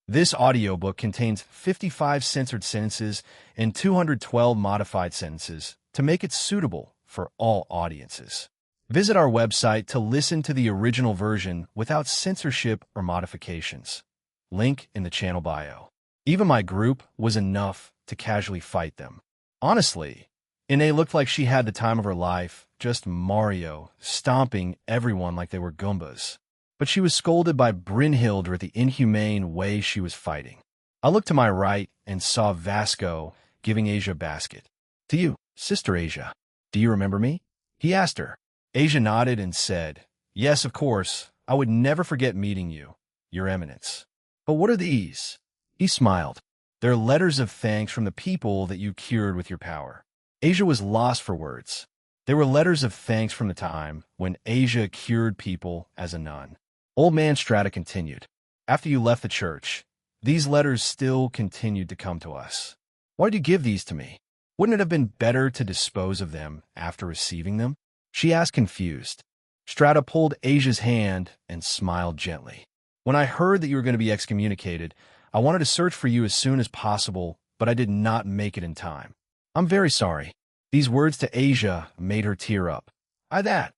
This audiobook contains 55 censored sentences and 212 modified sentences to make it suitable for all audiences. Visit our website to listen to the original version without censorship or modifications. Link in the channel bio. Even my group was enough to casually fight them. Honestly, Ine looked like she had the time of her life, just Mario, stomping everyone like they were Goombas. But she was scolded by Brynhilde at the inhumane way she was fighting. I looked to my right and saw Vasco giving Asia a basket. "To you, Sister Asia. Do you remember me?" he asked her. Asia nodded and said, "Yes, of course. I would never forget meeting you, Your Eminence." "But what are these?" He smiled. "They're letters of thanks from the people that you cured with your power." Asia was lost for words. They were letters of thanks from the time when Asia cured people as a nun. Old Man Strata continued, "After you left the church, these letters still continued to come to us. Why did you give these to me? Wouldn't it have been better to dispose of them after receiving them?" she asked, confused. Strata pulled Asia's hand and smiled gently. "When I heard that you were going to be excommunicated, I wanted to search for you as soon as possible, but I did not make it in time. I'm very sorry." These words to Asia made her tear up. I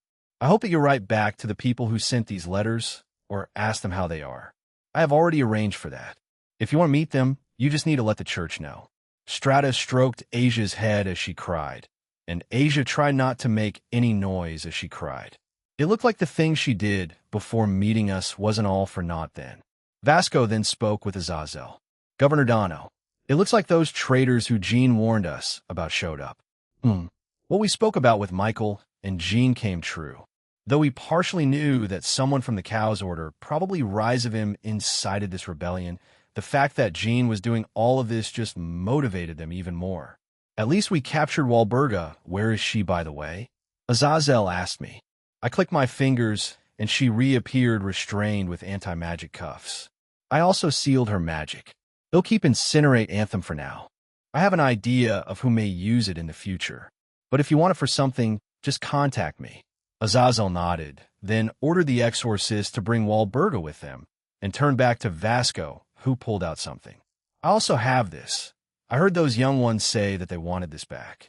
hope that you'll write back to the people who sent these letters or ask them how they are. I have already arranged for that. If you want to meet them, you just need to let the church know." Strata stroked Asia's head as she cried, and Asia tried not to make any noise as she cried. It looked like the thing she did before meeting us wasn't all for naught then. Vasco then spoke with Azazel. "Governor Dono, it looks like those traitors who Jean warned us about showed up. What we spoke about with Michael and Jean came true. Though we partially knew that someone from the Cow's Order, probably Rizavim, incited this rebellion, the fact that Jean was doing all of this just motivated them even more. At least we captured Walburga. Where is she, by the way?" Azazel asked me. I clicked my fingers, and she reappeared restrained with anti-magic cuffs. I also sealed her magic. They'll keep Incinerate Anthem for now. I have an idea of who may use it in the future. But if you want it for something, just contact me. Azazel nodded, then ordered the exorcist to bring Walburga with them, and turned back to Vasco, who pulled out something. "I also have this. I heard those young ones say that they wanted this back."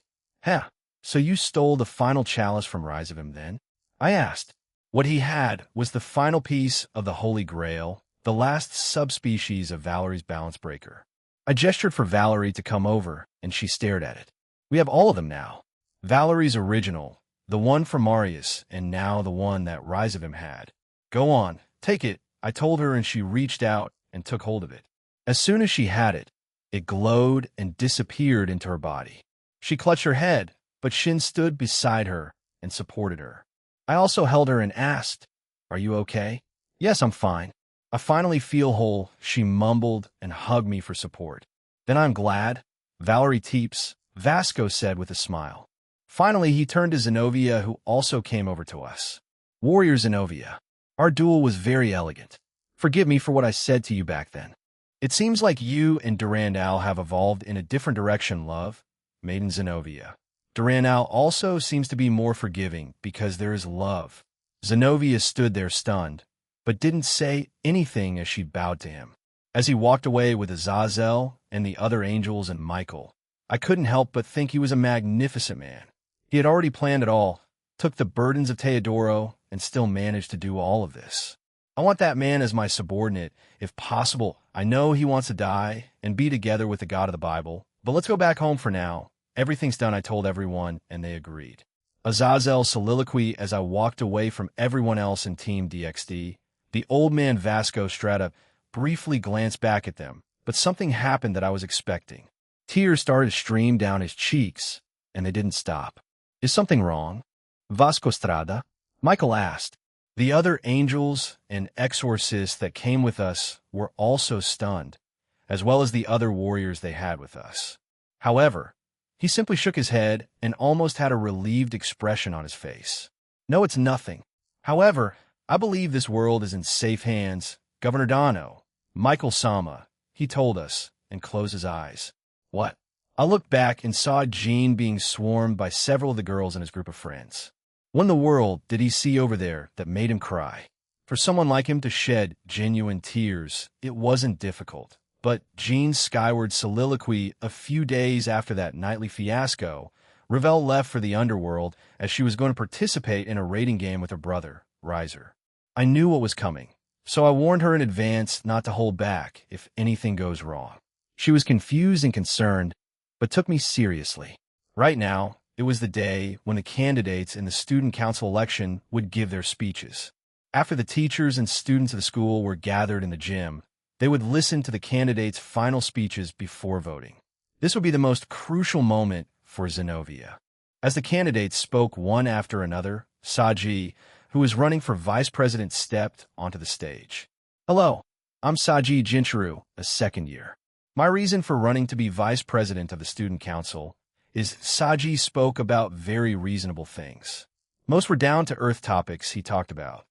So you stole the final chalice from Rizavim then?" I asked. What he had was the final piece of the Holy Grail, the last subspecies of Valerie's balance breaker. I gestured for Valerie to come over, and she stared at it. "We have all of them now. Valerie's original, the one for Marius, and now the one that Rizavim had. Go on, take it," I told her, and she reached out and took hold of it. As soon as she had it, it glowed and disappeared into her body. She clutched her head, but Shin stood beside her and supported her. I also held her and asked, "Are you okay?" "Yes, I'm fine. I finally feel whole," she mumbled and hugged me for support. "Then I'm glad." "Valerie Teeps," Vasco said with a smile. Finally, he turned to Zenobia, who also came over to us. "Warrior Zenobia, our duel was very elegant. Forgive me for what I said to you back then. It seems like you and Durandal have evolved in a different direction, love." Maiden Zenobia. "Durandal also seems to be more forgiving because there is love." Zenobia stood there stunned, but didn't say anything as she bowed to him. As he walked away with Azazel and the other angels and Michael, I couldn't help but think he was a magnificent man. He had already planned it all, took the burdens of Teodoro, and still managed to do all of this. I want that man as my subordinate, if possible. I know he wants to die and be together with the God of the Bible, but let's go back home for now. Everything's done, I told everyone, and they agreed. Azazel's soliloquy as I walked away from everyone else in Team DXD. The old man Vasco Strata briefly glanced back at them, but something happened that I was expecting. Tears started to stream down his cheeks, and they didn't stop. "Is something wrong?" Vasco Strada? Michael asked. The other angels and exorcists that came with us were also stunned, as well as the other warriors they had with us. However, he simply shook his head and almost had a relieved expression on his face. "No, it's nothing. However, I believe this world is in safe hands. Governor Dono, Michael Sama," he told us, and closed his eyes. "What?" I looked back and saw Jean being swarmed by several of the girls in his group of friends. What in the world did he see over there that made him cry? For someone like him to shed genuine tears, it wasn't difficult. But Jean's skyward soliloquy a few days after that nightly fiasco, Ravel left for the underworld as she was going to participate in a raiding game with her brother, Riser. I knew what was coming, so I warned her in advance not to hold back if anything goes wrong. She was confused and concerned, but took me seriously. Right now, it was the day when the candidates in the student council election would give their speeches. After the teachers and students of the school were gathered in the gym, they would listen to the candidates' final speeches before voting. This would be the most crucial moment for Zenobia. As the candidates spoke one after another, Saji, who was running for vice president, stepped onto the stage. Hello, I'm Saji Jincharu, a second year. My reason for running to be vice president of the student council is Saji spoke about very reasonable things. Most were down-to-earth topics he talked about.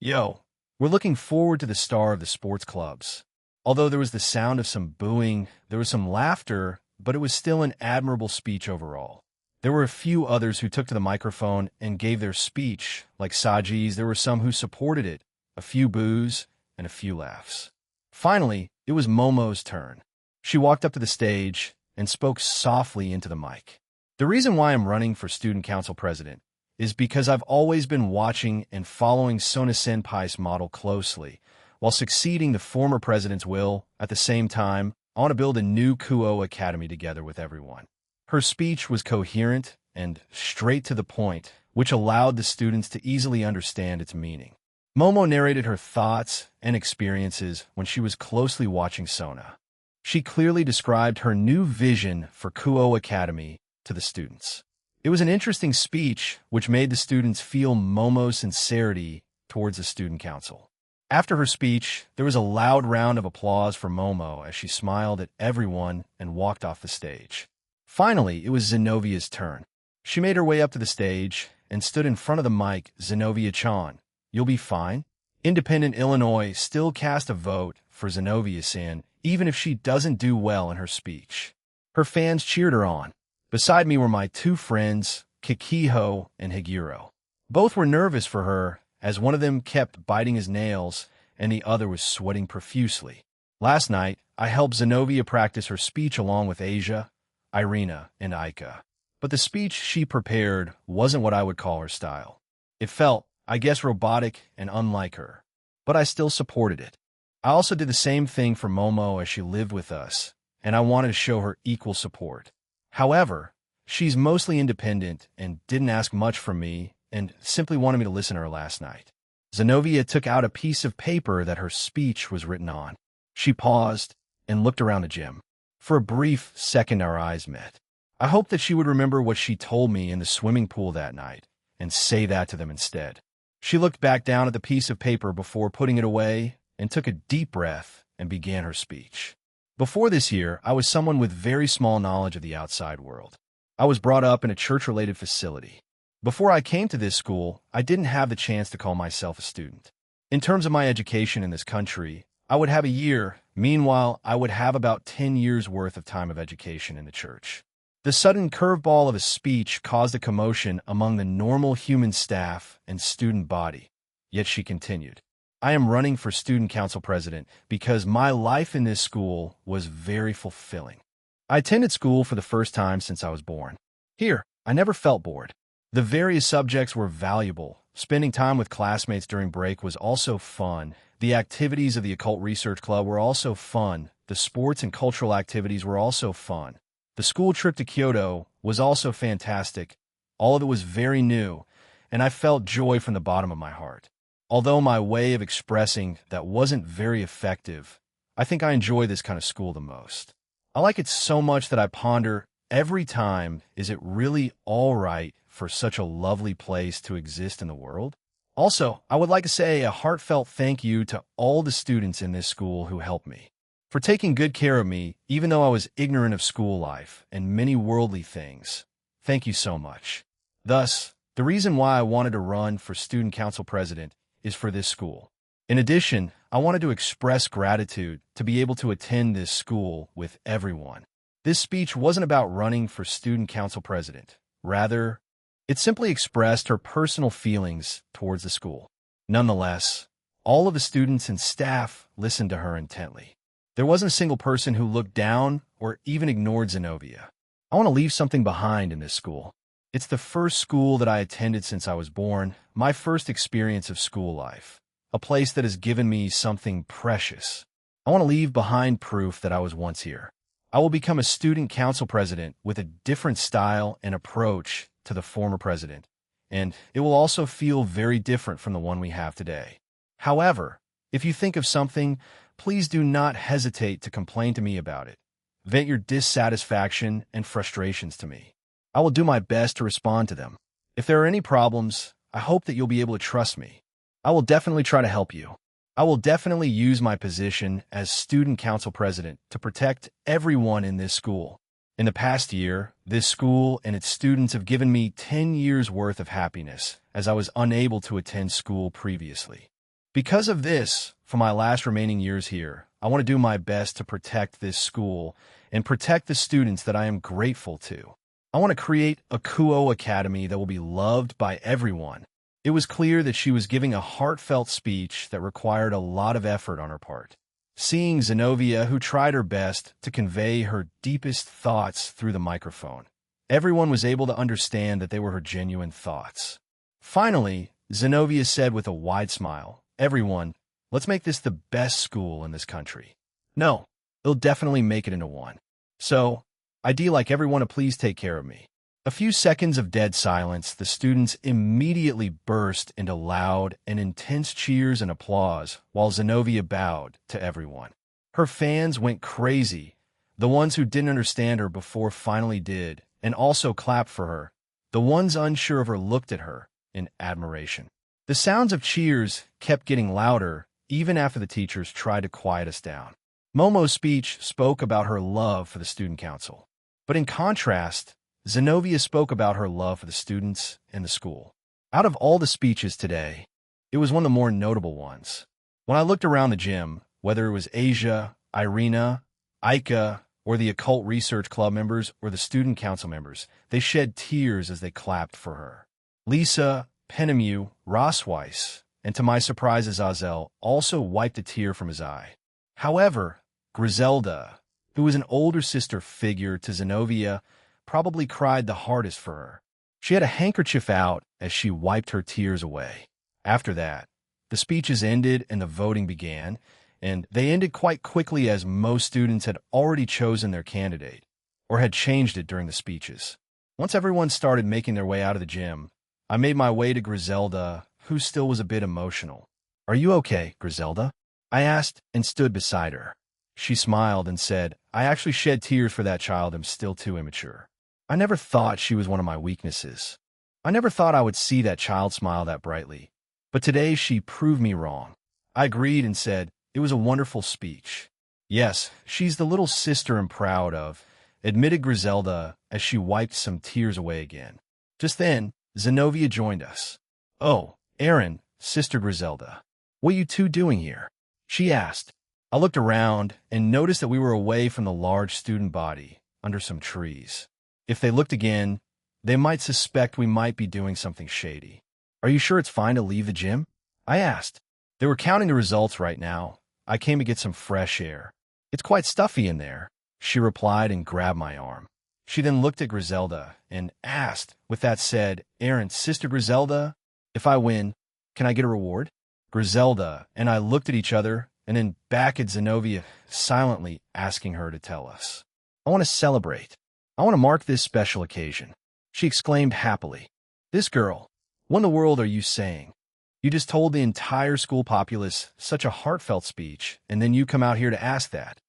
Yo, we're looking forward to the star of the sports clubs. Although there was the sound of some booing, there was some laughter, but it was still an admirable speech overall. There were a few others who took to the microphone and gave their speech. Like Saji's, there were some who supported it, a few boos, and a few laughs. Finally, it was Momo's turn. She walked up to the stage and spoke softly into the mic. The reason why I'm running for student council president is because I've always been watching and following Sona Senpai's model closely. While succeeding the former president's will, at the same time, I want to build a new Kuo Academy together with everyone. Her speech was coherent and straight to the point, which allowed the students to easily understand its meaning. Momo narrated her thoughts and experiences when she was closely watching Sona. She clearly described her new vision for Kuo Academy to the students. It was an interesting speech which made the students feel Momo's sincerity towards the student council. After her speech, there was a loud round of applause for Momo as she smiled at everyone and walked off the stage. Finally, it was Zenovia's turn. She made her way up to the stage and stood in front of the mic. Zenovia-chan, you'll be fine. Independent Illinois still cast a vote for Zenovia-san, even if she doesn't do well in her speech. Her fans cheered her on. Beside me were my two friends, Kikiho and Higuro. Both were nervous for her, as one of them kept biting his nails and the other was sweating profusely. Last night, I helped Zenovia practice her speech along with Asia, Irina, and Aika. But the speech she prepared wasn't what I would call her style. It felt, I guess, robotic and unlike her. But I still supported it. I also did the same thing for Momo as she lived with us, and I wanted to show her equal support. However, she's mostly independent and didn't ask much from me and simply wanted me to listen to her last night. Zenovia took out a piece of paper that her speech was written on. She paused and looked around the gym. For a brief second, our eyes met. I hoped that she would remember what she told me in the swimming pool that night and say that to them instead. She looked back down at the piece of paper before putting it away and took a deep breath and began her speech. Before this year, I was someone with very small knowledge of the outside world. I was brought up in a church-related facility. Before I came to this school, I didn't have the chance to call myself a student. In terms of my education in this country, I would have a year. Meanwhile, I would have about 10 years' worth of time of education in the church. The sudden curveball of a speech caused a commotion among the normal human staff and student body. Yet she continued, I am running for student council president because my life in this school was very fulfilling. I attended school for the first time since I was born. Here, I never felt bored. The various subjects were valuable. Spending time with classmates during break was also fun. The activities of the Occult Research Club were also fun. The sports and cultural activities were also fun. The school trip to Kyoto was also fantastic. All of it was very new, and I felt joy from the bottom of my heart. Although my way of expressing that wasn't very effective, I think I enjoy this kind of school the most. I like it so much that I ponder every time, is it really all right for such a lovely place to exist in the world? Also, I would like to say a heartfelt thank you to all the students in this school who helped me, for taking good care of me even though I was ignorant of school life and many worldly things. Thank you so much. Thus, the reason why I wanted to run for student council president is for this school. In addition, I wanted to express gratitude to be able to attend this school with everyone. This speech wasn't about running for student council president. Rather, it simply expressed her personal feelings towards the school. Nonetheless, All of the students and staff listened to her intently. There wasn't a single person who looked down or even ignored Zenobia. I want to leave something behind in this school. It's the first school that I attended since I was born, my first experience of school life, a place that has given me something precious. I want to leave behind proof that I was once here. I will become a student council president with a different style and approach to the former president, and it will also feel very different from the one we have today. However, if you think of something, please do not hesitate to complain to me about it. Vent your dissatisfaction and frustrations to me. I will do my best to respond to them. If there are any problems, I hope that you'll be able to trust me. I will definitely try to help you. I will definitely use my position as student council president to protect everyone in this school. In the past year, this school and its students have given me 10 years' worth of happiness, as I was unable to attend school previously. Because of this, for my last remaining years here, I want to do my best to protect this school and protect the students that I am grateful to. I want to create a Kuo Academy that will be loved by everyone. It was clear that she was giving a heartfelt speech that required a lot of effort on her part. Seeing Zenobia, who tried her best to convey her deepest thoughts through the microphone, everyone was able to understand that they were her genuine thoughts. Finally, Zenobia said with a wide smile, "Everyone, let's make this the best school in this country. No, it'll definitely make it into one. So, I'd like everyone to please take care of me." A few seconds of dead silence, the students immediately burst into loud and intense cheers and applause while Zenobia bowed to everyone. Her fans went crazy. The ones who didn't understand her before finally did, and also clapped for her. The ones unsure of her looked at her in admiration. The sounds of cheers kept getting louder even after the teachers tried to quiet us down. Momo's speech spoke about her love for the student council. But in contrast, Zenobia spoke about her love for the students and the school. Out of all the speeches today, it was one of the more notable ones. When I looked around the gym, whether it was Asia, Irina, Aika, or the Occult Research Club members or the student council members, they shed tears as they clapped for her. Lisa, Penemu, Rossweiss, and to my surprise Azazel, also wiped a tear from his eye. However, Griselda, who was an older sister figure to Zenobia, probably cried the hardest for her. She had a handkerchief out as she wiped her tears away. After that, the speeches ended and the voting began, and they ended quite quickly as most students had already chosen their candidate, or had changed it during the speeches. Once everyone started making their way out of the gym, I made my way to Griselda, who still was a bit emotional. "Are you okay, Griselda?" I asked and stood beside her. She smiled and said, "I actually shed tears for that child. I'm still too immature. I never thought she was one of my weaknesses. I never thought I would see that child smile that brightly. But today she proved me wrong." I agreed and said, "It was a wonderful speech." "Yes, she's the little sister I'm proud of," admitted Griselda as she wiped some tears away again. Just then, Zenobia joined us. "Oh, Aaron, Sister Griselda, what are you two doing here?" she asked. I looked around and noticed that we were away from the large student body, under some trees. If they looked again, they might suspect we might be doing something shady. "Are you sure it's fine to leave the gym?" I asked. They were counting the results right now. I came to get some fresh air. "It's quite stuffy in there," she replied and grabbed my arm. She then looked at Griselda and asked, with that said, "Aaron, Sister Griselda, if I win, can I get a reward?" Griselda and I looked at each other and then back at Zenobia, silently asking her to tell us. "I want to celebrate. I want to mark this special occasion," she exclaimed happily. "This girl, what in the world are you saying? You just told the entire school populace such a heartfelt speech, and then you come out here to ask that.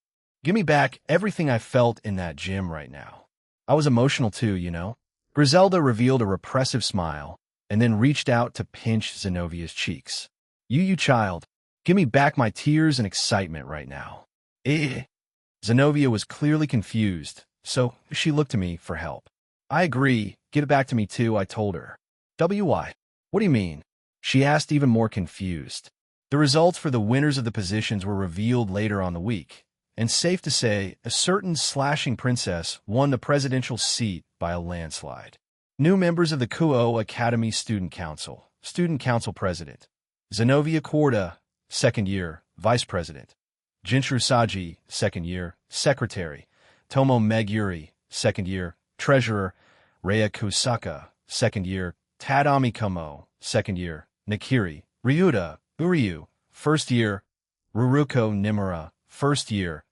Give me back everything I felt in that gym right now. I was emotional too, you know." Griselda revealed a repressive smile and then reached out to pinch Zenovia's cheeks. You child, give me back my tears and excitement right now." Zenobia was clearly confused, so she looked to me for help. "I agree. Give it back to me too," I told her. "Why? What do you mean?" she asked, even more confused. The results for the winners of the positions were revealed later on the week, and safe to say, a certain slashing princess won the presidential seat by a landslide. New members of the Kuo Academy Student Council President, Zenobia Corda, second year, vice president. Jinchuru Saji, second year, secretary. Tomo Meguri, second year, treasurer. Rei Kusaka, second year. Tadami Kumo, second year. Nakiri, Ryuta, Uryu, first year. Ruruko Nimura, first year.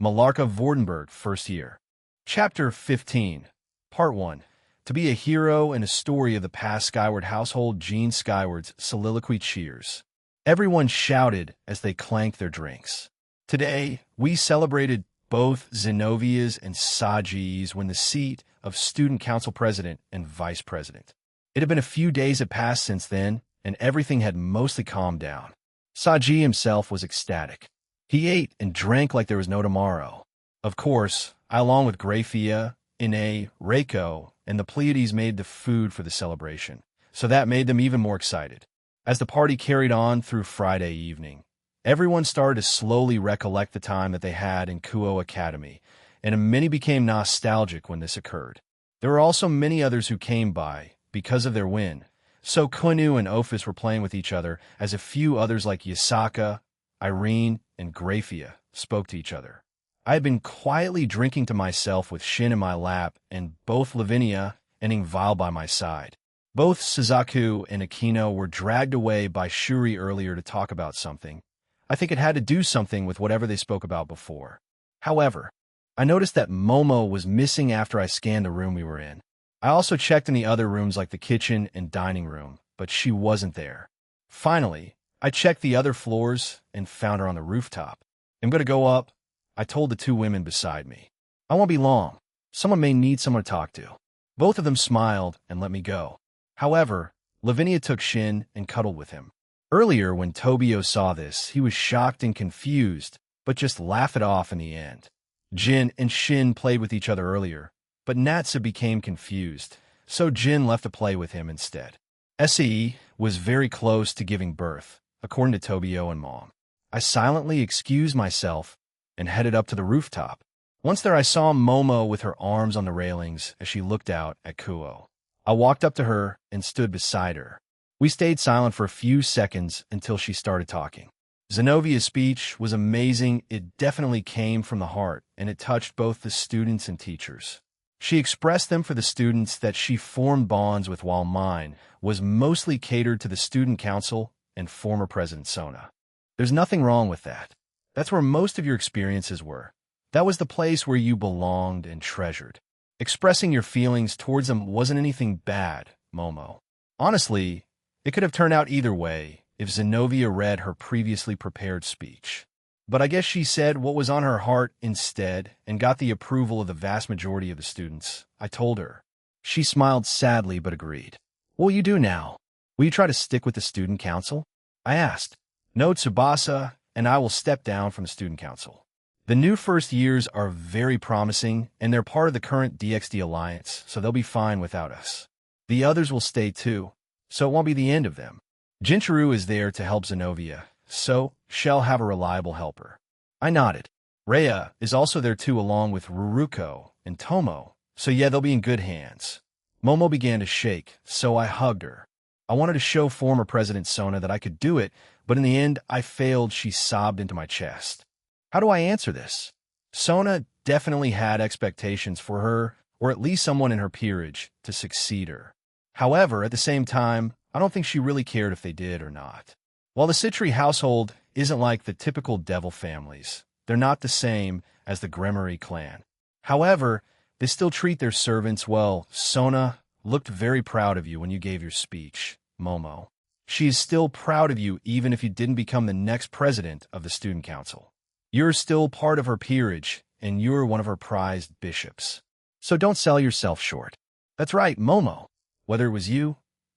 Malarka Vordenberg, first year. Chapter 15, Part 1. To be a hero in a story of the past Skyward household. Gene Skyward's soliloquy. Cheers. Everyone shouted as they clanked their drinks. Today, we celebrated both Zenovia's and Saji's win the seat of student council president and vice president. It had been a few days had passed since then, and everything had mostly calmed down. Saji himself was ecstatic. He ate and drank like there was no tomorrow. Of course, I, along with Grafia, Ine, Reiko, and the Pleiades, made the food for the celebration, so that made them even more excited. As the party carried on through Friday evening, everyone started to slowly recollect the time that they had in Kuo Academy, and many became nostalgic when this occurred. There were also many others who came by because of their win, so Kunu and Ophis were playing with each other as a few others like Yasaka, Irene, and Grafia spoke to each other. I had been quietly drinking to myself with Shin in my lap and both Lavinia and Ingval by my side. Both Suzaku and Akino were dragged away by Shuri earlier to talk about something. I think it had to do something with whatever they spoke about before. However, I noticed that Momo was missing after I scanned the room we were in. I also checked in the other rooms like the kitchen and dining room, but she wasn't there. Finally, I checked the other floors and found her on the rooftop. I'm going to go up, I told the two women beside me. I won't be long. Someone may need someone to talk to. Both of them smiled and let me go. However, Lavinia took Shin and cuddled with him. Earlier, when Tobio saw this, he was shocked and confused, but just laughed it off in the end. Jin and Shin played with each other earlier, but Natsu became confused, so Jin left to play with him instead. SE was very close to giving birth, according to Tobio and Mom. I silently excused myself and headed up to the rooftop. Once there, I saw Momo with her arms on the railings as she looked out at Kuo. I walked up to her and stood beside her. We stayed silent for a few seconds until she started talking. Zenovia's speech was amazing. It definitely came from the heart, and it touched both the students and teachers. She expressed them for the students that she formed bonds with, while mine was mostly catered to the student council and former President Sona. There's nothing wrong with that. That's where most of your experiences were. That was the place where you belonged and treasured. Expressing your feelings towards them wasn't anything bad, Momo. Honestly, it could have turned out either way if Zenovia read her previously prepared speech. But I guess she said what was on her heart instead and got the approval of the vast majority of the students. I told her. She smiled sadly but agreed. What will you do now? Will you try to stick with the student council? I asked. No, Tsubasa and I will step down from the student council. The new first years are very promising, and they're part of the current DXD Alliance, so they'll be fine without us. The others will stay too, so it won't be the end of them. Jinchuru is there to help Zenovia, so she'll have a reliable helper. I nodded. Rhea is also there too, along with Ruruko and Tomo, so yeah, they'll be in good hands. Momo began to shake, so I hugged her. I wanted to show former President Sona that I could do it, but in the end, I failed. She sobbed into my chest. How do I answer this? Sona definitely had expectations for her, or at least someone in her peerage, to succeed her. However, at the same time, I don't think she really cared if they did or not. While the Citri household isn't like the typical devil families, they're not the same as the Gremory clan. However, they still treat their servants well. Sona looked very proud of you when you gave your speech, Momo. She is still proud of you even if you didn't become the next president of the student council. You're still part of her peerage, and you're one of her prized bishops. So don't sell yourself short. That's right, Momo. Whether it was you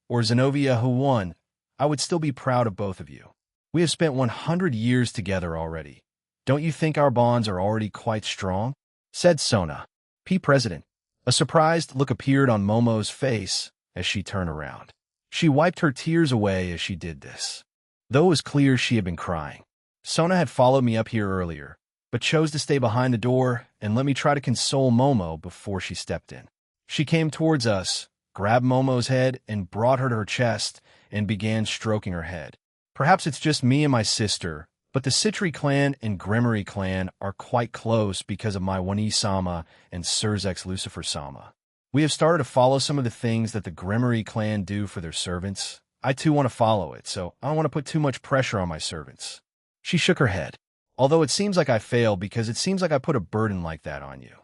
or Zenovia who won, I would still be proud of both of you. We have spent 100 years together already. Don't you think our bonds are already quite strong? Said Sona. President. A surprised look appeared on Momo's face as she turned around. She wiped her tears away as she did this. Though it was clear she had been crying. Sona had followed me up here earlier, but chose to stay behind the door and let me try to console Momo before she stepped in. She came towards us, grabbed Momo's head and brought her to her chest and began stroking her head. Perhaps it's just me and my sister, but the Citri clan and Gremory clan are quite close because of my Wani-sama and Surzek's Lucifer-sama. We have started to follow some of the things that the Gremory clan do for their servants. I too want to follow it, so I don't want to put too much pressure on my servants. She shook her head. Although it seems like I failed because it seems like I put a burden like that on you.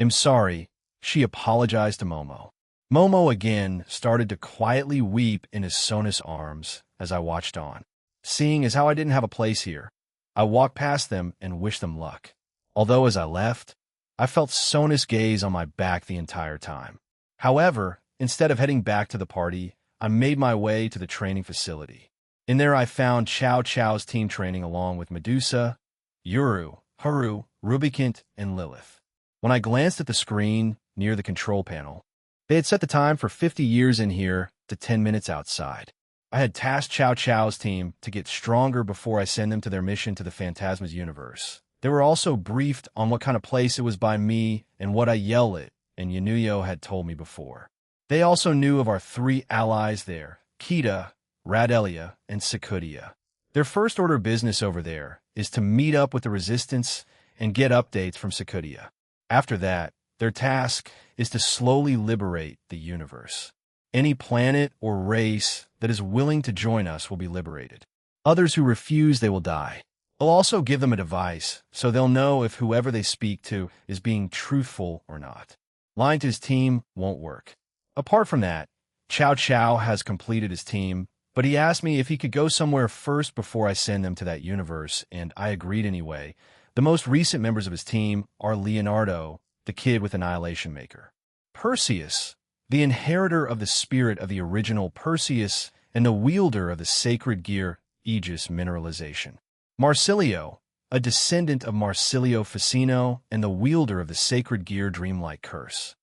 I'm sorry, she apologized to Momo. Momo again started to quietly weep in his Sona's arms as I watched on. Seeing as how I didn't have a place here, I walked past them and wished them luck. Although as I left, I felt Sona's gaze on my back the entire time. However, instead of heading back to the party, I made my way to the training facility. In there I found Chow Chow's team training along with Medusa, Yuru, Haru, Rubikint, and Lilith. When I glanced at the screen near the control panel, they had set the time for 50 years in here to 10 minutes outside. I had tasked Chow Chow's team to get stronger before I send them to their mission to the Phantasma's universe. They were also briefed on what kind of place it was by me and what I yell at, and Yanuyo had told me before. They also knew of our 3 allies there, Kita, Radelia, and Sakudia. Their first order of business over there is to meet up with the Resistance and get updates from Sakudia. After that, their task is to slowly liberate the universe. Any planet or race that is willing to join us will be liberated. Others who refuse, they will die. I'll also give them a device, so they'll know if whoever they speak to is being truthful or not. Lying to his team won't work. Apart from that, Chow Chow has completed his team, but he asked me if he could go somewhere first before I send them to that universe, and I agreed anyway. The most recent members of his team are Leonardo, the kid with Annihilation Maker, Perseus, the inheritor of the spirit of the original Perseus, and the wielder of the sacred gear Aegis mineralization, Marsilio, a descendant of Marsilio Ficino and the wielder of the sacred gear Dreamlight Curse.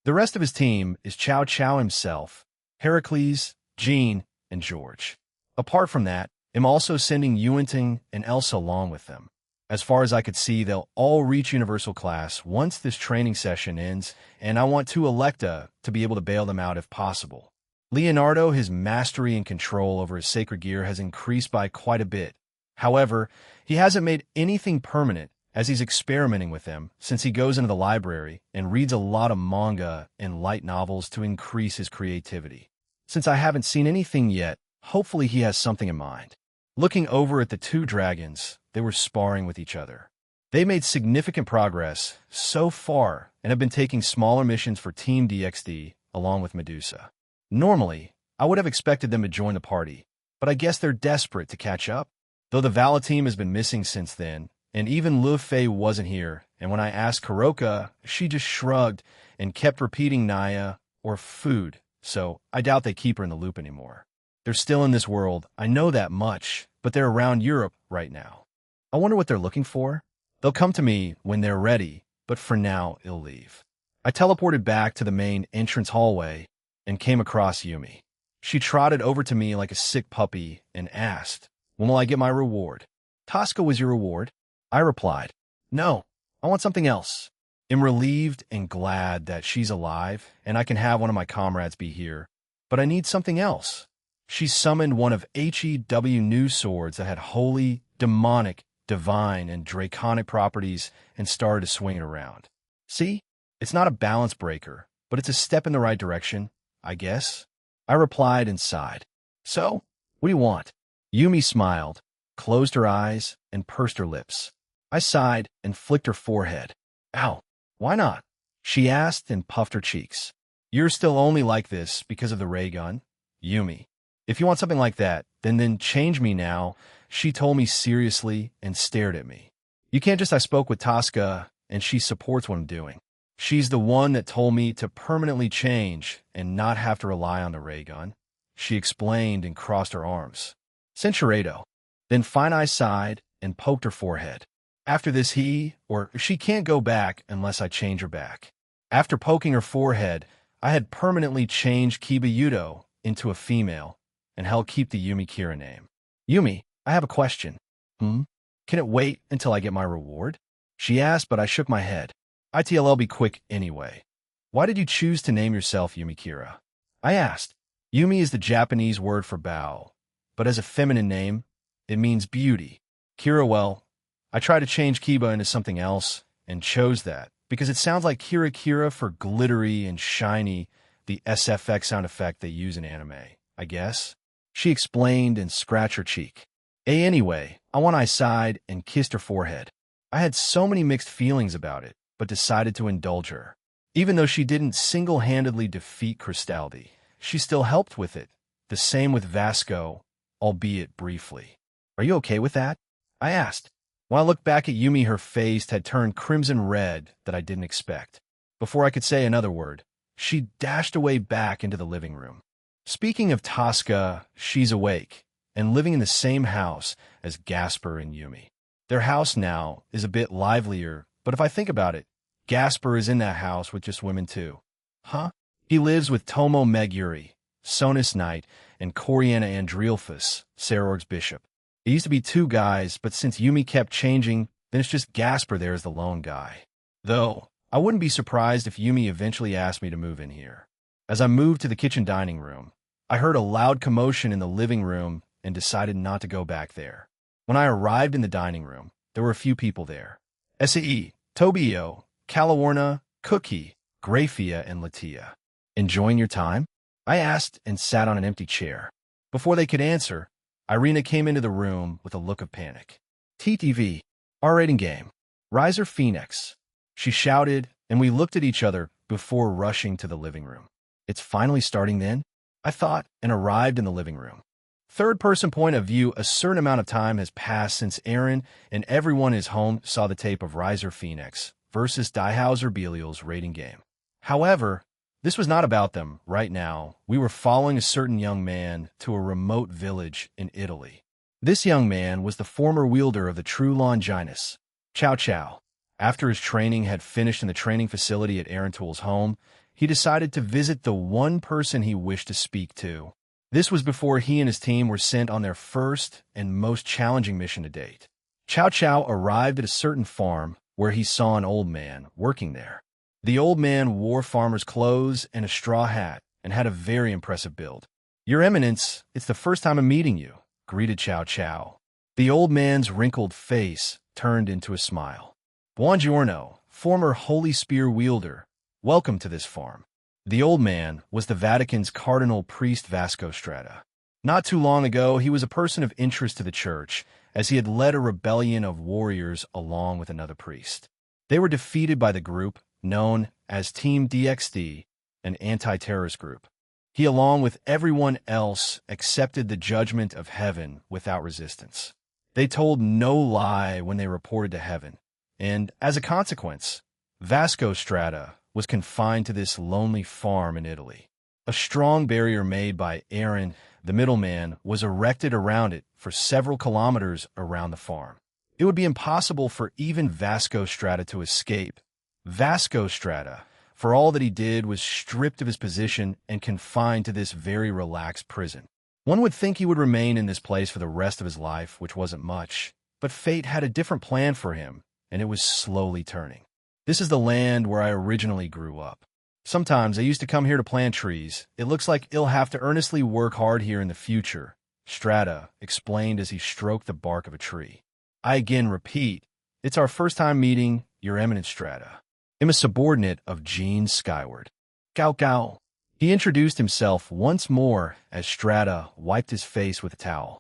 The rest of his team is Chow Chow himself, Heracles, Jean, and George. Apart from that, I'm also sending Yuenting and Elsa along with them. As far as I could see, they'll all reach Universal Class once this training session ends, and I want to Electa to be able to bail them out if possible. Leonardo, his mastery and control over his sacred gear has increased by quite a bit. However, he hasn't made anything permanent as he's experimenting with them since he goes into the library and reads a lot of manga and light novels to increase his creativity. Since I haven't seen anything yet, hopefully he has something in mind. Looking over at the 2 dragons, they were sparring with each other. They made significant progress so far and have been taking smaller missions for Team DXD along with Medusa. Normally, I would have expected them to join the party, but I guess they're desperate to catch up. Though the Vala team has been missing since then, and even Lu Fei wasn't here, and when I asked Kuroka, she just shrugged and kept repeating Naya or food, so I doubt they keep her in the loop anymore. They're still in this world, I know that much, but they're around Europe right now. I wonder what they're looking for? They'll come to me when they're ready, but for now, they'll leave. I teleported back to the main entrance hallway and came across Yumi. She trotted over to me like a sick puppy and asked, "When will I get my reward?" "Tosca was your reward?" I replied, "No, I want something else." I'm relieved and glad that she's alive and I can have one of my comrades be here, but I need something else. She summoned one of HEW new swords that had holy, demonic, divine, and draconic properties and started to swing it around. See? It's not a balance breaker, but it's a step in the right direction, I guess. I replied and sighed. "So, what do you want?" Yumi smiled, closed her eyes, and pursed her lips. I sighed and flicked her forehead. "Ow, why not?" she asked and puffed her cheeks. "You're still only like this because of the ray gun, Yumi. If you want something like that, then change me now," she told me seriously and stared at me. "You can't just I spoke with Tosca and she supports what I'm doing. She's the one that told me to permanently change and not have to rely on the ray gun," she explained and crossed her arms. "Censuredo." Then Fine Eye sighed and poked her forehead. "After this she can't go back unless I change her back." After poking her forehead, I had permanently changed Kiba Yudo into a female and helped keep the Yumi Kira name. "Yumi, I have a question." Can it wait until I get my reward?" she asked, but I shook my head. "ITLL be quick anyway." "Why did you choose to name yourself Yumi Kira?" I asked. Yumi is the Japanese word for bow, but as a feminine name, It means beauty. Kira, well, I tried to change Kiba into something else and chose that because it sounds like Kira Kira for glittery and shiny, the SFX sound effect they use in anime, I guess. She explained and scratched her cheek. Anyway, I sighed and kissed her forehead. I had so many mixed feelings about it, but decided to indulge her. Even though she didn't single-handedly defeat Cristaldi, she still helped with it. The same with Vasco, albeit briefly. Are you okay with that? I asked. When I looked back at Yumi, her face had turned crimson red that I didn't expect. Before I could say another word, she dashed away back into the living room. Speaking of Tosca, she's awake and living in the same house as Gasper and Yumi. Their house now is a bit livelier, but if I think about it, Gasper is in that house with just women too. Huh? He lives with Tomo Meguri, Sonus Knight, and Coriana Andrealphus, Sarorg's bishop. It used to be two guys, but since Yumi kept changing, then it's just Gasper there as the lone guy. Though, I wouldn't be surprised if Yumi eventually asked me to move in here. As I moved to the kitchen dining room, I heard a loud commotion in the living room and decided not to go back there. When I arrived in the dining room, there were a few people there. SAE, Tobio, Calawarna, Cookie, Grafia, and Latia. Enjoying your time? I asked and sat on an empty chair. Before they could answer, Irina came into the room with a look of panic. TTV, R-rating game, Riser Phoenix. She shouted, and we looked at each other before rushing to the living room. It's finally starting then? I thought, and arrived in the living room. Third-person point of view, a certain amount of time has passed since Aaron and everyone in his home saw the tape of Riser Phoenix versus Diehauser Belial's rating game. However, this was not about them. Right now, we were following a certain young man to a remote village in Italy. This young man was the former wielder of the true Longinus, Chow Chow. After his training had finished in the training facility at Aaron Tool's home, he decided to visit the one person he wished to speak to. This was before he and his team were sent on their first and most challenging mission to date. Chow Chow arrived at a certain farm where he saw an old man working there. The old man wore farmer's clothes and a straw hat and had a very impressive build. Your Eminence, it's the first time I'm meeting you, greeted Chow Chow. The old man's wrinkled face turned into a smile. Buongiorno, former Holy Spear wielder. Welcome to this farm. The old man was the Vatican's cardinal priest Vasco Strata. Not too long ago, he was a person of interest to the church, as he had led a rebellion of warriors along with another priest. They were defeated by the group known as Team DXD, an anti-terrorist group. He, along with everyone else, accepted the judgment of heaven without resistance. They told no lie when they reported to heaven, and as a consequence, Vasco Strata was confined to this lonely farm in Italy. A strong barrier made by Aaron, the middleman, was erected around it for several kilometers around the farm. It would be impossible for even Vasco Strata to escape. Vasco Strata, for all that he did, was stripped of his position and confined to this very relaxed prison. One would think he would remain in this place for the rest of his life, which wasn't much, but fate had a different plan for him, and it was slowly turning. This is the land where I originally grew up. Sometimes I used to come here to plant trees. It looks like I'll have to earnestly work hard here in the future, Strata explained as he stroked the bark of a tree. I again repeat, it's our first time meeting, Your Eminence Strata. I'm a subordinate of Gene Skyward. Gao Gao. He introduced himself once more as Strata wiped his face with a towel.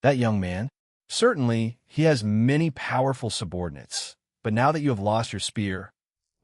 That young man? Certainly, he has many powerful subordinates. But now that you have lost your spear,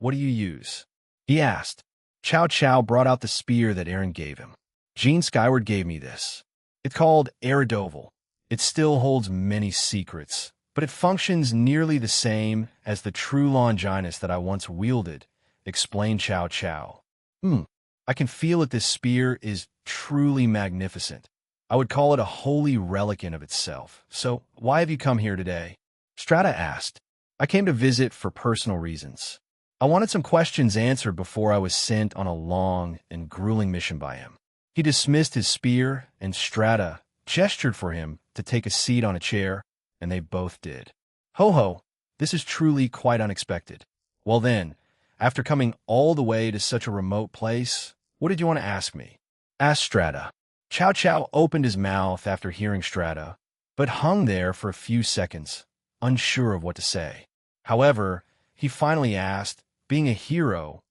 what do you use? He asked. Chow Chow brought out the spear that Aaron gave him. Gene Skyward gave me this. It's called Eridoval. It still holds many secrets, but it functions nearly the same as the true Longinus that I once wielded, explained Chow Chow. I can feel that this spear is truly magnificent. I would call it a holy relic in of itself. So, why have you come here today? Strata asked. I came to visit for personal reasons. I wanted some questions answered before I was sent on a long and grueling mission by him. He dismissed his spear, and Strata gestured for him to take a seat on a chair, and they both did. Ho ho, this is truly quite unexpected. Well then, after coming all the way to such a remote place, what did you want to ask me? Asked Strata. Chow Chow opened his mouth after hearing Strata, but hung there for a few seconds, unsure of what to say. However, he finally asked, "Being a hero,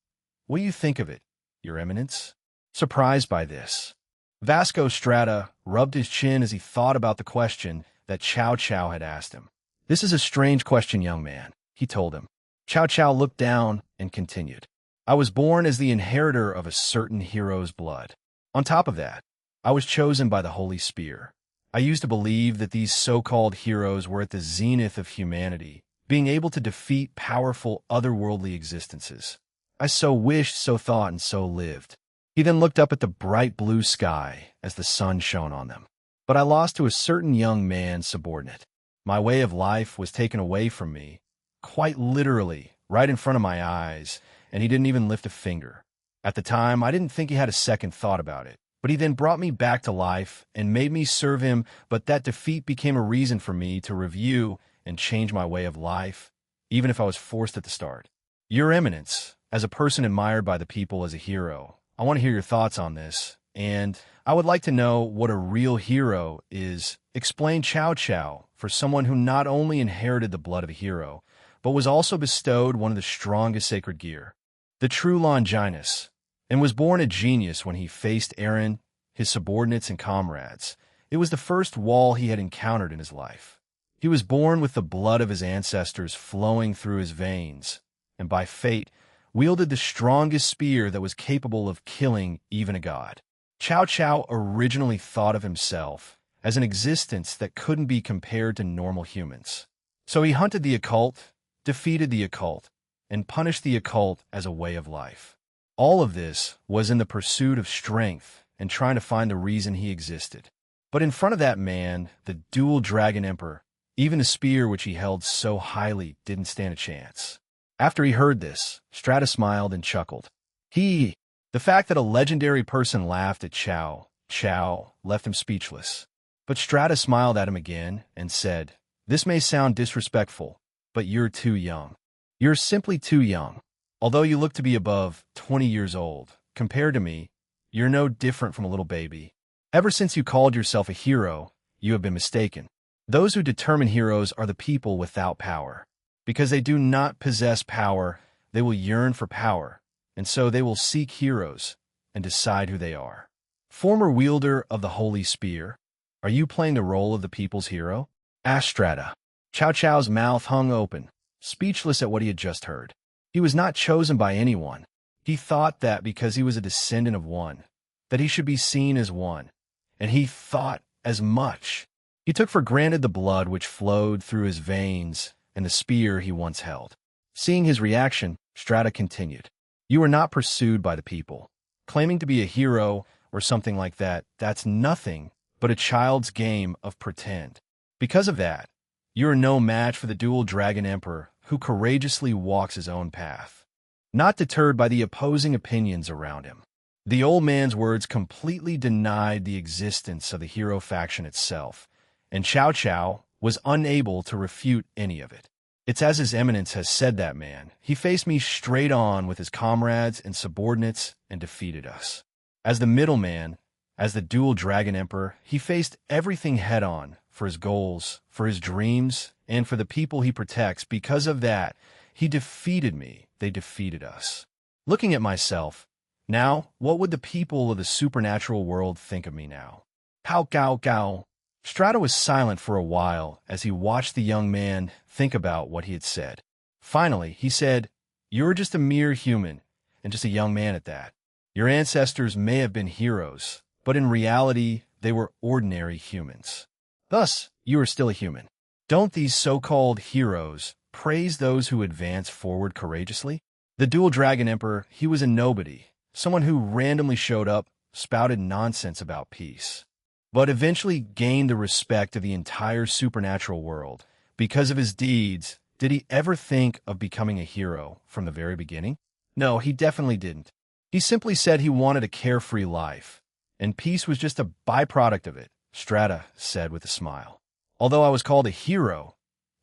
what do you think of it, Your Eminence?" Surprised by this, Vasco Strata rubbed his chin as he thought about the question that Chow Chow had asked him. "This is a strange question, young man," he told him. Chow Chow looked down and continued. "I was born as the inheritor of a certain hero's blood. On top of that, I was chosen by the Holy Spear. I used to believe that these so-called heroes were at the zenith of humanity, being able to defeat powerful otherworldly existences. I so wished, so thought, and so lived." He then looked up at the bright blue sky as the sun shone on them. "But I lost to a certain young man subordinate. My way of life was taken away from me, quite literally, right in front of my eyes, and he didn't even lift a finger. At the time, I didn't think he had a second thought about it, but he then brought me back to life and made me serve him, but that defeat became a reason for me to review and change my way of life, even if I was forced at the start. Your Eminence, as a person admired by the people as a hero, I want to hear your thoughts on this, and I would like to know what a real hero is. Explain Chow Chow for someone who not only inherited the blood of a hero, but was also bestowed one of the strongest sacred gear, the true Longinus, and was born a genius when he faced Aaron, his subordinates and comrades. It was the first wall he had encountered in his life. He was born with the blood of his ancestors flowing through his veins, and by fate, wielded the strongest spear that was capable of killing even a god. Chow Chow originally thought of himself as an existence that couldn't be compared to normal humans. So he hunted the occult, defeated the occult, and punished the occult as a way of life. All of this was in the pursuit of strength and trying to find the reason he existed. But in front of that man, the dual dragon emperor, even the spear which he held so highly didn't stand a chance. After he heard this, Strata smiled and chuckled. The fact that a legendary person laughed at Chow left him speechless. But Strata smiled at him again and said, "This may sound disrespectful, but you're too young. You're simply too young. Although you look to be above 20 years old, compared to me, you're no different from a little baby. Ever since you called yourself a hero, you have been mistaken. Those who determine heroes are the people without power. Because they do not possess power, they will yearn for power, and so they will seek heroes and decide who they are. Former wielder of the Holy Spear, are you playing the role of the people's hero?" asked Strata. Chow Chow's mouth hung open, speechless at what he had just heard. He was not chosen by anyone. He thought that because he was a descendant of one, that he should be seen as one, and he thought as much. He took for granted the blood which flowed through his veins and the spear he once held. Seeing his reaction, Strata continued, "You are not pursued by the people. Claiming to be a hero or something like that, that's nothing but a child's game of pretend. Because of that, you are no match for the dual dragon emperor who courageously walks his own path, not deterred by the opposing opinions around him." The old man's words completely denied the existence of the hero faction itself, and Chow Chow was unable to refute any of it. "It's as His Eminence has said that, man. He faced me straight on with his comrades and subordinates and defeated us. As the middleman, as the dual dragon emperor, he faced everything head-on for his goals, for his dreams, and for the people he protects. Because of that, he defeated me. They defeated us. Looking at myself, now, what would the people of the supernatural world think of me now?" Pow cow cow. Strata was silent for a while as he watched the young man think about what he had said. Finally, he said, "You're just a mere human, and just a young man at that. Your ancestors may have been heroes, but in reality, they were ordinary humans. Thus, you are still a human. Don't these so-called heroes praise those who advance forward courageously? The dual dragon emperor, he was a nobody, someone who randomly showed up, spouted nonsense about peace, but eventually gained the respect of the entire supernatural world. Because of his deeds, did he ever think of becoming a hero from the very beginning? No, he definitely didn't. He simply said he wanted a carefree life, and peace was just a byproduct of it," Strata said with a smile. "Although I was called a hero,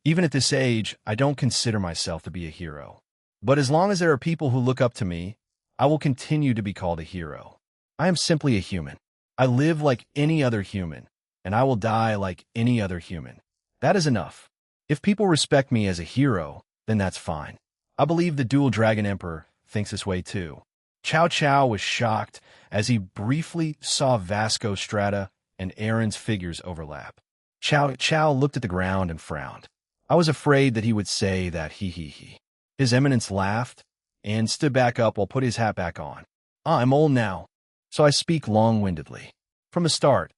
even at this age, I don't consider myself to be a hero. But as long as there are people who look up to me, I will continue to be called a hero. I am simply a human. I live like any other human, and I will die like any other human. That is enough. If people respect me as a hero, then that's fine. I believe the Dual Dragon Emperor thinks this way too. Cao Cao was shocked as he briefly saw Vasco Strata and Aaron's figures overlap. Cao Cao looked at the ground and frowned. I was afraid that he would say that he. His Eminence laughed and stood back up while put his hat back on. I'm old now, so I speak long-windedly. From the start,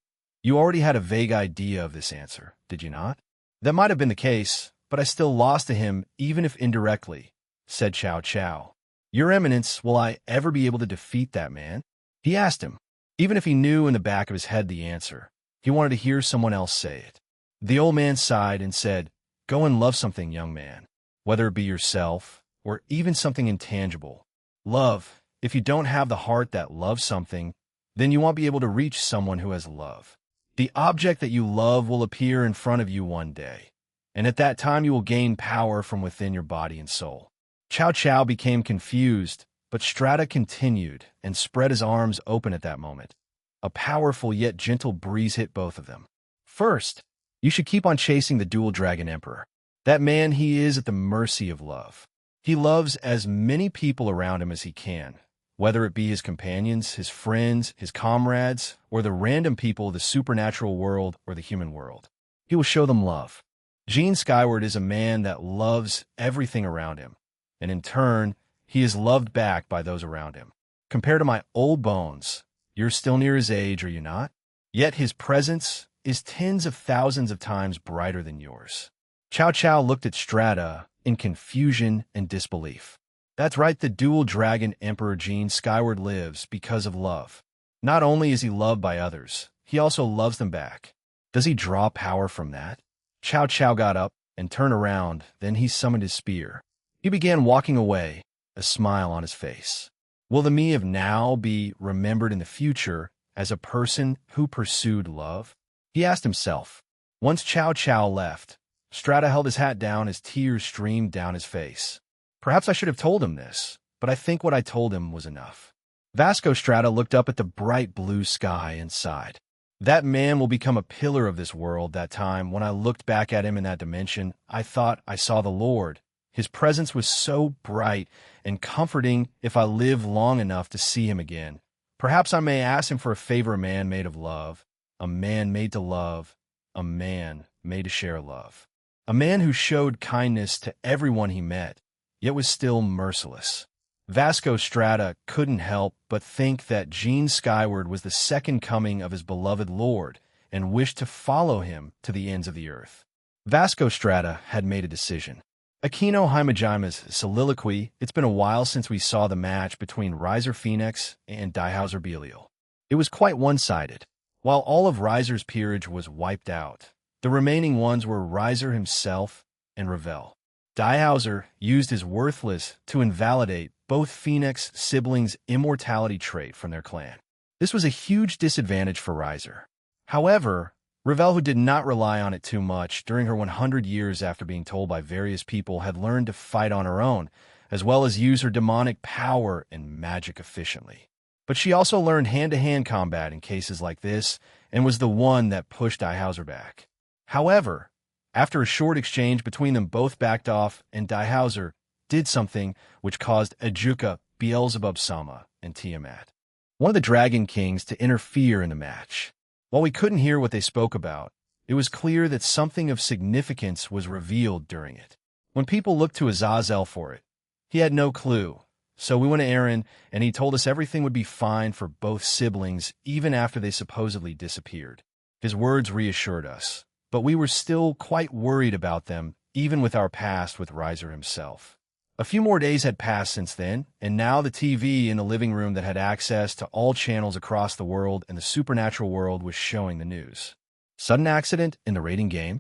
you already had a vague idea of this answer, did you not? That might have been the case, but I still lost to him, even if indirectly, said Cao Cao. Your Eminence, will I ever be able to defeat that man? He asked him, even if he knew in the back of his head the answer. He wanted to hear someone else say it. The old man sighed and said, Go and love something, young man, whether it be yourself or even something intangible. Love, if you don't have the heart that loves something, then you won't be able to reach someone who has love. The object that you love will appear in front of you one day, and at that time you will gain power from within your body and soul. Cao Cao became confused, but Strata continued and spread his arms open at that moment. A powerful yet gentle breeze hit both of them. First, you should keep on chasing the Dual Dragon Emperor. That man, he is at the mercy of love. He loves as many people around him as he can, whether it be his companions, his friends, his comrades, or the random people of the supernatural world or the human world. He will show them love. Gene Skyward is a man that loves everything around him, and in turn, he is loved back by those around him. Compared to my old bones, you're still near his age, are you not? Yet his presence is tens of thousands of times brighter than yours. Cao Cao looked at Strata in confusion and disbelief. That's right, the Dual Dragon Emperor Gene Skyward lives because of love. Not only is he loved by others, he also loves them back. Does he draw power from that? Cao Cao got up and turned around, then he summoned his spear. He began walking away, a smile on his face. Will the me of now be remembered in the future as a person who pursued love? He asked himself. Once Cao Cao left, Strata held his hat down as tears streamed down his face. Perhaps I should have told him this, but I think what I told him was enough. Vasco Strata looked up at the bright blue sky and sighed. That man will become a pillar of this world. That time, when I looked back at him in that dimension, I thought I saw the Lord. His presence was so bright and comforting if I live long enough to see him again. Perhaps I may ask him for a favor, a man made of love, a man made to love, a man made to share love. A man who showed kindness to everyone he met, yet was still merciless. Vasco Strata couldn't help but think that Gene Skyward was the second coming of his beloved Lord and wished to follow him to the ends of the earth. Vasco Strata had made a decision. Aquino Himajima's soliloquy, it's been a while since we saw the match between Riser Phoenix and Dihauser Belial. It was quite one-sided. While all of Riser's peerage was wiped out, the remaining ones were Riser himself and Ravel. Dihauser used his worthless to invalidate both Phoenix siblings' immortality trait from their clan. This was a huge disadvantage for Riser. However, Ravel, who did not rely on it too much during her 100 years after being told by various people, had learned to fight on her own, as well as use her demonic power and magic efficiently. But she also learned hand-to-hand combat in cases like this, and was the one that pushed Dihauser back. However, after a short exchange between them, both backed off, and Dihauser did something which caused Ajuka, Beelzebub-sama, and Tiamat, one of the Dragon Kings, to interfere in the match. While we couldn't hear what they spoke about, it was clear that something of significance was revealed during it. When people looked to Azazel for it, he had no clue. So we went to Aaron, and he told us everything would be fine for both siblings even after they supposedly disappeared. His words reassured us, but we were still quite worried about them, even with our past with Riser himself. A few more days had passed since then, and now the TV in the living room that had access to all channels across the world and the supernatural world was showing the news. Sudden accident in the rating game.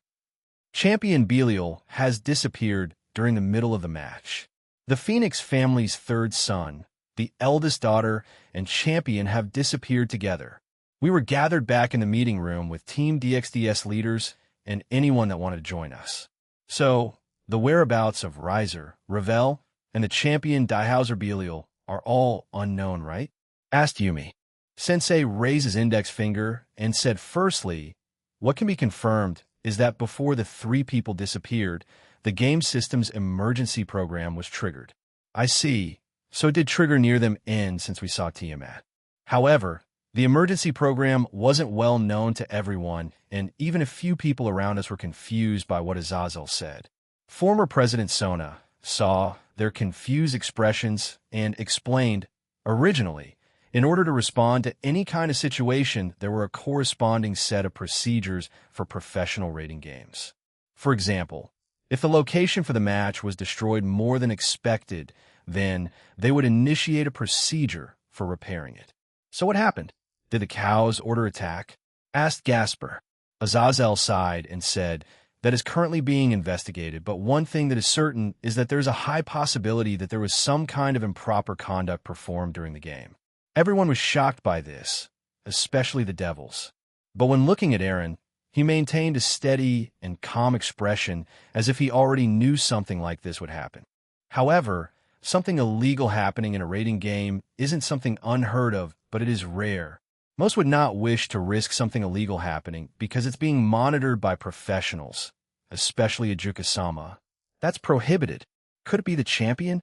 Champion Belial has disappeared during the middle of the match. The Phoenix family's third son, the eldest daughter, and Champion have disappeared together. We were gathered back in the meeting room with Team DXDS leaders and anyone that wanted to join us. So, the whereabouts of Riser, Ravel, and the champion Dihauser Belial are all unknown, right? Asked Yumi. Sensei raised his index finger and said, firstly, What can be confirmed is that before the three people disappeared, the game system's emergency program was triggered. I see. So it did trigger near them end since we saw Tiamat. However, the emergency program wasn't well known to everyone, and even a few people around us were confused by what Azazel said. Former President Sona saw their confused expressions and explained, originally, in order to respond to any kind of situation, there were a corresponding set of procedures for professional rating games. For example, if the location for the match was destroyed more than expected, then they would initiate a procedure for repairing it. So what happened? Did the cows order attack? Asked Gasper. Azazel sighed and said, that is currently being investigated, but one thing that is certain is that there's a high possibility that there was some kind of improper conduct performed during the game. Everyone was shocked by this, especially the Devils. But when looking at Aaron, he maintained a steady and calm expression as if he already knew something like this would happen. However, something illegal happening in a rating game isn't something unheard of, but it is rare. Most would not wish to risk something illegal happening because it's being monitored by professionals, especially Ajuka-sama. That's prohibited. Could it be the champion?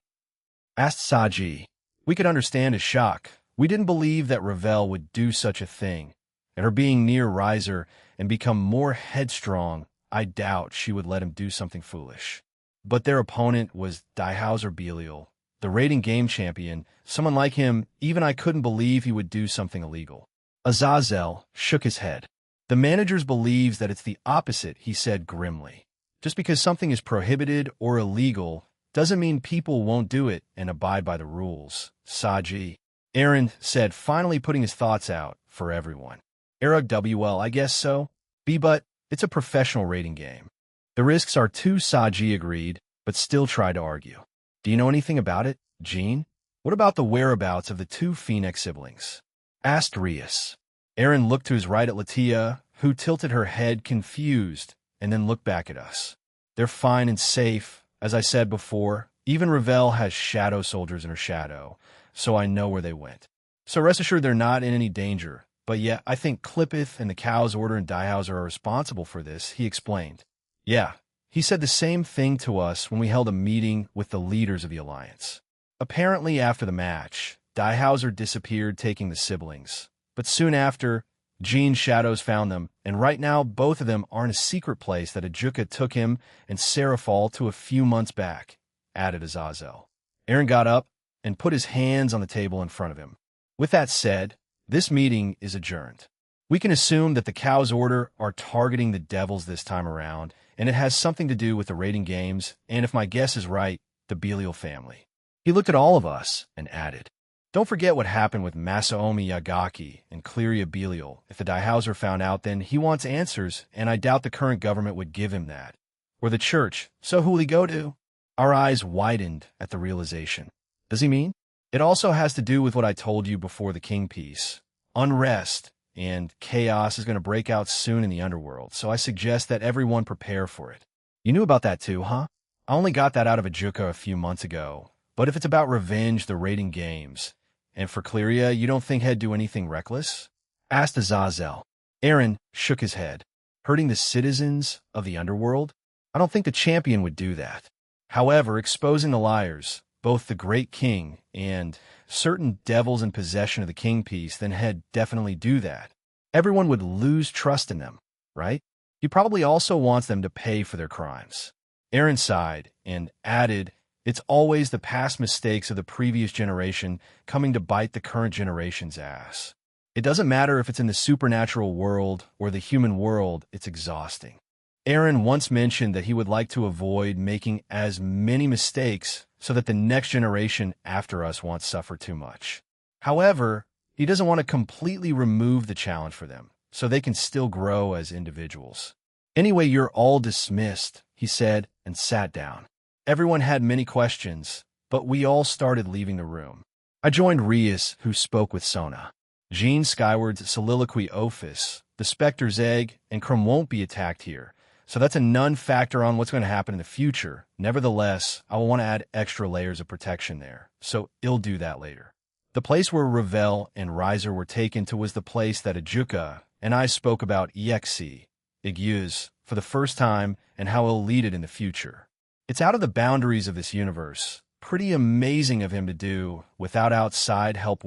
Asked Saji. We could understand his shock. We didn't believe that Ravel would do such a thing, and her being near Riser and become more headstrong, I doubt she would let him do something foolish. But their opponent was Dihauser Belial, the rating game champion. Someone like him, even I couldn't believe he would do something illegal. Azazel shook his head. The manager believes that it's the opposite, he said grimly. Just because something is prohibited or illegal doesn't mean people won't do it and abide by the rules. Saji. Aaron said, finally putting his thoughts out for everyone. Erug WL, I guess so. But it's a professional rating game. The risks are too, Saji agreed, but still tried to argue. Do you know anything about it, Jean? What about the whereabouts of the two Phoenix siblings? Asked Rias. Aaron looked to his right at Latia, who tilted her head confused, and then looked back at us. They're fine and safe. As I said before, even Ravel has shadow soldiers in her shadow, so I know where they went. So rest assured they're not in any danger. But yeah, I think Klippeth and the Cow's Order and Dihauser are responsible for this, he explained. Yeah, he said the same thing to us when we held a meeting with the leaders of the Alliance. Apparently after the match, Dihauser disappeared taking the siblings. But soon after, Jean's shadows found them, and right now both of them are in a secret place that Ajuka took him and Seraphal to a few months back, added Azazel. Aaron got up and put his hands on the table in front of him. With that said, this meeting is adjourned. We can assume that the Cow's Order are targeting the Devils this time around, and it has something to do with the rating games, and if my guess is right, the Belial family. He looked at all of us and added, don't forget what happened with Masaomi Yagaki and Cleria Belial. If the Dihauser found out, then he wants answers, and I doubt the current government would give him that. Or the church. So who will he go to? Our eyes widened at the realization. Does he mean? It also has to do with what I told you before the King piece. Unrest and chaos is going to break out soon in the underworld, so I suggest that everyone prepare for it. You knew about that too, huh? I only got that out of Ajuka a few months ago. But if it's about revenge, the rating games, and for Cleria, you don't think he'd do anything reckless? Asked Azazel. Aaron shook his head. Hurting the citizens of the underworld? I don't think the champion would do that. However, exposing the liars, both the great king and certain devils in possession of the king piece, then he'd definitely do that. Everyone would lose trust in them, right? He probably also wants them to pay for their crimes. Aaron sighed and added, it's always the past mistakes of the previous generation coming to bite the current generation's ass. It doesn't matter if it's in the supernatural world or the human world, it's exhausting. Aaron once mentioned that he would like to avoid making as many mistakes so that the next generation after us won't suffer too much. However, he doesn't want to completely remove the challenge for them, so they can still grow as individuals. Anyway, you're all dismissed, he said, and sat down. Everyone had many questions, but we all started leaving the room. I joined Rias, who spoke with Sona. Jean Skyward's soliloquy Ophis, the Spectre's egg, and Krum won't be attacked here, so that's a non-factor on what's going to happen in the future. Nevertheless, I will want to add extra layers of protection there, so I'll do that later. The place where Ravel and Riser were taken to was the place that Ajuka and I spoke about EXE, use for the first time and how he'll lead it in the future. It's out of the boundaries of this universe. Pretty amazing of him to do without outside help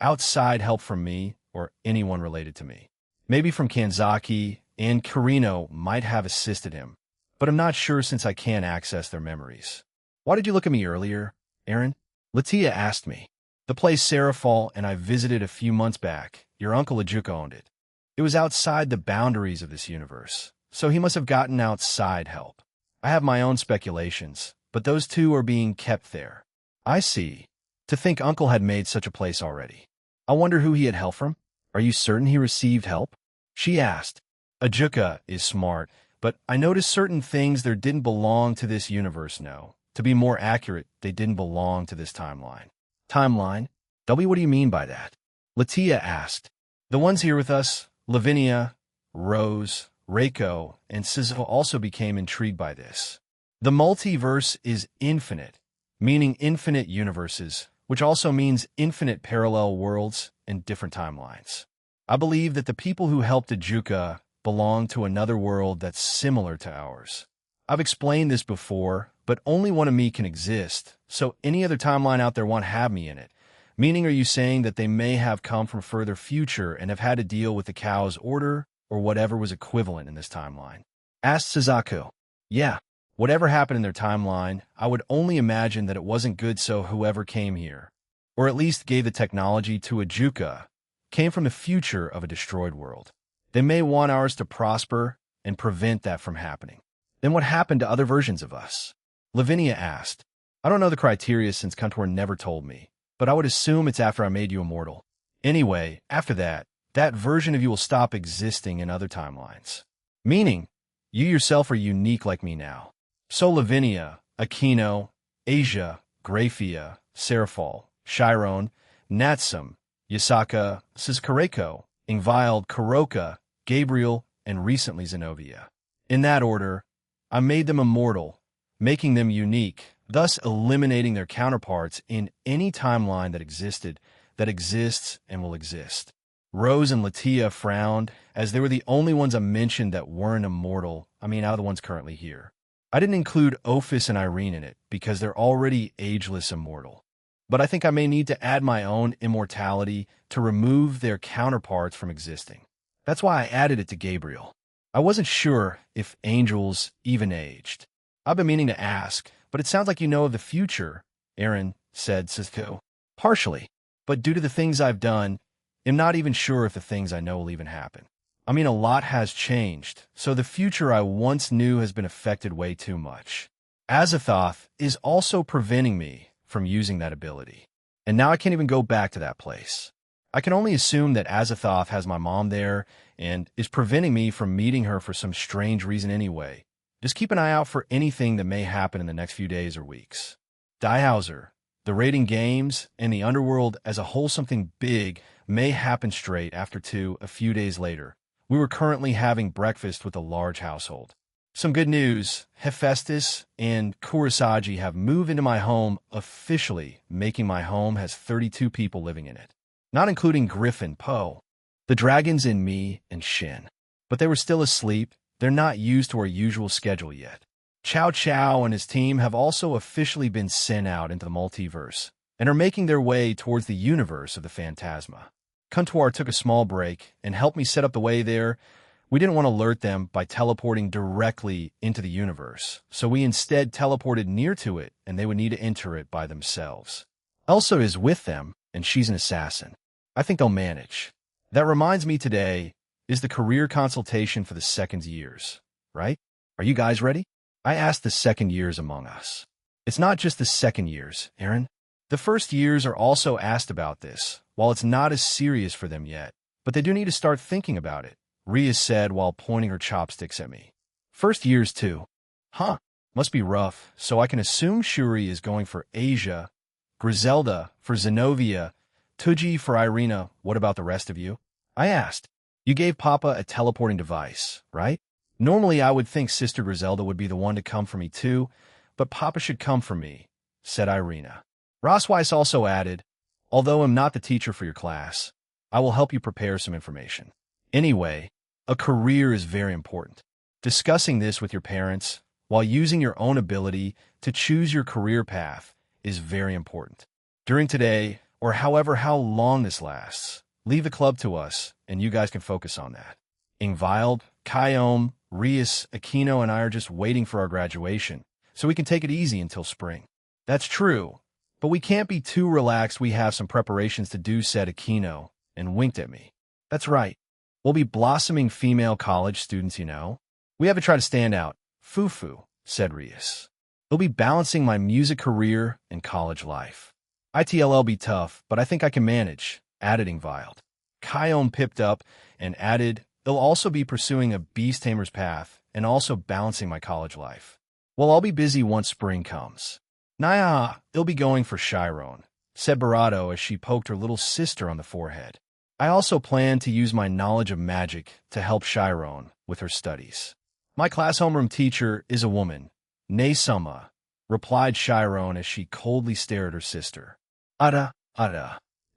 outside help from me or anyone related to me. Maybe from Kanzaki and Kirino might have assisted him, but I'm not sure since I can't access their memories. Why did you look at me earlier, Aaron? Latia asked me. The place Serafal and I visited a few months back, your uncle Ajuka owned it. It was outside the boundaries of this universe, so he must have gotten outside help. I have my own speculations, but those two are being kept there. I see. To think Uncle had made such a place already. I wonder who he had help from? Are you certain he received help? She asked. Ajuka is smart, but I noticed certain things there didn't belong to this universe, no. To be more accurate, they didn't belong to this timeline. Timeline? W, what do you mean by that? Latia asked. The ones here with us, Lavinia, Rose, Reiko, and Sizzle also became intrigued by this. The multiverse is infinite, meaning infinite universes, which also means infinite parallel worlds and different timelines. I believe that the people who helped Ajuka belong to another world that's similar to ours. I've explained this before, but only one of me can exist, so any other timeline out there won't have me in it. Meaning, are you saying that they may have come from further future and have had to deal with the cow's order or whatever was equivalent in this timeline? Asked Suzaku. Yeah, whatever happened in their timeline, I would only imagine that it wasn't good, so whoever came here, or at least gave the technology to Ajuka, came from the future of a destroyed world. They may want ours to prosper and prevent that from happening. Then what happened to other versions of us? Lavinia asked. I don't know the criteria since Kuntor never told me, but I would assume it's after I made you immortal. Anyway, after that, that version of you will stop existing in other timelines. Meaning, you yourself are unique like me now. So Lavinia, Aquino, Asia, Graphia, Serafal, Chiron, Natsum, Yasaka, Sizkareko, Ingvild, Kuroka, Gabriel, and recently Zenobia. In that order, I made them immortal, making them unique, thus eliminating their counterparts in any timeline that existed, that exists, and will exist. Rose and Latia frowned, as they were the only ones I mentioned that weren't immortal, out of the ones currently here. I didn't include Ophis and Irene in it, because they're already ageless immortal. But I think I may need to add my own immortality to remove their counterparts from existing. That's why I added it to Gabriel. I wasn't sure if angels even aged. I've been meaning to ask, but it sounds like you know of the future, Aaron said, Cisco. Partially, but due to the things I've done, I'm not even sure if the things I know will even happen. A lot has changed, so the future I once knew has been affected way too much. Azathoth is also preventing me from using that ability, and now I can't even go back to that place. I can only assume that Azathoth has my mom there and is preventing me from meeting her for some strange reason anyway. Just keep an eye out for anything that may happen in the next few days or weeks. Diehauser, the raiding games, and the underworld as a whole, something big may happen straight after a few days later. We were currently having breakfast with a large household. Some good news, Hephaestus and Kurosagi have moved into my home officially, making my home has 32 people living in it. Not including Griffin, Poe, the dragons in me, and Shin. But they were still asleep. They're not used to our usual schedule yet. Chow Chow and his team have also officially been sent out into the multiverse and are making their way towards the universe of the Phantasma. Kuntuar took a small break and helped me set up the way there. We didn't want to alert them by teleporting directly into the universe, so we instead teleported near to it and they would need to enter it by themselves. Elsa is with them, and she's an assassin. I think they'll manage. That reminds me, today is the career consultation for the second years, right? Are you guys ready? I asked the second years among us. It's not just the second years, Aaron. The first years are also asked about this, while it's not as serious for them yet, but they do need to start thinking about it, Rhea said while pointing her chopsticks at me. First years too. Huh, must be rough, so I can assume Shuri is going for Asia, Griselda for Zenobia, Tuji for Irina. What about the rest of you? I asked. You gave Papa a teleporting device, right? Normally I would think Sister Griselda would be the one to come for me too, but Papa should come for me, said Irina. Rossweiss also added, although I'm not the teacher for your class, I will help you prepare some information. Anyway, A career is very important. Discussing this with your parents while using your own ability to choose your career path is very important. During today, or however how long this lasts, leave the club to us and you guys can focus on that. Ingvild, Kyom, Rias, Aquino, and I are just waiting for our graduation, so we can take it easy until spring. That's true, but we can't be too relaxed. We have some preparations to do, said Aquino, and winked at me. That's right. We'll be blossoming female college students, you know. We have to try to stand out. Foo-foo, said Rias. It'll be balancing my music career and college life. ITLL be tough, but I think I can manage, added Ingvild. Kyom pipped up and added, it'll also be pursuing a beast tamer's path and also balancing my college life. Well, I'll be busy once spring comes. Nah, it'll be going for Chiron, said Barato as she poked her little sister on the forehead. I also plan to use my knowledge of magic to help Chiron with her studies. My class homeroom teacher is a woman, Nay Summa, replied Chiron as she coldly stared at her sister. Ada.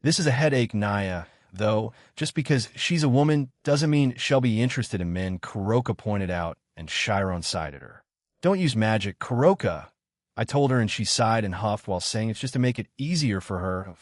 This is a headache, Naya, though. Just because she's a woman doesn't mean she'll be interested in men, Kuroka pointed out, and Chiron sided her. Don't use magic, Kuroka, I told her, and she sighed and huffed while saying it's just to make it easier for her.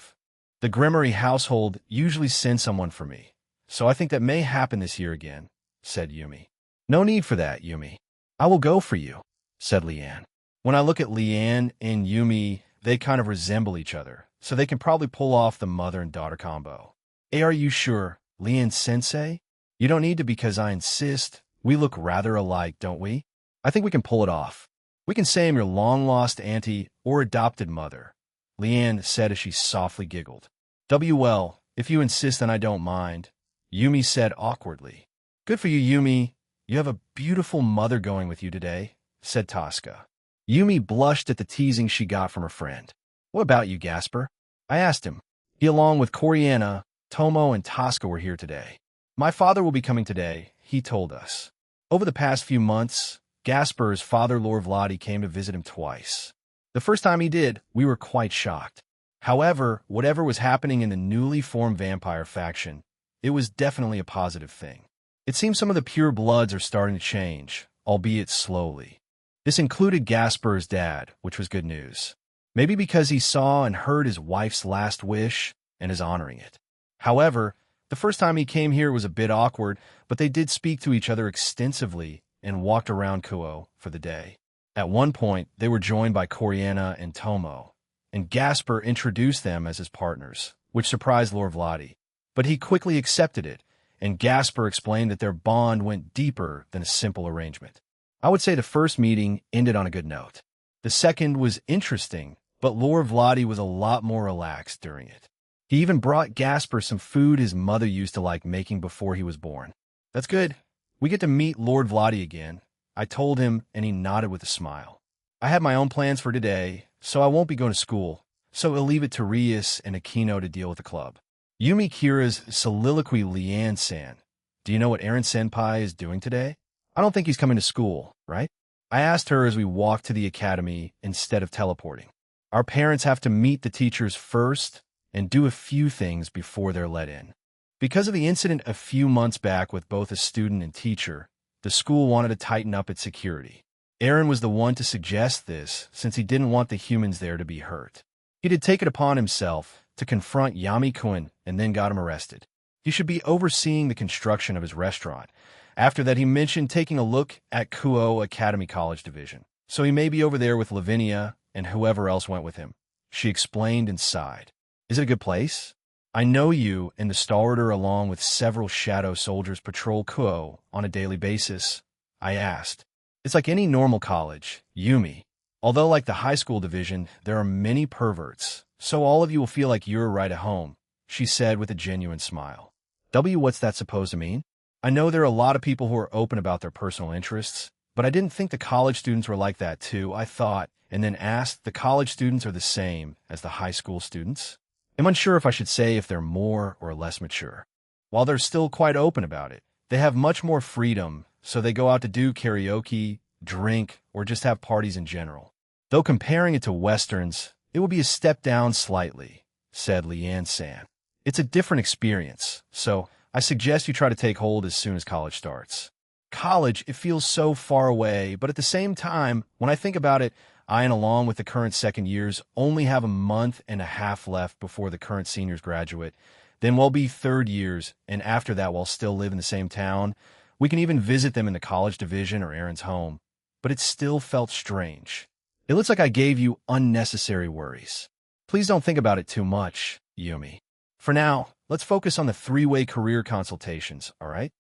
The Grimory household usually sends someone for me, so I think that may happen this year again, said Yumi. No need for that, Yumi. I will go for you, said Leanne. When I look at Leanne and Yumi, they kind of resemble each other, so they can probably pull off the mother and daughter combo. Hey, are you sure, Leanne-sensei? You don't need to because I insist. We look rather alike, don't we? I think we can pull it off. We can say I'm your long-lost auntie or adopted mother, Leanne said as she softly giggled. Well, if you insist, then I don't mind, Yumi said awkwardly. Good for you, Yumi. You have a beautiful mother going with you today, said Tosca. Yumi blushed at the teasing she got from her friend. What about you, Gasper? I asked him. He, along with Coriana, Tomo, and Tosca, were here today. My father will be coming today, he told us. Over the past few months, Gasper's father, Lord Vladi, came to visit him twice. The first time he did, we were quite shocked. However, whatever was happening in the newly formed vampire faction, it was definitely a positive thing. It seems some of the pure bloods are starting to change, albeit slowly. This included Gasper's dad, which was good news. Maybe because he saw and heard his wife's last wish and is honoring it. However, the first time he came here was a bit awkward, but they did speak to each other extensively and walked around Kuo for the day. At one point, they were joined by Coriana and Tomo, and Gasper introduced them as his partners, which surprised Lord Vladi. But he quickly accepted it, and Gasper explained that their bond went deeper than a simple arrangement. I would say the first meeting ended on a good note. The second was interesting, but Lord Vladi was a lot more relaxed during it. He even brought Gasper some food his mother used to like making before he was born. That's good. We get to meet Lord Vladi again, I told him, and he nodded with a smile. I have my own plans for today, so I won't be going to school, so I'll leave it to Rias and Aquino to deal with the club. Yumi Kira's soliloquy. Leanne-san, do you know what Aaron Senpai is doing today? I don't think he's coming to school, right? I asked her as we walked to the academy instead of teleporting. Our parents have to meet the teachers first and do a few things before they're let in. Because of the incident a few months back with both a student and teacher, the school wanted to tighten up its security. Aaron was the one to suggest this since he didn't want the humans there to be hurt. He did take it upon himself to confront Yami-kun and then got him arrested. He should be overseeing the construction of his restaurant. After that, he mentioned taking a look at Kuo Academy College Division. So he may be over there with Lavinia and whoever else went with him. She explained and sighed. Is it a good place? I know you and the Starter, along with several shadow soldiers, patrol Kuo on a daily basis, I asked. It's like any normal college, Yumi. Although like the high school division, there are many perverts, so all of you will feel like you're right at home, she said with a genuine smile. What's that supposed to mean? I know there are a lot of people who are open about their personal interests, but I didn't think the college students were like that too. I thought, and then asked, the college students are the same as the high school students? I'm unsure if I should say if they're more or less mature. While they're still quite open about it, they have much more freedom, so they go out to do karaoke, drink, or just have parties in general. Though comparing it to Westerns, it will be a step down slightly, said Leanne-san. It's a different experience, so I suggest you try to take hold as soon as college starts. College, it feels so far away, but at the same time, when I think about it, I, and along with the current second years, only have a month and a half left before the current seniors graduate. Then we'll be third years, and after that, we'll still live in the same town. We can even visit them in the college division or Aaron's home. But it still felt strange. It looks like I gave you unnecessary worries. Please don't think about it too much, Yumi. For now, let's focus on the three-way career consultations, all right?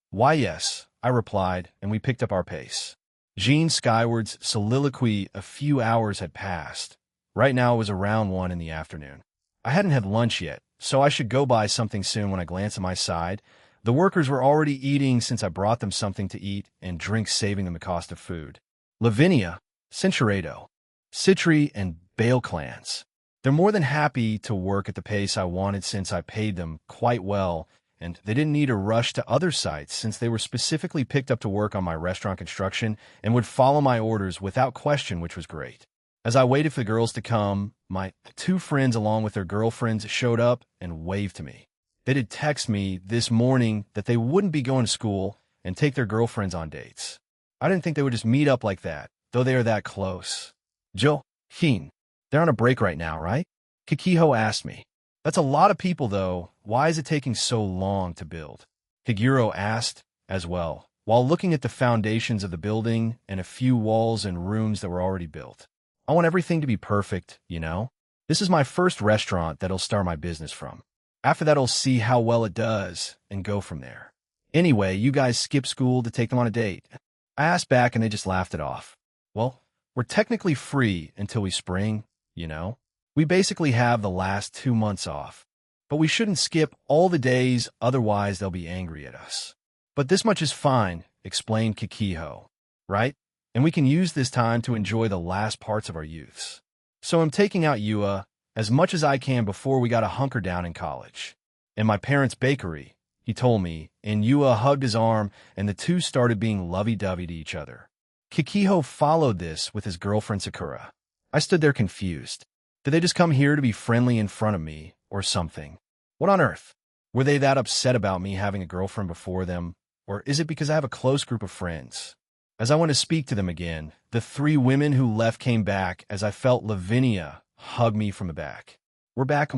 Why yes, I replied, and we picked up our pace. Jean Skyward's soliloquy a few hours had passed. Right now it was around 1 in the afternoon. I hadn't had lunch yet, so I should go buy something soon. When I glanced at my side, the workers were already eating since I brought them something to eat and drink, saving them the cost of food. Lavinia, Cincherato, Citri, and Bale clans. They're more than happy to work at the pace I wanted since I paid them quite well, and they didn't need to rush to other sites since they were specifically picked up to work on my restaurant construction and would follow my orders without question, which was great. As I waited for the girls to come, my 2 friends along with their girlfriends showed up and waved to me. They did text me this morning that they wouldn't be going to school and take their girlfriends on dates. I didn't think they would just meet up like that, though they are that close. Jo, Heen, they're on a break right now, right? Kikiho asked me. That's a lot of people, though. Why is it taking so long to build? Higuro asked as well, while looking at the foundations of the building and a few walls and rooms that were already built. I want everything to be perfect, you know? This is my first restaurant that I'll start my business from. After that, I'll see how well it does and go from there. Anyway, you guys skip school to take them on a date. I asked back and they just laughed it off. Well, we're technically free until we spring, you know? We basically have the last 2 months off. But we shouldn't skip all the days, otherwise they'll be angry at us. But this much is fine, explained Kikiho, right? And we can use this time to enjoy the last parts of our youths. So I'm taking out Yua as much as I can before we gotta hunker down in college. In my parents' bakery, he told me, and Yua hugged his arm, and the two started being lovey-dovey to each other. Kikiho followed this with his girlfriend Sakura. I stood there confused. Did they just come here to be friendly in front of me, or something? What on earth? Were they that upset about me having a girlfriend before them, or is it because I have a close group of friends? As I went to speak to them again, the 3 women who left came back as I felt Lavinia hug me from the back. We're back.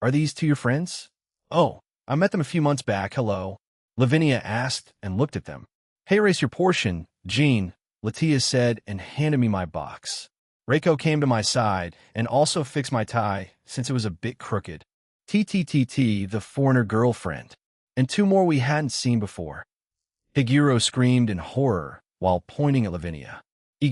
Are these 2 your friends? Oh, I met them a few months back. Hello. Lavinia asked and looked at them. Hey, erase your portion, Jean, Latia said and handed me my box. Reiko came to my side and also fixed my tie since it was a bit crooked. TTTT, the foreigner girlfriend, and 2 more we hadn't seen before. Higuro screamed in horror while pointing at Lavinia. I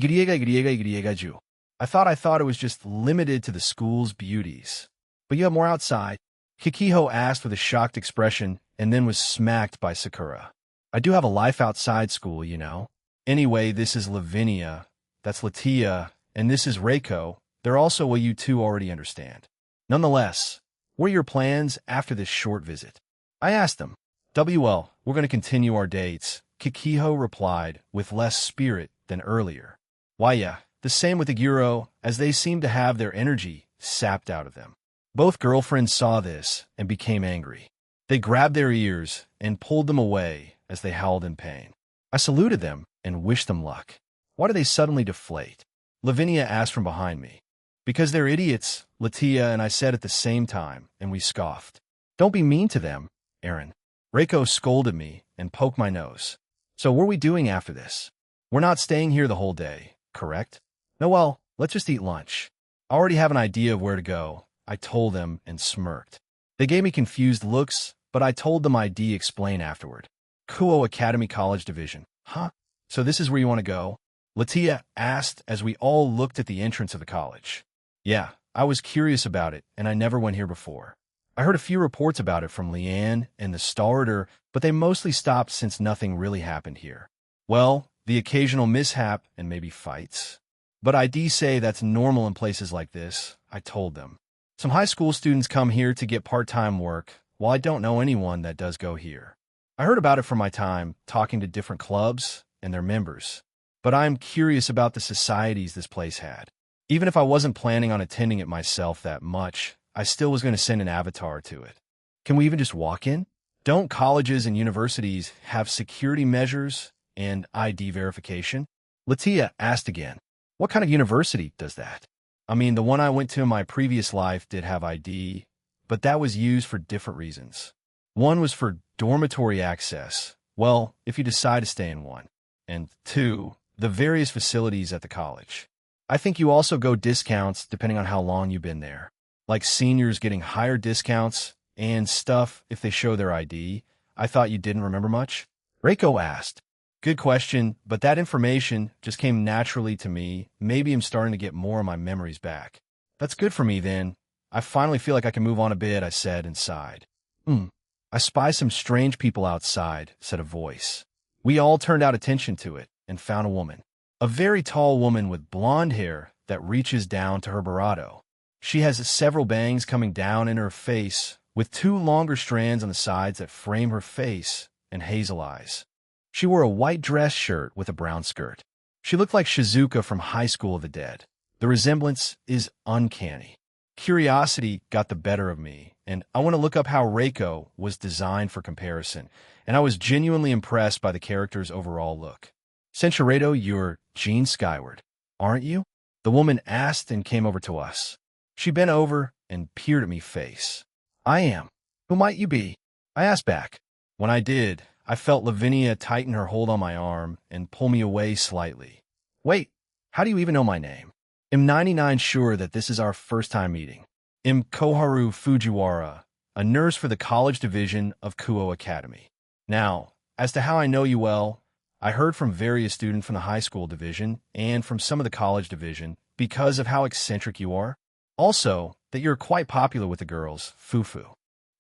thought it was just limited to the school's beauties. But you have more outside? Kikiho asked with a shocked expression and then was smacked by Sakura. I do have a life outside school, you know. Anyway, this is Lavinia, that's Latia, and this is Reiko. They're also what you 2 already understand. Nonetheless, what are your plans after this short visit? I asked them. We're going to continue our dates, Kikiho replied with less spirit than earlier. Why yeah, the same with Higuro, as they seemed to have their energy sapped out of them. Both girlfriends saw this and became angry. They grabbed their ears and pulled them away as they howled in pain. I saluted them and wished them luck. Why do they suddenly deflate? Lavinia asked from behind me. Because they're idiots, Latia and I said at the same time, and we scoffed. Don't be mean to them, Aaron. Reiko scolded me and poked my nose. So what are we doing after this? We're not staying here the whole day, correct? No, well, let's just eat lunch. I already have an idea of where to go, I told them and smirked. They gave me confused looks, but I told them I'd explain afterward. Kuo Academy College Division. Huh? So this is where you want to go? Latia asked as we all looked at the entrance of the college. Yeah, I was curious about it, and I never went here before. I heard a few reports about it from Leanne and the starter, but they mostly stopped since nothing really happened here. Well, the occasional mishap and maybe fights. But I say that's normal in places like this, I told them. Some high school students come here to get part-time work, while I don't know anyone that does go here. I heard about it from my time talking to different clubs and their members, but I'm curious about the societies this place had. Even if I wasn't planning on attending it myself that much, I still was going to send an avatar to it. Can we even just walk in? Don't colleges and universities have security measures and ID verification? Latia asked again. What kind of university does that? I mean, the one I went to in my previous life did have ID, but that was used for different reasons. One was for dormitory access, well, if you decide to stay in one. And two, the various facilities at the college. I think you also go discounts depending on how long you've been there. Like seniors getting higher discounts and stuff if they show their ID. I thought you didn't remember much? Reiko asked. Good question, but that information just came naturally to me. Maybe I'm starting to get more of my memories back. That's good for me then. I finally feel like I can move on a bit, I said and sighed. I spy some strange people outside, said a voice. We all turned out attention to it and found a woman. A very tall woman with blonde hair that reaches down to her barato. She has several bangs coming down in her face, with two longer strands on the sides that frame her face and hazel eyes. She wore a white dress shirt with a brown skirt. She looked like Shizuka from High School of the Dead. The resemblance is uncanny. Curiosity got the better of me, and I want to look up how Reiko was designed for comparison, and I was genuinely impressed by the character's overall look. Sensuredo, you're Jean Skyward, aren't you? The woman asked and came over to us. She bent over and peered at me face. I am. Who might you be? I asked back. When I did, I felt Lavinia tighten her hold on my arm and pull me away slightly. Wait, how do you even know my name? I'm 99 sure that this is our first time meeting. I'm Koharu Fujiwara, a nurse for the college division of Kuo Academy. Now, as to how I know you well, I heard from various students from the high school division and from some of the college division because of how eccentric you are. Also, that you're quite popular with the girls, Fufu.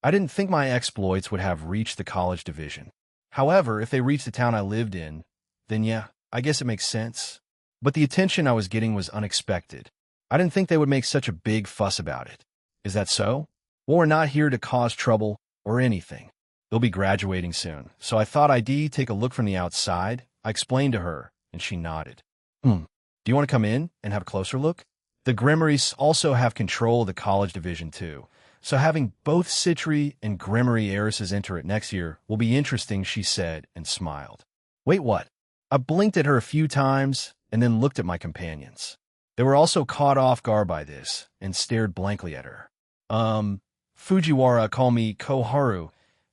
I didn't think my exploits would have reached the college division. However, if they reached the town I lived in, then yeah, I guess it makes sense. But the attention I was getting was unexpected. I didn't think they would make such a big fuss about it. Is that so? Well, we're not here to cause trouble or anything. They'll be graduating soon, so I thought I'd take a look from the outside. I explained to her, and she nodded. Do you want to come in and have a closer look? The Grimoires also have control of the college division too, so having both Citri and Grimoire heiresses enter it next year will be interesting, she said and smiled. Wait, what? I blinked at her a few times and then looked at my companions. They were also caught off guard by this and stared blankly at her. Fujiwara, call me Koharu,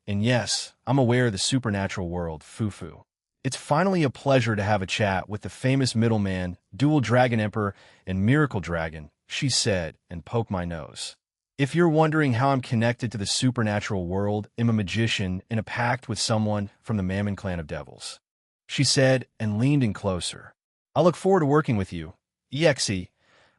and yes, I'm aware of the supernatural world, Fufu. It's finally a pleasure to have a chat with the famous middleman, Dual Dragon Emperor, and Miracle Dragon, she said and poked my nose. If you're wondering how I'm connected to the supernatural world, I'm a magician in a pact with someone from the Mammon clan of devils, she said and leaned in closer. I look forward to working with you. Exe,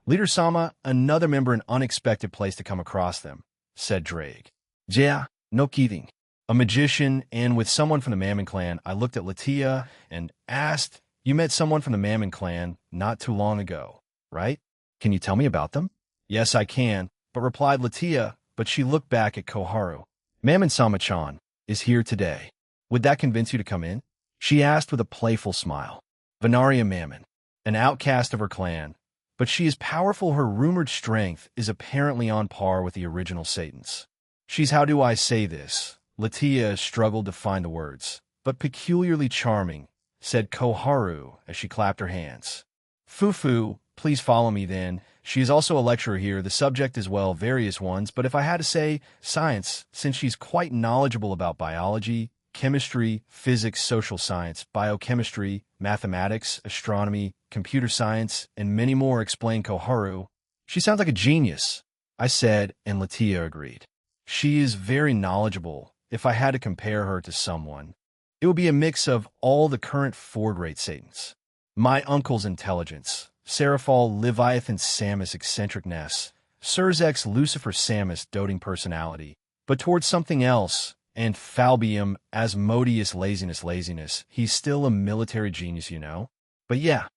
Leader Sama, another member an unexpected place to come across them, said Drake. Yeah, no kidding. A magician and with someone from the Mammon clan, I looked at Latia and asked, you met someone from the Mammon clan not too long ago, right? Can you tell me about them? Yes, I can, but replied Latia, but she looked back at Koharu. Mammon Sama-chan is here today. Would that convince you to come in? She asked with a playful smile. Venaria Mammon, an outcast of her clan, but she is powerful. Her rumored strength is apparently on par with the original Satans. She's, how do I say this? Latia struggled to find the words, but peculiarly charming, said Koharu as she clapped her hands. Fufu, please follow me then. She is also a lecturer here. The subject as well, various ones, but if I had to say science, since she's quite knowledgeable about biology, chemistry, physics, social science, biochemistry, mathematics, astronomy, computer science, and many more, explained Koharu. She sounds like a genius, I said, and Latia agreed. She is very knowledgeable. If I had to compare her to someone, it would be a mix of all the current four-grade Satans. My uncle's intelligence, Seraphal Leviathan Samus eccentricness, Surzex Lucifer Samus doting personality, but towards something else, and Falbium Asmodeus laziness, he's still a military genius, you know? But yeah,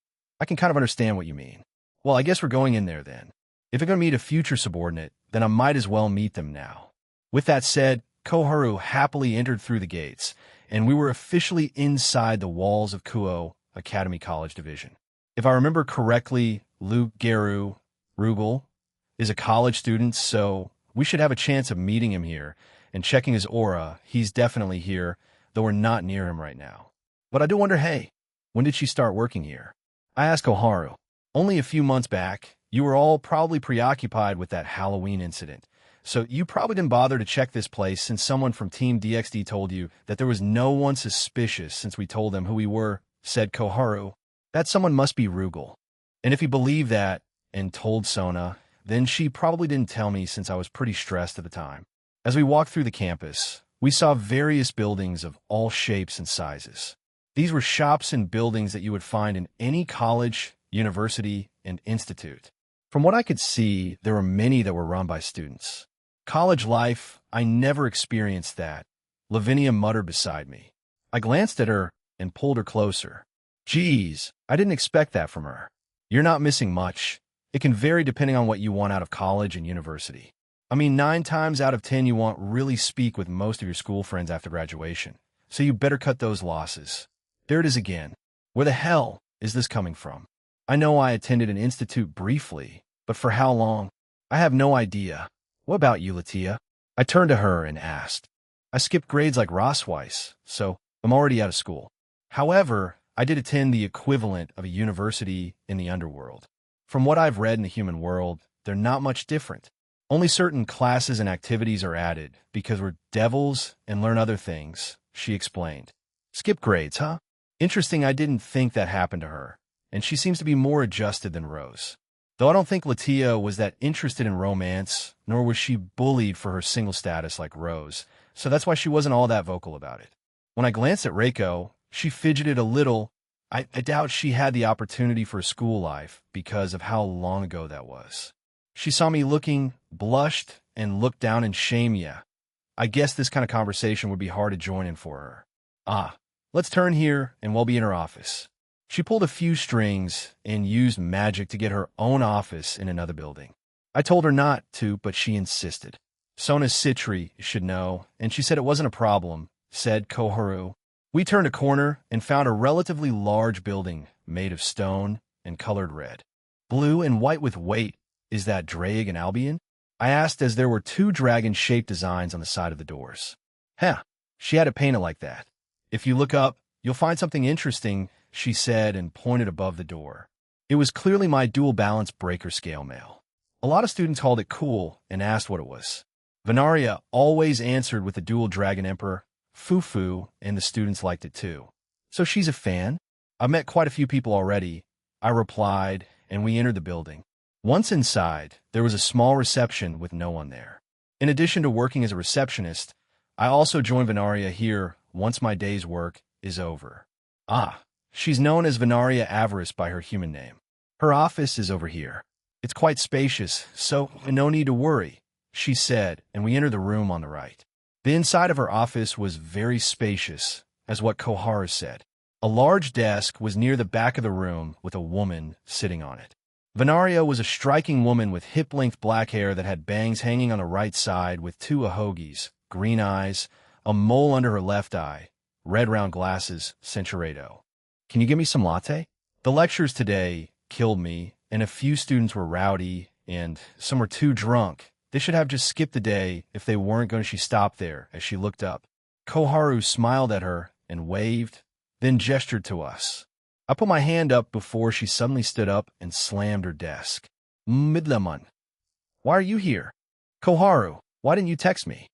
I can kind of understand what you mean. Well, I guess we're going in there then. If I'm going to meet a future subordinate, then I might as well meet them now. With that said, Koharu happily entered through the gates, and we were officially inside the walls of Kuo Academy College Division. If I remember correctly, Luke Geru Rugel is a college student, so we should have a chance of meeting him here, and checking his aura, he's definitely here, though we're not near him right now. But I do wonder, hey, when did she start working here? I asked Koharu. Only a few months back. You were all probably preoccupied with that Halloween incident, so you probably didn't bother to check this place since someone from Team DXD told you that there was no one suspicious since we told them who we were, said Koharu. That someone must be Rugal. And if he believed that and told Sona, then she probably didn't tell me since I was pretty stressed at the time. As we walked through the campus, we saw various buildings of all shapes and sizes. These were shops and buildings that you would find in any college, university, and institute. From what I could see, there were many that were run by students. College life, I never experienced that, Lavinia muttered beside me. I glanced at her and pulled her closer. Geez, I didn't expect that from her. You're not missing much. It can vary depending on what you want out of college and university. I mean, 9 times out of 10 you won't really speak with most of your school friends after graduation, so you better cut those losses. There it is again. Where the hell is this coming from? I know I attended an institute briefly, but for how long? I have no idea. What about you, Latia? I turned to her and asked. I skipped grades like Rossweiss, so I'm already out of school. However, I did attend the equivalent of a university in the underworld. From what I've read in the human world, they're not much different. Only certain classes and activities are added because we're devils and learn other things, she explained. Skip grades, huh? Interesting, I didn't think that happened to her, and she seems to be more adjusted than Rose. Though I don't think Latia was that interested in romance, nor was she bullied for her single status like Rose, so that's why she wasn't all that vocal about it. When I glanced at Reiko, she fidgeted a little. I doubt she had the opportunity for a school life because of how long ago that was. She saw me looking, blushed, and looked down in shame. Yeah, I guess this kind of conversation would be hard to join in for her. Let's turn here and we'll be in her office. She pulled a few strings and used magic to get her own office in another building. I told her not to, but she insisted. Sona Citri should know, and she said it wasn't a problem, said Koharu. We turned a corner and found a relatively large building made of stone and colored red. Blue and white with weight. Is that Drag and Albion? I asked as there were 2 dragon-shaped designs on the side of the doors. She had it painted like that. If you look up, you'll find something interesting, she said and pointed above the door. It was clearly my dual balance breaker scale mail. A lot of students called it cool and asked what it was. Venaria always answered with the dual dragon emperor, Fufu, and the students liked it too. So she's a fan? I've met quite a few people already, I replied, and we entered the building. Once inside, there was a small reception with no one there. In addition to working as a receptionist, I also joined Venaria here once my day's work is over. She's known as Venaria Avarice by her human name. Her office is over here. It's quite spacious, so no need to worry, she said, and we entered the room on the right. The inside of her office was very spacious, as what Koharu said. A large desk was near the back of the room with a woman sitting on it. Venaria was a striking woman with hip-length black hair that had bangs hanging on the right side with 2 ahogis, green eyes, a mole under her left eye, red round glasses, Centurado. Can you give me some latte? The lectures today killed me, and a few students were rowdy, and some were too drunk. They should have just skipped the day if they weren't going to. She stopped there as she looked up. Koharu smiled at her and waved, then gestured to us. I put my hand up before she suddenly stood up and slammed her desk. Midlaman, why are you here? Koharu, why didn't you text me?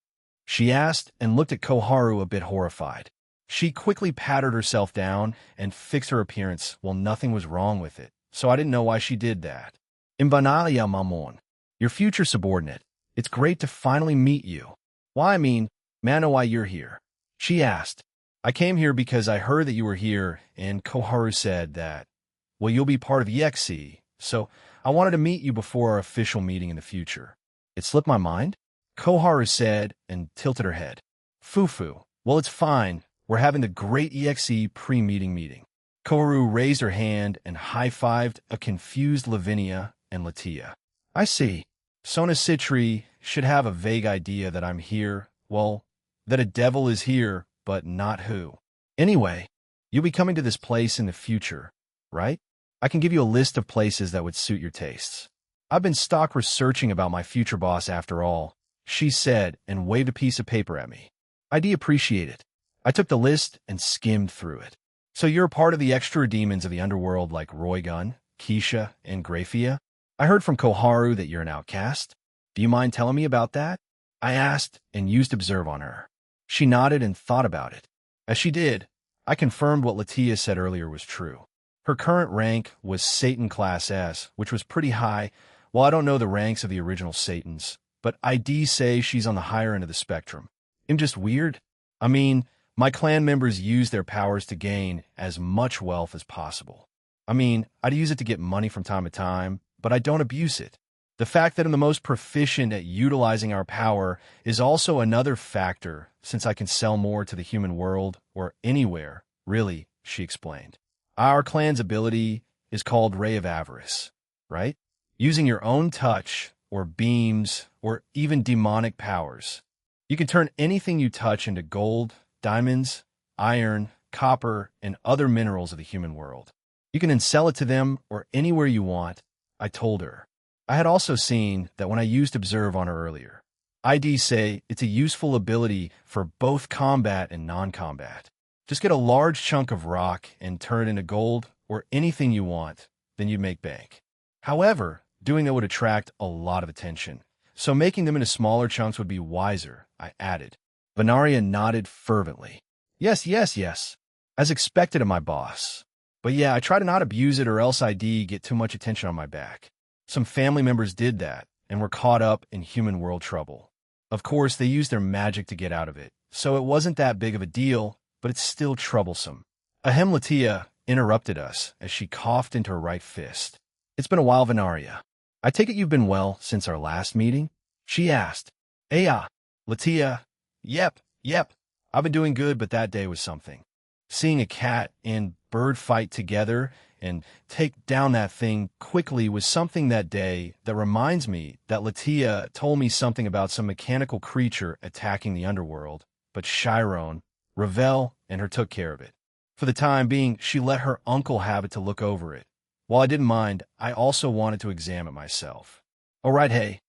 She asked and looked at Koharu a bit horrified. She quickly patted herself down and fixed her appearance while nothing was wrong with it, so I didn't know why she did that. Imbanalia Mamon, your future subordinate. It's great to finally meet you. Why, I mean, man, know why you're here? She asked. I came here because I heard that you were here, and Koharu said that, well, you'll be part of EXE, so I wanted to meet you before our official meeting in the future. It slipped my mind? Koharu said and tilted her head. Fufu, well, it's fine. We're having the great EXE pre-meeting meeting. Koharu raised her hand and high-fived a confused Lavinia and Latia. I see. Sona Citri should have a vague idea that I'm here, well, that a devil is here, but not who. Anyway, you'll be coming to this place in the future, right? I can give you a list of places that would suit your tastes. I've been stock researching about my future boss after all, she said and waved a piece of paper at me. I'd appreciate it. I took the list and skimmed through it. So you're a part of the extra demons of the underworld like Roygun, Keisha, and Graphia? I heard from Koharu that you're an outcast. Do you mind telling me about that? I asked and used observe on her. She nodded and thought about it. As she did, I confirmed what Latia said earlier was true. Her current rank was Satan Class S, which was pretty high. Well, I don't know the ranks of the original Satans, but I'd say she's on the higher end of the spectrum. I'm just weird. I mean, my clan members use their powers to gain as much wealth as possible. I mean, I'd use it to get money from time to time, but I don't abuse it. The fact that I'm the most proficient at utilizing our power is also another factor, since I can sell more to the human world or anywhere, really, she explained. Our clan's ability is called Ray of Avarice, right? Using your own touch or beams or even demonic powers. You can turn anything you touch into gold, diamonds, iron, copper, and other minerals of the human world. You can then sell it to them or anywhere you want, I told her. I had also seen that when I used Observe on her earlier. I'd say it's a useful ability for both combat and non-combat. Just get a large chunk of rock and turn it into gold or anything you want, then you'd make bank. However, doing that would attract a lot of attention, so making them into smaller chunks would be wiser, I added. Venaria nodded fervently. Yes. As expected of my boss. But yeah, I try to not abuse it or else I'd get too much attention on my back. Some family members did that and were caught up in human world trouble. Of course, they used their magic to get out of it, so it wasn't that big of a deal, but it's still troublesome. Ahem Latia interrupted us as she coughed into her right fist. It's been a while, Venaria. I take it you've been well since our last meeting? She asked. Latia. Yep. I've been doing good, but that day was something. Seeing a cat and bird fight together and take down that thing quickly was something that day that reminds me that Latia told me something about some mechanical creature attacking the underworld, but Chiron, Ravel, and her took care of it. For the time being, she let her uncle have it to look over it. While I didn't mind, I also wanted to examine myself. All right, hey.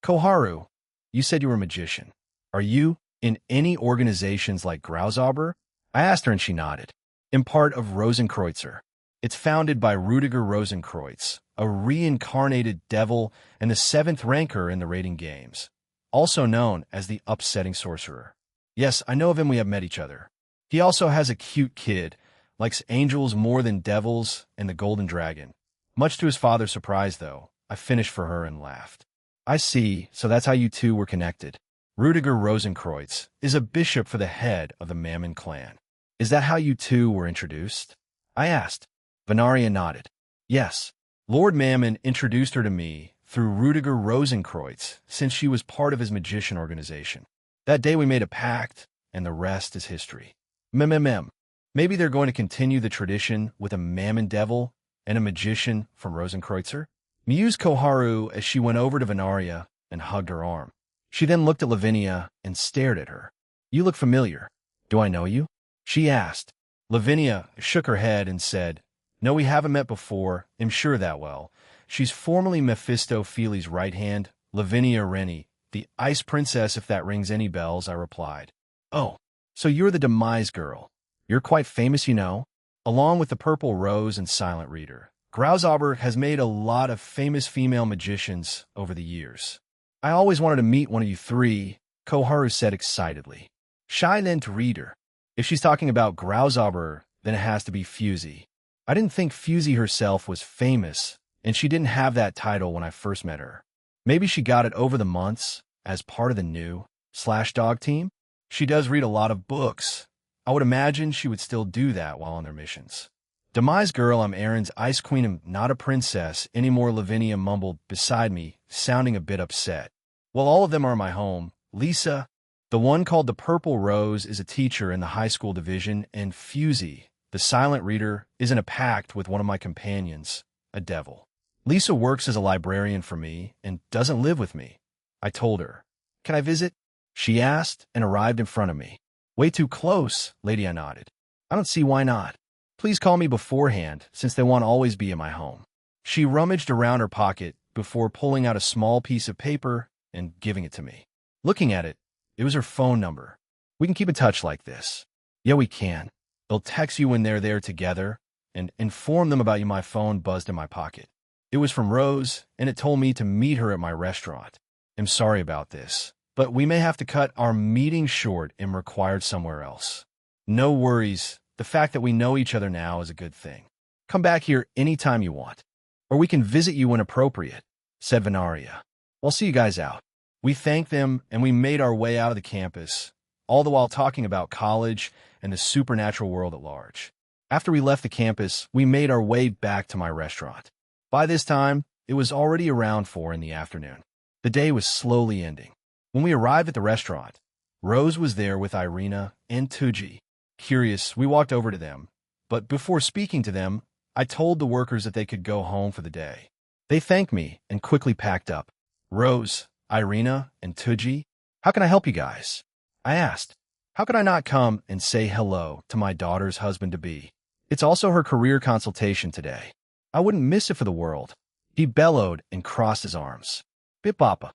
Koharu, you said you were a magician. Are you in any organizations like Grauzauber? I asked her and she nodded. I'm part of Rosenkreutzer. It's founded by Rudiger Rosenkreutz, a reincarnated devil and the 7th ranker in the rating games, also known as the Upsetting Sorcerer. Yes, I know of him, we have met each other. He also has a cute kid, likes angels more than devils and the Golden Dragon. Much to his father's surprise, though, I finished for her and laughed. I see, so that's how you two were connected. Rudiger Rosenkreutz is a bishop for the head of the Mammon clan. Is that how you two were introduced? I asked. Venaria nodded. Yes. Lord Mammon introduced her to me through Rudiger Rosenkreutz since she was part of his magician organization. That day we made a pact, and the rest is history. Maybe they're going to continue the tradition with a Mammon devil and a magician from Rosenkreutzer? Mused Koharu as she went over to Venaria and hugged her arm. She then looked at Lavinia and stared at her. You look familiar. Do I know you? She asked. Lavinia shook her head and said, No, we haven't met before, I'm sure that well. She's formerly Mephistopheles' right hand, Lavinia Rennie, the Ice Princess, if that rings any bells, I replied. Oh, so you're the Demise girl. You're quite famous, you know. Along with the Purple Rose and Silent Reader, Grauzauber has made a lot of famous female magicians over the years. I always wanted to meet one of you three, Koharu said excitedly. Silent Reader. If she's talking about Grauzauber, then it has to be Fusey. I didn't think Fusey herself was famous, and she didn't have that title when I first met her. Maybe she got it over the months as part of the new /dog team. She does read a lot of books. I would imagine she would still do that while on their missions. Demise girl, I'm Aaron's Ice Queen, I'm not a princess anymore, Lavinia mumbled beside me, sounding a bit upset. Well, all of them are my home. Lisa, the one called the Purple Rose, is a teacher in the high school division, and Fusey, the Silent Reader, is in a pact with one of my companions, a devil. Lisa works as a librarian for me and doesn't live with me. I told her. Can I visit? She asked and arrived in front of me. Way too close, lady, I nodded. I don't see why not. Please call me beforehand, since they won't always be in my home. She rummaged around her pocket before pulling out a small piece of paper and giving it to me. Looking at it, it was her phone number. We can keep in touch like this. Yeah, we can. They'll text you when they're there together and inform them about you. My phone buzzed in my pocket. It was from Rose, and it told me to meet her at my restaurant. I'm sorry about this, but we may have to cut our meeting short and required somewhere else. No worries. The fact that we know each other now is a good thing. Come back here anytime you want, or we can visit you when appropriate, said Venaria. I'll see you guys out. We thanked them, and we made our way out of the campus, all the while talking about college and the supernatural world at large. After we left the campus, we made our way back to my restaurant. By this time, it was already around 4 in the afternoon. The day was slowly ending. When we arrived at the restaurant, Rose was there with Irina and Tuji. Curious, we walked over to them, but before speaking to them, I told the workers that they could go home for the day. They thanked me and quickly packed up. Rose, Irina, and Tuji, how can I help you guys? I asked. How could I not come and say hello to my daughter's husband-to-be? It's also her career consultation today. I wouldn't miss it for the world. He bellowed and crossed his arms. Bip-papa.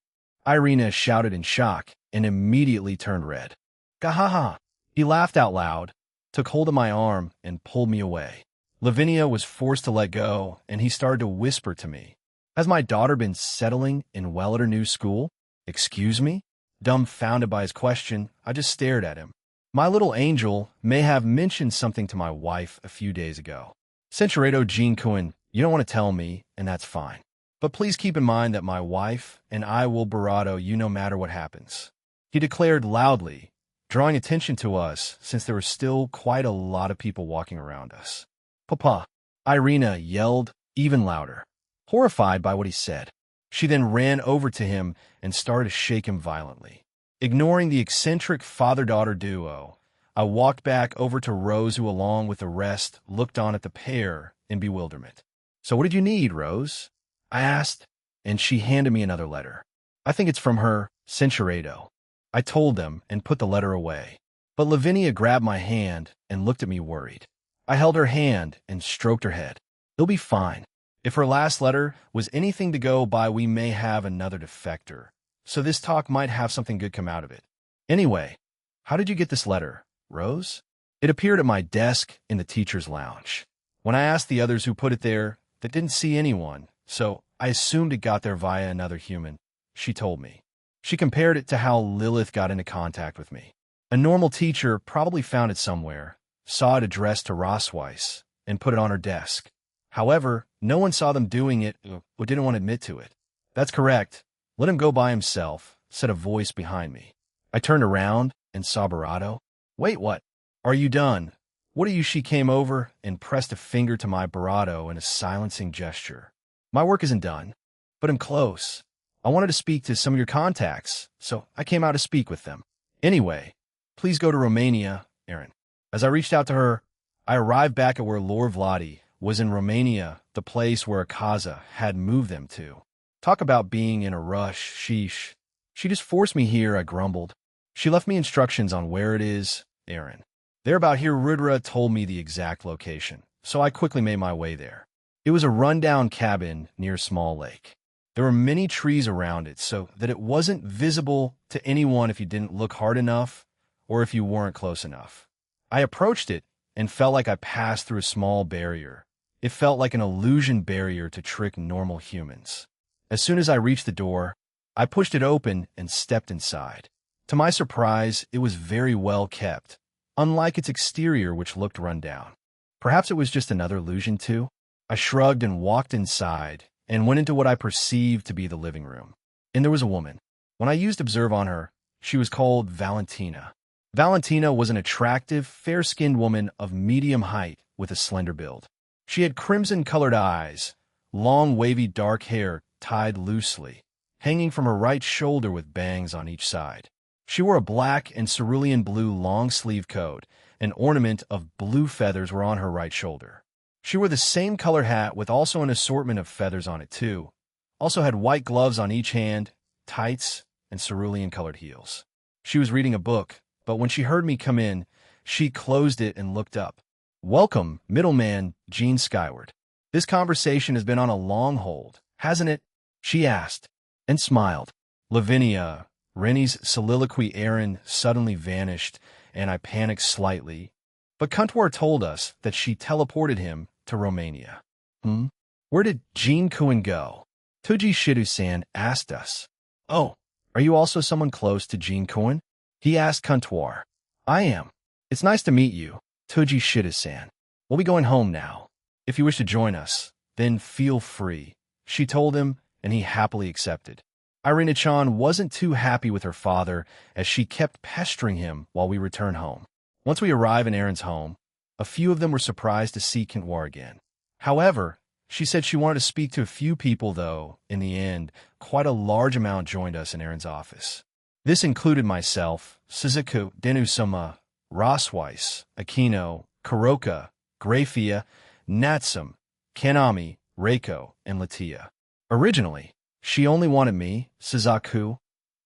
Irina shouted in shock and immediately turned red. Gahaha. He laughed out loud, took hold of my arm, and pulled me away. Lavinia was forced to let go, and he started to whisper to me. Has my daughter been settling in well at her new school? Excuse me? Dumbfounded by his question, I just stared at him. My little angel may have mentioned something to my wife a few days ago. Centurato Jean Cohen, you don't want to tell me, and that's fine. But please keep in mind that my wife and I will bravado you no matter what happens. He declared loudly, drawing attention to us since there were still quite a lot of people walking around us. Papa, Irina yelled even louder, horrified by what he said. She then ran over to him and started to shake him violently. Ignoring the eccentric father-daughter duo, I walked back over to Rose, who along with the rest looked on at the pair in bewilderment. So what did you need, Rose? I asked, and she handed me another letter. I think it's from her, Centurato. I told them and put the letter away. But Lavinia grabbed my hand and looked at me worried. I held her hand and stroked her head. It'll be fine. If her last letter was anything to go by, we may have another defector. So this talk might have something good come out of it. Anyway, how did you get this letter, Rose? It appeared at my desk in the teacher's lounge. When I asked the others who put it there, they didn't see anyone, so I assumed it got there via another human. She told me. She compared it to how Lilith got into contact with me. A normal teacher probably found it somewhere, saw it addressed to Rossweiss, and put it on her desk. However, no one saw them doing it or didn't want to admit to it. That's correct. Let him go by himself, said a voice behind me. I turned around and saw Barato. Wait, what? Are you done? What are you? She came over and pressed a finger to my Barato in a silencing gesture. My work isn't done, but I'm close. I wanted to speak to some of your contacts, so I came out to speak with them. Anyway, please go to Romania, Aaron. As I reached out to her, I arrived back at where Lord Vladi was in Romania, the place where Akaza had moved them to. Talk about being in a rush, sheesh. She just forced me here, I grumbled. She left me instructions on where it is, Aaron. They're about here. Rudra told me the exact location, so I quickly made my way there. It was a rundown cabin near Small Lake. There were many trees around it so that it wasn't visible to anyone if you didn't look hard enough or if you weren't close enough. I approached it and felt like I passed through a small barrier. It felt like an illusion barrier to trick normal humans. As soon as I reached the door, I pushed it open and stepped inside. To my surprise, it was very well kept, unlike its exterior, which looked run down. Perhaps it was just another illusion too? I shrugged and walked inside and went into what I perceived to be the living room. And there was a woman. When I used Observe on her, she was called Valentina. Valentina was an attractive, fair-skinned woman of medium height with a slender build. She had crimson-colored eyes, long, wavy, dark hair tied loosely, hanging from her right shoulder with bangs on each side. She wore a black and cerulean blue long-sleeve coat. An ornament of blue feathers were on her right shoulder. She wore the same color hat with also an assortment of feathers on it too. Also had white gloves on each hand, tights, and cerulean-colored heels. She was reading a book, but when she heard me come in, she closed it and looked up. Welcome, middleman Gene Skyward. This conversation has been on a long hold, hasn't it? She asked, and smiled. Lavinia, Rennie's soliloquy Aaron suddenly vanished, and I panicked slightly. But Kuntwar told us that she teleported him to Romania. Where did Jean Kuan go? Tuji Shidu-san asked us. Oh, are you also someone close to Jean Kuan? He asked Kuntwar. I am. It's nice to meet you, Tuji Shidu-san. We'll be going home now. If you wish to join us, then feel free, she told him, and he happily accepted. Irina-chan wasn't too happy with her father as she kept pestering him while we returned home. Once we arrived in Aaron's home, a few of them were surprised to see Kuntwar again. However, she said she wanted to speak to a few people, though, in the end, quite a large amount joined us in Aaron's office. This included myself, Suzuku, Denusama, Rosweiss, Aquino, Kuroka, Grafia, Natsum, Kanami, Reiko, and Latia. Originally, she only wanted me, Suzaku,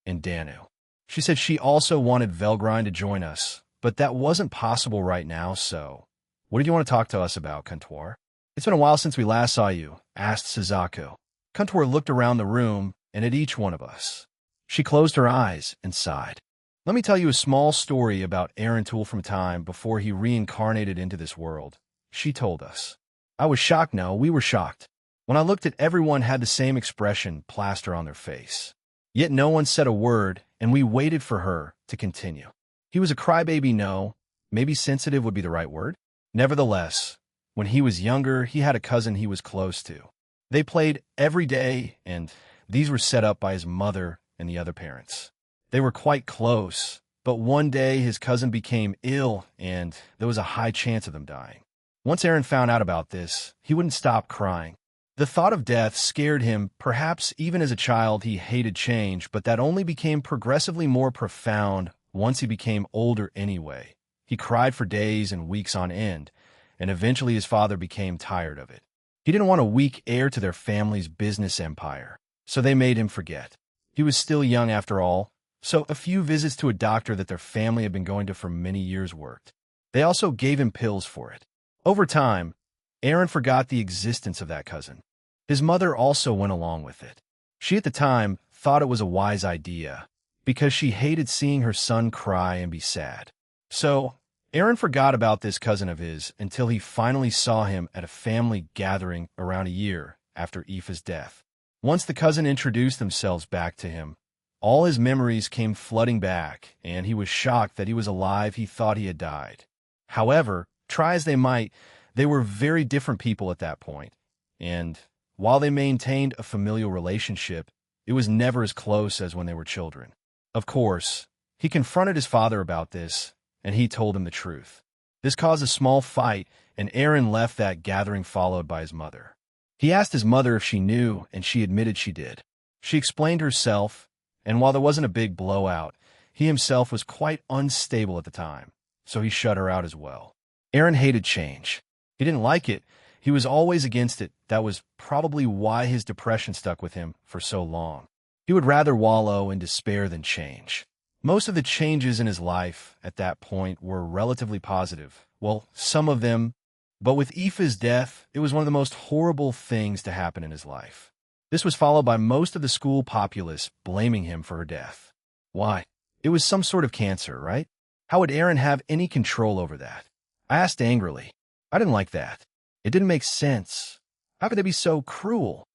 and Danu. She said she also wanted Velgrind to join us, but that wasn't possible right now, so... What did you want to talk to us about, Kuntwar? It's been a while since we last saw you, asked Suzaku. Kuntwar looked around the room and at each one of us. She closed her eyes and sighed. Let me tell you a small story about Aaron Tool from time before he reincarnated into this world, she told us. I was shocked, no, we were shocked. When I looked at everyone had the same expression plaster on their face. Yet no one said a word, and we waited for her to continue. He was a crybaby, no, maybe sensitive would be the right word. Nevertheless, when he was younger, he had a cousin he was close to. They played every day, and these were set up by his mother and the other parents. They were quite close, but one day his cousin became ill, and there was a high chance of them dying. Once Aaron found out about this, he wouldn't stop crying. The thought of death scared him. Perhaps even as a child he hated change, but that only became progressively more profound once he became older anyway. He cried for days and weeks on end, and eventually his father became tired of it. He didn't want a weak heir to their family's business empire, so they made him forget. He was still young after all, so a few visits to a doctor that their family had been going to for many years worked. They also gave him pills for it. Over time, Aaron forgot the existence of that cousin. His mother also went along with it. She at the time thought it was a wise idea, because she hated seeing her son cry and be sad. So, Aaron forgot about this cousin of his until he finally saw him at a family gathering around a year after Aoife's death. Once the cousin introduced themselves back to him, all his memories came flooding back, and he was shocked that he was alive. He thought he had died. However, try as they might, they were very different people at that point, and while they maintained a familial relationship, it was never as close as when they were children. Of course, he confronted his father about this, and he told him the truth. This caused a small fight, and Aaron left that gathering followed by his mother. He asked his mother if she knew, and she admitted she did. She explained herself, and while there wasn't a big blowout, he himself was quite unstable at the time, so he shut her out as well. Aaron hated change. He didn't like it. He was always against it. That was probably why his depression stuck with him for so long. He would rather wallow in despair than change. Most of the changes in his life at that point were relatively positive. Well, some of them, but with Aoife's death, it was one of the most horrible things to happen in his life. This was followed by most of the school populace blaming him for her death. Why? It was some sort of cancer, right? How would Aaron have any control over that? I asked angrily. I didn't like that. It didn't make sense. How could they be so cruel?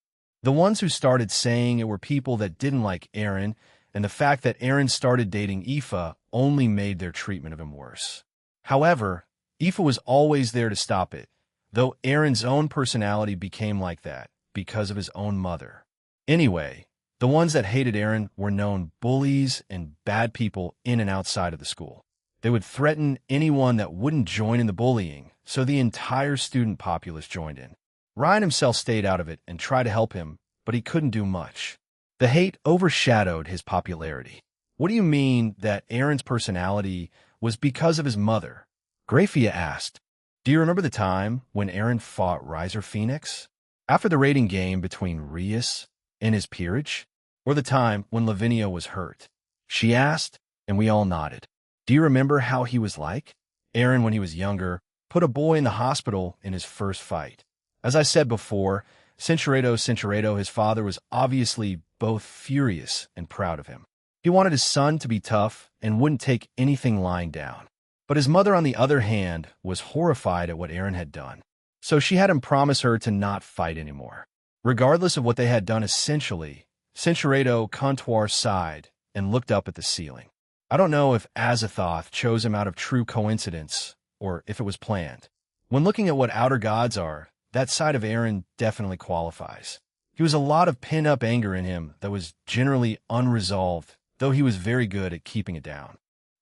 The ones who started saying it were people that didn't like Aaron, and the fact that Aaron started dating Aoife only made their treatment of him worse. However, Aoife was always there to stop it, though Aaron's own personality became like that because of his own mother. Anyway, the ones that hated Aaron were known bullies and bad people in and outside of the school. They would threaten anyone that wouldn't join in the bullying, so the entire student populace joined in. Ryan himself stayed out of it and tried to help him, but he couldn't do much. The hate overshadowed his popularity. What do you mean that Aaron's personality was because of his mother? Grafia asked. Do you remember the time when Aaron fought Riser Phoenix? After the raiding game between Rias and his peerage? Or the time when Lavinia was hurt? She asked, and we all nodded. Do you remember how he was like? Aaron, when he was younger, put a boy in the hospital in his first fight. As I said before, Cinchuredo, his father, was obviously both furious and proud of him. He wanted his son to be tough and wouldn't take anything lying down. But his mother, on the other hand, was horrified at what Aaron had done. So she had him promise her to not fight anymore. Regardless of what they had done essentially, Cinchuredo Contour sighed and looked up at the ceiling. I don't know if Azathoth chose him out of true coincidence or if it was planned. When looking at what outer gods are, that side of Aaron definitely qualifies. He was a lot of pin-up anger in him that was generally unresolved, though he was very good at keeping it down.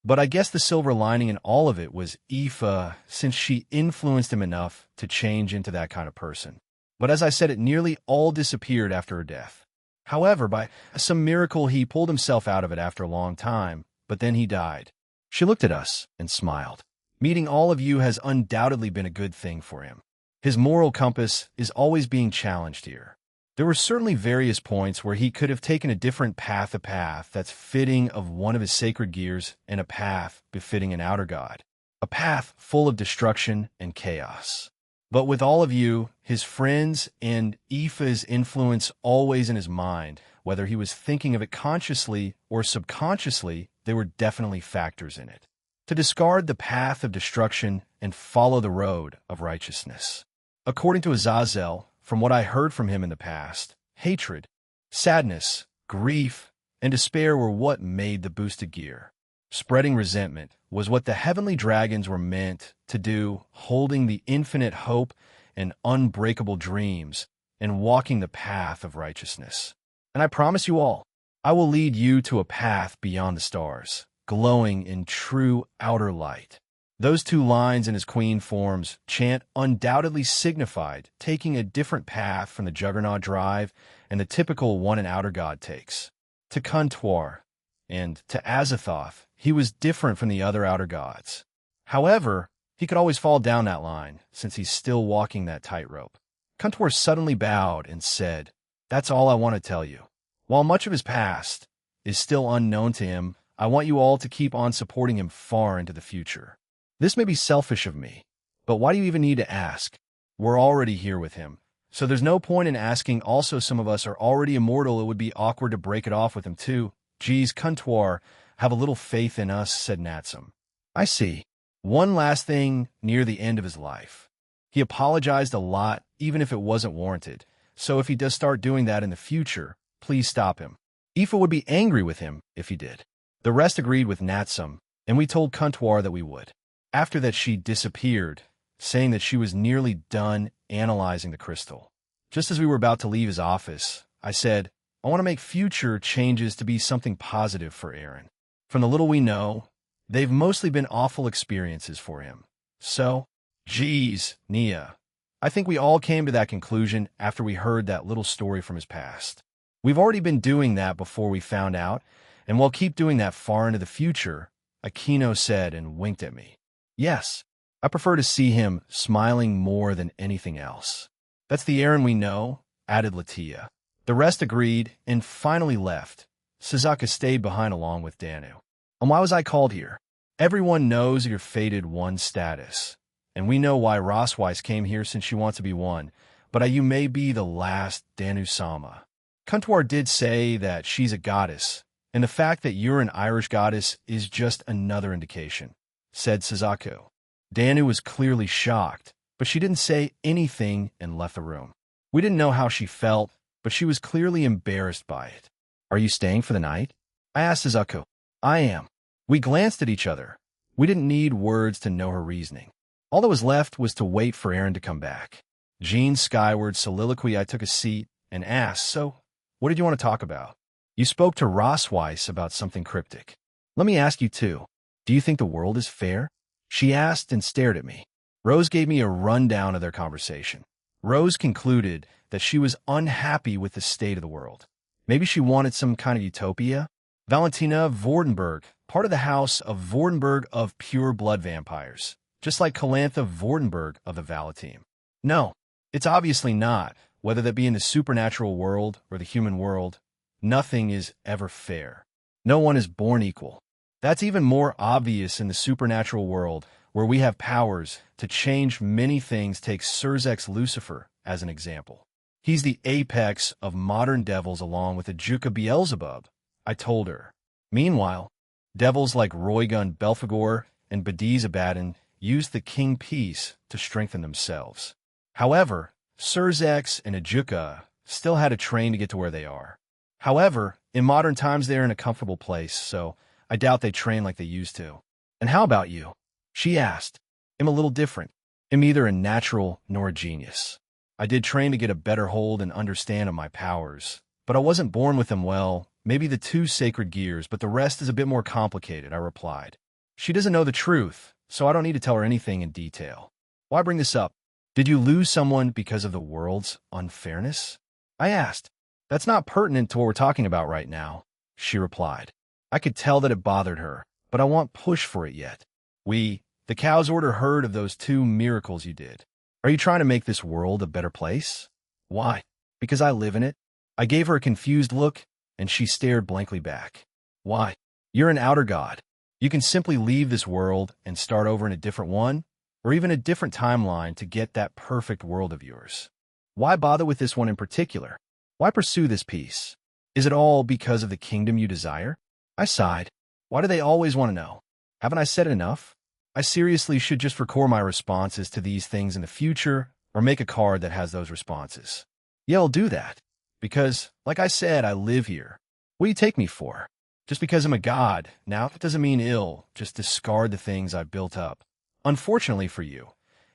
But I guess the silver lining in all of it was Aoife, since she influenced him enough to change into that kind of person. But as I said, it nearly all disappeared after her death. However, by some miracle, he pulled himself out of it after a long time, but then he died. She looked at us and smiled. Meeting all of you has undoubtedly been a good thing for him. His moral compass is always being challenged here. There were certainly various points where he could have taken a different path, a path that's fitting of one of his sacred gears, and a path befitting an outer god. A path full of destruction and chaos. But with all of you, his friends, and Aoife's influence always in his mind, whether he was thinking of it consciously or subconsciously, there were definitely factors in it. To discard the path of destruction and follow the road of righteousness. According to Azazel, from what I heard from him in the past, hatred, sadness, grief, and despair were what made the boosted gear. Spreading resentment was what the heavenly dragons were meant to do, holding the infinite hope and unbreakable dreams, and walking the path of righteousness. And I promise you all, I will lead you to a path beyond the stars, glowing in true outer light. Those two lines in his queen form's chant undoubtedly signified taking a different path from the Juggernaut drive and the typical one an outer god takes. To Contour and to Azathoth, he was different from the other outer gods. However, he could always fall down that line, since he's still walking that tightrope. Contour suddenly bowed and said, "That's all I want to tell you. While much of his past is still unknown to him, I want you all to keep on supporting him far into the future. This may be selfish of me, but why do you even need to ask? We're already here with him, so there's no point in asking. Also, some of us are already immortal. It would be awkward to break it off with him too. Geez, Contour, have a little faith in us," said Natsum. I see. One last thing near the end of his life. He apologized a lot, even if it wasn't warranted, so if he does start doing that in the future, please stop him. Aoife would be angry with him if he did. The rest agreed with Natsum, and we told Contour that we would. After that, she disappeared, saying that she was nearly done analyzing the crystal. Just as we were about to leave his office, I said, I want to make future changes to be something positive for Aaron. From the little we know, they've mostly been awful experiences for him. So, geez, Nia, I think we all came to that conclusion after we heard that little story from his past. We've already been doing that before we found out, and we'll keep doing that far into the future, Aquino said and winked at me. Yes, I prefer to see him smiling more than anything else. That's the Aaron we know, added Latia. The rest agreed and finally left. Suzuka stayed behind along with Danu. And why was I called here? Everyone knows your fated one status. And we know why Rosweiss came here since she wants to be one. But you may be the last Danu-sama. Contour did say that she's a goddess, and the fact that you're an Irish goddess is just another indication, said Suzaku. Danu was clearly shocked, but she didn't say anything and left the room. We didn't know how she felt, but she was clearly embarrassed by it. Are you staying for the night? I asked Suzaku. I am. We glanced at each other. We didn't need words to know her reasoning. All that was left was to wait for Aaron to come back. Jean's skyward soliloquy. I took a seat and asked, so, what did you want to talk about? You spoke to Rosweiss about something cryptic. Let me ask you too. Do you think the world is fair? She asked and stared at me. Rose gave me a rundown of their conversation. Rose concluded that she was unhappy with the state of the world. Maybe she wanted some kind of utopia? Valentina Vordenberg, part of the house of Vordenberg of pure blood vampires, just like Calantha Vordenberg of the Valateam. No, it's obviously not, whether that be in the supernatural world or the human world. Nothing is ever fair. No one is born equal. That's even more obvious in the supernatural world, where we have powers to change many things. Take Surzex Lucifer as an example. He's the apex of modern devils along with the Juka Beelzebub, I told her. Meanwhile, devils like Roygun Belphegor and Bediz Abaddon used the king piece to strengthen themselves. However, Surzex and Ajuka still had to train to get to where they are. However, in modern times they are in a comfortable place, so I doubt they train like they used to. And how about you? She asked. I'm a little different. I'm neither a natural nor a genius. I did train to get a better hold and understand of my powers, but I wasn't born with them. Well, maybe the two sacred gears, but the rest is a bit more complicated, I replied. She doesn't know the truth, so I don't need to tell her anything in detail. Why bring this up? Did you lose someone because of the world's unfairness? I asked. That's not pertinent to what we're talking about right now, she replied. I could tell that it bothered her, but I won't push for it yet. The Cow's Order, heard of those 2 miracles you did. Are you trying to make this world a better place? Why? Because I live in it? I gave her a confused look, and she stared blankly back. Why? You're an outer god. You can simply leave this world and start over in a different one, or even a different timeline to get that perfect world of yours. Why bother with this one in particular? Why pursue this peace? Is it all because of the kingdom you desire? I sighed. Why do they always want to know? Haven't I said enough? I seriously should just record my responses to these things in the future, or make a card that has those responses. Yeah, I'll do that. Because, like I said, I live here. What do you take me for? Just because I'm a god, now that doesn't mean ill. Just discard the things I've built up. Unfortunately for you,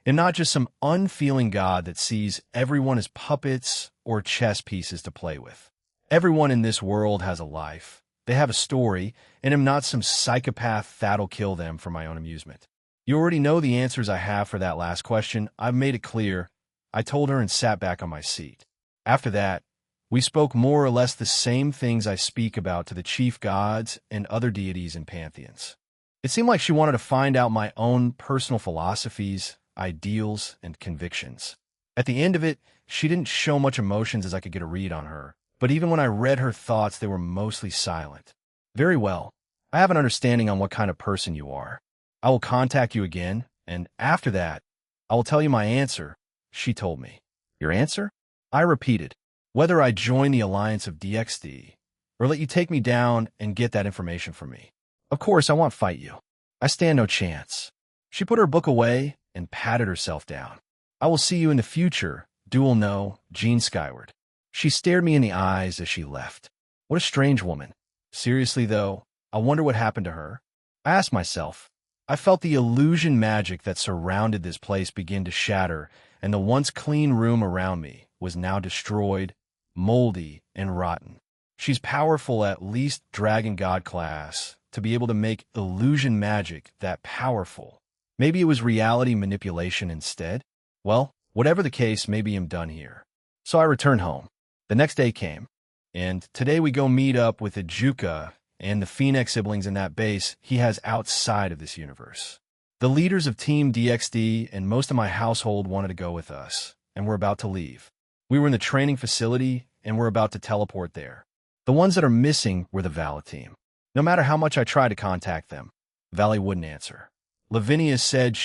I'm not just some unfeeling god that sees everyone as puppets or chess pieces to play with. Everyone in this world has a life. They have a story, and I'm not some psychopath that'll kill them for my own amusement. You already know the answers I have for that last question. I've made it clear. I told her and sat back on my seat. After that, we spoke more or less the same things I speak about to the chief gods and other deities and pantheons. It seemed like she wanted to find out my own personal philosophies, ideals, and convictions. At the end of it, she didn't show much emotions as I could get a read on her, but even when I read her thoughts, they were mostly silent. Very well. I have an understanding on what kind of person you are. I will contact you again, and after that, I will tell you my answer, she told me. Your answer? I repeated. Whether I join the alliance of DXD, or let you take me down and get that information from me. Of course, I won't fight you. I stand no chance. She put her book away and patted herself down. I will see you in the future, Dual No, Jean Skyward. She stared me in the eyes as she left. What a strange woman. Seriously, though, I wonder what happened to her. I asked myself. I felt the illusion magic that surrounded this place begin to shatter, and the once clean room around me was now destroyed, moldy, and rotten. She's powerful, at least Dragon God class, to be able to make illusion magic that powerful. Maybe it was reality manipulation instead? Well, whatever the case, maybe I'm done here. So I returned home. The next day came, and today we go meet up with Ajuka and the Phoenix siblings in that base he has outside of this universe. The leaders of Team DXD and most of my household wanted to go with us, and we're about to leave. We were in the training facility, and we're about to teleport there. The ones that are missing were the Vala team. No matter how much I tried to contact them, Valley wouldn't answer. Lavinia said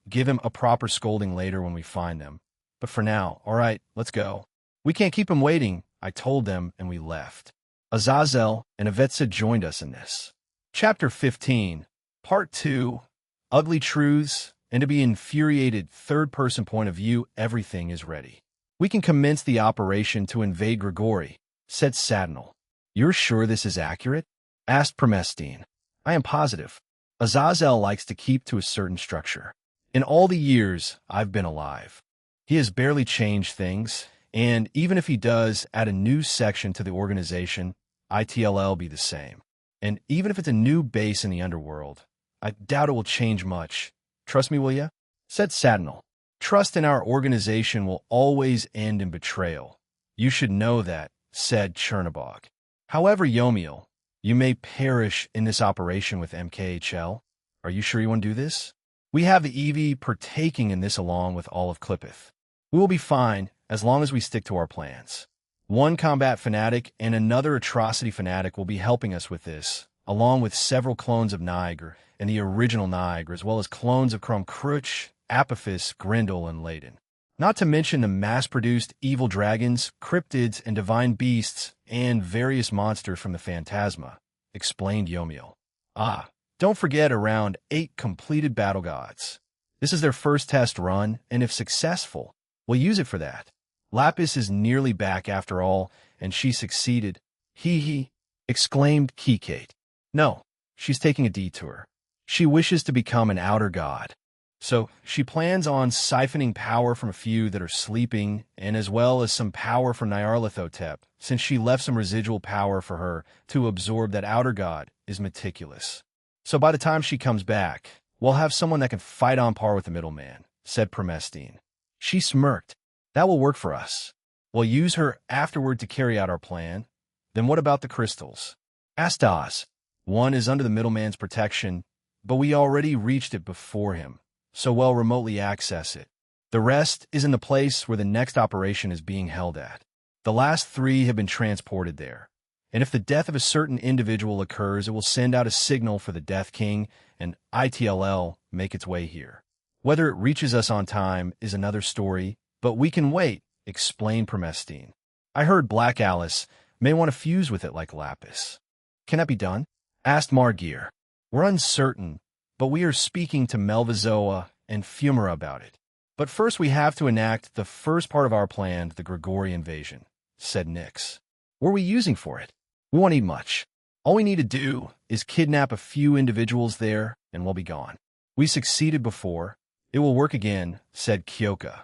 give him a proper scolding later when we find them. But for now, all right, let's go. We can't keep him waiting, I told them, and we left. Azazel and Avetsa joined us in this. Chapter 15, Part 2, Ugly Truths, and to be infuriated third-person point of view, everything is ready. We can commence the operation to invade Grigori, said Sadnal. You're sure this is accurate? Asked Promestine. I am positive. Azazel likes to keep to a certain structure. In all the years I've been alive, he has barely changed things, and even if he does add a new section to the organization, ITLL be the same. And even if it's a new base in the underworld, I doubt it will change much. Trust me, will ya? Said Sadnal. Trust in our organization will always end in betrayal. You should know that, said Chernobog. However, Yomiel, you may perish in this operation with MKHL. Are you sure you want to do this? We have the Eevee partaking in this along with all of Clippeth. We will be fine as long as we stick to our plans. One combat fanatic and another atrocity fanatic will be helping us with this, along with several clones of Niagara and the original Niagara, as well as clones of Chrome Crutch, Apophis, Grindel, and Layden. Not to mention the mass-produced evil dragons, cryptids, and divine beasts, and various monsters from the Phantasma. explained Yomiel. Ah, don't forget around 8 completed battle gods. This is their first test run, and if successful, we'll use it for that. Lapis is nearly back after all, and she succeeded. Hee, exclaimed Kikate. No, she's taking a detour. She wishes to become an outer god. So she plans on siphoning power from a few that are sleeping, and as well as some power from Nyarlathotep, since she left some residual power for her to absorb. That outer god is meticulous. So by the time she comes back, we'll have someone that can fight on par with the middleman, said Promestine. She smirked. That will work for us. We'll use her afterward to carry out our plan. Then what about the crystals? Asked Oz. One is under the middleman's protection, but we already reached it before him, so we'll remotely access it. The rest is in the place where the next operation is being held at. The last 3 have been transported there, and if the death of a certain individual occurs, it will send out a signal for the Death King and ITLL make its way here. Whether it reaches us on time is another story, but we can wait, explained Promestine. I heard Black Alice may want to fuse with it like Lapis. Can that be done? Asked Margir. We're uncertain, but we are speaking to Melvazoa and Fumara about it. But first we have to enact the first part of our plan, the Grigori invasion, said Nyx. What are we using for it? We won't need much. All we need to do is kidnap a few individuals there, and we'll be gone. We succeeded before. It will work again, said Kyoka.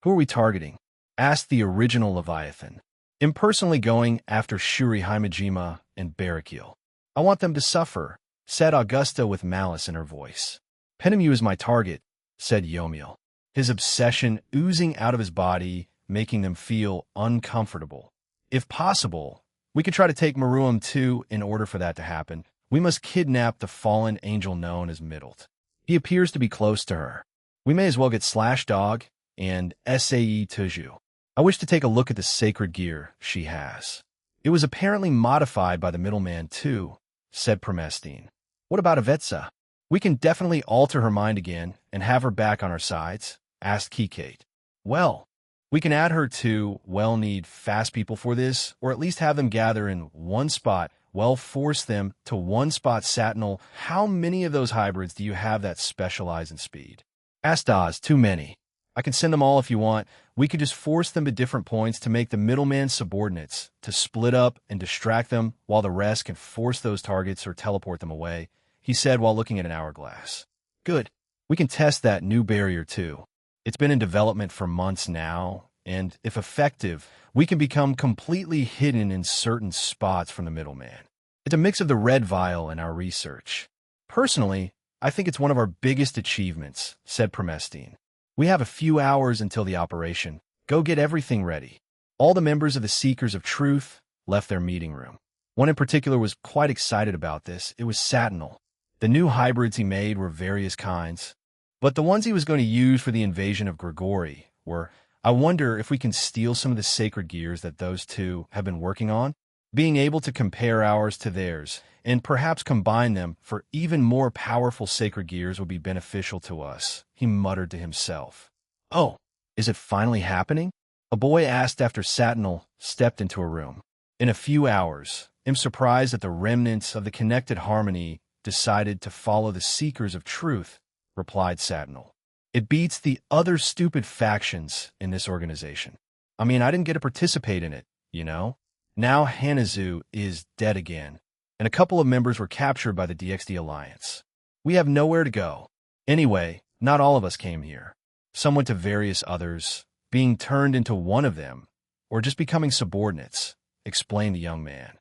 Who are we targeting? Asked the original Leviathan. Impersonally going after Shuri Himejima and Barrakiel. I want them to suffer, said Augusta with malice in her voice. Penemu is my target, said Yomiel, his obsession oozing out of his body, making them feel uncomfortable. If possible, we could try to take Meruem too. In order for that to happen, we must kidnap the fallen angel known as Middlet. He appears to be close to her. We may as well get Slash Dog and Sae Tuju. I wish to take a look at the sacred gear she has. It was apparently modified by the middleman too, said Promestine. What about Avetsa? We can definitely alter her mind again and have her back on our sides, asked Kikate. Well, we can add her to, need fast people for this, or at least have them gather in one spot. Force them to one spot. Satinel, how many of those hybrids do you have that specialize in speed? Asked Oz. Too many. I can send them all if you want. We could just force them to different points to make the middleman subordinates, to split up and distract them while the rest can force those targets or teleport them away, he said while looking at an hourglass. Good. We can test that new barrier too. It's been in development for months now, and if effective, we can become completely hidden in certain spots from the middleman. It's a mix of the red vial and our research. Personally, I think it's one of our biggest achievements, said Promestine. We have a few hours until the operation. Go get everything ready. All the members of the Seekers of Truth left their meeting room. One in particular was quite excited about this. It was Satinel. The new hybrids he made were various kinds, but the ones he was going to use for the invasion of Grigori were, I wonder if we can steal some of the sacred gears that those two have been working on, being able to compare ours to theirs, and perhaps combine them for even more powerful sacred gears would be beneficial to us, he muttered to himself. Oh, is it finally happening? A boy asked after Satinel stepped into a room. In a few hours, I'm surprised that the remnants of the connected harmony decided to follow the Seekers of Truth, replied Satinel. It beats the other stupid factions in this organization. I mean, I didn't get to participate in it, you know? Now Hanazu is dead again, and a couple of members were captured by the DXD Alliance. We have nowhere to go. Anyway, not all of us came here. Some went to various others, being turned into one of them, or just becoming subordinates, explained the young man.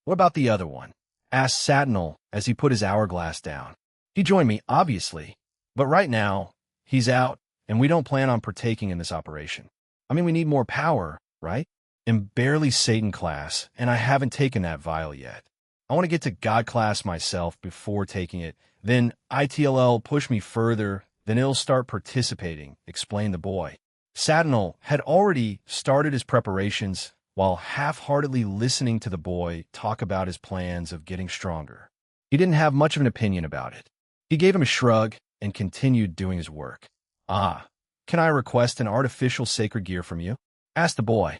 What about the other one? Asked Satinel as he put his hourglass down. He joined me, obviously, but right now, he's out, and we don't plan on partaking in this operation. I mean, we need more power, right? I'm barely Satan class, and I haven't taken that vial yet. I want to get to God class myself before taking it, then ITLL push me further, then it'll start participating, explained the boy. Satinel had already started his preparations while half-heartedly listening to the boy talk about his plans of getting stronger. He didn't have much of an opinion about it. He gave him a shrug and continued doing his work. Can I request an artificial sacred gear from you? Asked the boy.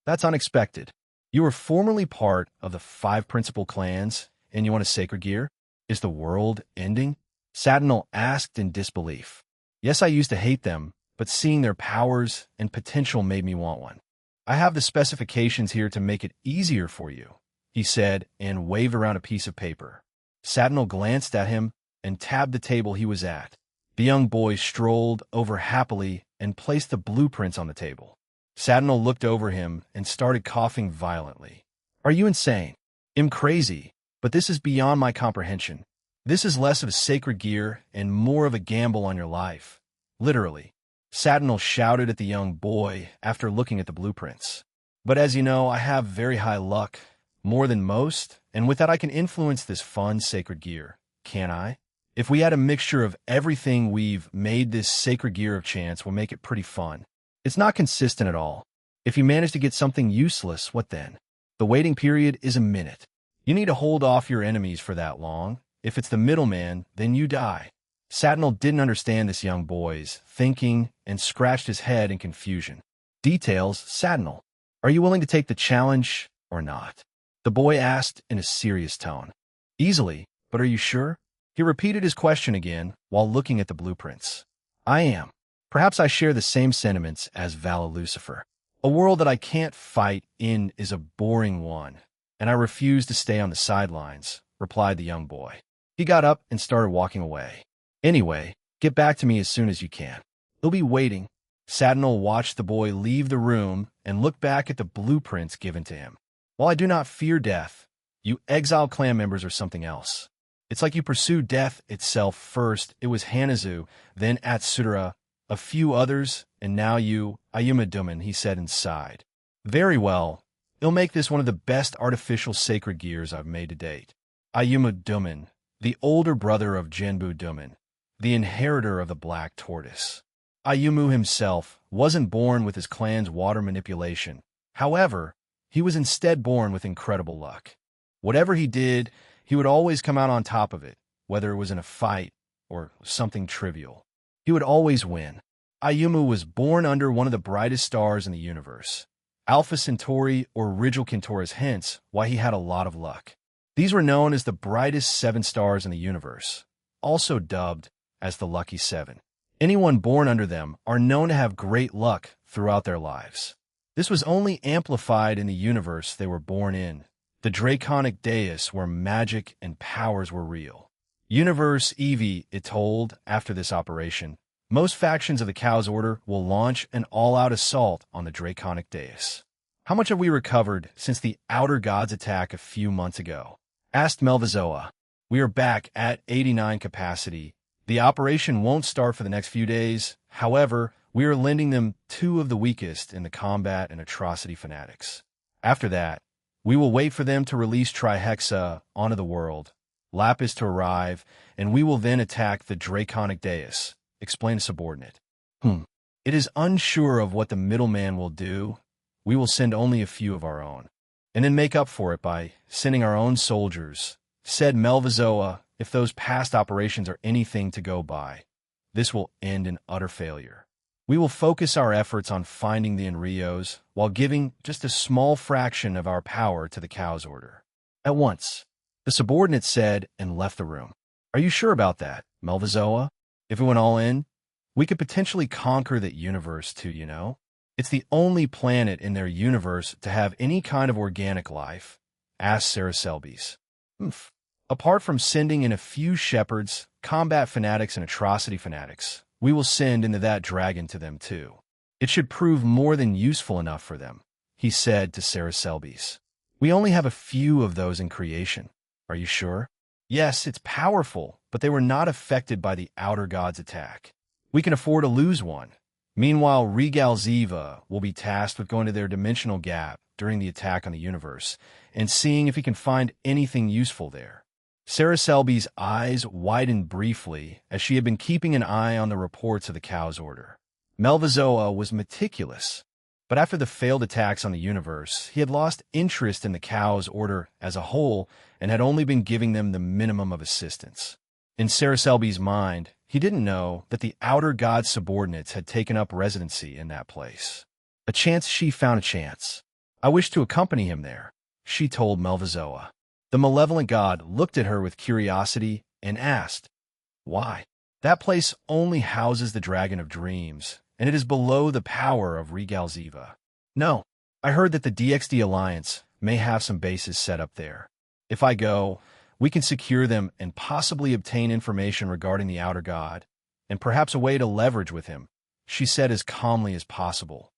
That's unexpected. You were formerly part of the 5 principal clans, and you want a sacred gear? Is the world ending? Satinel asked in disbelief. Yes, I used to hate them, but seeing their powers and potential made me want one. I have the specifications here to make it easier for you, he said, and waved around a piece of paper. Satinel glanced at him and tabbed the table he was at. The young boy strolled over happily and placed the blueprints on the table. Satinel looked over him and started coughing violently. Are you insane? I'm crazy, but this is beyond my comprehension. This is less of a sacred gear and more of a gamble on your life. Literally. Satinel shouted at the young boy after looking at the blueprints. But as you know, I have very high luck, more than most, and with that I can influence this fun sacred gear, can't I? If we add a mixture of everything we've made, this sacred gear of chance will make it pretty fun. It's not consistent at all. If you manage to get something useless, what then? The waiting period is a minute. You need to hold off your enemies for that long. If it's the middleman, then you die. Satinel didn't understand this young boy's thinking and scratched his head in confusion. Details, Satinel. Are you willing to take the challenge or not? The boy asked in a serious tone. Easily, but are you sure? He repeated his question again while looking at the blueprints. I am. Perhaps I share the same sentiments as Vala Lucifer. A world that I can't fight in is a boring one, and I refuse to stay on the sidelines, replied the young boy. He got up and started walking away. Anyway, get back to me as soon as you can. He'll be waiting. Satinel watched the boy leave the room and look back at the blueprints given to him. While I do not fear death, you exiled clan members are something else. It's like you pursued death itself first. It was Hanazu, then Atsudara, a few others, and now you, Ayuma Duman, he said inside. Very well. It'll make this one of the best artificial sacred gears I've made to date. Ayuma Duman, the older brother of Genbu Duman, the inheritor of the Black Tortoise. Ayumu himself wasn't born with his clan's water manipulation. However, he was instead born with incredible luck. Whatever he did, he would always come out on top of it, whether it was in a fight or something trivial. He would always win. Ayumu was born under one of the brightest stars in the universe, Alpha Centauri or Rigil Kentaurus, hence why he had a lot of luck. These were known as the brightest 7 stars in the universe, also dubbed as the Lucky 7. Anyone born under them are known to have great luck throughout their lives. This was only amplified in the universe they were born in, the Draconic Dais, where magic and powers were real. Universe Eevee, it told, after this operation, most factions of the Chaos Order will launch an all-out assault on the Draconic Dais. How much have we recovered since the Outer Gods attack a few months ago? Asked Melvizoa. We are back at 89 capacity. The operation won't start for the next few days. However, we are lending them 2 of the weakest in the combat and atrocity fanatics. After that, we will wait for them to release Trihexa onto the world, Lapis to arrive, and we will then attack the Draconic Dais, explained a subordinate. It is unsure of what the middleman will do. We will send only a few of our own, and then make up for it by sending our own soldiers, said Melvizoa. If those past operations are anything to go by, this will end in utter failure. We will focus our efforts on finding the Enrios while giving just a small fraction of our power to the Chaos Order. At once, the subordinate said and left the room. Are you sure about that, Melvizoa? If it went all in, we could potentially conquer that universe too, you know? It's the only planet in their universe to have any kind of organic life, asked Saracelbes. Apart from sending in a few shepherds, combat fanatics, and atrocity fanatics, we will send into that dragon to them too. It should prove more than useful enough for them, he said to Saracelbes. We only have a few of those in creation. Are you sure? Yes, it's powerful, but they were not affected by the Outer Gods attack. We can afford to lose one. Meanwhile, Regal Ziva will be tasked with going to their dimensional gap during the attack on the universe and seeing if he can find anything useful there. Saracelbes' eyes widened briefly as she had been keeping an eye on the reports of the Chaos Order. Melvizoa was meticulous, but after the failed attacks on the universe, he had lost interest in the Chaos Order as a whole and had only been giving them the minimum of assistance. In Saracelbes' mind, he didn't know that the Outer God subordinates had taken up residency in that place. She found a chance. I wish to accompany him there, she told Melvazoa. The malevolent god looked at her with curiosity and asked, "Why?" "That place only houses the Dragon of Dreams, and it is below the power of Regalziva." "No, I heard that the DXD Alliance may have some bases set up there. If I go, we can secure them and possibly obtain information regarding the Outer God, and perhaps a way to leverage with him," she said as calmly as possible.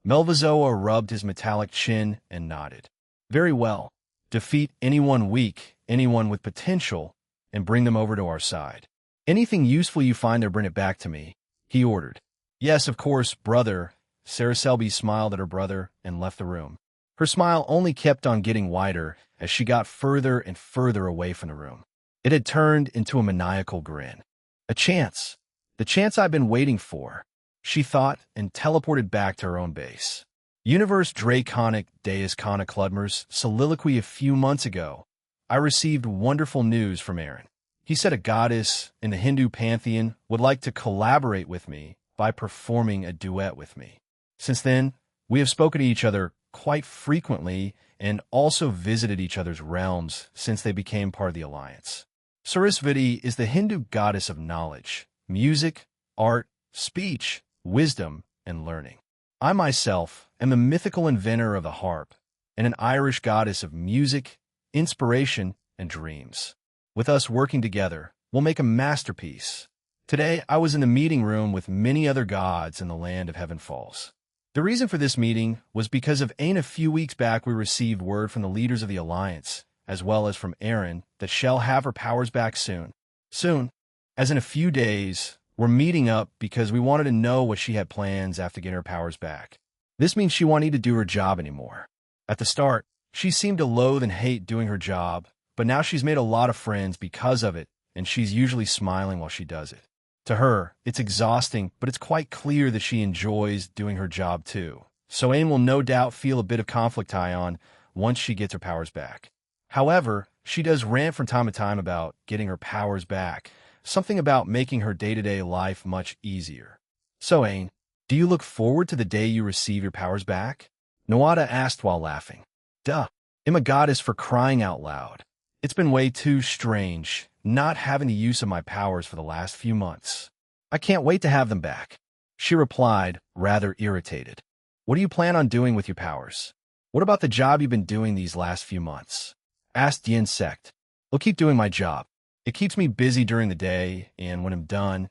Melvazoa rubbed his metallic chin and nodded. "Very well. Defeat anyone weak, anyone with potential, and bring them over to our side. Anything useful you find there, bring it back to me," he ordered. "Yes, of course, brother." Sarah Selby smiled at her brother and left the room. Her smile only kept on getting wider as she got further and further away from the room. It had turned into a maniacal grin. "A chance. The chance I've been waiting for," she thought, and teleported back to her own base. Universe Draconic Deus Kana Kludmer's soliloquy a few months ago. I received wonderful news from Aaron. He said a goddess in the Hindu pantheon would like to collaborate with me by performing a duet with me. Since then, we have spoken to each other quite frequently and also visited each other's realms since they became part of the Alliance. Sarasvati is the Hindu goddess of knowledge, music, art, speech, wisdom, and learning. I myself am the mythical inventor of the harp and an Irish goddess of music, inspiration, and dreams. With us working together, we'll make a masterpiece. Today, I was in the meeting room with many other gods in the land of Heaven Falls. The reason for this meeting was because of Ain. A few weeks back, we received word from the leaders of the Alliance, as well as from Erin, that she'll have her powers back soon. Soon, as in a few days, we're meeting up because we wanted to know what she had plans after getting her powers back. This means she won't need to do her job anymore. At the start, she seemed to loathe and hate doing her job, but now she's made a lot of friends because of it, and she's usually smiling while she does it. To her, it's exhausting, but it's quite clear that she enjoys doing her job too. So Ain will no doubt feel a bit of conflict on once she gets her powers back. However, she does rant from time to time about getting her powers back, something about making her day-to-day life much easier. "So, Ain, do you look forward to the day you receive your powers back?" Noada asked while laughing. "Duh, I'm a goddess for crying out loud. It's been way too strange not having the use of my powers for the last few months. I can't wait to have them back," she replied, rather irritated. "What do you plan on doing with your powers? What about the job you've been doing these last few months?" asked the insect. "I'll keep doing my job. It keeps me busy during the day, and when I'm done,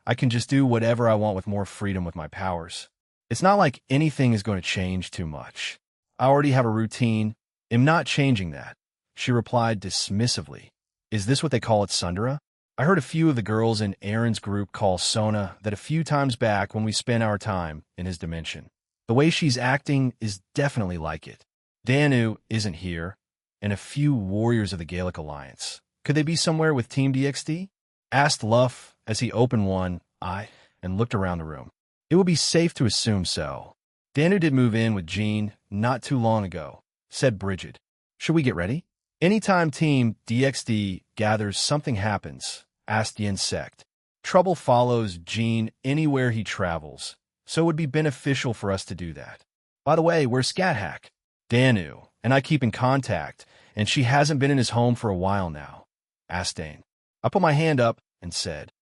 I can just do whatever I want with more freedom with my powers. It's not like anything is going to change too much. I already have a routine. I'm not changing that," she replied dismissively. "Is this what they call it, Sundara? I heard a few of the girls in Aaron's group call Sona that a few times back when we spent our time in his dimension. The way she's acting is definitely like it. Danu isn't here, and a few warriors of the Gaelic Alliance. Could they be somewhere with Team DXD?" asked Luff as he opened one eye and looked around the room. "It would be safe to assume so. Danu did move in with Jean not too long ago," said Bridget. "Should we get ready?" "Anytime Team DXD gathers, something happens," asked the insect. "Trouble follows Jean anywhere he travels, so it would be beneficial for us to do that. By the way, where's Scathack?" "Danu and I keep in contact, and she hasn't been in his home for a while now," asked Dane. I put my hand up and said,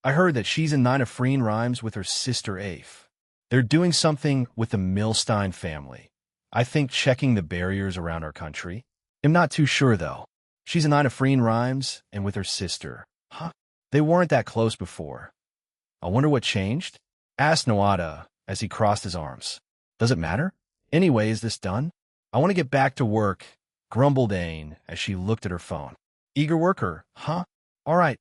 I heard that she's in Nina Freen rhymes with her sister Afe. They're doing something with the Milstein family. I think checking the barriers around our country. I'm not too sure, though. She's in Nina Freen rhymes and with her sister. Huh? They weren't that close before. I wonder what changed? Asked Noada as he crossed his arms. Does it matter? Anyway, is this done? I want to get back to work, grumbled Ain as she looked at her phone. Eager worker, huh? All right,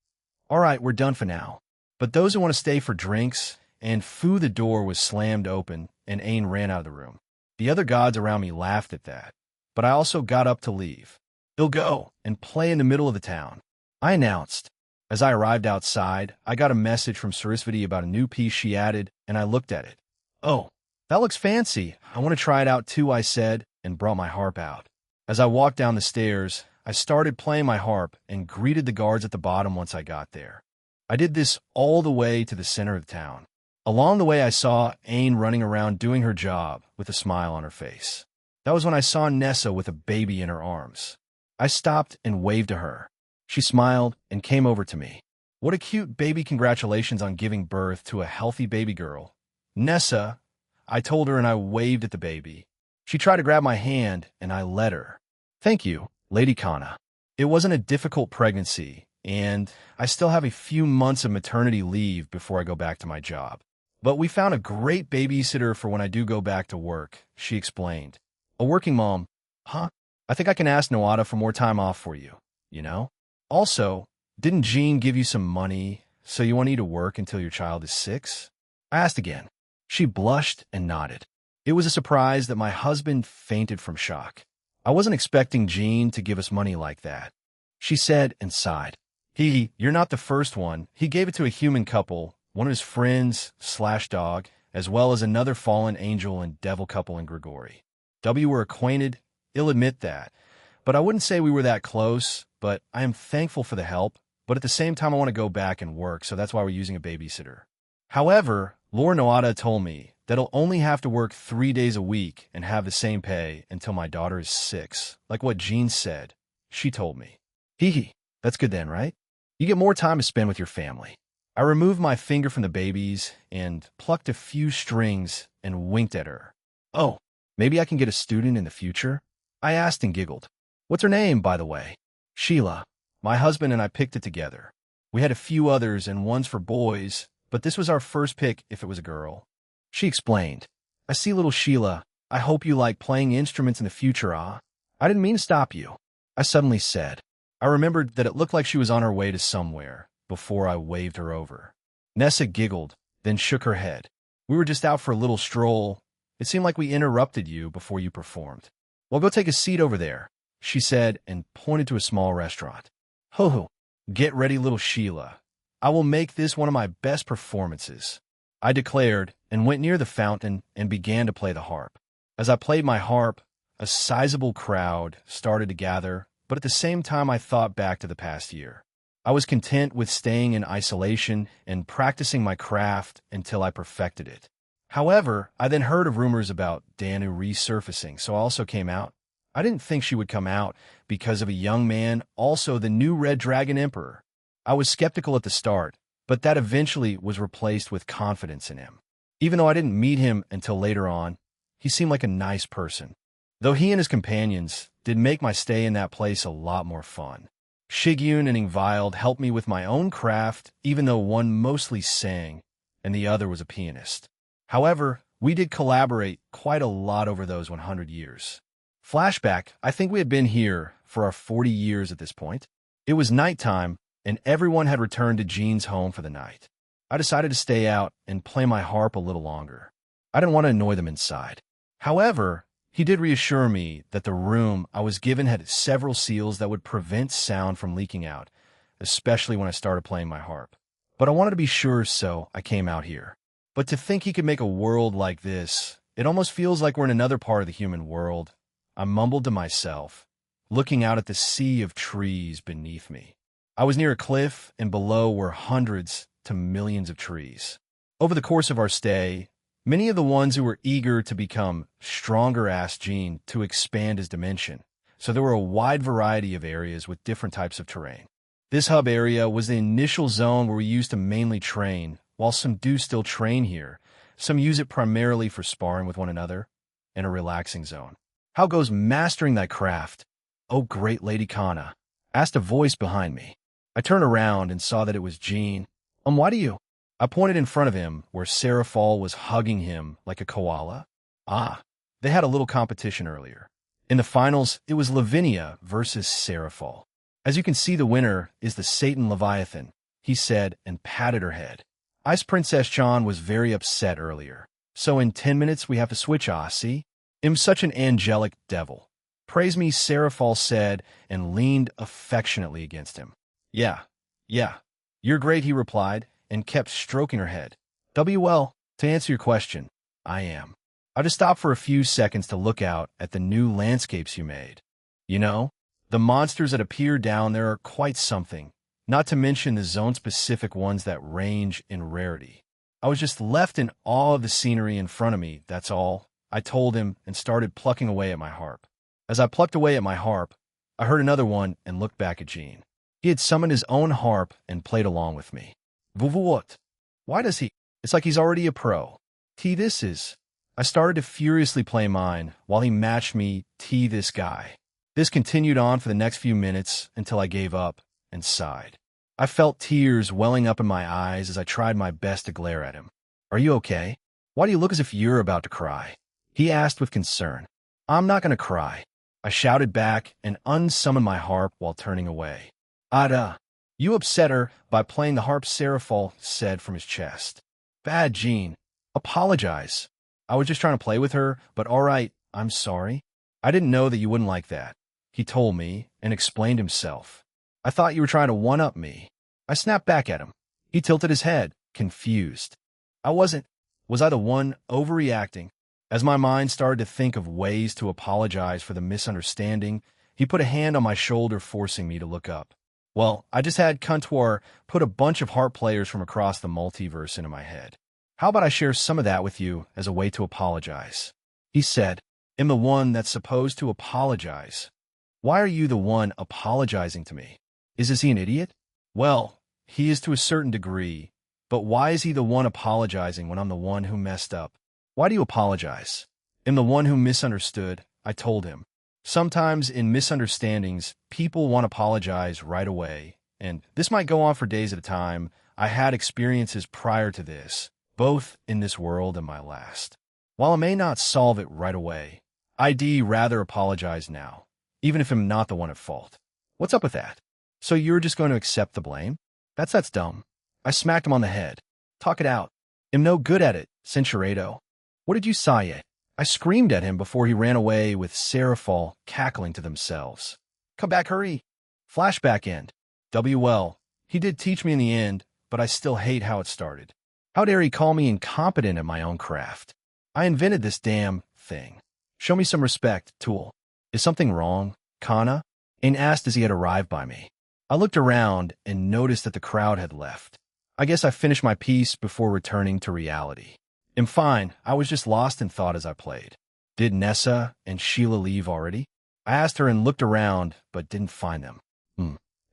we're done for now. But those who want to stay for drinks, and the door was slammed open, and Ain ran out of the room. The other gods around me laughed at that, but I also got up to leave. They'll go and play in the middle of the town, I announced. As I arrived outside, I got a message from Sarasvati about a new piece she added, and I looked at it. Oh, that looks fancy. I want to try it out too, I said, and brought my harp out. As I walked down the stairs, I started playing my harp and greeted the guards at the bottom once I got there. I did this all the way to the center of town. Along the way, I saw Ain running around doing her job with a smile on her face. That was when I saw Nessa with a baby in her arms. I stopped and waved to her. She smiled and came over to me. What a cute baby! Congratulations on giving birth to a healthy baby girl. Nessa, I told her, and I waved at the baby. She tried to grab my hand, and I let her. Thank you, Lady Kana. It wasn't a difficult pregnancy, and I still have a few months of maternity leave before I go back to my job. But we found a great babysitter for when I do go back to work, she explained. A working mom, huh? I think I can ask Noada for more time off for you, you know? Also, didn't Jean give you some money, so you want you to work until your child is 6? I asked again. She blushed and nodded. It was a surprise that my husband fainted from shock. I wasn't expecting Jean to give us money like that. She said and sighed. You're not the first one. He gave it to a human couple, one of his friends/dog, as well as another fallen angel and devil couple in Grigori. Were acquainted, I'll admit that. But I wouldn't say we were that close, but I am thankful for the help. But at the same time, I want to go back and work, so that's why we're using a babysitter. However, Lord Noada told me that I'll only have to work 3 days a week and have the same pay until my daughter is 6, like what Jean said. She told me. That's good then, right? You get more time to spend with your family. I removed my finger from the baby's and plucked a few strings and winked at her. Oh, maybe I can get a student in the future? I asked and giggled. What's her name, by the way? Sheila. My husband and I picked it together. We had a few others and ones for boys, but this was our first pick if it was a girl. She explained. I see little Sheila. I hope you like playing instruments in the future, ah? I didn't mean to stop you. I suddenly said. I remembered that it looked like she was on her way to somewhere before I waved her over. Nessa giggled, then shook her head. We were just out for a little stroll. It seemed like we interrupted you before you performed. Well, go take a seat over there, she said and pointed to a small restaurant. Ho, get ready, little Sheila. I will make this one of my best performances, I declared, and went near the fountain and began to play the harp. As I played my harp, a sizable crowd started to gather, but at the same time I thought back to the past year. I was content with staying in isolation and practicing my craft until I perfected it. However, I then heard of rumors about Danu resurfacing, so I also came out. I didn't think she would come out because of a young man, also the new Red Dragon Emperor. I was skeptical at the start, but that eventually was replaced with confidence in him. Even though I didn't meet him until later on, he seemed like a nice person. Though he and his companions did make my stay in that place a lot more fun. Shigyun and Ingvild helped me with my own craft, even though one mostly sang and the other was a pianist. However, we did collaborate quite a lot over those 100 years. Flashback, I think we had been here for our 40 years at this point. It was nighttime, and everyone had returned to Jean's home for the night. I decided to stay out and play my harp a little longer. I didn't want to annoy them inside. However, he did reassure me that the room I was given had several seals that would prevent sound from leaking out, especially when I started playing my harp. But I wanted to be sure, so I came out here. But to think he could make a world like this, it almost feels like we're in another part of the human world. I mumbled to myself, looking out at the sea of trees beneath me. I was near a cliff, and below were hundreds to millions of trees. Over the course of our stay, many of the ones who were eager to become stronger asked Jean to expand his dimension, so there were a wide variety of areas with different types of terrain. This hub area was the initial zone where we used to mainly train. While some do still train here, some use it primarily for sparring with one another, and a relaxing zone. How goes mastering thy craft, O great Lady Kana? Asked a voice behind me. I turned around and saw that it was Jean. Why do you? I pointed in front of him, where Serafal was hugging him like a koala. Ah, they had a little competition earlier. In the finals, it was Lavinia versus Serafal. As you can see, the winner is the Satan Leviathan, he said and patted her head. Ice Princess Chan was very upset earlier. So in 10 minutes we have to switch, see? I'm such an angelic devil. Praise me, Serafal said, and leaned affectionately against him. Yeah. You're great, he replied, and kept stroking her head. Well, to answer your question, I am. I just stopped for a few seconds to look out at the new landscapes you made. You know, the monsters that appear down there are quite something. Not to mention the zone-specific ones that range in rarity. I was just left in awe of the scenery in front of me, that's all, I told him and started plucking away at my harp. As I plucked away at my harp, I heard another one and looked back at Jean. He had summoned his own harp and played along with me. What? Why does he? It's like he's already a pro. This is. I started to furiously play mine while he matched me, this guy. This continued on for the next few minutes until I gave up and sighed. I felt tears welling up in my eyes as I tried my best to glare at him. Are you okay? Why do you look as if you're about to cry? He asked with concern. I'm not going to cry. I shouted back and unsummoned my harp while turning away. Ada, you upset her by playing the harp, Seraphol said from his chest. Bad, Jean. Apologize. I was just trying to play with her, but all right, I'm sorry. I didn't know that you wouldn't like that. He told me and explained himself. I thought you were trying to one-up me. I snapped back at him. He tilted his head, confused. I wasn't. Was I the one overreacting? As my mind started to think of ways to apologize for the misunderstanding, he put a hand on my shoulder, forcing me to look up. Well, I just had Contour put a bunch of harp players from across the multiverse into my head. How about I share some of that with you as a way to apologize? He said, I'm the one that's supposed to apologize. Why are you the one apologizing to me? Is he an idiot? Well, he is to a certain degree, but why is he the one apologizing when I'm the one who messed up? Why do you apologize? I'm the one who misunderstood, I told him. Sometimes in misunderstandings, people want to apologize right away, and this might go on for days at a time. I had experiences prior to this, both in this world and my last. While I may not solve it right away, I'd rather apologize now, even if I'm not the one at fault. What's up with that? So you're just going to accept the blame? That's dumb. I smacked him on the head. Talk it out. I'm no good at it, Censurado. What did you say? I screamed at him before he ran away with Seraphol cackling to themselves. Come back, hurry. Flashback end. Well, he did teach me in the end, but I still hate how it started. How dare he call me incompetent at my own craft? I invented this damn thing. Show me some respect, Tool. Is something wrong, Kana? Ain asked as he had arrived by me. I looked around and noticed that the crowd had left. I guess I finished my piece before returning to reality. I'm fine. I was just lost in thought as I played. Did Nessa and Sheila leave already? I asked her and looked around, but didn't find them.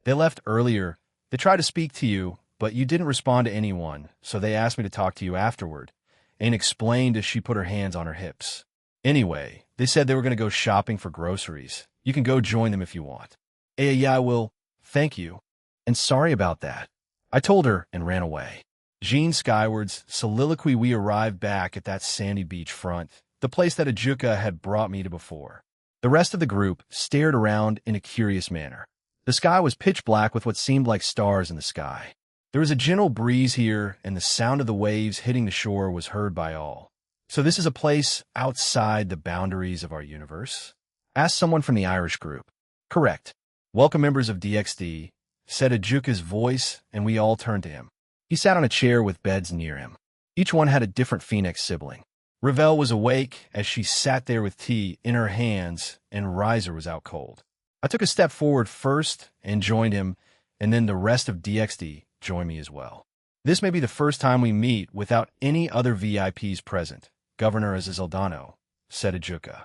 They left earlier. They tried to speak to you, but you didn't respond to anyone, so they asked me to talk to you afterward. Ain explained as she put her hands on her hips. Anyway, they said they were going to go shopping for groceries. You can go join them if you want. Yeah, I will. Thank you. And sorry about that. I told her and ran away. Jean Skyward's soliloquy. We arrived back at that sandy beach front, the place that Ajuka had brought me to before. The rest of the group stared around in a curious manner. The sky was pitch black with what seemed like stars in the sky. There was a gentle breeze here, and the sound of the waves hitting the shore was heard by all. So this is a place outside the boundaries of our universe? Asked someone from the Irish group. Correct. Welcome, members of DXD, said Ajuka's voice, and we all turned to him. He sat on a chair with beds near him. Each one had a different Phoenix sibling. Ravel was awake as she sat there with tea in her hands, and Riser was out cold. I took a step forward first and joined him, and then the rest of DXD joined me as well. This may be the first time we meet without any other VIPs present, Governor Azizaldano, said Ajuka.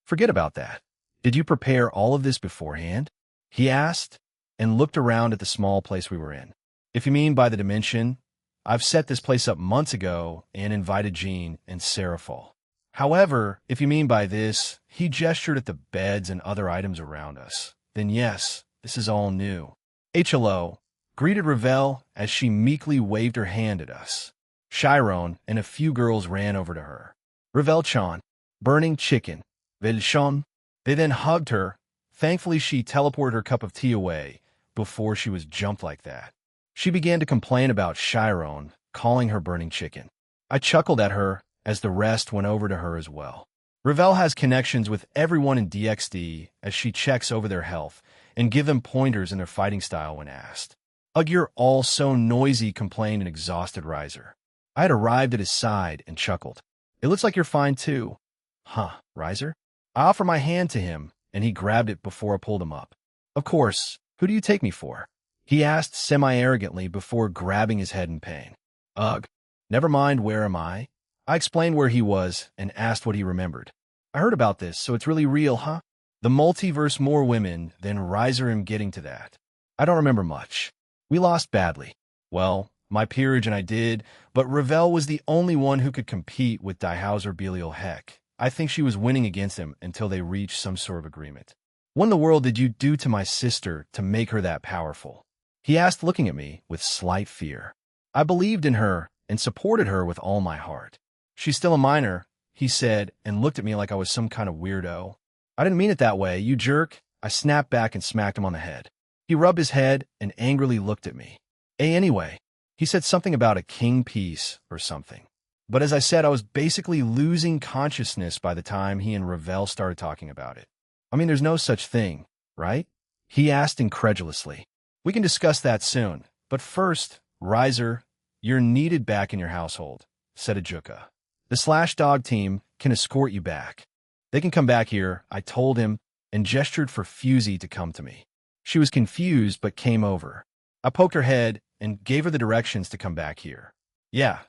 Forget about that. Did you prepare all of this beforehand? He asked, and looked around at the small place we were in. If you mean by the dimension, I've set this place up months ago and invited Jean and Seraphol. However, if you mean by this, he gestured at the beds and other items around us, then yes, this is all new. HLO greeted Ravel as she meekly waved her hand at us. Chiron and a few girls ran over to her. Ravel-chan, burning chicken. Velshon. They then hugged her. Thankfully, she teleported her cup of tea away before she was jumped like that. She began to complain about Chiron, calling her burning chicken. I chuckled at her as the rest went over to her as well. Ravel has connections with everyone in DXD as she checks over their health and give them pointers in their fighting style when asked. Ugh, you're all so noisy, complained an exhausted Riser. I had arrived at his side and chuckled. It looks like you're fine too. Huh, Riser? I offered my hand to him, and he grabbed it before I pulled him up. Of course, who do you take me for? He asked semi-arrogantly before grabbing his head in pain. Ugh, Never mind, where am I? I explained where he was and asked what he remembered. I heard about this, so it's really real, huh? The multiverse, more women, then Riser him getting to that. I don't remember much. We lost badly. Well, my peerage and I did, but Ravel was the only one who could compete with Dihauser Belial Heck. I think she was winning against him until they reached some sort of agreement. What in the world did you do to my sister to make her that powerful? He asked, looking at me with slight fear. I believed in her and supported her with all my heart. She's still a minor, he said, and looked at me like I was some kind of weirdo. I didn't mean it that way, you jerk. I snapped back and smacked him on the head. He rubbed his head and angrily looked at me. Anyway, he said something about a king piece or something. But as I said, I was basically losing consciousness by the time he and Ravel started talking about it. I mean, there's no such thing, right? He asked incredulously. We can discuss that soon, but first, Riser, you're needed back in your household, said Ajuka. The Slash Dog team can escort you back. They can come back here, I told him, and gestured for Fusey to come to me. She was confused, but came over. I poked her head and gave her the directions to come back here. Yeah,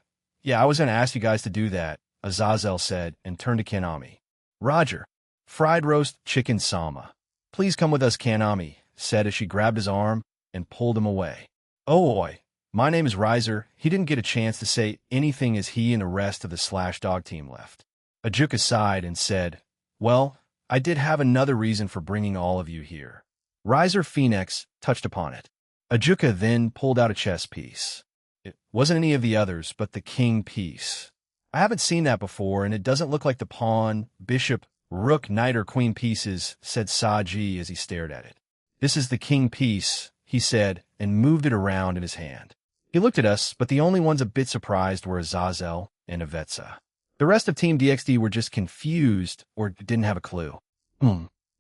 I was going to ask you guys to do that, Azazel said, and turned to Kanami. Roger. Fried roast chicken sama. Please come with us, Kanami, said as she grabbed his arm and pulled him away. Oh, boy. My name is Riser. He didn't get a chance to say anything as he and the rest of the Slash Dog team left. Ajuka sighed and said, well, I did have another reason for bringing all of you here. Riser Phoenix touched upon it. Ajuka then pulled out a chess piece. It wasn't any of the others, but the king piece. I haven't seen that before, and it doesn't look like the pawn, bishop, rook, knight, or queen pieces, said Saji as he stared at it. This is the king piece, he said, and moved it around in his hand. He looked at us, but the only ones a bit surprised were Azazel and Avetsa. The rest of Team DXD were just confused or didn't have a clue.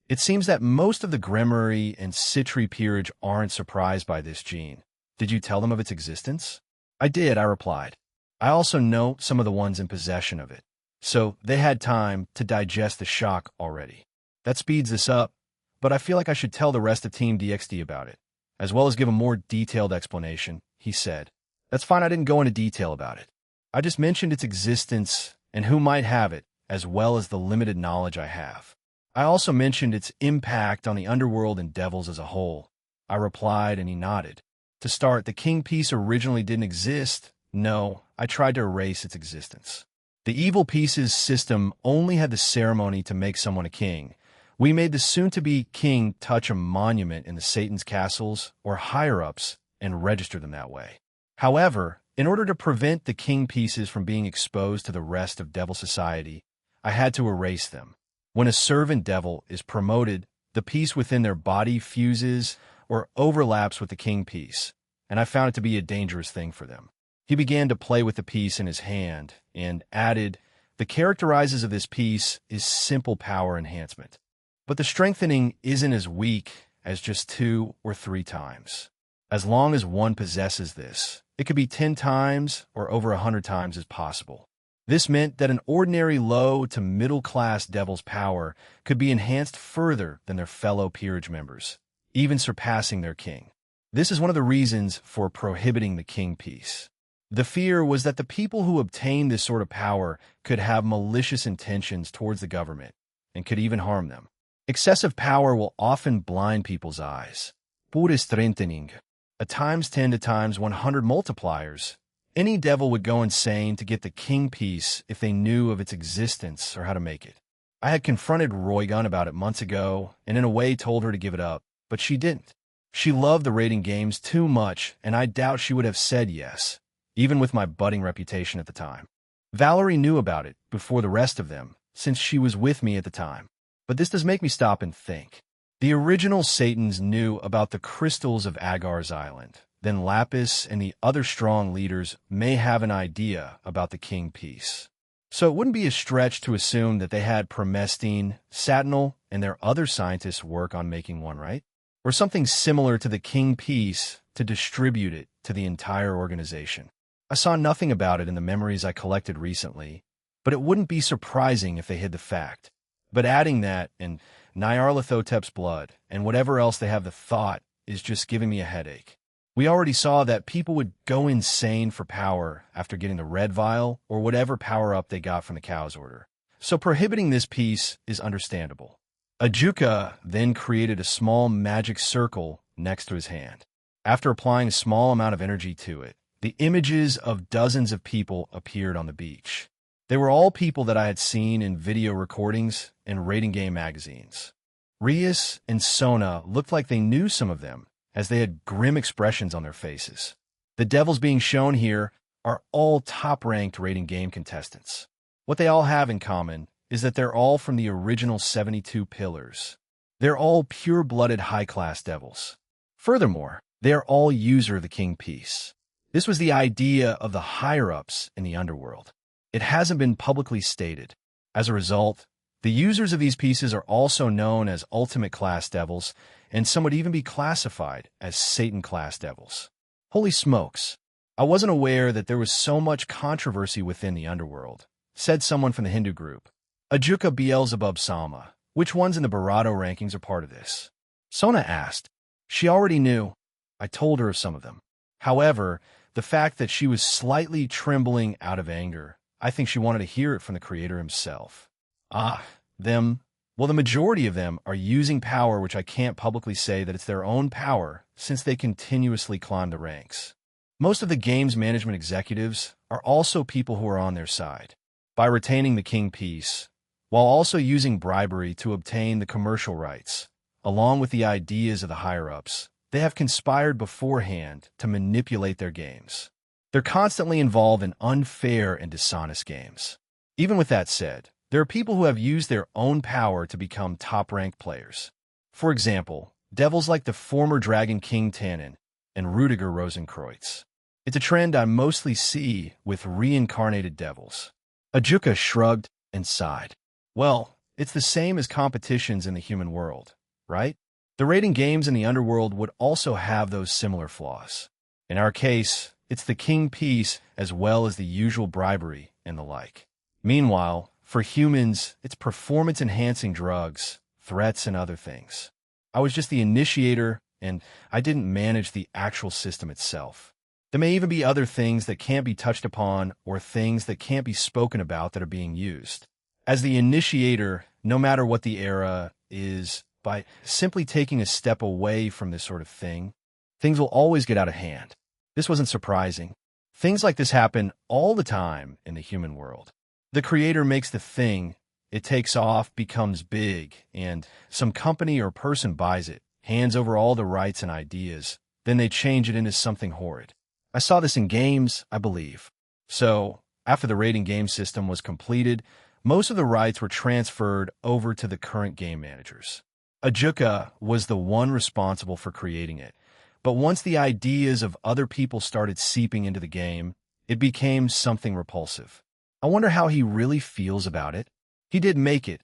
It seems that most of the Gremory and Citri peerage aren't surprised by this gene. Did you tell them of its existence? I did, I replied. I also know some of the ones in possession of it, so they had time to digest the shock already. That speeds this up, but I feel like I should tell the rest of Team DXD about it, as well as give a more detailed explanation, he said. That's fine, I didn't go into detail about it. I just mentioned its existence and who might have it, as well as the limited knowledge I have. I also mentioned its impact on the underworld and devils as a whole. I replied and he nodded. To start, the king piece originally didn't exist. No, I tried to erase its existence. The evil pieces system only had the ceremony to make someone a king. We made the soon-to-be king touch a monument in the Satan's castles or higher-ups and register them that way. However, in order to prevent the king pieces from being exposed to the rest of Devil Society, I had to erase them. When a servant devil is promoted, the piece within their body fuses or overlaps with the king piece, and I found it to be a dangerous thing for them. He began to play with the piece in his hand and added, the characterizes of this piece is simple power enhancement. But the strengthening isn't as weak as just 2 or 3 times. As long as one possesses this, it could be 10 times or over 100 times as possible. This meant that an ordinary low to middle-class devil's power could be enhanced further than their fellow peerage members, even surpassing their king. This is one of the reasons for prohibiting the king piece. The fear was that the people who obtained this sort of power could have malicious intentions towards the government and could even harm them. Excessive power will often blind people's eyes. Pure strengthening. A times 10 to times 100 multipliers. Any devil would go insane to get the king piece if they knew of its existence or how to make it. I had confronted Roygun about it months ago and in a way told her to give it up, but she didn't. She loved the raiding games too much, and I doubt she would have said yes, even with my budding reputation at the time. Valerie knew about it before the rest of them, since she was with me at the time. But this does make me stop and think. The original Satans knew about the crystals of Agar's Island. Then Lapis and the other strong leaders may have an idea about the king piece. So it wouldn't be a stretch to assume that they had Promestine, Satinel, and their other scientists work on making one, right? Or something similar to the king piece to distribute it to the entire organization. I saw nothing about it in the memories I collected recently, but it wouldn't be surprising if they hid the fact. But adding that and Nyarlathotep's blood and whatever else they have the thought is just giving me a headache. We already saw that people would go insane for power after getting the red vial or whatever power-up they got from the cow's order. So prohibiting this piece is understandable. Ajuka then created a small magic circle next to his hand. After applying a small amount of energy to it, the images of dozens of people appeared on the beach. They were all people that I had seen in video recordings and rating game magazines. Rias and Sona looked like they knew some of them, as they had grim expressions on their faces. The devils being shown here are all top-ranked rating game contestants. What they all have in common is that they're all from the original 72 pillars. They're all pure-blooded high-class devils. Furthermore, they are all user of the King piece. This was the idea of the higher-ups in the underworld. It hasn't been publicly stated. As a result, the users of these pieces are also known as ultimate class devils, and some would even be classified as Satan class devils. Holy smokes! I wasn't aware that there was so much controversy within the underworld, said someone from the Hindu group. Ajuka Beelzebub Sama, which ones in the Barato rankings are part of this? Sona asked. She already knew. I told her of some of them. However, the fact that she was slightly trembling out of anger, I think she wanted to hear it from the creator himself. Them. Well, the majority of them are using power which I can't publicly say that it's their own power since they continuously climb the ranks. Most of the game's management executives are also people who are on their side. By retaining the King piece, while also using bribery to obtain the commercial rights, along with the ideas of the higher-ups, they have conspired beforehand to manipulate their games. They're constantly involved in unfair and dishonest games. Even with that said, there are people who have used their own power to become top-ranked players. For example, devils like the former Dragon King Tannen and Rudiger Rosenkreutz. It's a trend I mostly see with reincarnated devils. Ajuka shrugged and sighed. Well, it's the same as competitions in the human world, right? The rating games in the underworld would also have those similar flaws. In our case, it's the King piece as well as the usual bribery and the like. Meanwhile, for humans, it's performance-enhancing drugs, threats, and other things. I was just the initiator, and I didn't manage the actual system itself. There may even be other things that can't be touched upon or things that can't be spoken about that are being used. As the initiator, no matter what the era is, by simply taking a step away from this sort of thing, things will always get out of hand. This wasn't surprising. Things like this happen all the time in the human world. The creator makes the thing, it takes off, becomes big, and some company or person buys it, hands over all the rights and ideas, then they change it into something horrid. I saw this in games, I believe. So, after the rating game system was completed, most of the rights were transferred over to the current game managers. Ajuka was the one responsible for creating it, but once the ideas of other people started seeping into the game, it became something repulsive. I wonder how he really feels about it. He did make it.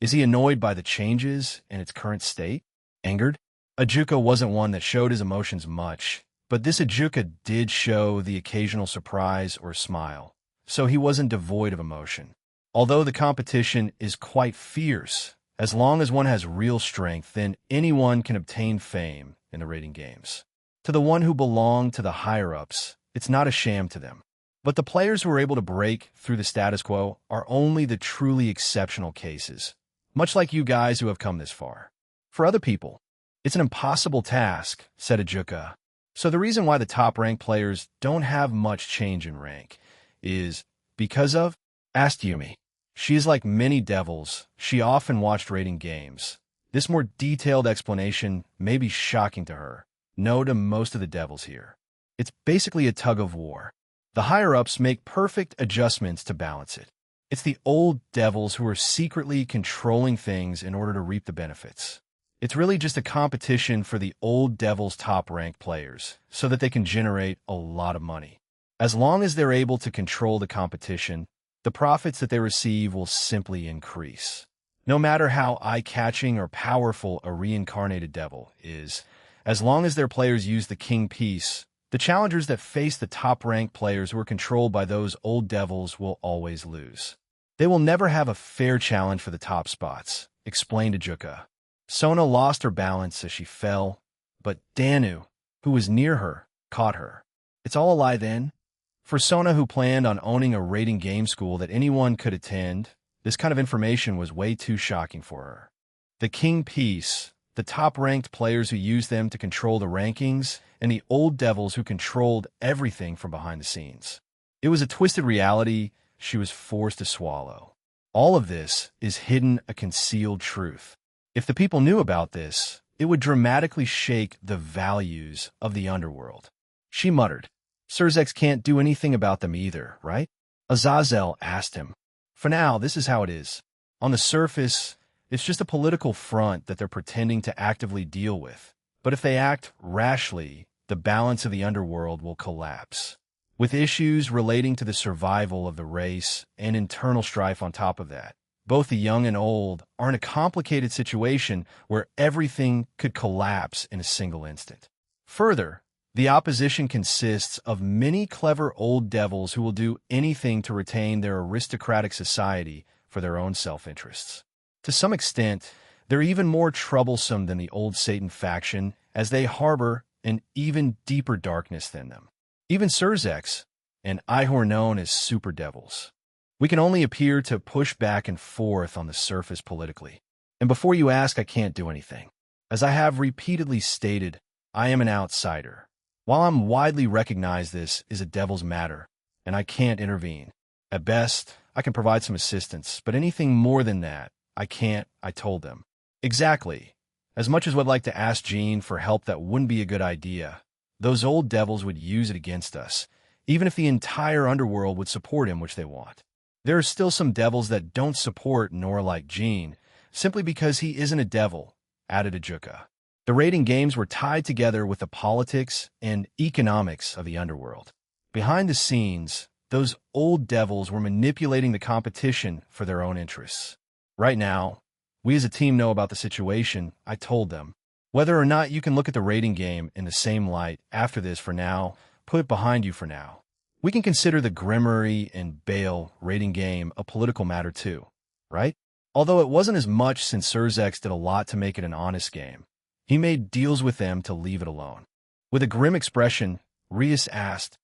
Is he annoyed by the changes and its current state? Angered? Ajuka wasn't one that showed his emotions much, but this Ajuka did show the occasional surprise or smile, so he wasn't devoid of emotion. Although the competition is quite fierce, as long as one has real strength, then anyone can obtain fame in the rating games. To the one who belonged to the higher-ups, it's not a sham to them. But the players who are able to break through the status quo are only the truly exceptional cases, much like you guys who have come this far. For other people, it's an impossible task, said Ajuka. So the reason why the top-ranked players don't have much change in rank is because of? Asked Yumi. She is like many devils. She often watched rating games. This more detailed explanation may be shocking to her. No to most of the devils here. It's basically a tug-of-war. The higher-ups make perfect adjustments to balance it. It's the old devils who are secretly controlling things in order to reap the benefits. It's really just a competition for the old devils' top-ranked players, so that they can generate a lot of money. As long as they're able to control the competition, the profits that they receive will simply increase. No matter how eye-catching or powerful a reincarnated devil is, as long as their players use the King piece, the challengers that face the top-ranked players who are controlled by those old devils will always lose. They will never have a fair challenge for the top spots, explained Ajuka. Sona lost her balance as she fell, but Danu, who was near her, caught her. It's all a lie then? For Sona, who planned on owning a raiding game school that anyone could attend, this kind of information was way too shocking for her. The King Peace, the top-ranked players who used them to control the rankings, and the old devils who controlled everything from behind the scenes. It was a twisted reality she was forced to swallow. All of this is hidden a concealed truth. If the people knew about this, it would dramatically shake the values of the underworld. She muttered, Surzex can't do anything about them either, right? Azazel asked him. For now, this is how it is. On the surface, it's just a political front that they're pretending to actively deal with. But if they act rashly, the balance of the underworld will collapse. With issues relating to the survival of the race and internal strife on top of that, both the young and old are in a complicated situation where everything could collapse in a single instant. Further, the opposition consists of many clever old devils who will do anything to retain their aristocratic society for their own self-interests. To some extent, they're even more troublesome than the old Satan faction, as they harbor an even deeper darkness than them. Even Surzex and I who are known as super devils. We can only appear to push back and forth on the surface politically. And before you ask, I can't do anything. As I have repeatedly stated, I am an outsider. While I'm widely recognized, this is a devil's matter, and I can't intervene. At best, I can provide some assistance, but anything more than that, I can't, I told them. Exactly. As much as I'd like to ask Jean for help, that wouldn't be a good idea. Those old devils would use it against us, even if the entire underworld would support him, which they want. There are still some devils that don't support nor like Jean, simply because he isn't a devil, added Ajuka. The raiding games were tied together with the politics and economics of the underworld. Behind the scenes, those old devils were manipulating the competition for their own interests. Right now, we as a team know about the situation, I told them. Whether or not you can look at the raiding game in the same light after this, for now, put it behind you for now. We can consider the Grimmery and Bale raiding game a political matter too, right? Although it wasn't as much, since Surzex did a lot to make it an honest game. He made deals with them to leave it alone. With a grim expression, Rias asked,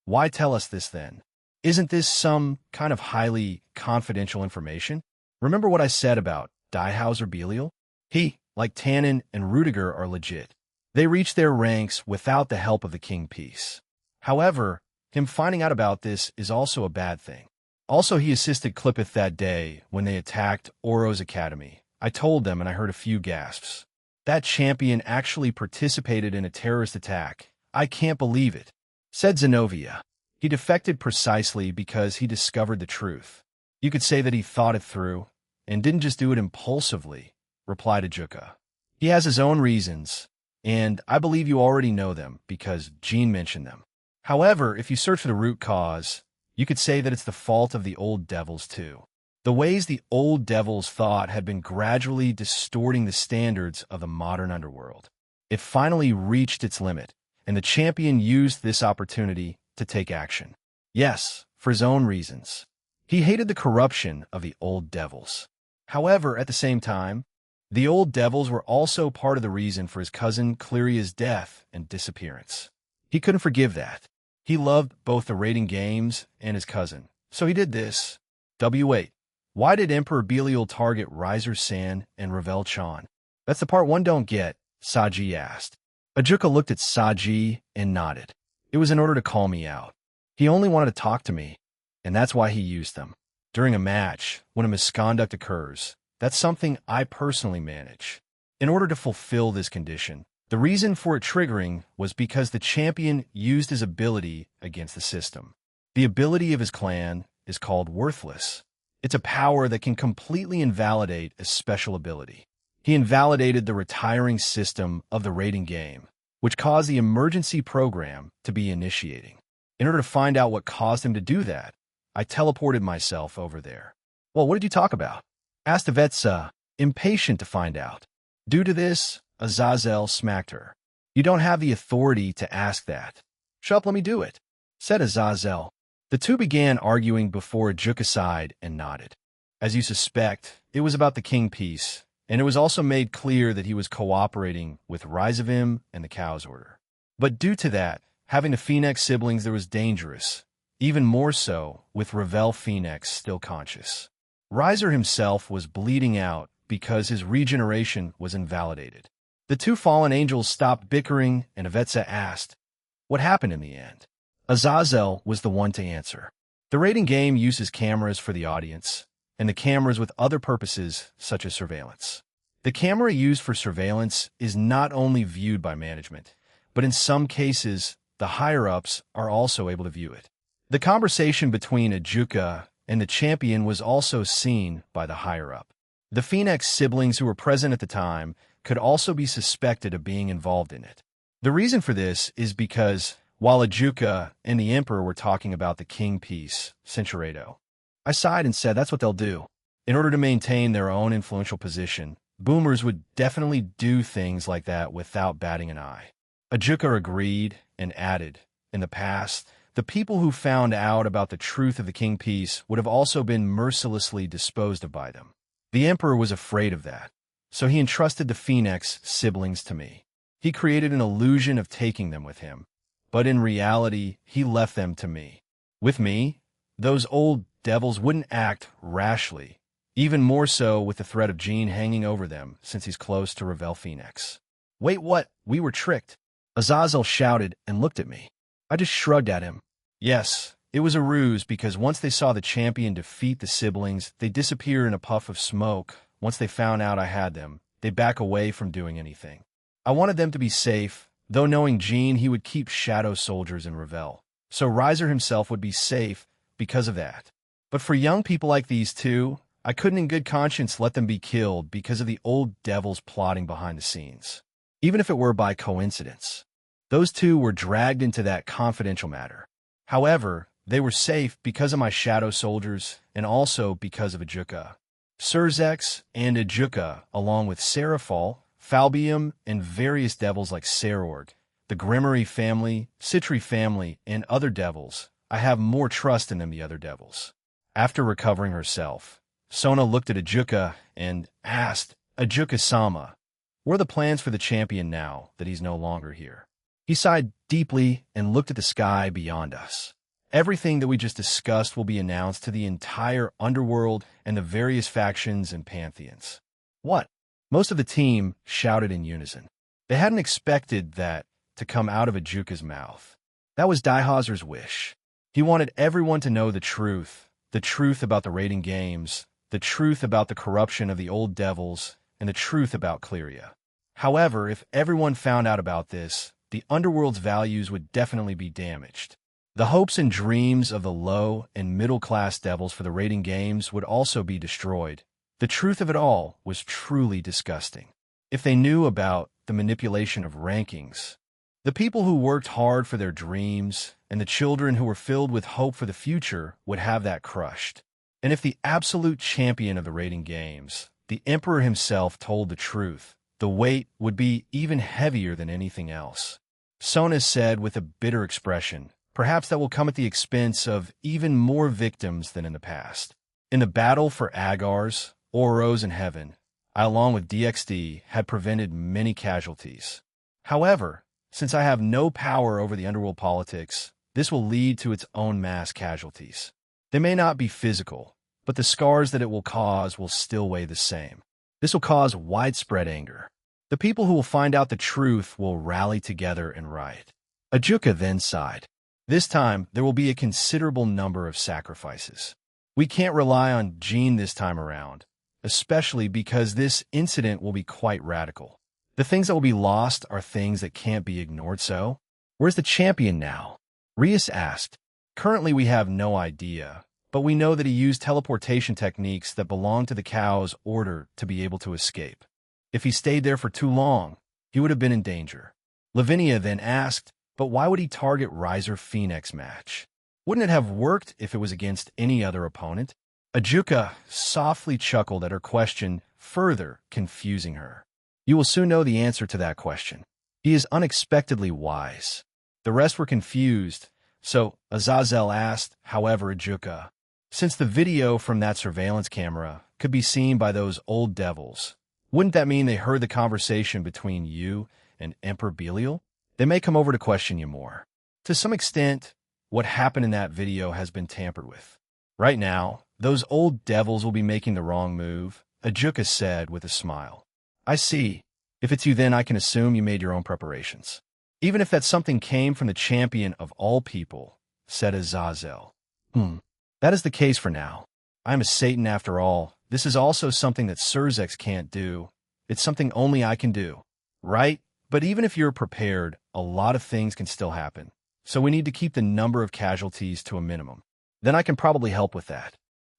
why tell us this then? Isn't this some kind of highly confidential information? Remember what I said about Diehauser Belial? He, like Tannen and Rudiger, are legit. They reached their ranks without the help of the King Peace. However, him finding out about this is also a bad thing. Also, he assisted Clippeth that day when they attacked Oro's academy. I told them and I heard a few gasps. That champion actually participated in a terrorist attack. I can't believe it, said Zenobia. He defected precisely because he discovered the truth. You could say that he thought it through and didn't just do it impulsively, replied Ajuka. He has his own reasons, and I believe you already know them because Jean mentioned them. However, if you search for the root cause, you could say that it's the fault of the old devils too. The ways the old devils thought had been gradually distorting the standards of the modern underworld. It finally reached its limit, and the champion used this opportunity to take action. Yes, for his own reasons. He hated the corruption of the old devils. However, at the same time, the old devils were also part of the reason for his cousin Cleria's death and disappearance. He couldn't forgive that. He loved both the raiding games and his cousin, so he did this. W8. Why did Emperor Belial target Riser San and Ravel Chan? That's the part one don't get, Saji asked. Ajuka looked at Saji and nodded. It was in order to call me out. He only wanted to talk to me, and that's why he used them. During a match, when a misconduct occurs, that's something I personally manage. In order to fulfill this condition, the reason for it triggering was because the champion used his ability against the system. The ability of his clan is called Worthless. It's a power that can completely invalidate a special ability. He invalidated the retiring system of the raiding game, which caused the emergency program to be initiating. In order to find out what caused him to do that, I teleported myself over there. Well, what did you talk about? Asked Avetsa, impatient to find out. Due to this, Azazel smacked her. You don't have the authority to ask that. Shut up, let me do it, said Azazel. The two began arguing before Ajuka sighed and nodded. As you suspect, it was about the King Peace, and it was also made clear that he was cooperating with Rizavim and the Cow's Order. But due to that, Having the Phoenix siblings there was dangerous, even more so with Ravel Phoenix still conscious. Riser himself was bleeding out because his regeneration was invalidated. The two fallen angels stopped bickering, and Avetsa asked, "What happened in the end?" Azazel was the one to answer. The rating game uses cameras for the audience, and the cameras with other purposes such as surveillance. The camera used for surveillance is not only viewed by management, but in some cases, the higher-ups are also able to view it. The conversation between Ajuka and the champion was also seen by the higher-up. The Phoenix siblings who were present at the time could also be suspected of being involved in it. The reason for this is because, while Ajuka and the Emperor were talking about the king piece, Cinchuredo, I sighed and said that's what they'll do. In order to maintain their own influential position, boomers would definitely do things like that without batting an eye. Ajuka agreed and added, in the past, the people who found out about the truth of the king piece would have also been mercilessly disposed of by them. The Emperor was afraid of that, so he entrusted the Phoenix siblings to me. He created an illusion of taking them with him, but in reality, he left them to me. With me, those old devils wouldn't act rashly, even more so with the threat of Jean hanging over them since he's close to Ravel Phoenix. Wait, what? We were tricked. Azazel shouted and looked at me. I just shrugged at him. Yes, it was a ruse because once they saw the champion defeat the siblings, they disappear in a puff of smoke. Once they found out I had them, they back away from doing anything. I wanted them to be safe, though knowing Jean, he would keep shadow soldiers in Ravel. So Riser himself would be safe because of that. But for young people like these two, I couldn't in good conscience let them be killed because of the old devils plotting behind the scenes. Even if it were by coincidence. Those two were dragged into that confidential matter. However, they were safe because of my shadow soldiers and also because of Ajuka. Surzex and Ajuka, along with Seraphol, Falbium, and various devils like Serorg, the Grimory family, Citri family, and other devils, I have more trust in than the other devils. After recovering herself, Sona looked at Ajuka and asked, Ajuka-sama, what are the plans for the champion now that he's no longer here? He sighed deeply and looked at the sky beyond us. Everything that we just discussed will be announced to the entire underworld and the various factions and pantheons. What? Most of the team shouted in unison. They hadn't expected that to come out of Ajuka's mouth. That was Daihazer's wish. He wanted everyone to know the truth about the raiding games, the truth about the corruption of the old devils, and the truth about Cleria. However, if everyone found out about this, the underworld's values would definitely be damaged. The hopes and dreams of the low and middle-class devils for the raiding games would also be destroyed. The truth of it all was truly disgusting. If they knew about the manipulation of rankings, the people who worked hard for their dreams and the children who were filled with hope for the future would have that crushed. And if the absolute champion of the raiding games, the Emperor himself, told the truth, the weight would be even heavier than anything else. Sona said with a bitter expression, perhaps that will come at the expense of even more victims than in the past. In the battle for Agars, Oros, and Heaven, I, along with DXD, had prevented many casualties. However, since I have no power over the underworld politics, this will lead to its own mass casualties. They may not be physical, but the scars that it will cause will still weigh the same. This will cause widespread anger. The people who will find out the truth will rally together and riot. Ajuka then sighed. This time, there will be a considerable number of sacrifices. We can't rely on Jean this time around, especially because this incident will be quite radical. The things that will be lost are things that can't be ignored, so? Where's the champion now? Rias asked. Currently, we have no idea, but we know that he used teleportation techniques that belong to the cow's order to be able to escape. If he stayed there for too long, he would have been in danger. Lavinia then asked, but why would he target Riser Phoenix match? Wouldn't it have worked if it was against any other opponent? Ajuka softly chuckled at her question, further confusing her. You will soon know the answer to that question. He is unexpectedly wise. The rest were confused, so Azazel asked, however, Ajuka, since the video from that surveillance camera could be seen by those old devils, wouldn't that mean they heard the conversation between you and Emperor Belial? They may come over to question you more. To some extent, what happened in that video has been tampered with. Right now, those old devils will be making the wrong move, Ajuka said with a smile. I see. If it's you, then I can assume you made your own preparations. Even if that something came from the champion of all people, said Azazel. That is the case for now. I am a Satan after all. This is also something that Surzex can't do. It's something only I can do. Right? But even if you're prepared, a lot of things can still happen. So we need to keep the number of casualties to a minimum. Then I can probably help with that.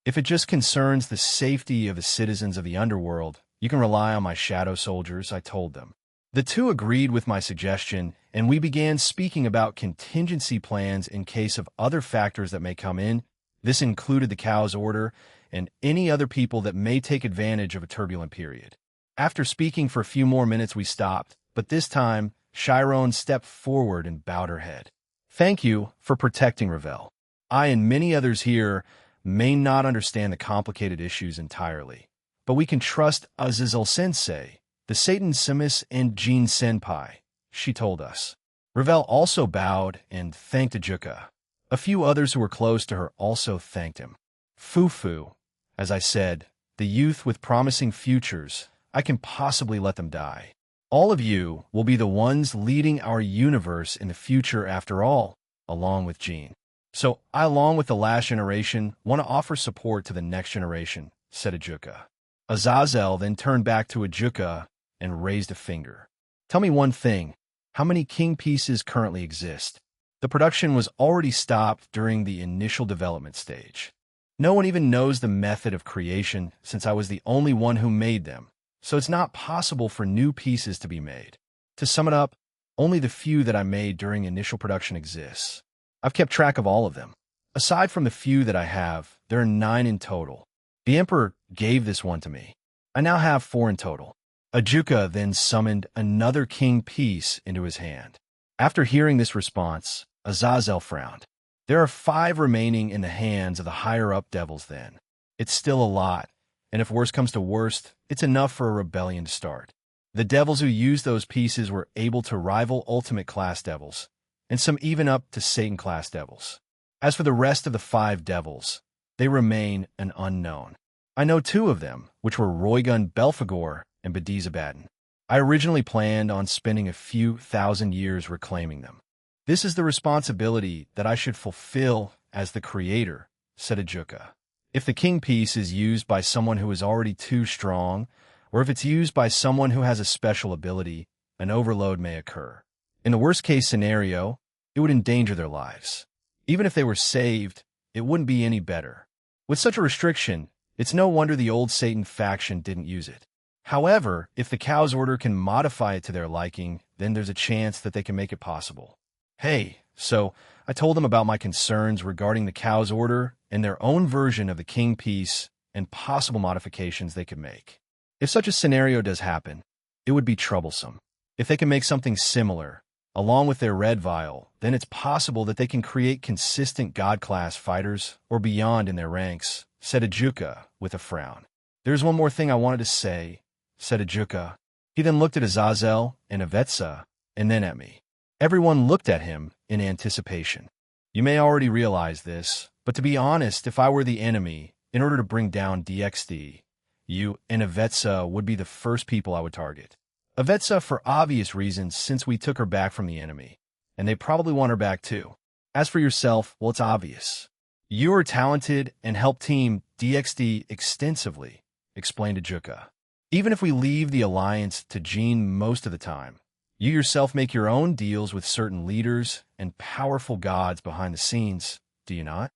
If it just concerns the safety of the citizens of the underworld, you can rely on my shadow soldiers, I told them. The two agreed with my suggestion, and we began speaking about contingency plans in case of other factors that may come in. This included the cow's order and any other people that may take advantage of a turbulent period. After speaking for a few more minutes, we stopped, but this time, Chiron stepped forward and bowed her head. Thank you for protecting Ravel. I and many others here may not understand the complicated issues entirely, but we can trust Azazel-sensei, the Satan Simus, and Jean Senpai, she told us. Ravel also bowed and thanked Ajuka. A few others who were close to her also thanked him. Fufu, as I said, the youth with promising futures, I can possibly let them die. All of you will be the ones leading our universe in the future after all, along with Jean. So I, along with the last generation, want to offer support to the next generation, said Ajuka. Azazel then turned back to Ajuka and raised a finger. Tell me one thing. How many king pieces currently exist? The production was already stopped during the initial development stage. No one even knows the method of creation since I was the only one who made them, so it's not possible for new pieces to be made. To sum it up, only the few that I made during initial production exists. I've kept track of all of them. Aside from the few that I have, there are 9 in total. The Emperor gave this one to me. I now have 4 in total. Ajuka then summoned another king piece into his hand. After hearing this response, Azazel frowned. There are 5 remaining in the hands of the higher-up devils then. It's still a lot, and if worst comes to worst, it's enough for a rebellion to start. The devils who used those pieces were able to rival Ultimate-class devils, and some even up to Satan-class devils. As for the rest of the 5 devils, they remain an unknown. I know 2 of them, which were Roygun Belphegor and Bedizabaden. I originally planned on spending a few thousand years reclaiming them. This is the responsibility that I should fulfill as the creator, said Ajuka. If the king piece is used by someone who is already too strong, or if it's used by someone who has a special ability, an overload may occur. In the worst-case scenario, it would endanger their lives. Even if they were saved, it wouldn't be any better. With such a restriction, it's no wonder the old Satan faction didn't use it. However, if the cow's order can modify it to their liking, then there's a chance that they can make it possible. Hey, so I told them about my concerns regarding the cow's order and their own version of the king piece and possible modifications they could make. If such a scenario does happen, it would be troublesome. If they can make something similar, along with their red vial, then it's possible that they can create consistent God-class fighters or beyond in their ranks, said Ajuka with a frown. There's one more thing I wanted to say, said Ajuka. He then looked at Azazel and Avetsa, and then at me. Everyone looked at him in anticipation. You may already realize this, but to be honest, if I were the enemy, in order to bring down DXD, you and Avetsa would be the first people I would target. Avetsa for obvious reasons since we took her back from the enemy, and they probably want her back too. As for yourself, well, it's obvious. You are talented and help Team DXD extensively, explained Ajuka. Even if we leave the alliance to Jean most of the time, you yourself make your own deals with certain leaders and powerful gods behind the scenes, do you not?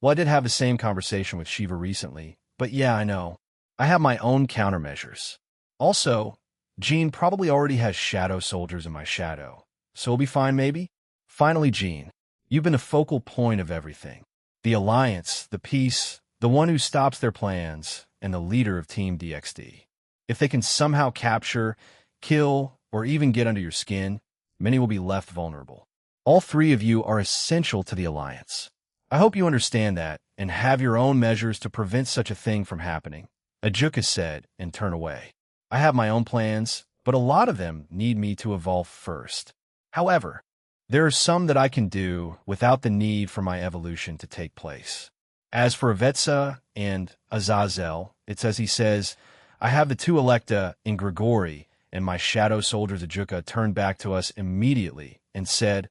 Well, I did have the same conversation with Shiva recently, but yeah, I know. I have my own countermeasures. Also, Jean probably already has shadow soldiers in my shadow, so we'll be fine maybe? Finally, Jean, you've been the focal point of everything. The alliance, the peace, the one who stops their plans, and the leader of Team DXD. If they can somehow capture, kill, or even get under your skin, many will be left vulnerable. All 3 of you are essential to the alliance. I hope you understand that and have your own measures to prevent such a thing from happening, Ajuka said and turned away. I have my own plans, but a lot of them need me to evolve first. However, There are some that I can do without the need for my evolution to take place. As for Avetsa and Azazel, it's as he says, I have the two Electa in Grigori, and my shadow soldiers Ajuka turned back to us immediately and said,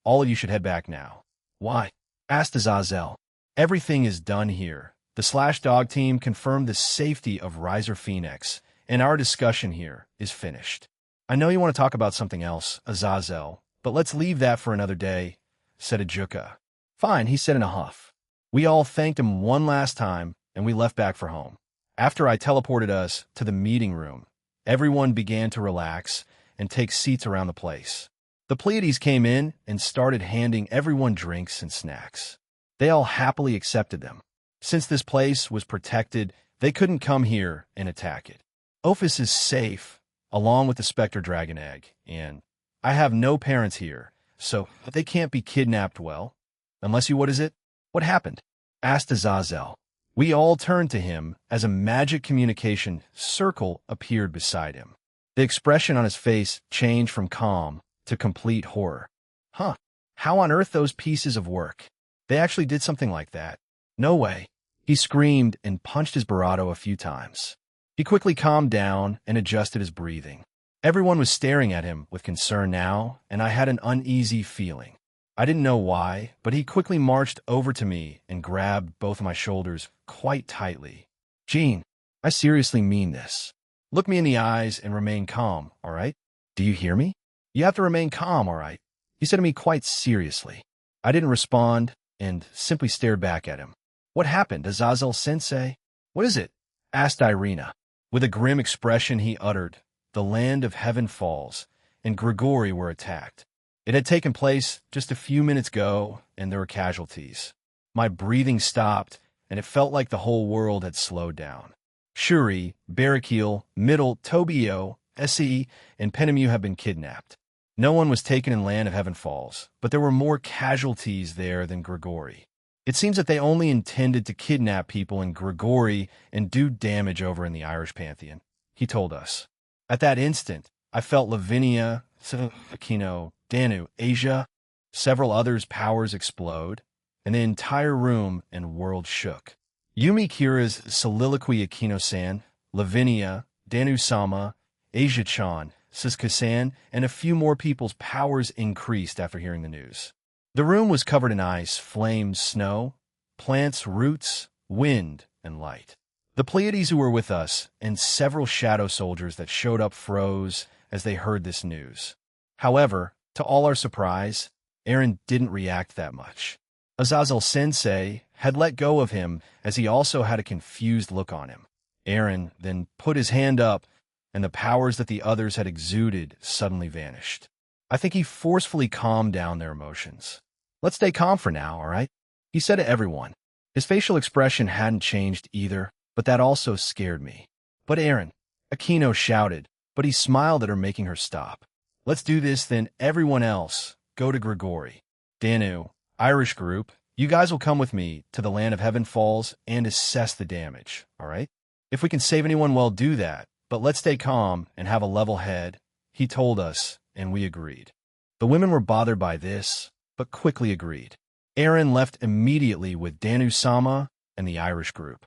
all of you should head back now. Why? Asked Azazel. Everything is done here. The Slash Dog team confirmed the safety of Riser Phoenix, and our discussion here is finished. I know you want to talk about something else, Azazel, but let's leave that for another day, said Ajuka. Fine, he said in a huff. We all thanked him one last time, and we left back for home. After I teleported us to the meeting room, everyone began to relax and take seats around the place. The Pleiades came in and started handing everyone drinks and snacks. They all happily accepted them. Since this place was protected, they couldn't come here and attack it. Ophis is safe, along with the Spectre Dragon Egg, and I have no parents here, so they can't be kidnapped well. Unless you, what is it? What happened? Asked Azazel. We all turned to him as a magic communication circle appeared beside him. The expression on his face changed from calm to complete horror. Huh, how on earth those pieces of work? They actually did something like that. No way. He screamed and punched his barato a few times. He quickly calmed down and adjusted his breathing. Everyone was staring at him with concern now, and I had an uneasy feeling. I didn't know why, but he quickly marched over to me and grabbed both of my shoulders quite tightly. Gene, I seriously mean this. Look me in the eyes and remain calm, all right? Do you hear me? You have to remain calm, all right? He said to me quite seriously. I didn't respond and simply stared back at him. What happened, Azazel-sensei? What is it? Asked Irina. With a grim expression he uttered, the land of heaven falls, and Grigori were attacked. It had taken place just a few minutes ago, and there were casualties. My breathing stopped, and it felt like the whole world had slowed down. Shuri, Barakil, Middle, Tobio, Se, and Penemu have been kidnapped. No one was taken in land of Heaven Falls, but there were more casualties there than Grigori. It seems that they only intended to kidnap people in Grigori and do damage over in the Irish Pantheon, he told us. At that instant, I felt Lavinia, Aquino, Danu, Asia, several others' powers explode, and the entire room and world shook. Yumi Kira's soliloquy Aquino-san, Lavinia, Danu-sama, Asia-chan, Siska-san, and a few more people's powers increased after hearing the news. The room was covered in ice, flames, snow, plants, roots, wind, and light. The Pleiades who were with us and several shadow soldiers that showed up froze as they heard this news. However, to all our surprise, Aaron didn't react that much. Azazel-sensei had let go of him as he also had a confused look on him. Aaron then put his hand up, and the powers that the others had exuded suddenly vanished. I think he forcefully calmed down their emotions. Let's stay calm for now, all right? He said to everyone. His facial expression hadn't changed either, but that also scared me. But Aaron, Aquino shouted, but he smiled at her, making her stop. Let's do this, then everyone else, go to Grigori. Danu, Irish group, you guys will come with me to the land of Heaven Falls and assess the damage, all right? If we can save anyone, well, do that, but let's stay calm and have a level head, he told us, and we agreed. The women were bothered by this, but quickly agreed. Aaron left immediately with Danu-sama and the Irish group.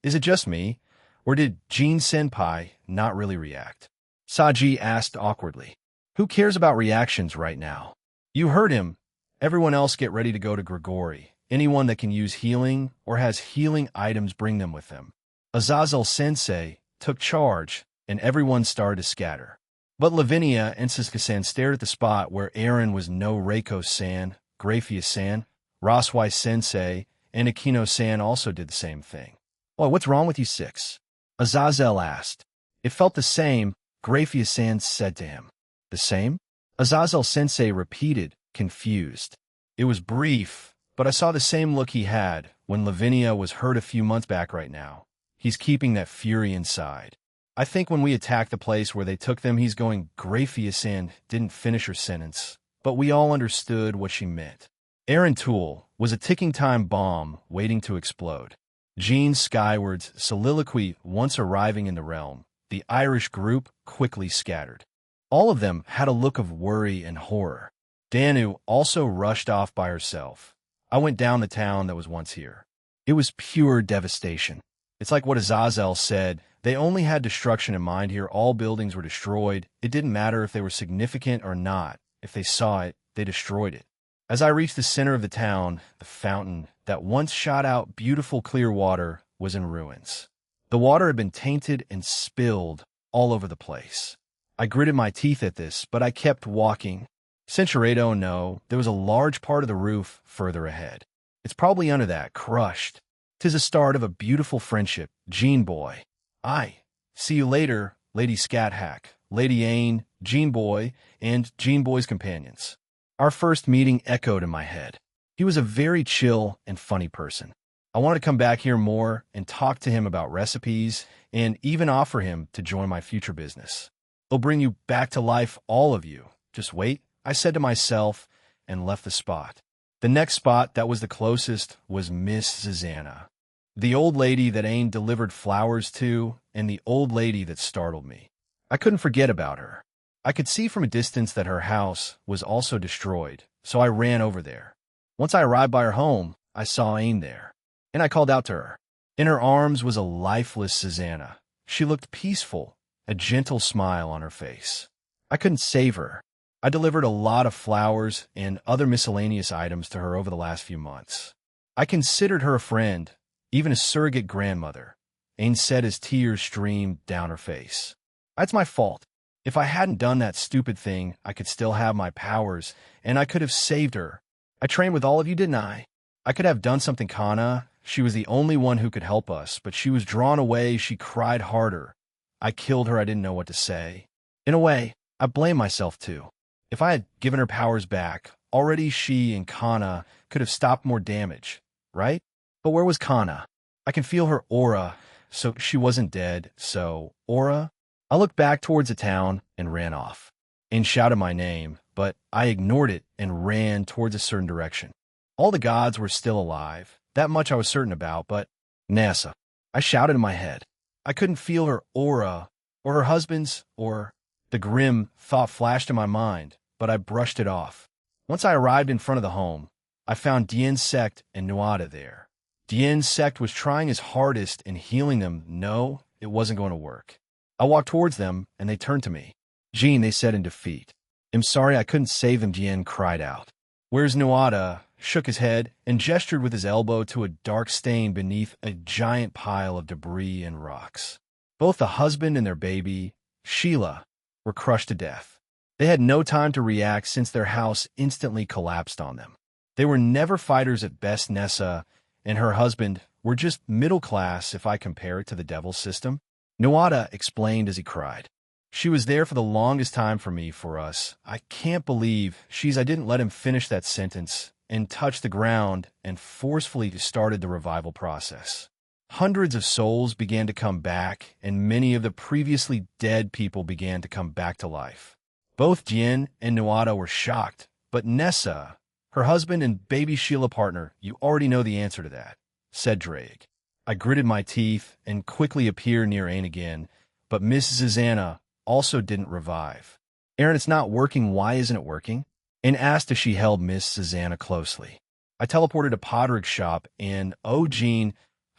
Is it just me, or did Jean-senpai not really react? Saji asked awkwardly. Who cares about reactions right now? You heard him. Everyone else get ready to go to Grigori. Anyone that can use healing or has healing items, bring them with them. Azazel-sensei took charge, and everyone started to scatter. But Lavinia and Siska-san stared at the spot where Aaron was no Reiko-san, Graphius-san, Roswai-sensei, and Aquino-san also did the same thing. Well, what's wrong with you six? Azazel asked. It felt the same, Graphius-san said to him. The same? Azazel-sensei repeated, confused. It was brief, but I saw the same look he had when Lavinia was hurt a few months back right now. He's keeping that fury inside. I think when we attacked the place where they took them, he's going, Graphius-san didn't finish her sentence, but we all understood what she meant. Aaron Toole was a ticking time bomb waiting to explode. Jean Skyward's soliloquy once arriving in the realm, the Irish group quickly scattered. All of them had a look of worry and horror. Danu also rushed off by herself. I went down the town that was once here. It was pure devastation. It's like what Azazel said, they only had destruction in mind here. All buildings were destroyed. It didn't matter if they were significant or not. If they saw it, they destroyed it. As I reached the center of the town, the fountain that once shot out beautiful clear water was in ruins. The water had been tainted and spilled all over the place. I gritted my teeth at this, but I kept walking. Centuredo, no, there was a large part of the roof further ahead. It's probably under that, crushed. 'Tis a start of a beautiful friendship, Gene Boy. Aye. See you later, Lady Scathack, Lady Ain, Gene Boy, and Gene Boy's companions. Our first meeting echoed in my head. He was a very chill and funny person. I wanted to come back here more and talk to him about recipes and even offer him to join my future business. It'll bring you back to life, all of you. Just wait, I said to myself, and left the spot. The next spot that was the closest was Miss Susanna, the old lady that Ain delivered flowers to, and the old lady that startled me. I couldn't forget about her. I could see from a distance that her house was also destroyed, so I ran over there. Once I arrived by her home, I saw Ain there, and I called out to her. In her arms was a lifeless Susanna. She looked peaceful, a gentle smile on her face. I couldn't save her. I delivered a lot of flowers and other miscellaneous items to her over the last few months. I considered her a friend, even a surrogate grandmother. Ain said as tears streamed down her face. That's my fault. If I hadn't done that stupid thing, I could still have my powers, and I could have saved her. I trained with all of you, didn't I? I could have done something, Kana. She was the only one who could help us, but she was drawn away. She cried harder. I killed her. I didn't know what to say. In a way, I blame myself too. If I had given her powers back, already she and Kana could have stopped more damage, right? But where was Kana? I can feel her aura, so she wasn't dead, so aura? I looked back towards the town and ran off. Ain shouted my name, but I ignored it and ran towards a certain direction. All the gods were still alive, that much I was certain about, but Nessa, I shouted in my head. I couldn't feel her aura, or her husband's, or the grim thought flashed in my mind, but I brushed it off. Once I arrived in front of the home, I found Dian's sect and Nuada there. Dian's sect was trying his hardest in healing them. No, it wasn't going to work. I walked towards them, and they turned to me. Jean, they said in defeat. I'm sorry I couldn't save them, Dian cried out. Where's Nuada? Shook his head and gestured with his elbow to a dark stain beneath a giant pile of debris and rocks. Both the husband and their baby, Sheila, were crushed to death. They had no time to react since their house instantly collapsed on them. They were never fighters at best. Nessa and her husband were just middle class if I compare it to the devil's system. Nuada explained as he cried. She was there for the longest time for us. I can't believe I didn't let him finish that sentence and touch the ground and forcefully started the revival process. Hundreds of souls began to come back, and many of the previously dead people began to come back to life. Both Jin and Nuada were shocked, but Nessa, her husband and baby Sheila partner, you already know the answer to that, said Drake. I gritted my teeth and quickly appeared near Ain again, but Miss Susanna also didn't revive. Aaron, it's not working. Why isn't it working? Ain asked as she held Miss Susanna closely. I teleported to Podrick's shop and, oh, Gene,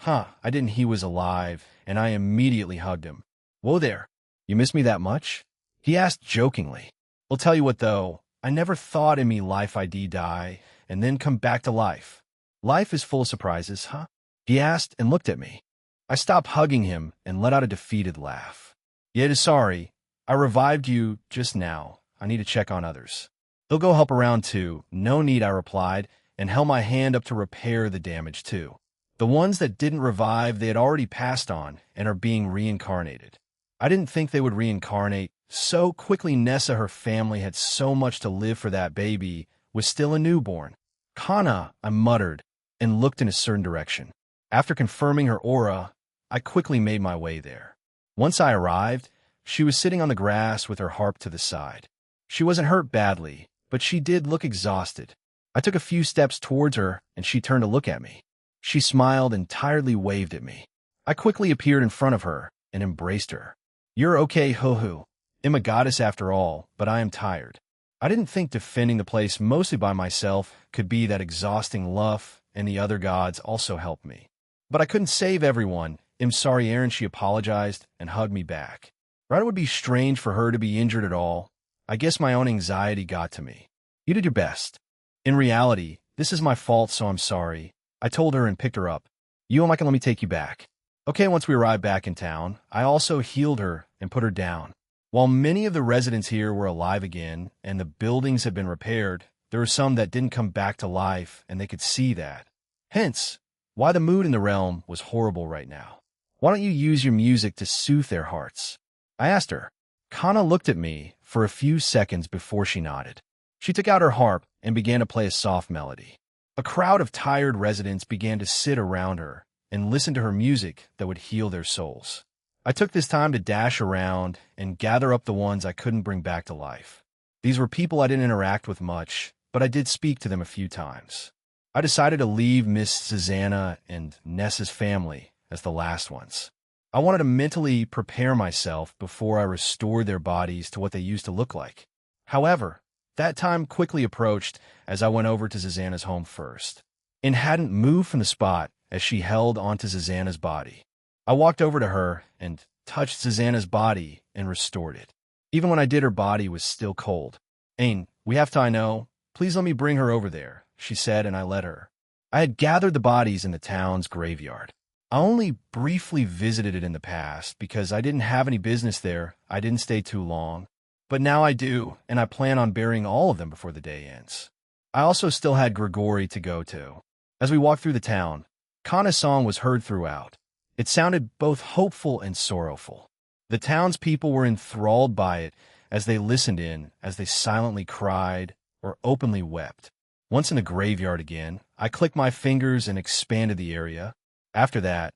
I didn't. He was alive, and I immediately hugged him. Whoa there, you miss me that much? He asked jokingly. I'll tell you what, though, I never thought in me life I'd die and then come back to life. Life is full of surprises, huh? He asked and looked at me. I stopped hugging him and let out a defeated laugh. Yet sorry, I revived you just now. I need to check on others. They'll go help around too. No need, I replied, and held my hand up to repair the damage too. The ones that didn't revive, they had already passed on and are being reincarnated. I didn't think they would reincarnate so quickly. Nessa, her family had so much to live for. That baby was still a newborn. Kana, I muttered, and looked in a certain direction. After confirming her aura, I quickly made my way there. Once I arrived, she was sitting on the grass with her harp to the side. She wasn't hurt badly, but she did look exhausted. I took a few steps towards her, and she turned to look at me. She smiled and tiredly waved at me. I quickly appeared in front of her and embraced her. You're okay, Hohu. I'm a goddess after all, but I am tired. I didn't think defending the place mostly by myself could be that exhausting luff, and the other gods also helped me. But I couldn't save everyone. I'm sorry, Aaron, she apologized and hugged me back. Right, it would be strange for her to be injured at all. I guess my own anxiety got to me. You did your best. In reality, this is my fault, so I'm sorry. I told her and picked her up. You and Mike, let me take you back. Okay, once we arrived back in town, I also healed her and put her down. While many of the residents here were alive again and the buildings had been repaired, there were some that didn't come back to life, and they could see that. Hence, why the mood in the realm was horrible right now. Why don't you use your music to soothe their hearts? I asked her. Kana looked at me for a few seconds before she nodded. She took out her harp and began to play a soft melody. A crowd of tired residents began to sit around her and listen to her music that would heal their souls. I took this time to dash around and gather up the ones I couldn't bring back to life. These were people I didn't interact with much, but I did speak to them a few times. I decided to leave Miss Susanna and Nessa's family as the last ones. I wanted to mentally prepare myself before I restored their bodies to what they used to look like. However, that time quickly approached as I went over to Susanna's home first, and hadn't moved from the spot as she held onto Susanna's body. I walked over to her and touched Susanna's body and restored it. Even when I did, her body was still cold. Ain, we have to, I know. Please let me bring her over there, she said, and I let her. I had gathered the bodies in the town's graveyard. I only briefly visited it in the past because I didn't have any business there. I didn't stay too long. But now I do, and I plan on burying all of them before the day ends. I also still had Grigori to go to. As we walked through the town, Kana's song was heard throughout. It sounded both hopeful and sorrowful. The townspeople were enthralled by it as they listened in, as they silently cried or openly wept. Once in the graveyard again, I clicked my fingers and expanded the area. After that,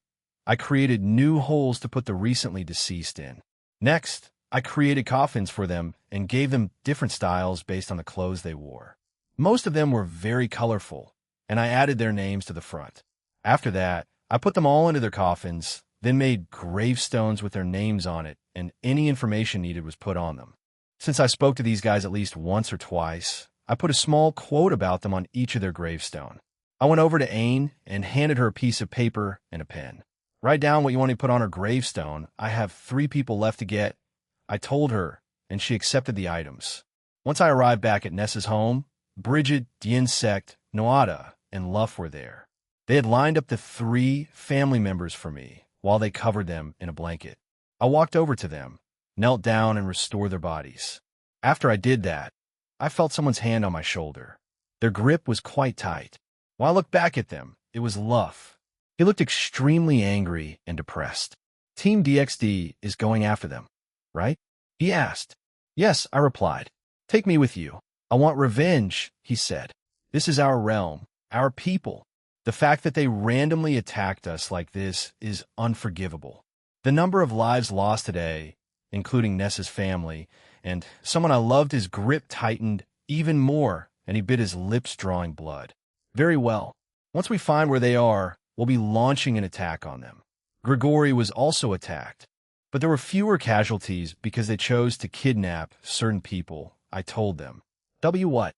I created new holes to put the recently deceased in. Next, I created coffins for them and gave them different styles based on the clothes they wore. Most of them were very colorful, and I added their names to the front. After that, I put them all into their coffins, then made gravestones with their names on it, and any information needed was put on them. Since I spoke to these guys at least once or twice, I put a small quote about them on each of their gravestone. I went over to Ain and handed her a piece of paper and a pen. Write down what you want to put on her gravestone. I have 3 people left to get. I told her, and she accepted the items. Once I arrived back at Nessa's home, Bridget, the insect, Noada, and Luff were there. They had lined up the 3 family members for me while they covered them in a blanket. I walked over to them, knelt down, and restored their bodies. After I did that, I felt someone's hand on my shoulder. Their grip was quite tight. While I looked back at them, it was Luff. He looked extremely angry and depressed. Team DXD is going after them, right? He asked. Yes, I replied. Take me with you. I want revenge, he said. This is our realm, our people. The fact that they randomly attacked us like this is unforgivable. The number of lives lost today, including Nessa's family, and someone I loved, his grip tightened even more, and he bit his lips, drawing blood. Very well. Once we find where they are, we'll be launching an attack on them. Grigori was also attacked, but there were fewer casualties because they chose to kidnap certain people, I told them. What?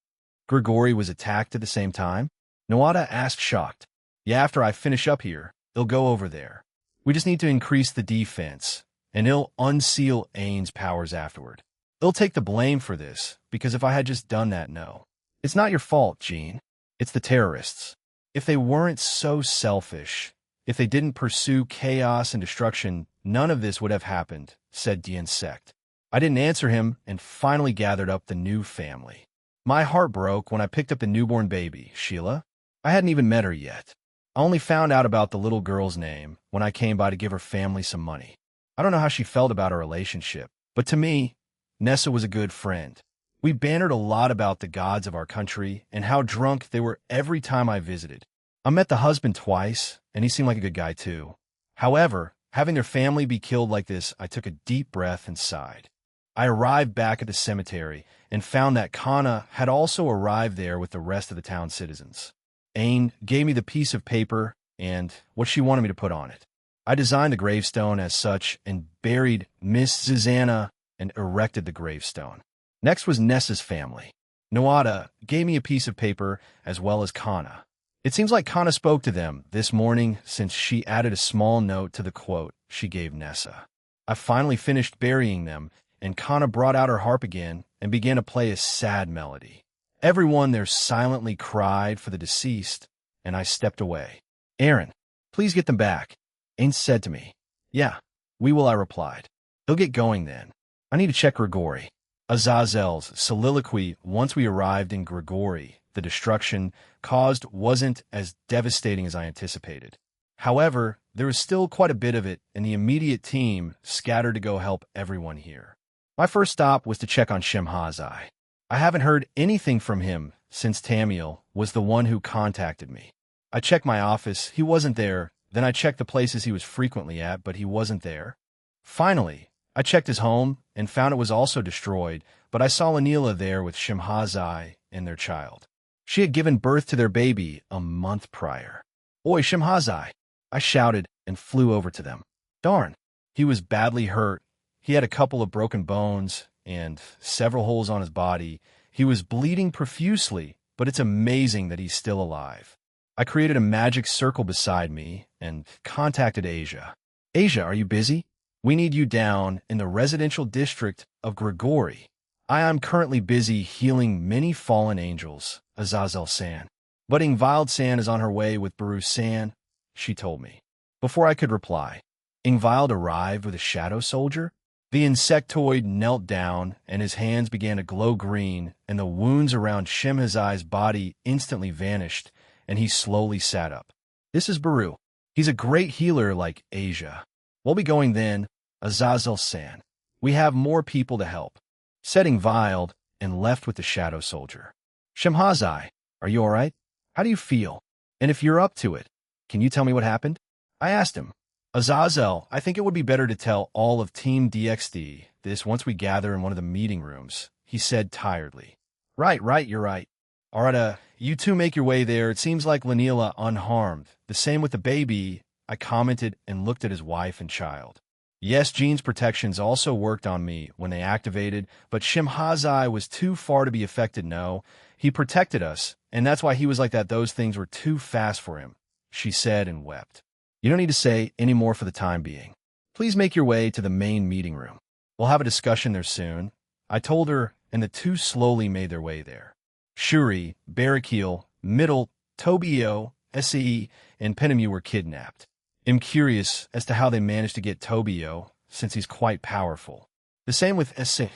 Grigori was attacked at the same time? Noada asked, shocked. Yeah, after I finish up here, they'll go over there. We just need to increase the defense, and he'll unseal Ain's powers afterward. They'll take the blame for this, because if I had just done that, no. It's not your fault, Jean. It's the terrorists. If they weren't so selfish, if they didn't pursue chaos and destruction, none of this would have happened, said the insect. I didn't answer him and finally gathered up the new family. My heart broke when I picked up the newborn baby, Sheila. I hadn't even met her yet. I only found out about the little girl's name when I came by to give her family some money. I don't know how she felt about our relationship, but to me, Nessa was a good friend. We bantered a lot about the gods of our country and how drunk they were every time I visited. I met the husband twice, and he seemed like a good guy too. However, having their family be killed like this, I took a deep breath and sighed. I arrived back at the cemetery and found that Kana had also arrived there with the rest of the town citizens. Ain gave me the piece of paper and what she wanted me to put on it. I designed the gravestone as such and buried Miss Susanna and erected the gravestone. Next was Nessa's family. Noada gave me a piece of paper as well as Kana. It seems like Kana spoke to them this morning since she added a small note to the quote she gave Nessa. I finally finished burying them, and Kana brought out her harp again and began to play a sad melody. Everyone there silently cried for the deceased, and I stepped away. Aaron, please get them back, Ains said to me. Yeah, we will, I replied. He'll get going then. I need to check Grigori. Azazel's soliloquy once we arrived in Grigori, the destruction caused wasn't as devastating as I anticipated. However, there was still quite a bit of it, and the immediate team scattered to go help everyone here. My first stop was to check on Shemhazai. I haven't heard anything from him since Tamiel was the one who contacted me. I checked my office, he wasn't there. Then I checked the places he was frequently at, but he wasn't there. Finally, I checked his home and found it was also destroyed, but I saw Lanila there with Shemhazai and their child. She had given birth to their baby a month prior. Oi, Shemhazai! I shouted and flew over to them. Darn, he was badly hurt. He had a couple of broken bones and several holes on his body. He was bleeding profusely, but it's amazing that he's still alive. I created a magic circle beside me and contacted Asia. Asia, are you busy? We need you down in the residential district of Grigori. I am currently busy healing many fallen angels, Azazel-san. But Ingvild-san is on her way with Baru-san, she told me. Before I could reply, Ingvild arrived with a shadow soldier. The insectoid knelt down, and his hands began to glow green, and the wounds around Shemhazai's body instantly vanished, and he slowly sat up. This is Baru. He's a great healer like Asia. We'll be going then, Azazel-san. We have more people to help. Said Ingvild, and left with the shadow soldier. Shemhazai, are you all right? How do you feel? And if you're up to it, can you tell me what happened? I asked him. Azazel, I think it would be better to tell all of Team DXD this once we gather in one of the meeting rooms, he said tiredly. Right, you're right. All right, you two make your way there. It seems like Lanila unharmed. The same with the baby, I commented and looked at his wife and child. Yes, Jean's protections also worked on me when they activated, but Shemhazai was too far to be affected, no. He protected us, and that's why he was like that. Those things were too fast for him, she said and wept. You don't need to say any more for the time being. Please make your way to the main meeting room. We'll have a discussion there soon. I told her, and the two slowly made their way there. Shuri, Barakil, Middle, Tobio, Se, and Penemu were kidnapped. I'm curious as to how they managed to get Tobio, since he's quite powerful. The same with Se,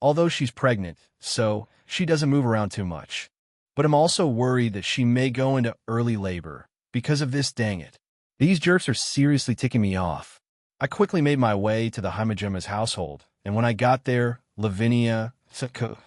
although she's pregnant, so she doesn't move around too much. But I'm also worried that she may go into early labor because of this, dang it. These jerks are seriously ticking me off. I quickly made my way to the Himajema's household, and when I got there, Lavinia, Sako,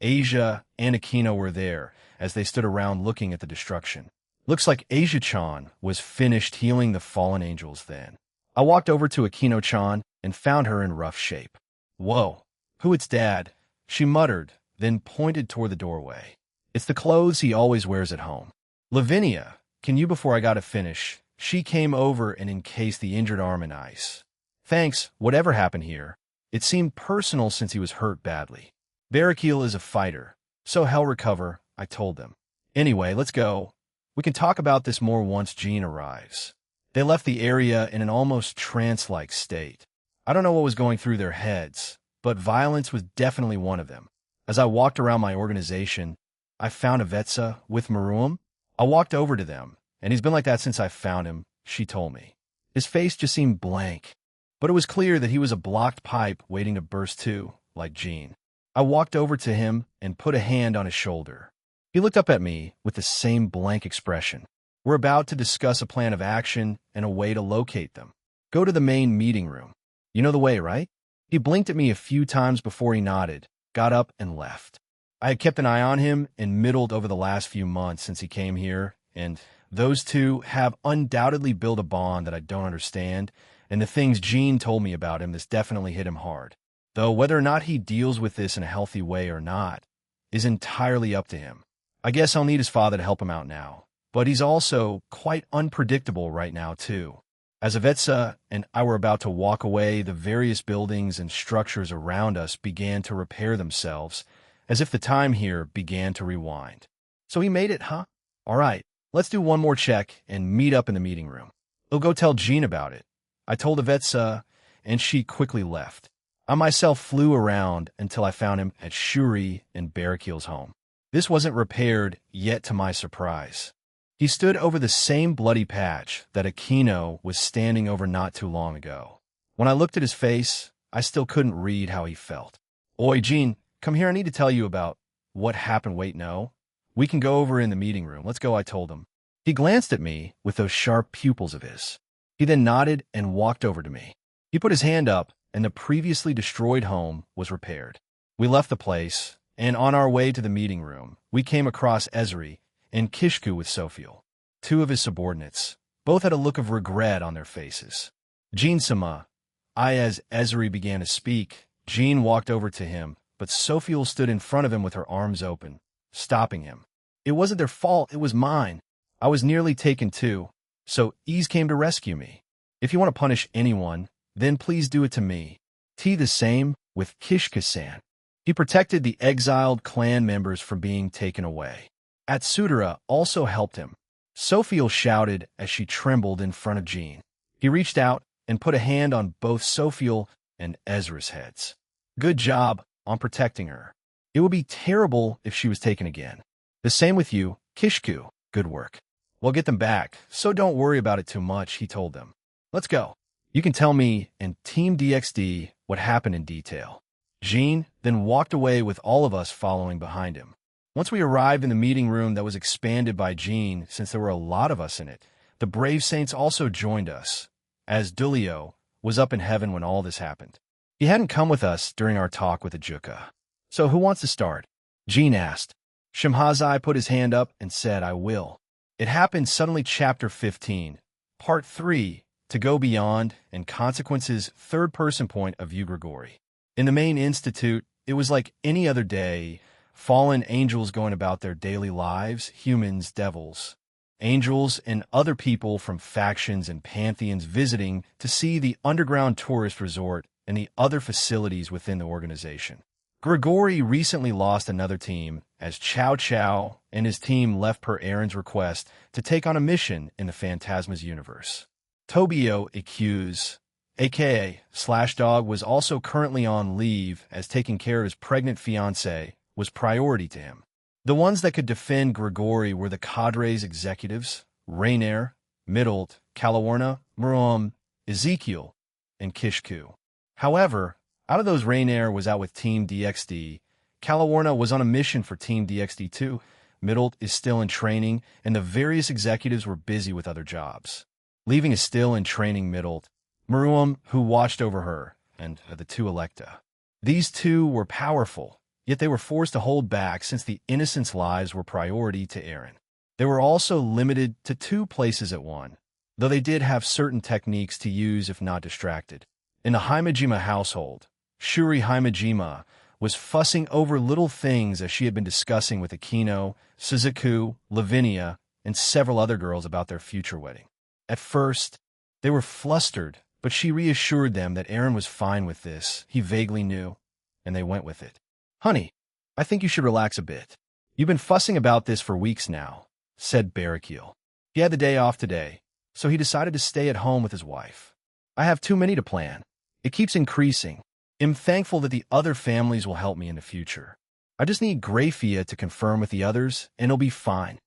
Asia, and Akino were there, as they stood around looking at the destruction. Looks like Asia-chan was finished healing the fallen angels then. I walked over to Akino-chan and found her in rough shape. Whoa, who it's Dad? She muttered, then pointed toward the doorway. It's the clothes he always wears at home. Lavinia, can you before I got to finish? She came over and encased the injured arm in ice. Thanks, whatever happened here. It seemed personal since he was hurt badly. Barakil is a fighter, so he'll recover, I told them. Anyway, let's go. We can talk about this more once Jean arrives. They left the area in an almost trance-like state. I don't know what was going through their heads, but violence was definitely one of them. As I walked around my organization, I found Avetsa with Maruam. I walked over to them, and he's been like that since I found him, she told me. His face just seemed blank, but it was clear that he was a blocked pipe waiting to burst too, like Jean. I walked over to him and put a hand on his shoulder. He looked up at me with the same blank expression. We're about to discuss a plan of action and a way to locate them. Go to the main meeting room. You know the way, right? He blinked at me a few times before he nodded, got up, and left. I had kept an eye on him and middled over the last few months since he came here, and those two have undoubtedly built a bond that I don't understand, and the things Jean told me about him, this definitely hit him hard. Though whether or not he deals with this in a healthy way or not is entirely up to him. I guess I'll need his father to help him out now, but he's also quite unpredictable right now, too. As Avetsa and I were about to walk away, the various buildings and structures around us began to repair themselves, as if the time here began to rewind. So he made it, huh? All right, let's do one more check and meet up in the meeting room. I'll go tell Jean about it. I told Avetsa, and she quickly left. I myself flew around until I found him at Shuri and Barakil's home. This wasn't repaired, yet to my surprise. He stood over the same bloody patch that Aquino was standing over not too long ago. When I looked at his face, I still couldn't read how he felt. Oi, Jean, come here, I need to tell you about what happened. Wait, no. We can go over in the meeting room. Let's go, I told him. He glanced at me with those sharp pupils of his. He then nodded and walked over to me. He put his hand up, and the previously destroyed home was repaired. We left the place, and on our way to the meeting room, we came across Ezri and Kishku with Sophiel, two of his subordinates. Both had a look of regret on their faces. Jean-sama, as Ezri began to speak, Jean walked over to him, but Sophiel stood in front of him with her arms open, stopping him. It wasn't their fault, it was mine. I was nearly taken too, so Ease came to rescue me. If you want to punish anyone, then please do it to me. The same with Kishka-san. He protected the exiled clan members from being taken away. Atsudara also helped him. Sophiel shouted as she trembled in front of Jean. He reached out and put a hand on both Sophiel and Ezra's heads. Good job on protecting her. It would be terrible if she was taken again. The same with you, Kishku. Good work. We'll get them back, so don't worry about it too much, he told them. Let's go. You can tell me and Team DXD what happened in detail. Jean then walked away with all of us following behind him. Once we arrived in the meeting room that was expanded by Jean, since there were a lot of us in it, the brave saints also joined us, as Dulio was up in heaven when all this happened. He hadn't come with us during our talk with Ajuka. So who wants to start? Jean asked. Shimhazai put his hand up and said, I will. It happened suddenly. Chapter 15, Part 3, To Go Beyond and Consequences, third-person point of view. Grigori. In the main institute, it was like any other day, fallen angels going about their daily lives, humans, devils, angels, and other people from factions and pantheons visiting to see the underground tourist resort and the other facilities within the organization. Grigori recently lost another team as Chow Chow and his team left per Aaron's request to take on a mission in the Phantasma's universe. Tobio Accuse, aka Slashdog, was also currently on leave as taking care of his pregnant fiancée was priority to him. The ones that could defend Grigori were the cadre's executives, Rainier, Middled, Calawarna, Murom, Ezekiel, and Kishku. However, out of those, Rainier was out with Team DXD, Calawarna was on a mission for Team DXD too, Middled is still in training, and the various executives were busy with other jobs. Leaving a still in training Middled, Murom, who watched over her, and the two Electa. These two were powerful, yet they were forced to hold back since the innocents' lives were priority to Aaron. They were also limited to 2 places at one, though they did have certain techniques to use if not distracted. In the Himejima household, Shuri Himejima was fussing over little things as she had been discussing with Aquino, Suzuku, Lavinia, and several other girls about their future wedding. At first, they were flustered, but she reassured them that Aaron was fine with this. He vaguely knew, and they went with it. Honey, I think you should relax a bit. You've been fussing about this for weeks now, said Barakil. He had the day off today, so he decided to stay at home with his wife. I have too many to plan. It keeps increasing. I'm thankful that the other families will help me in the future. I just need Grafia to confirm with the others, and it'll be fine.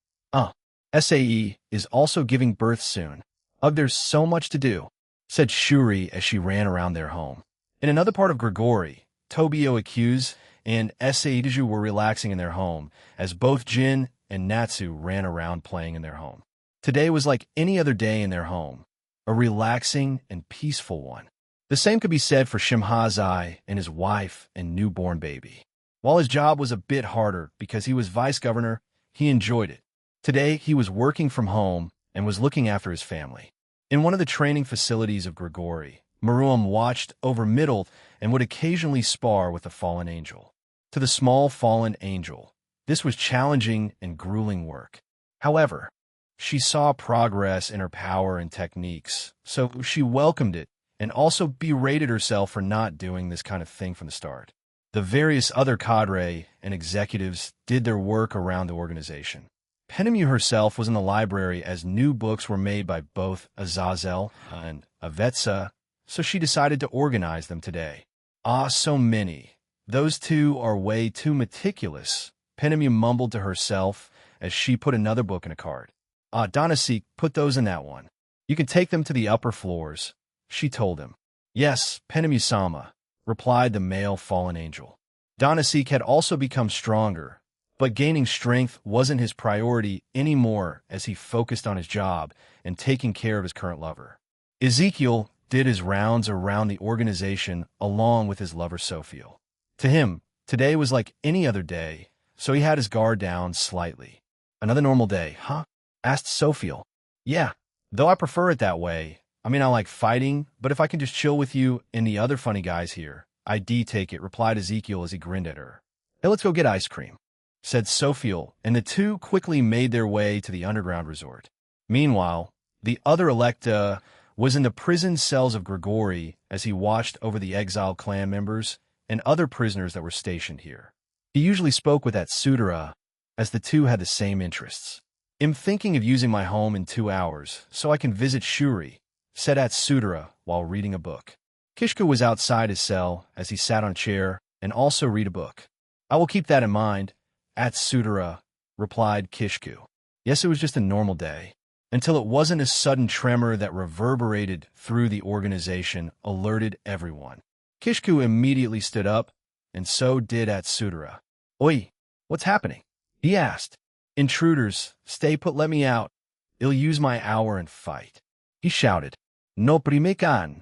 SAE is also giving birth soon. Ugh, there's so much to do, said Shuri as she ran around their home. In another part of Grigori, Tobio Accuse and SAE were relaxing in their home, as both Jin and Natsu ran around playing in their home. Today was like any other day in their home, a relaxing and peaceful one. The same could be said for Shimhazai and his wife and newborn baby. While his job was a bit harder because he was vice governor, he enjoyed it. Today, he was working from home and was looking after his family. In one of the training facilities of Grigori, Murom watched over Middle and would occasionally spar with the fallen angel. To the small fallen angel, this was challenging and grueling work. However, She saw progress in her power and techniques, so she welcomed it and also berated herself for not doing this kind of thing from the start. The various other cadre and executives did their work around the organization. Penemu herself was in the library as new books were made by both Azazel and Avetsa, so she decided to organize them today. Ah, so many. Those two are way too meticulous, Penemu mumbled to herself as she put another book in a cart. Ah, Donasik, put those in that one. You can take them to the upper floors, she told him. Yes, Penemu-sama, replied the male fallen angel. Donasik had also become stronger, but gaining strength wasn't his priority anymore as he focused on his job and taking care of his current lover. Ezekiel did his rounds around the organization along with his lover Sophiel. To him, today was like any other day, so he had his guard down slightly. Another normal day, huh? Asked Sophiel. Yeah, though I prefer it that way. I mean, I like fighting, but if I can just chill with you and the other funny guys here, I'd take it, replied Ezekiel as he grinned at her. Hey, let's go get ice cream, said Sophiel, and the two quickly made their way to the underground resort. Meanwhile, the other Electa was in the prison cells of Grigori as he watched over the exiled clan members and other prisoners that were stationed here. He usually spoke with Atsudara, as the two had the same interests. I'm thinking of using my home in 2 hours, so I can visit Shuri, said Atsudara while reading a book. Kishka was outside his cell as he sat on a chair and also read a book. I will keep that in mind, Atsudara, replied Kishku. Yes, it was just a normal day, until it wasn't a sudden tremor that reverberated through the organization alerted everyone. Kishku immediately stood up, and so did Atsudara. Oi, what's happening? He asked. Intruders, stay put, let me out. I'll use my hour and fight. He shouted. No primekan.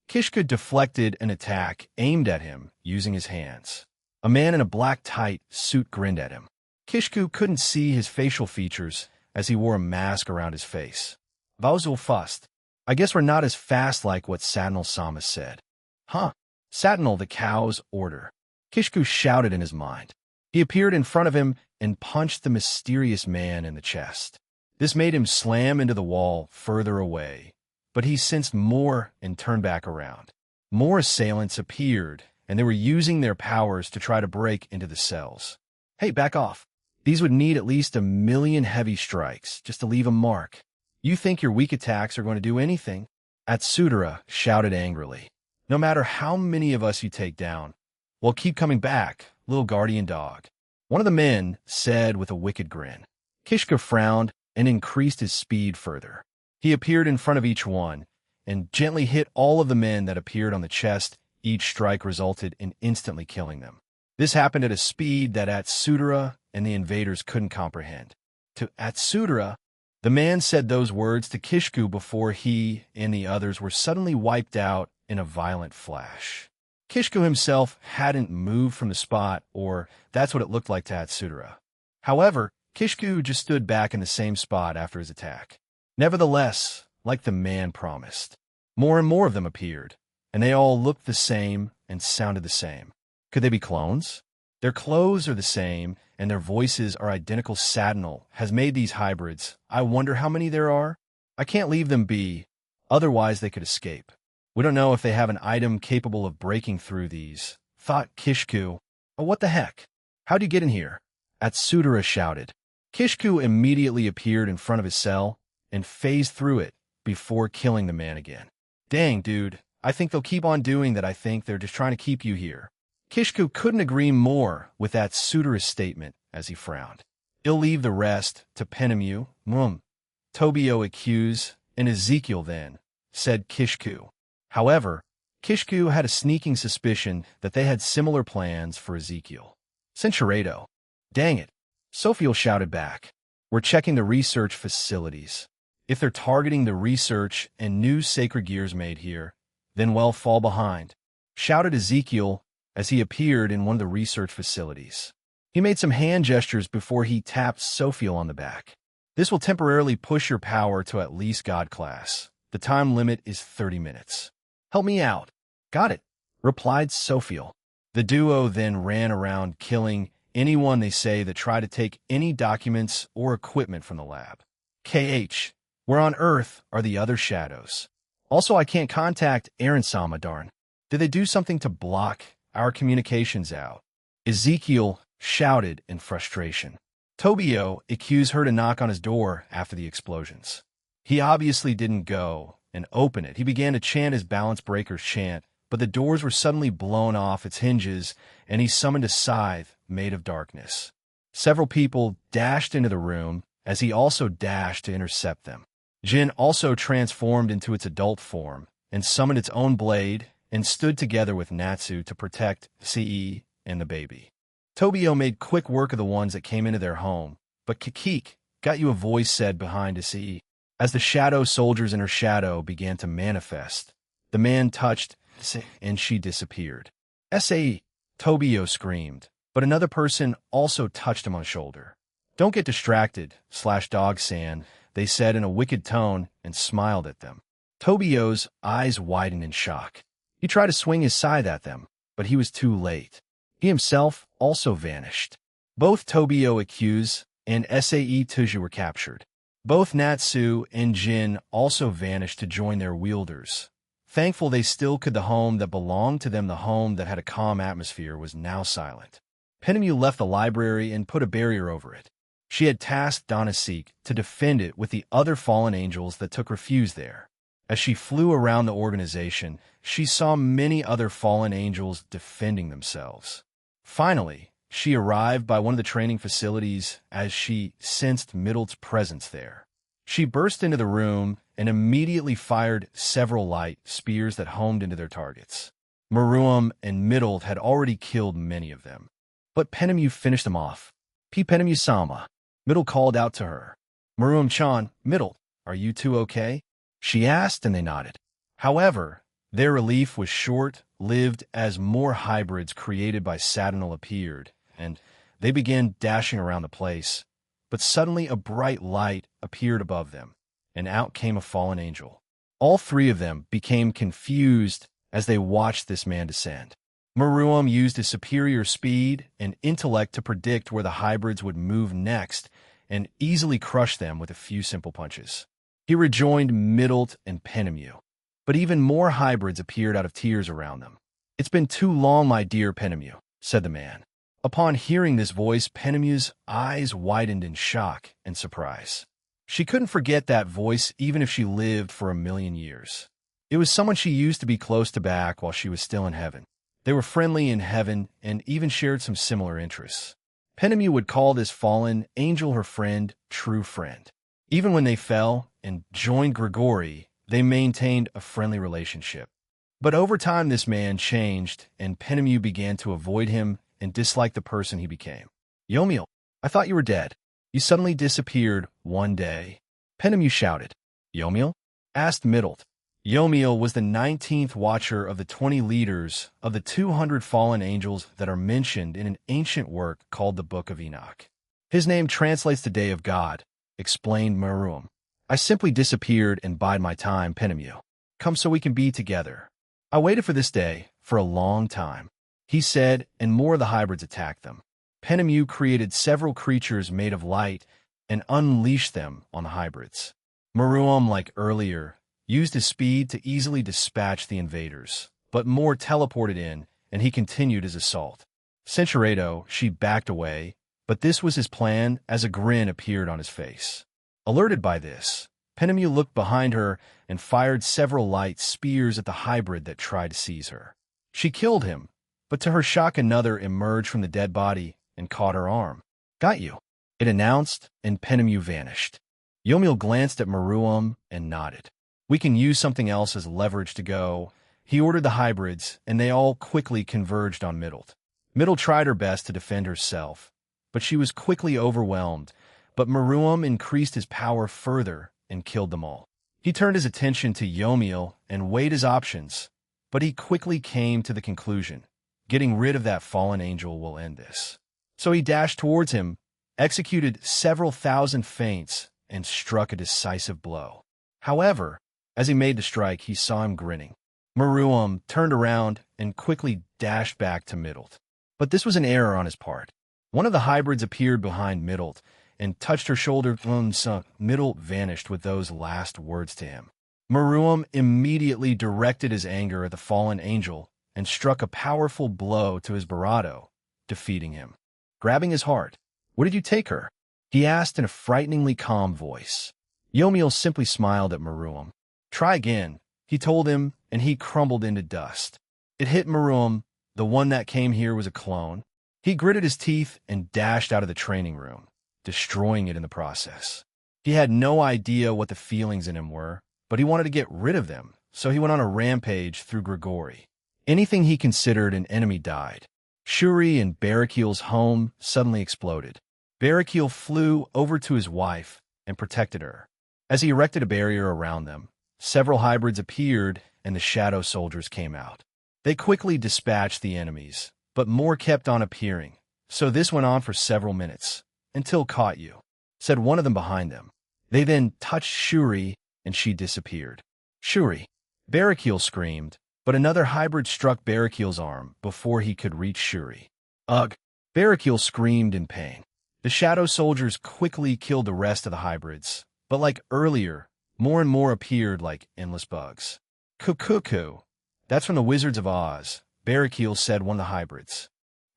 Kishka deflected an attack aimed at him using his hands. A man in a black tight suit grinned at him. Kishku couldn't see his facial features as he wore a mask around his face. Vauzul fust. I guess we're not as fast like what Satnal-sama said. Huh? Satnal the cow's order. Kishku shouted in his mind. He appeared in front of him and punched the mysterious man in the chest. This made him slam into the wall further away, but he sensed more and turned back around. More assailants appeared, and they were using their powers to try to break into the cells. Hey, back off. These would need at least 1 million heavy strikes just to leave a mark. You think your weak attacks are going to do anything? Atsudara shouted angrily. No matter how many of us you take down, well, keep coming back, little guardian dog. One of the men said with a wicked grin. Kishka frowned and increased his speed further. He appeared in front of each one and gently hit all of the men that appeared on the chest. Each strike resulted in instantly killing them. This happened at a speed that Atsudara and the invaders couldn't comprehend. To Atsudara, the man said those words to Kishku before he and the others were suddenly wiped out in a violent flash. Kishku himself hadn't moved from the spot, or that's what it looked like to Atsudara. However, Kishku just stood back in the same spot after his attack. Nevertheless, like the man promised, more and more of them appeared, and they all looked the same and sounded the same. Could they be clones? Their clothes are the same, and their voices are identical. Satnal has made these hybrids. I wonder how many there are? I can't leave them be, otherwise they could escape. We don't know if they have an item capable of breaking through these, thought Kishku. Oh, what the heck? How'd you get in here? Atsudara shouted. Kishku immediately appeared in front of his cell and phased through it before killing the man again. Dang, dude, I think they'll keep on doing that. I think they're just trying to keep you here. Kishku couldn't agree more with Atsudara's statement as he frowned. He'll leave the rest to Penemu, Tobio accuse, and Ezekiel then, said Kishku. However, Kishku had a sneaking suspicion that they had similar plans for Ezekiel. Centuredo. Dang it. Sophiel shouted back. We're checking the research facilities. If they're targeting the research and new sacred gears made here, then well, fall behind, shouted Ezekiel as he appeared in one of the research facilities. He made some hand gestures before he tapped Sophiel on the back. This will temporarily push your power to at least God class. The time limit is 30 minutes. Help me out. Got it, replied Sophiel. The duo then ran around killing anyone they say that tried to take any documents or equipment from the lab. KH, where on earth are the other shadows? Also, I can't contact Aaron Sama, darn. Did they do something to block our communications out? Ezekiel shouted in frustration. Tobio accused her to knock on his door after the explosions. He obviously didn't go and open it. He began to chant his balance breaker's chant, but the doors were suddenly blown off its hinges, and he summoned a scythe made of darkness. Several people dashed into the room, as he also dashed to intercept them. Jin also transformed into its adult form and summoned its own blade and stood together with Natsu to protect Ce and the baby. Tobio made quick work of the ones that came into their home, but Kikik got you, a voice said behind Ce. As the shadow soldiers in her shadow began to manifest, the man touched and she disappeared. Sa, Tobio screamed, but another person also touched him on the shoulder. Don't get distracted, /dog-san, they said in a wicked tone and smiled at them. Tobio's eyes widened in shock. He tried to swing his scythe at them, but he was too late. He himself also vanished. Both Tobio accused and Sae Tuju were captured. Both Natsu and Jin also vanished to join their wielders. Thankful they still could, the home that belonged to them, the home that had a calm atmosphere, was now silent. Penemu left the library and put a barrier over it. She had tasked Donasik to defend it with the other fallen angels that took refuge there. As she flew around the organization, she saw many other fallen angels defending themselves. Finally, she arrived by one of the training facilities as she sensed Middle's presence there. She burst into the room and immediately fired several light spears that homed into their targets. Maruam and Middle had already killed many of them. But Penemu finished them off. Penemu-sama. Middle called out to her. Maruam-chan, Middle, are you two okay? She asked, and they nodded. However, their relief was short-lived as more hybrids created by Saturnal appeared, and they began dashing around the place. But suddenly a bright light appeared above them, and out came a fallen angel. All three of them became confused as they watched this man descend. Maruam used his superior speed and intellect to predict where the hybrids would move next and easily crush them with a few simple punches. He rejoined Middle and Penemu, but even more hybrids appeared out of tears around them. It's been too long, my dear Penemu, said the man. Upon hearing this voice, Penemu's eyes widened in shock and surprise. She couldn't forget that voice even if she lived for 1,000,000 years. It was someone she used to be close to back while she was still in heaven. They were friendly in heaven and even shared some similar interests. Penemu would call this fallen angel her friend, true friend. Even when they fell and joined Grigori, they maintained a friendly relationship. But over time, this man changed, and Penemu began to avoid him and dislike the person he became. Yomiel, I thought you were dead. You suddenly disappeared one day. Penemu shouted. Yomiel? Asked Middle. Yomiel was the 19th watcher of the 20 leaders of the 200 fallen angels that are mentioned in an ancient work called the Book of Enoch. His name translates to Day of God, explained Maruam. I simply disappeared and bide my time, Penemu. Come so we can be together. I waited for this day for a long time, he said, and more of the hybrids attacked them. Penemu created several creatures made of light and unleashed them on the hybrids. Maruam, like earlier, used his speed to easily dispatch the invaders, but more teleported in, and he continued his assault. Centuredo, she backed away, but this was his plan as a grin appeared on his face. Alerted by this, Penemu looked behind her and fired several light spears at the hybrid that tried to seize her. She killed him, but to her shock another emerged from the dead body and caught her arm. Got you, it announced, and Penemu vanished. Yomiel glanced at Maruam and nodded. We can use something else as leverage to go. He ordered the hybrids, and they all quickly converged on Middle. Middle tried her best to defend herself, but she was quickly overwhelmed. But Maruam increased his power further and killed them all. He turned his attention to Yomiel and weighed his options, but he quickly came to the conclusion, getting rid of that fallen angel will end this. So he dashed towards him, executed several thousand feints, and struck a decisive blow. However, as he made the strike, he saw him grinning. Maruam turned around and quickly dashed back to Middle. But this was an error on his part. One of the hybrids appeared behind Middle, and touched her shoulder. Middle vanished with those last words to him. Meruem immediately directed his anger at the fallen angel and struck a powerful blow to his barato, defeating him. Grabbing his heart, "What did you take her?" he asked in a frighteningly calm voice. Yomiel simply smiled at Meruem. "Try again," he told him, and he crumbled into dust. It hit Meruem. The one that came here was a clone. He gritted his teeth and dashed out of the training room, destroying it in the process. He had no idea what the feelings in him were, but he wanted to get rid of them, so he went on a rampage through Grigori. Anything he considered an enemy died. Shuri and Barakiel's home suddenly exploded. Barakiel flew over to his wife and protected her. As he erected a barrier around them, several hybrids appeared and the shadow soldiers came out. They quickly dispatched the enemies, but more kept on appearing, so this went on for several minutes, until "Caught you," said one of them behind them. They then touched Shuri, and she disappeared. "Shuri!" Barakiel screamed, but another hybrid struck Barakiel's arm before he could reach Shuri. "Ugh!" Barakiel screamed in pain. The shadow soldiers quickly killed the rest of the hybrids, but like earlier, more and more appeared like endless bugs. "Cuckoo! That's from the Wizards of Oz," Barakiel said, one of the hybrids.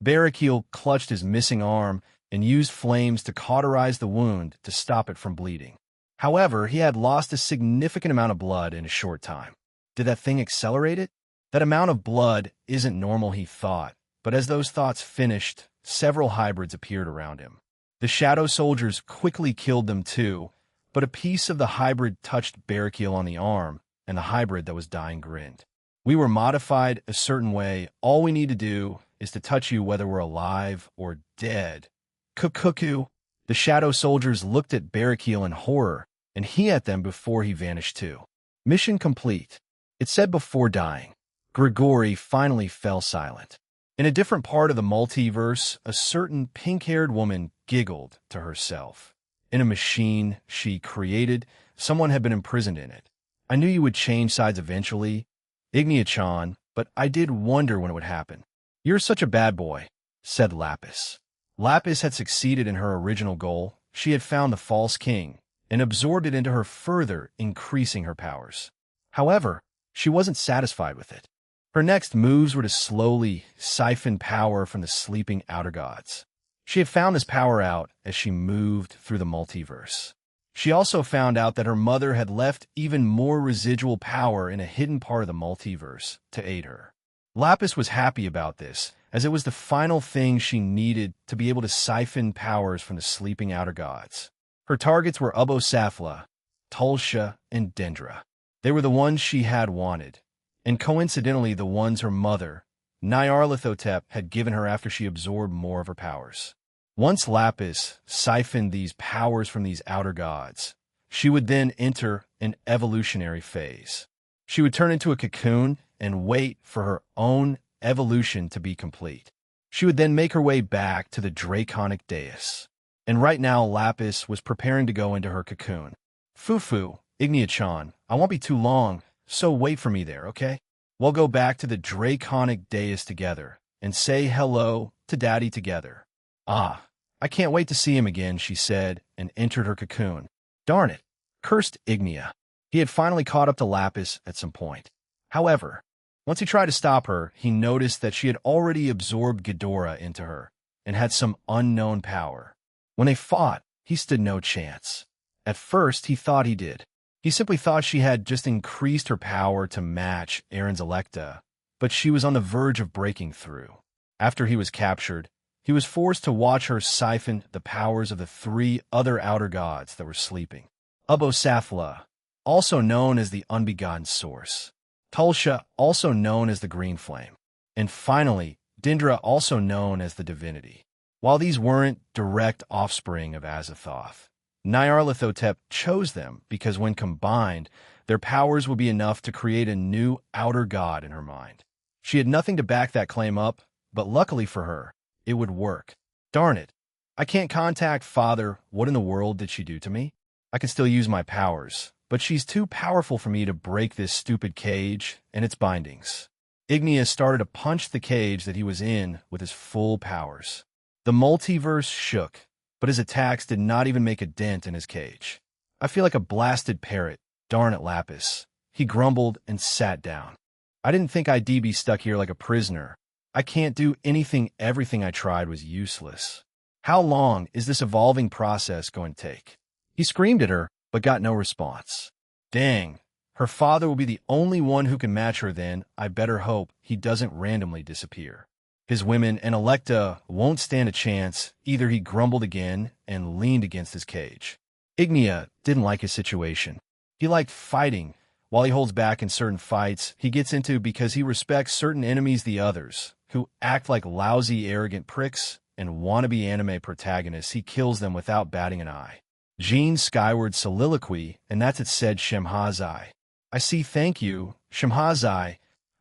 Barakiel clutched his missing arm and used flames to cauterize the wound to stop it from bleeding. However, he had lost a significant amount of blood in a short time. Did that thing accelerate it? That amount of blood isn't normal, he thought, but as those thoughts finished, several hybrids appeared around him. The shadow soldiers quickly killed them too, but a piece of the hybrid touched Barakiel on the arm, and the hybrid that was dying grinned. "We were modified a certain way. All we need to do is to touch you whether we're alive or dead." Cuckoo! The shadow soldiers looked at Barakiel in horror, and he at them before he vanished too. Mission complete. It said before dying. Grigori finally fell silent. In a different part of the multiverse, a certain pink-haired woman giggled to herself. In a machine she created, someone had been imprisoned in it. "I knew you would change sides eventually, Ignia-chan, but I did wonder when it would happen." "You're such a bad boy," said Lapis. Lapis had succeeded in her original goal. She had found the false king and absorbed it into her, further increasing her powers. However, she wasn't satisfied with it. Her next moves were to slowly siphon power from the sleeping outer gods. She had found this power out as she moved through the multiverse. She also found out that her mother had left even more residual power in a hidden part of the multiverse to aid her. Lapis was happy about this, as it was the final thing she needed to be able to siphon powers from the sleeping outer gods. Her targets were Ubbo-Safla, Tulsha, and Dendra. They were the ones she had wanted, and coincidentally the ones her mother, Nyarlathotep, had given her after she absorbed more of her powers. Once Lapis siphoned these powers from these outer gods, she would then enter an evolutionary phase. She would turn into a cocoon and wait for her own evolution to be complete. She would then make her way back to the draconic dais. And right now Lapis was preparing to go into her cocoon. "Fufu, Ignia-chan, I won't be too long, so wait for me there, okay? We'll go back to the draconic dais together and say hello to Daddy together." "Ah, I can't wait to see him again," she said, and entered her cocoon. Darn it, cursed Ignia. He had finally caught up to Lapis at some point. However, once he tried to stop her, he noticed that she had already absorbed Ghidorah into her and had some unknown power. When they fought, he stood no chance. At first, he thought he did. He simply thought she had just increased her power to match Aaron's Electa, but she was on the verge of breaking through. After he was captured, he was forced to watch her siphon the powers of the three other outer gods that were sleeping. Ubbo-Safla, also known as the Unbegotten Source. Tulsha, also known as the Green Flame. And finally, Dendra, also known as the Divinity. While these weren't direct offspring of Azathoth, Nyarlathotep chose them because when combined, their powers would be enough to create a new outer god in her mind. She had nothing to back that claim up, but luckily for her, it would work. Darn it. I can't contact Father. What in the world did she do to me? I can still use my powers, but she's too powerful for me to break this stupid cage and its bindings. Ignia started to punch the cage that he was in with his full powers. The multiverse shook, but his attacks did not even make a dent in his cage. I feel like a blasted parrot. Darn it, Lapis. He grumbled and sat down. I didn't think I'd be stuck here like a prisoner. I can't do anything. Everything I tried was useless. How long is this evolving process going to take? He screamed at her, but got no response. Dang, her father will be the only one who can match her then. I better hope he doesn't randomly disappear. His women and Electa won't stand a chance. Either. He grumbled again and leaned against his cage. Ignia didn't like his situation. He liked fighting. While he holds back in certain fights he gets into because he respects certain enemies, the others, who act like lousy, arrogant pricks and wannabe anime protagonists, he kills them without batting an eye. Jean's skyward soliloquy, and that's it, said Shemhazai. I see, thank you, Shemhazai.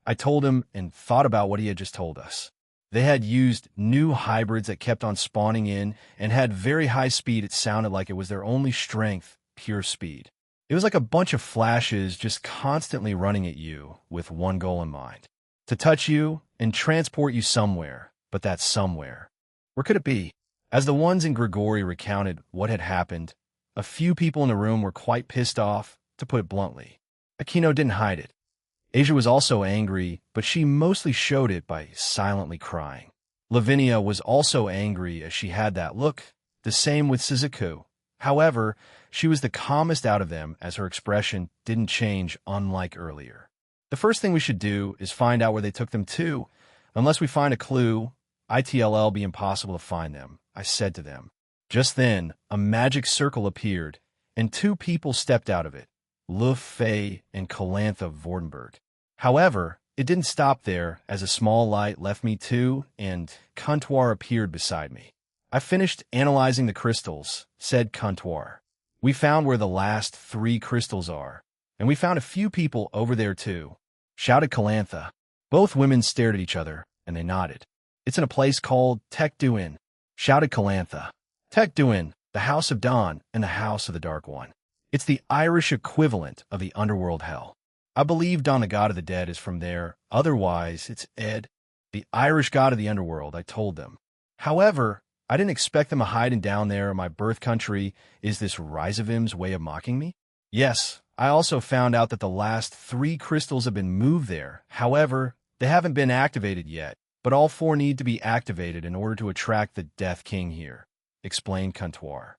I told him and thought about what he had just told us. They had used new hybrids that kept on spawning in and had very high speed. It sounded like it was their only strength, pure speed. It was like a bunch of flashes just constantly running at you with one goal in mind. To touch you and transport you somewhere, but that somewhere. Where could it be? As the ones in Grigori recounted what had happened, a few people in the room were quite pissed off, to put it bluntly. Aquino didn't hide it. Asia was also angry, but she mostly showed it by silently crying. Lavinia was also angry as she had that look, the same with Suzuku. However, she was the calmest out of them as her expression didn't change, unlike earlier. The first thing we should do is find out where they took them to. Unless we find a clue, it'll be impossible to find them, I said to them. Just then, a magic circle appeared, and two people stepped out of it, Lu Fei and Calantha Vordenberg. However, it didn't stop there, as a small light left me too, and Kuntuar appeared beside me. I finished analyzing the crystals, said Kuntuar. We found where the last 3 crystals are, and we found a few people over there too, shouted Calantha. Both women stared at each other, and they nodded. It's in a place called Tekduin, shouted Calantha. Tekduin, the House of Dawn and the House of the Dark One. It's the Irish equivalent of the underworld hell. I believe Don, the god of the dead, is from there. Otherwise, it's Ed, the Irish god of the underworld, I told them. However, I didn't expect them to hide down there in my birth country. Is this Rizavim's way of mocking me? Yes, I also found out that the last 3 crystals have been moved there. However, they haven't been activated yet, but all 4 need to be activated in order to attract the Death King here, explained Kuntuar.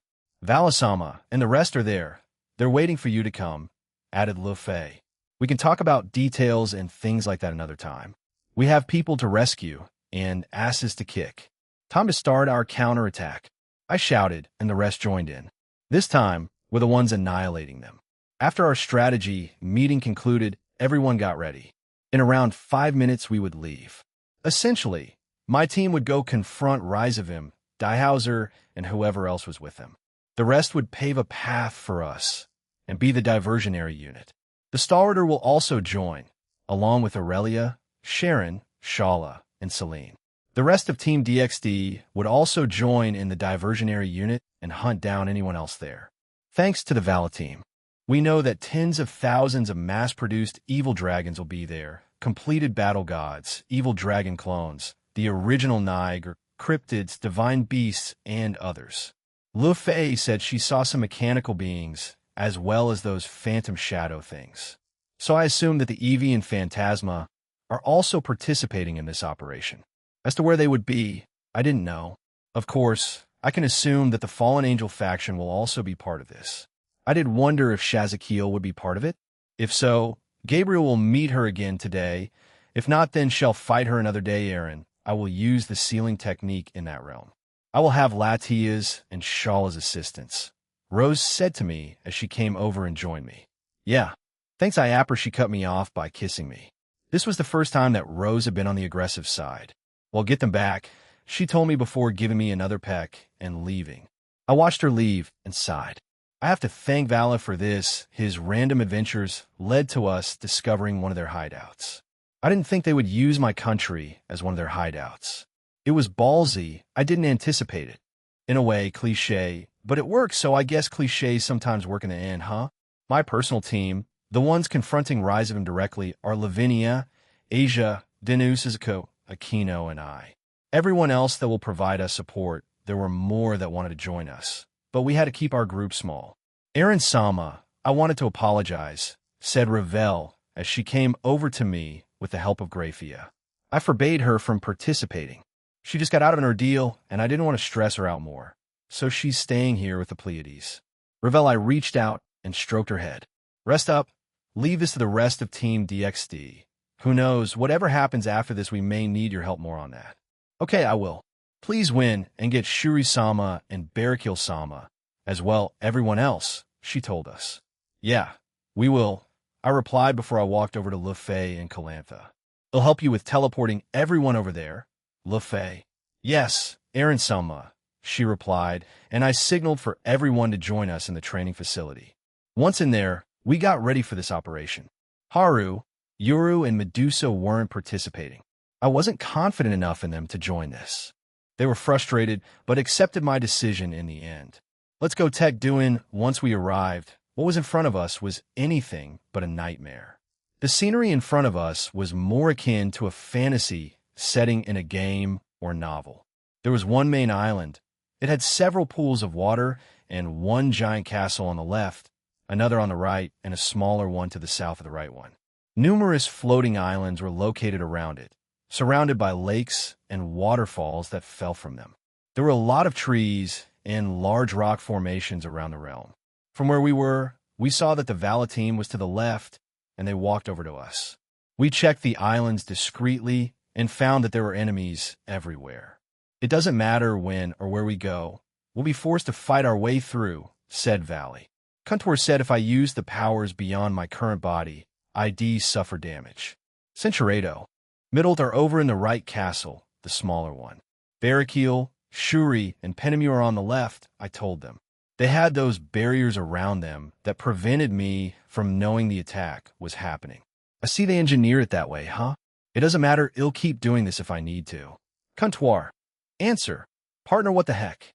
Valasama and the rest are there. They're waiting for you to come, added Lu Fei. We can talk about details and things like that another time. We have people to rescue and asses to kick. Time to start our counterattack, I shouted, and the rest joined in. This time, we're the ones annihilating them. After our strategy meeting concluded, everyone got ready. In around 5 minutes, we would leave. Essentially, my team would go confront Rizavim, Diehauser, and whoever else was with them. The rest would pave a path for us and be the diversionary unit. The Stalwarder will also join, along with Aurelia, Sharon, Shala, and Celine. The rest of Team DXD would also join in the diversionary unit and hunt down anyone else there. Thanks to the Vala team, we know that tens of thousands of mass-produced evil dragons will be there, completed battle gods, evil dragon clones, the original Niger, cryptids, divine beasts, and others. Lu Fei said she saw some mechanical beings, as well as those phantom shadow things. So I assume that the Eevee and Phantasma are also participating in this operation. As to where they would be, I didn't know. Of course, I can assume that the Fallen Angel faction will also be part of this. I did wonder if Shazakeel would be part of it. If so, Gabriel will meet her again today. If not, then shall fight her another day, Aaron. I will use the sealing technique in that realm. I will have Latia's and Shala's assistance, Rose said to me as she came over and joined me. Yeah, thanks Iapper, she cut me off by kissing me. This was the first time that Rose had been on the aggressive side. Well, get them back, she told me before giving me another peck and leaving. I watched her leave and sighed. I have to thank Vala for this. His random adventures led to us discovering one of their hideouts. I didn't think they would use my country as one of their hideouts. It was ballsy. I didn't anticipate it. In a way, cliché, but it works, so I guess clichés sometimes work in the end, huh? My personal team, the ones confronting Rizavim directly, are Lavinia, Asia, Dinu, Suzuko, Aquino, and I. Everyone else that will provide us support, there were more that wanted to join us, but we had to keep our group small. Aaron-sama, I wanted to apologize, said Ravel as she came over to me with the help of Graphia. I forbade her from participating. She just got out of an ordeal, and I didn't want to stress her out more. So she's staying here with the Pleiades. Ravel, I reached out and stroked her head. Rest up. Leave this to the rest of Team DXD. Who knows, whatever happens after this, we may need your help more on that. Okay, I will. Please win and get Shuri-sama and Barakil-sama, as well everyone else, she told us. Yeah, we will, I replied before I walked over to Luffy and Calantha. It'll help you with teleporting everyone over there. Luffy. Yes, Aaron-sama, she replied, and I signaled for everyone to join us in the training facility. Once in there, we got ready for this operation. Haru, Yuru, and Medusa weren't participating. I wasn't confident enough in them to join this. They were frustrated, but accepted my decision in the end. Let's go Tech doing. Once we arrived, what was in front of us was anything but a nightmare. The scenery in front of us was more akin to a fantasy setting in a game or novel. There was one main island. It had several pools of water and one giant castle on the left, another on the right, and a smaller one to the south of the right one. Numerous floating islands were located around it, surrounded by lakes and waterfalls that fell from them. There were a lot of trees and large rock formations around the realm. From where we were, we saw that the Vala team was to the left, and they walked over to us. We checked the islands discreetly and found that there were enemies everywhere. It doesn't matter when or where we go. We'll be forced to fight our way through, said Valley. Kuntor said if I used the powers beyond my current body, I'd suffer damage. Centurato. Middle are over in the right castle, the smaller one. Barakil, Shuri, and Penemu are on the left, I told them. They had those barriers around them that prevented me from knowing the attack was happening. I see they engineer it that way, huh? It doesn't matter, I'll keep doing this if I need to. Kuntor. Answer. Partner, what the heck?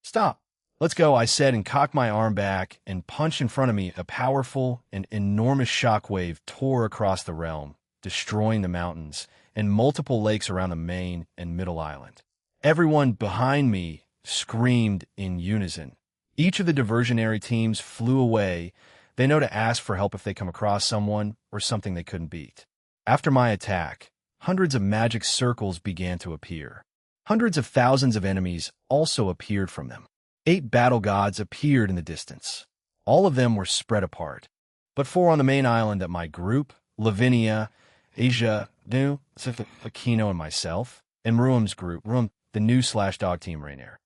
Stop. Let's go, I said and cocked my arm back and punched in front of me. A powerful and enormous shockwave tore across the realm, destroying the mountains and multiple lakes around the main and middle island. Everyone behind me screamed in unison. Each of the diversionary teams flew away. They know to ask for help if they come across someone or something they couldn't beat. After my attack, hundreds of magic circles began to appear. Hundreds of thousands of enemies also appeared from them. 8 battle gods appeared in the distance. All of them were spread apart, but 4 on the main island that my group, Lavinia, Asia, Nu, Aquino, and myself, and Maruam's group, the new/dog team Rainier.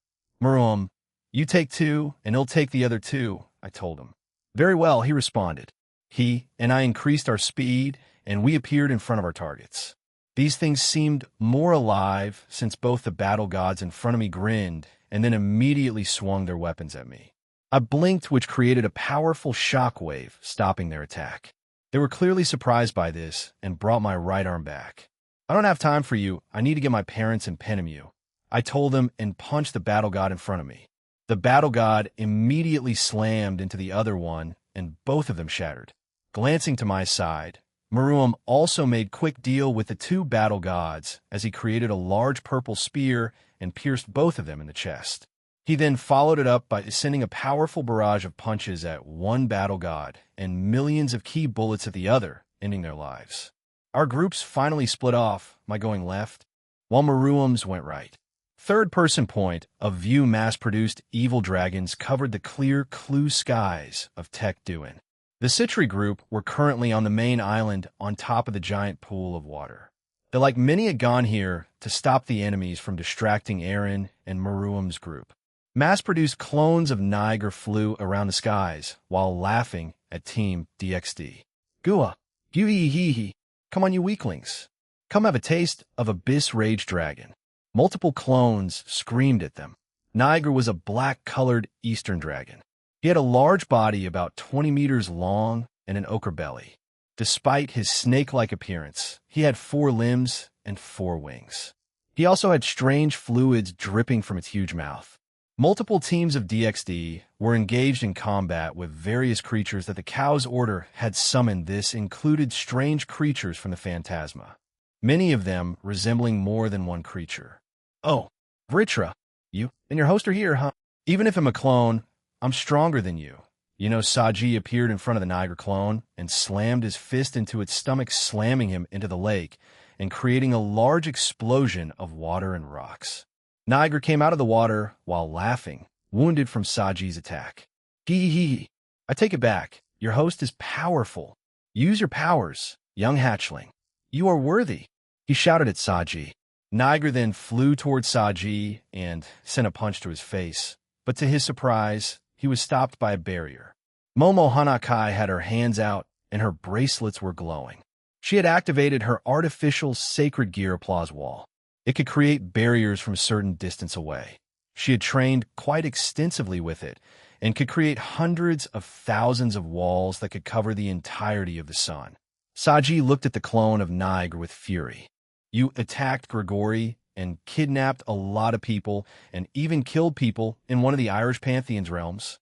Maruam, you take 2, and he'll take the other 2, I told him. Very well, he responded. He and I increased our speed, and we appeared in front of our targets. These things seemed more alive since both the battle gods in front of me grinned and then immediately swung their weapons at me. I blinked, which created a powerful shockwave, stopping their attack. They were clearly surprised by this and brought my right arm back. I don't have time for you. I need to get my parents and Penemu, I told them and punched the battle god in front of me. The battle god immediately slammed into the other one, and both of them shattered. Glancing to my side, Maruam also made quick deal with the 2 battle gods as he created a large purple spear and pierced both of them in the chest. He then followed it up by sending a powerful barrage of punches at one battle god and millions of key bullets at the other, ending their lives. Our groups finally split off, my going left, while Maruam's went right. Third-person point of view mass-produced evil dragons covered the clear blue skies of Tech Duin. The Citri group were currently on the main island on top of the giant pool of water. They, like many, had gone here to stop the enemies from distracting Aaron and Maruam's group. Mass-produced clones of Niger flew around the skies while laughing at Team DXD. Gua, hee. Come on, you weaklings. Come have a taste of Abyss Rage Dragon. Multiple clones screamed at them. Niger was a black-colored Eastern dragon. He had a large body about 20 meters long and an ochre belly. Despite his snake-like appearance, he had 4 limbs and 4 wings. He also had strange fluids dripping from its huge mouth. Multiple teams of DXD were engaged in combat with various creatures that the Cow's Order had summoned. This included strange creatures from the Phantasma, many of them resembling more than one creature. Oh, Vritra! You and your host are here, huh? Even if I'm a clone, I'm stronger than you. You know, Saji appeared in front of the Niagara clone and slammed his fist into its stomach, slamming him into the lake and creating a large explosion of water and rocks. Niagara came out of the water while laughing, wounded from Saji's attack. Hee hee hee. I take it back. Your host is powerful. Use your powers, young hatchling. You are worthy, he shouted at Saji. Niagara then flew toward Saji and sent a punch to his face, but to his surprise, he was stopped by a barrier. Momo Hanakai had her hands out and her bracelets were glowing. She had activated her artificial sacred gear applause wall. It could create barriers from a certain distance away. She had trained quite extensively with it and could create hundreds of thousands of walls that could cover the entirety of the sun. Saji looked at the clone of Niagara with fury. You attacked Grigori and kidnapped a lot of people and even killed people in one of the Irish Pantheon's realms.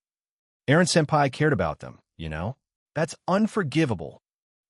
Eren Senpai cared about them, you know? That's unforgivable.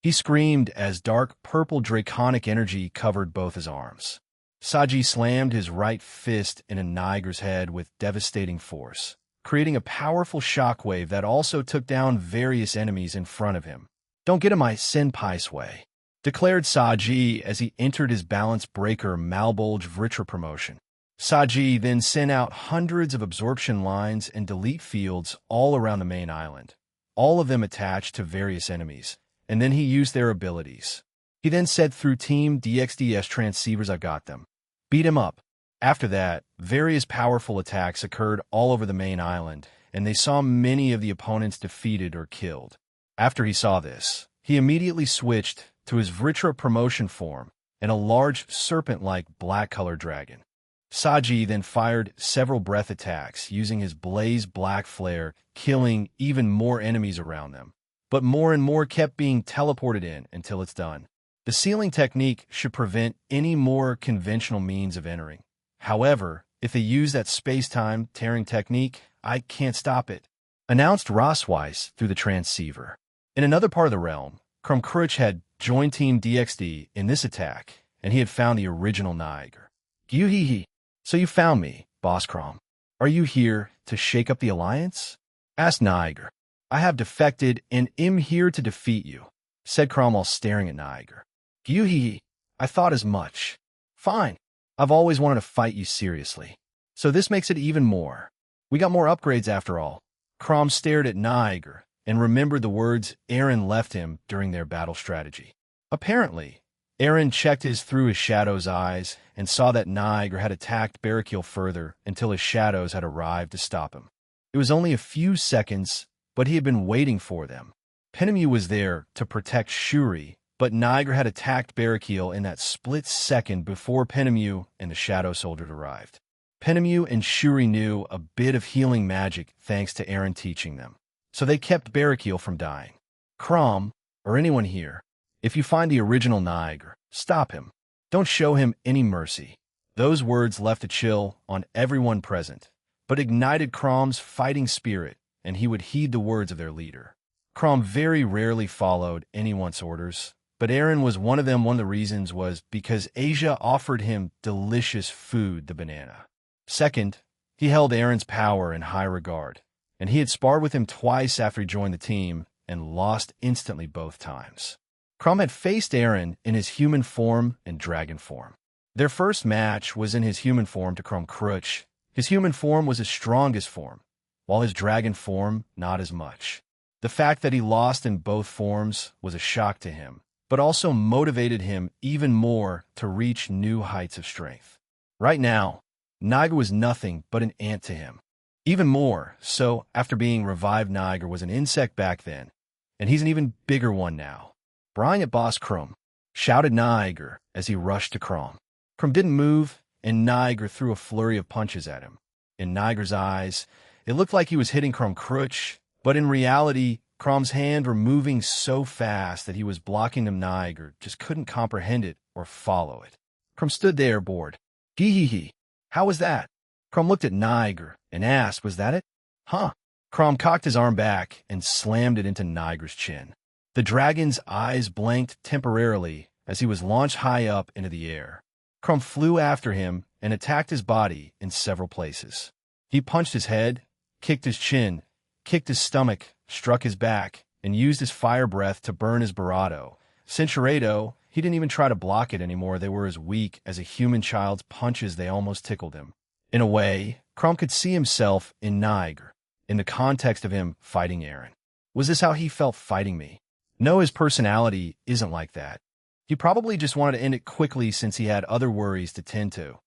He screamed as dark purple draconic energy covered both his arms. Saji slammed his right fist into Niagara's head with devastating force, creating a powerful shockwave that also took down various enemies in front of him. Don't get in my senpai's way, declared Saji as he entered his balance breaker Malbolge Vritra promotion. Saji then sent out hundreds of absorption lines and delete fields all around the main island, all of them attached to various enemies, and then he used their abilities. He then said through Team DXDS transceivers, I got them. Beat him up. After that, various powerful attacks occurred all over the main island, and they saw many of the opponents defeated or killed. After he saw this, he immediately switched to his Vritra promotion form and a large serpent-like black-colored dragon. Saji then fired several breath attacks using his blaze black flare, killing even more enemies around them. But more and more kept being teleported in until it's done. The sealing technique should prevent any more conventional means of entering. However, if they use that space-time tearing technique, I can't stop it, announced Rossweiss through the transceiver. In another part of the realm, Krumkruch had joined Team DXD in this attack, and he had found the original Niagara. Gyuhihi. So you found me, Boss Crom. Are you here to shake up the alliance? Asked Niagara. I have defected and am here to defeat you, said Crom while staring at Niagara. Gyuhihi. I thought as much. Fine. I've always wanted to fight you seriously. So this makes it even more. We got more upgrades after all. Crom stared at Niagara and remembered the words Eren left him during their battle strategy. Apparently, Eren checked through his shadow's eyes and saw that Niagara had attacked Barrakiel further until his shadows had arrived to stop him. It was only a few seconds, but he had been waiting for them. Penemu was there to protect Shuri, but Niagara had attacked Barrakiel in that split second before Penemu and the Shadow Soldiers arrived. Penemu and Shuri knew a bit of healing magic thanks to Eren teaching them, so they kept Barrakiel from dying. Crom, or anyone here, if you find the original Niagara, stop him. Don't show him any mercy. Those words left a chill on everyone present, but ignited Crom's fighting spirit, and he would heed the words of their leader. Crom very rarely followed anyone's orders, but Eren was one of them. One of the reasons was because Asia offered him delicious food, the banana. Second, he held Eren's power in high regard, and he had sparred with him twice after he joined the team and lost instantly both times. Crom had faced Eren in his human form and dragon form. Their first match was in his human form to Krumkruch. His human form was his strongest form, while his dragon form not as much. The fact that he lost in both forms was a shock to him, but also motivated him even more to reach new heights of strength. Right now, Niagara was nothing but an ant to him. Even more so after being revived. Niagara was an insect back then, and he's an even bigger one now. Bring it, Boss Crom, shouted Niagara as he rushed to Crom. Crom didn't move, and Niagara threw a flurry of punches at him. In Niagara's eyes, it looked like he was hitting Krumkruch, but in reality, Crom's hands were moving so fast that he was blocking them. Niagara just couldn't comprehend it or follow it. Crom stood there, bored. Hee. How was that? Crom looked at Niagara and asked, was that it? Huh. Crom cocked his arm back and slammed it into Niagara's chin. The dragon's eyes blanked temporarily as he was launched high up into the air. Crom flew after him and attacked his body in several places. He punched his head, kicked his chin, kicked his stomach, struck his back, and used his fire breath to burn his barato. Cinchuredo, he didn't even try to block it anymore. They were as weak as a human child's punches. They almost tickled him. In a way, Crom could see himself in Niger, in the context of him fighting Aaron. Was this how he felt fighting me? No, his personality isn't like that. He probably just wanted to end it quickly since he had other worries to tend to.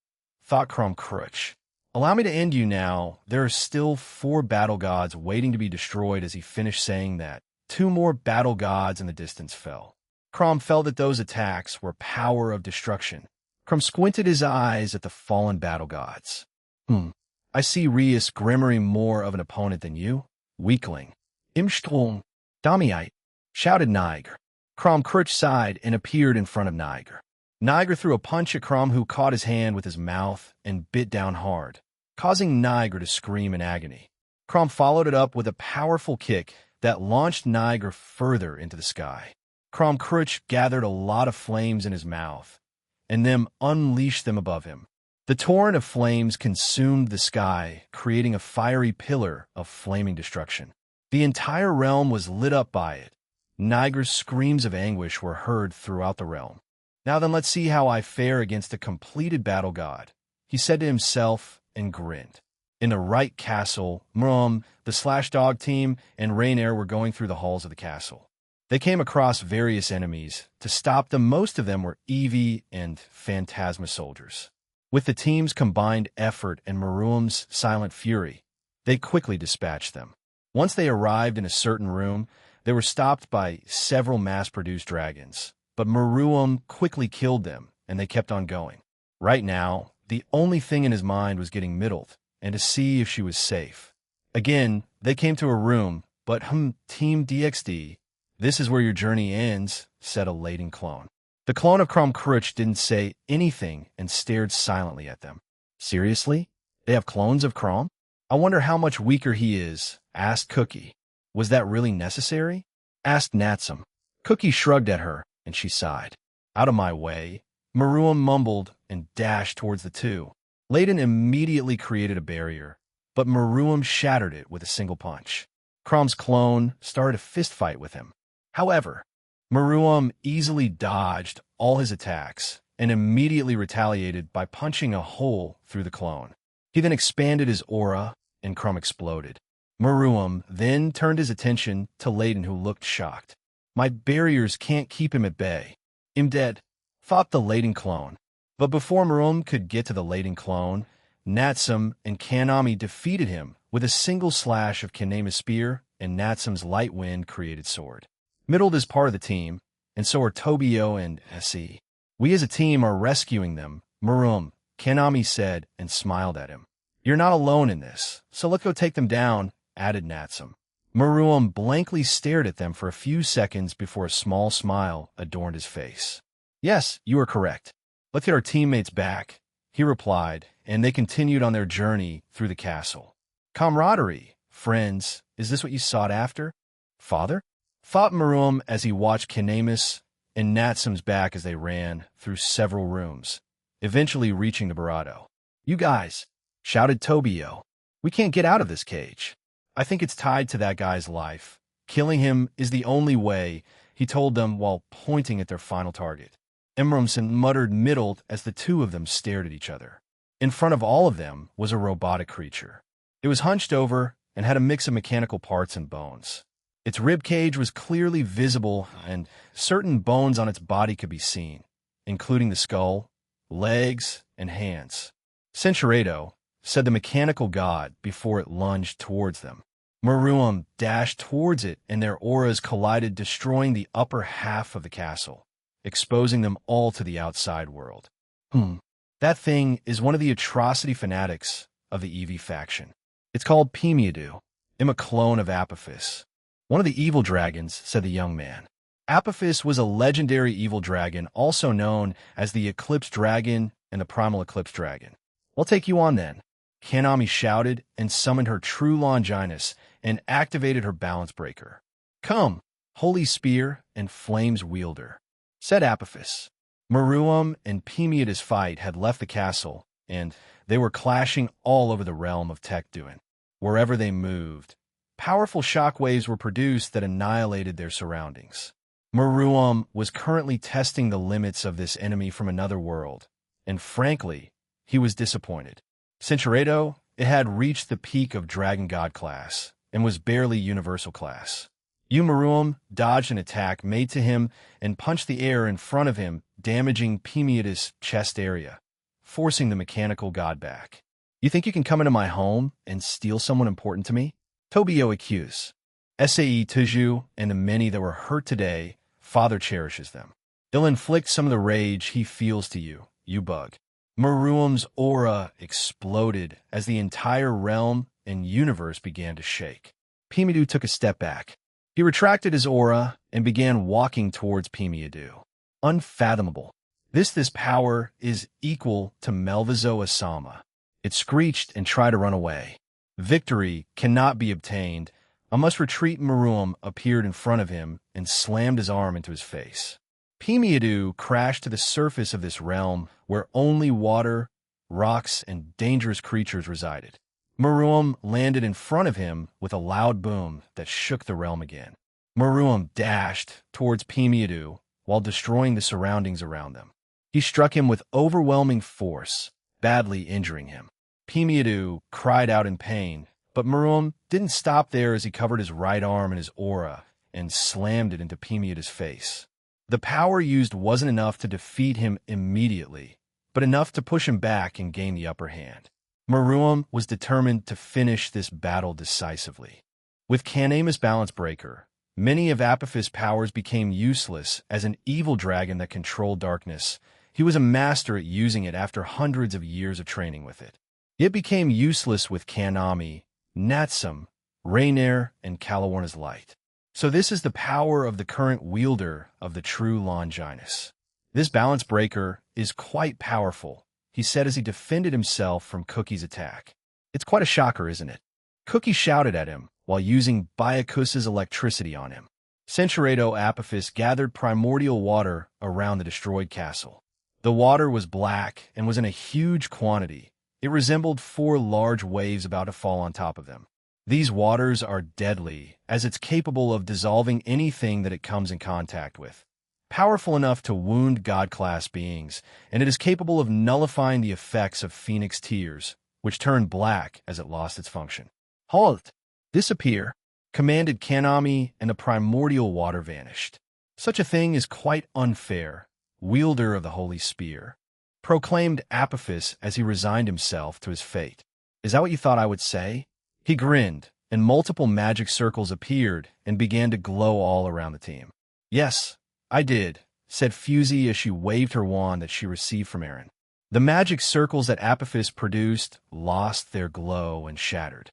Thought Crom Crutch. Allow me to end you now. There are still 4 battle gods waiting to be destroyed. As he finished saying that, 2 more battle gods in the distance fell. Crom felt that those attacks were power of destruction. Crom squinted his eyes at the fallen battle gods. I see Reus Grimmery more of an opponent than you. Weakling. Imstrong. Damiite, shouted Niger. Crom Crutch sighed and appeared in front of Niger. Niger threw a punch at Crom, who caught his hand with his mouth and bit down hard, causing Niger to scream in agony. Crom followed it up with a powerful kick that launched Niger further into the sky. Crom Crutch gathered a lot of flames in his mouth, and then unleashed them above him. The torrent of flames consumed the sky, creating a fiery pillar of flaming destruction. The entire realm was lit up by it. Niger's screams of anguish were heard throughout the realm. Now then, let's see how I fare against a completed battle god, he said to himself and grinned. In the right castle, Mrum, the Slashdog team, and Rainair were going through the halls of the castle. They came across various enemies. To stop them, most of them were Eevee and Phantasma soldiers. With the team's combined effort and Maruam's silent fury, they quickly dispatched them. Once they arrived in a certain room, they were stopped by several mass-produced dragons, but Maruam quickly killed them, and they kept on going. Right now, the only thing in his mind was getting middled, and to see if she was safe. Again, they came to a room, but Team DXD, this is where your journey ends, said a Laden clone. The clone of Crom Crutch didn't say anything and stared silently at them. Seriously? They have clones of Crom? I wonder how much weaker he is, asked Cookie. Was that really necessary? Asked Natsum. Cookie shrugged at her, and she sighed. Out of my way. Maruam mumbled and dashed towards the two. Laden immediately created a barrier, but Maruam shattered it with a single punch. Crom's clone started a fistfight with him. However, Maruam easily dodged all his attacks and immediately retaliated by punching a hole through the clone. He then expanded his aura, and Crom exploded. Maruam then turned his attention to Laden, who looked shocked. My barriers can't keep him at bay. I'm dead, thought the Laden clone. But before Maruam could get to the Laden clone, Natsum and Kanami defeated him with a single slash of Kanema's spear and Natsum's light wind created sword. Middled is part of the team, and so are Tobio and SE. We as a team are rescuing them, Maruam, Kanami said and smiled at him. You're not alone in this, so let's go take them down, added Natsum. Maruam blankly stared at them for a few seconds before a small smile adorned his face. Yes, you are correct. Let's get our teammates back, he replied, and they continued on their journey through the castle. Camaraderie, friends, is this what you sought after? Father? Thought Maruam as he watched Kanema's and Natsum's back as they ran through several rooms, eventually reaching the Barato. You guys, shouted Tobio. We can't get out of this cage. I think it's tied to that guy's life. Killing him is the only way, he told them while pointing at their final target. Emramson muttered middled as the two of them stared at each other. In front of all of them was a robotic creature. It was hunched over and had a mix of mechanical parts and bones. Its rib cage was clearly visible, and certain bones on its body could be seen, including the skull, legs, and hands. Cinchuredo, said the mechanical god before it lunged towards them. Maruam dashed towards it, and their auras collided, destroying the upper half of the castle, exposing them all to the outside world. That thing is one of the atrocity fanatics of the Eevee faction. It's called Pimiadu. I'm a clone of Apophis. One of the evil dragons, said the young man. Apophis was a legendary evil dragon, also known as the Eclipse Dragon and the Primal Eclipse Dragon. I'll take you on then. Kanami shouted and summoned her true Longinus and activated her balance breaker. Come, Holy Spear and Flames Wielder, said Apophis. Maruam and Pimiada's fight had left the castle, and they were clashing all over the realm of Tech-Duin. Wherever they moved, powerful shockwaves were produced that annihilated their surroundings. Meruem was currently testing the limits of this enemy from another world, and frankly, he was disappointed. Cinchuredo, it had reached the peak of Dragon God class, and was barely Universal class. Meruem dodged an attack made to him and punched the air in front of him, damaging Pimida's chest area, forcing the mechanical god back. You think you can come into my home and steal someone important to me? Tobio accused. Sai Tuju and the many that were hurt today, Father cherishes them. He'll inflict some of the rage he feels to you, you bug. Meruem's aura exploded as the entire realm and universe began to shake. Pimidu took a step back. He retracted his aura and began walking towards Pimidu. Unfathomable. This power is equal to Melvizo Asama. It screeched and tried to run away. Victory cannot be obtained. A must-retreat Meruem appeared in front of him and slammed his arm into his face. Pimidu crashed to the surface of this realm where only water, rocks, and dangerous creatures resided. Meruem landed in front of him with a loud boom that shook the realm again. Meruem dashed towards Pimidu while destroying the surroundings around them. He struck him with overwhelming force, badly injuring him. Pimidu cried out in pain, but Meruem didn't stop there as he covered his right arm in his aura and slammed it into Pimidu's face. The power used wasn't enough to defeat him immediately, but enough to push him back and gain the upper hand. Meruem was determined to finish this battle decisively. With Kanema's balance breaker, many of Apophis' powers became useless as an evil dragon that controlled darkness. He was a master at using it after hundreds of years of training with it. It became useless with Kanami, Natsum, Rainier, and Calawarna's light. So this is the power of the current wielder of the true Longinus. This balance breaker is quite powerful, he said as he defended himself from Cookie's attack. It's quite a shocker, isn't it? Cookie shouted at him while using Byakus's electricity on him. Centuredo Apophis gathered primordial water around the destroyed castle. The water was black and was in a huge quantity. It resembled 4 large waves about to fall on top of them. These waters are deadly, as it's capable of dissolving anything that it comes in contact with. Powerful enough to wound God-class beings, and it is capable of nullifying the effects of Phoenix tears, which turned black as it lost its function. Halt! Disappear! Commanded Kanami, and the primordial water vanished. Such a thing is quite unfair, wielder of the Holy Spear, proclaimed Apophis as he resigned himself to his fate. Is that what you thought I would say? He grinned, and multiple magic circles appeared and began to glow all around the team. Yes, I did, said Fusey as she waved her wand that she received from Aaron. The magic circles that Apophis produced lost their glow and shattered.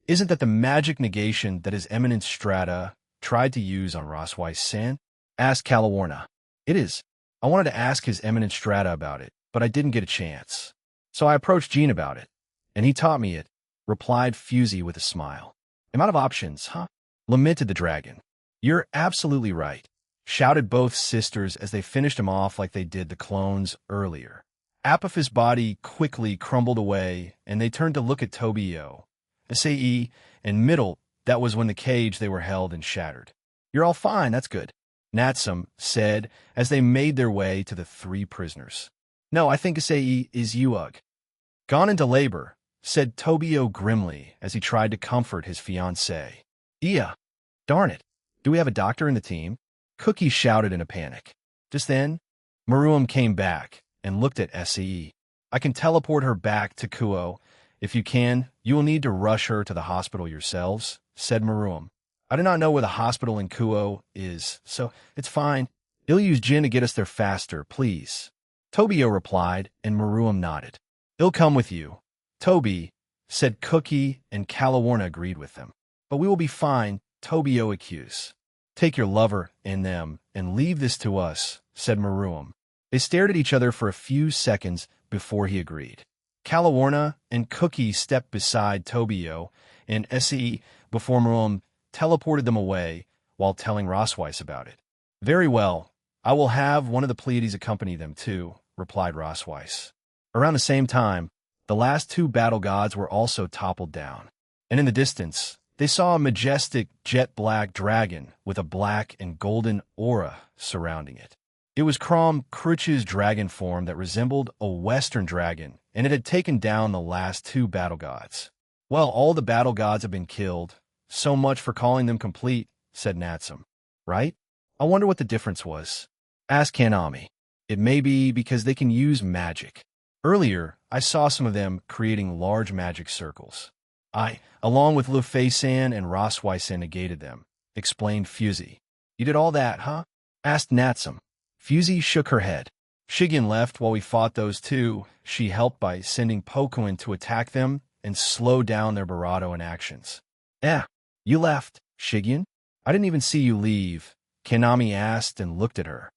Isn't that the magic negation that His Eminence Strata tried to use on Rosweiss-san? Asked Calawarna. It is. I wanted to ask His Eminence Strata about it, but I didn't get a chance. So I approached Gene about it, and he taught me it, replied Fusey with a smile. I'm out of options, huh? Lamented the dragon. You're absolutely right, shouted both sisters as they finished him off like they did the clones earlier. Apophis' body quickly crumbled away, and they turned to look at Tobio. Sai and Middle, that was when the cage they were held and shattered. You're all fine, that's good, Natsum said as they made their way to the 3 prisoners. No, I think Sai is Uug. Gone into labor, said Tobio grimly as he tried to comfort his fiancée. Yeah, darn it. Do we have a doctor in the team? Cookie shouted in a panic. Just then, Meruem came back and looked at SE. I can teleport her back to Kuo. If you can, you will need to rush her to the hospital yourselves, said Meruem. I do not know where the hospital in Kuo is, so it's fine. He'll use Jin to get us there faster, please. Tobio replied, and Meruem nodded. He'll come with you. Toby, said Cookie, and Calawarna agreed with them. But we will be fine, Tobio accused. Take your lover and them, and leave this to us, said Meruem. They stared at each other for a few seconds before he agreed. Calawarna and Cookie stepped beside Tobio and Se before Meruem teleported them away while telling Rosweiss about it. Very well, I will have one of the Pleiades accompany them too, replied Rosweiss. Around the same time, the last two battle gods were also toppled down. And in the distance, they saw a majestic jet-black dragon with a black and golden aura surrounding it. It was Crom Cruch's dragon form that resembled a western dragon, and it had taken down the last two battle gods. "Well, all the battle gods have been killed. So much for calling them complete," said Natsum. "Right? I wonder what the difference was." Asked Kanami. "It may be because they can use magic. Earlier, I saw some of them creating large magic circles. I, along with Lu Fei-san and Raswai-san, negated them," explained Fusey. "You did all that, huh?" asked Natsum. Fusey shook her head. "Shigen left while we fought those two. She helped by sending Pokuin to attack them and slow down their barato in actions." You left, Shigen? I didn't even see you leave," Kanami asked and looked at her.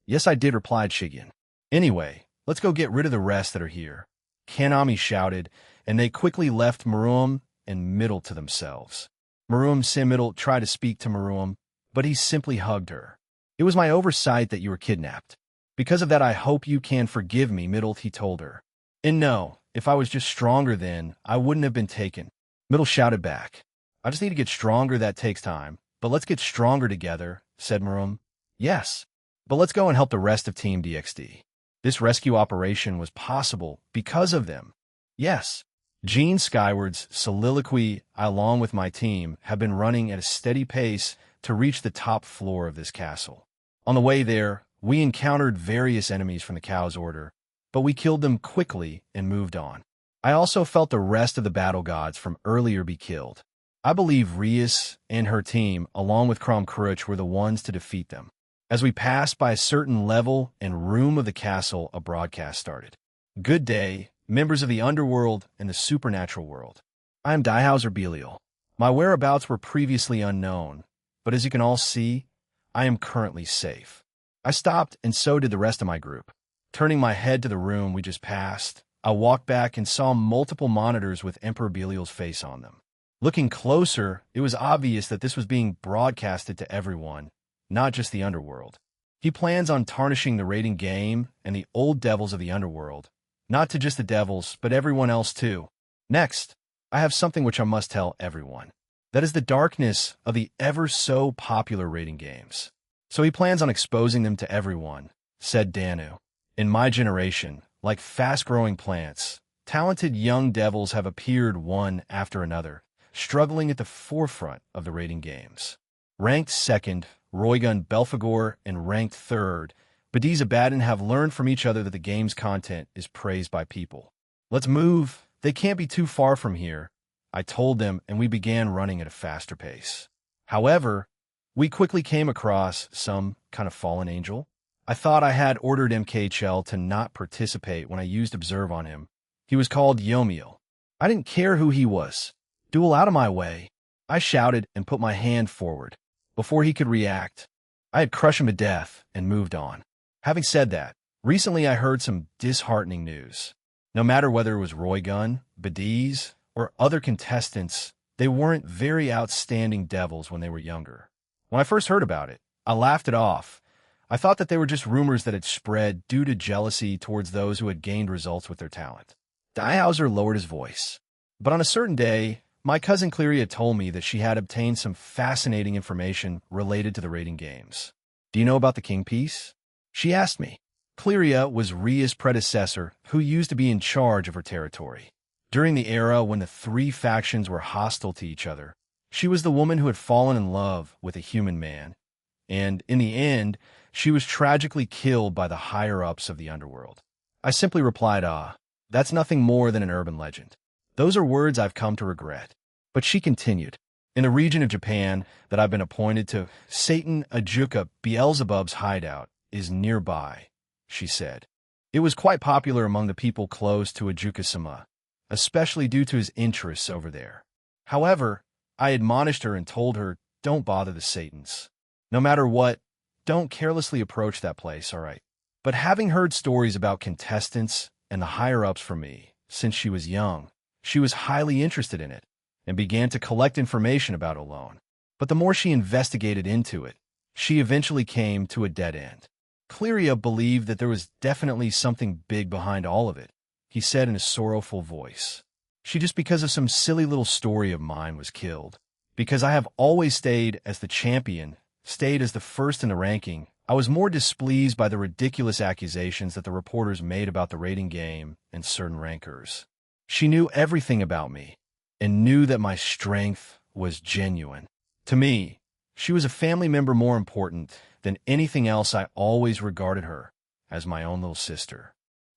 Yes I did," replied Shigen. "Anyway, let's go get rid of the rest that are here," Kanami shouted, and they quickly left Maruam and Middle to themselves. Maruam Sin Middle tried to speak to Maruam, but he simply hugged her. "It was my oversight that you were kidnapped. Because of that, I hope you can forgive me," Middle, he told her. "And no, if I was just stronger then, I wouldn't have been taken," Middle shouted back. "I just need to get stronger, that takes time. But let's get stronger together," said Maruam. "Yes, but let's go and help the rest of Team DXD. This rescue operation was possible because of them." "Yes." Gene Skyward's soliloquy, "I, along with my team, have been running at a steady pace to reach the top floor of this castle. On the way there, we encountered various enemies from the Cow's Order, but we killed them quickly and moved on. I also felt the rest of the battle gods from earlier be killed. I believe Rias and her team, along with Crom Cruch, were the ones to defeat them. As we passed by a certain level and room of the castle, a broadcast started. Good day, members of the underworld and the supernatural world. I am Daihauser Belial. My whereabouts were previously unknown, but as you can all see, I am currently safe. I stopped, and so did the rest of my group. Turning my head to the room we just passed, I walked back and saw multiple monitors with Emperor Belial's face on them. Looking closer, it was obvious that this was being broadcasted to everyone, not just the underworld. He plans on tarnishing the raiding game and the old devils of the underworld, not to just the devils, but everyone else too. Next, I have something which I must tell everyone. That is the darkness of the ever-so-popular raiding games. So he plans on exposing them to everyone, said Danu. In my generation, like fast-growing plants, talented young devils have appeared one after another, struggling at the forefront of the raiding games. Ranked second, Roygun Belphegor, and ranked third, Badiza Badin have learned from each other that the game's content is praised by people. Let's move. They can't be too far from here, I told them, and we began running at a faster pace. However, we quickly came across some kind of fallen angel. I thought I had ordered MKHL to not participate when I used Observe on him. He was called Yomiel. I didn't care who he was. "Duel out of my way," I shouted and put my hand forward. Before he could react, I had crushed him to death and moved on. Having said that, recently I heard some disheartening news. No matter whether it was Roygun, Badiz, or other contestants, they weren't very outstanding devils when they were younger. When I first heard about it, I laughed it off. I thought that they were just rumors that had spread due to jealousy towards those who had gained results with their talent. Daihauser lowered his voice. But on a certain day, my cousin Cleria told me that she had obtained some fascinating information related to the raiding games. "Do you know about the King Piece?" she asked me. Cleria was Ria's predecessor, who used to be in charge of her territory. During the era when the three factions were hostile to each other, she was the woman who had fallen in love with a human man, and in the end, she was tragically killed by the higher-ups of the underworld. I simply replied, that's nothing more than an urban legend. Those are words I've come to regret. But she continued, "In the region of Japan that I've been appointed to, Satan Ajuka, Beelzebub's hideout, is nearby," she said. It was quite popular among the people close to Ajuka-sama, especially due to his interests over there. However, I admonished her and told her, don't bother the Satans. No matter what, don't carelessly approach that place, all right? But having heard stories about contestants and the higher-ups from me since she was young, she was highly interested in it and began to collect information about Olone. But the more she investigated into it, she eventually came to a dead end. Cleria believed that there was definitely something big behind all of it, he said in a sorrowful voice. She just because of some silly little story of mine was killed. Because I have always stayed as the champion, stayed as the first in the ranking, I was more displeased by the ridiculous accusations that the reporters made about the rating game and certain rankers. She knew everything about me and knew that my strength was genuine. To me, she was a family member more important than anything else. I always regarded her as my own little sister.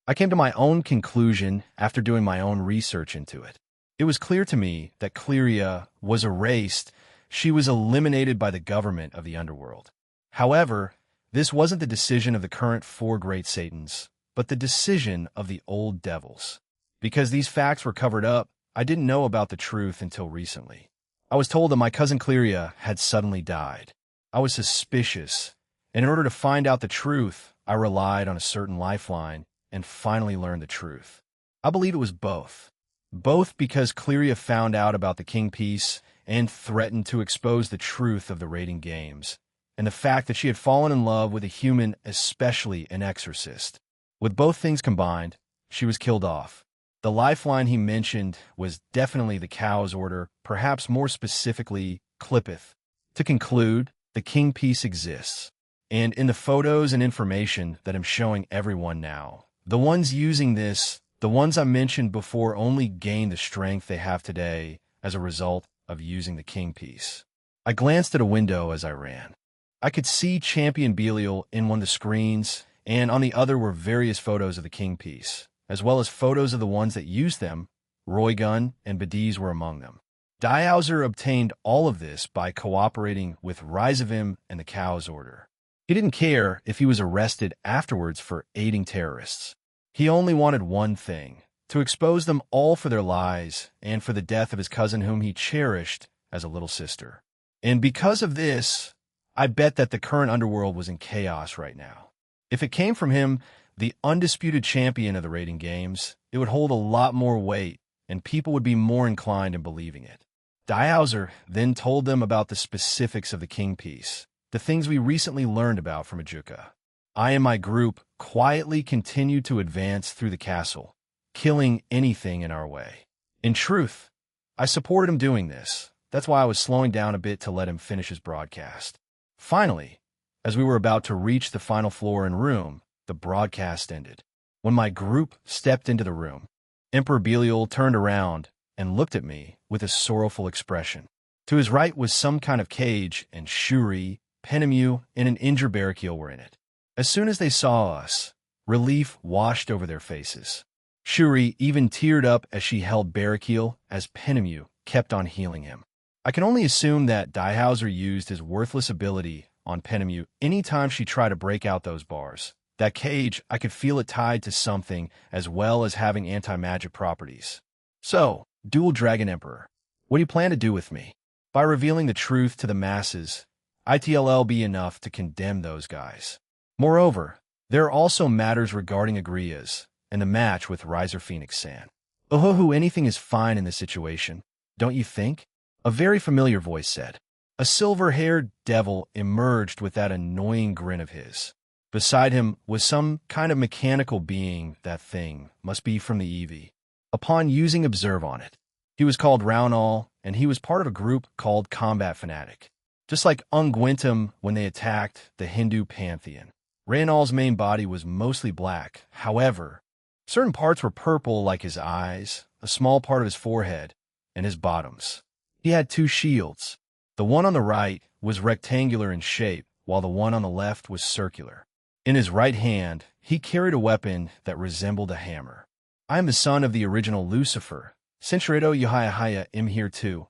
I came to my own conclusion after doing my own research into it. It was clear to me that Cleria was erased. She was eliminated by the government of the underworld. However, this wasn't the decision of the current four great Satans, but the decision of the old devils. Because these facts were covered up, I didn't know about the truth until recently. I was told that my cousin Cleria had suddenly died. I was suspicious, and in order to find out the truth, I relied on a certain lifeline and finally learned the truth. I believe it was both. Both because Cleria found out about the King Piece and threatened to expose the truth of the rating games, and the fact that she had fallen in love with a human, especially an exorcist. With both things combined, she was killed off. The lifeline he mentioned was definitely the cow's order, perhaps more specifically, Clippeth. To conclude, the King Piece exists. And in the photos and information that I'm showing everyone now, the ones using this, the ones I mentioned before, only gain the strength they have today as a result of using the King Piece. I glanced at a window as I ran. I could see Champion Belial in one of the screens, and on the other were various photos of the King Piece, as well as photos of the ones that used them. Roygun and Badiz were among them. Dihauser obtained all of this by cooperating with Rizavim and the Cow's Order. He didn't care if he was arrested afterwards for aiding terrorists. He only wanted one thing, to expose them all for their lies and for the death of his cousin whom he cherished as a little sister. And because of this, I bet that the current underworld was in chaos right now. If it came from him, the undisputed champion of the rating games, it would hold a lot more weight, and people would be more inclined in believing it. Dihauser then told them about the specifics of the King Piece, the things we recently learned about from Ajuka. I and my group quietly continued to advance through the castle, killing anything in our way. In truth, I supported him doing this. That's why I was slowing down a bit to let him finish his broadcast. Finally, as we were about to reach the final floor and room, the broadcast ended. When my group stepped into the room, Emperor Belial turned around and looked at me with a sorrowful expression. To his right was some kind of cage, and Shuri, Penemu, and an injured Barakiel were in it. As soon as they saw us, relief washed over their faces. Shuri even teared up as she held Barakiel as Penemu kept on healing him. I can only assume that Dihauser used his worthless ability on Penemu any time she tried to break out those bars. That cage, I could feel it tied to something as well as having anti-magic properties. So, Dual Dragon Emperor, what do you plan to do with me? By revealing the truth to the masses, ITLL be enough to condemn those guys. Moreover, there are also matters regarding Agrias and the match with Riser Phoenix San. Ohohu, anything is fine in this situation, don't you think? A very familiar voice said. A silver-haired devil emerged with that annoying grin of his. Beside him was some kind of mechanical being. That thing must be from the Eevee. Upon using Observe on it, he was called Raunal, and he was part of a group called Combat Fanatic. Just like Ungwentum when they attacked the Hindu pantheon. Raunal's main body was mostly black. However, certain parts were purple like his eyes, a small part of his forehead, and his bottoms. He had two shields. The one on the right was rectangular in shape, while the one on the left was circular. In his right hand, he carried a weapon that resembled a hammer. I am the son of the original Lucifer. Centuredo Yahaya am here too.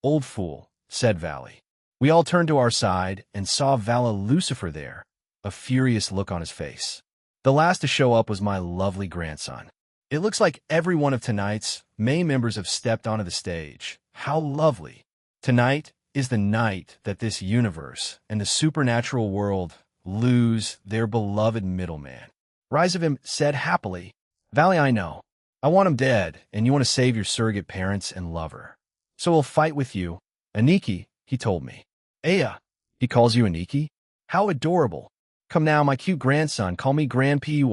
Old fool, said Valley. We all turned to our side and saw Vala Lucifer there, a furious look on his face. The last to show up was my lovely grandson. It looks like every one of tonight's May members have stepped onto the stage. How lovely. Tonight is the night that this universe and the supernatural world lose their beloved middleman. Rise of him said happily, Valley, I know. I want him dead, and you want to save your surrogate parents and lover. So we'll fight with you. Aniki, he told me. Aya, he calls you Aniki? How adorable. Come now, my cute grandson, call me Grand Pey.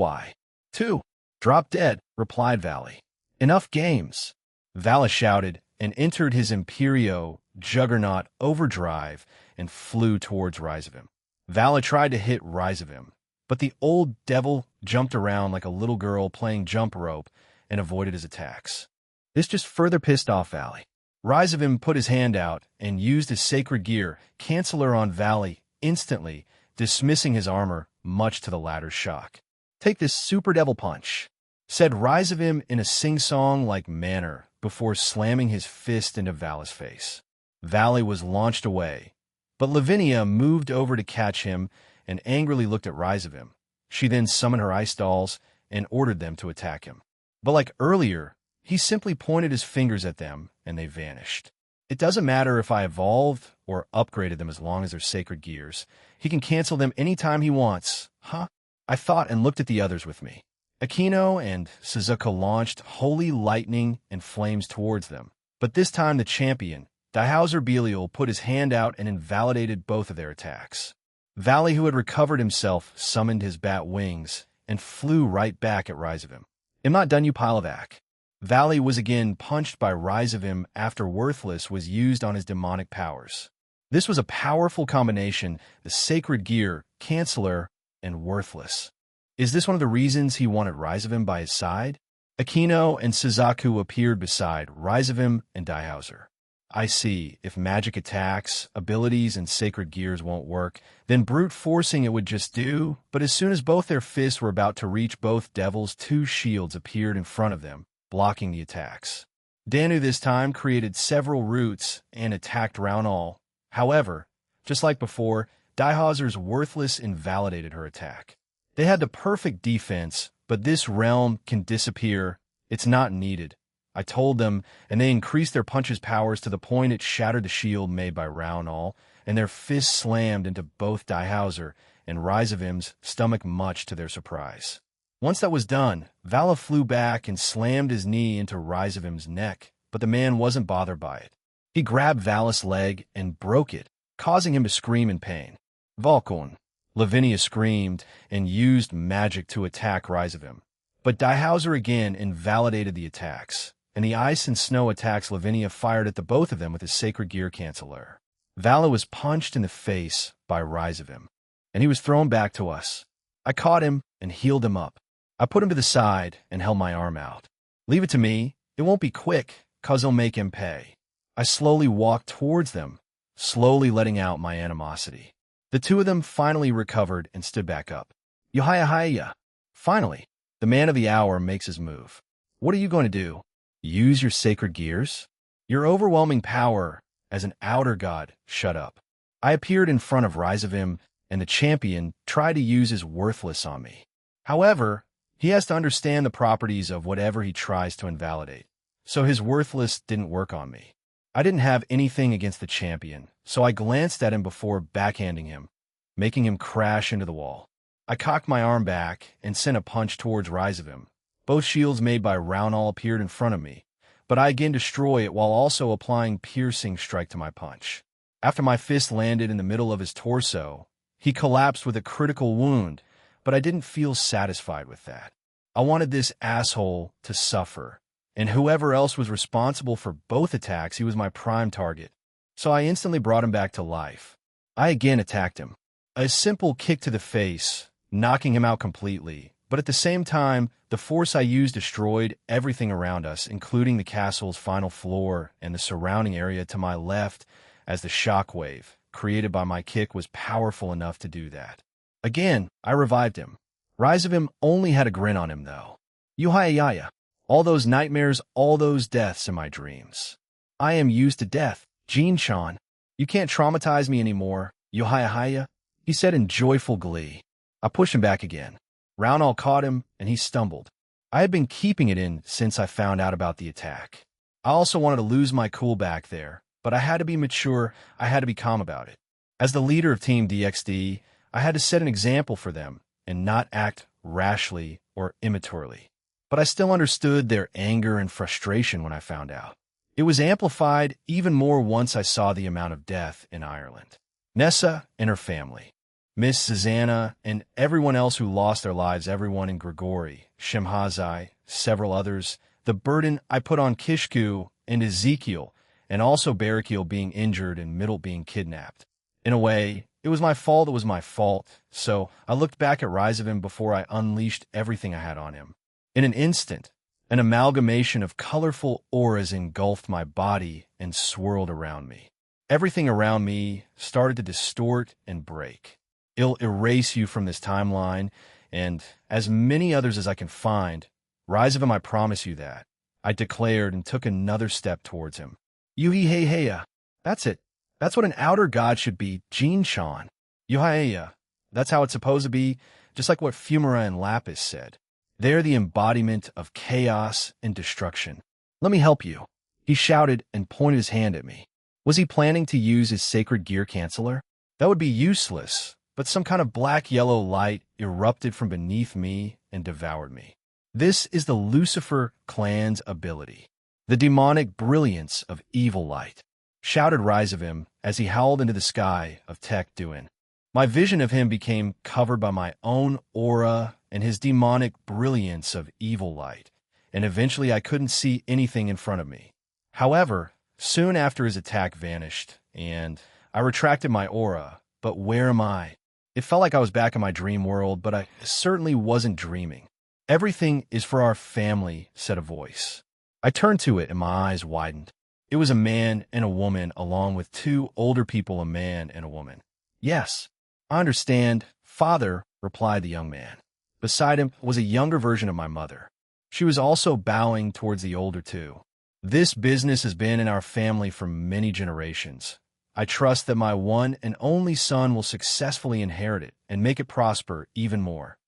2. Drop dead, replied Valley. Enough games. Vala shouted and entered his Imperio Juggernaut overdrive and flew towards Ryzavim. Vala tried to hit Ryzavim, but the old devil jumped around like a little girl playing jump rope and avoided his attacks. This just further pissed off Valley. Ryzavim put his hand out and used his sacred gear, Canceller, on Valley, instantly dismissing his armor, much to the latter's shock. Take this super devil punch, said Ryzavim in a sing-song-like manner before slamming his fist into Vala's face. Valley was launched away, but Lavinia moved over to catch him and angrily looked at Ryzavim. She then summoned her ice dolls and ordered them to attack him. But like earlier, he simply pointed his fingers at them and they vanished. It doesn't matter if I evolved or upgraded them as long as they're sacred gears. He can cancel them anytime he wants. Huh? I thought and looked at the others with me. Aquino and Suzuka launched holy lightning and flames towards them. But this time the champion, Dihauser Belial, put his hand out and invalidated both of their attacks. Valley, who had recovered himself, summoned his bat wings and flew right back at Ryzavim. I'm not done, you pile of ack. Valley was again punched by Ryzavim after Worthless was used on his demonic powers. This was a powerful combination, the sacred gear, Canceller, and Worthless. Is this one of the reasons he wanted Ryzavim by his side? Aquino and Suzaku appeared beside Ryzavim and Dihauser. I see. If magic attacks, abilities, and sacred gears won't work, then brute forcing it would just do. But as soon as both their fists were about to reach both devils, two shields appeared in front of them, blocking the attacks. Danu this time created several roots and attacked Raunal. However, just like before, Dihauser's Worthless invalidated her attack. They had the perfect defense, but this realm can disappear. It's not needed. I told them, and they increased their punch's powers to the point it shattered the shield made by Raunal, and their fists slammed into both Dihauser and Ryzavim's stomach, much to their surprise. Once that was done, Vala flew back and slammed his knee into Ryzavim's neck, but the man wasn't bothered by it. He grabbed Vala's leg and broke it, causing him to scream in pain. Vulcan. Lavinia screamed and used magic to attack Ryzavim. But Dihauser again invalidated the attacks, and the ice and snow attacks Lavinia fired at the both of them with his sacred gear Canceller. Vala was punched in the face by Ryzavim, and he was thrown back to us. I caught him and healed him up. I put him to the side and held my arm out. Leave it to me. It won't be quick, 'cause I'll make him pay. I slowly walked towards them, slowly letting out my animosity. The two of them finally recovered and stood back up. Yohaya. Finally, the man of the hour makes his move. What are you going to do? Use your sacred gears? Your overwhelming power as an outer god. Shut up. I appeared in front of Ryzavim, and the champion tried to use his Worthless on me. However, he has to understand the properties of whatever he tries to invalidate, so his Worthless didn't work on me. I didn't have anything against the champion, so I glanced at him before backhanding him, making him crash into the wall. I cocked my arm back and sent a punch towards Ryzavim. Both shields made by Raunal appeared in front of me, but I again destroy it while also applying piercing strike to my punch. After my fist landed in the middle of his torso, he collapsed with a critical wound, but I didn't feel satisfied with that. I wanted this asshole to suffer, and whoever else was responsible for both attacks, he was my prime target. So I instantly brought him back to life. I again attacked him. A simple kick to the face, knocking him out completely, but at the same time, the force I used destroyed everything around us, including the castle's final floor and the surrounding area to my left, as the shockwave created by my kick was powerful enough to do that. Again, I revived him. Ryzavim only had a grin on him, though. Yuhaya. All those nightmares, all those deaths in my dreams. I am used to death, Jin-chan. You can't traumatize me anymore, Yuhaya, he said in joyful glee. I pushed him back again. Raunal caught him, and he stumbled. I had been keeping it in since I found out about the attack. I also wanted to lose my cool back there, but I had to be mature, I had to be calm about it. As the leader of Team DXD, I had to set an example for them and not act rashly or immaturely. But I still understood their anger and frustration when I found out. It was amplified even more once I saw the amount of death in Ireland. Nessa and her family. Miss Susanna, and everyone else who lost their lives, everyone in Grigori, Shemhazai, several others, the burden I put on Kishku and Ezekiel, and also Barakiel being injured and Middle being kidnapped. In a way, it was my fault, so I looked back at Rizavim before I unleashed everything I had on him. In an instant, an amalgamation of colorful auras engulfed my body and swirled around me. Everything around me started to distort and break. It'll erase you from this timeline, and as many others as I can find. Rise of him, I promise you that. I declared and took another step towards him. Yuhi-hey-heya. That's it. That's what an outer god should be, Jin-chan. Yuhi-heya. That's how it's supposed to be, just like what Fumara and Lapis said. They're the embodiment of chaos and destruction. Let me help you. He shouted and pointed his hand at me. Was he planning to use his sacred gear canceller? That would be useless. But some kind of black-yellow light erupted from beneath me and devoured me. This is the Lucifer clan's ability, the demonic brilliance of evil light, shouted Rise of him as he howled into the sky of Tech Duin. My vision of him became covered by my own aura and his demonic brilliance of evil light, and eventually I couldn't see anything in front of me. However, soon after his attack vanished, and I retracted my aura, but where am I? It felt like I was back in my dream world, but I certainly wasn't dreaming. Everything is for our family, said a voice. I turned to it and my eyes widened. It was a man and a woman along with two older people, a man and a woman. Yes, I understand, father, replied the young man. Beside him was a younger version of my mother. She was also bowing towards the older two. This business has been in our family for many generations. I trust that my one and only son will successfully inherit it and make it prosper even more.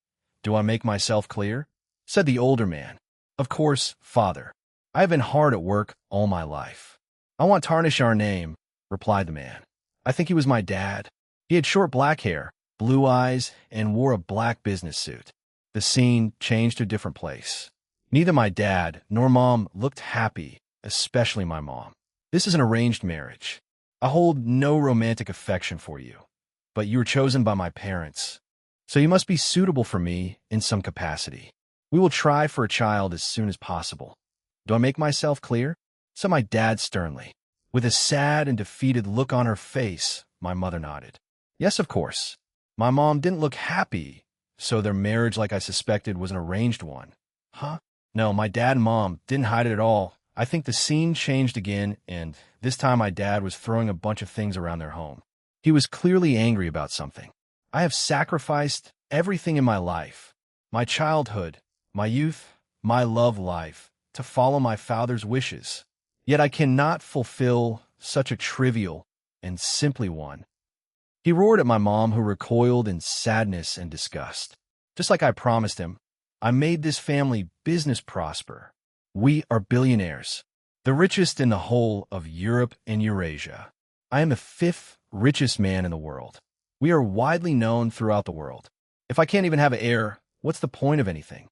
Do I make myself clear? Said the older man. Of course, father. I have been hard at work all my life. I won't tarnish our name, replied the man. I think he was my dad. He had short black hair, blue eyes, and wore a black business suit. The scene changed to a different place. Neither my dad nor mom looked happy, especially my mom. This is an arranged marriage. I hold no romantic affection for you, but you were chosen by my parents, so you must be suitable for me in some capacity. We will try for a child as soon as possible. Do I make myself clear? Said my dad sternly. With a sad and defeated look on her face, my mother nodded. Yes, of course. My mom didn't look happy, so their marriage, like I suspected, was an arranged one. Huh? No, my dad and mom didn't hide it at all. I think the scene changed again, and this time my dad was throwing a bunch of things around their home. He was clearly angry about something. I have sacrificed everything in my life, my childhood, my youth, my love life, to follow my father's wishes. Yet I cannot fulfill such a trivial and simply one. He roared at my mom, who recoiled in sadness and disgust. Just like I promised him, I made this family business prosper. We are billionaires, the richest in the whole of Europe and Eurasia. I am the fifth richest man in the world. We are widely known throughout the world. If I can't even have an heir, what's the point of anything?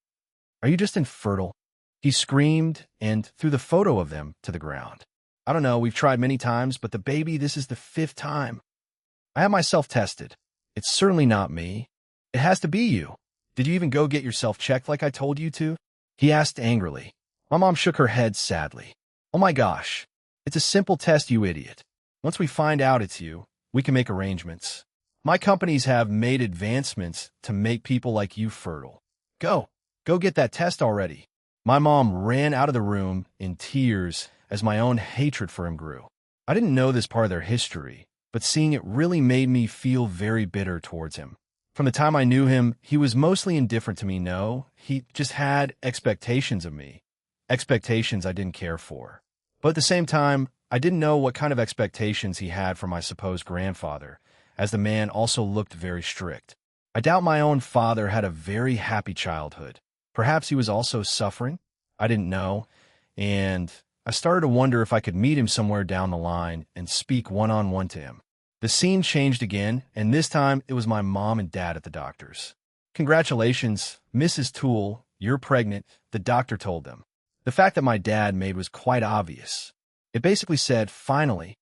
Are you just infertile? He screamed and threw the photo of them to the ground. I don't know, we've tried many times, but the baby, this is the fifth time. I have myself tested. It's certainly not me. It has to be you. Did you even go get yourself checked like I told you to? He asked angrily. My mom shook her head sadly. Oh my gosh. It's a simple test, you idiot. Once we find out it's you, we can make arrangements. My companies have made advancements to make people like you fertile. Go get that test already. My mom ran out of the room in tears as my own hatred for him grew. I didn't know this part of their history, but seeing it really made me feel very bitter towards him. From the time I knew him, he was mostly indifferent to me. No, he just had expectations of me. Expectations I didn't care for. But at the same time, I didn't know what kind of expectations he had for my supposed grandfather, as the man also looked very strict. I doubt my own father had a very happy childhood. Perhaps he was also suffering. I didn't know, and I started to wonder if I could meet him somewhere down the line and speak one-on-one to him. The scene changed again, and this time it was my mom and dad at the doctor's. Congratulations, Mrs. Toole, you're pregnant, the doctor told them. The fact that my dad made was quite obvious. It basically said, finally.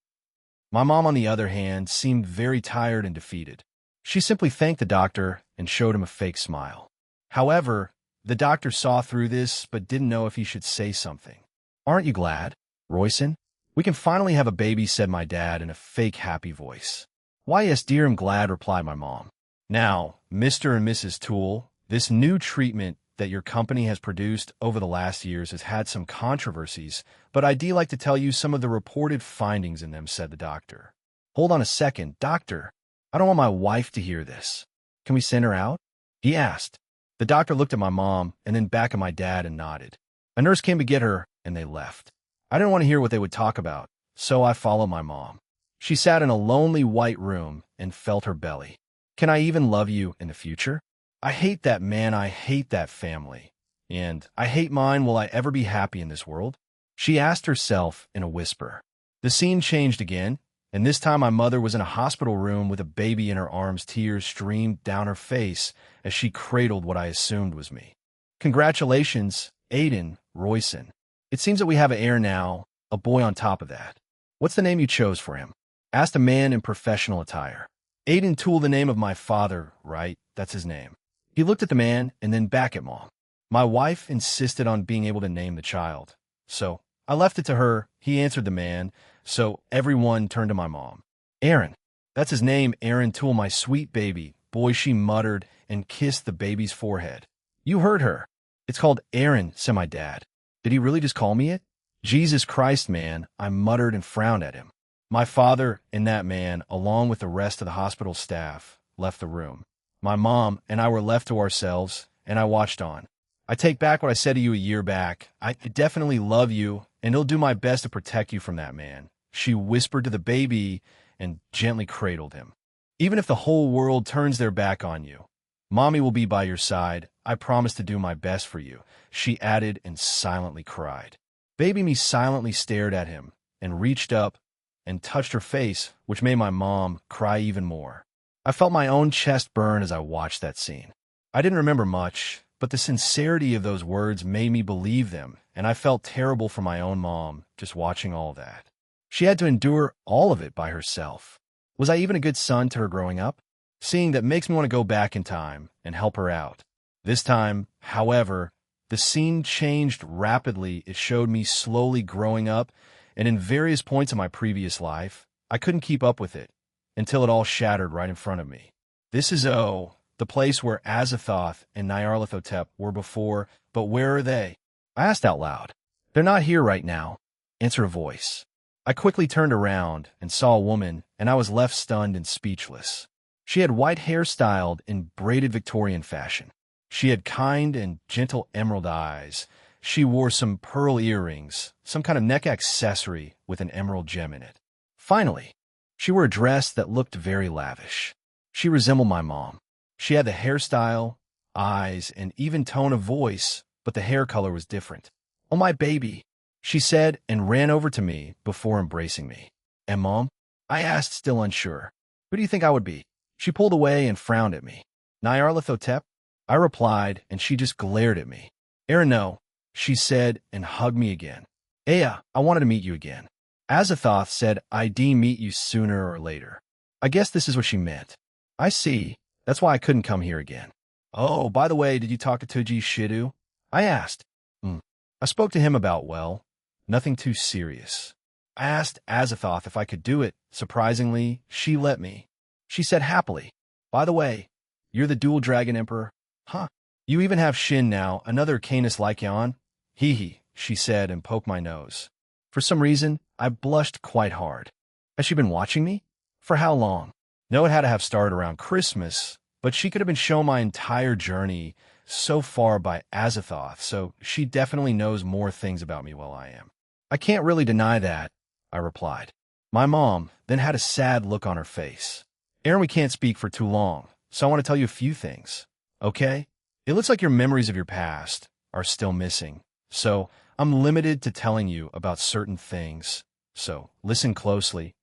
My mom, on the other hand, seemed very tired and defeated. She simply thanked the doctor and showed him a fake smile. However, the doctor saw through this but didn't know if he should say something. "Aren't you glad, Royson? We can finally have a baby," said my dad in a fake happy voice. "Why, yes, dear, I'm glad," replied my mom. "Now, Mr. and Mrs. Toole, this new treatment that your company has produced over the last years has had some controversies, but I'd like to tell you some of the reported findings in them," said the doctor. "Hold on a second, doctor. I don't want my wife to hear this. Can we send her out?" he asked. The doctor looked at my mom and then back at my dad and nodded. A nurse came to get her, and they left. I didn't want to hear what they would talk about, so I followed my mom. She sat in a lonely white room and felt her belly. "Can I even love you in the future? I hate that man, I hate that family. And I hate mine. Will I ever be happy in this world?" she asked herself in a whisper. The scene changed again, and this time my mother was in a hospital room with a baby in her arms. Tears streamed down her face as she cradled what I assumed was me. "Congratulations, Aiden Royson. It seems that we have an heir now, a boy on top of that. What's the name you chose for him?" asked a man in professional attire. "Aiden Toole, the name of my father, right? That's his name." He looked at the man and then back at Mom. "My wife insisted on being able to name the child, so I left it to her," he answered the man, so everyone turned to my mom. "Aaron, that's his name, Aaron Toole, my sweet baby boy," she muttered and kissed the baby's forehead. "You heard her. It's called Aaron," said my dad. "Did he really just call me it?" "Jesus Christ, man," I muttered and frowned at him. My father and that man, along with the rest of the hospital staff, left the room. My mom and I were left to ourselves, and I watched on. "I take back what I said to you a year back. I definitely love you, and I'll do my best to protect you from that man," she whispered to the baby and gently cradled him. "Even if the whole world turns their back on you, Mommy will be by your side. I promise to do my best for you," she added and silently cried. Baby me silently stared at him and reached up and touched her face, which made my mom cry even more. I felt my own chest burn as I watched that scene. I didn't remember much, but the sincerity of those words made me believe them, and I felt terrible for my own mom just watching all that. She had to endure all of it by herself. Was I even a good son to her growing up? Seeing that makes me want to go back in time and help her out. This time, however, the scene changed rapidly. It showed me slowly growing up, and in various points of my previous life, I couldn't keep up with it until it all shattered right in front of me. This is the place where Azathoth and Nyarlathotep were before, but where are they? I asked out loud. "They're not here right now," answered a voice. I quickly turned around and saw a woman, and I was left stunned and speechless. She had white hair styled in braided Victorian fashion. She had kind and gentle emerald eyes. She wore some pearl earrings, some kind of neck accessory with an emerald gem in it. Finally, she wore a dress that looked very lavish. She resembled my mom. She had the hairstyle, eyes, and even tone of voice, but the hair color was different. "Oh, my baby," she said and ran over to me before embracing me. "And Mom?" I asked, still unsure. "Who do you think I would be?" She pulled away and frowned at me. "Nyarlathotep?" I replied, and she just glared at me. "Aaron, no," she said and hugged me again. "Aya, I wanted to meet you again." Azathoth said I'd meet you sooner or later. I guess this is what she meant. "I see. That's why I couldn't come here again." "Oh, by the way, did you talk to Tuji Shidu?" I asked. I spoke to him about, well, nothing too serious. I asked Azathoth if I could do it. Surprisingly, she let me. She said happily, "By the way, you're the dual dragon emperor." "Huh? You even have Shin now, another Canis Lycaon?" "Hee," she said and poked my nose. For some reason, I blushed quite hard. Has she been watching me? For how long? No, it had to have started around Christmas, but she could have been shown my entire journey so far by Azathoth, so she definitely knows more things about me while I am. "I can't really deny that," I replied. My mom then had a sad look on her face. "Aaron, we can't speak for too long, so I want to tell you a few things, okay? It looks like your memories of your past are still missing, so I'm limited to telling you about certain things, so listen closely,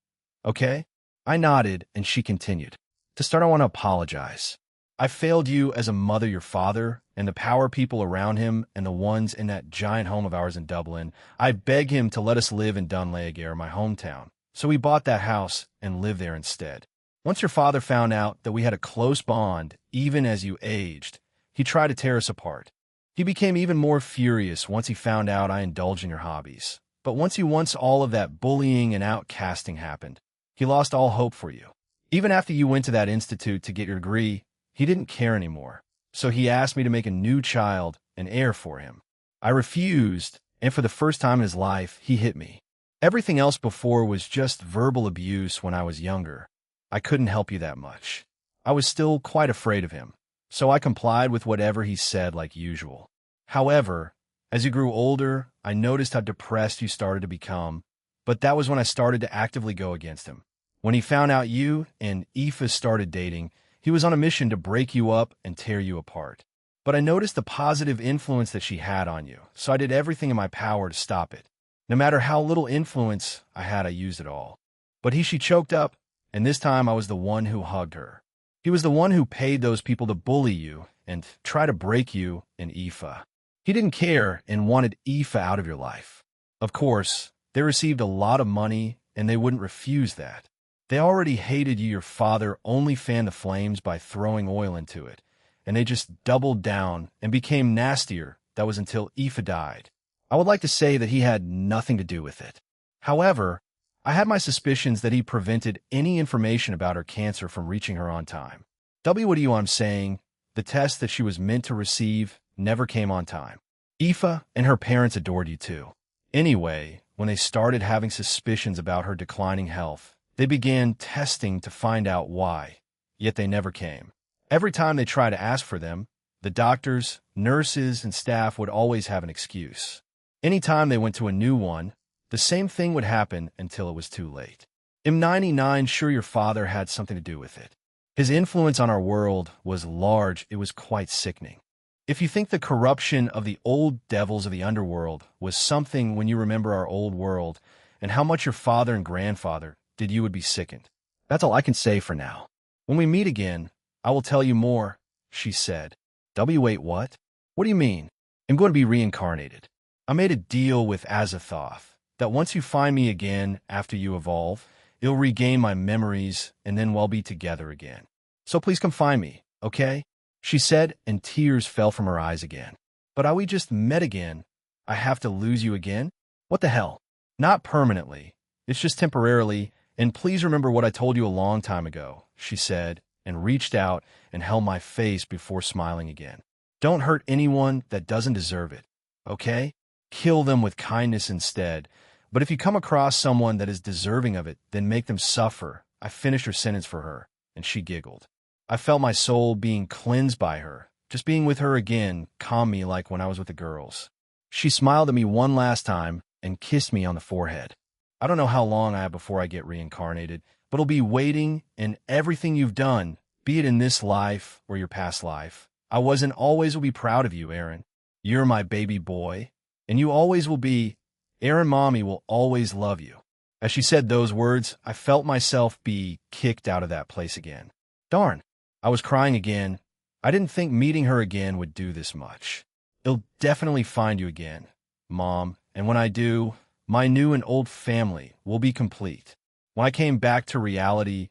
okay?" I nodded, and she continued. "To start, I want to apologize. I failed you as a mother, your father, and the power people around him, and the ones in that giant home of ours in Dublin. I begged him to let us live in Dunleagare, my hometown, so we bought that house and lived there instead. Once your father found out that we had a close bond, even as you aged, he tried to tear us apart. He became even more furious once he found out I indulged in your hobbies. But once all of that bullying and outcasting happened, he lost all hope for you. Even after you went to that institute to get your degree, he didn't care anymore. So he asked me to make a new child, an heir for him. I refused, and for the first time in his life, he hit me. Everything else before was just verbal abuse when I was younger. I couldn't help you that much. I was still quite afraid of him, so I complied with whatever he said like usual. However, as you grew older, I noticed how depressed you started to become, but that was when I started to actively go against him. When he found out you and Aoife started dating, he was on a mission to break you up and tear you apart. But I noticed the positive influence that she had on you, so I did everything in my power to stop it. No matter how little influence I had, I used it all. But she choked up, and this time I was the one who hugged her. He was the one who paid those people to bully you and try to break you and Aoife. He didn't care and wanted Aoife out of your life. Of course, they received a lot of money, and they wouldn't refuse that. They already hated you. Your father only fanned the flames by throwing oil into it, and they just doubled down and became nastier. That was until Aoife died. I would like to say that he had nothing to do with it. However, I had my suspicions that he prevented any information about her cancer from reaching her on time. What I'm saying, the test that she was meant to receive never came on time. Aoife and her parents adored you too. Anyway, when they started having suspicions about her declining health, they began testing to find out why, yet they never came. Every time they tried to ask for them, the doctors, nurses, and staff would always have an excuse. Anytime they went to a new one, the same thing would happen until it was too late. I'm 99 sure your father had something to do with it. His influence on our world was large. It was quite sickening. If you think the corruption of the old devils of the underworld was something when you remember our old world and how much your father and grandfather did, you would be sickened. That's all I can say for now. When we meet again, I will tell you more, she said. Wait, what? What do you mean? I'm going to be reincarnated. I made a deal with Azathoth that once you find me again after you evolve, it'll regain my memories and then we'll be together again. So please come find me, okay? She said, and tears fell from her eyes again. But we just met again. I have to lose you again? What the hell? Not permanently. It's just temporarily, and please remember what I told you a long time ago, she said, and reached out and held my face before smiling again. Don't hurt anyone that doesn't deserve it, okay? Kill them with kindness instead. But if you come across someone that is deserving of it, then make them suffer. I finished her sentence for her, and she giggled. I felt my soul being cleansed by her. Just being with her again calmed me like when I was with the girls. She smiled at me one last time and kissed me on the forehead. I don't know how long I have before I get reincarnated, but I'll be waiting, and everything you've done, be it in this life or your past life, I was and always will be proud of you, Aaron. You're my baby boy, and you always will be. Aaron, Mommy will always love you. As she said those words, I felt myself be kicked out of that place again. Darn, I was crying again. I didn't think meeting her again would do this much. I'll definitely find you again, Mom, and when I do, my new and old family will be complete. When I came back to reality,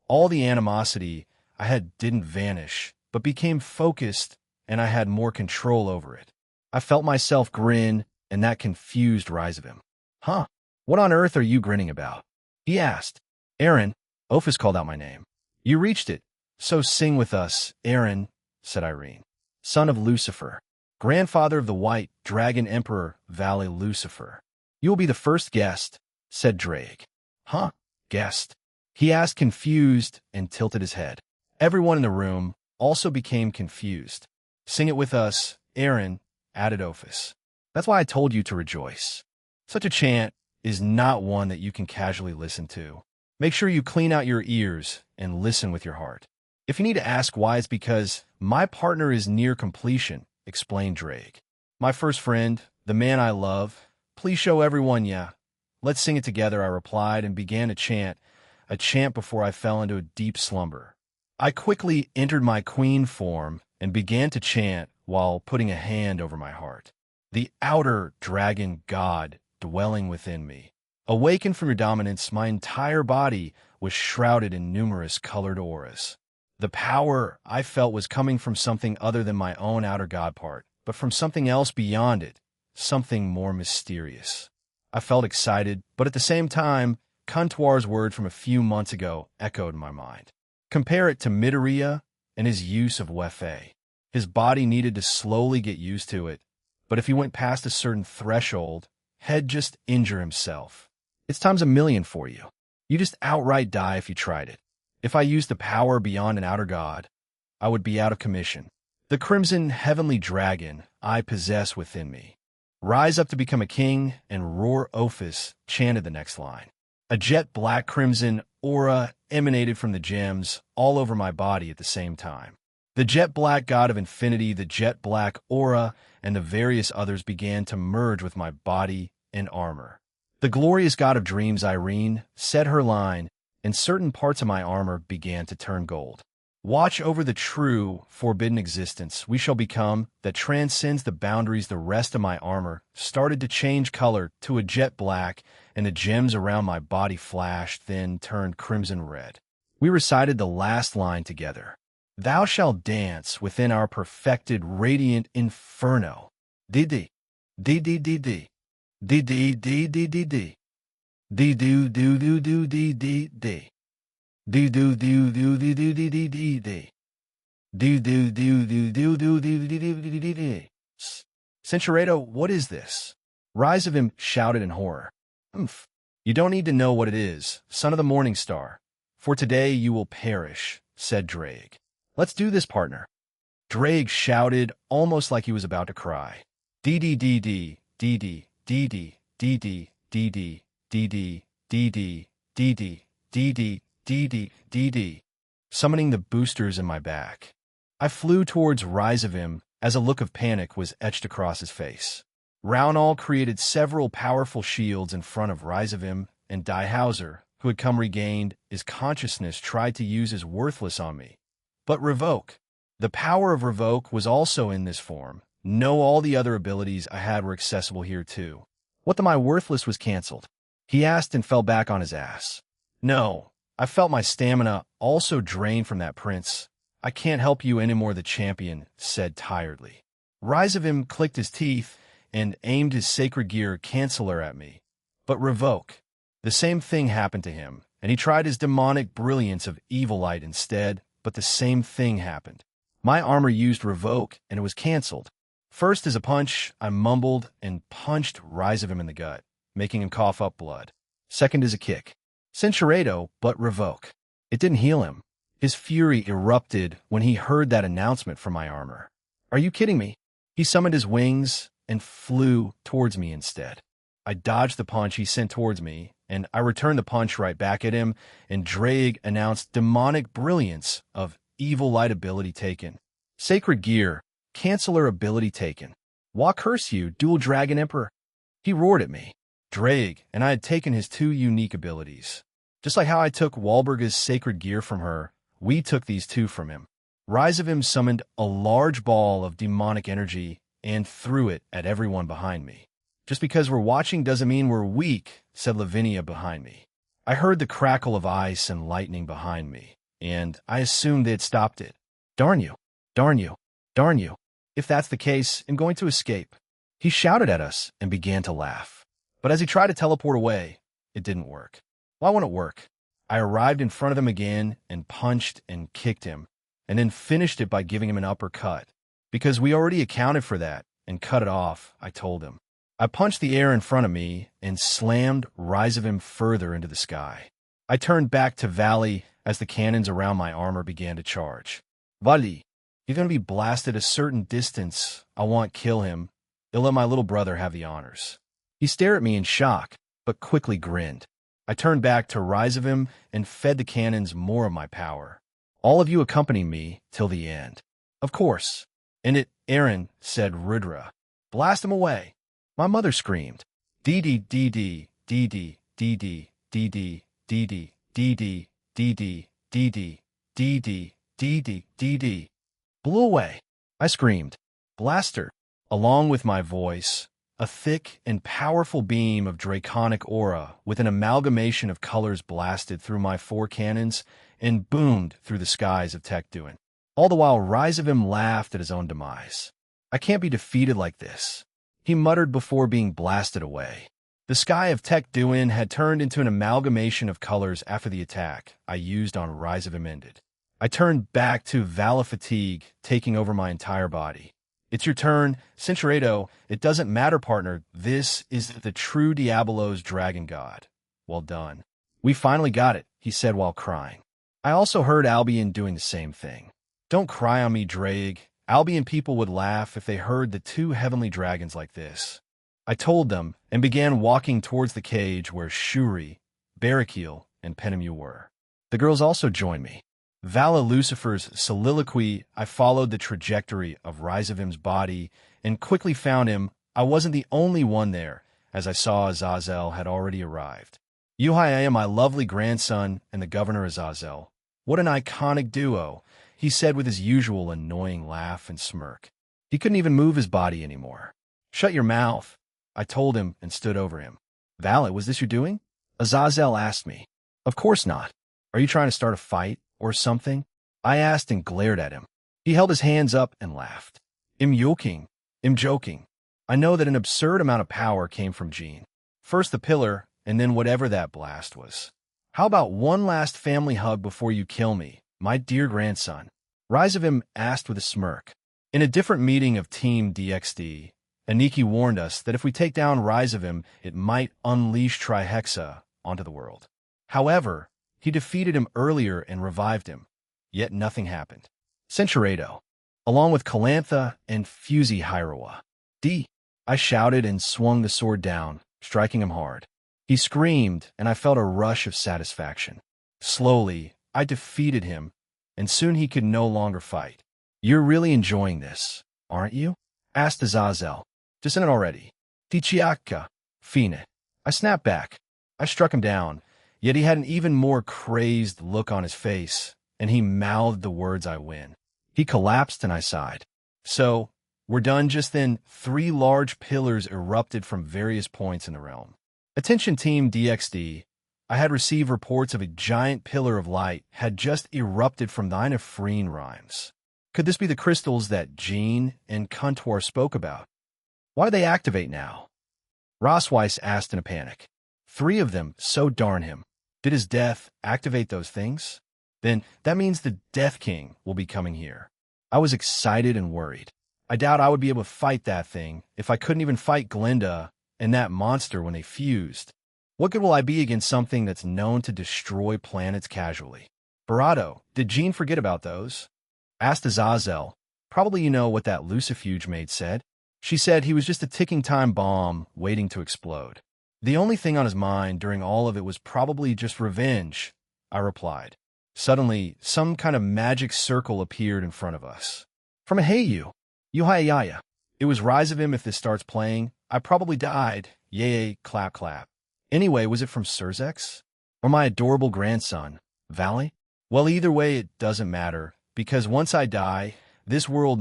all the animosity I had didn't vanish, but became focused, and I had more control over it. I felt myself grin, and that confused rise of him. Huh? What on earth are you grinning about? He asked. Aaron, Ophis called out my name. You reached it. So sing with us, Aaron, said Irene. Son of Lucifer, grandfather of the White Dragon Emperor Valley Lucifer. You will be the first guest, said Drake. Huh? Guest? He asked, confused, and tilted his head. Everyone in the room also became confused. Sing it with us, Aaron, added Ophis. That's why I told you to rejoice. Such a chant is not one that you can casually listen to. Make sure you clean out your ears and listen with your heart. If you need to ask why, it's because my partner is near completion, explained Drake. My first friend, the man I love, please show everyone, yeah. Let's sing it together, I replied, and began a chant before I fell into a deep slumber. I quickly entered my queen form and began to chant while putting a hand over my heart. The outer dragon god dwelling within me. Awaken from your dominance, my entire body was shrouded in numerous colored auras. The power I felt was coming from something other than my own outer god part, but from something else beyond it, something more mysterious. I felt excited, but at the same time, Kuntuar's word from a few months ago echoed in my mind. Compare it to Midoriya and his use of Wefe. His body needed to slowly get used to it, but if he went past a certain threshold, he'd just injure himself. It's times a million for you. You just outright die if you tried it. If I used the power beyond an outer god, I would be out of commission. The crimson heavenly dragon I possess within me. Rise up to become a king, and roar Ophis chanted the next line. A jet black crimson aura emanated from the gems all over my body at the same time. The jet black god of infinity, the jet black aura, and the various others began to merge with my body and armor. The glorious god of dreams, Irene, said her line, and certain parts of my armor began to turn gold. Watch over the true, forbidden existence we shall become that transcends the boundaries. The rest of my armor started to change color to a jet black, and the gems around my body flashed, then turned crimson red. We recited the last line together. Thou shalt dance within our perfected radiant inferno. Didi, didi, didi, didi, didi, didi, didi, do do do do didi, didi. Do do do do do do do do do do do do do do do do do do. Centurato, what is this? Rise of him shouted in horror. Humph. You don't need to know what it is, son of the morning star. For today you will perish, said Drake. Let's do this, partner. Drake shouted, almost like he was about to cry. Dee dee dee dee dee dee dee dee dee dee dee dee dee dee dee dee dee dee dee. DD, summoning the boosters in my back. I flew towards Rise of him as a look of panic was etched across his face. Raunal created several powerful shields in front of Rise of him, and Diehauser, who had come regained his consciousness, tried to use his worthless on me. But Revoke. The power of Revoke was also in this form. No, all the other abilities I had were accessible here too. What the my worthless was cancelled? He asked and fell back on his ass. No. I felt my stamina also drained from that prince. I can't help you anymore, the champion said tiredly. Rise of him clicked his teeth and aimed his sacred gear canceller at me. But Revoke. The same thing happened to him, and he tried his demonic brilliance of evil light instead, but the same thing happened. My armor used Revoke, and it was cancelled. First as a punch, I mumbled and punched Rise of him in the gut, making him cough up blood. Second as a kick. Centurato, but Revoke. It didn't heal him. His fury erupted when he heard that announcement from my armor. Are you kidding me? He summoned his wings and flew towards me instead. I dodged the punch he sent towards me, and I returned the punch right back at him, and Drake announced demonic brilliance of evil light ability taken. Sacred gear, canceller ability taken. Why curse you, dual dragon emperor? He roared at me. Drake, and I had taken his two unique abilities. Just like how I took Walburga's sacred gear from her, we took these two from him. Rise of him summoned a large ball of demonic energy and threw it at everyone behind me. Just because we're watching doesn't mean we're weak, said Lavinia behind me. I heard the crackle of ice and lightning behind me, and I assumed they had stopped it. Darn you, darn you, darn you. If that's the case, I'm going to escape. He shouted at us and began to laugh. But as he tried to teleport away, it didn't work. Why won't it work? I arrived in front of him again and punched and kicked him, and then finished it by giving him an uppercut. Because we already accounted for that and cut it off, I told him. I punched the air in front of me and slammed Rise of him further into the sky. I turned back to Valley as the cannons around my armor began to charge. Valley, you're going to be blasted a certain distance. I won't kill him. He'll let my little brother have the honors. He stared at me in shock, but quickly grinned. I turned back to Rise of him and fed the cannons more of my power. All of you accompany me till the end. Of course. And it, Aaron, said Rudra. Blast him away. My mother screamed. Dee-dee, dee-dee, dee-dee, dee-dee, dee-dee, dee-dee, dee-dee, dee-dee, dee-dee, dee-dee, dee-dee, dee-dee. Blew away. I screamed. Blaster. Along with my voice, A thick and powerful beam of draconic aura with an amalgamation of colors blasted through my four cannons and boomed through the skies of Tech-Duin. All the while, Rise of him laughed at his own demise. I can't be defeated like this, he muttered before being blasted away. The sky of Tech-Duin had turned into an amalgamation of colors after the attack I used on Rise of him ended. I turned back to Vala fatigue, taking over my entire body. It's your turn, Cinchuredo. It doesn't matter, partner. This is the true Diabolo's dragon god. Well done. We finally got it, he said while crying. I also heard Albion doing the same thing. Don't cry on me, Drake. Albion people would laugh if they heard the two heavenly dragons like this. I told them and began walking towards the cage where Shuri, Barrakiel, and Penemu were. The girls also joined me. Vala Lucifer's soliloquy, I followed the trajectory of Rise of him's body and quickly found him. I wasn't the only one there, as I saw Azazel had already arrived. Yuhaya, my lovely grandson, and the governor Azazel. What an iconic duo, he said with his usual annoying laugh and smirk. He couldn't even move his body anymore. Shut your mouth, I told him and stood over him. Vala, was this your doing? Azazel asked me. Of course not. Are you trying to start a fight or something? I asked and glared at him. He held his hands up and laughed. I'm joking. I know that an absurd amount of power came from Jean. First the pillar, and then whatever that blast was. How about one last family hug before you kill me, my dear grandson? Rise of him asked with a smirk. In a different meeting of Team DXD, Aniki warned us that if we take down Rise of him, it might unleash Trihexa onto the world. However, he defeated him earlier and revived him. Yet nothing happened. Cinchuredo, along with Calantha and Fusey Hirawa. I shouted and swung the sword down, striking him hard. He screamed, and I felt a rush of satisfaction. Slowly, I defeated him, and soon he could no longer fight. You're really enjoying this, aren't you? Asked Azazel. Just in it already. Tichiaka, Fine. I snapped back. I struck him down, yet he had an even more crazed look on his face, and he mouthed the words I win. He collapsed and I sighed. So, we're done. Just then, 3 large pillars erupted from various points in the realm. Attention Team DXD, I had received reports of a giant pillar of light had just erupted from thine Ephraim rhymes. Could this be the crystals that Jean and Kuntwar spoke about? Why do they activate now? Rosweiss asked in a panic. 3 of them, so darn him. Did his death activate those things? Then that means the Death King will be coming here. I was excited and worried. I doubt I would be able to fight that thing if I couldn't even fight Glinda and that monster when they fused. What good will I be against something that's known to destroy planets casually? Barato, did Jean forget about those? Asked Azazel. Probably you know what that Lucifuge maid said. She said he was just a ticking time bomb waiting to explode. The only thing on his mind during all of it was probably just revenge, I replied. Suddenly, some kind of magic circle appeared in front of us. From a Heiyu. Yuhayaya. It was Rise of him. If this starts playing, I probably died. Yay, clap, clap. Anyway, was it from Surzex? Or my adorable grandson, Valley? Well, either way, it doesn't matter, because once I die, this world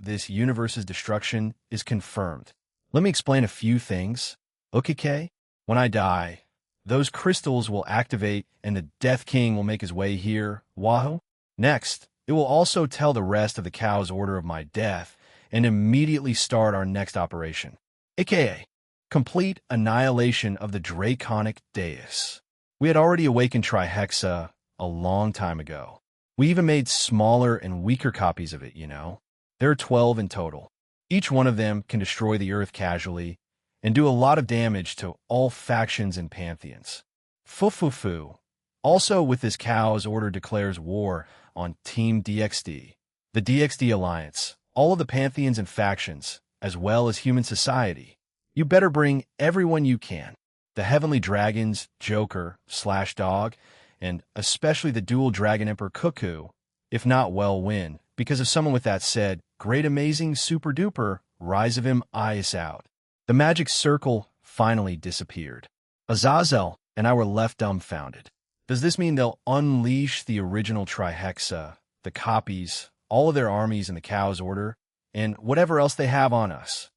this universe's destruction is confirmed. Let me explain a few things. Okay, when I die, those crystals will activate and the Death King will make his way here, Wahoo. Next, it will also tell the rest of the cow's order of my death and immediately start our next operation, aka complete annihilation of the Draconic Deus. We had already awakened Trihexa a long time ago. We even made smaller and weaker copies of it, you know. There are 12 in total. Each one of them can destroy the Earth casually and do a lot of damage to all factions and pantheons. Fufufu. Also, with this cow's order declares war on Team DXD, the DXD Alliance, all of the pantheons and factions, as well as human society. You better bring everyone you can. The Heavenly Dragons, Joker, /Dog, and especially the Dual Dragon Emperor Cuckoo, if not well win, because of someone with that said, great amazing super duper, Rise of him, eyes out. The magic circle finally disappeared. Azazel and I were left dumbfounded. Does this mean they'll unleash the original Trihexa, the copies, all of their armies in the cow's order, and whatever else they have on us?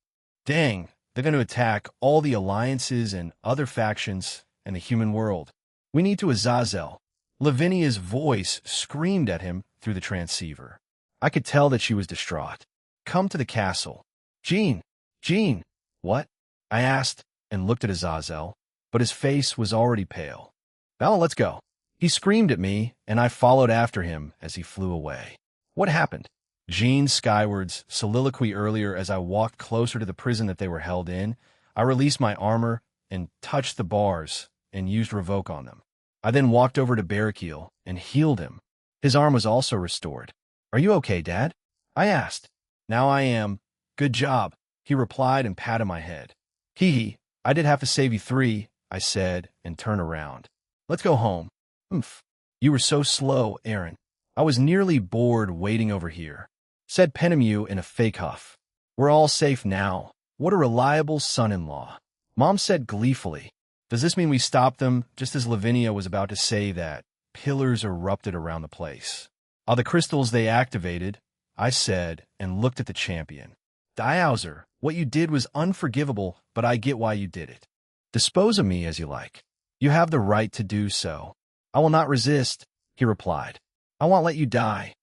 Dang, They're going to attack all the alliances and other factions in the human world. We need to Azazel. Lavinia's voice screamed at him through the transceiver. I could tell that she was distraught. Come to the castle. Jean! Jean! What? I asked and looked at Azazel, but his face was already pale. Bella, let's go. He screamed at me, and I followed after him as he flew away. What happened? Jean's skywards soliloquy earlier as I walked closer to the prison that they were held in. I released my armor and touched the bars and used revoke on them. I then walked over to Barakiel and healed him. His arm was also restored. Are you okay, Dad? I asked. Now I am. Good job, he replied and patted my head. Hee, I did have to save you 3, I said, and turned around. Let's go home. Oomph. You were so slow, Aaron. I was nearly bored waiting over here, said Penemu in a fake huff. We're all safe now. What a reliable son-in-law. Mom said gleefully. Does this mean we stop them, just as Lavinia was about to say that? Pillars erupted around the place. Are the crystals they activated? I said, and looked at the champion. Diauser, what you did was unforgivable, but I get why you did it. Dispose of me as you like. You have the right to do so. I will not resist, he replied. I won't let you die.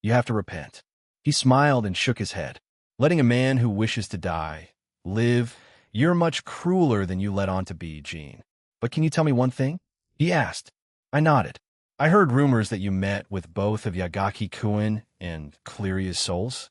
You have to repent. He smiled and shook his head. Letting a man who wishes to die live, you're much crueler than you let on to be, Jean. But can you tell me one thing? He asked. I nodded. I heard rumors that you met with both of Yagaki Kuin and Cleria's souls.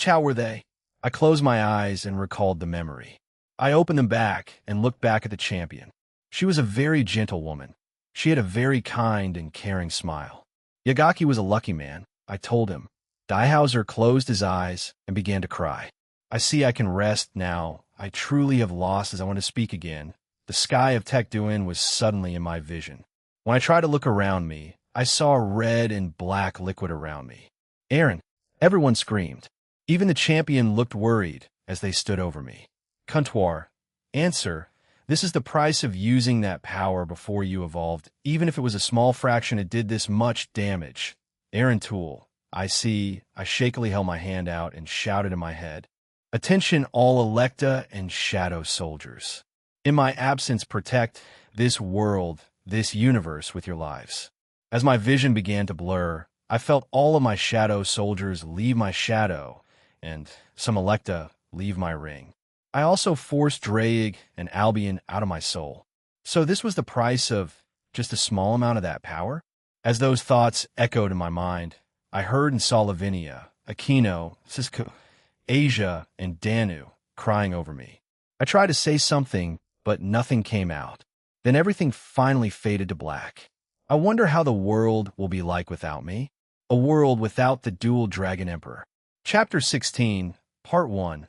How were they? I closed my eyes and recalled the memory. I opened them back and looked back at the champion. She was a very gentle woman. She had a very kind and caring smile. Yagaki was a lucky man, I told him. Diehauser closed his eyes and began to cry. I see I can rest now. I truly have lost as I want to speak again. The sky of Tecduin was suddenly in my vision. When I tried to look around me, I saw red and black liquid around me. Aaron, everyone screamed. Even the champion looked worried as they stood over me. Comptoir, answer, this is the price of using that power before you evolved. Even if it was a small fraction, it did this much damage. Aaron Tool, I see. I shakily held my hand out and shouted in my head. Attention all Electa and Shadow soldiers. In my absence, protect this world, this universe with your lives. As my vision began to blur, I felt all of my Shadow soldiers leave my shadow, and some Electa leave my ring. I also forced Draig and Albion out of my soul. So this was the price of just a small amount of that power? As those thoughts echoed in my mind, I heard and saw Lavinia, Aquino, Cisco, Asia, and Danu crying over me. I tried to say something, but nothing came out. Then everything finally faded to black. I wonder how the world will be like without me. A world without the dual Dragon Emperor. Chapter 16, Part 1.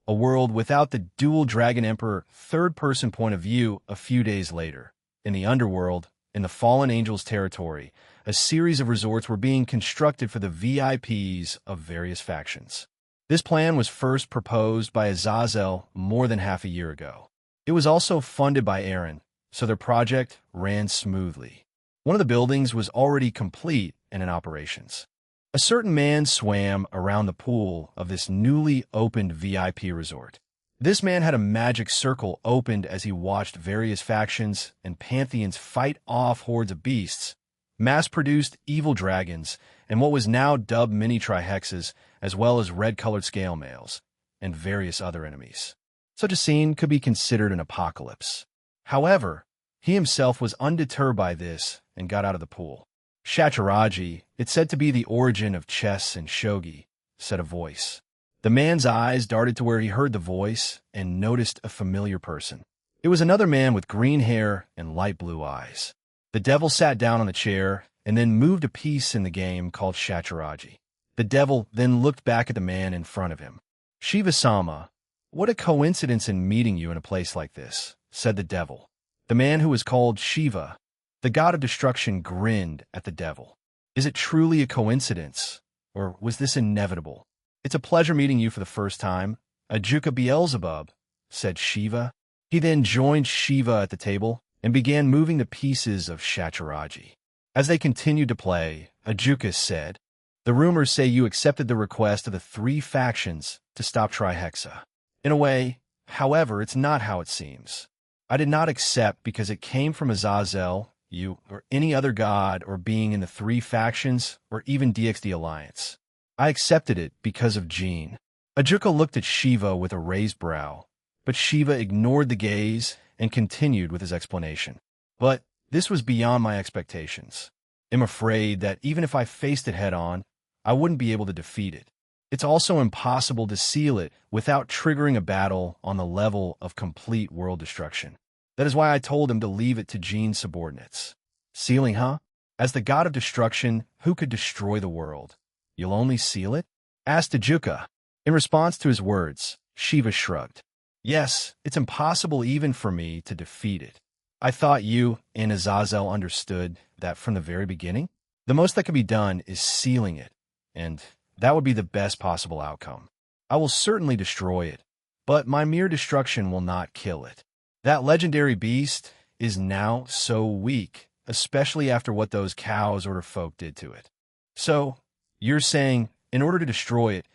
A world without the dual Dragon Emperor, third-person point of view a few days later. In the underworld, in the Fallen Angels territory, a series of resorts were being constructed for the VIPs of various factions. This plan was first proposed by Azazel more than half a year ago. It was also funded by Aaron, so their project ran smoothly. One of the buildings was already complete and in operations. A certain man swam around the pool of this newly opened VIP resort. This man had a magic circle opened as he watched various factions and pantheons fight off hordes of beasts, mass-produced evil dragons, and what was now dubbed mini-trihexes, as well as red-colored scale males, and various other enemies. Such a scene could be considered an apocalypse. However, he himself was undeterred by this and got out of the pool. Shachiraji, it's said to be the origin of chess and shogi, said a voice. The man's eyes darted to where he heard the voice and noticed a familiar person. It was another man with green hair and light blue eyes. The devil sat down on the chair and then moved a piece in the game called Shachiraji. The devil then looked back at the man in front of him. Shiva-sama, what a coincidence in meeting you in a place like this, said the devil. The man who was called Shiva, the god of destruction, grinned at the devil. Is it truly a coincidence, or was this inevitable? It's a pleasure meeting you for the first time. Ajuka Beelzebub, said Shiva. He then joined Shiva at the table and began moving the pieces of Shachiraji. As they continued to play, Ajuka said, the rumors say you accepted the request of the 3 factions to stop Trihexa. In a way, However, it's not how it seems. I did not accept because it came from Azazel, you, or any other god or being in the three factions or even DXD Alliance. I accepted it because of Jean. Ajuka looked at Shiva with a raised brow, but Shiva ignored the gaze and continued with his explanation. But this was beyond my expectations. I'm afraid that even if I faced it head-on, I wouldn't be able to defeat it. It's also impossible to seal it without triggering a battle on the level of complete world destruction. That is why I told him to leave it to Jean's subordinates. Sealing, huh? As the god of destruction, who could destroy the world? You'll only seal it? Asked Ajuka. In response to his words, Shiva shrugged. Yes, it's impossible even for me to defeat it. I thought you and Azazel understood that from the very beginning. The most that can be done is sealing it, and that would be the best possible outcome. I will certainly destroy it, but my mere destruction will not kill it. That legendary beast is now so weak, especially after what those cows order folk did to it. So, you're saying, in order to destroy it,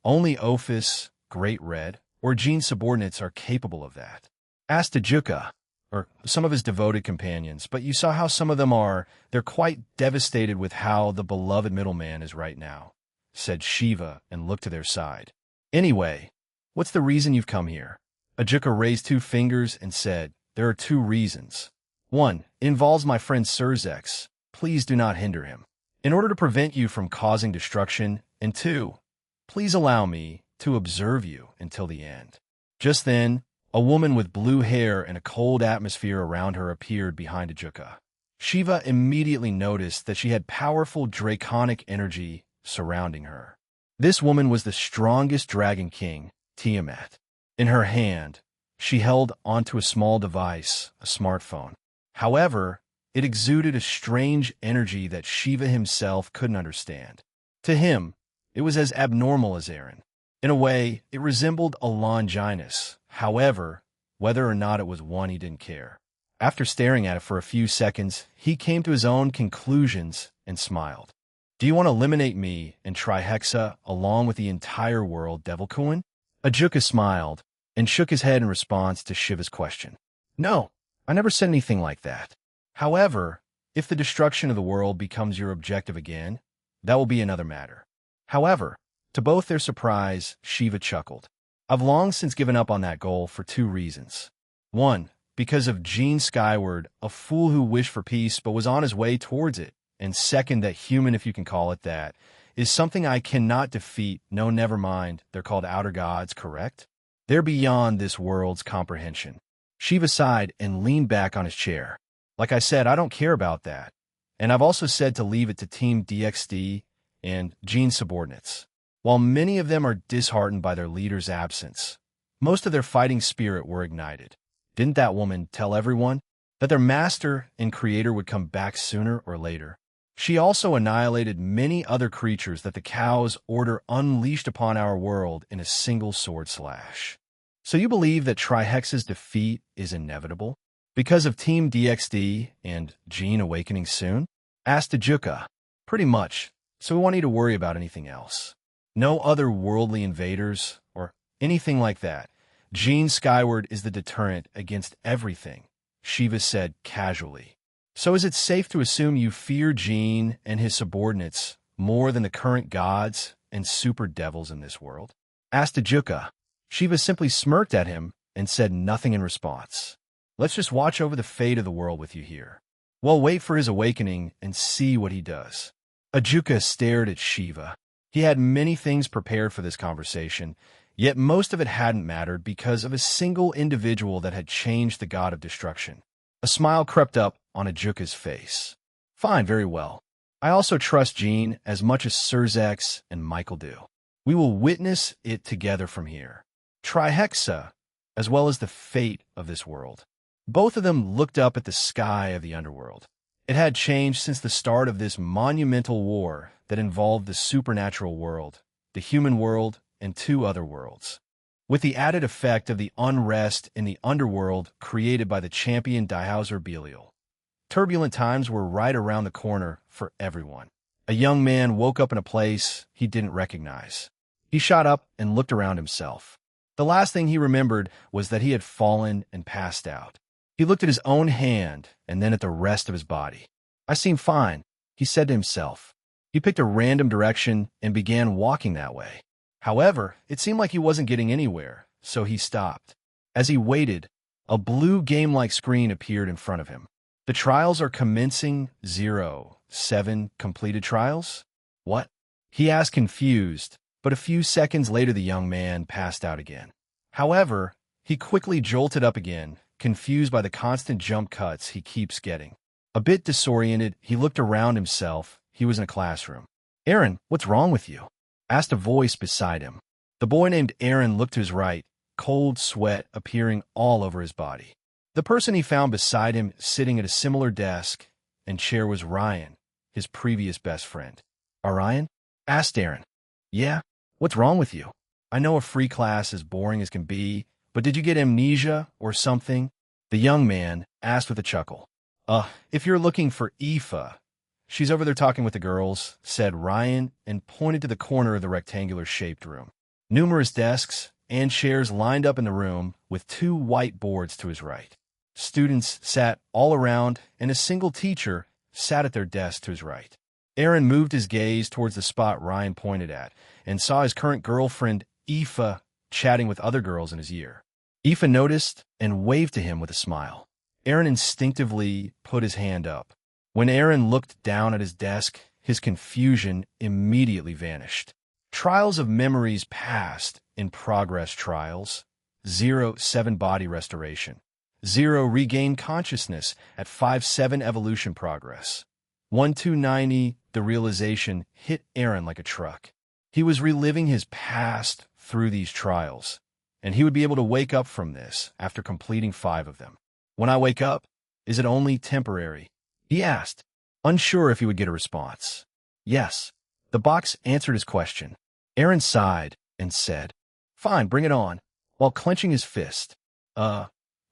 only Ophis, Great Red, or Jean's subordinates are capable of that? Asked Ajuka, or some of his devoted companions, but you saw how some of them are. They're quite devastated with how the beloved middleman is right now, said Shiva and looked to their side. Anyway, what's the reason you've come here? Ajuka raised 2 fingers and said, there are 2 reasons. 1, it involves my friend Surzex. Please do not hinder him, in order to prevent you from causing destruction. And 2, please allow me to observe you until the end. Just then, a woman with blue hair and a cold atmosphere around her appeared behind Ajuka. Shiva immediately noticed that she had powerful draconic energy surrounding her. This woman was the strongest dragon king, Tiamat. In her hand, she held onto a small device, a smartphone. However, it exuded a strange energy that Shiva himself couldn't understand. To him, it was as abnormal as Aaron. In a way, it resembled a Longinus. However, whether or not it was one, he didn't care. After staring at it for a few seconds, he came to his own conclusions and smiled. Do you want to eliminate me and Trihexa along with the entire world, Devil Coin? Ajuka smiled and shook his head in response to Shiva's question. No, I never said anything like that. However, if the destruction of the world becomes your objective again, that will be another matter. However, to both their surprise, Shiva chuckled. I've long since given up on that goal for 2 reasons. 1, because of Jean Skyward, a fool who wished for peace but was on his way towards it. And 2nd, that human, if you can call it that, is something I cannot defeat. No, never mind. They're called outer gods, correct? They're beyond this world's comprehension. Shiva sighed and leaned back on his chair. Like I said, I don't care about that. And I've also said to leave it to Team DXD and Jean's subordinates. While many of them are disheartened by their leader's absence, most of their fighting spirit were ignited. Didn't that woman tell everyone that their master and creator would come back sooner or later? She also annihilated many other creatures that the cows order unleashed upon our world in a single sword slash. So you believe that Trihex's defeat is inevitable? Because of Team DXD and Jean awakening soon? Asked Ajuka. Pretty much, so we won't need to worry about anything else. No other worldly invaders or anything like that. Jean Skyward is the deterrent against everything, Shiva said casually. So is it safe to assume you fear Jean and his subordinates more than the current gods and super devils in this world? Asked Ajuka. Shiva simply smirked at him and said nothing in response. Let's just watch over the fate of the world with you here. We'll wait for his awakening and see what he does. Ajuka stared at Shiva. He had many things prepared for this conversation, yet most of it hadn't mattered because of a single individual that had changed the god of destruction. A smile crept up on Ajuka's face. Fine, very well. I also trust Jean as much as Surzex and Michael do. We will witness it together from here. Trihexa, as well as the fate of this world. Both of them looked up at the sky of the underworld. It had changed since the start of this monumental war that involved the supernatural world, the human world, and 2 other worlds, with the added effect of the unrest in the underworld created by the champion Dihauser Belial. Turbulent times were right around the corner for everyone. A young man woke up in a place he didn't recognize. He shot up and looked around himself. The last thing he remembered was that he had fallen and passed out. He looked at his own hand and then at the rest of his body. I seem fine, he said to himself. He picked a random direction and began walking that way. However, it seemed like he wasn't getting anywhere, so he stopped. As he waited, a blue game-like screen appeared in front of him. The trials are commencing. 07 completed trials? What? He asked, confused, but a few seconds later the young man passed out again. However, he quickly jolted up again, confused by the constant jump cuts he keeps getting. A bit disoriented, he looked around himself. He was in a classroom. "Aaron, what's wrong with you?" asked a voice beside him. The boy named Aaron looked to his right, cold sweat appearing all over his body. The person he found beside him sitting at a similar desk and chair was Ryan, his previous best friend. "Ryan?" asked Aaron. "Yeah? What's wrong with you? I know a free class is boring as can be, but did you get amnesia or something?" The young man asked with a chuckle. If you're looking for Aoife, she's over there talking with the girls," said Ryan and pointed to the corner of the rectangular-shaped room. Numerous desks and chairs lined up in the room with 2 white boards to his right. Students sat all around, and a single teacher sat at their desk to his right. Aaron moved his gaze towards the spot Ryan pointed at and saw his current girlfriend, Aoife, chatting with other girls in his year. Aoife noticed and waved to him with a smile. Aaron instinctively put his hand up. When Aaron looked down at his desk, his confusion immediately vanished. Trials of memories past in progress trials. 07 body restoration. 0 regain consciousness at 5-7 evolution progress. 1290 the realization hit Aaron like a truck. He was reliving his past through these trials, and he would be able to wake up from this after completing 5 of them. "When I wake up, is it only temporary?" he asked, unsure if he would get a response. "Yes." The box answered his question. Aaron sighed and said, "Fine, bring it on," while clenching his fist.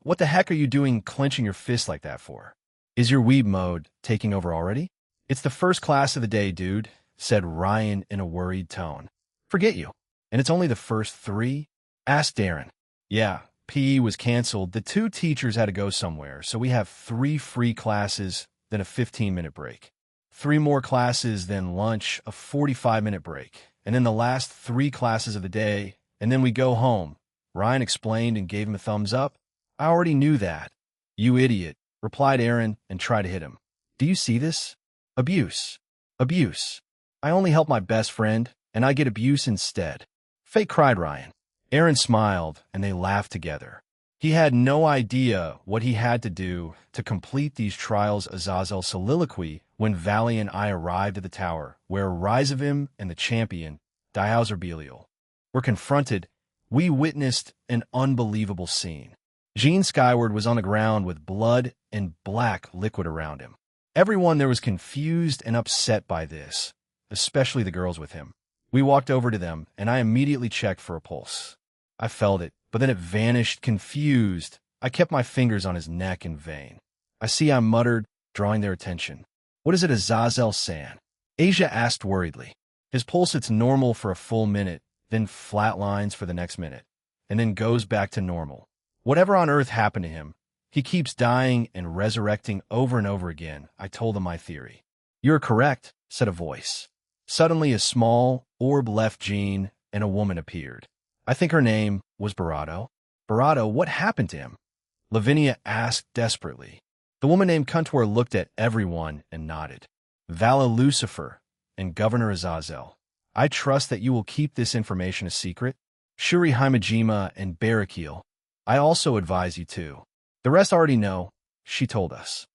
What the heck are you doing clenching your fist like that for? Is your weeb mode taking over already?" "It's the first class of the day, dude," said Ryan in a worried tone. "Forget you. And it's only the first 3? asked Aaron. "Yeah, PE was canceled. The 2 teachers had to go somewhere, so we have 3 free classes, then a 15-minute break. 3 more classes, then lunch, a 45-minute break, and then the last 3 classes of the day, and then we go home." Ryan explained and gave him a thumbs up. "I already knew that." "You idiot," replied Aaron and tried to hit him. "Do you see this? Abuse. Abuse. I only help my best friend, and I get abuse instead." "Fake," cried Ryan. Aaron smiled, and they laughed together. He had no idea what he had to do to complete these trials. Azazel soliloquy when Valley and I arrived at the tower, where Rizavim and the champion, Diauzer Belial, were confronted. We witnessed an unbelievable scene. Jean Skyward was on the ground with blood and black liquid around him. Everyone there was confused and upset by this, especially the girls with him. We walked over to them, and I immediately checked for a pulse. I felt it, but then it vanished. Confused, I kept my fingers on his neck in vain. "I see," I muttered, drawing their attention. "What is it, Azazel-san?" Asia asked worriedly. "His pulse, it's normal for a full minute, then flatlines for the next minute, and then goes back to normal. Whatever on earth happened to him, he keeps dying and resurrecting over and over again." I told him my theory. "You're correct," said a voice. Suddenly a small orb left Jean, and a woman appeared. I think her name was Barato. "Barato, what happened to him?" Lavinia asked desperately. The woman named Kuntor looked at everyone and nodded. "Vala Lucifer and Governor Azazel, I trust that you will keep this information a secret. Shuri Himajima and Barakiel, I also advise you to. The rest already know," she told us.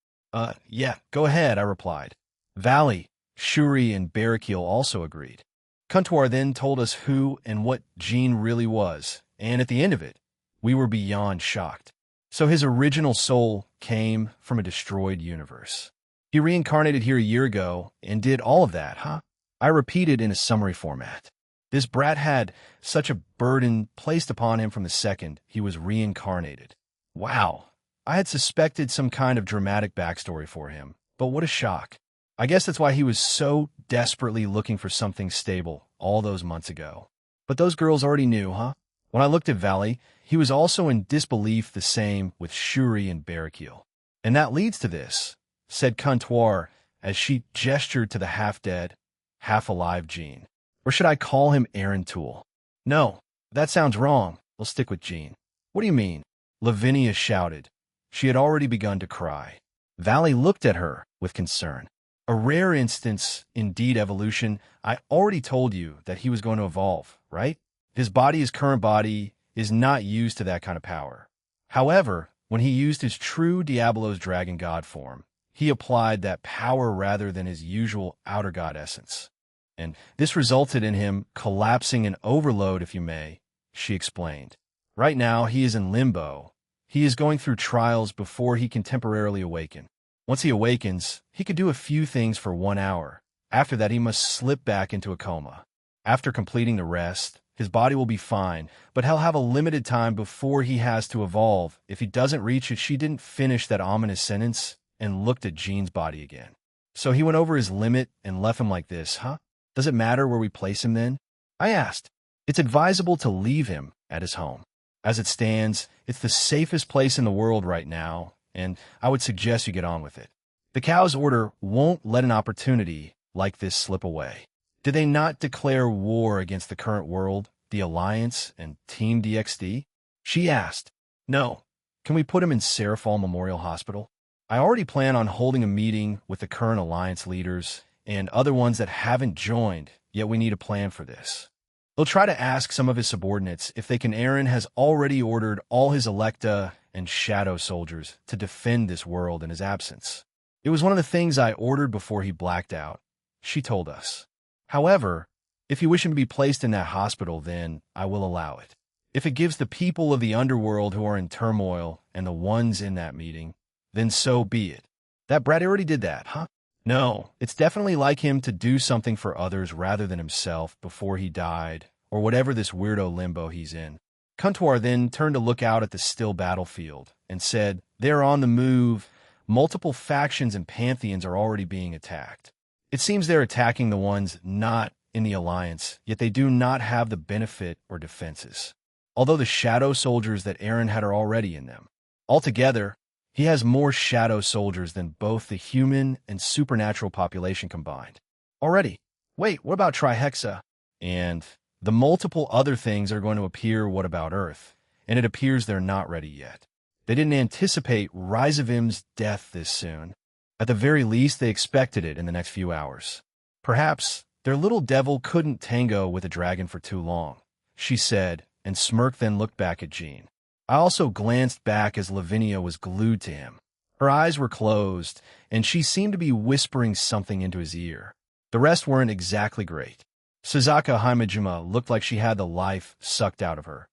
Yeah, go ahead," I replied. Valley, Shuri, and Barakiel also agreed. Kuntor then told us who and what Jean really was, and at the end of it, we were beyond shocked. So his original soul came from a destroyed universe. He reincarnated here a year ago and did all of that, huh? I repeated in a summary format. This brat had such a burden placed upon him from the second he was reincarnated. Wow. I had suspected some kind of dramatic backstory for him, but what a shock. I guess that's why he was so desperately looking for something stable all those months ago. But those girls already knew, huh? When I looked at Valley, he was also in disbelief, the same with Shuri and Barricule. And that leads to this, said Comptoir as she gestured to the half-dead, half-alive Jean. Or should I call him Aaron Toole? No, that sounds wrong. We'll stick with Jean. What do you mean? Lavinia shouted. She had already begun to cry. Valley looked at her with concern. A rare instance, indeed evolution. I already told you that he was going to evolve, right? His current body, is not used to that kind of power. However, when he used his true Diablo's dragon god form, he applied that power rather than his usual outer god essence. And this resulted in him collapsing in overload, if you may, she explained. Right now, he is in limbo. He is going through trials before he can temporarily awaken. Once he awakens, he could do a few things for 1 hour. After that, he must slip back into a coma. After completing the rest, his body will be fine, but he'll have a limited time before he has to evolve. If he doesn't reach it, she didn't finish that ominous sentence and looked at Jean's body again. So he went over his limit and left him like this, huh? Does it matter where we place him then? I asked. It's advisable to leave him at his home. As it stands, it's the safest place in the world right now, and I would suggest you get on with it. The Cow's order won't let an opportunity like this slip away. Did they not declare war against the current world, the Alliance, and Team DXD? She asked. No. Can we put him in Seraphol Memorial Hospital? I already plan on holding a meeting with the current Alliance leaders and other ones that haven't joined, yet we need a plan for this. He'll try to ask some of his subordinates if they can. Aaron has already ordered all his Electa and Shadow soldiers to defend this world in his absence. It was one of the things I ordered before he blacked out, she told us. However, if you wish him to be placed in that hospital, then I will allow it. If it gives the people of the underworld who are in turmoil and the ones in that meeting, then so be it. That brat already did that, huh? No, it's definitely like him to do something for others rather than himself before he died, or whatever this weirdo limbo he's in. Comptoir then turned to look out at the still battlefield and said, they're on the move. Multiple factions and pantheons are already being attacked. It seems they're attacking the ones not in the Alliance, yet they do not have the benefit or defenses. Although the Shadow soldiers that Aaron had are already in them. Altogether, he has more Shadow soldiers than both the human and supernatural population combined. Already. Wait, what about Trihexa? And the multiple other things are going to appear. What about Earth? And it appears they're not ready yet. They didn't anticipate Rizavim's death this soon. At the very least, they expected it in the next few hours. Perhaps their little devil couldn't tango with a dragon for too long, she said, and smirked, then looked back at Jean. I also glanced back as Lavinia was glued to him. Her eyes were closed, and she seemed to be whispering something into his ear. The rest weren't exactly great. Suzaka Himejima looked like she had the life sucked out of her.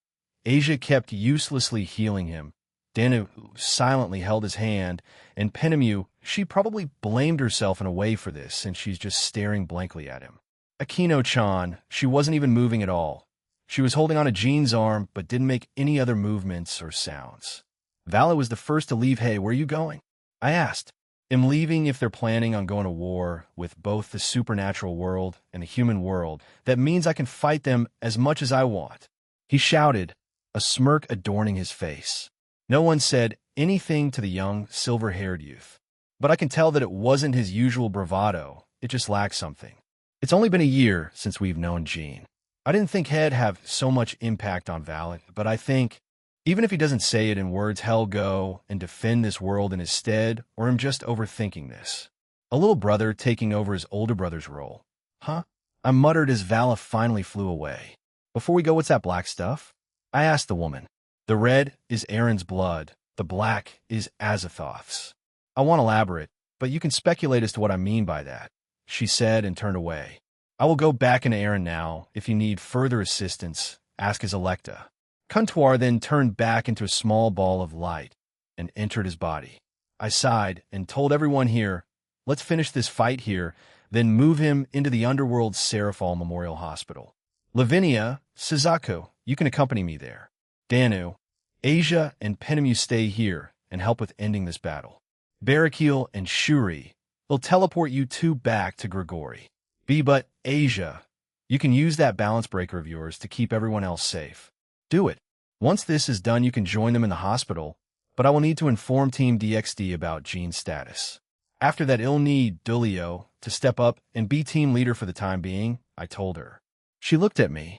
Asia kept uselessly healing him. Danu silently held his hand, and Penemu, she probably blamed herself in a way for this, since she's just staring blankly at him. Akino-chan, she wasn't even moving at all. She was holding on to Jean's arm, but didn't make any other movements or sounds. Vala was the first to leave. Hey, where are you going? I asked. I'm leaving if they're planning on going to war with both the supernatural world and the human world. That means I can fight them as much as I want. He shouted, a smirk adorning his face. No one said anything to the young, silver-haired youth. But I can tell that it wasn't his usual bravado. It just lacked something. It's only been a year since we've known Jean. I didn't think he'd have so much impact on Valet, but I think, even if he doesn't say it in words, he'll go and defend this world in his stead, or I'm just overthinking this. A little brother taking over his older brother's role. Huh? I muttered as Vala finally flew away. Before we go, what's that black stuff? I asked the woman. The red is Aaron's blood. The black is Azathoth's. I won't elaborate, but you can speculate as to what I mean by that, she said and turned away. I will go back into Aaron now. If you need further assistance, ask his Electa. Comptoir then turned back into a small ball of light and entered his body. I sighed and told everyone here, let's finish this fight here, then move him into the underworld Seraphol Memorial Hospital. Lavinia, Suzaku, you can accompany me there. Danu, Asia, and Penemu stay here and help with ending this battle. Barricule and Shuri will teleport you two back to Grigori. But Asia, you can use that balance breaker of yours to keep everyone else safe. Do it. Once this is done, you can join them in the hospital, but I will need to inform Team DXD about Jean's status. After that, I'll need Dulio to step up and be team leader for the time being, I told her. She looked at me,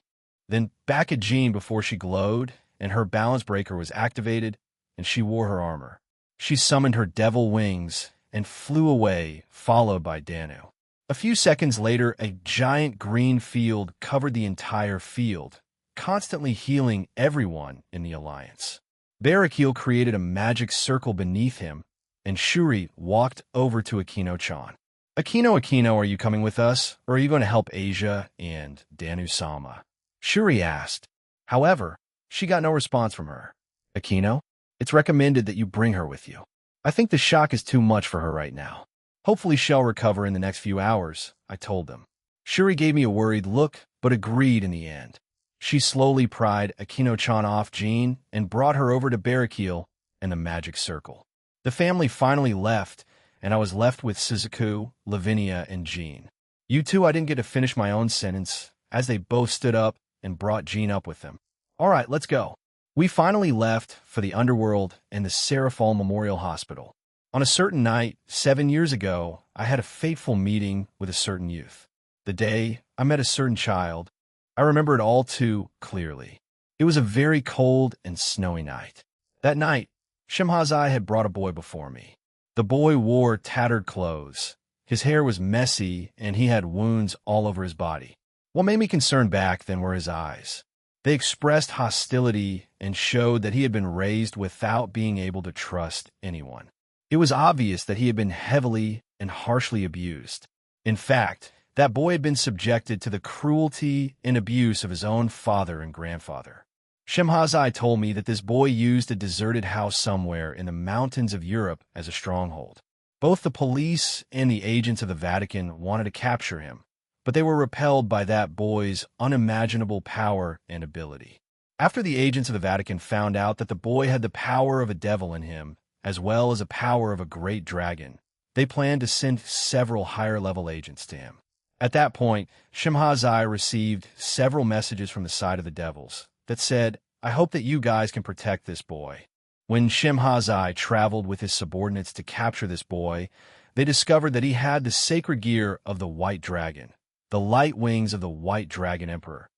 then back at Jean before she glowed, and her balance breaker was activated, and she wore her armor. She summoned her devil wings and flew away, followed by Danu. A few seconds later, a giant green field covered the entire field, constantly healing everyone in the Alliance. Barakil created a magic circle beneath him, and Shuri walked over to Akino-chan. Akino, are you coming with us, or are you going to help Asia and Danu-sama? Shuri asked. However, she got no response from her. Akino, it's recommended that you bring her with you. I think the shock is too much for her right now. Hopefully she'll recover in the next few hours, I told them. Shuri gave me a worried look, but agreed in the end. She slowly pried Akino-chan off Jean and brought her over to Barakil and the magic circle. The family finally left, and I was left with Suzaku, Lavinia, and Jean. You two, I didn't get to finish my own sentence, as they both stood up and brought Jean up with them. All right, let's go. We finally left for the underworld and the Serafal Memorial Hospital. On a certain night, 7 years ago, I had a fateful meeting with a certain youth. The day I met a certain child, I remember it all too clearly. It was a very cold and snowy night. That night, Shimhazai had brought a boy before me. The boy wore tattered clothes. His hair was messy, and he had wounds all over his body. What made me concerned back then were his eyes. They expressed hostility and showed that he had been raised without being able to trust anyone. It was obvious that he had been heavily and harshly abused. In fact, that boy had been subjected to the cruelty and abuse of his own father and grandfather. Shimhazai told me that this boy used a deserted house somewhere in the mountains of Europe as a stronghold. Both the police and the agents of the Vatican wanted to capture him, but they were repelled by that boy's unimaginable power and ability. After the agents of the Vatican found out that the boy had the power of a devil in him, as well as a power of a great dragon, they planned to send several higher-level agents to him. At that point, Shimhazai received several messages from the side of the devils that said, "I hope that you guys can protect this boy." When Shimhazai traveled with his subordinates to capture this boy, they discovered that he had the sacred gear of the White Dragon, the light wings of the White Dragon Emperor,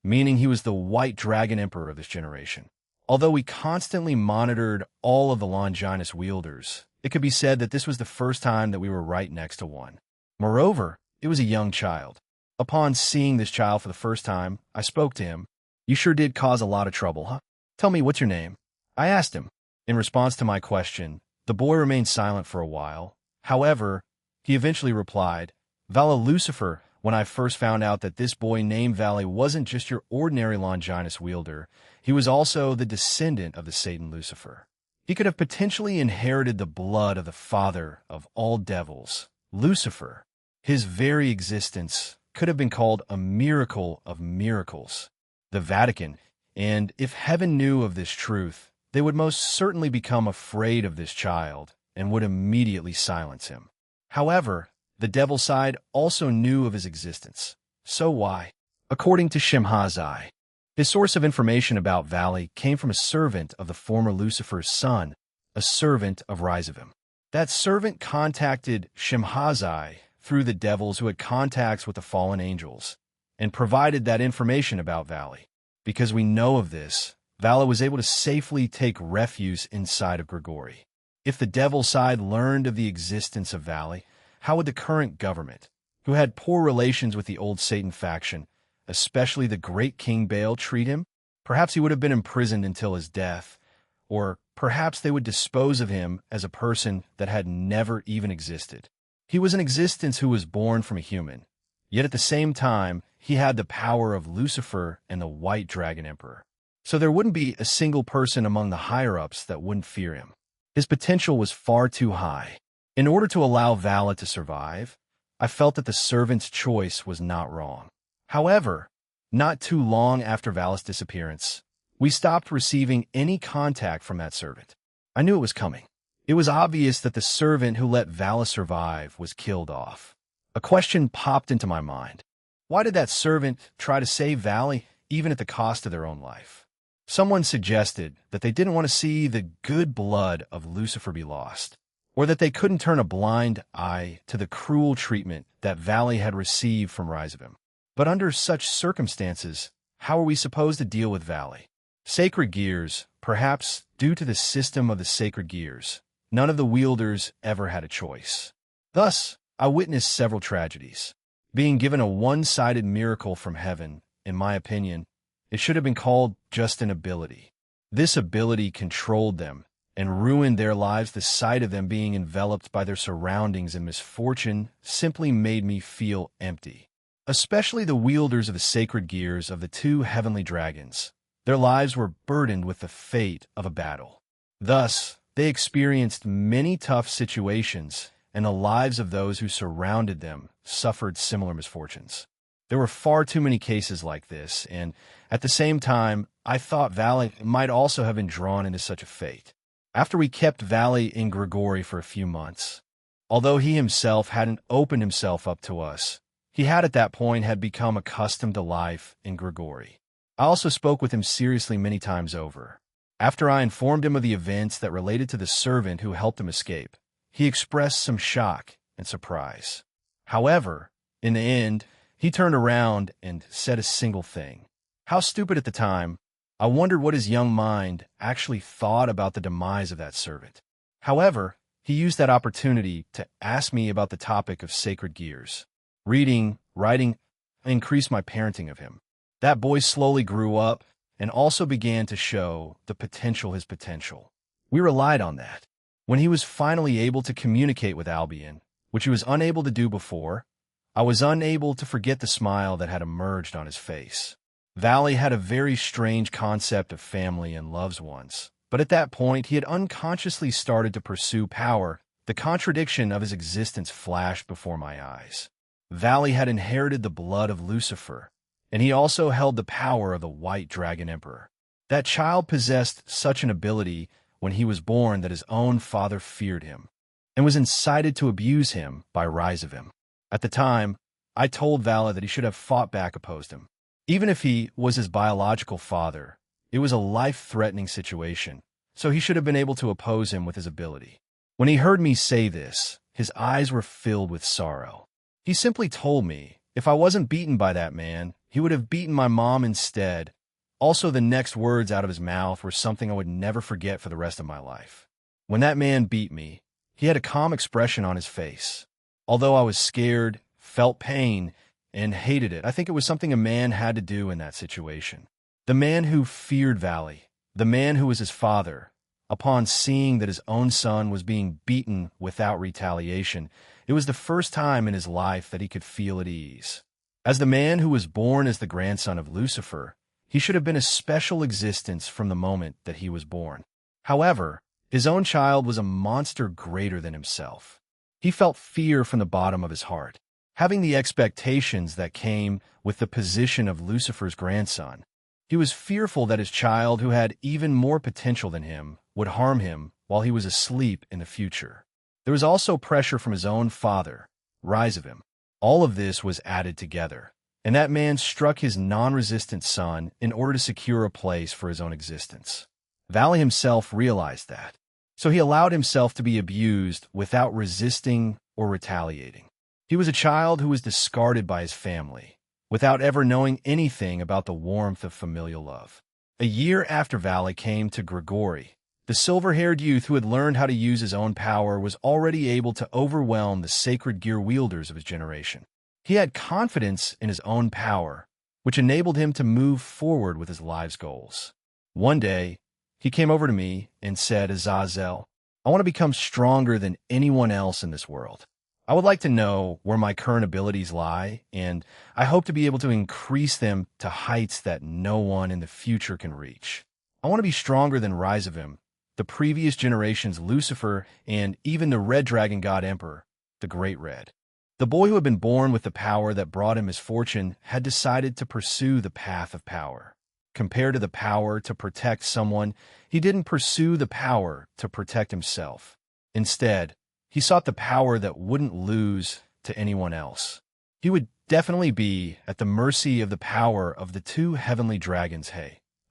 meaning he was the White Dragon Emperor of this generation. Although we constantly monitored all of the Longinus wielders, it could be said that this was the first time that we were right next to one. Moreover, it was a young child. Upon seeing this child for the first time, I spoke to him. "You sure did cause a lot of trouble, huh? Tell me, what's your name?" I asked him. In response to my question, the boy remained silent for a while. However, he eventually replied, "Vala Lucifer, when I first found out that this boy named Valley wasn't just your ordinary Longinus wielder, he was also the descendant of the Satan Lucifer. He could have potentially inherited the blood of the father of all devils, Lucifer. His very existence could have been called a miracle of miracles. The Vatican, and if heaven knew of this truth, they would most certainly become afraid of this child and would immediately silence him. However, the devil side also knew of his existence. So why? According to Shimhazai, his source of information about Valley came from a servant of the former Lucifer's son, a servant of Rizavim. That servant contacted Shimhazai through the devils who had contacts with the fallen angels, and provided that information about Valley. Because we know of this, Vala was able to safely take refuge inside of Grigori. If the devil side learned of the existence of Valley, how would the current government, who had poor relations with the old Satan faction, especially the great King Baal, treat him? Perhaps he would have been imprisoned until his death, or perhaps they would dispose of him as a person that had never even existed. He was an existence who was born from a human, yet at the same time, he had the power of Lucifer and the White Dragon Emperor. So there wouldn't be a single person among the higher-ups that wouldn't fear him. His potential was far too high. In order to allow Vala to survive, I felt that the servant's choice was not wrong. However, not too long after Vala's disappearance, we stopped receiving any contact from that servant. I knew it was coming. It was obvious that the servant who let Vala survive was killed off. A question popped into my mind. Why did that servant try to save Valley, even at the cost of their own life? Someone suggested that they didn't want to see the good blood of Lucifer be lost, or that they couldn't turn a blind eye to the cruel treatment that Valley had received from Rizavim. But under such circumstances, how are we supposed to deal with Valley? Sacred gears, perhaps due to the system of the sacred gears, none of the wielders ever had a choice. Thus, I witnessed several tragedies. Being given a one-sided miracle from heaven, in my opinion, it should have been called just an ability. This ability controlled them and ruined their lives. The sight of them being enveloped by their surroundings in misfortune simply made me feel empty. Especially the wielders of the sacred gears of the two heavenly dragons. Their lives were burdened with the fate of a battle. Thus, they experienced many tough situations, and the lives of those who surrounded them suffered similar misfortunes. There were far too many cases like this, and at the same time, I thought Valley might also have been drawn into such a fate. After we kept Valley in Grigori for a few months, although he himself hadn't opened himself up to us, he had at that point had become accustomed to life in Grigori. I also spoke with him seriously many times over. After I informed him of the events that related to the servant who helped him escape, he expressed some shock and surprise. However, in the end, he turned around and said a single thing. How stupid at the time, I wondered what his young mind actually thought about the demise of that servant. However, he used that opportunity to ask me about the topic of sacred gears. Reading, writing, increased my parenting of him. That boy slowly grew up and also began to show his potential. We relied on that. When he was finally able to communicate with Albion, which he was unable to do before, I was unable to forget the smile that had emerged on his face. Valley had a very strange concept of family and loved ones, but at that point he had unconsciously started to pursue power. The contradiction of his existence flashed before my eyes. Valley had inherited the blood of Lucifer, and he also held the power of the White Dragon Emperor. That child possessed such an ability when he was born that his own father feared him, and was incited to abuse him by Rizavim. At the time, I told Vala that he should have fought back, opposed him. Even if he was his biological father, it was a life-threatening situation, so he should have been able to oppose him with his ability. When he heard me say this, his eyes were filled with sorrow. He simply told me, if I wasn't beaten by that man, he would have beaten my mom instead. Also, the next words out of his mouth were something I would never forget for the rest of my life. When that man beat me, he had a calm expression on his face. Although I was scared, felt pain, and hated it, I think it was something a man had to do in that situation. The man who feared Valley, the man who was his father, upon seeing that his own son was being beaten without retaliation, it was the first time in his life that he could feel at ease. As the man who was born as the grandson of Lucifer, he should have been a special existence from the moment that he was born. However, his own child was a monster greater than himself. He felt fear from the bottom of his heart, having the expectations that came with the position of Lucifer's grandson. He was fearful that his child, who had even more potential than him, would harm him while he was asleep in the future. There was also pressure from his own father, Rizavim. All of this was added together, and that man struck his non-resistant son in order to secure a place for his own existence. Valley himself realized that, so he allowed himself to be abused without resisting or retaliating. He was a child who was discarded by his family, without ever knowing anything about the warmth of familial love. A year after Valley came to Grigori, the silver-haired youth who had learned how to use his own power was already able to overwhelm the sacred gear wielders of his generation. He had confidence in his own power, which enabled him to move forward with his life's goals. One day, he came over to me and said, "Azazel, I want to become stronger than anyone else in this world. I would like to know where my current abilities lie, and I hope to be able to increase them to heights that no one in the future can reach. I want to be stronger than Rizavim, the previous generation's Lucifer, and even the Red Dragon God Emperor, the Great Red." The boy who had been born with the power that brought him misfortune had decided to pursue the path of power. Compared to the power to protect someone, he didn't pursue the power to protect himself. Instead, he sought the power that wouldn't lose to anyone else. He would definitely be at the mercy of the power of the two heavenly dragons,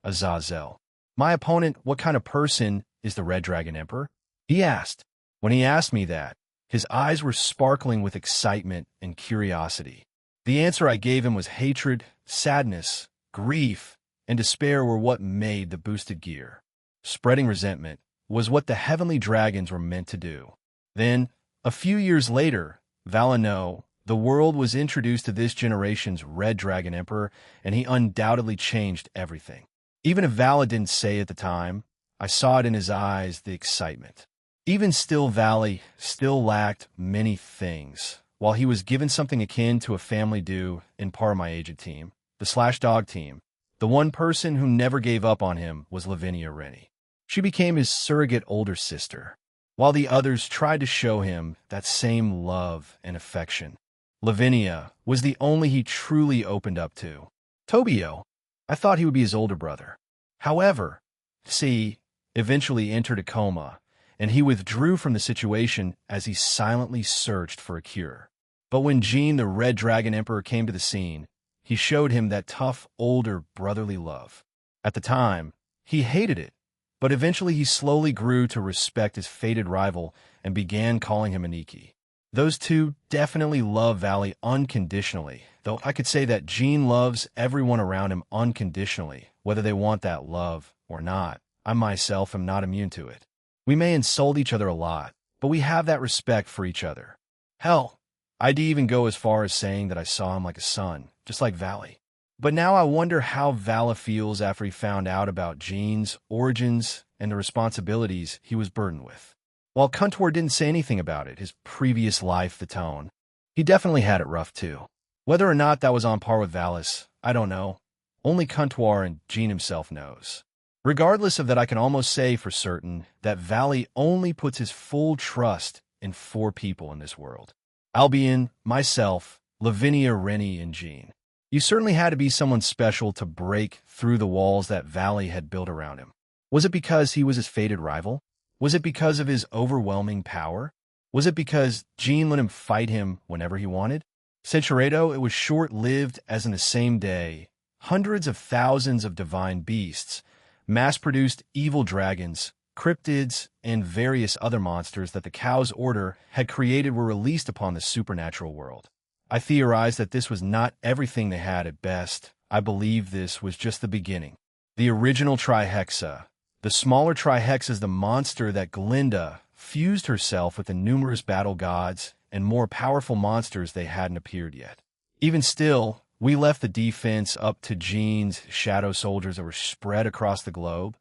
Azazel My opponent, what kind of person is the Red Dragon Emperor? He asked. When he asked me that, his eyes were sparkling with excitement and curiosity. The answer I gave him was hatred, sadness, grief, and despair were what made the boosted gear. Spreading resentment was what the heavenly dragons were meant to do. Then, a few years later, Valano, the world was introduced to this generation's Red Dragon Emperor, and he undoubtedly changed everything. Even if Vala didn't say at the time, I saw it in his eyes, the excitement. Even still, Valley still lacked many things. While he was given something akin to a family due in part of my agent team, the Slash Dog team, the one person who never gave up on him was Lavinia Rennie. She became his surrogate older sister, while the others tried to show him that same love and affection. Lavinia was the only he truly opened up to. Tobio, I thought he would be his older brother. However, C eventually entered a coma, and he withdrew from the situation as he silently searched for a cure. But when Jean, the Red Dragon Emperor, came to the scene, he showed him that tough, older, brotherly love. At the time, he hated it, but eventually he slowly grew to respect his fated rival and began calling him Aniki. Those two definitely love Valley unconditionally, though I could say that Jean loves everyone around him unconditionally, whether they want that love or not. I myself am not immune to it. We may insult each other a lot, but we have that respect for each other. Hell, I'd even go as far as saying that I saw him like a son, just like Valley. But now I wonder how Vala feels after he found out about Jean's origins and the responsibilities he was burdened with. While Kuntor didn't say anything about it, his previous life, the tone, he definitely had it rough too. Whether or not that was on par with Valis, I don't know. Only Kuntor and Jean himself knows. Regardless of that, I can almost say for certain that Valley only puts his full trust in 4 people in this world. Albion, myself, Lavinia, Rennie, and Jean. You certainly had to be someone special to break through the walls that Valley had built around him. Was it because he was his fated rival? Was it because of his overwhelming power? Was it because Jean let him fight him whenever he wanted? Centuredo, it was short-lived, as in the same day, hundreds of thousands of divine beasts, mass-produced evil dragons, cryptids, and various other monsters that the Cow's Order had created were released upon the supernatural world. I theorized that this was not everything they had at best. I believe this was just the beginning. The original Trihexa. The smaller Trihexa is the monster that Glinda fused herself with the numerous battle gods and more powerful monsters they hadn't appeared yet. Even still, we left the defense up to Jean's shadow soldiers that were spread across the globe,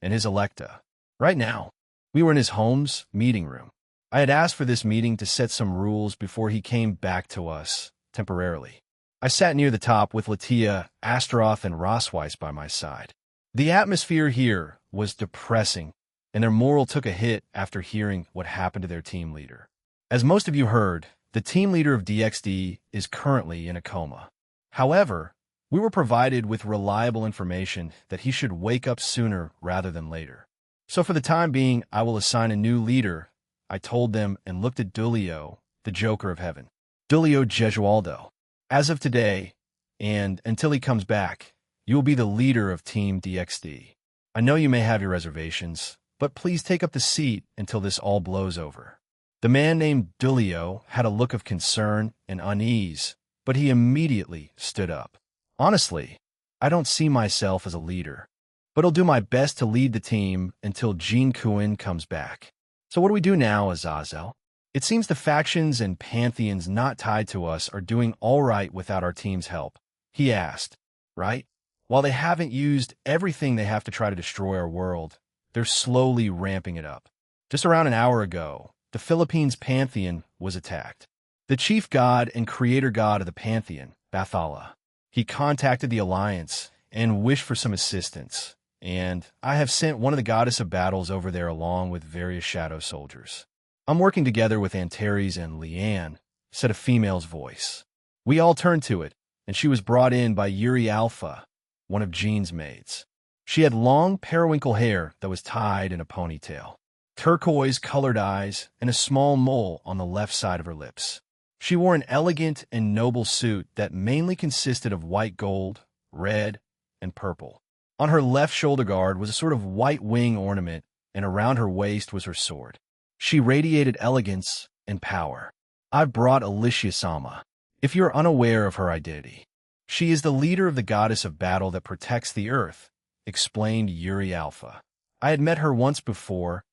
and his Electa. Right now, we were in his home's meeting room. I had asked for this meeting to set some rules before he came back to us, temporarily. I sat near the top with Latia, Astaroth, and Rossweiss by my side. The atmosphere here was depressing, and their morale took a hit after hearing what happened to their team leader. As most of you heard, the team leader of DXD is currently in a coma. However, we were provided with reliable information that he should wake up sooner rather than later. So for the time being, I will assign a new leader, I told them, and looked at Dulio, the Joker of Heaven. Dulio Gesualdo. As of today, and until he comes back, you will be the leader of Team DXD. I know you may have your reservations, but please take up the seat until this all blows over. The man named Dulio had a look of concern and unease, but he immediately stood up. Honestly, I don't see myself as a leader, but I'll do my best to lead the team until Jean Kuin comes back. So what do we do now, Azazel? It seems the factions and pantheons not tied to us are doing all right without our team's help, he asked, right? While they haven't used everything they have to try to destroy our world, they're slowly ramping it up. Just around an hour ago, the Philippines pantheon was attacked. The chief god and creator god of the pantheon, Bathala. He contacted the Alliance and wished for some assistance, and I have sent one of the goddess of battles over there along with various shadow soldiers. I'm working together with Antares and Leanne, said a female's voice. We all turned to it, and she was brought in by Yuri Alpha, one of Jean's maids. She had long periwinkle hair that was tied in a ponytail, turquoise-colored eyes, and a small mole on the left side of her lips. She wore an elegant and noble suit that mainly consisted of white gold, red, and purple. On her left shoulder guard was a sort of white wing ornament, and around her waist was her sword. She radiated elegance and power. I've brought Alicia-sama, if you're unaware of her identity. She is the leader of the goddess of battle that protects the earth, explained Yuri Alpha. I had met her once before,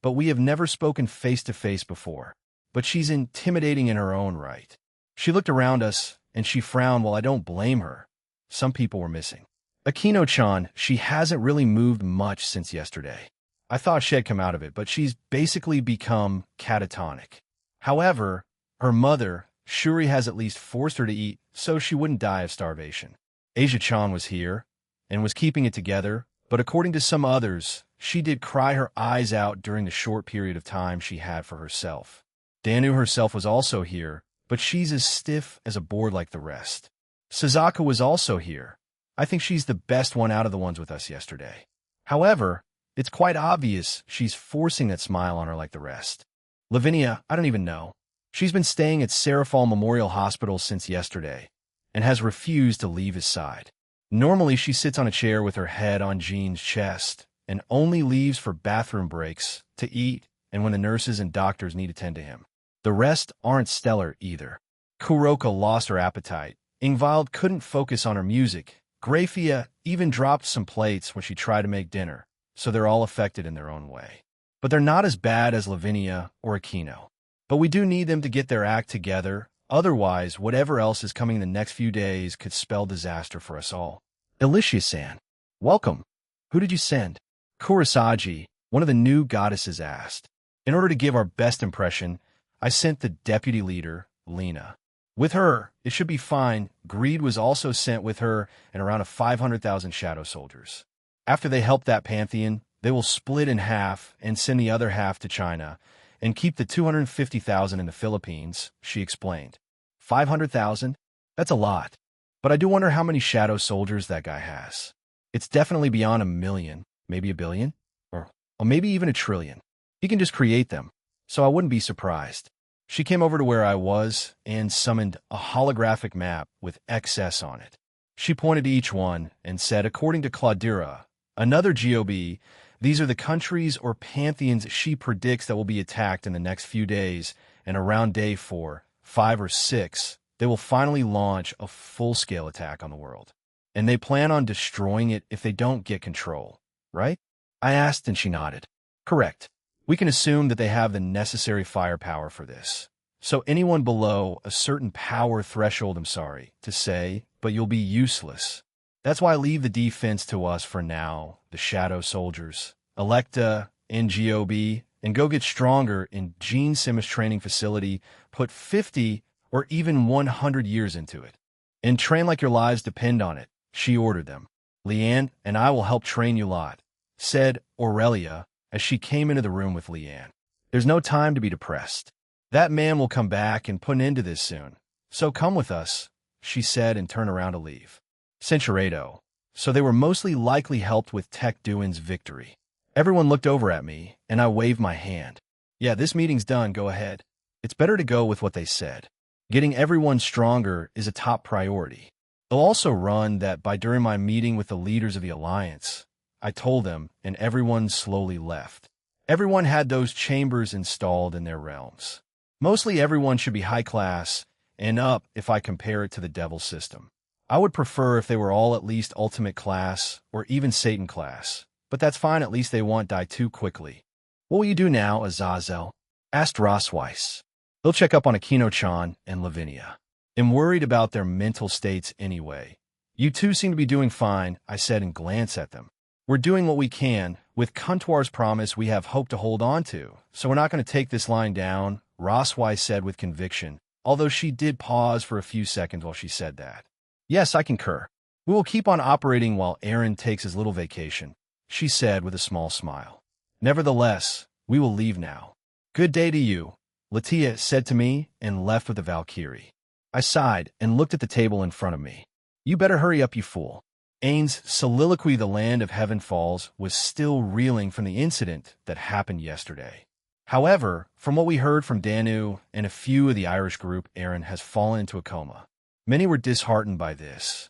but we have never spoken face-to-face before. But she's intimidating in her own right. She looked around us, and she frowned. While I don't blame her. Some people were missing. Akino-chan, she hasn't really moved much since yesterday. I thought she'd come out of it, but she's basically become catatonic. However, her mother, Shuri, has at least forced her to eat so she wouldn't die of starvation. Asia-chan was here and was keeping it together, but according to some others, she did cry her eyes out during the short period of time she had for herself. Danu herself was also here, but she's as stiff as a board like the rest. Suzaka was also here. I think she's the best one out of the ones with us yesterday. However, it's quite obvious she's forcing that smile on her like the rest. Lavinia, I don't even know. She's been staying at Serafal Memorial Hospital since yesterday and has refused to leave his side. Normally, she sits on a chair with her head on Jean's chest and only leaves for bathroom breaks, to eat, and when the nurses and doctors need to tend to him. The rest aren't stellar either. Kuroka lost her appetite. Ingvild couldn't focus on her music. Grafia even dropped some plates when she tried to make dinner, so they're all affected in their own way. But they're not as bad as Lavinia or Aquino. But we do need them to get their act together, otherwise whatever else is coming in the next few days could spell disaster for us all. Alicia-san, welcome. Who did you send? Kurosagi, one of the new goddesses, asked. In order to give our best impression, I sent the deputy leader, Lena. With her, it should be fine. Greed was also sent with her and around 500,000 shadow soldiers. After they help that pantheon, they will split in half and send the other half to China and keep the 250,000 in the Philippines, she explained. 500,000? That's a lot. But I do wonder how many shadow soldiers that guy has. It's definitely beyond 1 million, maybe 1 billion, or maybe even 1 trillion. He can just create them, so I wouldn't be surprised. She came over to where I was and summoned a holographic map with XS on it. She pointed to each one and said, according to Claudira, another GOB, these are the countries or pantheons she predicts that will be attacked in the next few days, and around day 4, 5, or 6, they will finally launch a full-scale attack on the world. And they plan on destroying it if they don't get control, right? I asked and she nodded. Correct. We can assume that they have the necessary firepower for this. So anyone below a certain power threshold, I'm sorry to say, but you'll be useless. That's why I leave the defense to us for now, the shadow soldiers. Electa, NGOB, and go get stronger in Gene Simmons training facility, put 50 or even 100 years into it. And train like your lives depend on it, she ordered them. Leanne and I will help train you lot, said Aurelia, as she came into the room with Leanne. There's no time to be depressed. That man will come back and put an end to this soon. So come with us, she said and turned around to leave. Centurado. So they were mostly likely helped with Tech Duin's victory. Everyone looked over at me, and I waved my hand. Yeah, this meeting's done, go ahead. It's better to go with what they said. Getting everyone stronger is a top priority. They'll also run that by during my meeting with the leaders of the Alliance. I told them, and everyone slowly left. Everyone had those chambers installed in their realms. Mostly everyone should be high class, and up if I compare it to the Devil system. I would prefer if they were all at least Ultimate class, or even Satan class. But that's fine, at least they won't die too quickly. What will you do now, Azazel? Asked Rossweiss. They'll check up on Aquino-chan and Lavinia. I'm worried about their mental states anyway. You two seem to be doing fine, I said and glanced at them. We're doing what we can. With Kuntuar's promise, we have hope to hold on to. So we're not going to take this line down, Rossweiss said with conviction, although she did pause for a few seconds while she said that. Yes, I concur. We will keep on operating while Aaron takes his little vacation, she said with a small smile. Nevertheless, we will leave now. Good day to you, Latia said to me and left with the Valkyrie. I sighed and looked at the table in front of me. You better hurry up, you fool. Ain's soliloquy, the land of heaven falls, was still reeling from the incident that happened yesterday. However, from what we heard from Danu and a few of the Irish group, Aaron has fallen into a coma. Many were disheartened by this.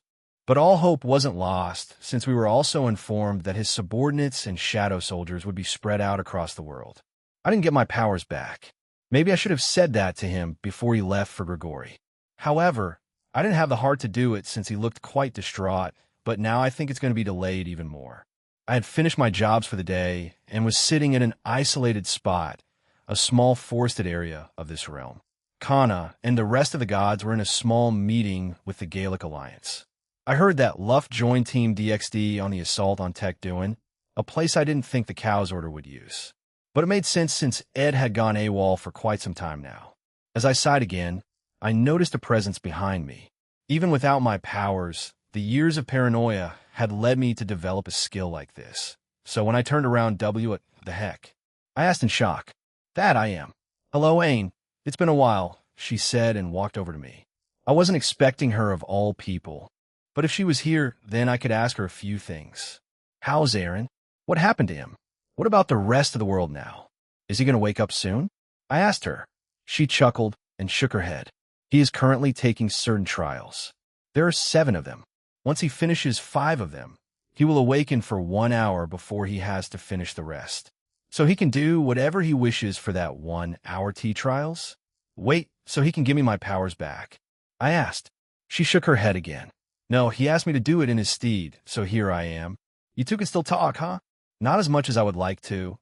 But all hope wasn't lost, since we were also informed that his subordinates and shadow soldiers would be spread out across the world. I didn't get my powers back. Maybe I should have said that to him before he left for Grigori. However, I didn't have the heart to do it since he looked quite distraught, but now I think it's going to be delayed even more. I had finished my jobs for the day and was sitting in an isolated spot, a small forested area of this realm. Kana and the rest of the gods were in a small meeting with the Gaelic Alliance. I heard that Luff joined Team DXD on the assault on Tech Duin, a place I didn't think the Cows Order would use. But it made sense since Ed had gone AWOL for quite some time now. As I sighed again, I noticed a presence behind me. Even without my powers, the years of paranoia had led me to develop a skill like this. So when I turned around, what the heck? I asked in shock. That I am. Hello, Ain. It's been a while, she said and walked over to me. I wasn't expecting her of all people. But if she was here, then I could ask her a few things. How's Aaron? What happened to him? What about the rest of the world now? Is he going to wake up soon? I asked her. She chuckled and shook her head. He is currently taking certain trials. There are 7 of them. Once he finishes 5 of them, he will awaken for 1 hour before he has to finish the rest. So he can do whatever he wishes for that 1 hour T trials? Wait, so he can give me my powers back? I asked. She shook her head again. No, he asked me to do it in his stead, so here I am. You two can still talk, huh? Not as much as I would like to,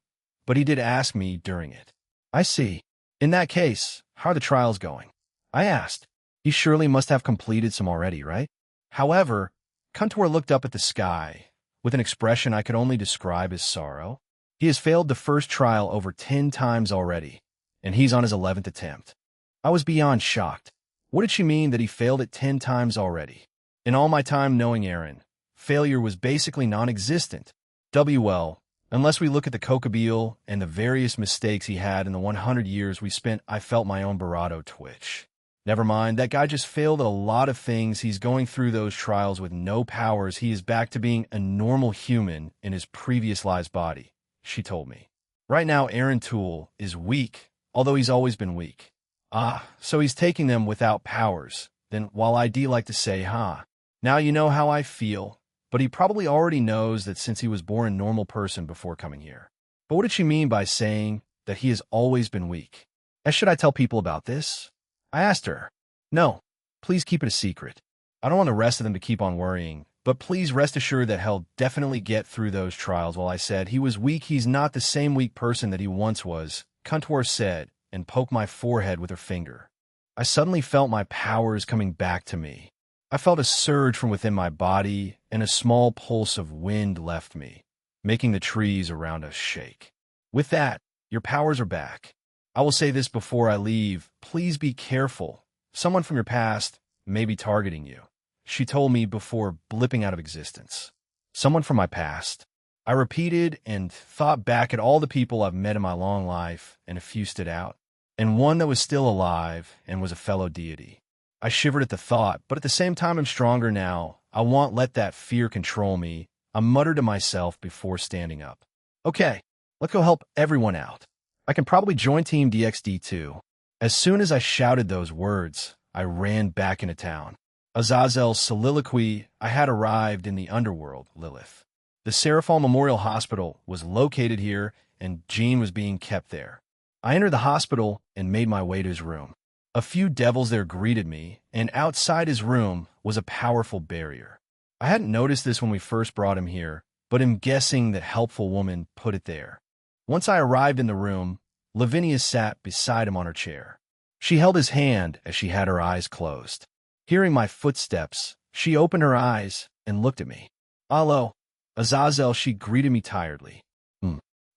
but he did ask me during it. I see. In that case, how are the trials going? I asked. He surely must have completed some already, right? However, Kuntor looked up at the sky, with an expression I could only describe as sorrow. He has failed the first trial over 10 times already, and he's on his 11th attempt. I was beyond shocked. What did she mean that he failed it 10 times already? In all my time knowing Aaron, failure was basically non-existent. Well, unless we look at the Kokabeel and the various mistakes he had in the 100 years we spent, I felt my own bravado twitch. Never mind, that guy just failed at a lot of things. He's going through those trials with no powers. He is back to being a normal human in his previous lives body, she told me. Right now, Aaron Toole is weak, although he's always been weak. So he's taking them without powers. Then while I do like to say, now you know how I feel, but he probably already knows that since he was born a normal person before coming here. But what did she mean by saying that he has always been weak? And should I tell people about this? I asked her. No, please keep it a secret. I don't want the rest of them to keep on worrying, but please rest assured that he'll definitely get through those trials. While I said he was weak, he's not the same weak person that he once was, Kuntor said, and poked my forehead with her finger. I suddenly felt my powers coming back to me. I felt a surge from within my body, and a small pulse of wind left me, making the trees around us shake. With that, your powers are back. I will say this before I leave. Please be careful. Someone from your past may be targeting you, she told me before blipping out of existence. Someone from my past. I repeated and thought back at all the people I've met in my long life, and a few stood out, and one that was still alive and was a fellow deity. I shivered at the thought, but at the same time I'm stronger now. I won't let that fear control me. I muttered to myself before standing up. Okay, let's go help everyone out. I can probably join Team DXD too. As soon as I shouted those words, I ran back into town. Azazel's soliloquy, I had arrived in the underworld, Lilith. The Seraphal Memorial Hospital was located here, and Jean was being kept there. I entered the hospital and made my way to his room. A few devils there greeted me, and outside his room was a powerful barrier. I hadn't noticed this when we first brought him here, but am guessing that helpful woman put it there. Once I arrived in the room, Lavinia sat beside him on her chair. She held his hand as she had her eyes closed. Hearing my footsteps, she opened her eyes and looked at me. Hello, Azazel, she greeted me tiredly.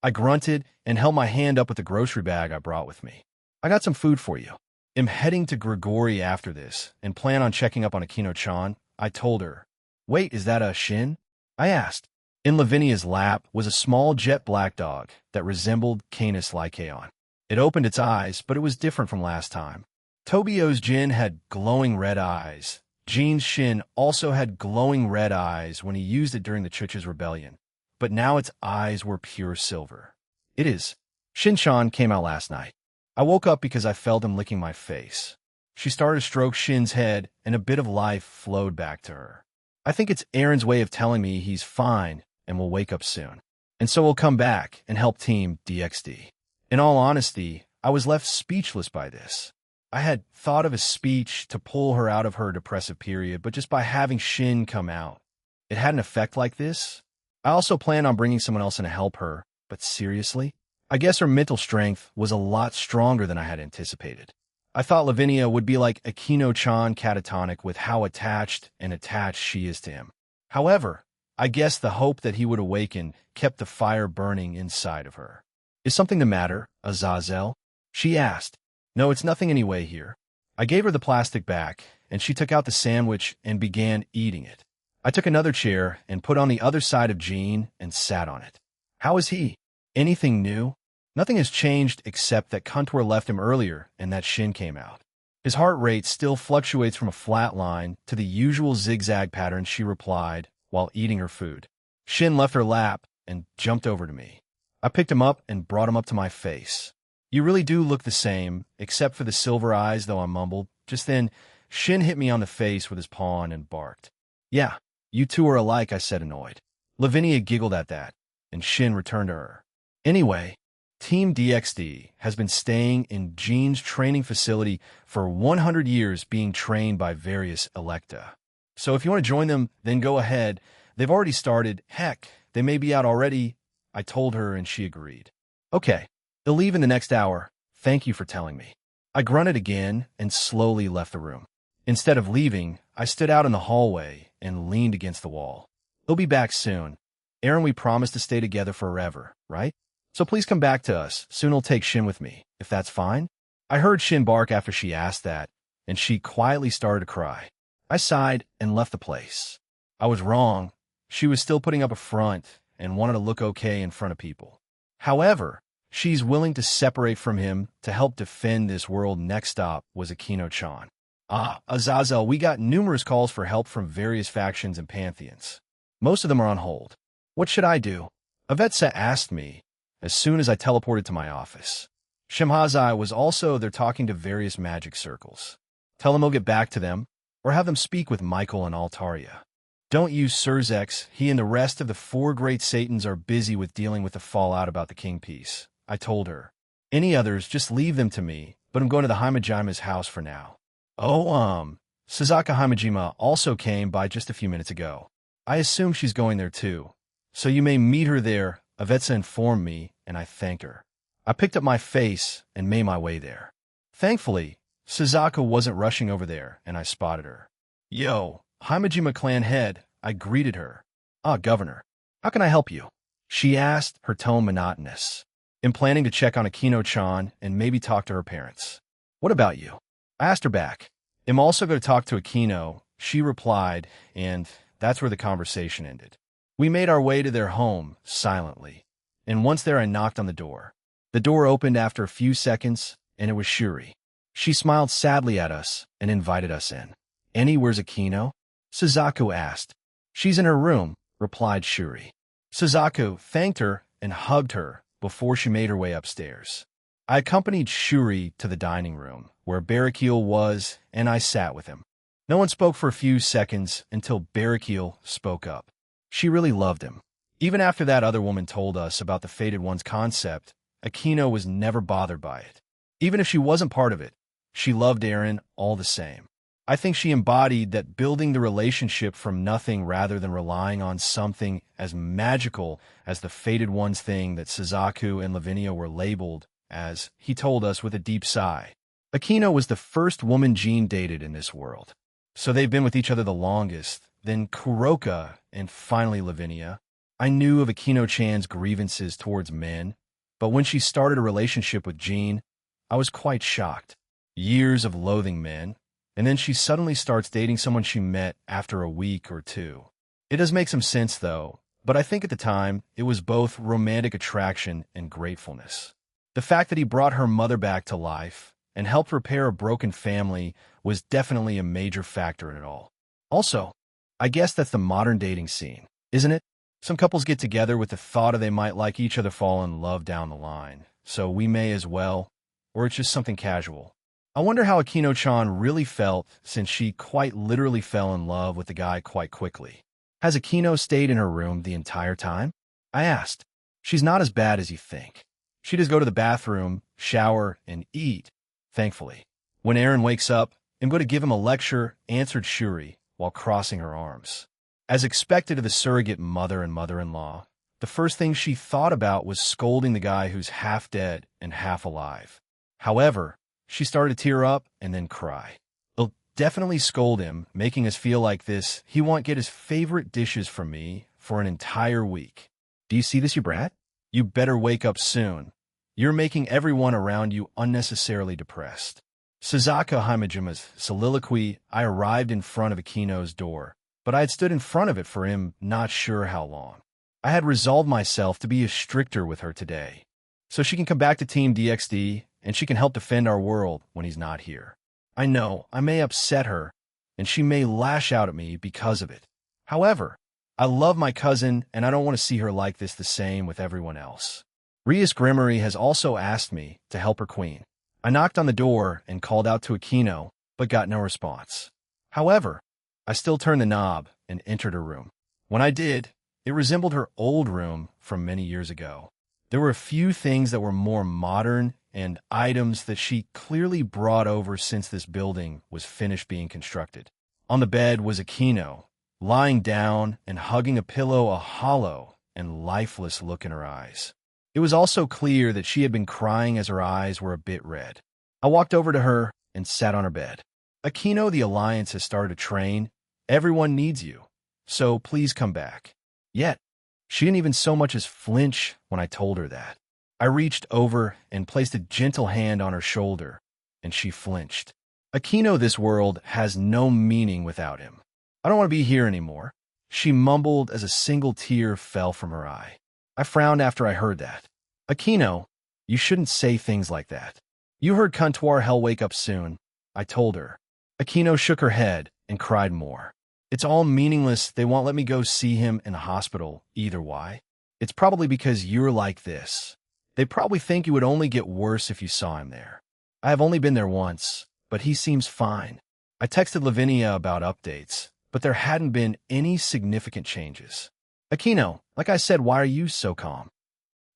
I grunted and held my hand up with the grocery bag I brought with me. I got some food for you. I'm heading to Grigori after this and plan on checking up on Akino-chan, I told her. Wait, is that a Shin? I asked. In Lavinia's lap was a small jet-black dog that resembled Canis Lycaon. It opened its eyes, but it was different from last time. Tobio's Jin had glowing red eyes. Jean's Shin also had glowing red eyes when he used it during the Chuch's rebellion, but now its eyes were pure silver. It is. Shin-chan came out last night. I woke up because I felt him licking my face. She started to stroke Shin's head, and a bit of life flowed back to her. I think it's Aaron's way of telling me he's fine and will wake up soon. And so we'll come back and help Team DXD. In all honesty, I was left speechless by this. I had thought of a speech to pull her out of her depressive period, but just by having Shin come out, it had an effect like this. I also planned on bringing someone else in to help her, but seriously? I guess her mental strength was a lot stronger than I had anticipated. I thought Lavinia would be like Akino-chan catatonic with how attached she is to him. However, I guess the hope that he would awaken kept the fire burning inside of her. Is something the matter, Azazel? She asked. No, it's nothing anyway here. I gave her the plastic back, and she took out the sandwich and began eating it. I took another chair and put on the other side of Jean and sat on it. How is he? Anything new? Nothing has changed except that Contour left him earlier and that Shin came out. His heart rate still fluctuates from a flat line to the usual zigzag pattern, she replied while eating her food. Shin left her lap and jumped over to me. I picked him up and brought him up to my face. You really do look the same, except for the silver eyes, though, I mumbled. Just then, Shin hit me on the face with his paw and barked. Yeah, you two are alike, I said, annoyed. Lavinia giggled at that, and Shin returned to her. Anyway, Team DXD has been staying in Jean's training facility for 100 years being trained by various Electa. So if you want to join them, then go ahead. They've already started. Heck, they may be out already. I told her and she agreed. Okay, they'll leave in the next hour. Thank you for telling me. I grunted again and slowly left the room. Instead of leaving, I stood out in the hallway and leaned against the wall. They'll be back soon. Aaron, we promised to stay together forever, right? So please come back to us. Soon I'll take Shin with me, if that's fine. I heard Shin bark after she asked that, and she quietly started to cry. I sighed and left the place. I was wrong. She was still putting up a front and wanted to look okay in front of people. However, she's willing to separate from him to help defend this world. Next stop was Akino-chan. Azazel, we got numerous calls for help from various factions and pantheons. Most of them are on hold. What should I do? Avetsa asked me as soon as I teleported to my office. Shemhazai was also there talking to various magic circles. Tell them I'll get back to them, or have them speak with Michael and Altaria. Don't use Surzex. He and the rest of the 4 great Satans are busy with dealing with the fallout about the King Piece, I told her. Any others, just leave them to me, but I'm going to the Hamajima's house for now. Oh, Suzaka Hamajima also came by just a few minutes ago. I assume she's going there too. So you may meet her there, Avetsa informed me, and I thanked her. I picked up my face and made my way there. Thankfully, Suzaka wasn't rushing over there, and I spotted her. Yo, Hamajima clan head, I greeted her. Governor, how can I help you? She asked, her tone monotonous. I'm planning to check on Akino-chan and maybe talk to her parents. What about you? I asked her back. I'm also going to talk to Akino, she replied, and that's where the conversation ended. We made our way to their home, silently, and once there I knocked on the door. The door opened after a few seconds, and it was Shuri. She smiled sadly at us and invited us in. Annie, where's Akino? Suzaku asked. She's in her room, replied Shuri. Suzaku thanked her and hugged her before she made her way upstairs. I accompanied Shuri to the dining room, where Barrakiel was, and I sat with him. No one spoke for a few seconds until Barrakiel spoke up. She really loved him. Even after that other woman told us about the Fated One's concept, Akino was never bothered by it. Even if she wasn't part of it, she loved Aaron all the same. I think she embodied that building the relationship from nothing rather than relying on something as magical as the Fated One's thing that Suzaku and Lavinia were labeled as, he told us with a deep sigh. Akino was the first woman Jean dated in this world. So they've been with each other the longest, then Kuroka, and finally Lavinia. I knew of Akino-chan's grievances towards men, but when she started a relationship with Jean, I was quite shocked. Years of loathing men, and then she suddenly starts dating someone she met after a week or two. It does make some sense, though, but I think at the time, it was both romantic attraction and gratefulness. The fact that he brought her mother back to life and helped repair a broken family was definitely a major factor in it all. Also, I guess that's the modern dating scene, isn't it? Some couples get together with the thought of they might like each other, fall in love down the line, so we may as well, or it's just something casual. I wonder how Akino-chan really felt since she quite literally fell in love with the guy quite quickly. Has Akino stayed in her room the entire time? I asked. She's not as bad as you think. She does go to the bathroom, shower, and eat, thankfully. When Aaron wakes up, I'm going to give him a lecture, answered Shuri, while crossing her arms. As expected of the surrogate mother and mother-in-law, the first thing she thought about was scolding the guy who's half dead and half alive. However, she started to tear up and then cry. I'll definitely scold him, making us feel like this. He won't get his favorite dishes from me for an entire week. Do you see this, you brat? You better wake up soon. You're making everyone around you unnecessarily depressed. Suzuka Himajima's soliloquy. I arrived in front of Akino's door, but I had stood in front of it for him not sure how long. I had resolved myself to be stricter with her today, so she can come back to Team DXD and she can help defend our world when he's not here. I know I may upset her, and she may lash out at me because of it. However, I love my cousin, and I don't want to see her like this the same with everyone else. Rias Grimmery has also asked me to help her queen. I knocked on the door and called out to Akino, but got no response. However, I still turned the knob and entered her room. When I did, it resembled her old room from many years ago. There were a few things that were more modern and items that she clearly brought over since this building was finished being constructed. On the bed was Akino, lying down and hugging a pillow, a hollow and lifeless look in her eyes. It was also clear that she had been crying as her eyes were a bit red. I walked over to her and sat on her bed. Akino, the Alliance has started a train. Everyone needs you, so please come back. Yet, she didn't even so much as flinch when I told her that. I reached over and placed a gentle hand on her shoulder, and she flinched. Akino, this world has no meaning without him. I don't want to be here anymore, she mumbled as a single tear fell from her eye. I frowned after I heard that. Akino, you shouldn't say things like that. You heard Kuntuar Hell wake up soon, I told her. Akino shook her head and cried more. It's all meaningless. They won't let me go see him in the hospital either. Why? It's probably because you're like this. They probably think you would only get worse if you saw him there. I have only been there once, but he seems fine. I texted Lavinia about updates, but there hadn't been any significant changes. Akino, like I said, why are you so calm?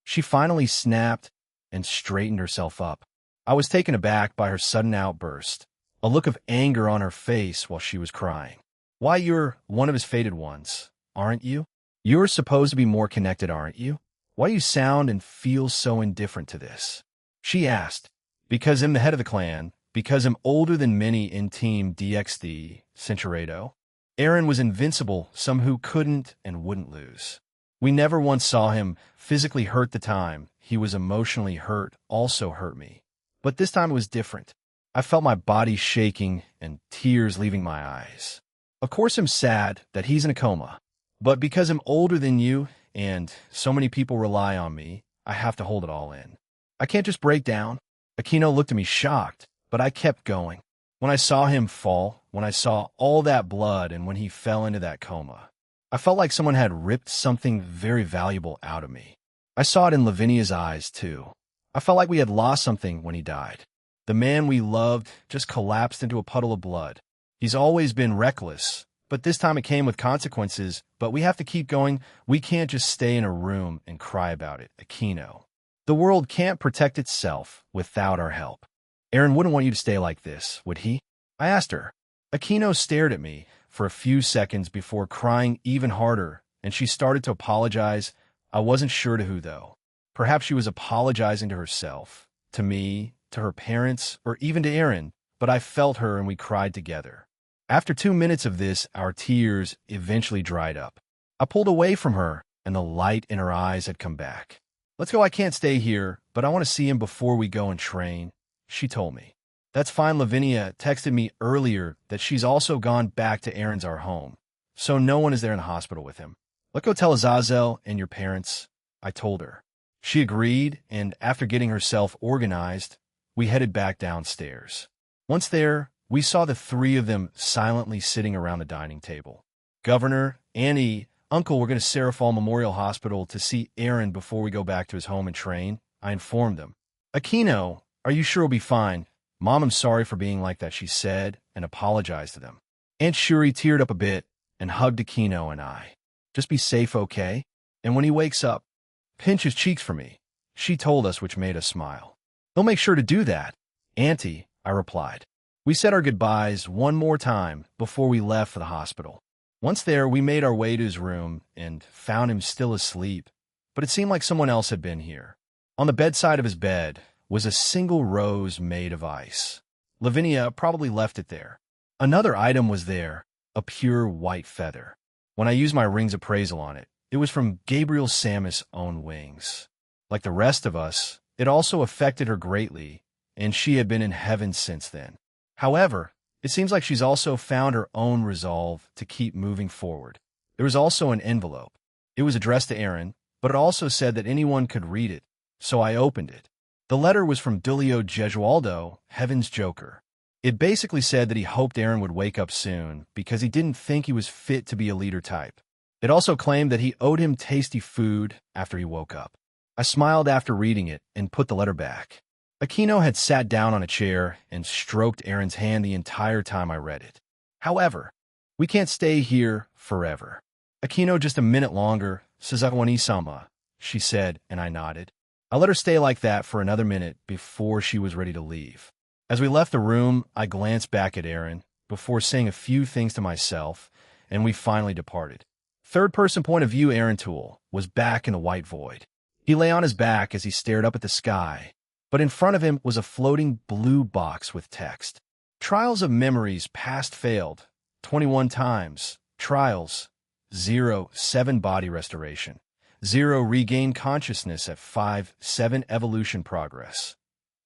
She finally snapped and straightened herself up. I was taken aback by her sudden outburst, a look of anger on her face while she was crying. Why, you're one of his fated ones, aren't you? You're supposed to be more connected, aren't you? Why do you sound and feel so indifferent to this? She asked. Because I'm the head of the clan, because I'm older than many in Team DXD, Centurado. Aaron was invincible, some who couldn't and wouldn't lose. We never once saw him physically hurt. The time he was emotionally hurt also hurt me. But this time it was different. I felt my body shaking and tears leaving my eyes. Of course I'm sad that he's in a coma, but because I'm older than you and so many people rely on me, I have to hold it all in. I can't just break down. Akino looked at me shocked, but I kept going. When I saw him fall, when I saw all that blood and when he fell into that coma, I felt like someone had ripped something very valuable out of me. I saw it in Lavinia's eyes, too. I felt like we had lost something when he died. The man we loved just collapsed into a puddle of blood. He's always been reckless, but this time it came with consequences. But we have to keep going. We can't just stay in a room and cry about it, Akino. The world can't protect itself without our help. Aaron wouldn't want you to stay like this, would he? I asked her. Akino stared at me for a few seconds before crying even harder, and she started to apologize. I wasn't sure to who, though. Perhaps she was apologizing to herself, to me, to her parents, or even to Aaron, but I felt her and we cried together. After 2 minutes of this, our tears eventually dried up. I pulled away from her, and the light in her eyes had come back. Let's go. I can't stay here, but I want to see him before we go and train, she told me. That's fine. Lavinia texted me earlier that she's also gone back to Aaron's, our home, so no one is there in the hospital with him. Let's go tell Azazel and your parents, I told her. She agreed, and after getting herself organized, we headed back downstairs. Once there, we saw the three of them silently sitting around the dining table. Governor, Annie, Uncle, we're going to Serafal Memorial Hospital to see Aaron before we go back to his home and train, I informed them. Akino, are you sure he'll be fine? "Mom, I'm sorry for being like that," she said, and apologized to them. Aunt Shuri teared up a bit and hugged Aquino and I. "Just be safe, okay? And when he wakes up, pinch his cheeks for me," she told us, which made us smile. "They'll make sure to do that, Auntie," I replied. We said our goodbyes one more time before we left for the hospital. Once there, we made our way to his room and found him still asleep, but it seemed like someone else had been here. On the bedside of his bed was a single rose made of ice. Lavinia probably left it there. Another item was there, a pure white feather. When I used my ring's appraisal on it, it was from Gabriel Samus' own wings. Like the rest of us, it also affected her greatly, and she had been in heaven since then. However, it seems like she's also found her own resolve to keep moving forward. There was also an envelope. It was addressed to Aaron, but it also said that anyone could read it, so I opened it. The letter was from Dulio Gesualdo, Heaven's Joker. It basically said that he hoped Aaron would wake up soon because he didn't think he was fit to be a leader type. It also claimed that he owed him tasty food after he woke up. I smiled after reading it and put the letter back. Aquino had sat down on a chair and stroked Aaron's hand the entire time I read it. "However, we can't stay here forever. Aquino, just a minute longer, Sazawani-sama," she said, and I nodded. I let her stay like that for another minute before she was ready to leave. As we left the room, I glanced back at Aaron before saying a few things to myself, and we finally departed. Third-person point of view Aaron Toole was back in the white void. He lay on his back as he stared up at the sky, but in front of him was a floating blue box with text. "Trials of memories past failed, 21 times. Trials, 0, 7 body restoration. 0, regain consciousness at 5, 7 evolution progress.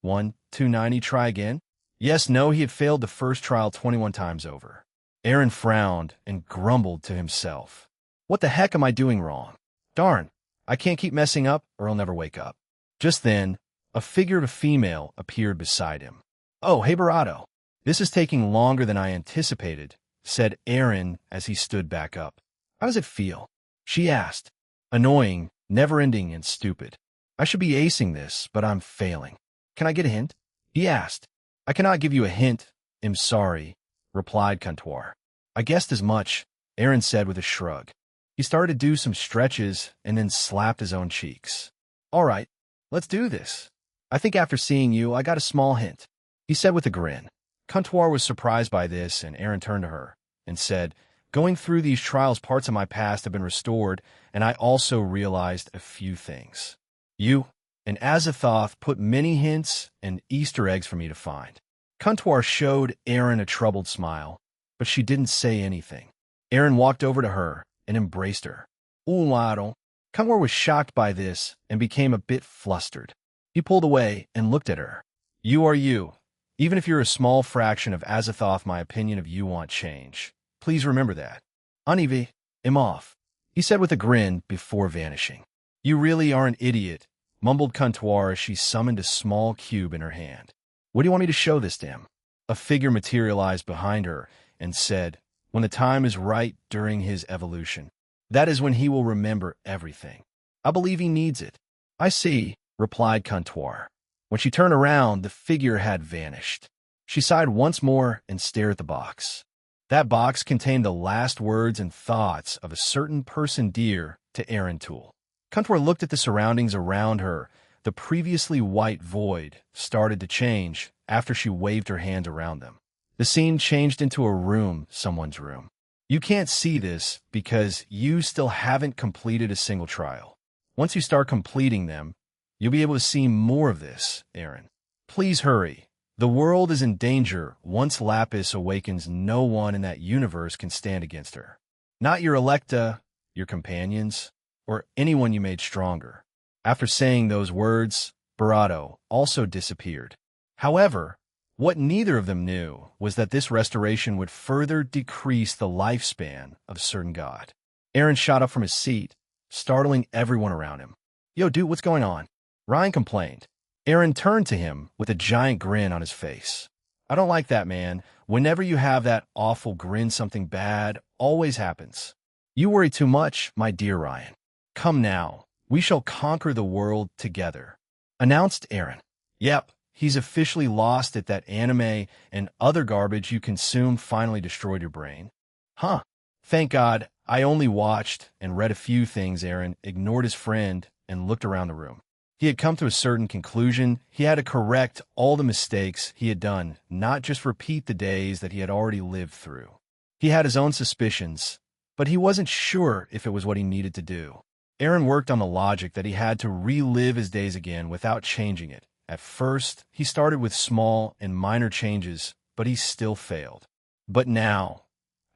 1, 290, try again." Yes, no, he had failed the first trial 21 times over. Aaron frowned and grumbled to himself. "What the heck am I doing wrong? Darn, I can't keep messing up or I'll never wake up." Just then, a figure of a female appeared beside him. "Oh, hey, Barato. This is taking longer than I anticipated," said Aaron as he stood back up. "How does it feel?" she asked. "Annoying, never-ending, and stupid. I should be acing this, but I'm failing. Can I get a hint?" he asked. "I cannot give you a hint. I'm sorry," replied Kantor. "I guessed as much," Aaron said with a shrug. He started to do some stretches and then slapped his own cheeks. "All right, let's do this. I think after seeing you, I got a small hint," he said with a grin. Kantor was surprised by this, and Aaron turned to her and said, "Going through these trials, parts of my past have been restored, and I also realized a few things. You and Azathoth put many hints and Easter eggs for me to find." Kantor showed Aaron a troubled smile, but she didn't say anything. Aaron walked over to her and embraced her. "Ulado." Kantor was shocked by this and became a bit flustered. He pulled away and looked at her. "You are you. Even if you're a small fraction of Azathoth, my opinion of you won't change. Please remember that. Anivi, I'm off," he said with a grin before vanishing. "You really are an idiot," mumbled Kantor as she summoned a small cube in her hand. "What do you want me to show this to him?" A figure materialized behind her and said, "When the time is right during his evolution, that is when he will remember everything. I believe he needs it." "I see," replied Kantor. When she turned around, the figure had vanished. She sighed once more and stared at the box. That box contained the last words and thoughts of a certain person dear to Aaron Toole. Kantor looked at the surroundings around her. The previously white void started to change after she waved her hands around them. The scene changed into a room, someone's room. You can't see this because you still haven't completed a single trial. Once you start completing them, you'll be able to see more of this, Aaron. Please hurry. The world is in danger. Once Lapis awakens, no one in that universe can stand against her. Not your Electa, your companions, or anyone you made stronger. After saying those words, Barato also disappeared. However, what neither of them knew was that this restoration would further decrease the lifespan of a certain god. Aaron shot up from his seat, startling everyone around him. "Yo, dude, what's going on?" Ryan complained. Aaron turned to him with a giant grin on his face. "I don't like that, man. Whenever you have that awful grin, something bad always happens. You worry too much, my dear Ryan. Come now, we shall conquer the world together," announced Aaron. "Yep, he's officially lost it that anime and other garbage you consume finally destroyed your brain. Huh. Thank God I only watched and read a few things. Aaron ignored his friend and looked around the room. He had come to a certain conclusion. He had to correct all the mistakes he had done, not just repeat the days that he had already lived through. He had his own suspicions, but he wasn't sure if it was what he needed to do. Aaron worked on the logic that he had to relive his days again without changing it. At first, he started with small and minor changes, but he still failed. But now,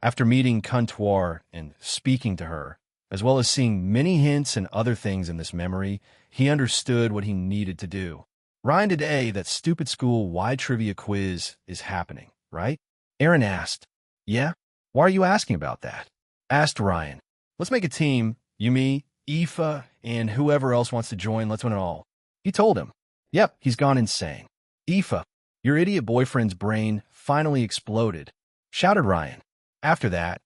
after meeting Comptoir and speaking to her, as well as seeing many hints and other things in this memory, he understood what he needed to do. Ryan, today, that stupid school-wide trivia quiz is happening, right? Aaron asked. Yeah? Why are you asking about that? Asked Ryan. Let's make a team. You, me, Aoife, and whoever else wants to join. Let's win it all. He told him. Yep, he's gone insane. Aoife, your idiot boyfriend's brain finally exploded, shouted Ryan. After that,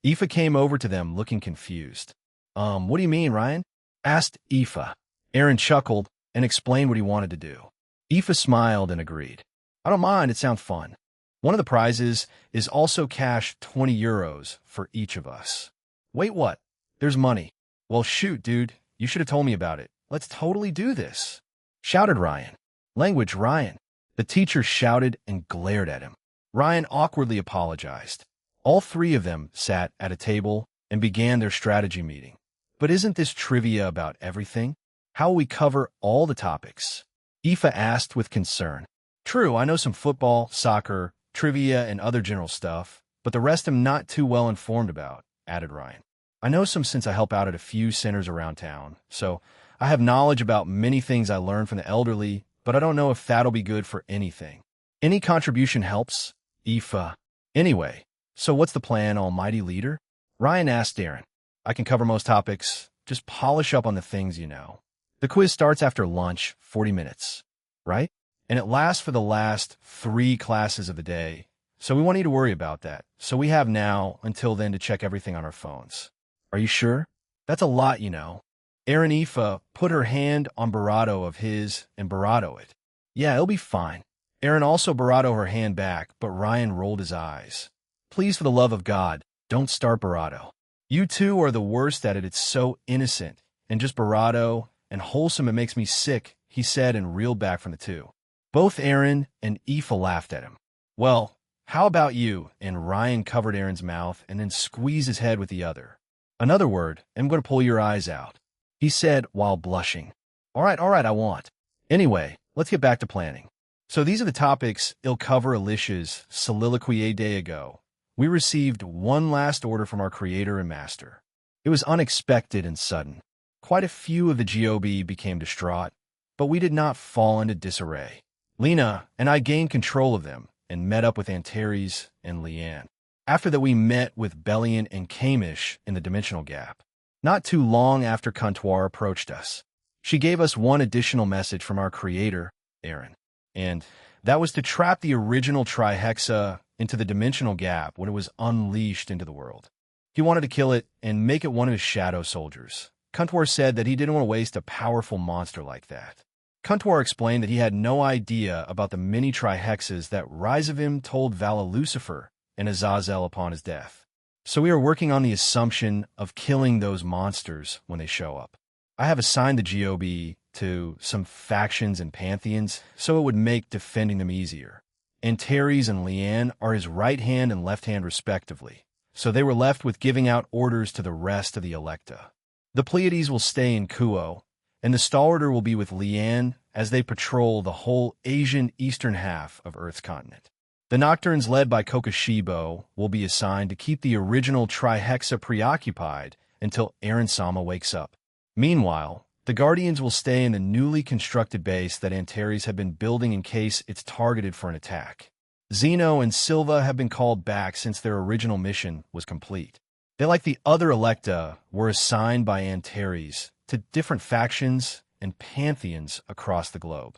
Aoife came over to them looking confused. What do you mean, Ryan? Asked Aoife. Aaron chuckled and explained what he wanted to do. Aoife smiled and agreed. I don't mind, it sounds fun. One of the prizes is also cash 20 euros for each of us. Wait, what? There's money. Well, shoot, dude, you should have told me about it. Let's totally do this, shouted Ryan. Language, Ryan. The teacher shouted and glared at him. Ryan awkwardly apologized. All three of them sat at a table and began their strategy meeting. But isn't this trivia about everything? How will we cover all the topics? Aoife asked with concern. True, I know some football, soccer, trivia, and other general stuff, but the rest I'm not too well informed about, added Ryan. I know some since I help out at a few centers around town, so I have knowledge about many things I learned from the elderly, but I don't know if that'll be good for anything. Any contribution helps? Aoife. Anyway, so what's the plan, almighty leader? Ryan asked Aaron. I can cover most topics. Just polish up on the things you know. The quiz starts after lunch, 40 minutes, right? And it lasts for the last 3 classes of the day. So we won't need to worry about that. So we have now until then to check everything on our phones. Are you sure? That's a lot, you know. Aaron Aoife put her hand on Barato of his and Barato it. Yeah, it'll be fine. Aaron also Barato her hand back, but Ryan rolled his eyes. Please, for the love of God, don't start Barato. You two are the worst at it. It's so innocent. And just Barato and wholesome, it makes me sick, he said and reeled back from the two. Both Aaron and Aoife laughed at him. Well, how about you? And Ryan covered Aaron's mouth and then squeezed his head with the other. Another word, I'm going to pull your eyes out, he said while blushing. All right, I won't. Anyway, let's get back to planning. So these are the topics he'll cover. Alicia's soliloquy a day ago. We received one last order from our creator and master. It was unexpected and sudden. Quite a few of the GOB became distraught, but we did not fall into disarray. Lena and I gained control of them and met up with Antares and Leanne. After that, we met with Bellion and Kamish in the dimensional gap. Not too long after Comptoir approached us. She gave us one additional message from our creator, Aaron, and that was to trap the original trihexa into the dimensional gap when it was unleashed into the world. He wanted to kill it and make it one of his shadow soldiers. Comptoir said that he didn't want to waste a powerful monster like that. Comptoir explained that he had no idea about the many trihexas that Rizavim told Vala Lucifer and Azazel upon his death. So we are working on the assumption of killing those monsters when they show up. I have assigned the GOB to some factions and pantheons, so it would make defending them easier. Antares and Leanne are his right hand and left hand respectively, so they were left with giving out orders to the rest of the Electa. The Pleiades will stay in Kuo, and the Stalwarter will be with Leanne as they patrol the whole Asian eastern half of Earth's continent. The Nocturnes, led by Kokoshibo, will be assigned to keep the original trihexa preoccupied until Aaron Sama wakes up. Meanwhile, the Guardians will stay in the newly constructed base that Antares had been building in case it's targeted for an attack. Zeno and Silva have been called back since their original mission was complete. They, like the other Electa, were assigned by Antares to different factions and pantheons across the globe.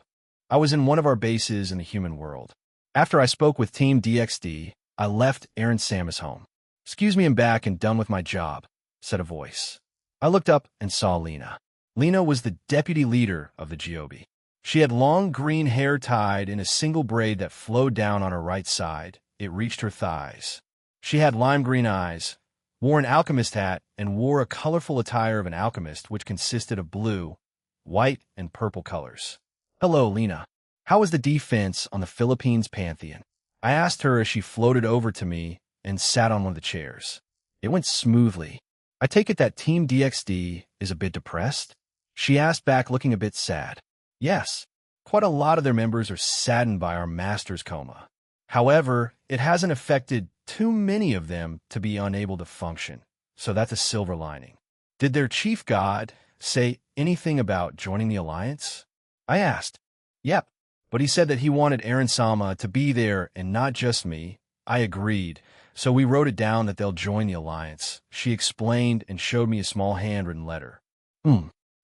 I was in one of our bases in the human world. After I spoke with Team DXD, I left Aaron Samus home. Excuse me, I'm back and done with my job, said a voice. I looked up and saw Lena. Lena was the deputy leader of the GOB. She had long green hair tied in a single braid that flowed down on her right side. It reached her thighs. She had lime green eyes, wore an alchemist hat, and wore a colorful attire of an alchemist which consisted of blue, white, and purple colors. "Hello, Lena. How was the defense on the Philippines Pantheon?" I asked her as she floated over to me and sat on one of the chairs. "It went smoothly. I take it that Team DXD is a bit depressed?" She asked back, looking a bit sad. "Yes, quite a lot of their members are saddened by our master's coma. However, it hasn't affected too many of them to be unable to function, so that's a silver lining." "Did their chief god say anything about joining the alliance?" I asked. "Yep, but he said that he wanted Aaron Sama to be there and not just me." I agreed, so we wrote it down that they'll join the alliance. She explained and showed me a small handwritten letter.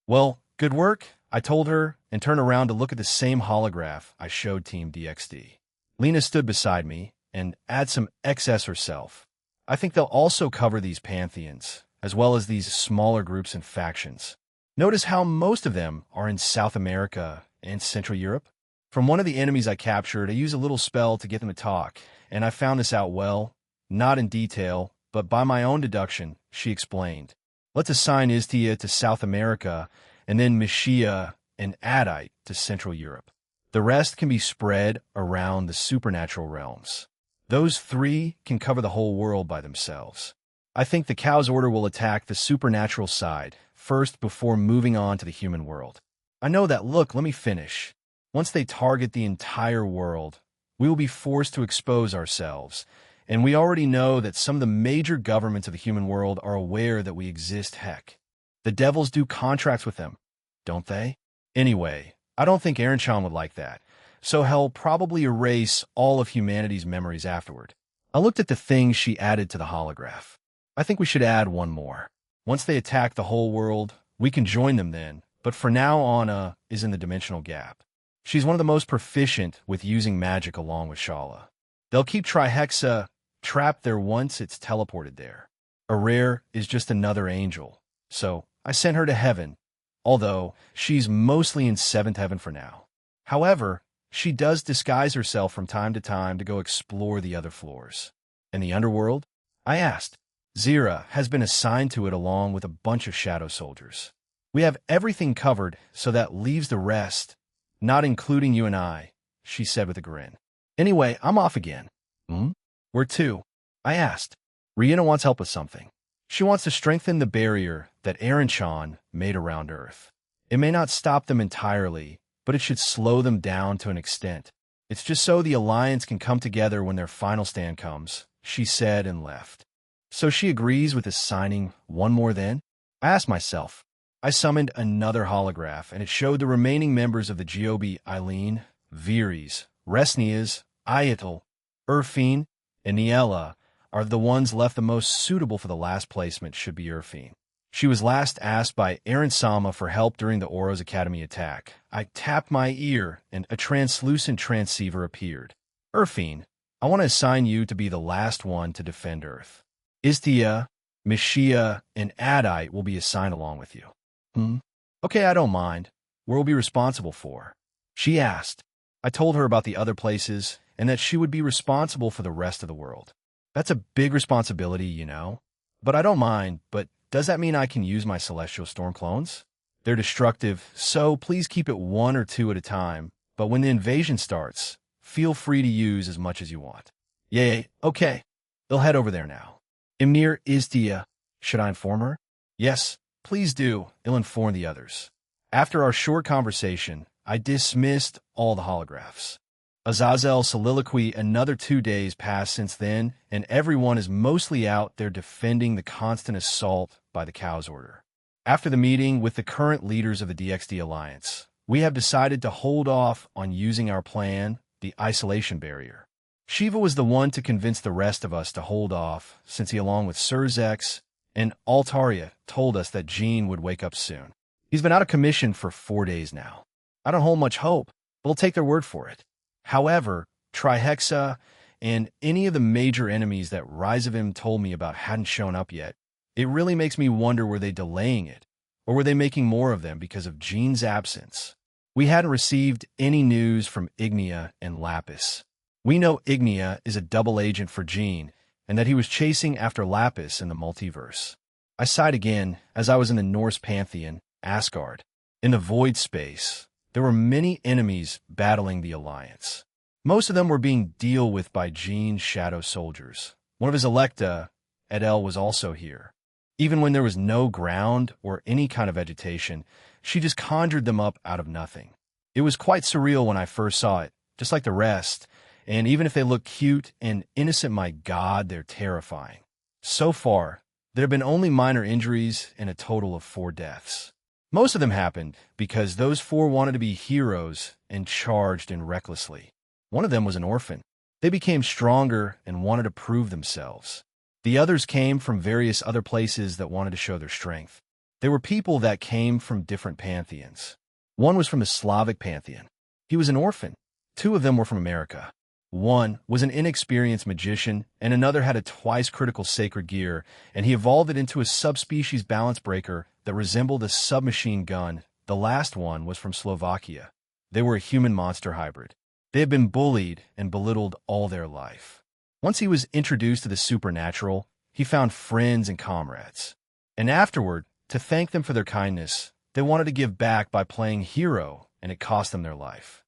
Well, good work," I told her, and turned around to look at the same holograph I showed Team DXD. Lena stood beside me and add some excess herself. "I think they'll also cover these pantheons, as well as these smaller groups and factions. Notice how most of them are in South America and Central Europe? From one of the enemies I captured, I used a little spell to get them to talk, and I found this out well, not in detail, but by my own deduction," she explained. "Let's assign Istia to South America, and then Mishia and Adite to Central Europe. The rest can be spread around the supernatural realms. Those three can cover the whole world by themselves. I think the Cow's Order will attack the supernatural side first before moving on to the human world. I know that. Look, let me finish. Once they target the entire world, we will be forced to expose ourselves, and we already know that some of the major governments of the human world are aware that we exist. Heck, the devils do contracts with them, don't they? Anyway, I don't think Aaron Chan would like that, so he'll probably erase all of humanity's memories afterward." I looked at the things she added to the holograph. "I think we should add one more. Once they attack the whole world, we can join them then, but for now Anna is in the dimensional gap. She's one of the most proficient with using magic along with Shala. They'll keep Trihexa trapped there once it's teleported there. Arare is just another angel, so I sent her to heaven, although she's mostly in 7th heaven for now. However, she does disguise herself from time to time to go explore the other floors." "And the underworld?" I asked. "Zira has been assigned to it along with a bunch of shadow soldiers. We have everything covered, so that leaves the rest, not including you and I," she said with a grin. "Anyway, I'm off again." "Where to?" I asked. "Rihanna wants help with something. She wants to strengthen the barrier that Aaron Chan made around Earth. It may not stop them entirely, but it should slow them down to an extent. It's just so the Alliance can come together when their final stand comes," she said and left. "So she agrees with assigning one more then?" I asked myself. I summoned another holograph, and it showed the remaining members of the GOB: Eileen, Viris, Resnias, Ayatul, Urfine, and Niella are the ones left the most suitable for the last placement should be Urfine. She was last asked by Aaron Sama for help during the Oros Academy attack. I tapped my ear, and a translucent transceiver appeared. "Urfine, I want to assign you to be the last one to defend Earth. Istia, Mishia, and Adite will be assigned along with you." "Okay, I don't mind. Where will be responsible for?" she asked. I told her about the other places, and that she would be responsible for the rest of the world. That's a big responsibility, you know. But I don't mind, but does that mean I can use my Celestial Storm clones? They're destructive, so please keep it 1 or 2 at a time, but when the invasion starts, feel free to use as much as you want. "Yay, okay. They'll head over there now." "Imnir Istia. Should I inform her?" "Yes, please do. It'll inform the others." After our short conversation, I dismissed all the holographs. Azazel's soliloquy. Another 2 days passed since then, and everyone is mostly out there defending the constant assault by the Cow's Order. After the meeting with the current leaders of the DXD Alliance, we have decided to hold off on using our plan, the isolation barrier. Shiva was the one to convince the rest of us to hold off, since he, along with Sir Zex and Altaria, told us that Jean would wake up soon. He's been out of commission for 4 days now. I don't hold much hope, but we'll take their word for it. However, Trihexa and any of the major enemies that Rizavim told me about hadn't shown up yet. It really makes me wonder, were they delaying it, or were they making more of them because of Jean's absence? We hadn't received any news from Ignia and Lapis. We know Ignia is a double agent for Jean, and that he was chasing after Lapis in the multiverse. I sighed again as I was in the Norse pantheon, Asgard. In the void space, there were many enemies battling the Alliance. Most of them were being dealt with by Jean's shadow soldiers. One of his Electa, Edel, was also here. Even when there was no ground or any kind of vegetation, she just conjured them up out of nothing. It was quite surreal when I first saw it, just like the rest, and even if they look cute and innocent, my God, they're terrifying. So far, there have been only minor injuries and a total of 4 deaths. Most of them happened because those 4 wanted to be heroes and charged in recklessly. One of them was an orphan. They became stronger and wanted to prove themselves. The others came from various other places that wanted to show their strength. They were people that came from different pantheons. One was from the Slavic pantheon. He was an orphan. 2 of them were from America. One was an inexperienced magician, and another had a twice critical sacred gear, and he evolved it into a subspecies balance breaker that resembled a submachine gun. The last one was from Slovakia. They were a human-monster hybrid. They had been bullied and belittled all their life. Once he was introduced to the supernatural, he found friends and comrades. And afterward, to thank them for their kindness, they wanted to give back by playing hero, and it cost them their life.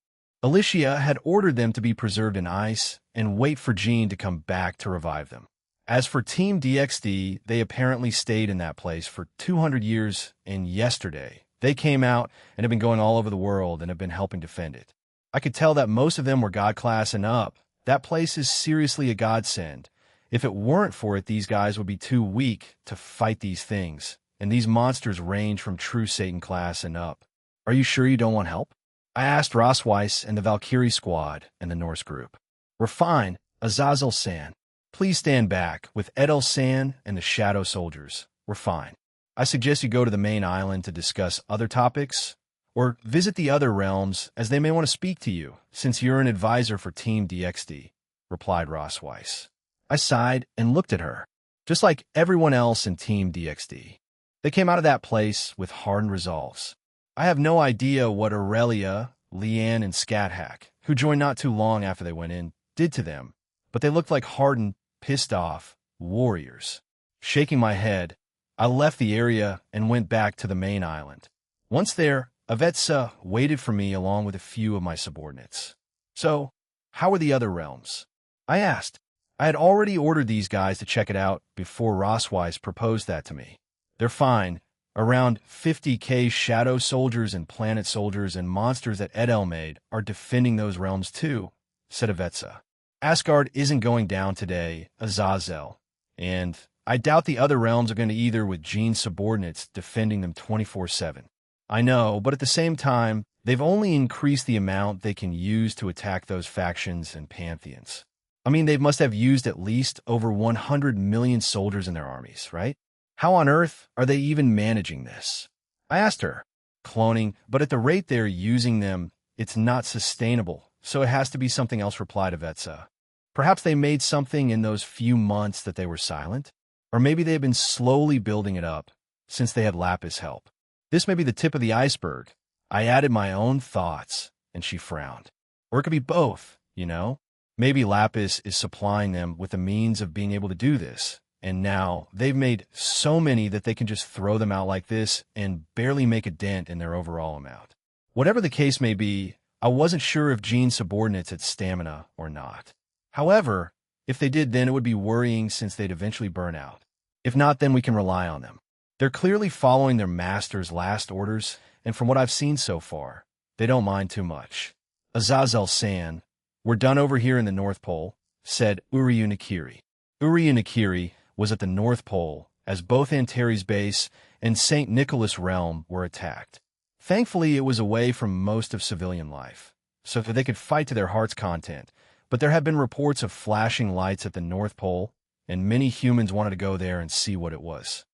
Alicia had ordered them to be preserved in ice and wait for Jean to come back to revive them. As for Team DXD, they apparently stayed in that place for 200 years, and yesterday, they came out and have been going all over the world and have been helping defend it. I could tell that most of them were God class and up. That place is seriously a godsend. If it weren't for it, these guys would be too weak to fight these things, and these monsters range from true Satan class and up. Are you sure you don't want help? I asked Rosweiss and the Valkyrie squad and the Norse group. We're fine, Azazel-san. Please stand back with Edel-san and the Shadow Soldiers. We're fine. I suggest you go to the main island to discuss other topics, or visit the other realms as they may want to speak to you, since you're an advisor for Team DXD, replied Rosweiss. I sighed and looked at her, just like everyone else in Team DXD. They came out of that place with hardened resolves. I have no idea what Aurelia, Leanne, and Scathack, who joined not too long after they went in, did to them, but they looked like hardened, pissed off warriors. Shaking my head, I left the area and went back to the main island. Once there, Avetsa waited for me along with a few of my subordinates. So, how are the other realms? I asked. I had already ordered these guys to check it out before Rosweiss proposed that to me. They're fine. Around 50k shadow soldiers and planet soldiers and monsters that Edel made are defending those realms too, said Avetsa. Asgard isn't going down today, Azazel, and I doubt the other realms are going to either with Jean's subordinates defending them 24/7. I know, but at the same time, they've only increased the amount they can use to attack those factions and pantheons. I mean, they must have used at least over 100 million soldiers in their armies, right? How on earth are they even managing this? I asked her. Cloning, but at the rate they're using them, it's not sustainable, so it has to be something else, replied Avetsa. Perhaps they made something in those few months that they were silent? Or maybe they have been slowly building it up, since they had Lapis help. This may be the tip of the iceberg. I added my own thoughts, and she frowned. Or it could be both, you know? Maybe Lapis is supplying them with the means of being able to do this, and now they've made so many that they can just throw them out like this and barely make a dent in their overall amount. Whatever the case may be, I wasn't sure if Jean's subordinates had stamina or not. However, if they did, then it would be worrying since they'd eventually burn out. If not, then we can rely on them. They're clearly following their master's last orders, and from what I've seen so far, they don't mind too much. Azazel-san, we're done over here in the North Pole, said Uryu Nakiri. Uryu Nakiri was at the North Pole as both Antares base and St. Nicholas realm were attacked. Thankfully, it was away from most of civilian life, so that they could fight to their heart's content, but there have been reports of flashing lights at the North Pole, and many humans wanted to go there and see what it was.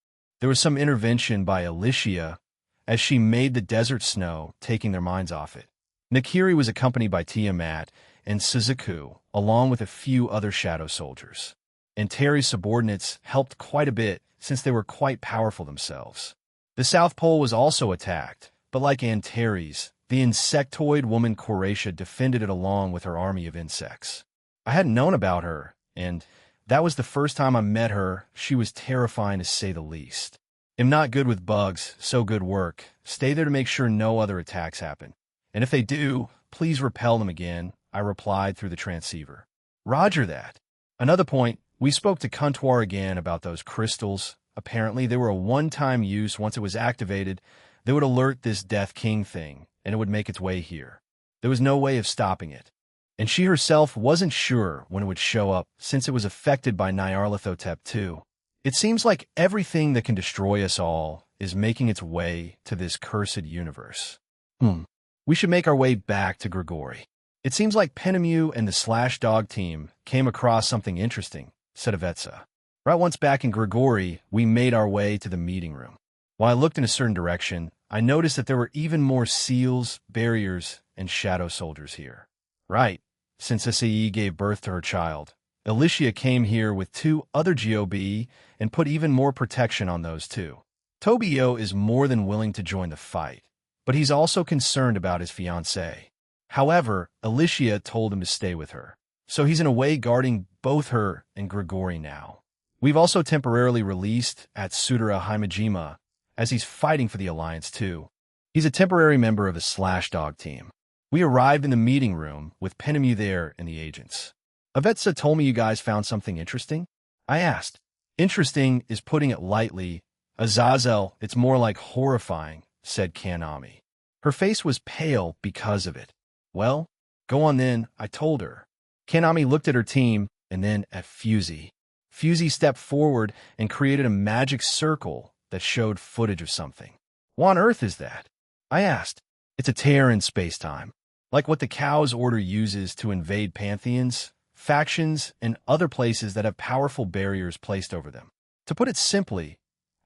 There was some intervention by Alicia as she made the desert snow, taking their minds off it. Nakiri was accompanied by Tiamat and Suzuku, along with a few other shadow soldiers. Antares subordinates helped quite a bit since they were quite powerful themselves. The South Pole was also attacked, but like Antares, The insectoid woman Coratia defended it along with her army of insects. I hadn't known about her, and that was the first time I met her. She was terrifying to say the least. Am not good with bugs, so good work. Stay there to make sure no other attacks happen. And if they do, please repel them again, I replied through the transceiver. Roger that. Another point, we spoke to Kuntuar again about those crystals. Apparently, they were a one-time use. Once it was activated, they would alert this Death King thing, and it would make its way here. There was no way of stopping it. And she herself wasn't sure when it would show up, since it was affected by Nyarlathotep too. It seems like everything that can destroy us all is making its way to this cursed universe. We should make our way back to Grigori. It seems like Penemu and the Slashdog team came across something interesting, said Avetsa. Right once back in Grigori, we made our way to the meeting room. While I looked in a certain direction, I noticed that there were even more seals, barriers, and shadow soldiers here. Right, since SAE gave birth to her child, Alicia came here with 2 other GOB and put even more protection on those 2. Tobio is more than willing to join the fight, but he's also concerned about his fiancée. However, Alicia told him to stay with her, so he's in a way guarding both her and Grigori now. We've also temporarily released Atsudara Himejima, as he's fighting for the Alliance too. He's a temporary member of the Slashdog team. We arrived in the meeting room with Penemu there and the agents. Avetsa told me you guys found something interesting? I asked. Interesting is putting it lightly. Azazel, it's more like horrifying, said Kanami. Her face was pale because of it. Well, go on then, I told her. Kanami looked at her team and then at Fusey. Fusey stepped forward and created a magic circle that showed footage of something. What on earth is that? I asked. It's a tear in space-time, like what the Chaos Order uses to invade pantheons, factions, and other places that have powerful barriers placed over them. To put it simply,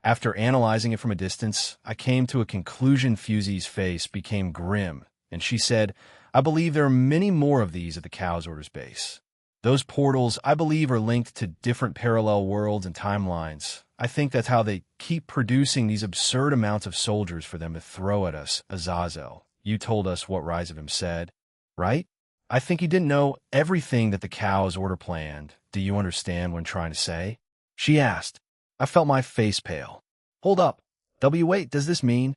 after analyzing it from a distance, I came to a conclusion. Fusey's face became grim, and she said, I believe there are many more of these at the Chaos Order's base. Those portals, I believe, are linked to different parallel worlds and timelines. I think that's how they keep producing these absurd amounts of soldiers for them to throw at us. Azazel, you told us what Rise of Him said, right? I think he didn't know everything that the Chaos Order planned. Do you understand what I'm trying to say? She asked. I felt my face pale. Hold up. Wait, does this mean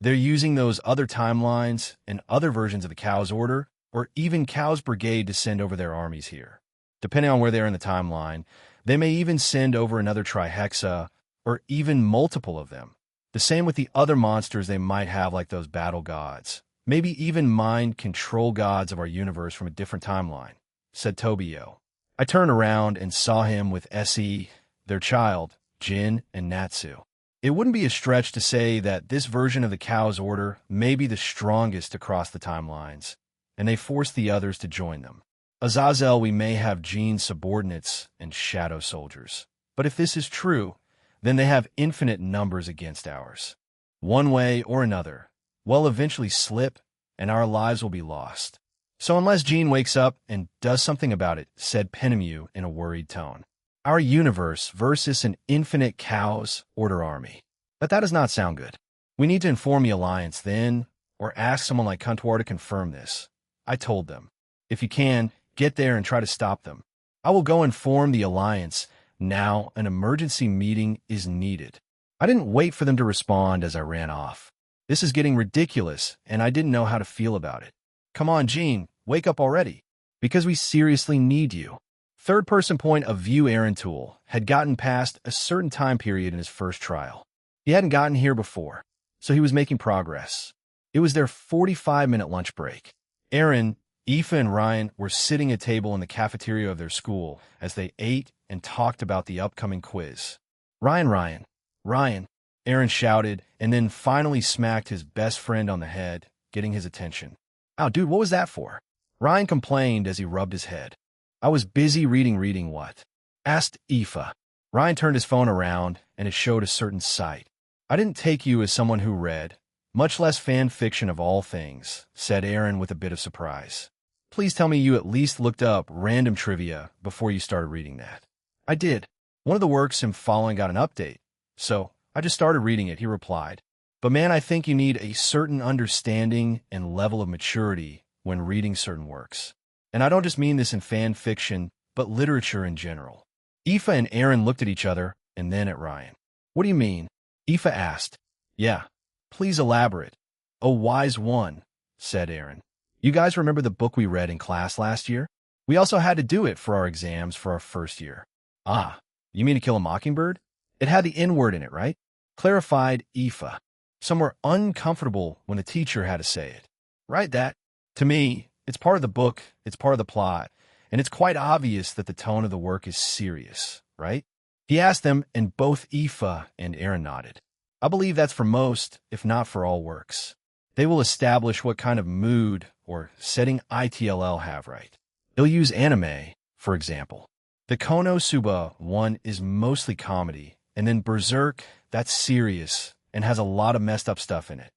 they're using those other timelines and other versions of the Chaos Order, or even Chaos Brigade, to send over their armies here? Depending on where they are in the timeline, they may even send over another Trihexa, or even multiple of them. The same with the other monsters they might have, like those battle gods. Maybe even mind control gods of our universe from a different timeline, said Tobio. I turned around and saw him with Se, their child, Jin, and Natsu. It wouldn't be a stretch to say that this version of the Chaos Order may be the strongest across the timelines, and they force the others to join them. Azazel, we may have Jin's subordinates and shadow soldiers, but if this is true, then they have infinite numbers against ours. One way or another, we'll eventually slip, and our lives will be lost. So unless Jin wakes up and does something about it, said Penemu in a worried tone. Our universe versus an infinite Chaos Order army. But that does not sound good. We need to inform the Alliance then, or ask someone like Kuntuar to confirm this. I told them. If you can, get there and try to stop them. I will go inform the Alliance. Now an emergency meeting is needed. I didn't wait for them to respond as I ran off. This is getting ridiculous, and I didn't know how to feel about it. Come on, Jin, wake up already. Because we seriously need you. Third-person point of view Aaron Toole had gotten past a certain time period in his first trial. He hadn't gotten here before, so he was making progress. It was their 45-minute lunch break. Aaron, Aoife, and Ryan were sitting at a table in the cafeteria of their school as they ate and talked about the upcoming quiz. Ryan, Aaron shouted, and then finally smacked his best friend on the head, getting his attention. Ow, dude, what was that for? Ryan complained as he rubbed his head. I was busy reading what? Asked Aoife. Ryan turned his phone around, and it showed a certain site. I didn't take you as someone who read, much less fan fiction of all things, said Aaron with a bit of surprise. Please tell me you at least looked up random trivia before you started reading that. I did. One of the works I'm following got an update, so I just started reading it, he replied. But man, I think you need a certain understanding and level of maturity when reading certain works. And I don't just mean this in fan fiction, but literature in general. Aoife and Aaron looked at each other and then at Ryan. What do you mean? Aoife asked. Yeah, please elaborate. Oh, wise one, said Aaron. You guys remember the book we read in class last year? We also had to do it for our exams for our first year. Ah, you mean To Kill a Mockingbird? It had the N-word in it, right? Clarified Aoife. Some were uncomfortable when the teacher had to say it. Right, that? To me, it's part of the book, it's part of the plot, and it's quite obvious that the tone of the work is serious, right? He asked them, and both Aoife and Aaron nodded. I believe that's for most, if not for all works. They will establish what kind of mood or setting ITLL have, right? They'll use anime, for example. The Konosuba one is mostly comedy, and then Berserk, that's serious and has a lot of messed up stuff in it,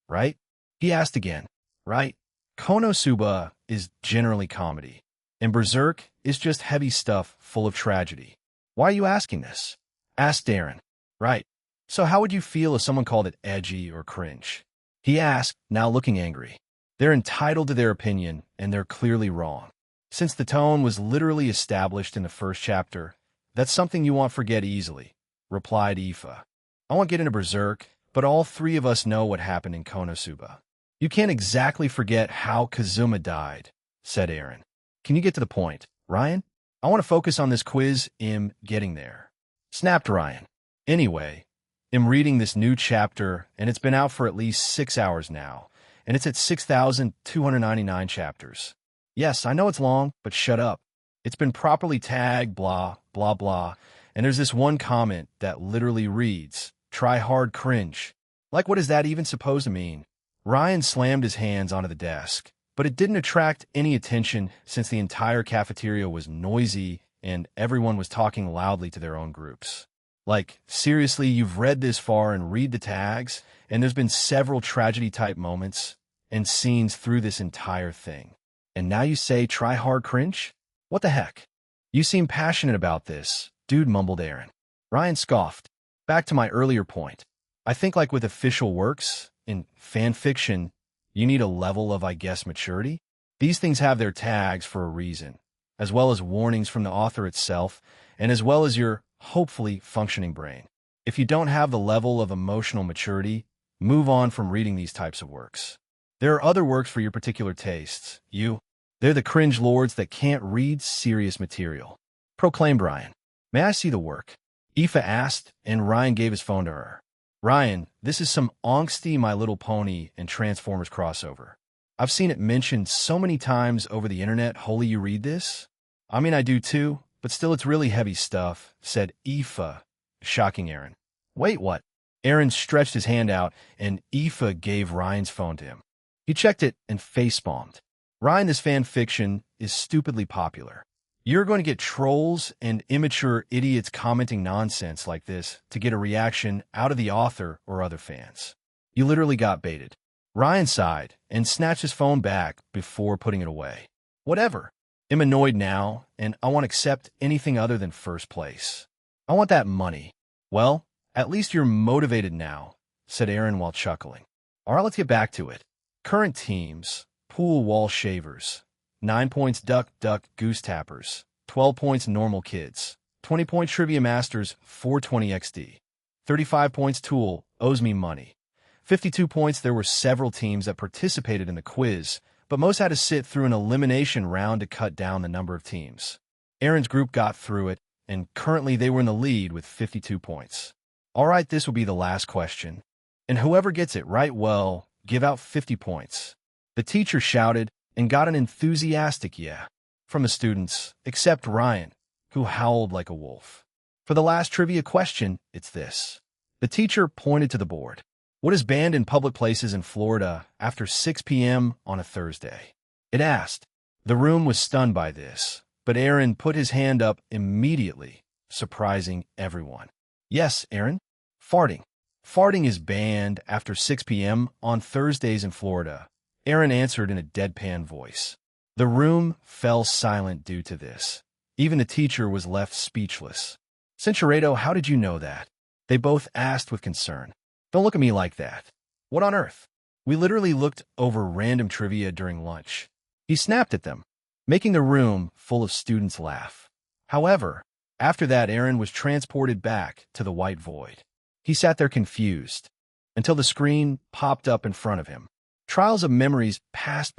right? He asked again, right? Konosuba is generally comedy, and Berserk is just heavy stuff full of tragedy. Why are you asking this? Asked Darren. Right. So how would you feel if someone called it edgy or cringe? He asked, now looking angry. They're entitled to their opinion, and they're clearly wrong. Since the tone was literally established in the first chapter, that's something you won't forget easily, replied Aoife. I won't get into Berserk, but all three of us know what happened in Konosuba. You can't exactly forget how Kazuma died, said Aaron. Can you get to the point, Ryan? I want to focus on this quiz. Getting there. Snapped Ryan. Anyway, I'm reading this new chapter, and it's been out for at least 6 hours now, and it's at 6,299 chapters. Yes, I know it's long, but shut up. It's been properly tagged, blah, blah, blah, and there's this one comment that literally reads, try hard cringe. Like, what is that even supposed to mean? Ryan slammed his hands onto the desk, but it didn't attract any attention since the entire cafeteria was noisy and everyone was talking loudly to their own groups. Like, seriously, you've read this far and read the tags, and there's been several tragedy-type moments and scenes through this entire thing. And now you say try hard cringe? What the heck? You seem passionate about this, dude, mumbled Aaron. Ryan scoffed. Back to my earlier point. I think like with official works, in fan fiction, you need a level of, I guess, maturity. These things have their tags for a reason, as well as warnings from the author itself, and as well as your, hopefully, functioning brain. If you don't have the level of emotional maturity, move on from reading these types of works. There are other works for your particular tastes. They're the cringe lords that can't read serious material. Proclaimed Ryan. May I see the work? Aoife asked, and Ryan gave his phone to her. Ryan, this is some angsty My Little Pony and Transformers crossover. I've seen it mentioned so many times over the internet. Holy, you read this? I mean, I do too, but still it's really heavy stuff, said Aoife, shocking Aaron. Wait, what? Aaron stretched his hand out, and Aoife gave Ryan's phone to him. He checked it and facepalmed. Ryan, this fan fiction is stupidly popular. You're going to get trolls and immature idiots commenting nonsense like this to get a reaction out of the author or other fans. You literally got baited. Ryan sighed and snatched his phone back before putting it away. Whatever. I'm annoyed now, and I won't accept anything other than first place. I want that money. Well, at least you're motivated now, said Aaron while chuckling. All right, let's get back to it. Current teams, pool wall shavers. 9 points duck, goose tappers. 12 points normal kids. 20 points trivia masters, 420 XD. 35 points tool, owes me money. 52 points, there were several teams that participated in the quiz, but most had to sit through an elimination round to cut down the number of teams. Aaron's group got through it, and currently they were in the lead with 52 points. All right, this will be the last question. And whoever gets it right, well, give out 50 points. The teacher shouted, and got an enthusiastic yeah from the students, except Ryan, who howled like a wolf. For the last trivia question, it's this. The teacher pointed to the board. What is banned in public places in Florida after 6 p.m. on a Thursday? It asked. The room was stunned by this, but Aaron put his hand up immediately, surprising everyone. Yes, Aaron? Farting. Farting is banned after 6 p.m. on Thursdays in Florida. Aaron answered in a deadpan voice. The room fell silent due to this. Even the teacher was left speechless. Cincherato, how did you know that? They both asked with concern. Don't look at me like that. What on earth? We literally looked over random trivia during lunch. He snapped at them, making the room full of students laugh. However, after that, Aaron was transported back to the white void. He sat there confused until the screen popped up in front of him. Trials of Memories Past.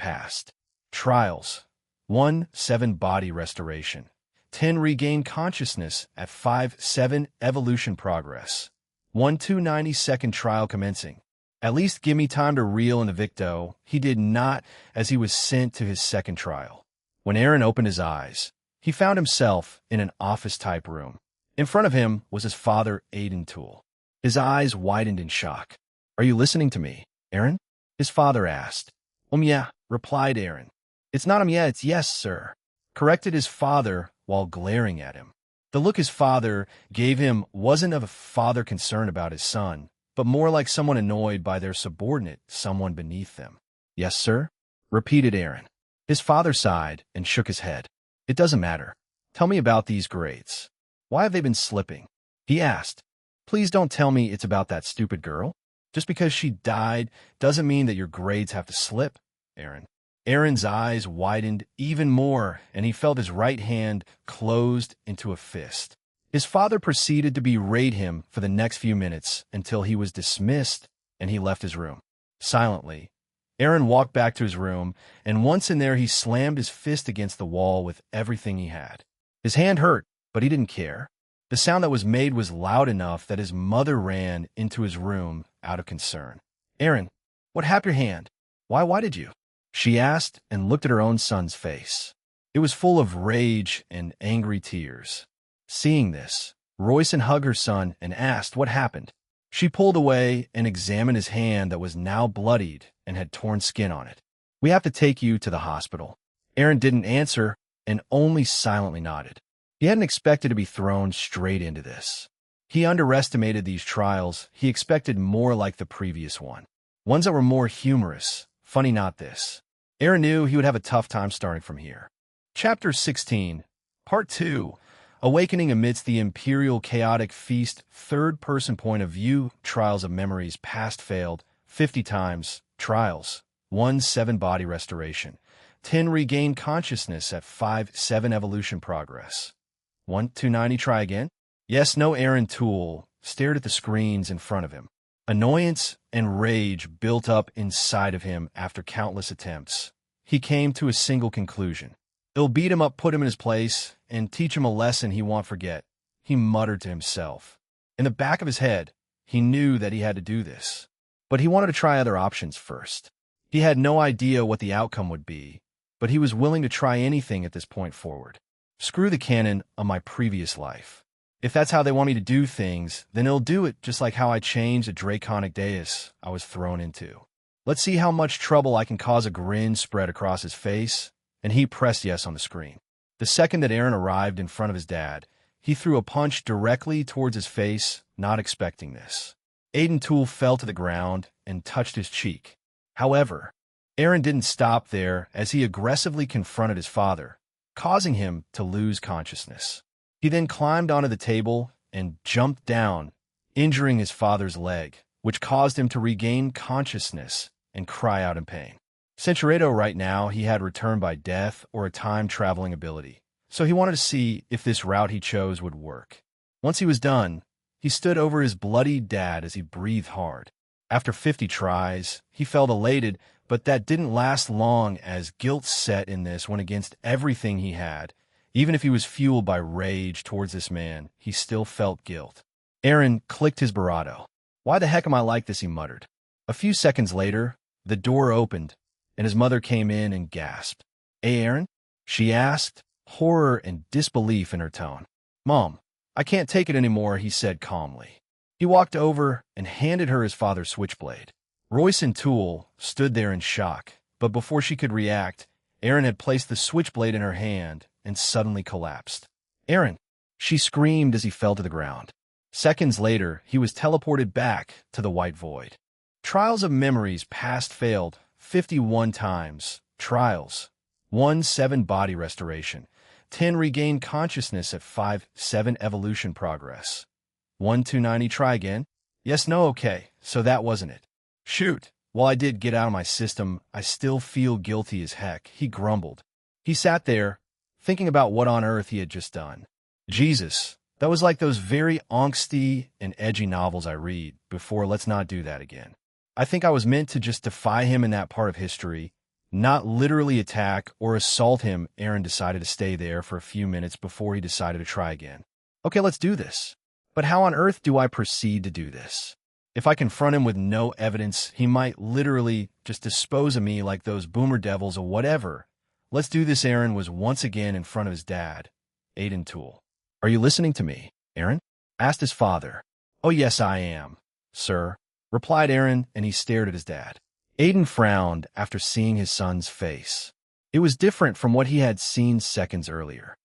Trials. 1. 7 Body Restoration. 10. Regain Consciousness at 5-7 Evolution Progress. 1 292nd Trial Commencing. At least give me time to reel in the Victo. He did not, as he was sent to his second trial. When Aaron opened his eyes, he found himself in an office-type room. In front of him was his father, Aiden Toole. His eyes widened in shock. "Are you listening to me, Aaron?" his father asked. Yeah," replied Aaron. "It's not yeah, it's yes, sir," corrected his father while glaring at him. The look his father gave him wasn't of a father concerned about his son, but more like someone annoyed by their subordinate, someone beneath them. "Yes, sir," repeated Aaron. His father sighed and shook his head. "It doesn't matter. Tell me about these grades. Why have they been slipping?" he asked. "Please don't tell me it's about that stupid girl. Just because she died doesn't mean that your grades have to slip, Aaron." Aaron's eyes widened even more, and he felt his right hand closed into a fist. His father proceeded to berate him for the next few minutes until he was dismissed and he left his room. Silently, Aaron walked back to his room, and once in there he slammed his fist against the wall with everything he had. His hand hurt, but he didn't care. The sound that was made was loud enough that his mother ran into his room out of concern. "Aaron, what happened to your hand? Why did you?" she asked and looked at her own son's face. It was full of rage and angry tears. Seeing this, Royson hugged her son and asked what happened. She pulled away and examined his hand that was now bloodied and had torn skin on it. "We have to take you to the hospital." Aaron didn't answer and only silently nodded. He hadn't expected to be thrown straight into this. He underestimated these trials. He expected more like the previous one. Ones that were more humorous. Funny not this. Aaron knew he would have a tough time starting from here. Chapter 16, Part 2. Awakening Amidst the Imperial Chaotic Feast, Third-Person Point of View, Trials of Memories Past Failed, 50 times, Trials, 1 7 Body Restoration, 10 Regain Consciousness at 5-7 Evolution Progress. 1 290 Try Again? Yes, no. Aaron Toole stared at the screens in front of him. Annoyance and rage built up inside of him after countless attempts. He came to a single conclusion. It'll beat him up, put him in his place, and teach him a lesson he won't forget, he muttered to himself. In the back of his head, he knew that he had to do this. But he wanted to try other options first. He had no idea what the outcome would be, but he was willing to try anything at this point forward. Screw the canon of my previous life. If that's how they want me to do things, then it'll do it just like how I changed a draconic dais I was thrown into. Let's see how much trouble I can cause. A grin spread across his face, and he pressed yes on the screen. The second that Aaron arrived in front of his dad, he threw a punch directly towards his face, not expecting this. Aiden Toole fell to the ground and touched his cheek. However, Aaron didn't stop there as he aggressively confronted his father, causing him to lose consciousness. He then climbed onto the table and jumped down, injuring his father's leg, which caused him to regain consciousness and cry out in pain. Centuredo right now he had returned by death or a time-traveling ability, so he wanted to see if this route he chose would work. Once he was done, he stood over his bloody dad as he breathed hard. After 50 tries, he felt elated, but that didn't last long as guilt set in. This went against everything he had. Even if he was fueled by rage towards this man, he still felt guilt. Aaron clicked his barato. "Why the heck am I like this?" he muttered. A few seconds later, the door opened, and his mother came in and gasped. "Hey, Aaron?" she asked, horror and disbelief in her tone. "Mom, I can't take it anymore," he said calmly. He walked over and handed her his father's switchblade. Royson Toole stood there in shock, but before she could react, Aaron had placed the switchblade in her hand and suddenly collapsed. "Aaron!" she screamed as he fell to the ground. Seconds later, he was teleported back to the white void. Trials of Memories Past Failed 51 times. Trials. 1 7 Body Restoration. 10 Regain Consciousness at 5-7 Evolution Progress. 1 290 Try Again? Yes, no, okay, so that wasn't it. Shoot, while I did get out of my system, I still feel guilty as heck, he grumbled. He sat there, thinking about what on earth he had just done. Jesus, that was like those very angsty and edgy novels I read before. Let's not do that again. I think I was meant to just defy him in that part of history, not literally attack or assault him. Aaron decided to stay there for a few minutes before he decided to try again. Okay, let's do this. But how on earth do I proceed to do this? If I confront him with no evidence, he might literally just dispose of me like those boomer devils or whatever. Let's do this. Aaron was once again in front of his dad, Aiden Toole. Are you listening to me, Aaron? Asked his father. Oh, yes, I am, sir, replied Aaron, and he stared at his dad. Aiden frowned after seeing his son's face. It was different from what he had seen seconds earlier.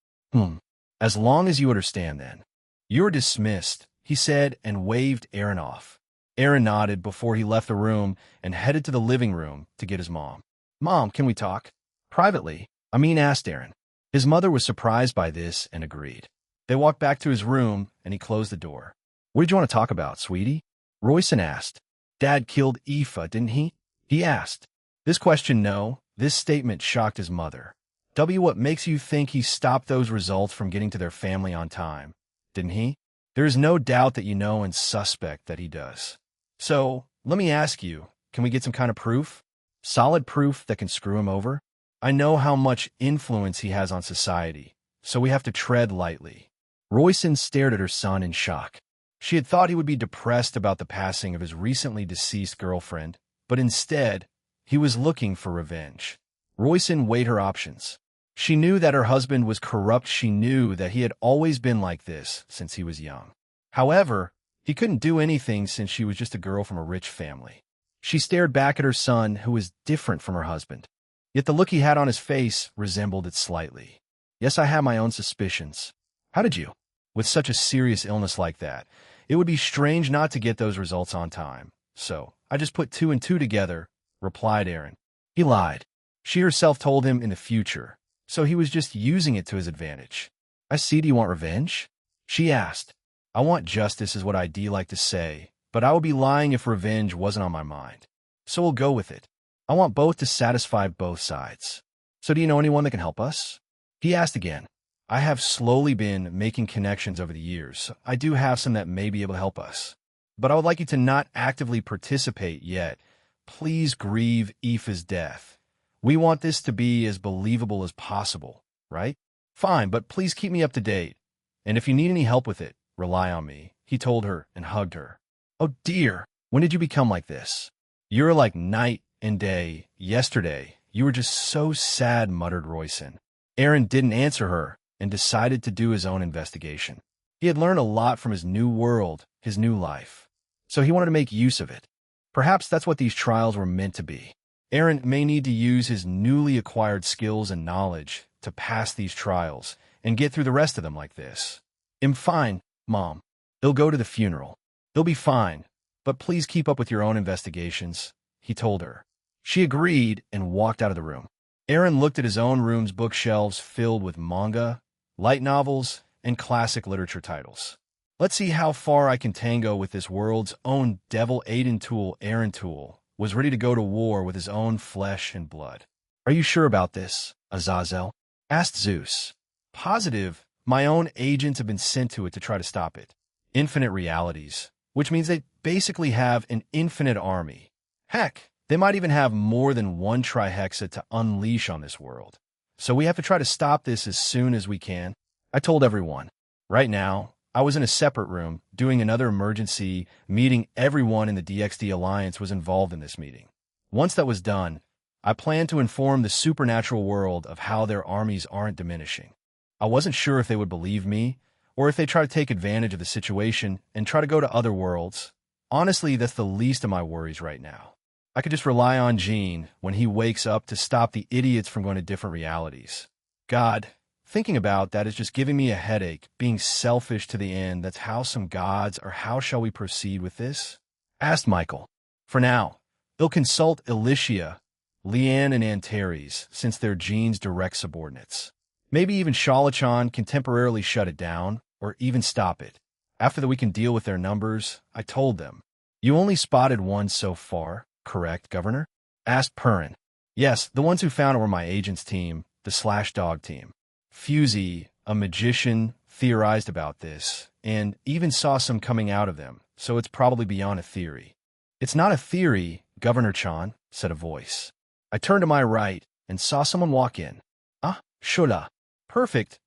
As long as you understand then. You're dismissed, he said and waved Aaron off. Aaron nodded before he left the room and headed to the living room to get his mom. Mom, can we talk? Privately, asked Aaron. His mother was surprised by this and agreed. They walked back to his room and he closed the door. What did you want to talk about, sweetie? Royson asked. Dad killed Aoife, didn't he? He asked. This question, no. This statement shocked his mother. What makes you think he stopped those results from getting to their family on time? Didn't he? There is no doubt that you know and suspect that he does. So, let me ask you, can we get some kind of proof? Solid proof that can screw him over? I know how much influence he has on society, so we have to tread lightly. Royson stared at her son in shock. She had thought he would be depressed about the passing of his recently deceased girlfriend, but instead, he was looking for revenge. Royson weighed her options. She knew that her husband was corrupt. She knew that he had always been like this since he was young. However, he couldn't do anything since she was just a girl from a rich family. She stared back at her son, who was different from her husband. Yet the look he had on his face resembled it slightly. Yes, I have my own suspicions. How did you? With such a serious illness like that, it would be strange not to get those results on time. So, I just put 2 and 2 together, replied Aaron. He lied. She herself told him in the future, so he was just using it to his advantage. I see. Do you want revenge? She asked. I want justice is what I'd like to say, but I would be lying if revenge wasn't on my mind. So we'll go with it. I want both to satisfy both sides. So do you know anyone that can help us? He asked again. I have slowly been making connections over the years. I do have some that may be able to help us. But I would like you to not actively participate yet. Please grieve Aoife's death. We want this to be as believable as possible, right? Fine, but please keep me up to date. And if you need any help with it, rely on me, he told her and hugged her. Oh dear, when did you become like this? You're like night and day. Yesterday, you were just so sad, muttered Royson. Aaron didn't answer her and decided to do his own investigation. He had learned a lot from his new world, his new life. So he wanted to make use of it. Perhaps that's what these trials were meant to be. Aaron may need to use his newly acquired skills and knowledge to pass these trials and get through the rest of them like this. I'm fine, Mom. They'll go to the funeral. They'll be fine, but please keep up with your own investigations, he told her. She agreed and walked out of the room. Aaron looked at his own room's bookshelves filled with manga, light novels, and classic literature titles. Let's see how far I can tango with this world's own devil. Aiden Toole. Aaron Toole was ready to go to war with his own flesh and blood. Are you sure about this, Azazel? Asked Zeus. Positive. My own agents have been sent to it to try to stop it. Infinite realities, which means they basically have an infinite army. Heck, they might even have more than one trihexa to unleash on this world. So we have to try to stop this as soon as we can. I told everyone. Right now, I was in a separate room doing another emergency meeting. Everyone in the DXD Alliance was involved in this meeting. Once that was done, I planned to inform the supernatural world of how their armies aren't diminishing. I wasn't sure if they would believe me, or if they try to take advantage of the situation and try to go to other worlds. Honestly, that's the least of my worries right now. I could just rely on Gene when he wakes up to stop the idiots from going to different realities. God, thinking about that is just giving me a headache, being selfish to the end. That's how some gods, or how shall we proceed with this? Asked Michael. For now, they'll consult Alicia, Leanne, and Antares, since they're Gene's direct subordinates. Maybe even Shalachan can temporarily shut it down, or even stop it. After that we can deal with their numbers, I told them. You only spotted one so far. correct, Governor? Asked Perrin. Yes, the ones who found it were my agent's team, the Slash Dog team. Fusey, a magician, theorized about this, and even saw some coming out of them, so it's probably beyond a theory. It's not a theory, Governor Chan, said a voice. I turned to my right and saw someone walk in. Ah, Shula. Perfect.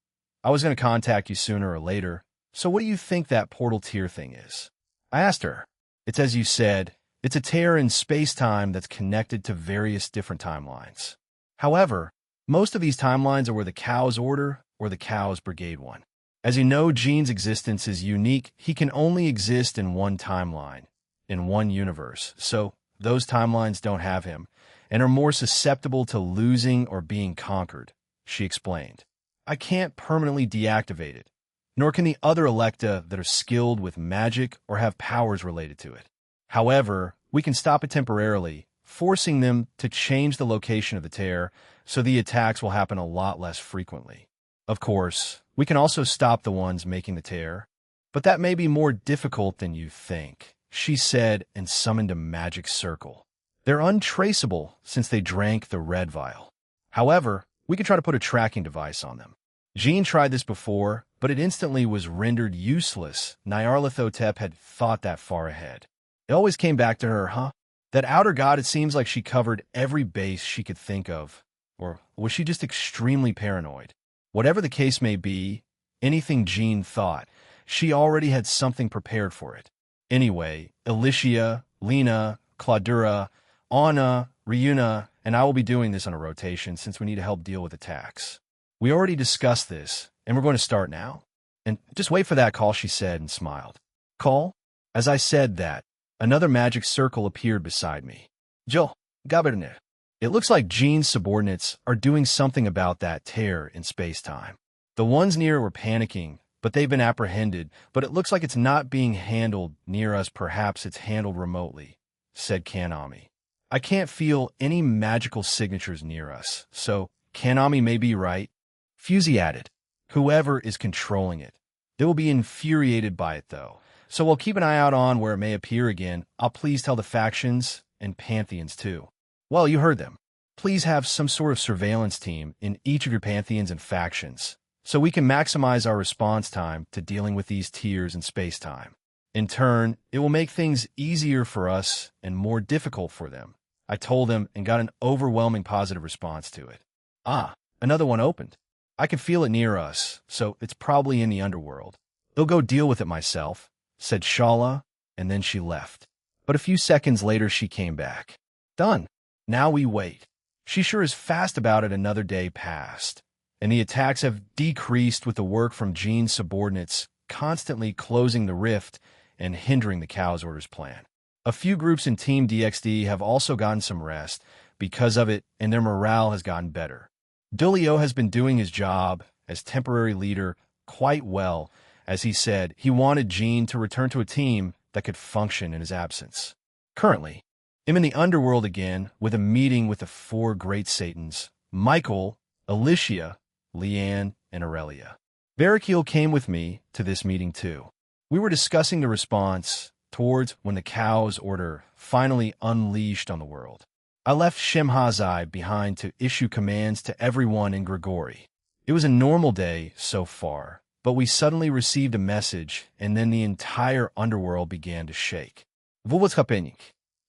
I was going to contact you sooner or later, so what do you think that portal tier thing is? I asked her. It's as you said, it's a tear in space-time that's connected to various different timelines. However, most of these timelines are where the Cow's Order or the Cow's Brigade won. As you know, Gene's existence is unique. He can only exist in one timeline, in one universe, so those timelines don't have him and are more susceptible to losing or being conquered, she explained. I can't permanently deactivate it, nor can the other Electa that are skilled with magic or have powers related to it. However, we can stop it temporarily, forcing them to change the location of the tear so the attacks will happen a lot less frequently. Of course, we can also stop the ones making the tear, but that may be more difficult than you think, she said and summoned a magic circle. They're untraceable since they drank the red vial. However, we could try to put a tracking device on them. Gene tried this before, but it instantly was rendered useless. Nyarlathotep had thought that far ahead. It always came back to her, huh? That outer god, it seems like she covered every base she could think of. Or was she just extremely paranoid? Whatever the case may be, anything Gene thought, she already had something prepared for it. Anyway, Alicia, Lena, Claudura, Anna, Ryuna, and I will be doing this on a rotation since we need to help deal with attacks. We already discussed this, and we're going to start now. And just wait for that call, she said and smiled. Call? As I said that, another magic circle appeared beside me. Jo, Governor. It looks like Gene's subordinates are doing something about that tear in space-time. The ones near were panicking, but they've been apprehended, but it looks like it's not being handled near us. Perhaps it's handled remotely, said Kanami. I can't feel any magical signatures near us, so Kanami may be right. Fusey added, whoever is controlling it. They will be infuriated by it, though. So we'll keep an eye out on where it may appear again. I'll please tell the factions and pantheons, too. Well, you heard them. Please have some sort of surveillance team in each of your pantheons and factions, so we can maximize our response time to dealing with these tiers in space-time. In turn, it will make things easier for us and more difficult for them. I told them and got an overwhelming positive response to it. Ah, another one opened. I can feel it near us, so it's probably in the underworld. I'll go deal with it myself, said Shala, and then she left. But a few seconds later she came back. Done. Now we wait. She sure is fast about it. Another day passed, and the attacks have decreased with the work from Gene's subordinates constantly closing the rift and hindering the Cow's Order's plan. A few groups in Team DXD have also gotten some rest because of it, and their morale has gotten better. Dulio has been doing his job as temporary leader quite well. As he said, he wanted Gene to return to a team that could function in his absence. Currently, I'm in the underworld again with a meeting with the 4 great Satans, Michael, Alicia, Leanne, and Aurelia. Barakiel came with me to this meeting too. We were discussing the response towards when the Cow's Order finally unleashed on the world. I left Shemhazai behind to issue commands to everyone in Grigori. It was a normal day so far, but we suddenly received a message, and then the entire underworld began to shake. What's happening?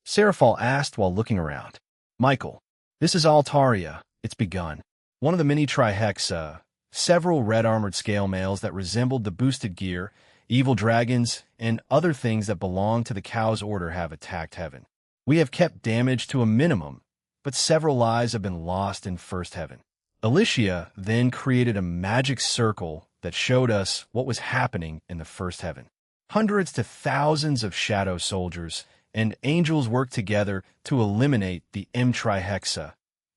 Serafal asked while looking around. Michael, this is Altaria. It's begun. One of the mini Trihexa, several red-armored scale mails that resembled the boosted gear, evil dragons, and other things that belong to the Cow's Order have attacked heaven. We have kept damage to a minimum, but several lives have been lost in First Heaven. Alicia then created a magic circle that showed us what was happening in the First Heaven. Hundreds to thousands of shadow soldiers and angels worked together to eliminate the M-Trihexa,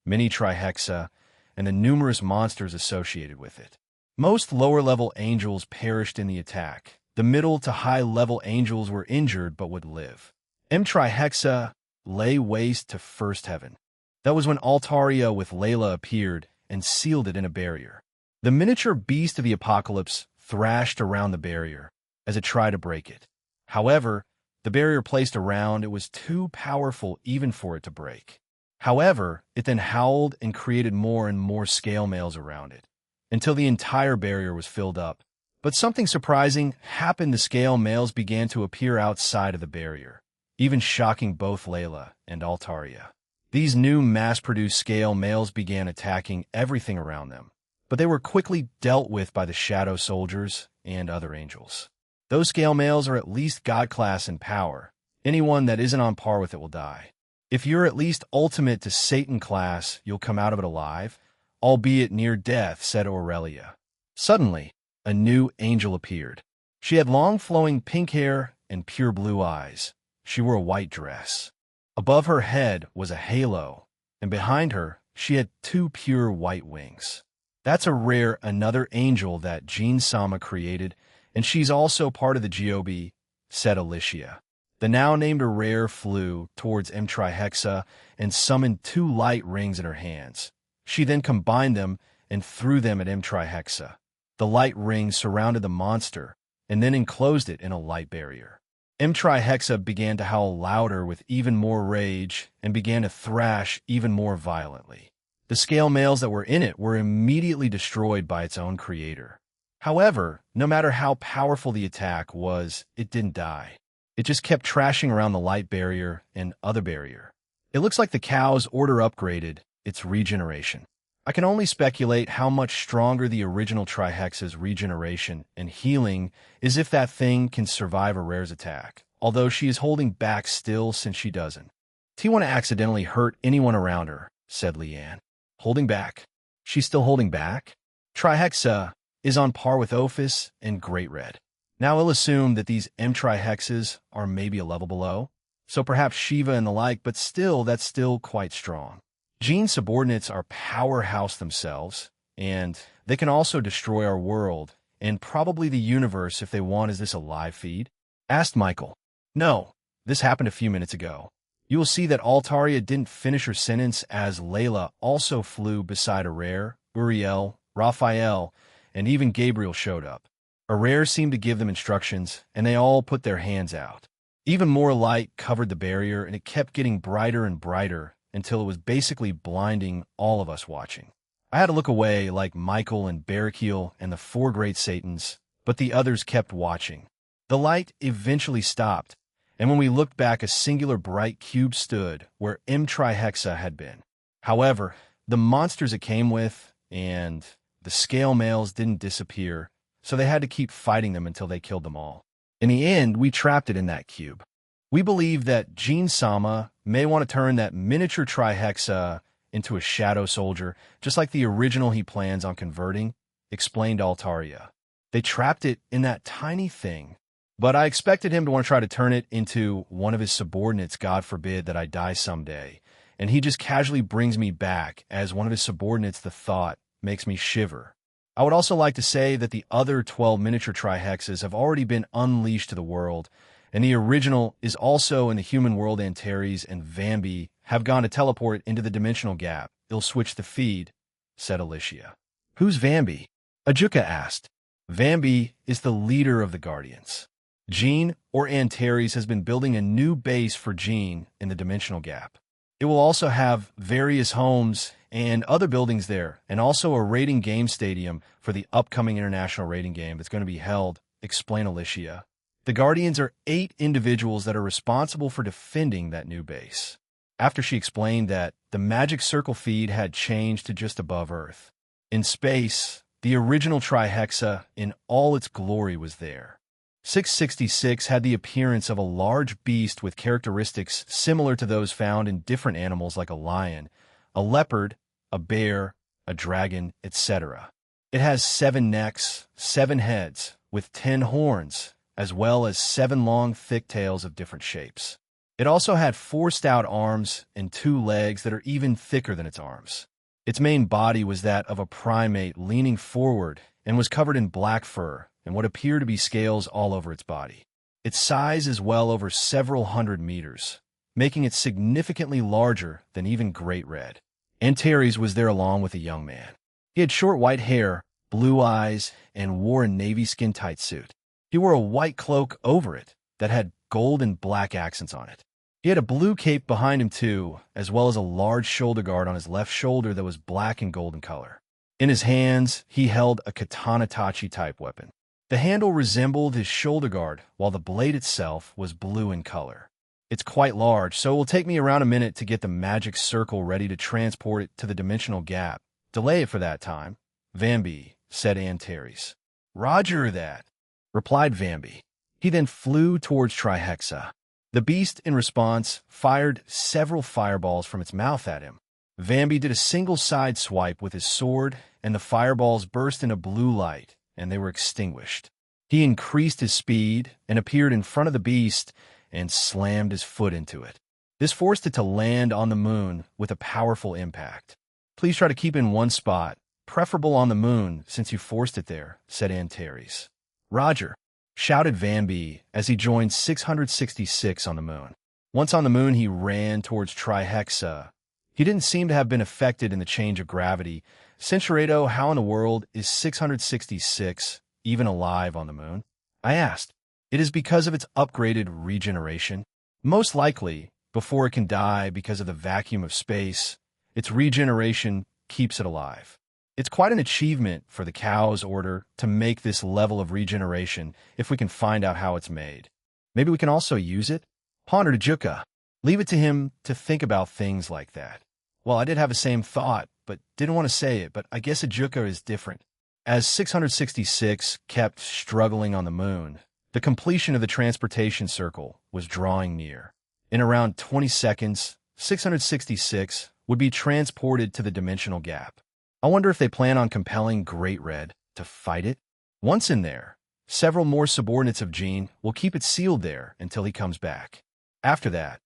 Mini-Trihexa, and the numerous monsters associated with it. Most lower-level angels perished in the attack. The middle to high-level angels were injured but would live. M-Trihexa lay waste to First Heaven. That was when Altaria with Layla appeared and sealed it in a barrier. The miniature beast of the apocalypse thrashed around the barrier as it tried to break it. However, The barrier placed around it was too powerful even for it to break. However, it then howled and created more and more scale males around it, until the entire barrier was filled up. But something surprising happened. The scale males began to appear outside of the barrier, even shocking both Layla and Altaria. These new mass-produced scale males began attacking everything around them, but they were quickly dealt with by the shadow soldiers and other angels. Those scale males are at least God class in power. Anyone that isn't on par with it will die. If you're at least ultimate to Satan class, you'll come out of it alive, albeit near death, said Aurelia. Suddenly, a new angel appeared. She had long flowing pink hair and pure blue eyes. She wore a white dress. Above her head was a halo, and behind her, she had two pure white wings. That's a rare another angel that Jean-sama created, and she's also part of the GOB, said Alicia. The now-named rare flew towards M-Trihexa and summoned two light rings in her hands. She then combined them and threw them at M-Trihexa. The light rings surrounded the monster and then enclosed it in a light barrier. M-Trihexa began to howl louder with even more rage and began to thrash even more violently. The scale males that were in it were immediately destroyed by its own creator. However, no matter how powerful the attack was, it didn't die. It just kept trashing around the light barrier and other barrier. It looks like the cow's order upgraded its regeneration. I can only speculate how much stronger the original Trihexa's regeneration and healing is if that thing can survive a rare's attack, although she is holding back still since she doesn't. T1 accidentally hurt anyone around her, said Leanne. Holding back? She's still holding back? Trihexa is on par with Ophis and Great Red. Now we'll assume that these M-Trihexes are maybe a level below, so perhaps Shiva and the like, but still, that's still quite strong. Jean's subordinates are powerhouse themselves, and they can also destroy our world, and probably the universe if they want. Is this a live feed? Asked Michael. No, this happened a few minutes ago. You will see that Altaria didn't finish her sentence as Layla also flew beside Arare, Uriel, Raphael, and even Gabriel showed up. Arare seemed to give them instructions, and they all put their hands out. Even more light covered the barrier, and it kept getting brighter and brighter until it was basically blinding all of us watching. I had to look away like Michael and Barakiel and the four great Satans, but the others kept watching. The light eventually stopped, and when we looked back, a singular bright cube stood where M-Trihexa had been. However, the monsters it came with and the scale males didn't disappear, so they had to keep fighting them until they killed them all. In the end, we trapped it in that cube. We believe that Jean-sama may want to turn that miniature Trihexa into a shadow soldier, just like the original he plans on converting, explained Altaria. They trapped it in that tiny thing, but I expected him to want to try to turn it into one of his subordinates, God forbid that I die someday, and he just casually brings me back as one of his subordinates. The thought makes me shiver. I would also like to say that the other 12 miniature Trihexes have already been unleashed to the world, and the original is also in the human world. Antares and Vambi have gone to teleport into the dimensional gap. It'll switch the feed, said Alicia. Who's Vambi? Ajuka asked. Vambi is the leader of the Guardians. Jean, or Antares, has been building a new base for Jean in the dimensional gap. It will also have various homes and other buildings there, and also a raiding game stadium for the upcoming international raiding game that's going to be held, explained Alicia. The Guardians are 8 individuals that are responsible for defending that new base. After she explained that the magic circle feed had changed to just above Earth. In space, the original Trihexa in all its glory was there. 666 had the appearance of a large beast with characteristics similar to those found in different animals like a lion, a leopard, a bear, a dragon, etc. It has 7 necks, 7 heads, with 10 horns, as well as 7 long, thick tails of different shapes. It also had 4 stout arms and 2 legs that are even thicker than its arms. Its main body was that of a primate leaning forward and was covered in black fur and what appear to be scales all over its body. Its size is well over several hundred meters, making it significantly larger than even Great Red. Antares was there along with a young man. He had short white hair, blue eyes, and wore a navy skin tight suit. He wore a white cloak over it that had gold and black accents on it. He had a blue cape behind him too, as well as a large shoulder guard on his left shoulder that was black and gold in color. In his hands, he held a katana-tachi type weapon. The handle resembled his shoulder guard, while the blade itself was blue in color. It's quite large, so it will take me around a minute to get the magic circle ready to transport it to the dimensional gap. Delay it for that time, Vambi, said Antares. Roger that, replied Vambi. He then flew towards Trihexa. The beast, in response, fired several fireballs from its mouth at him. Vambi did a single side swipe with his sword, and the fireballs burst into blue light, and they were extinguished. He increased his speed and appeared in front of the beast and slammed his foot into it. This forced it to land on the moon with a powerful impact. Please try to keep in one spot, preferable on the moon since you forced it there, said Antares. Roger, shouted Vambi as he joined 666 on the moon. Once on the moon, he ran towards Trihexa. He didn't seem to have been affected in the change of gravity. Cinceredo, how in the world is 666 even alive on the moon? I asked. It is because of its upgraded regeneration. Most likely, before it can die because of the vacuum of space, its regeneration keeps it alive. It's quite an achievement for the Cow's Order to make this level of regeneration if we can find out how it's made. Maybe we can also use it? Pondered Ajuka. Leave it to him to think about things like that. Well, I did have the same thought, but didn't want to say it, but I guess Ajuka is different. As 666 kept struggling on the moon, the completion of the transportation circle was drawing near. In around 20 seconds, 666 would be transported to the dimensional gap. I wonder if they plan on compelling Great Red to fight it? Once in there, several more subordinates of Gene will keep it sealed there until he comes back. After that,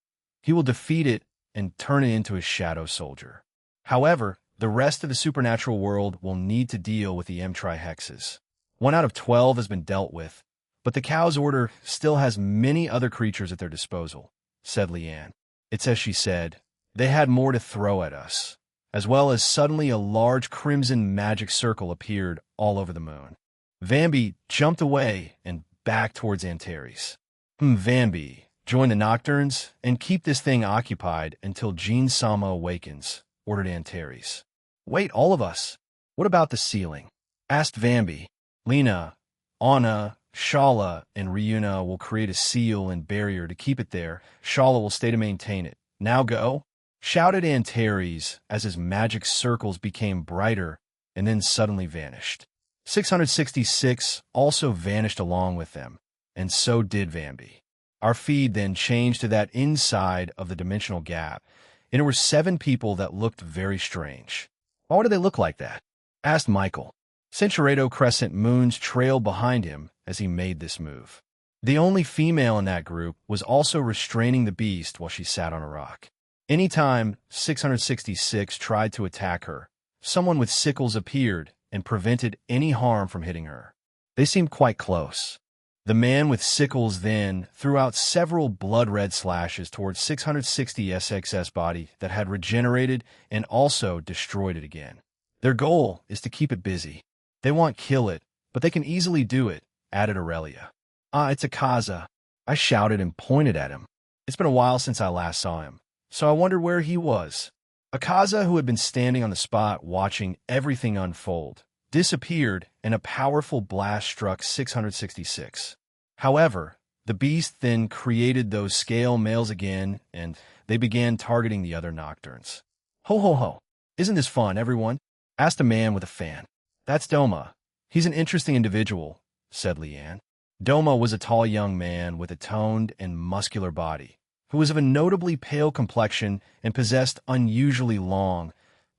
he will defeat it and turn it into a shadow soldier. However, the rest of the supernatural world will need to deal with the M-Trihexes. 1 out of 12 has been dealt with, but the Cow's Order still has many other creatures at their disposal, said Leanne. It's as she said, they had more to throw at us, as well as suddenly a large crimson magic circle appeared all over the moon. Vambi jumped away and back towards Antares. Vambi, join the Nocturnes and keep this thing occupied until Jean Sama awakens, ordered Antares. Wait, all of us. What about the ceiling? Asked Vambi. Lena, Anna, Shala, and Ryuna will create a seal and barrier to keep it there. Shala will stay to maintain it. Now go, shouted Antares as his magic circles became brighter and then suddenly vanished. 666 also vanished along with them, and so did Vambi. Our feed then changed to that inside of the dimensional gap, and there were 7 people that looked very strange. Why do they look like that? Asked Michael. Cinceredo Crescent Moons trailed behind him as he made this move. The only female in that group was also restraining the beast while she sat on a rock. Anytime 666 tried to attack her, someone with sickles appeared and prevented any harm from hitting her. They seemed quite close. The man with sickles then threw out several blood-red slashes towards 660 SXS body that had regenerated and also destroyed it again. Their goal is to keep it busy. They won't kill it, but they can easily do it, added Aurelia. It's a Kaza, I shouted and pointed at him. It's been a while since I last saw him, so I wondered where he was. Akaza, who had been standing on the spot watching everything unfold, disappeared and a powerful blast struck 666. However, the beast then created those scale males again, and they began targeting the other Nocturnes. Ho ho ho, isn't this fun, everyone? Asked a man with a fan. That's Doma. He's an interesting individual, said Leanne. Doma was a tall young man with a toned and muscular body, who was of a notably pale complexion and possessed unusually long,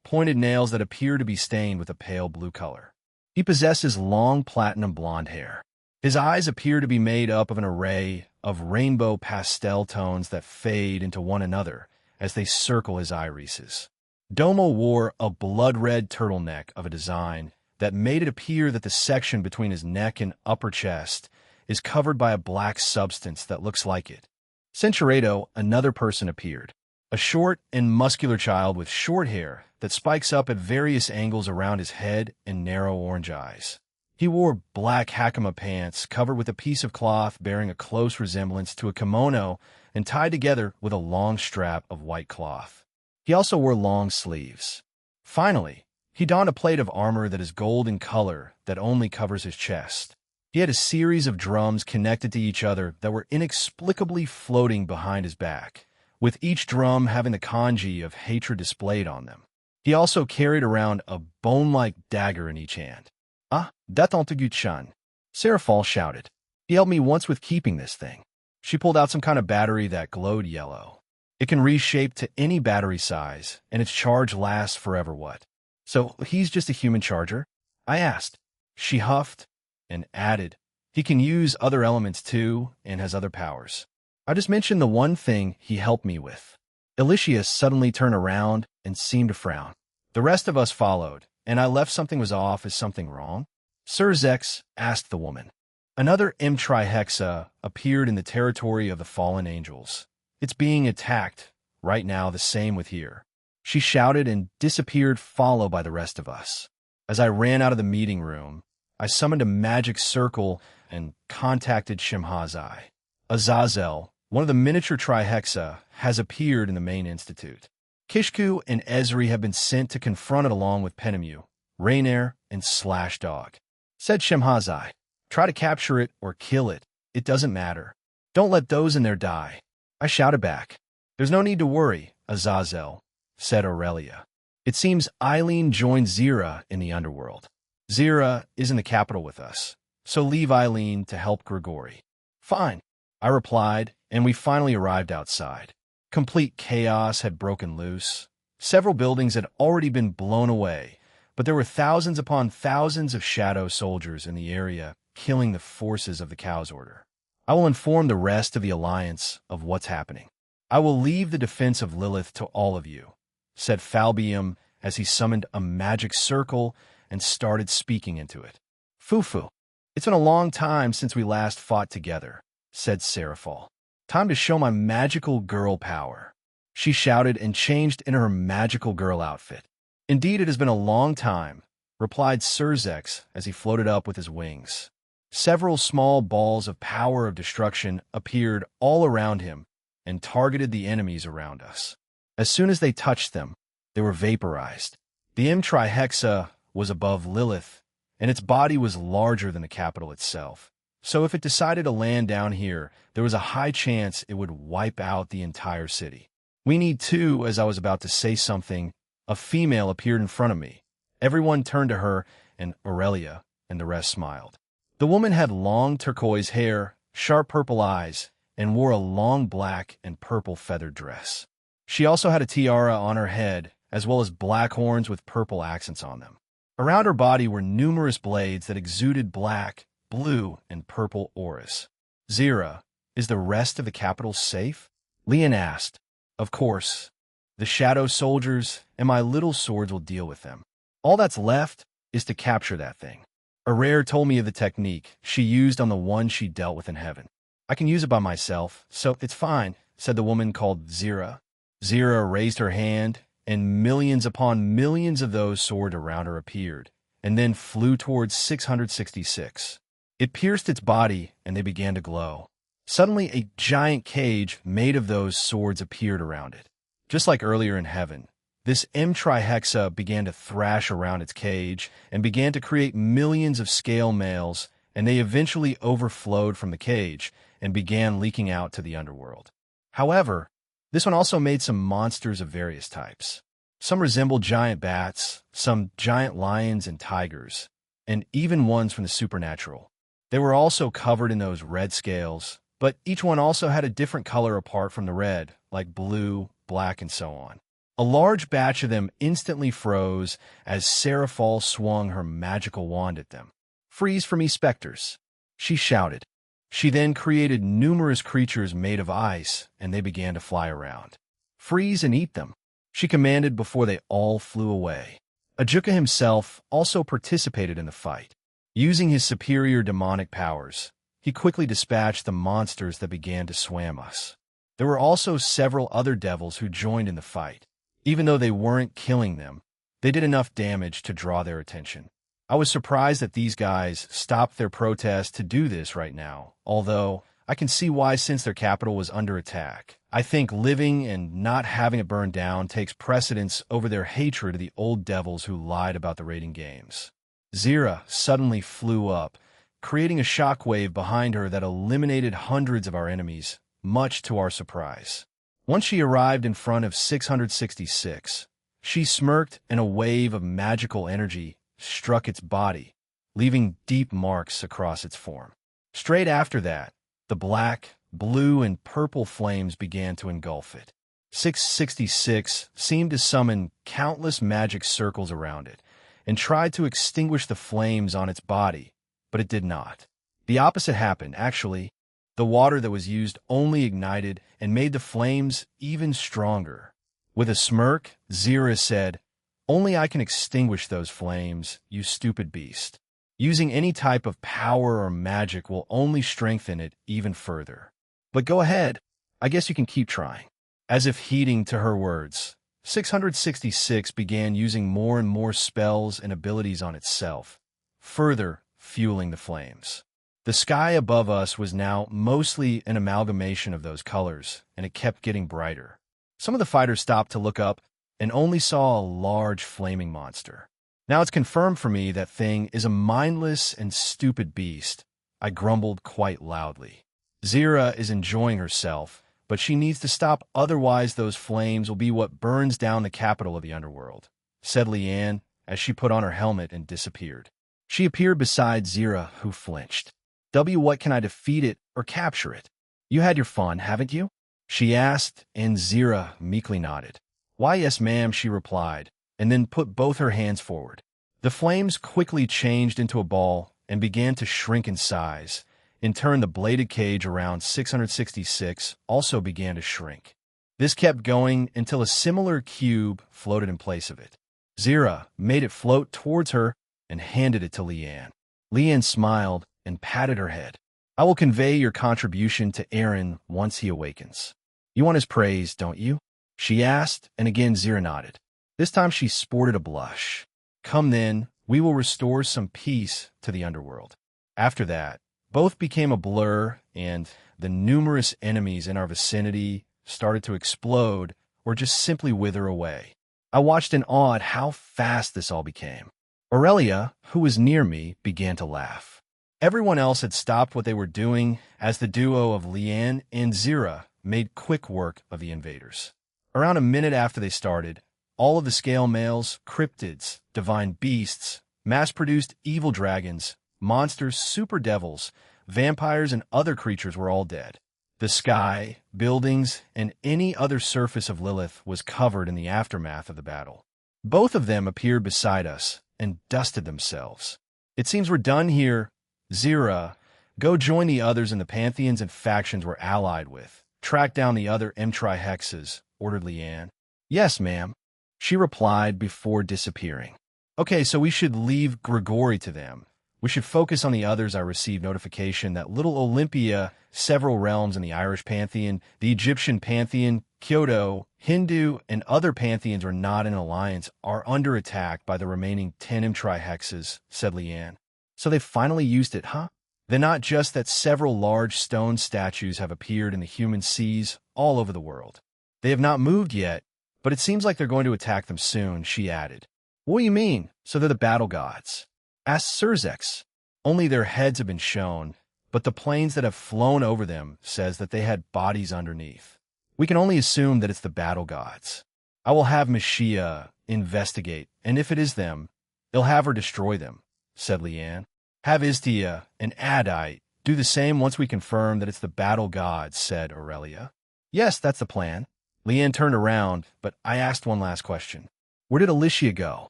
pointed nails that appeared to be stained with a pale blue color. He possesses long platinum blonde hair. His eyes appear to be made up of an array of rainbow pastel tones that fade into one another as they circle his irises. Doma wore a blood-red turtleneck of a design that made it appear that the section between his neck and upper chest is covered by a black substance that looks like it. Cinceredo, another person appeared, a short and muscular child with short hair that spikes up at various angles around his head and narrow orange eyes. He wore black hakama pants covered with a piece of cloth bearing a close resemblance to a kimono and tied together with a long strap of white cloth. He also wore long sleeves. Finally, he donned a plate of armor that is gold in color that only covers his chest. He had a series of drums connected to each other that were inexplicably floating behind his back, with each drum having the kanji of hatred displayed on them. He also carried around a bone-like dagger in each hand. "Ah, datantagut-chan," Seraphal shouted. "He helped me once with keeping this thing." She pulled out some kind of battery that glowed yellow. "It can reshape to any battery size, and its charge lasts forever." "What? So he's just a human charger?" I asked. She huffed and added, "He can use other elements too, and has other powers." I just mentioned the one thing he helped me with. Alicia suddenly turned around and seemed to frown. The rest of us followed, and I left something was off. Is something wrong? Sir Zex asked the woman. Another M-trihexa appeared in the territory of the fallen angels. "It's being attacked right now, the same with here." She shouted and disappeared, followed by the rest of us. As I ran out of the meeting room, I summoned a magic circle and contacted Shimhazai. Azazel, one of the miniature trihexa, has appeared in the main institute. Kishku and Ezri have been sent to confront it along with Penemu, Rainair, and Slashdog. Said Shimhazai, "Try to capture it or kill it. It doesn't matter. Don't let those in there die." I shouted back. "There's no need to worry, Azazel," said Aurelia. "It seems Eileen joined Zira in the underworld. Zira is in the capital with us, so leave Eileen to help Grigori." "Fine," I replied, and we finally arrived outside. Complete chaos had broken loose. Several buildings had already been blown away, but there were thousands upon thousands of shadow soldiers in the area, killing the forces of the Cow's Order. "I will inform the rest of the Alliance of what's happening. I will leave the defense of Lilith to all of you," said Falbium as he summoned a magic circle and started speaking into it. "Fufu, it's been a long time since we last fought together," said Seraphal. "Time to show my magical girl power." She shouted and changed into her magical girl outfit. "Indeed, it has been a long time," replied Sir Zex as he floated up with his wings. Several small balls of power of destruction appeared all around him and targeted the enemies around us. As soon as they touched them, they were vaporized. The M-trihexa was above Lilith, and its body was larger than the capital itself. So if it decided to land down here, there was a high chance it would wipe out the entire city. "We need to," as I was about to say something, a female appeared in front of me. Everyone turned to her, and Aurelia and the rest smiled. The woman had long turquoise hair, sharp purple eyes, and wore a long black and purple feathered dress. She also had a tiara on her head, as well as black horns with purple accents on them. Around her body were numerous blades that exuded black, blue, and purple auras. "Zira, is the rest of the capital safe?" Leon asked. "Of course. The shadow soldiers and my little swords will deal with them. All that's left is to capture that thing." Arare told me of the technique she used on the one she dealt with in heaven. "I can use it by myself, so it's fine," said the woman called Zira. Zira raised her hand, and millions upon millions of those soared around her appeared, and then flew towards 666. It pierced its body, and they began to glow. Suddenly, a giant cage made of those swords appeared around it. Just like earlier in heaven, this M-trihexa began to thrash around its cage and began to create millions of scale mails, and they eventually overflowed from the cage and began leaking out to the underworld. However, this one also made some monsters of various types. Some resembled giant bats, some giant lions and tigers, and even ones from the supernatural. They were also covered in those red scales, but each one also had a different color apart from the red, like blue, black, and so on. A large batch of them instantly froze as Seraphal swung her magical wand at them. "Freeze for me, specters," she shouted. She then created numerous creatures made of ice, and they began to fly around. "Freeze and eat them," she commanded before they all flew away. Ajuka himself also participated in the fight. Using his superior demonic powers, he quickly dispatched the monsters that began to swam us. There were also several other devils who joined in the fight. Even though they weren't killing them, they did enough damage to draw their attention. I was surprised that these guys stopped their protest to do this right now, although I can see why since their capital was under attack. I think living and not having it burned down takes precedence over their hatred of the old devils who lied about the raiding games. Zira suddenly flew up, creating a shockwave behind her that eliminated hundreds of our enemies, much to our surprise. Once she arrived in front of 666, she smirked and a wave of magical energy struck its body, leaving deep marks across its form. Straight after that, the black, blue, and purple flames began to engulf it. 666 seemed to summon countless magic circles around it and tried to extinguish the flames on its body, but it did not. The opposite happened, actually. The water that was used only ignited and made the flames even stronger. With a smirk, Zira said, "Only I can extinguish those flames, you stupid beast. Using any type of power or magic will only strengthen it even further. But go ahead. I guess you can keep trying." As if heeding to her words, 666 began using more and more spells and abilities on itself, further fueling the flames. The sky above us was now mostly an amalgamation of those colors, and it kept getting brighter. Some of the fighters stopped to look up and only saw a large flaming monster. "Now it's confirmed for me that thing is a mindless and stupid beast," I grumbled quite loudly. "Zira is enjoying herself, but she needs to stop, otherwise those flames will be what burns down the capital of the underworld," said Leanne as she put on her helmet and disappeared. She appeared beside Zira, who flinched. What can I defeat it or capture it? You had your fun, haven't you?" she asked, and Zira meekly nodded. "Why, yes, ma'am," she replied, and then put both her hands forward. The flames quickly changed into a ball and began to shrink in size. In turn, the bladed cage around 666 also began to shrink. This kept going until a similar cube floated in place of it. Zira made it float towards her and handed it to Leanne. Leanne smiled and patted her head. "I will convey your contribution to Aaron once he awakens." "You want his praise, don't you?" she asked, and again Zira nodded. This time she sported a blush. "Come then, we will restore some peace to the underworld." After that, both became a blur, and the numerous enemies in our vicinity started to explode or just simply wither away. I watched in awe at how fast this all became. Aurelia, who was near me, began to laugh. Everyone else had stopped what they were doing as the duo of Leanne and Zira made quick work of the invaders. Around a minute after they started, all of the scale males, cryptids, divine beasts, mass-produced evil dragons, monsters, super devils, vampires, and other creatures were all dead. The sky, buildings, and any other surface of Lilith was covered in the aftermath of the battle. Both of them appeared beside us and dusted themselves. "It seems we're done here. Zira, go join the others in the pantheons and factions we're allied with. Track down the other M-trihexes," ordered Leanne. "Yes, ma'am," she replied before disappearing. "Okay, so we should leave Grigori to them. We should focus on the others." I received notification that Little Olympia, several realms in the Irish pantheon, the Egyptian pantheon, Kyoto, Hindu, and other pantheons are not in alliance, are under attack by the remaining 10 M-trihexes, said Leanne. "So they finally used it, huh?" "Then not just that several large stone statues have appeared in the human seas all over the world. They have not moved yet, but it seems like they're going to attack them soon," she added. "What do you mean? So they're the battle gods?" asked Surzex. "Only their heads have been shown, but the planes that have flown over them says that they had bodies underneath. We can only assume that it's the battle gods. I will have Mishia investigate, and if it is them, they'll have her destroy them," said Leanne. "Have Istia and Adite do the same once we confirm that it's the battle gods," said Aurelia. "Yes, that's the plan." Leanne turned around, but I asked one last question. "Where did Alicia go?"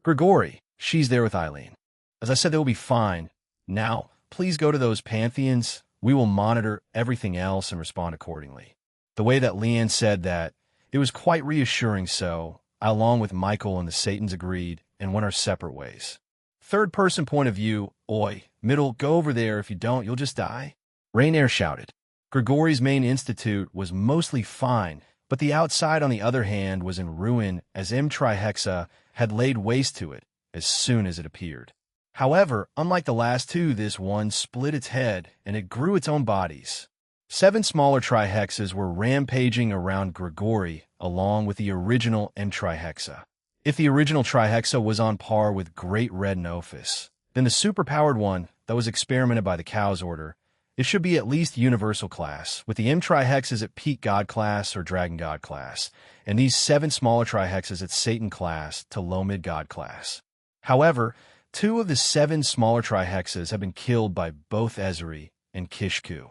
"Grigori. She's there with Eileen. As I said, they will be fine. Now, please go to those pantheons. We will monitor everything else and respond accordingly." The way that Leanne said that, it was quite reassuring, so I, along with Michael and the Satans, agreed and went our separate ways. Third-person point of view, "Oi, middle, go over there. If you don't, you'll just die," Rainier shouted. Grigori's main institute was mostly fine, but the outside, on the other hand, was in ruin as M-trihexa had laid waste to it as soon as it appeared. However, unlike the last two, this one split its head and it grew its own bodies. 7 smaller trihexas were rampaging around Grigori along with the original M-trihexa. If the original trihexa was on par with Great Red Nophis, then the superpowered one that was experimented by the Cow's Order, it should be at least universal class, with the M-trihexas at peak God class or Dragon God class, and these 7 smaller trihexas at Satan class to low-mid God class. However, 2 of the 7 smaller trihexas have been killed by both Ezri and Kishku.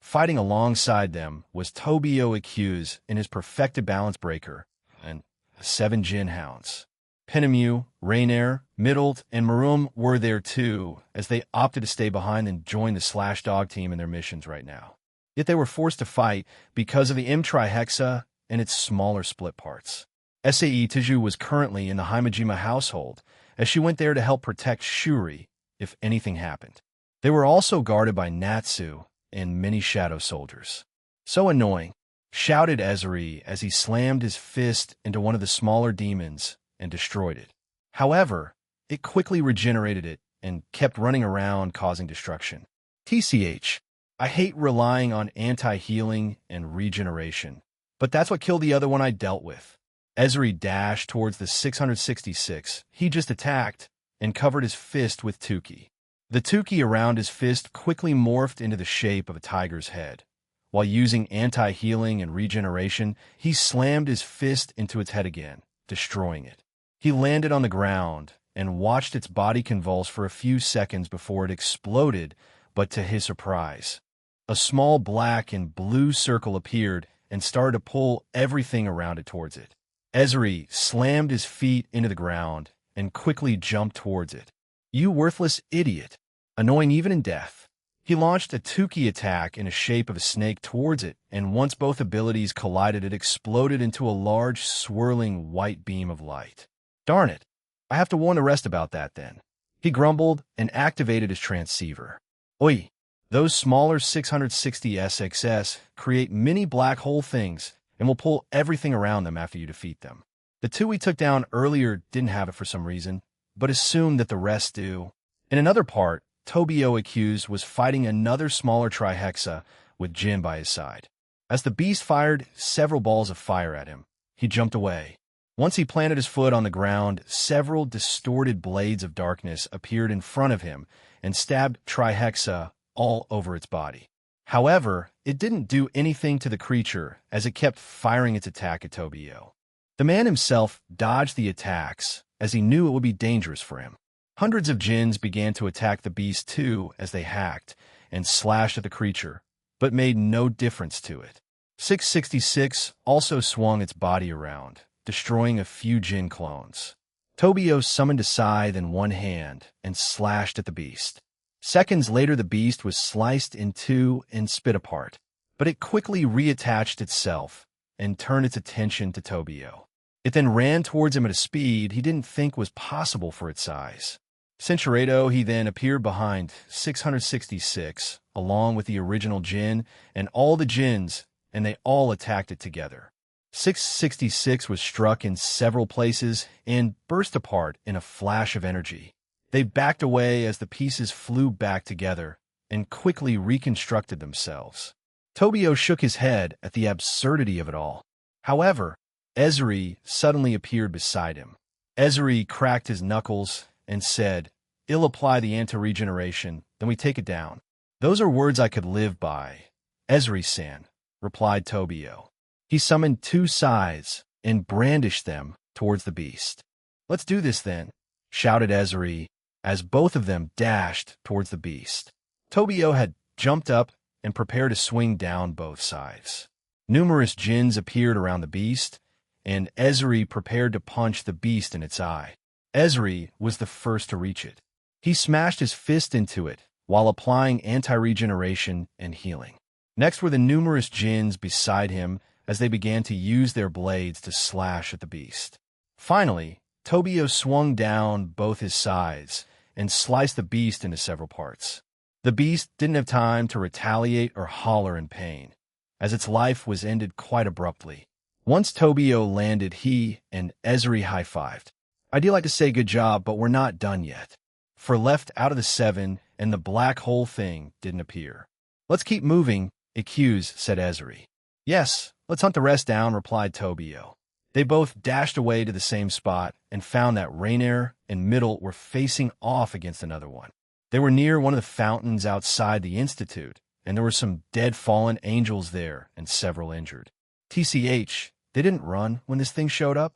Fighting alongside them was Tobio Accuse in his perfected balance breaker, and 7 Jin Hounds. Penemu, Rainier, Middled, and Marum were there too, as they opted to stay behind and join the Slash Dog team in their missions right now. Yet they were forced to fight because of the M-trihexa and its smaller split parts. Sae Tiju was currently in the Himejima household, as she went there to help protect Shuri if anything happened. They were also guarded by Natsu and many shadow soldiers. "So annoying," shouted Ezri as he slammed his fist into one of the smaller demons and destroyed it. However, it quickly regenerated it and kept running around causing destruction. TCH, I hate relying on anti-healing and regeneration, but that's what killed the other one I dealt with. Ezri dashed towards the 666 he just attacked and covered his fist with Tuki. The Tuki around his fist quickly morphed into the shape of a tiger's head. While using anti-healing and regeneration, he slammed his fist into its head again, destroying it. He landed on the ground and watched its body convulse for a few seconds before it exploded, but to his surprise, a small black and blue circle appeared and started to pull everything around it towards it. Ezri slammed his feet into the ground and quickly jumped towards it. "You worthless idiot!" Annoying even in death. He launched a Tuki attack in the shape of a snake towards it, and once both abilities collided, it exploded into a large, swirling white beam of light. "Darn it! I have to warn the rest about that then." He grumbled and activated his transceiver. "Oi! Those smaller 660 SXS create mini black hole things and will pull everything around them after you defeat them. The 2 we took down earlier didn't have it for some reason, but assume that the rest do." In another part, Tobio Accused was fighting another smaller trihexa with Jin by his side. As the beast fired several balls of fire at him, he jumped away. Once he planted his foot on the ground, several distorted blades of darkness appeared in front of him and stabbed Trihexa all over its body. However, it didn't do anything to the creature as it kept firing its attack at Tobio. The man himself dodged the attacks as he knew it would be dangerous for him. Hundreds of Jins began to attack the beast too as they hacked and slashed at the creature, but made no difference to it. 666 also swung its body around, destroying a few Jin clones. Tobio summoned a scythe in one hand and slashed at the beast. Seconds later, the beast was sliced in two and spit apart, but it quickly reattached itself and turned its attention to Tobio. It then ran towards him at a speed he didn't think was possible for its size. Cinchuredo, he then appeared behind 666, along with the original Jin and all the Jins, and they all attacked it together. 666 was struck in several places and burst apart in a flash of energy. They backed away as the pieces flew back together and quickly reconstructed themselves. Tobio shook his head at the absurdity of it all. However, Ezri suddenly appeared beside him. Ezri cracked his knuckles and said, "I'll apply the anti-regeneration, then we take it down." "Those are words I could live by, Ezri-san," replied Tobio. He summoned two scythes and brandished them towards the beast. "Let's do this then," shouted Ezri as both of them dashed towards the beast. Tobio had jumped up and prepared to swing down both scythes. Numerous Jins appeared around the beast, and Ezri prepared to punch the beast in its eye. Ezri was the first to reach it. He smashed his fist into it while applying anti-regeneration and healing. Next were the numerous Jins beside him as they began to use their blades to slash at the beast. Finally, Tobio swung down both his scythes and sliced the beast into several parts. The beast didn't have time to retaliate or holler in pain, as its life was ended quite abruptly. Once Tobio landed, he and Ezri high-fived. "I'd like to say good job, but we're not done yet." 4 left out of the 7, and the black hole thing didn't appear. "Let's keep moving," Accuse said Ezri. "Yes, let's hunt the rest down," replied Tobio. They both dashed away to the same spot and found that Rainier and Middle were facing off against another one. They were near one of the fountains outside the Institute, and there were some dead fallen angels there and several injured. TCH, they didn't run when this thing showed up?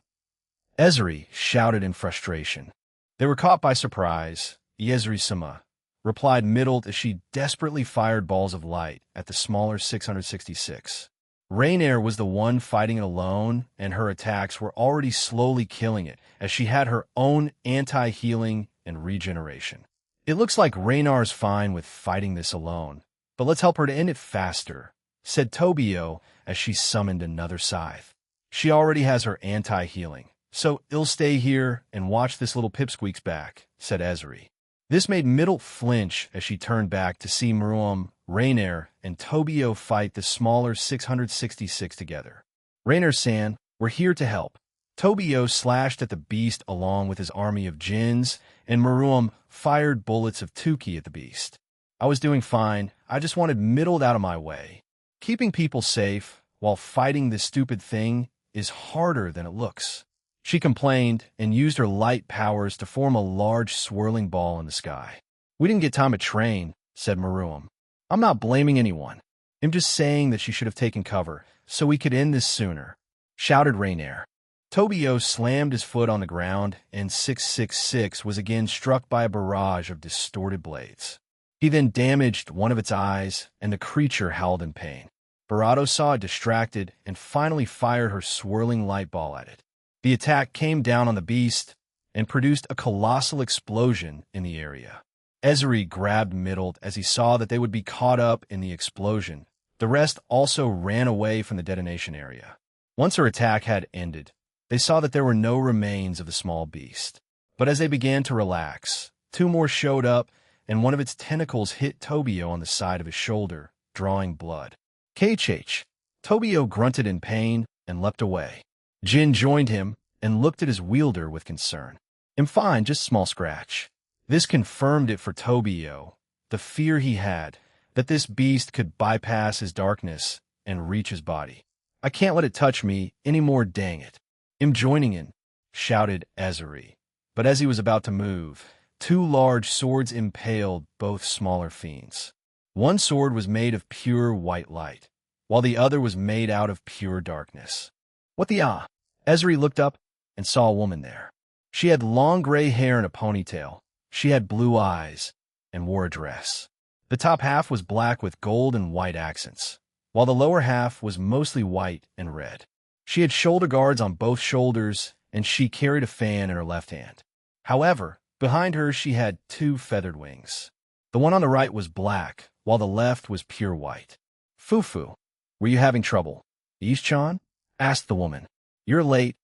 Ezri shouted in frustration. "They were caught by surprise, Ezri-sama," replied Middle as she desperately fired balls of light at the smaller 666. Rainier was the one fighting it alone, and her attacks were already slowly killing it, as she had her own anti-healing and regeneration. "It looks like Raynar's fine with fighting this alone, but let's help her to end it faster," said Tobio as she summoned another scythe. "She already has her anti-healing, so I'll stay here and watch this little pipsqueak's back," said Ezri. This made Middle flinch as she turned back to see Maruam, Rainier, and Tobio fight the smaller 666 together. "Rainier-san, we're here to help." Tobio slashed at the beast along with his army of djinns, and Maruam fired bullets of Tuki at the beast. "I was doing fine, I just wanted Middle out of my way. Keeping people safe while fighting this stupid thing is harder than it looks," she complained and used her light powers to form a large swirling ball in the sky. "We didn't get time to train," said Maruam. "I'm not blaming anyone. I'm just saying that she should have taken cover so we could end this sooner," shouted Rainier. Tobio slammed his foot on the ground, and 666 was again struck by a barrage of distorted blades. He then damaged one of its eyes, and the creature howled in pain. Barato saw it distracted and finally fired her swirling light ball at it. The attack came down on the beast and produced a colossal explosion in the area. Ezri grabbed Middle as he saw that they would be caught up in the explosion. The rest also ran away from the detonation area. Once her attack had ended, they saw that there were no remains of the small beast. But as they began to relax, 2 more showed up, and one of its tentacles hit Tobio on the side of his shoulder, drawing blood. "KHH." Tobio grunted in pain and leapt away. Jin joined him and looked at his wielder with concern. "I'm fine, just small scratch." This confirmed it for Tobio, the fear he had, that this beast could bypass his darkness and reach his body. "I can't let it touch me anymore, dang it." "I'm joining in," shouted Ezri. But as he was about to move, 2 large swords impaled both smaller fiends. One sword was made of pure white light, while the other was made out of pure darkness. "What the ah?" Ezri looked up and saw a woman there. She had long gray hair and a ponytail. She had blue eyes and wore a dress. The top half was black with gold and white accents, while the lower half was mostly white and red. She had shoulder guards on both shoulders, and she carried a fan in her left hand. However, behind her she had 2 feathered wings. The one on the right was black, while the left was pure white. "Fufu, were you having trouble, Ish-chan?" asked the woman. "You're late,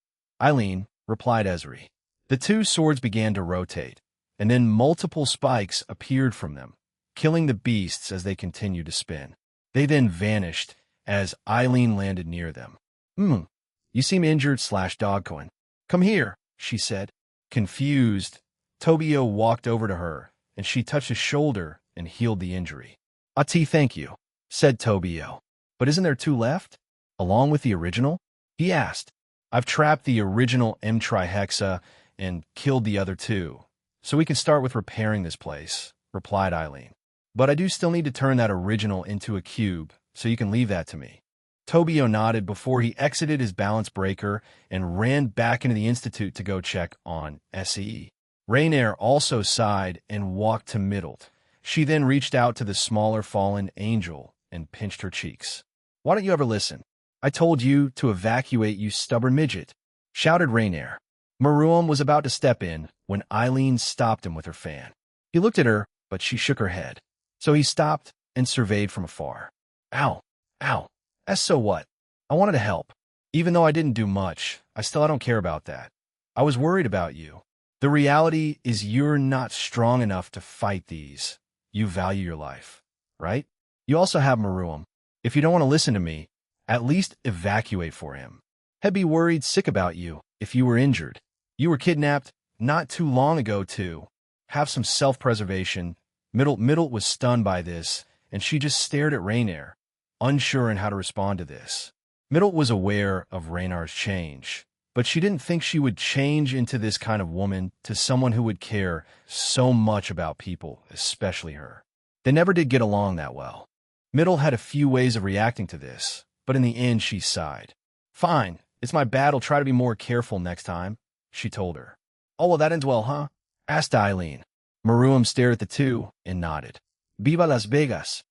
Eileen," replied Ezri. The 2 swords began to rotate, and then multiple spikes appeared from them, killing the beasts as they continued to spin. They then vanished as Eileen landed near them. You seem injured/dogcoin. Come here," she said. Confused, Tobio walked over to her, and she touched his shoulder and healed the injury. "Ati, thank you," said Tobio. "But isn't there 2 left, along with the original?" he asked. "I've trapped the original M-trihexa and killed the other 2, so we can start with repairing this place," replied Eileen. "But I do still need to turn that original into a cube, so you can leave that to me." Tobio nodded before he exited his balance breaker and ran back into the Institute to go check on SE. Rainier also sighed and walked to Middle. She then reached out to the smaller fallen angel and pinched her cheeks. "Why don't you ever listen? I told you to evacuate, you stubborn midget," shouted Rainier. Maruam was about to step in when Eileen stopped him with her fan. He looked at her, but she shook her head. So he stopped and surveyed from afar. "Ow, ow. So what? I wanted to help. Even though I didn't do much, I don't care about that. I was worried about you. The reality is you're not strong enough to fight these. You value your life, right? You also have Maruam. If you don't want to listen to me, at least evacuate for him. He'd be worried sick about you if you were injured. You were kidnapped not too long ago, too. Have some self-preservation. Middle was stunned by this, and she just stared at Rainier, unsure in how to respond to this. Middle was aware of Raynar's change, but she didn't think she would change into this kind of woman, to someone who would care so much about people, especially her. They never did get along that well. Middle had a few ways of reacting to this, but in the end she sighed. "Fine, it's my bad, I'll try to be more careful next time," she told her. "Oh, well, that ends well, huh?" asked Eileen. Maruam stared at the two and nodded. "Viva Las Vegas!"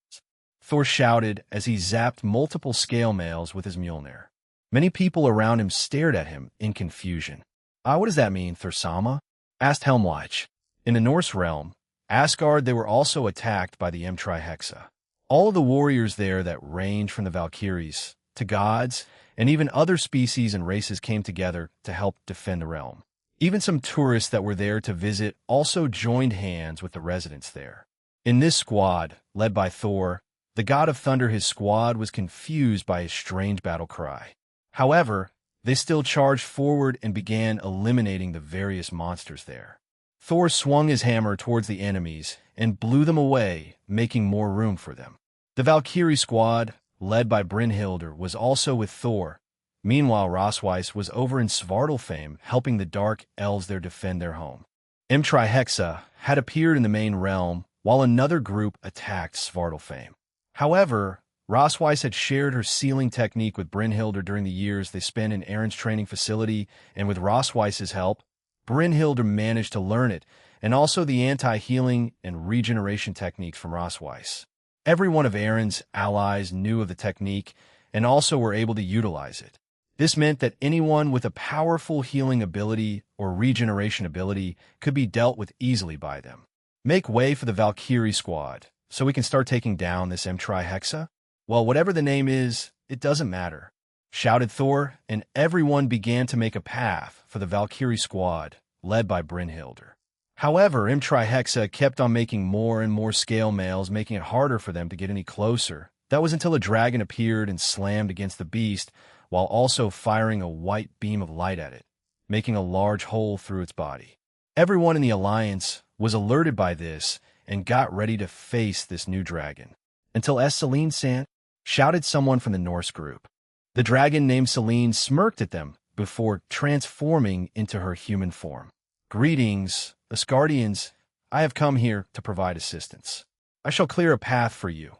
Thor shouted as he zapped multiple scale mails with his Mjolnir. Many people around him stared at him in confusion. What does that mean, Thursama?" asked Helmwich. In the Norse realm, Asgard, they were also attacked by the M-Trihexa. All of the warriors there that range from the Valkyries to gods and even other species and races came together to help defend the realm. Even some tourists that were there to visit also joined hands with the residents there. In this squad, led by Thor, the god of thunder, his squad was confused by his strange battle cry. However, they still charged forward and began eliminating the various monsters there. Thor swung his hammer towards the enemies and blew them away, making more room for them. The Valkyrie squad, led by Brynhildr, was also with Thor. Meanwhile, Rosweiss was over in Svartalfheim, helping the Dark Elves there defend their home. M-Trihexa had appeared in the main realm, while another group attacked Svartalfheim. However, Rosweiss had shared her sealing technique with Brynhildr during the years they spent in Erin's training facility, and with Rosweiss's help, Brynhildr managed to learn it, and also the anti-healing and regeneration techniques from Rosweiss. Every one of Erin's allies knew of the technique, and also were able to utilize it. This meant that anyone with a powerful healing ability or regeneration ability could be dealt with easily by them. Make way for the Valkyrie squad, so we can start taking down this M-Trihexa? Well, whatever the name is, it doesn't matter, shouted Thor, and everyone began to make a path for the Valkyrie squad, led by Brynhildr. However, M-Trihexa kept on making more and more scale mails, making it harder for them to get any closer. That was until a dragon appeared and slammed against the beast, while also firing a white beam of light at it, making a large hole through its body. Everyone in the Alliance was alerted by this and got ready to face this new dragon. Until Celine Sant, shouted someone from the Norse group. The dragon named Celine smirked at them before transforming into her human form. "Greetings, Asgardians. I have come here to provide assistance. I shall clear a path for you.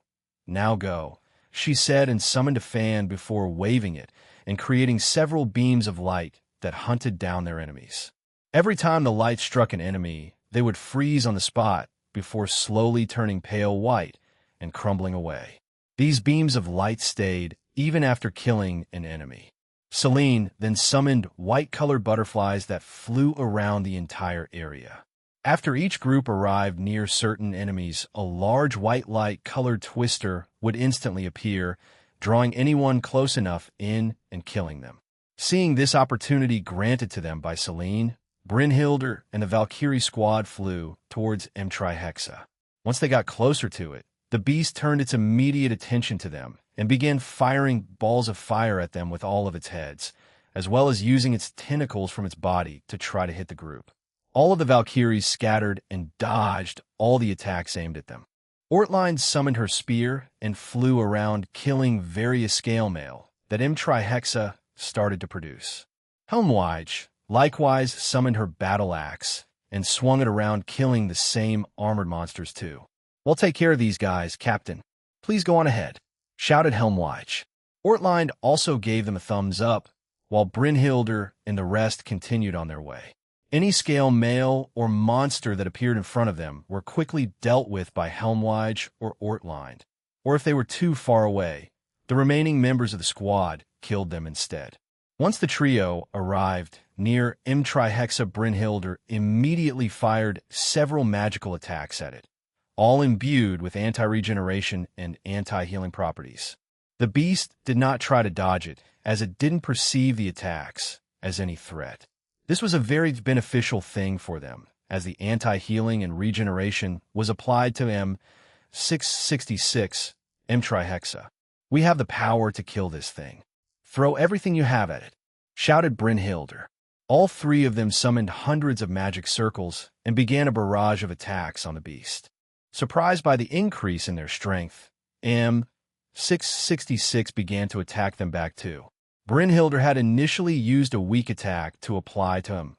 Now go," she said, and summoned a fan before waving it and creating several beams of light that hunted down their enemies. Every time the light struck an enemy, they would freeze on the spot before slowly turning pale white and crumbling away. These beams of light stayed even after killing an enemy. Celine then summoned white-colored butterflies that flew around the entire area. After each group arrived near certain enemies, a large white light-colored twister would instantly appear, drawing anyone close enough in and killing them. Seeing this opportunity granted to them by Celine, Brynhildr and the Valkyrie squad flew towards M-Trihexa. Once they got closer to it, the beast turned its immediate attention to them and began firing balls of fire at them with all of its heads, as well as using its tentacles from its body to try to hit the group. All of the Valkyries scattered and dodged all the attacks aimed at them. Ortline summoned her spear and flew around, killing various scale mail that M-Trihexa started to produce. Helmwich likewise summoned her battle axe and swung it around, killing the same armored monsters too. "We'll take care of these guys, Captain. Please go on ahead," shouted Helmwich. Ortline also gave them a thumbs up, while Brynhildr and the rest continued on their way. Any scale male or monster that appeared in front of them were quickly dealt with by Helmwich or Ortline, or if they were too far away, the remaining members of the squad killed them instead. Once the trio arrived near M-Trihexa, Brynhildr immediately fired several magical attacks at it, all imbued with anti-regeneration and anti-healing properties. The beast did not try to dodge it, as it didn't perceive the attacks as any threat. This was a very beneficial thing for them, as the anti-healing and regeneration was applied to M666, M-Trihexa. "We have the power to kill this thing. Throw everything you have at it," shouted Brynhildr. All three of them summoned hundreds of magic circles and began a barrage of attacks on the beast. Surprised by the increase in their strength, M666 began to attack them back too. Brynhilde had initially used a weak attack to apply to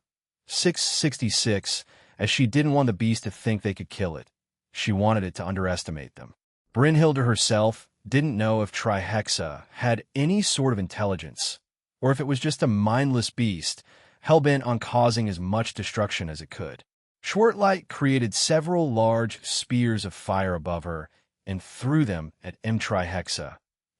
M666, as she didn't want the beast to think they could kill it. She wanted it to underestimate them. Brynhilde herself didn't know if Trihexa had any sort of intelligence, or if it was just a mindless beast, hell-bent on causing as much destruction as it could. Schwartlight created several large spears of fire above her and threw them at Trihexa.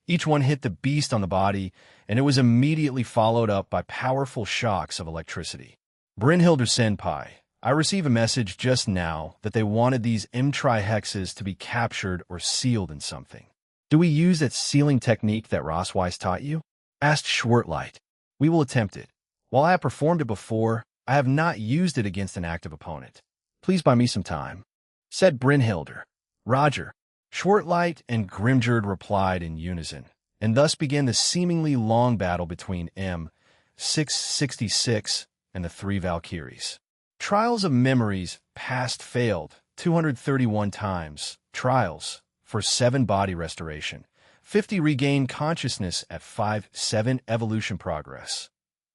Each one hit the beast on the body, and it was immediately followed up by powerful shocks of electricity. Brynhilde Senpai, I received a message just now that they wanted these Trihexes to be captured or sealed in something. Do we use that sealing technique that Rossweiss taught you? Asked Schwartlight. We will attempt it. While I have performed it before, I have not used it against an active opponent. Please buy me some time, said Brynhilde. Roger. Schwartlight and Grimgerd replied in unison, and thus began the seemingly long battle between M666 and the three Valkyries. Trials of Memories Past failed 231 times. Trials for 7 body restoration. 50 regain consciousness at 5-7 evolution progress.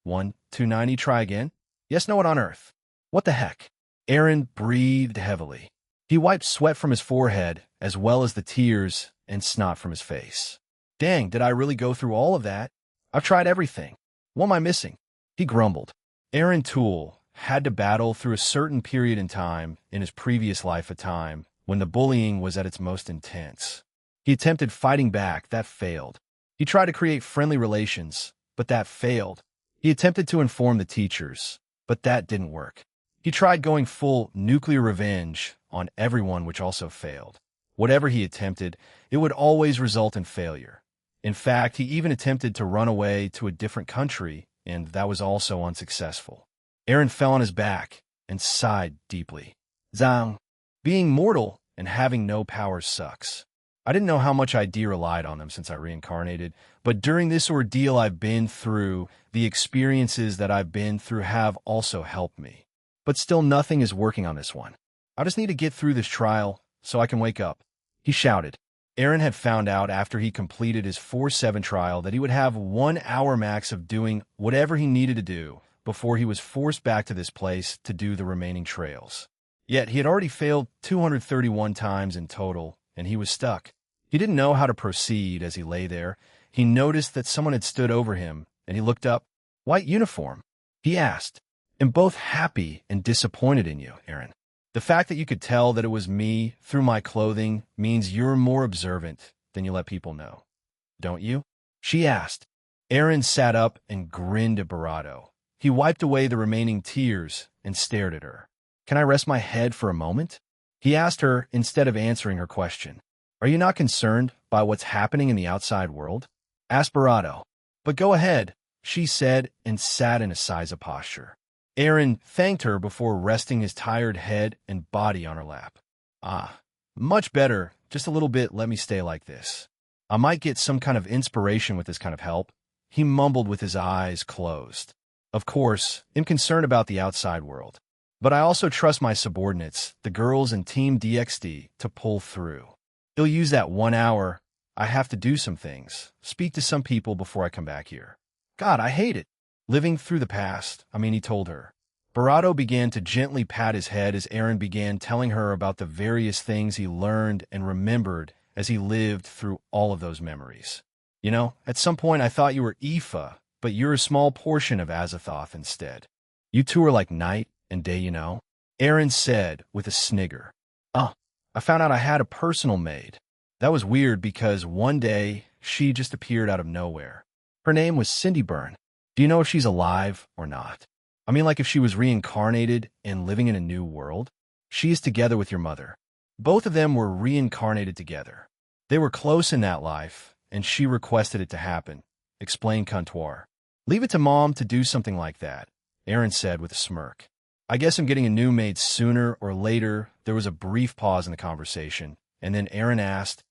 1-290 try again? Yes, no, what on earth? What the heck? Aaron breathed heavily. He wiped sweat from his forehead, as well as the tears and snot from his face. Dang, did I really go through all of that? I've tried everything. What am I missing? He grumbled. Aaron Toole had to battle through a certain period in time in his previous life, a time when the bullying was at its most intense. He attempted fighting back, that failed. He tried to create friendly relations, but that failed. He attempted to inform the teachers, but that didn't work. He tried going full nuclear revenge on everyone, which also failed. Whatever he attempted, it would always result in failure. In fact, he even attempted to run away to a different country, and that was also unsuccessful. Aaron fell on his back and sighed deeply. Zang. Being mortal and having no powers sucks. I didn't know how much I relied on them since I reincarnated, but during this ordeal I've been through, the experiences that I've been through have also helped me. But still nothing is working on this one. I just need to get through this trial so I can wake up, he shouted. Aaron had found out after he completed his 4-7 trial that he would have 1 hour max of doing whatever he needed to do before he was forced back to this place to do the remaining trails. Yet he had already failed 231 times in total, and he was stuck. He didn't know how to proceed. As he lay there, he noticed that someone had stood over him, and he looked up. White uniform? He asked. I'm both happy and disappointed in you, Aaron. The fact that you could tell that it was me through my clothing means you're more observant than you let people know. Don't you? She asked. Aaron sat up and grinned at Barato. He wiped away the remaining tears and stared at her. Can I rest my head for a moment? He asked her instead of answering her question. Are you not concerned by what's happening in the outside world? Asked Barato. But go ahead, she said, and sat in a Seiza posture. Aaron thanked her before resting his tired head and body on her lap. Ah, much better. Just a little bit, let me stay like this. I might get some kind of inspiration with this kind of help, he mumbled with his eyes closed. Of course, I'm concerned about the outside world. But I also trust my subordinates, the girls in Team DXD, to pull through. They'll use that 1 hour. I have to do some things, speak to some people before I come back here. God, I hate it. Living through the past, he told her. Barato began to gently pat his head as Aaron began telling her about the various things he learned and remembered as he lived through all of those memories. You know, at some point I thought you were Aoife, but you're a small portion of Azathoth instead. You two are like night and day, you know, Aaron said with a snigger. Oh, I found out I had a personal maid. That was weird because one day she just appeared out of nowhere. Her name was Cindy Byrne. Do you know if she's alive or not? Like if she was reincarnated and living in a new world? She is together with your mother. Both of them were reincarnated together. They were close in that life, and she requested it to happen, explained Comptoir. Leave it to Mom to do something like that, Aaron said with a smirk. I guess I'm getting a new maid sooner or later. There was a brief pause in the conversation, and then Aaron asked,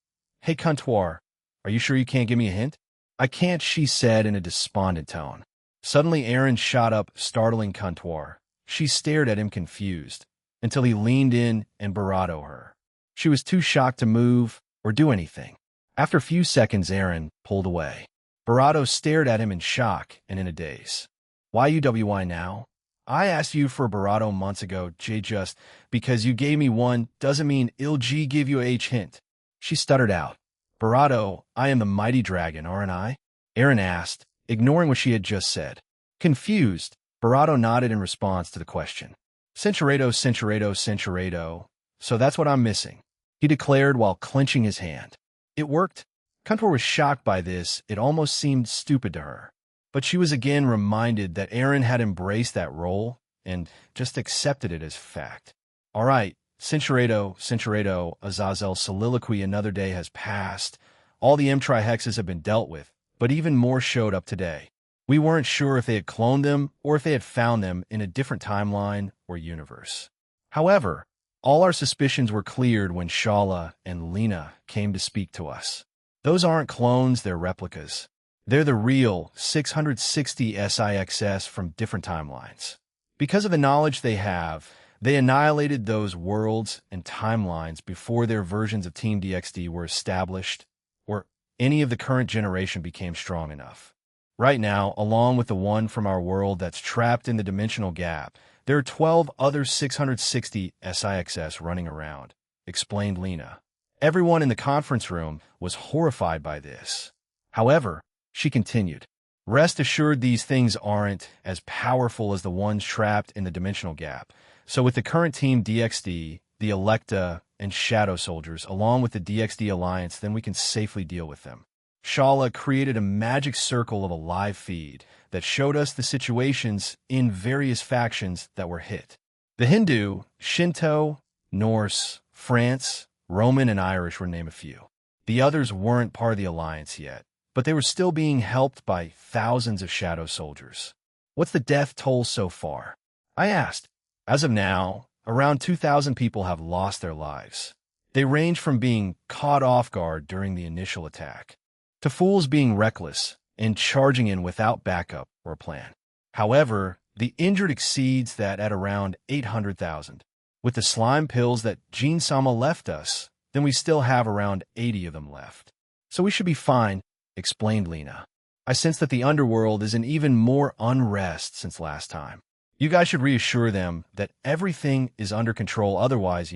Hey, Comptoir, are you sure you can't give me a hint? I can't, she said in a despondent tone. Suddenly, Aaron shot up, startling Contour. She stared at him confused, until he leaned in and barato her. She was too shocked to move or do anything. After a few seconds, Aaron pulled away. Barato stared at him in shock and in a daze. Why UWI now? I asked you for a barato months ago, Jay. Just because you gave me one doesn't mean ILG give you a hint. She stuttered out. Barato, I am the mighty dragon, aren't I? Aaron asked, ignoring what she had just said. Confused, Barato nodded in response to the question. Centurato, Centurato, Centurato. So that's what I'm missing, he declared while clenching his hand. It worked. Contour was shocked by this. It almost seemed stupid to her. But she was again reminded that Aaron had embraced that role and just accepted it as fact. All right, Centurato, Centurato, Azazel soliloquy. Another day has passed. All the M-trihexes have been dealt with, but even more showed up today. We weren't sure if they had cloned them or if they had found them in a different timeline or universe. However, all our suspicions were cleared when Shala and Lena came to speak to us. Those aren't clones, they're replicas. They're the real 660 SIXS from different timelines. Because of the knowledge they have, they annihilated those worlds and timelines before their versions of Team DXD were established or any of the current generation became strong enough. Right now, along with the one from our world that's trapped in the dimensional gap, there are 12 other 660 SIXS running around, explained Lena. Everyone in the conference room was horrified by this. However, she continued, rest assured these things aren't as powerful as the ones trapped in the dimensional gap. So with the current Team DXD, the Electa, and Shadow Soldiers, along with the DXD Alliance, then we can safely deal with them. Shala created a magic circle of a live feed that showed us the situations in various factions that were hit. The Hindu, Shinto, Norse, France, Roman, and Irish were to name a few. The others weren't part of the Alliance yet, but they were still being helped by thousands of Shadow Soldiers. What's the death toll so far? I asked. As of now, around 2,000 people have lost their lives. They range from being caught off guard during the initial attack, to fools being reckless and charging in without backup or plan. However, the injured exceeds that at around 800,000. With the slime pills that Jean Sama left us, then we still have around 80 of them left. So we should be fine, explained Lena. I sense that the underworld is in even more unrest since last time. You guys should reassure them that everything is under control otherwise,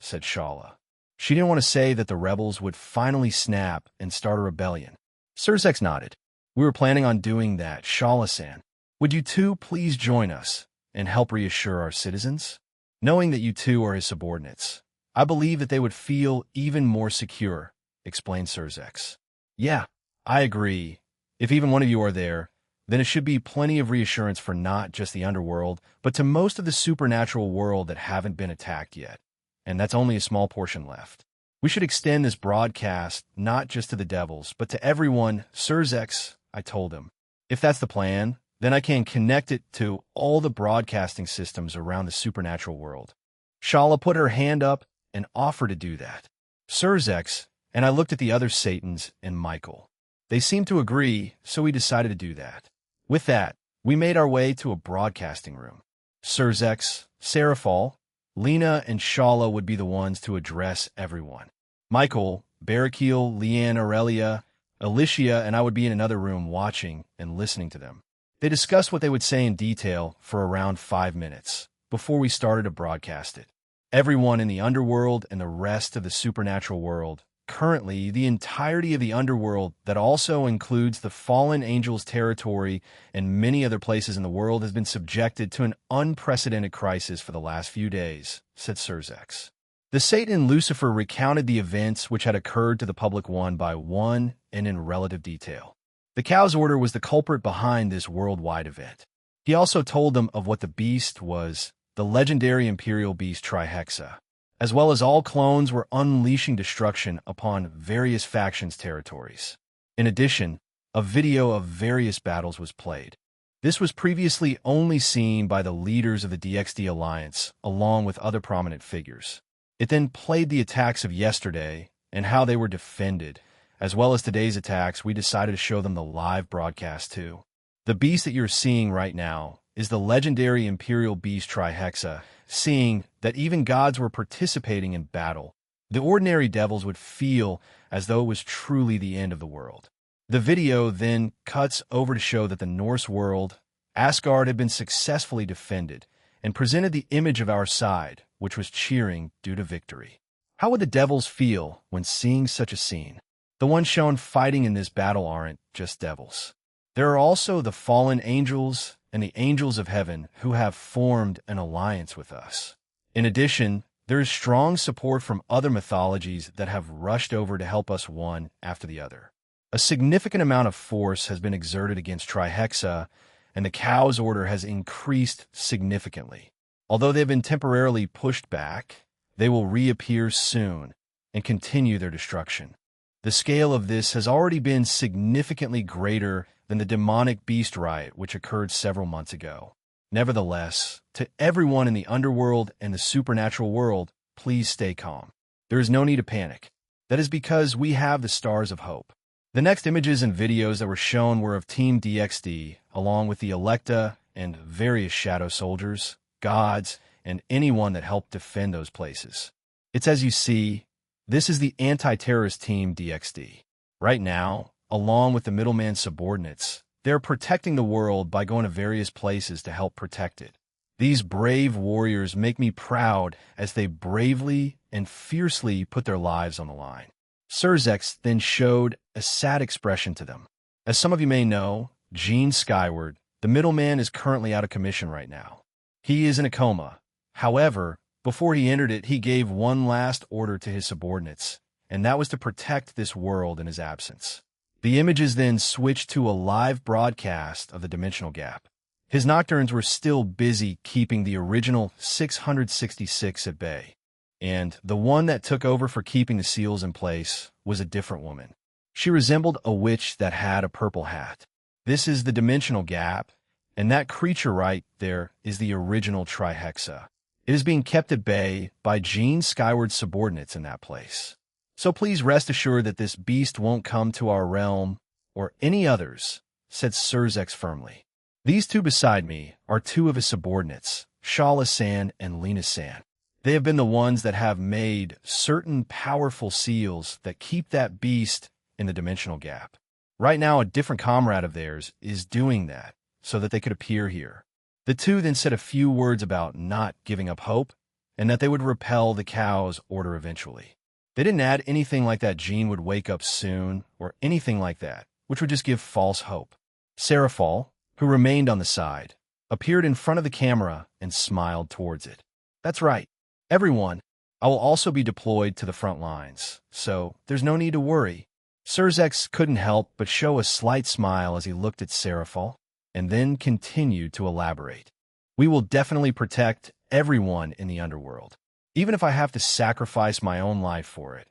said Shala. She didn't want to say that the rebels would finally snap and start a rebellion. Surzex nodded. We were planning on doing that, Shala-san. Would you two please join us and help reassure our citizens? Knowing that you two are his subordinates, I believe that they would feel even more secure, explained Surzex. Yeah, I agree. If even one of you are there, then it should be plenty of reassurance for not just the underworld, but to most of the supernatural world that haven't been attacked yet. And that's only a small portion left. We should extend this broadcast not just to the devils, but to everyone. Surzex, I told him. If that's the plan, then I can connect it to all the broadcasting systems around the supernatural world. Shala put her hand up and offered to do that. Surzex, and I looked at the other Satans and Michael. They seemed to agree, so we decided to do that. With that, we made our way to a broadcasting room. Surzex, Seraphal, Lena, and Shala would be the ones to address everyone. Michael, Barakil, Leanne, Aurelia, Alicia, and I would be in another room watching and listening to them. They discussed what they would say in detail for around 5 minutes before we started to broadcast it. Everyone in the underworld and the rest of the supernatural world, currently the entirety of the underworld that also includes the fallen angels' territory and many other places in the world, has been subjected to an unprecedented crisis for the last few days, said Surzex. The Satan and Lucifer recounted the events which had occurred to the public one by one and in relative detail. The Cow's Order was the culprit behind this worldwide event. He also told them of what the beast was, the legendary Imperial Beast Trihexa, as well as all clones were unleashing destruction upon various factions' territories. In addition, a video of various battles was played. This was previously only seen by the leaders of the DXD Alliance, along with other prominent figures. It then played the attacks of yesterday and how they were defended, as well as today's attacks. We decided to show them the live broadcast too. The beast that you're seeing right now is the legendary Imperial Beast Trihexa. Seeing that even gods were participating in battle, the ordinary devils would feel as though it was truly the end of the world. The video then cuts over to show that the Norse world, Asgard, had been successfully defended and presented the image of our side, which was cheering due to victory. How would the devils feel when seeing such a scene? The ones shown fighting in this battle aren't just devils. There are also the fallen angels and the angels of heaven who have formed an alliance with us. In addition, there is strong support from other mythologies that have rushed over to help us one after the other. A significant amount of force has been exerted against Trihexa, and the Cow's order has increased significantly. Although they've been temporarily pushed back, they will reappear soon and continue their destruction. The scale of this has already been significantly greater than the demonic beast riot which occurred several months ago. Nevertheless, to everyone in the underworld and the supernatural world, please stay calm. There is no need to panic. That is because we have the stars of hope. The next images and videos that were shown were of Team DXD, along with the Electa and various shadow soldiers, gods, and anyone that helped defend those places. It's as you see, this is the anti-terrorist Team DXD. Right now, along with the middleman subordinates, they're protecting the world by going to various places to help protect it. These brave warriors make me proud as they bravely and fiercely put their lives on the line. Surzex then showed a sad expression to them. As some of you may know, Gene Skyward, the middleman, is currently out of commission right now. He is in a coma. However, before he entered it, he gave one last order to his subordinates, and that was to protect this world in his absence. The images then switched to a live broadcast of the dimensional gap. His nocturnes were still busy keeping the original 666 at bay, and the one that took over for keeping the seals in place was a different woman. She resembled a witch that had a purple hat. This is the dimensional gap, and that creature right there is the original Trihexa. It is being kept at bay by Gene Skyward's subordinates in that place. So please rest assured that this beast won't come to our realm or any others, said Surzex firmly. These two beside me are two of his subordinates, Shala-san and Lena-san. They have been the ones that have made certain powerful seals that keep that beast in the dimensional gap. Right now, a different comrade of theirs is doing that so that they could appear here. The two then said a few words about not giving up hope and that they would repel the Cow's order eventually. They didn't add anything like that Gene would wake up soon or anything like that, which would just give false hope. Seraphal, who remained on the side, appeared in front of the camera and smiled towards it. That's right, everyone. I will also be deployed to the front lines, so there's no need to worry. Surzex couldn't help but show a slight smile as he looked at Seraphal, and then continued to elaborate. We will definitely protect everyone in the underworld. Even if I have to sacrifice my own life for it,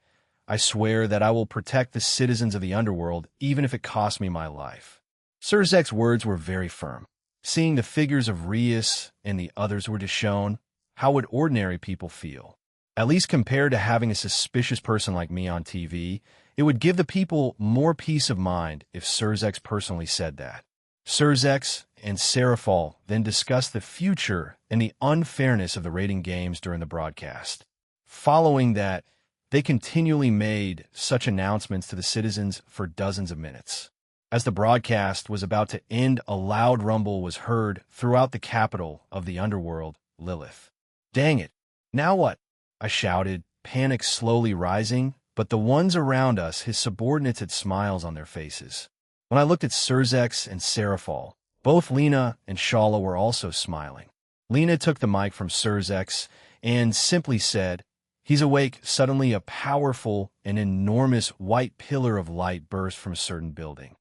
I swear that I will protect the citizens of the underworld even if it costs me my life. Surzek's words were very firm. Seeing the figures of Rias and the others were just shown, how would ordinary people feel? At least compared to having a suspicious person like me on TV, it would give the people more peace of mind if Surzex personally said that. Surzex and Seraphal then discussed the future and the unfairness of the rating games during the broadcast. Following that, they continually made such announcements to the citizens for dozens of minutes. As the broadcast was about to end, a loud rumble was heard throughout the capital of the underworld, Lilith. Dang it! Now what? I shouted, panic slowly rising, but the ones around us, his subordinates, had smiles on their faces. When I looked at Surzex and Seraphal, both Lena and Shala were also smiling. Lena took the mic from Surzex and simply said, "He's awake." Suddenly, a powerful and enormous white pillar of light burst from a certain building.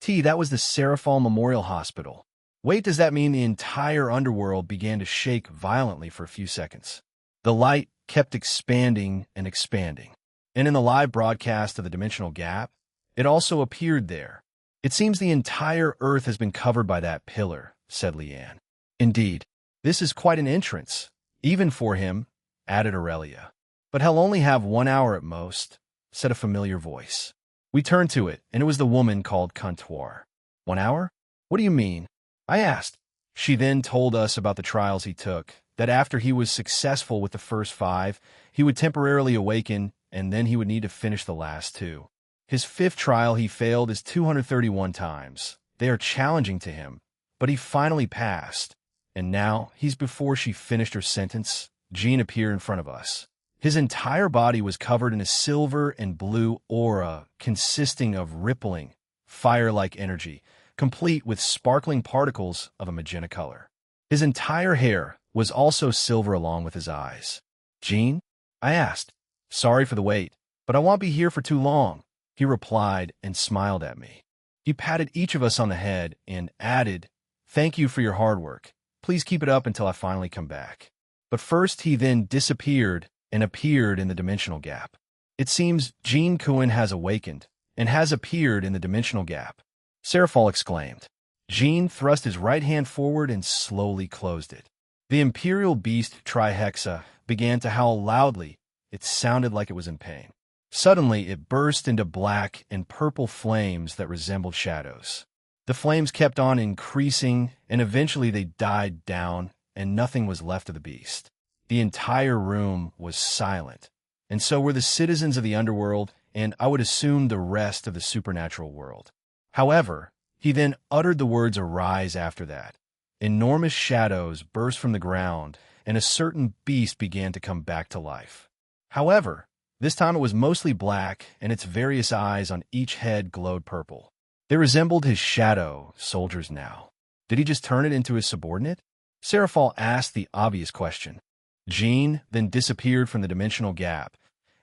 That was the Seraphal Memorial Hospital. Wait, does that mean the entire underworld began to shake violently for a few seconds? The light kept expanding and expanding. And in the live broadcast of the Dimensional Gap, it also appeared there. "It seems the entire Earth has been covered by that pillar," said Leanne. "Indeed, this is quite an entrance, even for him," added Aurelia. "But he'll only have 1 hour at most," said a familiar voice. We turned to it, and it was the woman called Comptoir. 1 hour? What do you mean? I asked. She then told us about the trials he took, that after he was successful with the first 5, he would temporarily awaken, and then he would need to finish the last 2. His 5th trial he failed is 231 times. They are challenging to him, but he finally passed. And now, he's before she finished her sentence, Jean appeared in front of us. His entire body was covered in a silver and blue aura consisting of rippling, fire-like energy, complete with sparkling particles of a magenta color. His entire hair was also silver along with his eyes. Jean? I asked. Sorry for the wait, but I won't be here for too long, he replied and smiled at me. He patted each of us on the head and added, Thank you for your hard work. Please keep it up until I finally come back. But first he then disappeared and appeared in the dimensional gap. It seems Jean Kuan has awakened and has appeared in the dimensional gap. Serafal exclaimed. Jean thrust his right hand forward and slowly closed it. The imperial beast Trihexa began to howl loudly. It sounded like it was in pain. Suddenly, it burst into black and purple flames that resembled shadows. The flames kept on increasing, and eventually they died down, and nothing was left of the beast. The entire room was silent, and so were the citizens of the underworld, and I would assume the rest of the supernatural world. However, he then uttered the words arise after that. Enormous shadows burst from the ground, and a certain beast began to come back to life. However, this time it was mostly black, and its various eyes on each head glowed purple. They resembled his shadow soldiers now. Did he just turn it into his subordinate? Serafal asked the obvious question. Jean then disappeared from the dimensional gap,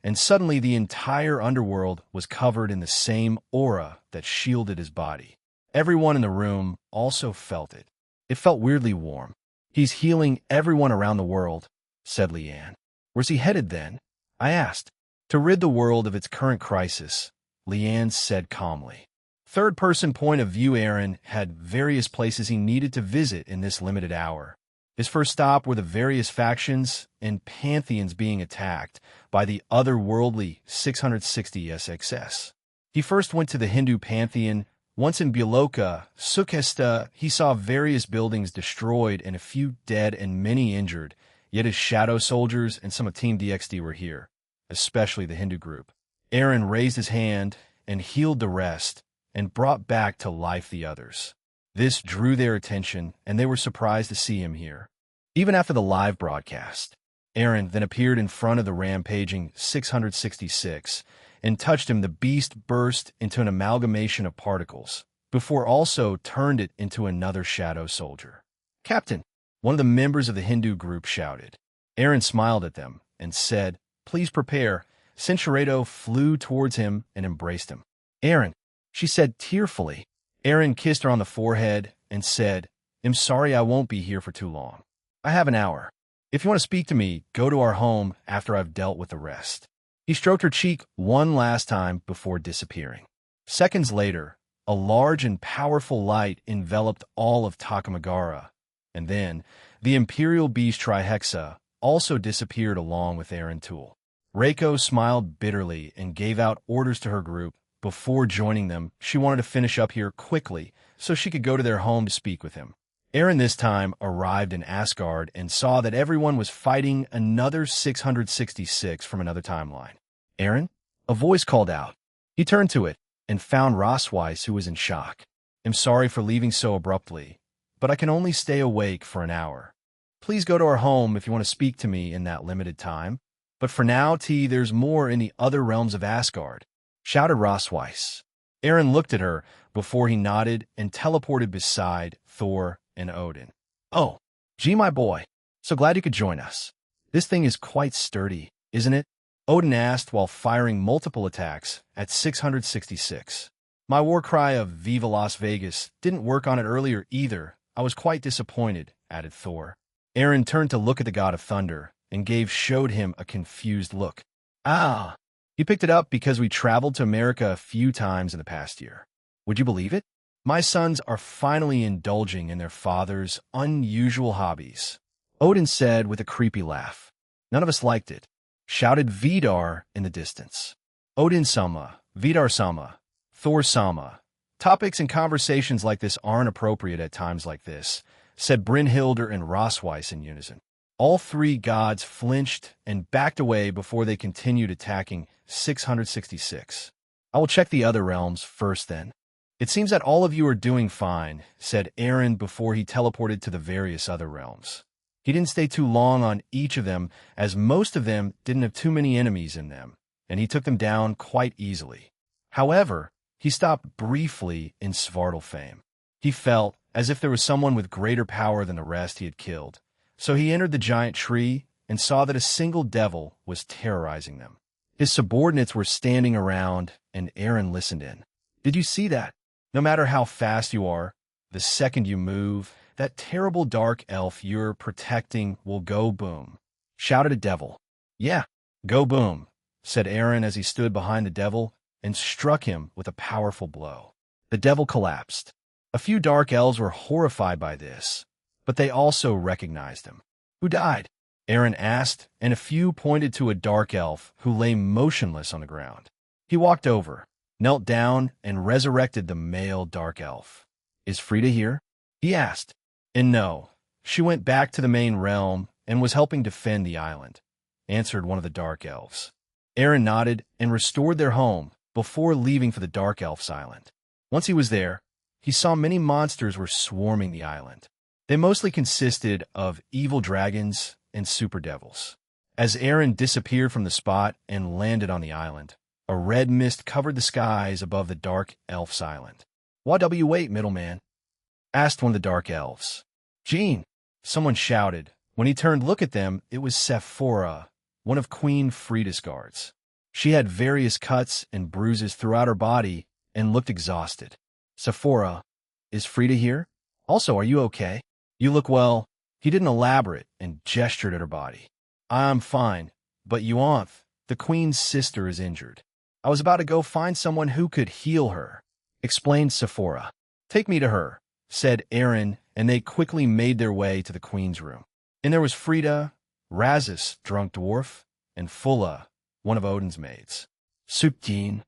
and suddenly the entire underworld was covered in the same aura that shielded his body. Everyone in the room also felt it. It felt weirdly warm. He's healing everyone around the world, said Leanne. Where's he headed then? I asked. To rid the world of its current crisis, Leanne said calmly. Third-person point of view Aaron had various places he needed to visit in this limited hour. His first stop were the various factions and pantheons being attacked by the otherworldly 660 SXS. He first went to the Hindu pantheon. Once in Buloka, Sukhesta, he saw various buildings destroyed and a few dead and many injured, yet his shadow soldiers and some of Team DXD were here, especially the Hindu group. Aaron raised his hand and healed the rest and brought back to life the others. This drew their attention, and they were surprised to see him here. Even after the live broadcast, Aaron then appeared in front of the rampaging 666 and touched him. The beast burst into an amalgamation of particles, before also turned it into another shadow soldier. Captain, one of the members of the Hindu group shouted. Aaron smiled at them and said, Please prepare. Cinchuredo flew towards him and embraced him. Aaron, she said tearfully. Aaron kissed her on the forehead and said, I'm sorry I won't be here for too long. I have an hour. If you want to speak to me, go to our home after I've dealt with the rest. He stroked her cheek one last time before disappearing. Seconds later, a large and powerful light enveloped all of Takamagara, and then the imperial beast Trihexa also disappeared along with Aaron Toole. Reiko smiled bitterly and gave out orders to her group. Before joining them, she wanted to finish up here quickly so she could go to their home to speak with him. Aaron this time arrived in Asgard and saw that everyone was fighting another 666 from another timeline. Aaron? A voice called out. He turned to it and found Rosweiss, who was in shock. I'm sorry for leaving so abruptly, but I can only stay awake for an hour. Please go to our home if you want to speak to me in that limited time. But for now, there's more in the other realms of Asgard, shouted Rosweiss. Aaron looked at her before he nodded and teleported beside Thor and Odin. Oh, gee, my boy. So glad you could join us. This thing is quite sturdy, isn't it? Odin asked while firing multiple attacks at 666. My war cry of Viva Las Vegas didn't work on it earlier either. I was quite disappointed, added Thor. Aaron turned to look at the god of thunder and showed him a confused look. Ah, he picked it up because we traveled to America a few times in the past year. Would you believe it? My sons are finally indulging in their father's unusual hobbies, Odin said with a creepy laugh. None of us liked it, shouted Vidar in the distance. Odin-sama, Vidar-sama, Thor-sama, Topics and conversations like this aren't appropriate at times like this, said Brynhildr and Rosweiss in unison. All three gods flinched and backed away before they continued attacking 666. I will check the other realms first then. It seems that all of you are doing fine, said Aaron before he teleported to the various other realms. He didn't stay too long on each of them, as most of them didn't have too many enemies in them, and he took them down quite easily. However, he stopped briefly in Svartalfheim. He felt as if there was someone with greater power than the rest he had killed. So he entered the giant tree and saw that a single devil was terrorizing them. His subordinates were standing around, and Aaron listened in. Did you see that? No matter how fast you are, the second you move, that terrible dark elf you're protecting will go boom, shouted a devil. Yeah, go boom, said Aaron as he stood behind the devil and struck him with a powerful blow. The devil collapsed. A few dark elves were horrified by this, but they also recognized him. Who died? Aaron asked, and a few pointed to a dark elf who lay motionless on the ground. He walked over, knelt down, and resurrected the male dark elf. Is Frida here? He asked. And no, she went back to the main realm and was helping defend the island, answered one of the dark elves. Aaron nodded and restored their home before leaving for the dark elf's island. Once he was there, he saw many monsters were swarming the island. They mostly consisted of evil dragons and super devils. As Aaron disappeared from the spot and landed on the island, a red mist covered the skies above the dark elf's island. "Why do you wait, middleman?" asked one of the dark elves. "Jean," someone shouted. When he turned to look at them, it was Sephora, one of Queen Frida's guards. She had various cuts and bruises throughout her body and looked exhausted. "Sephora, is Frida here? Also, are you okay? You look well." He didn't elaborate and gestured at her body. "I'm fine, but Yuanth, the queen's sister, is injured. I was about to go find someone who could heal her," explained Sephora. "Take me to her," said Aaron, and they quickly made their way to the queen's room. And there was Frida, Razis, drunk dwarf, and Fulla, one of Odin's maids. "Suptine."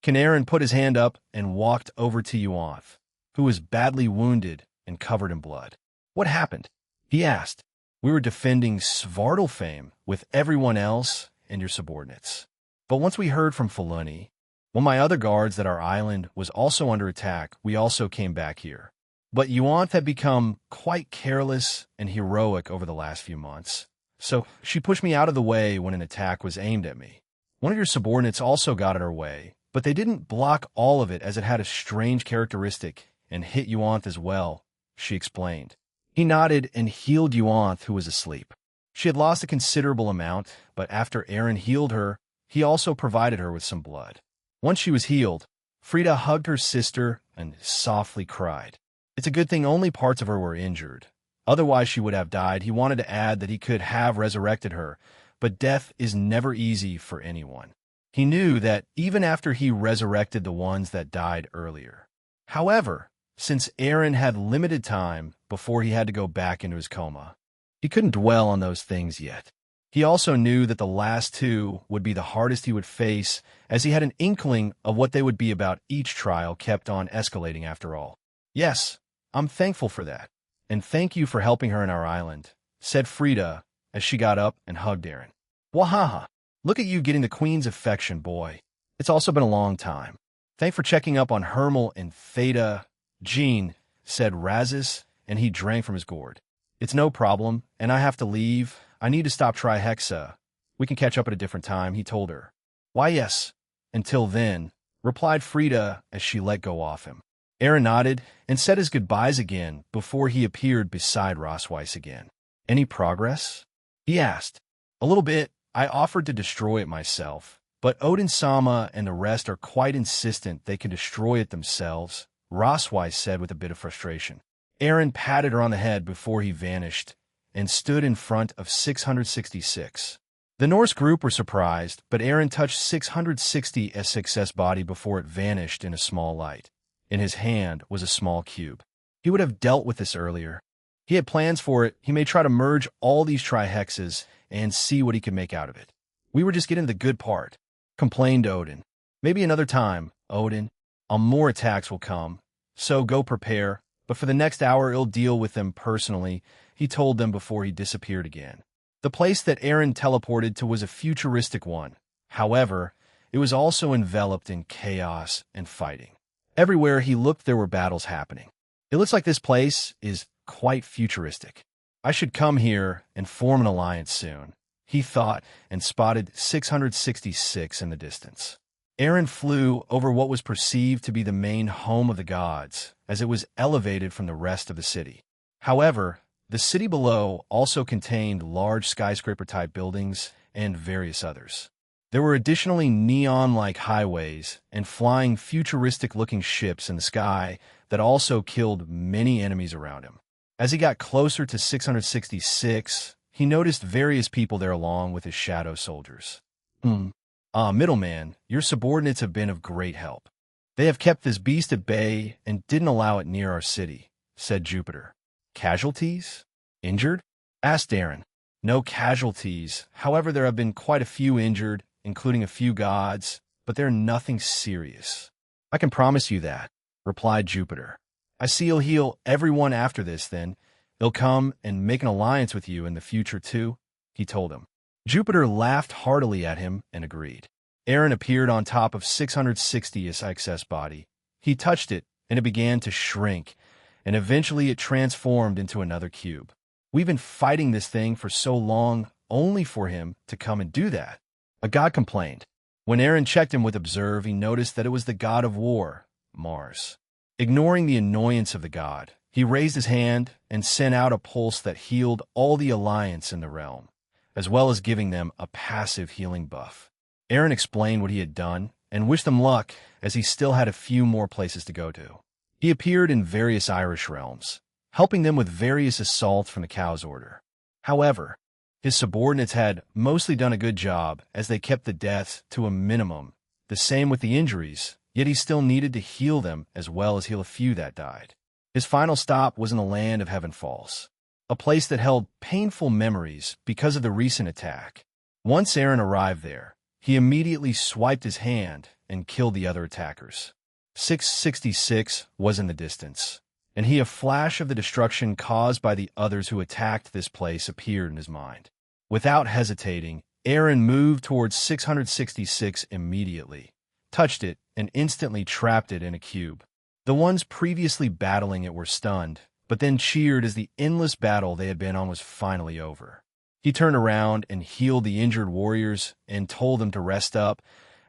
Aaron put his hand up and walked over to Yuanth, who was badly wounded and covered in blood. "What happened?" he asked. "We were defending Svartalfheim with everyone else and your subordinates. But once we heard from Feluni, one of my other guards that our island was also under attack, we also came back here. But Yuanth had become quite careless and heroic over the last few months, so she pushed me out of the way when an attack was aimed at me. One of your subordinates also got in her way, but they didn't block all of it as it had a strange characteristic and hit Yuanth as well," she explained. He nodded and healed Yuanth, who was asleep. She had lost a considerable amount, but after Aaron healed her, he also provided her with some blood. Once she was healed, Frida hugged her sister and softly cried. It's a good thing only parts of her were injured. Otherwise she would have died. He wanted to add that he could have resurrected her, but death is never easy for anyone. He knew that even after he resurrected the ones that died earlier. However, since Aaron had limited time before he had to go back into his coma, he couldn't dwell on those things yet. He also knew that the last two would be the hardest he would face, as he had an inkling of what they would be about. Each trial kept on escalating after all. "Yes, I'm thankful for that, and thank you for helping her in our island," said Frida as she got up and hugged Aaron. "Wahaha, look at you getting the queen's affection, boy. It's also been a long time. Thanks for checking up on Hermel and Theta." "Jean," said Razis, and he drank from his gourd. "It's no problem, and I have to leave. I need to stop Trihexa. We can catch up at a different time," he told her. "Why, yes. Until then," replied Frida as she let go off him. Aaron nodded and said his goodbyes again before he appeared beside Rosweiss again. "Any progress?" he asked. "A little bit. I offered to destroy it myself, but Odin Sama and the rest are quite insistent they can destroy it themselves," Rosweiss said with a bit of frustration. Aaron patted her on the head before he vanished and stood in front of 666. The Norse group were surprised, but Aaron touched 660's success body before it vanished in a small light. In his hand was a small cube. He would have dealt with this earlier. He had plans for it. He may try to merge all these trihexes and see what he could make out of it. "We were just getting the good part," complained Odin. "Maybe another time, Odin." More attacks will come, so go prepare, but for the next hour I'll deal with them personally, he told them before he disappeared again. The place that Aaron teleported to was a futuristic one. However, it was also enveloped in chaos and fighting. Everywhere he looked there were battles happening. It looks like this place is quite futuristic. I should come here and form an alliance soon, he thought, and spotted 666 in the distance. Aaron flew over what was perceived to be the main home of the gods, as it was elevated from the rest of the city. However, the city below also contained large skyscraper-type buildings and various others. There were additionally neon-like highways and flying futuristic-looking ships in the sky that also killed many enemies around him. As he got closer to 666, he noticed various people there along with his shadow soldiers. Middleman, your subordinates have been of great help. They have kept this beast at bay and didn't allow it near our city, said Jupiter. Casualties? Injured? Asked Aaron. No casualties. However, there have been quite a few injured, including a few gods, but they're nothing serious. I can promise you that, replied Jupiter. I see you'll heal everyone after this, then. They'll come and make an alliance with you in the future, too, he told him. Jupiter laughed heartily at him and agreed. Aaron appeared on top of 660's excess body. He touched it, and it began to shrink, and eventually it transformed into another cube. We've been fighting this thing for so long, only for him to come and do that. A god complained. When Aaron checked him with Observe, he noticed that it was the god of war, Mars. Ignoring the annoyance of the god, he raised his hand and sent out a pulse that healed all the alliance in the realm, as well as giving them a passive healing buff. Aaron explained what he had done and wished them luck, as he still had a few more places to go to. He appeared in various Irish realms, helping them with various assaults from the Cow's Order. However, his subordinates had mostly done a good job, as they kept the deaths to a minimum. The same with the injuries, yet he still needed to heal them as well as heal a few that died. His final stop was in the land of Heaven Falls, a place that held painful memories because of the recent attack. Once Aaron arrived there, he immediately swiped his hand and killed the other attackers. 666 was in the distance, and a flash of the destruction caused by the others who attacked this place appeared in his mind. Without hesitating, Aaron moved towards 666 immediately, touched it, and instantly trapped it in a cube. The ones previously battling it were stunned, but then cheered as the endless battle they had been on was finally over. He turned around and healed the injured warriors and told them to rest up,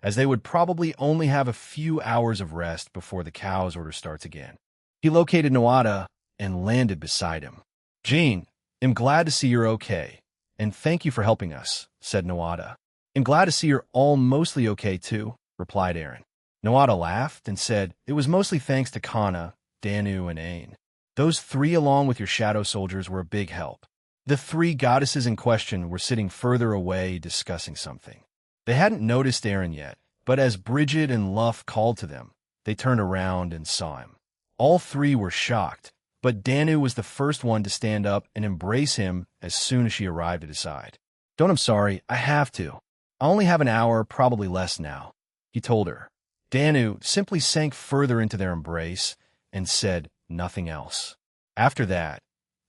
as they would probably only have a few hours of rest before the Cow's Order starts again. He located Noada and landed beside him. Jean, I'm glad to see you're okay, and thank you for helping us, said Noada. I'm glad to see you're all mostly okay too, replied Aaron. Noada laughed and said, it was mostly thanks to Kana, Danu, and Ain. Those three along with your shadow soldiers were a big help. The three goddesses in question were sitting further away discussing something. They hadn't noticed Aaron yet, but as Bridget and Luff called to them, they turned around and saw him. All three were shocked, but Danu was the first one to stand up and embrace him as soon as she arrived at his side. I'm sorry, I have to. I only have an hour, probably less now, he told her. Danu simply sank further into their embrace and said nothing else. After that,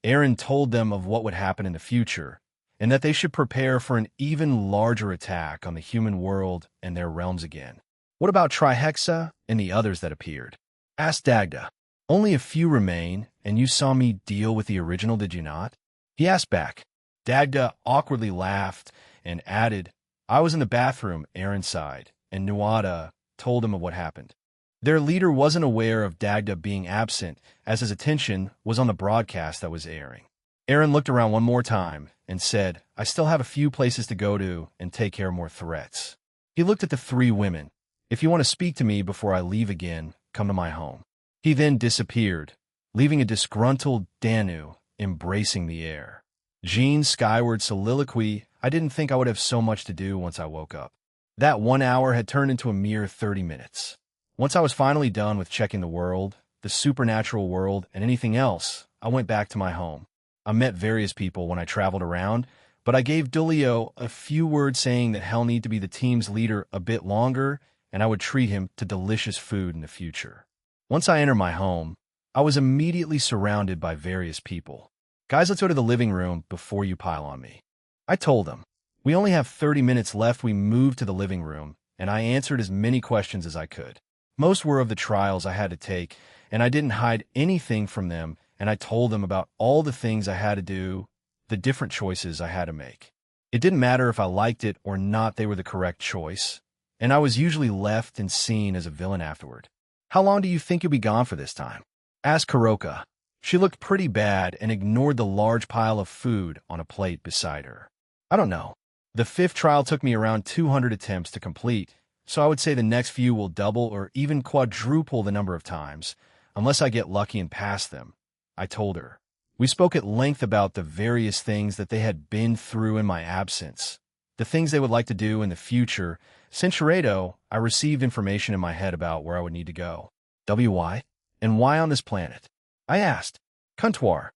Aaron told them of what would happen in the future, and that they should prepare for an even larger attack on the human world and their realms again. What about Trihexa and the others that appeared? Asked Dagda. Only a few remain, and you saw me deal with the original, did you not? He asked back. Dagda awkwardly laughed and added, I was in the bathroom, Aaron sighed, and Nuada told him of what happened. Their leader wasn't aware of Dagda being absent, as his attention was on the broadcast that was airing. Aaron looked around one more time and said, I still have a few places to go to and take care of more threats. He looked at the three women. If you want to speak to me before I leave again, come to my home. He then disappeared, leaving a disgruntled Danu embracing the air. Jean's skyward soliloquy, I didn't think I would have so much to do once I woke up. That 1 hour had turned into a mere 30 minutes. Once I was finally done with checking the world, the supernatural world, and anything else, I went back to my home. I met various people when I traveled around, but I gave Dulio a few words saying that he'll need to be the team's leader a bit longer and I would treat him to delicious food in the future. Once I entered my home, I was immediately surrounded by various people. Guys, let's go to the living room before you pile on me. I told them. We only have 30 minutes left. We moved to the living room, and I answered as many questions as I could. Most were of the trials I had to take, and I didn't hide anything from them, and I told them about all the things I had to do, the different choices I had to make. It didn't matter if I liked it or not, they were the correct choice, and I was usually left and seen as a villain afterward. How long do you think you'll be gone for this time? Asked Kuroka. She looked pretty bad and ignored the large pile of food on a plate beside her. I don't know. The 5th trial took me around 200 attempts to complete, so I would say the next few will double or even quadruple the number of times, unless I get lucky and pass them, I told her. We spoke at length about the various things that they had been through in my absence, the things they would like to do in the future. Since Sharedo, I received information in my head about where I would need to go. Why? And why on this planet? I asked. Kuntuar.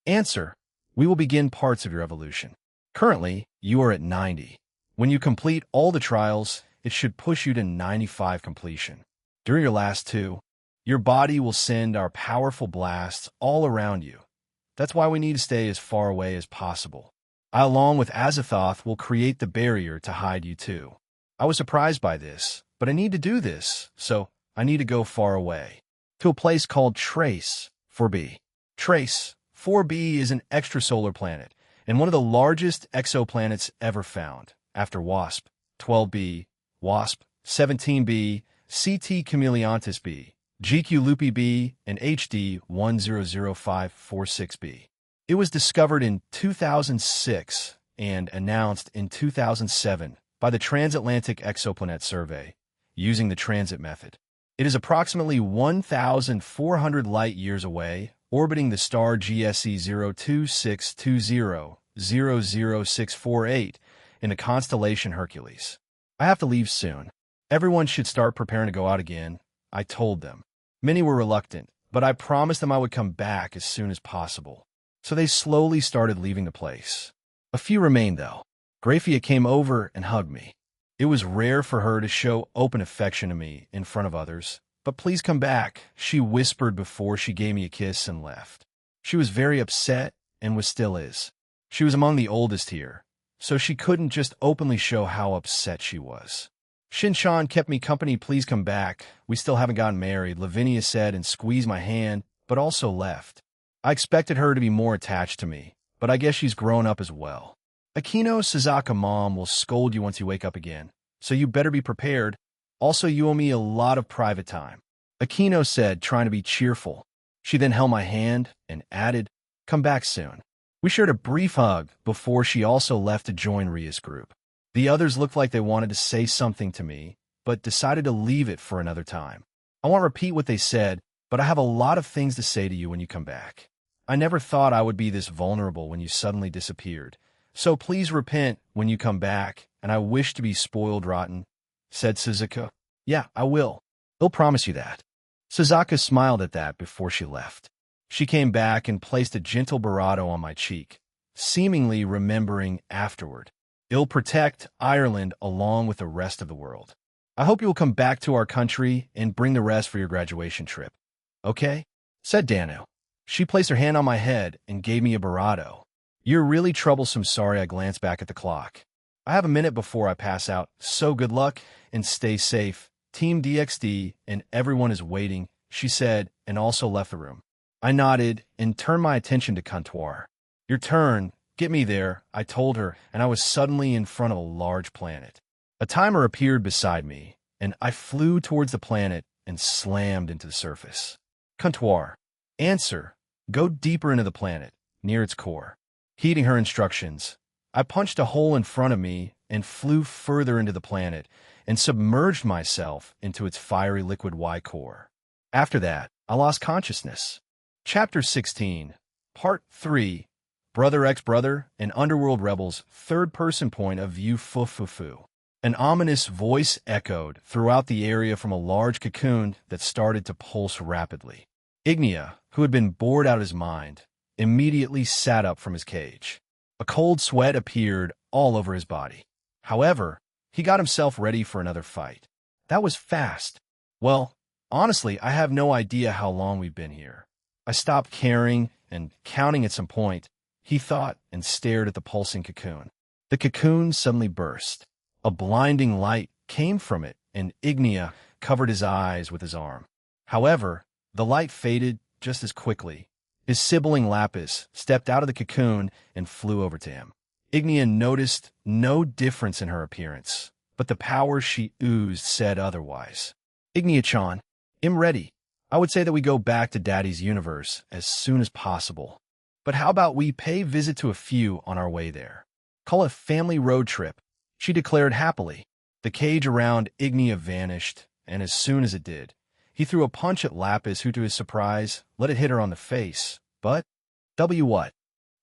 Answer. We will begin parts of your evolution. Currently, you are at 90. When you complete all the trials, it should push you to 95 completion. During your last 2, your body will send our powerful blasts all around you. That's why we need to stay as far away as possible. I, along with Azathoth, will create the barrier to hide you too. I was surprised by this, but I need to do this, so I need to go far away. To a place called Trace 4b. Trace 4b is an extrasolar planet, and one of the largest exoplanets ever found, after WASP 12b, WASP 17b, CT Chameleontis b, GQ Lupi b, and HD 100546b. It was discovered in 2006 and announced in 2007 by the Transatlantic Exoplanet Survey, using the transit method. It is approximately 1,400 light-years away, orbiting the star GSE 02620-00648 in the constellation Hercules. I have to leave soon. Everyone should start preparing to go out again, I told them. Many were reluctant, but I promised them I would come back as soon as possible. So they slowly started leaving the place. A few remained, though. Graphia came over and hugged me. It was rare for her to show open affection to me in front of others, but please come back, she whispered before she gave me a kiss and left. She was very upset and still is. She was among the oldest here, so she couldn't just openly show how upset she was. Shinshan kept me company. Please come back. We still haven't gotten married, Lavinia said and squeezed my hand, but also left. I expected her to be more attached to me, but I guess she's grown up as well. Akino Suzaka mom will scold you once you wake up again, so you better be prepared. Also, you owe me a lot of private time, Akino said, trying to be cheerful. She then held my hand and added, come back soon. We shared a brief hug before she also left to join Ria's group. The others looked like they wanted to say something to me, but decided to leave it for another time. I won't repeat what they said, but I have a lot of things to say to you when you come back. I never thought I would be this vulnerable when you suddenly disappeared. So please repent when you come back, and I wish to be spoiled rotten, said Suzuka. Yeah, I will. I'll promise you that. Suzuka smiled at that before she left. She came back and placed a gentle barato on my cheek, seemingly remembering afterward. It'll protect Ireland along with the rest of the world. I hope you will come back to our country and bring the rest for your graduation trip. Okay? Said Danu. She placed her hand on my head and gave me a barato. You're really troublesome. Sorry, I glanced back at the clock. I have a minute before I pass out, so good luck and stay safe. Team DXD and everyone is waiting, she said, and also left the room. I nodded and turned my attention to Kuntuar. Your turn. Get me there, I told her, and I was suddenly in front of a large planet. A timer appeared beside me, and I flew towards the planet and slammed into the surface. Kuntuar. Answer. Go deeper into the planet, near its core. Heeding her instructions, I punched a hole in front of me and flew further into the planet and submerged myself into its fiery liquid Y core. After that, I lost consciousness. Chapter 16, Part 3, Brother X Brother and Underworld Rebels, third-person point of view. Fufufu. An ominous voice echoed throughout the area from a large cocoon that started to pulse rapidly. Ignia, who had been bored out of his mind, immediately sat up from his cage. A cold sweat appeared all over his body. However, he got himself ready for another fight. That was fast. Well, honestly, I have no idea how long we've been here. I stopped caring and counting at some point, he thought, and stared at the pulsing cocoon. The cocoon suddenly burst. A blinding light came from it, and Ignia covered his eyes with his arm. However, the light faded just as quickly. His sibling Lapis stepped out of the cocoon and flew over to him. Ignia noticed no difference in her appearance, but the power she oozed said otherwise. Ignia-chan, I'm ready. I would say that we go back to Daddy's universe as soon as possible. But how about we pay visit to a few on our way there? Call it a family road trip, she declared happily. The cage around Ignia vanished, and as soon as it did, he threw a punch at Lapis, who to his surprise let it hit her on the face. But, what?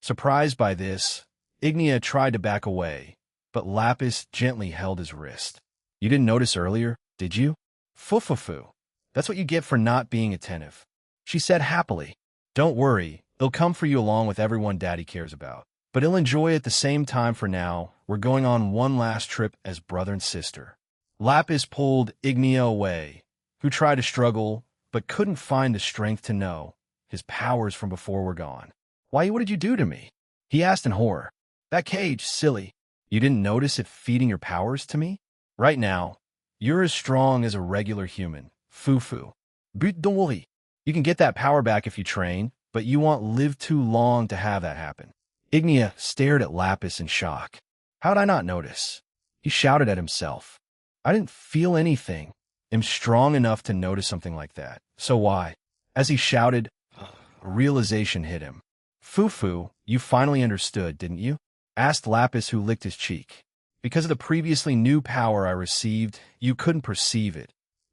Surprised by this, Ignia tried to back away, but Lapis gently held his wrist. You didn't notice earlier, did you? Foo-foo-foo. That's what you get for not being attentive, she said happily. Don't worry, it'll come for you along with everyone Daddy cares about. But he'll enjoy it at the same time. For now, we're going on one last trip as brother and sister. Lapis pulled Ignia away, who tried to struggle, but couldn't find the strength to know his powers from before were gone. Why, what did you do to me? He asked in horror. That cage, silly. You didn't notice it feeding your powers to me? Right now, you're as strong as a regular human. Foo-foo. But don't worry. You can get that power back if you train, but you won't live too long to have that happen. Ignia stared at Lapis in shock. How'd I not notice? He shouted at himself. I didn't feel anything. I'm strong enough to notice something like that. So why? As he shouted, a realization hit him. Foo-foo, you finally understood, didn't you? Asked Lapis, who licked his cheek. Because of the previously new power I received, you couldn't perceive it.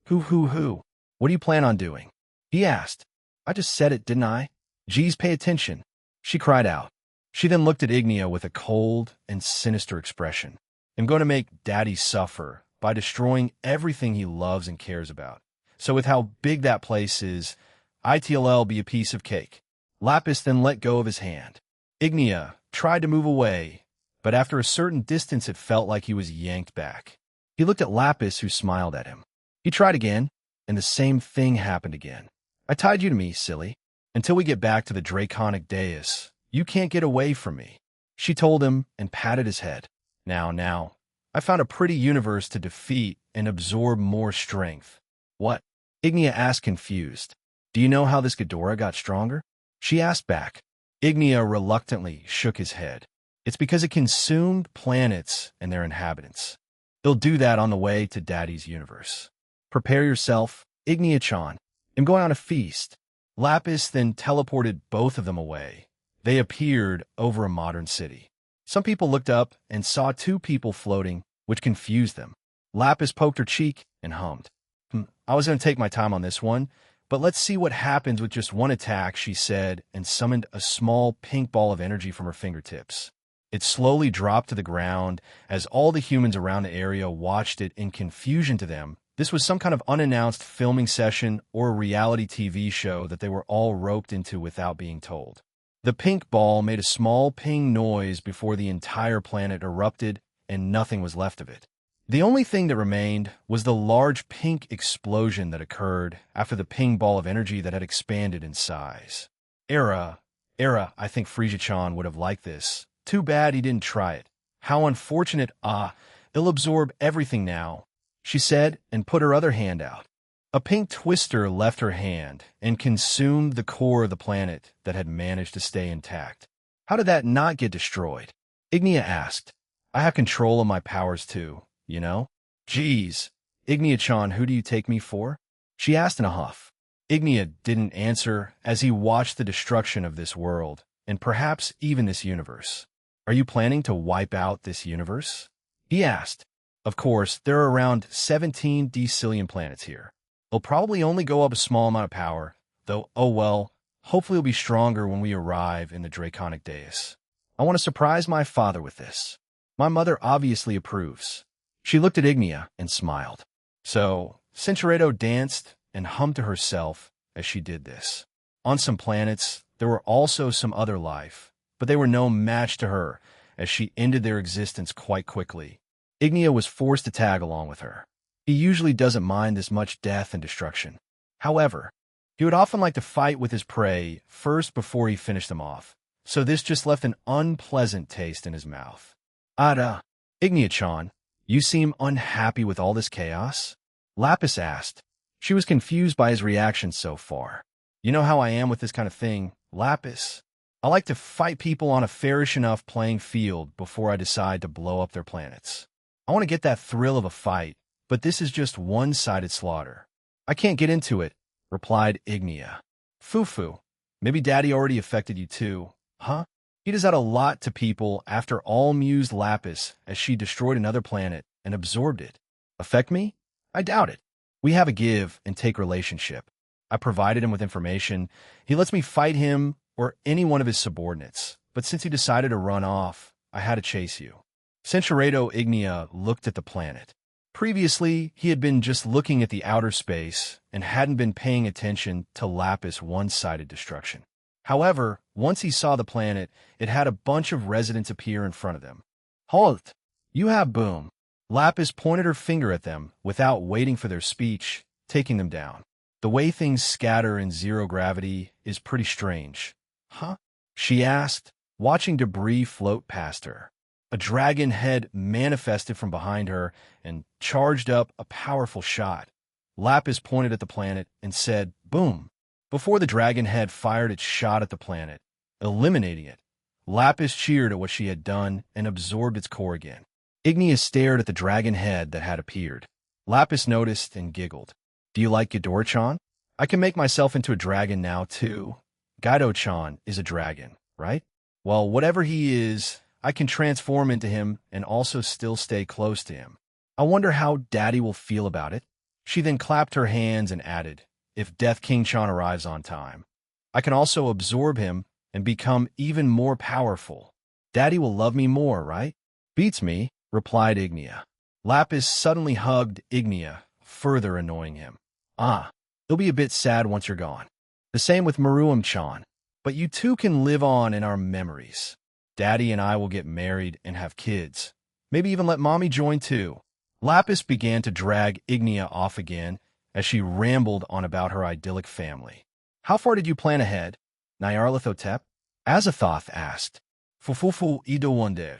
Who? What do you plan on doing? He asked. I just said it, didn't I? Geez, pay attention. She cried out. She then looked at Ignia with a cold and sinister expression. I'm going to make Daddy suffer by destroying everything he loves and cares about. So with how big that place is, it'll be a piece of cake. Lapis then let go of his hand. Ignia tried to move away, but after a certain distance it felt like he was yanked back. He looked at Lapis, who smiled at him. He tried again, and the same thing happened again. I tied you to me, silly. Until we get back to the Draconic Dais, you can't get away from me, she told him and patted his head. Now, I found a pretty universe to defeat and absorb more strength. What? Ignia asked, confused. Do you know how this Ghidorah got stronger? She asked back. Ignia reluctantly shook his head. It's because it consumed planets and their inhabitants. They'll do that on the way to Daddy's universe. Prepare yourself, Ignia-chan. I'm going on a feast. Lapis then teleported both of them away. They appeared over a modern city. Some people looked up and saw two people floating, which confused them. Lapis poked her cheek and hummed. I was going to take my time on this one, but let's see what happens with just one attack, she said, and summoned a small pink ball of energy from her fingertips. It slowly dropped to the ground as all the humans around the area watched it in confusion. To them, this was some kind of unannounced filming session or a reality TV show that they were all roped into without being told. The pink ball made a small ping noise before the entire planet erupted and nothing was left of it. The only thing that remained was the large pink explosion that occurred after the ping ball of energy that had expanded in size. I think Frieza-chan would have liked this. Too bad he didn't try it. How unfortunate. It'll absorb everything now, she said and put her other hand out. A pink twister left her hand and consumed the core of the planet that had managed to stay intact. How did that not get destroyed? Ignia asked. I have control of my powers too, you know? Geez, Ignia-chan, who do you take me for? She asked in a huff. Ignia didn't answer as he watched the destruction of this world, and perhaps even this universe. Are you planning to wipe out this universe? He asked. Of course, there are around 17 decillion planets here. It'll probably only go up a small amount of power, though, hopefully it'll be stronger when we arrive in the Draconic Dais. I want to surprise my father with this. My mother obviously approves. She looked at Ignia and smiled. So, Cinceredo danced and hummed to herself as she did this. On some planets, there were also some other life, but they were no match to her as she ended their existence quite quickly. Ignia was forced to tag along with her. He usually doesn't mind this much death and destruction. However, he would often like to fight with his prey first before he finished them off, so this just left an unpleasant taste in his mouth. Ada, Ignia-chan, you seem unhappy with all this chaos? Lapis asked. She was confused by his reaction so far. You know how I am with this kind of thing, Lapis. I like to fight people on a fairish enough playing field before I decide to blow up their planets. I want to get that thrill of a fight, but this is just one-sided slaughter. I can't get into it, replied Ignia. Fufu, maybe Daddy already affected you too, huh? He does that a lot to people after all, mused Lapis as she destroyed another planet and absorbed it. Affect me? I doubt it. We have a give and take relationship. I provided him with information. He lets me fight him or any one of his subordinates. But since he decided to run off, I had to chase you. Centuredo Ignia looked at the planet. Previously, he had been just looking at the outer space and hadn't been paying attention to Lapis' one-sided destruction. However, once he saw the planet, it had a bunch of residents appear in front of them. Halt! You have boom. Lapis pointed her finger at them without waiting for their speech, taking them down. The way things scatter in zero gravity is pretty strange. Huh? She asked, watching debris float past her. A dragon head manifested from behind her and charged up a powerful shot. Lapis pointed at the planet and said, boom. Before the dragon head fired its shot at the planet, eliminating it, Lapis cheered at what she had done and absorbed its core again. Ignia stared at the dragon head that had appeared. Lapis noticed and giggled. Do you like Ghidorah-chan? I can make myself into a dragon now, too. Gaido-chan is a dragon, right? Well, whatever he is, I can transform into him and also still stay close to him. I wonder how Daddy will feel about it. She then clapped her hands and added, if Death King-chan arrives on time. I can also absorb him and become even more powerful. Daddy will love me more, right? Beats me, replied Ignia. Lapis suddenly hugged Ignia, further annoying him. He'll be a bit sad once you're gone. The same with Maruam-chan. But you two can live on in our memories. Daddy and I will get married and have kids. Maybe even let Mommy join too. Lapis began to drag Ignia off again as she rambled on about her idyllic family. How far did you plan ahead? Nyarlathotep? Azathoth asked. Fufufu Idowonder.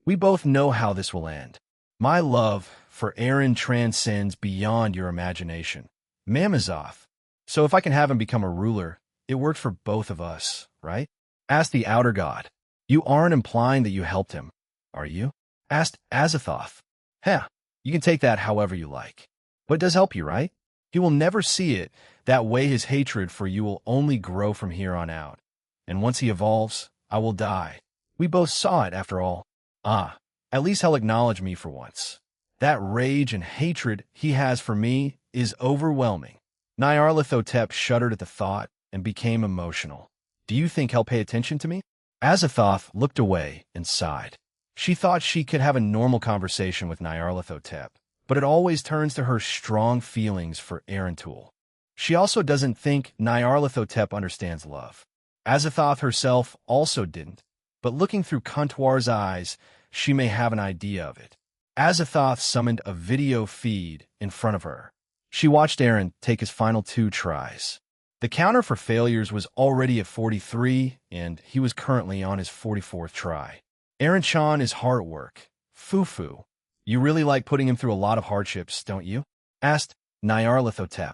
We both know how this will end. My love for Aaron transcends beyond your imagination. Mamazoth. So if I can have him become a ruler, it worked for both of us, right? Asked the outer god. You aren't implying that you helped him, are you? Asked Azathoth. You can take that however you like. But it does help you, right? He will never see it. That way his hatred for you will only grow from here on out. And once he evolves, I will die. We both saw it, after all. At least he'll acknowledge me for once. That rage and hatred he has for me is overwhelming. Nyarlathotep shuddered at the thought and became emotional. Do you think he'll pay attention to me? Azathoth looked away and sighed. She thought she could have a normal conversation with Nyarlathotep, but it always turns to her strong feelings for Arantul. She also doesn't think Nyarlathotep understands love. Azathoth herself also didn't, but looking through Kuntwar's eyes, she may have an idea of it. Azathoth summoned a video feed in front of her. She watched Aaron take his final 2 tries. The counter for failures was already at 43, and he was currently on his 44th try. Aaron-chan is hard work. Fufu. You really like putting him through a lot of hardships, don't you? Asked Nyarlathotep.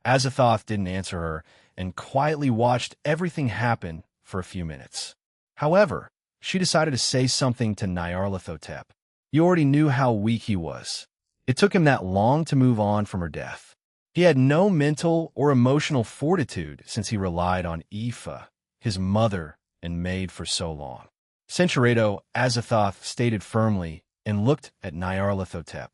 Azathoth didn't answer her and quietly watched everything happen for a few minutes. However, she decided to say something to Nyarlathotep. You already knew how weak he was. It took him that long to move on from her death. He had no mental or emotional fortitude since he relied on Aoife, his mother and maid, for so long. Centuredo Azathoth stated firmly and looked at Nyarlathotep.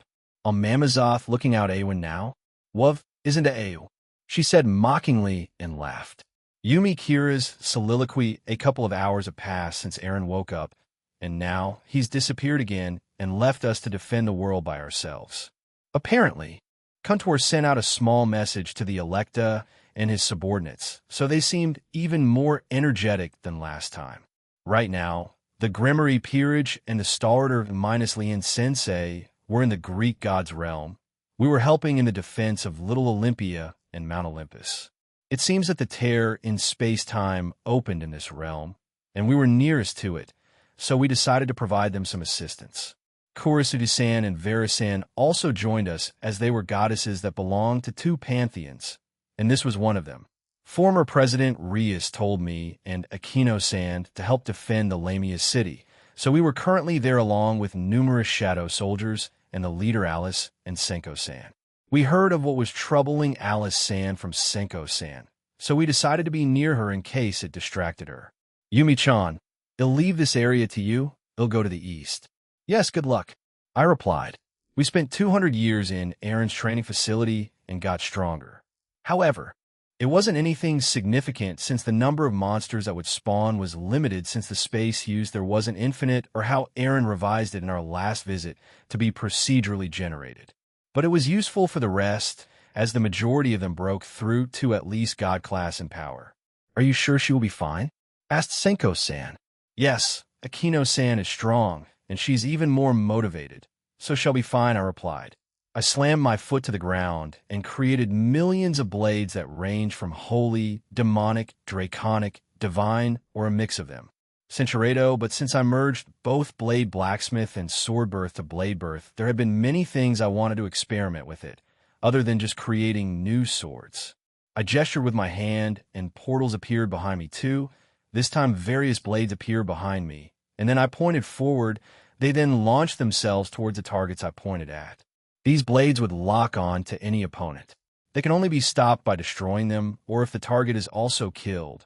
Mamazoth looking out Awen now? Wuv, isn't it Aw? She said mockingly and laughed. Yumi Kira's soliloquy. A couple of hours have passed since Aaron woke up, and now he's disappeared again and left us to defend the world by ourselves. Apparently, Kuntwar sent out a small message to the Electa and his subordinates, so they seemed even more energetic than last time. Right now, the Grimory Peerage and the Stalwart minus Lien Sensei were in the Greek god's realm, We were helping in the defense of Little Olympia and Mount Olympus. It seems that the tear in space-time opened in this realm, and we were nearest to it, so we decided to provide them some assistance. Kurasudu-san and Vera-san also joined us as they were goddesses that belonged to two pantheons, and this was one of them. Former President Rias told me and Aquino-san to help defend the Lamia city, so we were currently there along with numerous shadow soldiers and the leader Alice and Senko-san. We heard of what was troubling Alice-san from Senko-san, so we decided to be near her in case it distracted her. Yumi-chan, it'll leave this area to you. It'll go to the east. Yes, good luck, I replied. We spent 200 years in Aaron's training facility and got stronger. However, it wasn't anything significant since the number of monsters that would spawn was limited since the space used there wasn't infinite, or how Aaron revised it in our last visit to be procedurally generated. But it was useful for the rest, as the majority of them broke through to at least God class in power. Are you sure she will be fine? Asked Senko-san. Yes, Aquino-san is strong, and she's even more motivated, so she'll be fine, I replied. I slammed my foot to the ground and created millions of blades that range from holy, demonic, draconic, divine, or a mix of them. Centuredo, but since I merged both Blade Blacksmith and Sword Birth to Blade Birth, there have been many things I wanted to experiment with it, other than just creating new swords. I gestured with my hand, and portals appeared behind me too. This time various blades appeared behind me, and then I pointed forward. They then launched themselves towards the targets I pointed at. These blades would lock on to any opponent. They can only be stopped by destroying them, or if the target is also killed,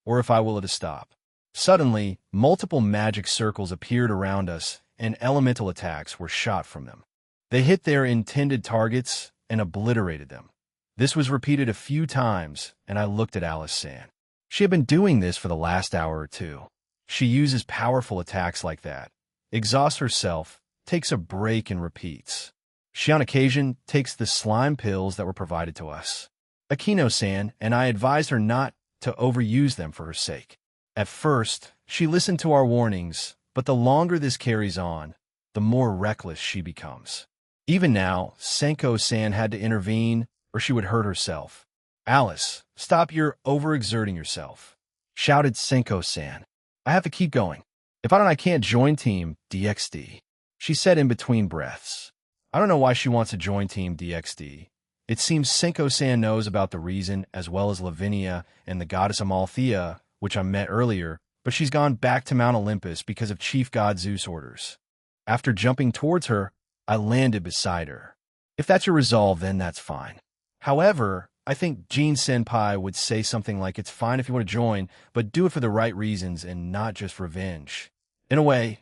or if I will it to stop. Suddenly, multiple magic circles appeared around us, and elemental attacks were shot from them. They hit their intended targets and obliterated them. This was repeated a few times, and I looked at Alice-san. She had been doing this for the last hour or two. She uses powerful attacks like that, exhausts herself, takes a break, and repeats. She on occasion takes the slime pills that were provided to us. Aquino-san and I advised her not to overuse them for her sake. At first, she listened to our warnings, but the longer this carries on, the more reckless she becomes. Even now, Senko-san had to intervene, or she would hurt herself. Alice, stop your overexerting yourself, shouted Senko-san. I have to keep going. If I don't, I can't join Team DXD, she said in between breaths. I don't know why she wants to join Team DXD. It seems Senko-san knows about the reason, as well as Lavinia and the goddess Amalthea, which I met earlier, but she's gone back to Mount Olympus because of Chief God Zeus' orders. After jumping towards her, I landed beside her. If that's your resolve, then that's fine. However, I think Jean-senpai would say something like, it's fine if you want to join, but do it for the right reasons and not just revenge. In a way,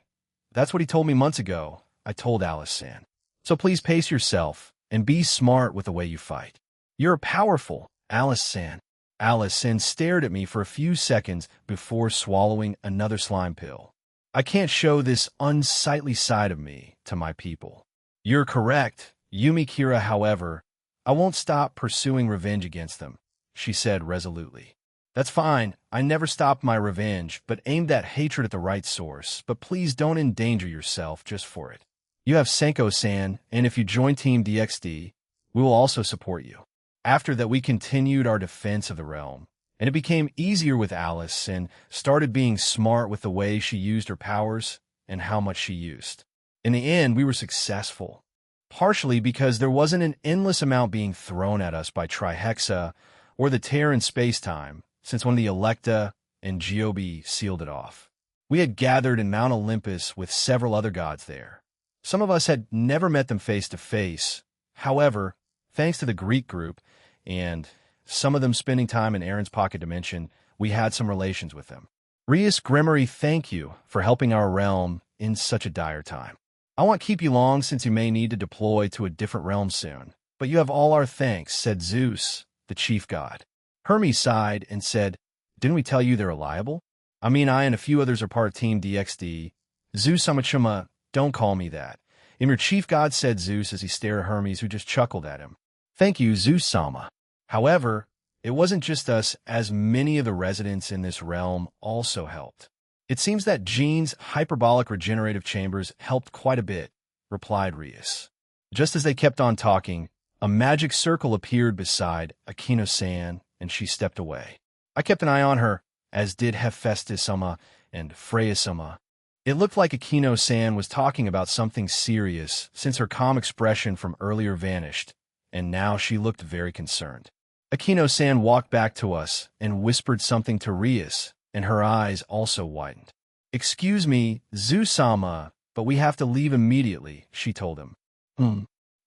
that's what he told me months ago, I told Alice-san. So please pace yourself and be smart with the way you fight. You're powerful, Alice-san. Alice-san stared at me for a few seconds before swallowing another slime pill. I can't show this unsightly side of me to my people. You're correct, Yumi-kira, however. I won't stop pursuing revenge against them, she said resolutely. That's fine. I never stopped my revenge, but aimed that hatred at the right source. But please don't endanger yourself just for it. You have Senko-san, and if you join Team DXD, we will also support you. After that, we continued our defense of the realm, and it became easier with Alice and started being smart with the way she used her powers and how much she used. In the end, we were successful, partially because there wasn't an endless amount being thrown at us by Trihexa or the tear in space-time, since one of the Electa and Giobe sealed it off. We had gathered in Mount Olympus with several other gods there. Some of us had never met them face to face. However, thanks to the Greek group, and some of them spending time in Aaron's pocket dimension, we had some relations with them. Rias Grimmery, thank you for helping our realm in such a dire time. I won't keep you long since you may need to deploy to a different realm soon, but you have all our thanks, said Zeus, the chief god. Hermes sighed and said, didn't we tell you they're reliable? I mean, I and a few others are part of Team DXD. Zeus Samachuma, don't call me that. Your chief god, said Zeus as he stared at Hermes, who just chuckled at him. Thank you, Zeus-sama. However, it wasn't just us, as many of the residents in this realm also helped. It seems that Jean's hyperbolic regenerative chambers helped quite a bit, replied Rias. Just as they kept on talking, a magic circle appeared beside Akino-san, and she stepped away. I kept an eye on her, as did Hephaestus-sama and Freya-sama. It looked like Akino-san was talking about something serious since her calm expression from earlier vanished, and now she looked very concerned. Akino-san walked back to us and whispered something to Rias, and her eyes also widened. "Excuse me, Zu-sama, but we have to leave immediately," she told him.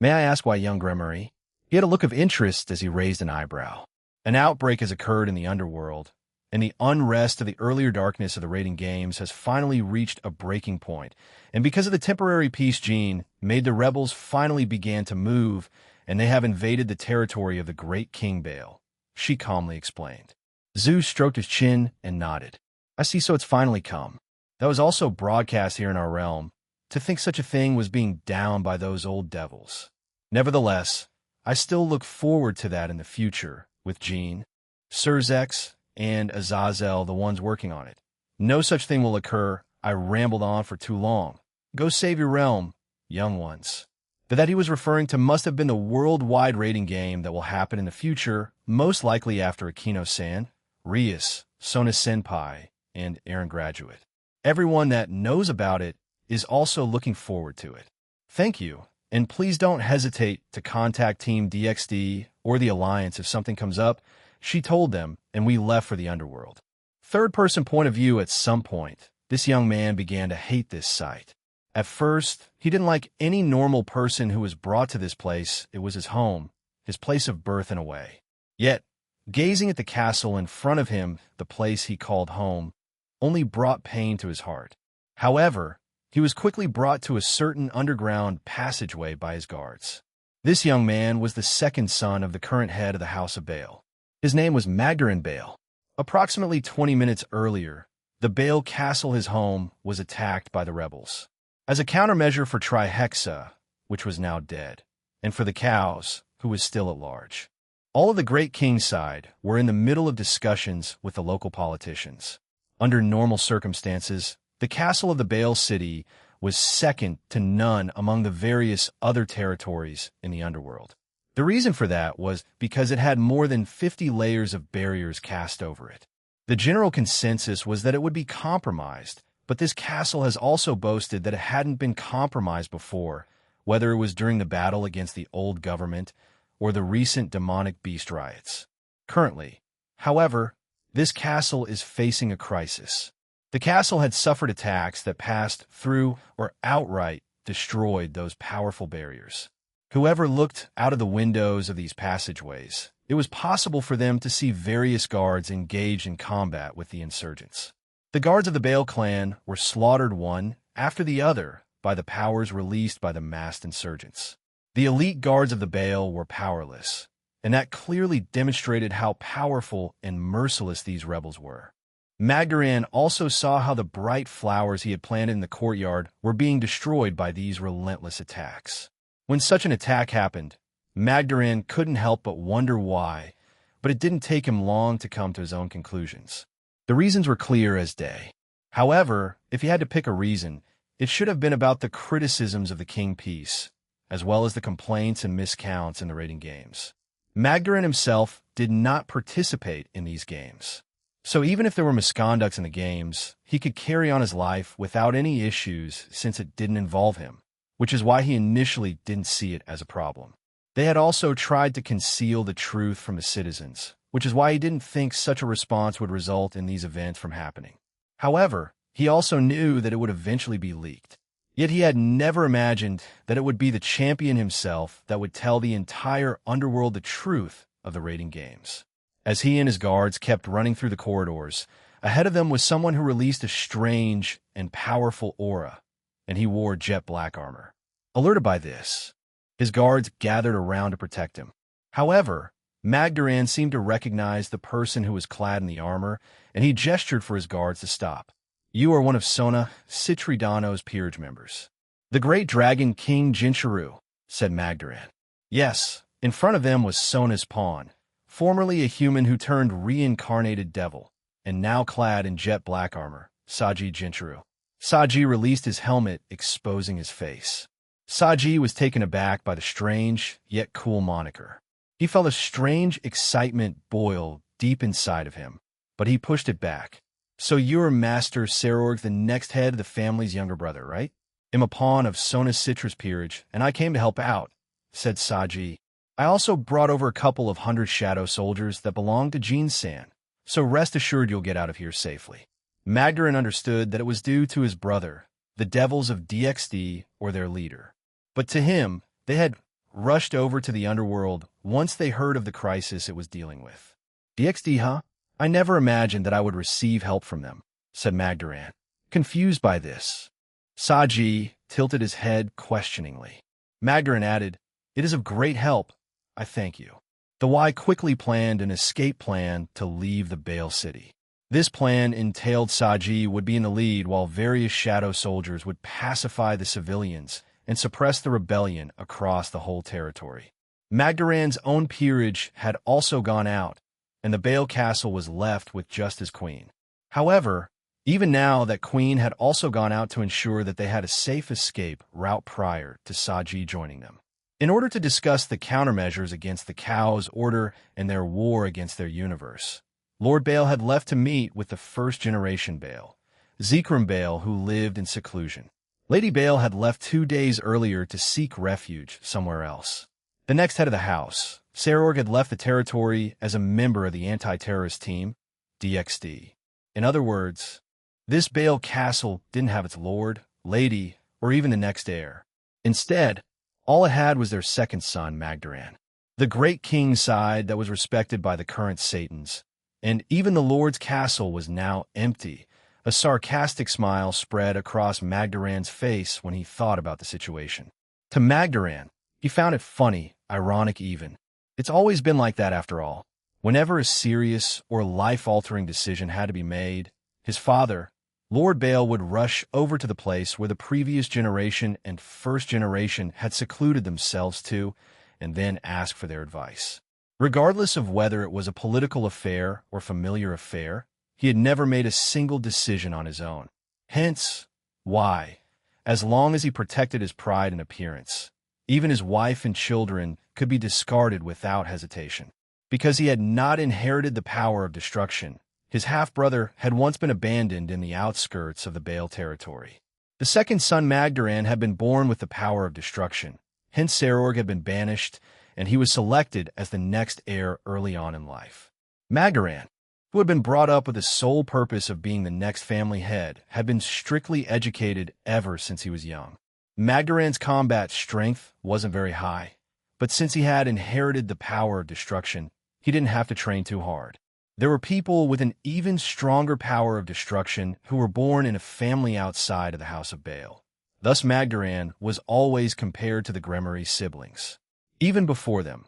May I ask why, young Gremory?" He had a look of interest as he raised an eyebrow. An outbreak has occurred in the underworld, and the unrest of the earlier darkness of the raiding games has finally reached a breaking point, and because of the temporary peace gene made the rebels finally began to move, and they have invaded the territory of the great King Baal, she calmly explained. Zu stroked his chin and nodded. "I see, so it's finally come. That was also broadcast here in our realm. To think such a thing was being downed by those old devils. Nevertheless, I still look forward to that in the future, with Jean, Surzex, and Azazel, the ones working on it. No such thing will occur. I rambled on for too long. Go save your realm, young ones." That he was referring to must have been the worldwide raiding game that will happen in the future, most likely after Akino-san, Rias, Sona Senpai, and Aaron Graduate. Everyone that knows about it is also looking forward to it. Thank you, and please don't hesitate to contact Team DXD or the Alliance if something comes up, she told them, and we left for the underworld. Third-person point of view. At some point, this young man began to hate this site. At first, he didn't like any normal person who was brought to this place. It was his home, his place of birth in a way. Yet, gazing at the castle in front of him, the place he called home, only brought pain to his heart. However, he was quickly brought to a certain underground passageway by his guards. This young man was the second son of the current head of the House of Baal. His name was Magdarin Baal. Approximately 20 minutes earlier, the Baal castle, his home, was attacked by the rebels. As a countermeasure for Trihexa, which was now dead, and for the cows, who was still at large. All of the Great King's side were in the middle of discussions with the local politicians. Under normal circumstances, the castle of the Baal city was second to none among the various other territories in the underworld. The reason for that was because it had more than 50 layers of barriers cast over it. The general consensus was that it would be compromised, but this castle has also boasted that it hadn't been compromised before, whether it was during the battle against the old government or the recent demonic beast riots. Currently, however, this castle is facing a crisis. The castle had suffered attacks that passed through or outright destroyed those powerful barriers. Whoever looked out of the windows of these passageways, it was possible for them to see various guards engaged in combat with the insurgents. The guards of the Baal clan were slaughtered one after the other by the powers released by the masked insurgents. The elite guards of the Baal were powerless, and that clearly demonstrated how powerful and merciless these rebels were. Magdaran also saw how the bright flowers he had planted in the courtyard were being destroyed by these relentless attacks. When such an attack happened, Magdaran couldn't help but wonder why, but it didn't take him long to come to his own conclusions. The reasons were clear as day. However, if he had to pick a reason, it should have been about the criticisms of the King Peace, as well as the complaints and miscounts in the raiding games. Magdaran himself did not participate in these games. So even if there were misconducts in the games, he could carry on his life without any issues since it didn't involve him, which is why he initially didn't see it as a problem. They had also tried to conceal the truth from the citizens, which is why he didn't think such a response would result in these events from happening. However, he also knew that it would eventually be leaked. Yet he had never imagined that it would be the champion himself that would tell the entire underworld the truth of the raiding games. As he and his guards kept running through the corridors, ahead of them was someone who released a strange and powerful aura, and he wore jet black armor. Alerted by this, his guards gathered around to protect him. However, Magdaran seemed to recognize the person who was clad in the armor, and he gestured for his guards to stop. "You are one of Sona Citridano's peerage members." "The great dragon King Jinchuru," said Magdaran. Yes, in front of them was Sona's pawn, formerly a human who turned reincarnated devil, and now clad in jet black armor, Saji Jinchuru. Saji released his helmet, exposing his face. Saji was taken aback by the strange, yet cool moniker. He felt a strange excitement boil deep inside of him, but he pushed it back. "So you're Master Sarorg, the next head of the family's younger brother, right?" "I'm a pawn of Sona's citrus peerage, and I came to help out," said Saji. "I also brought over a couple of 100 shadow soldiers that belong to Jean-san, so rest assured you'll get out of here safely." Magdarin understood that it was due to his brother, the devils of DXD, or their leader. But to him, they had rushed over to the underworld once they heard of the crisis it was dealing with. "DXD, huh? I never imagined that I would receive help from them," said Magdarin, confused by this. Saji tilted his head questioningly. Magdarin added, "It is of great help. I thank you." The Y quickly planned an escape plan to leave the Bale City. This plan entailed Saji would be in the lead while various shadow soldiers would pacify the civilians and suppress the rebellion across the whole territory. Magdaran's own peerage had also gone out, and the Bale Castle was left with just his queen. However, even now that queen had also gone out to ensure that they had a safe escape route prior to Saji joining them. In order to discuss the countermeasures against the Cow's order and their war against their universe, Lord Bale had left to meet with the first-generation Bale, Zekrom Bale, who lived in seclusion. Lady Bale had left 2 days earlier to seek refuge somewhere else. The next head of the house, Sarorg, had left the territory as a member of the anti-terrorist team, DXD. In other words, this Bale Castle didn't have its lord, lady, or even the next heir. Instead, all it had was their second son, Magdaran, the great king's side that was respected by the current Satans, and even the lord's castle was now empty. A sarcastic smile spread across Magdaran's face when he thought about the situation. To Magdaran, he found it funny, ironic even. It's always been like that after all. Whenever a serious or life-altering decision had to be made, his father, Lord Bale, would rush over to the place where the previous generation and first generation had secluded themselves to, and then ask for their advice. Regardless of whether it was a political affair or familiar affair, he had never made a single decision on his own. Hence, why, as long as he protected his pride and appearance, even his wife and children could be discarded without hesitation. Because he had not inherited the power of destruction, his half-brother had once been abandoned in the outskirts of the Bale territory. The second son, Magdaran, had been born with the power of destruction. Hence, Sarorg had been banished, and he was selected as the next heir early on in life. Magdaran, who had been brought up with the sole purpose of being the next family head, had been strictly educated ever since he was young. Magdaran's combat strength wasn't very high, but since he had inherited the power of destruction, he didn't have to train too hard. There were people with an even stronger power of destruction who were born in a family outside of the House of Bale. Thus Magdaran was always compared to the Gremory siblings. Even before them,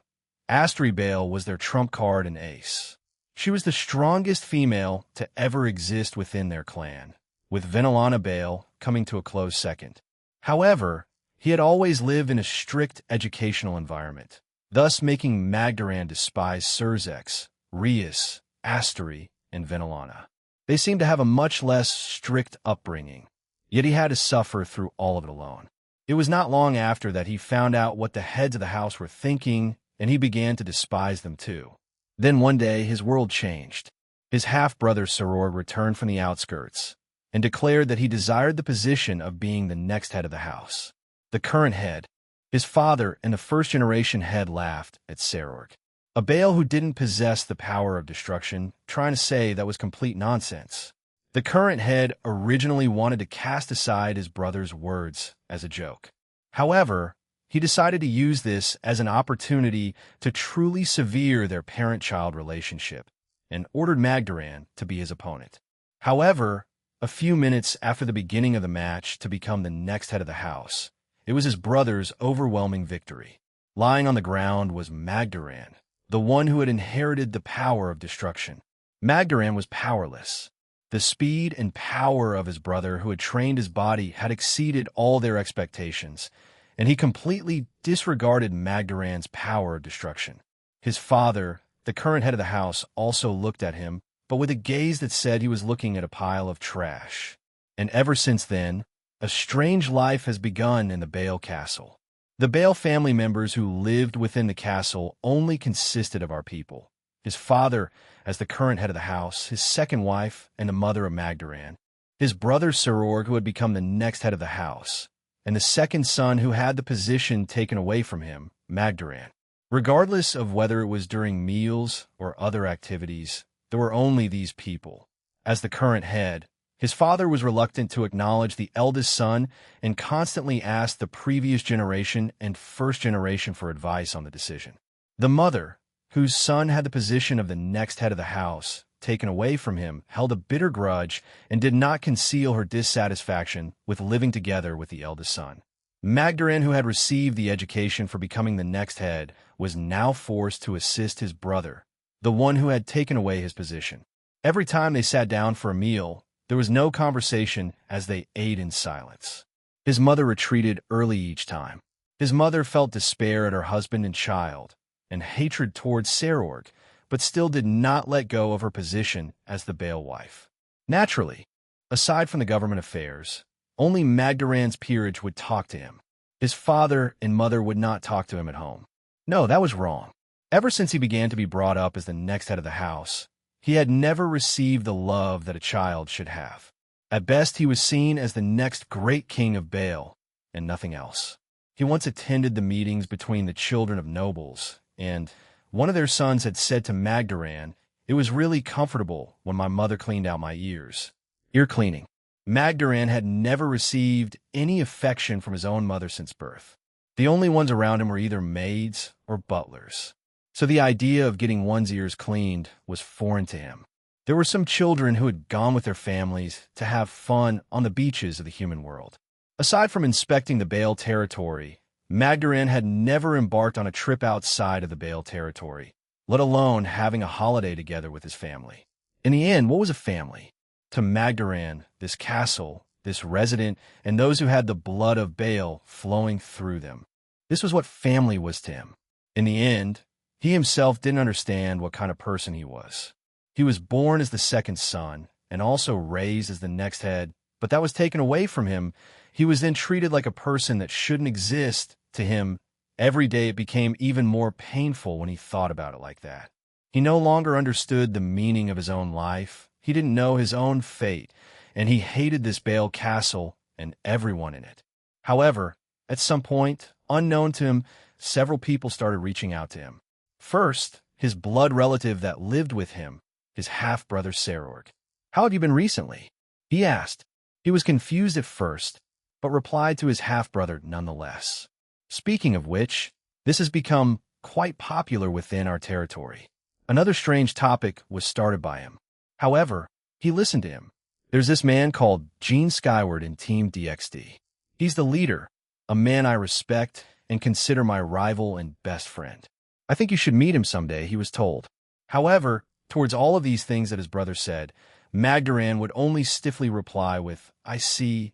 Astri Bale was their trump card and ace. She was the strongest female to ever exist within their clan, with Venelana Bale coming to a close second. However, he had always lived in a strict educational environment, thus making Magdaran despise Surzex, Rias, Astri, and Venelana. They seemed to have a much less strict upbringing, yet he had to suffer through all of it alone. It was not long after that he found out what the heads of the house were thinking, and he began to despise them too. Then one day his world changed. His half-brother Sarorg returned from the outskirts and declared that he desired the position of being the next head of the house. The current head, his father and the first-generation head, laughed at Sarorg, a Bale who didn't possess the power of destruction, trying to say that was complete nonsense. The current head originally wanted to cast aside his brother's words as a joke. However, he decided to use this as an opportunity to truly sever their parent-child relationship and ordered Magdaran to be his opponent. However, a few minutes after the beginning of the match to become the next head of the house, it was his brother's overwhelming victory. Lying on the ground was Magdaran, the one who had inherited the power of destruction. Magdaran was powerless. The speed and power of his brother, who had trained his body, had exceeded all their expectations, and he completely disregarded Magdaran's power of destruction. His father, the current head of the house, also looked at him, but with a gaze that said he was looking at a pile of trash. And ever since then, A strange life has begun in the Baal castle. The Baal family members who lived within the castle only consisted of our people. His father, as the current head of the house, his second wife, and the mother of Magdaran, his brother Serorg, who had become the next head of the house, and the second son who had the position taken away from him, Magdaran. Regardless of whether it was during meals or other activities, there were only these people. As the current head, his father was reluctant to acknowledge the eldest son and constantly asked the previous generation and first generation for advice on the decision. The mother, whose son had the position of the next head of the house taken away from him, held a bitter grudge and did not conceal her dissatisfaction with living together with the eldest son. Magdaran, who had received the education for becoming the next head, was now forced to assist his brother, the one who had taken away his position. Every time they sat down for a meal, there was no conversation as they ate in silence. His mother retreated early each time. His mother felt despair at her husband and child, and hatred towards Serorg, but still did not let go of her position as the Baal wife. Naturally, aside from the government affairs, only Magdaran's peerage would talk to him. His father and mother would not talk to him at home. No, that was wrong. Ever since he began to be brought up as the next head of the house, he had never received the love that a child should have. At best, he was seen as the next great king of Baal, and nothing else. He once attended the meetings between the children of nobles, and one of their sons had said to Magdaran, "It was really comfortable when my mother cleaned out my ears." Ear cleaning. Magdaran had never received any affection from his own mother since birth. The only ones around him were either maids or butlers. So the idea of getting one's ears cleaned was foreign to him. There were some children who had gone with their families to have fun on the beaches of the human world. Aside from inspecting the Baal territory, Magdaran had never embarked on a trip outside of the Baal territory, let alone having a holiday together with his family. In the end, what was a family? To Magdaran, this castle, this resident, and those who had the blood of Baal flowing through them. This was what family was to him. In the end, he himself didn't understand what kind of person he was. He was born as the second son and also raised as the next head, but that was taken away from him. He was then treated like a person that shouldn't exist to him. Every day it became even more painful when he thought about it like that. He no longer understood the meaning of his own life. He didn't know his own fate, and he hated this Baal castle and everyone in it. However, at some point, unknown to him, several people started reaching out to him. First, his blood relative that lived with him, his half-brother Serorg. "How have you been recently?" he asked. He was confused at first, but replied to his half-brother nonetheless. Speaking of which, this has become quite popular within our territory. Another strange topic was started by him. However, he listened to him. There's this man called Gene Skyward in Team DXD. He's the leader, a man I respect and consider my rival and best friend. I think you should meet him someday, he was told. However, towards all of these things that his brother said, Magdaran would only stiffly reply with, "I see,"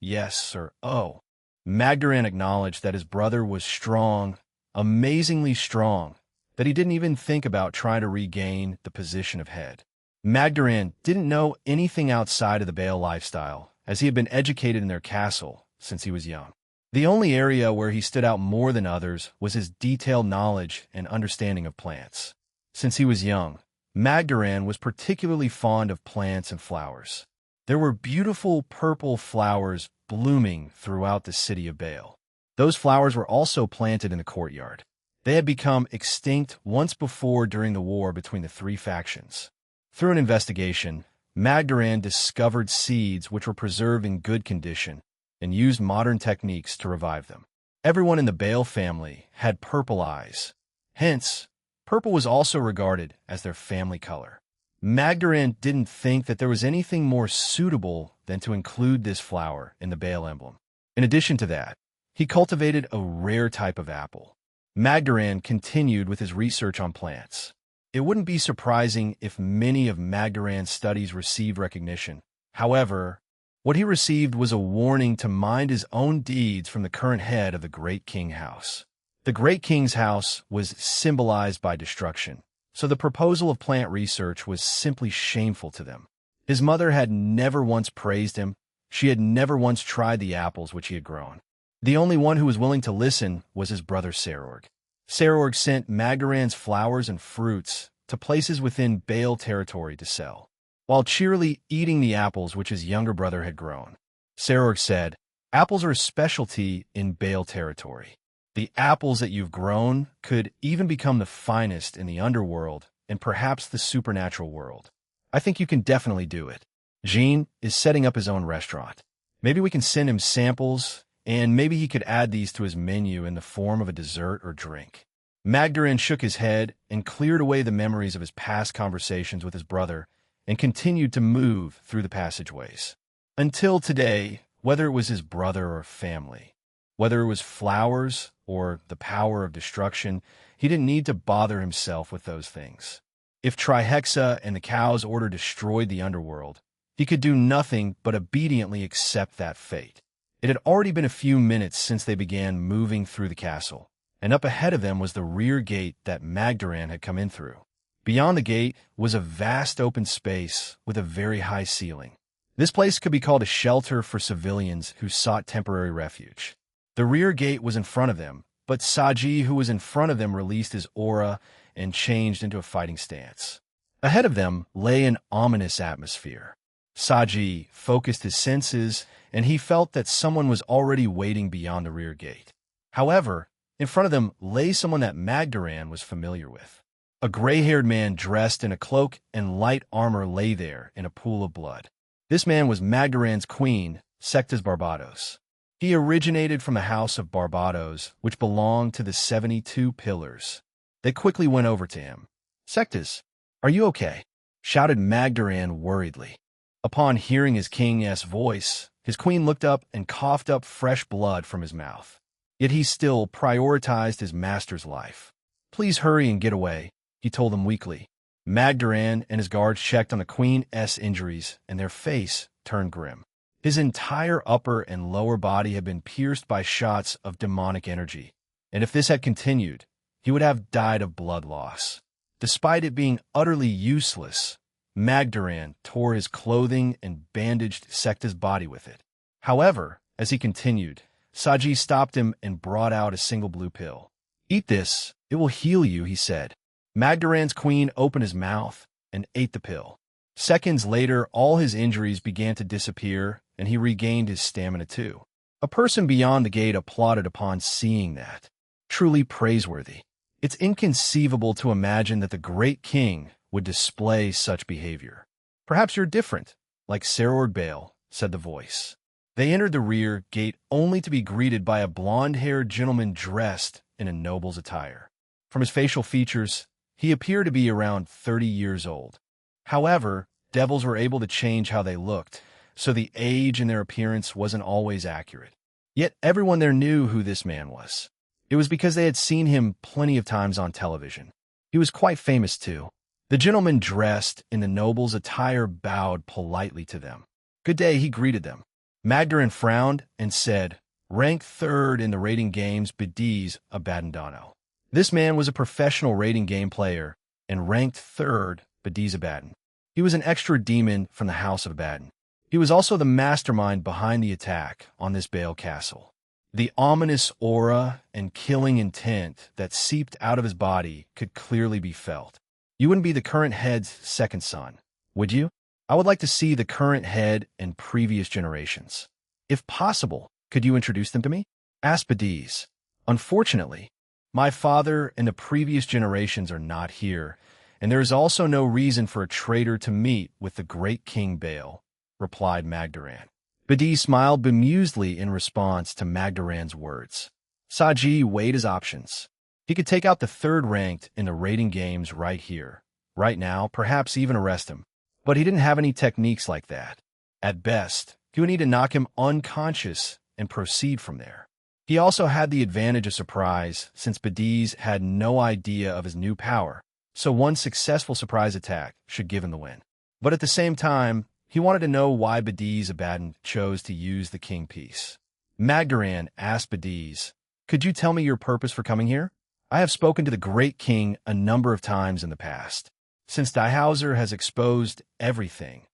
"yes," or "oh." Magdaran acknowledged that his brother was strong, amazingly strong, that he didn't even think about trying to regain the position of head. Magdaran didn't know anything outside of the Baal lifestyle, as he had been educated in their castle since he was young. The only area where he stood out more than others was his detailed knowledge and understanding of plants. Since he was young, Magdaran was particularly fond of plants and flowers. There were beautiful purple flowers blooming throughout the city of Baal. Those flowers were also planted in the courtyard. They had become extinct once before during the war between the three factions. Through an investigation, Magdaran discovered seeds which were preserved in good condition and used modern techniques to revive them. Everyone in the Baal family had purple eyes. Hence, purple was also regarded as their family color. Magdaran didn't think that there was anything more suitable than to include this flower in the Baal emblem. In addition to that, he cultivated a rare type of apple. Magdaran continued with his research on plants. It wouldn't be surprising if many of Magdaran's studies received recognition. However, what he received was a warning to mind his own deeds from the current head of the Great King House. The Great King's house was symbolized by destruction, so the proposal of plant research was simply shameful to them. His mother had never once praised him. She had never once tried the apples which he had grown. The only one who was willing to listen was his brother Serorg. Serorg sent Magdaran's flowers and fruits to places within Baal territory to sell, while cheerily eating the apples which his younger brother had grown. Serorg said, "Apples are a specialty in Baal territory. The apples that you've grown could even become the finest in the underworld and perhaps the supernatural world. I think you can definitely do it. Jean is setting up his own restaurant. Maybe we can send him samples, and maybe he could add these to his menu in the form of a dessert or drink." Magdaran shook his head and cleared away the memories of his past conversations with his brother and continued to move through the passageways. Until today, whether it was his brother or family, whether it was flowers or the power of destruction, he didn't need to bother himself with those things. If Trihexa and the Cow's order destroyed the underworld, he could do nothing but obediently accept that fate. It had already been a few minutes since they began moving through the castle, and up ahead of them was the rear gate that Magdaran had come in through. Beyond the gate was a vast open space with a very high ceiling. This place could be called a shelter for civilians who sought temporary refuge. The rear gate was in front of them, but Saji, who was in front of them, released his aura and changed into a fighting stance. Ahead of them lay an ominous atmosphere. Saji focused his senses, and he felt that someone was already waiting beyond the rear gate. However, in front of them lay someone that Magdaran was familiar with. A gray-haired man dressed in a cloak and light armor lay there in a pool of blood. This man was Magdaran's queen, Sectas Barbados. He originated from the house of Barbados, which belonged to the 72 Pillars. They quickly went over to him. "Sectas, are you okay?" shouted Magdaran worriedly. Upon hearing his king's voice, his queen looked up and coughed up fresh blood from his mouth. Yet he still prioritized his master's life. "Please hurry and get away," he told them weakly. Magdaran and his guards checked on the queen's injuries, and their face turned grim. His entire upper and lower body had been pierced by shots of demonic energy, and if this had continued, he would have died of blood loss. Despite it being utterly useless, Magdaran tore his clothing and bandaged Secta's body with it. However, as he continued, Saji stopped him and brought out a single blue pill. "Eat this, it will heal you," he said. Magdaran's queen opened his mouth and ate the pill. Seconds later, all his injuries began to disappear, and he regained his stamina too. A person beyond the gate applauded upon seeing that. Truly praiseworthy. It's inconceivable to imagine that the great king would display such behavior. "Perhaps you're different, like Serorg Baal," said the voice. They entered the rear gate only to be greeted by a blonde-haired gentleman dressed in a noble's attire. From his facial features, he appeared to be around 30 years old. However, devils were able to change how they looked, so the age in their appearance wasn't always accurate. Yet everyone there knew who this man was. It was because they had seen him plenty of times on television. He was quite famous too. The gentleman dressed in the noble's attire bowed politely to them. "Good day," he greeted them. Magdaran frowned and said, "Rank 3rd in the rating games, Bediz Abadandano." This man was a professional rating game player and ranked 3rd, Bediz Abadan. He was an extra demon from the House of Abadan. He was also the mastermind behind the attack on this Baal castle. The ominous aura and killing intent that seeped out of his body could clearly be felt. "You wouldn't be the current head's second son, would you? I would like to see the current head and previous generations. If possible, could you introduce them to me?" asked Bediz. "Unfortunately, my father and the previous generations are not here, and there is also no reason for a traitor to meet with the great King Baal," replied Magdaran. Bediz smiled bemusedly in response to Magdaran's words. Saji weighed his options. He could take out the 3rd ranked in the rating games right here, right now, perhaps even arrest him. But he didn't have any techniques like that. At best, he would need to knock him unconscious and proceed from there. He also had the advantage of surprise, since Bediz had no idea of his new power, so one successful surprise attack should give him the win. But at the same time, he wanted to know why Bediz Abadan chose to use the king piece. Magdaran asked Bediz, "Could you tell me your purpose for coming here? I have spoken to the great king a number of times in the past. Since Diehauser has exposed everything,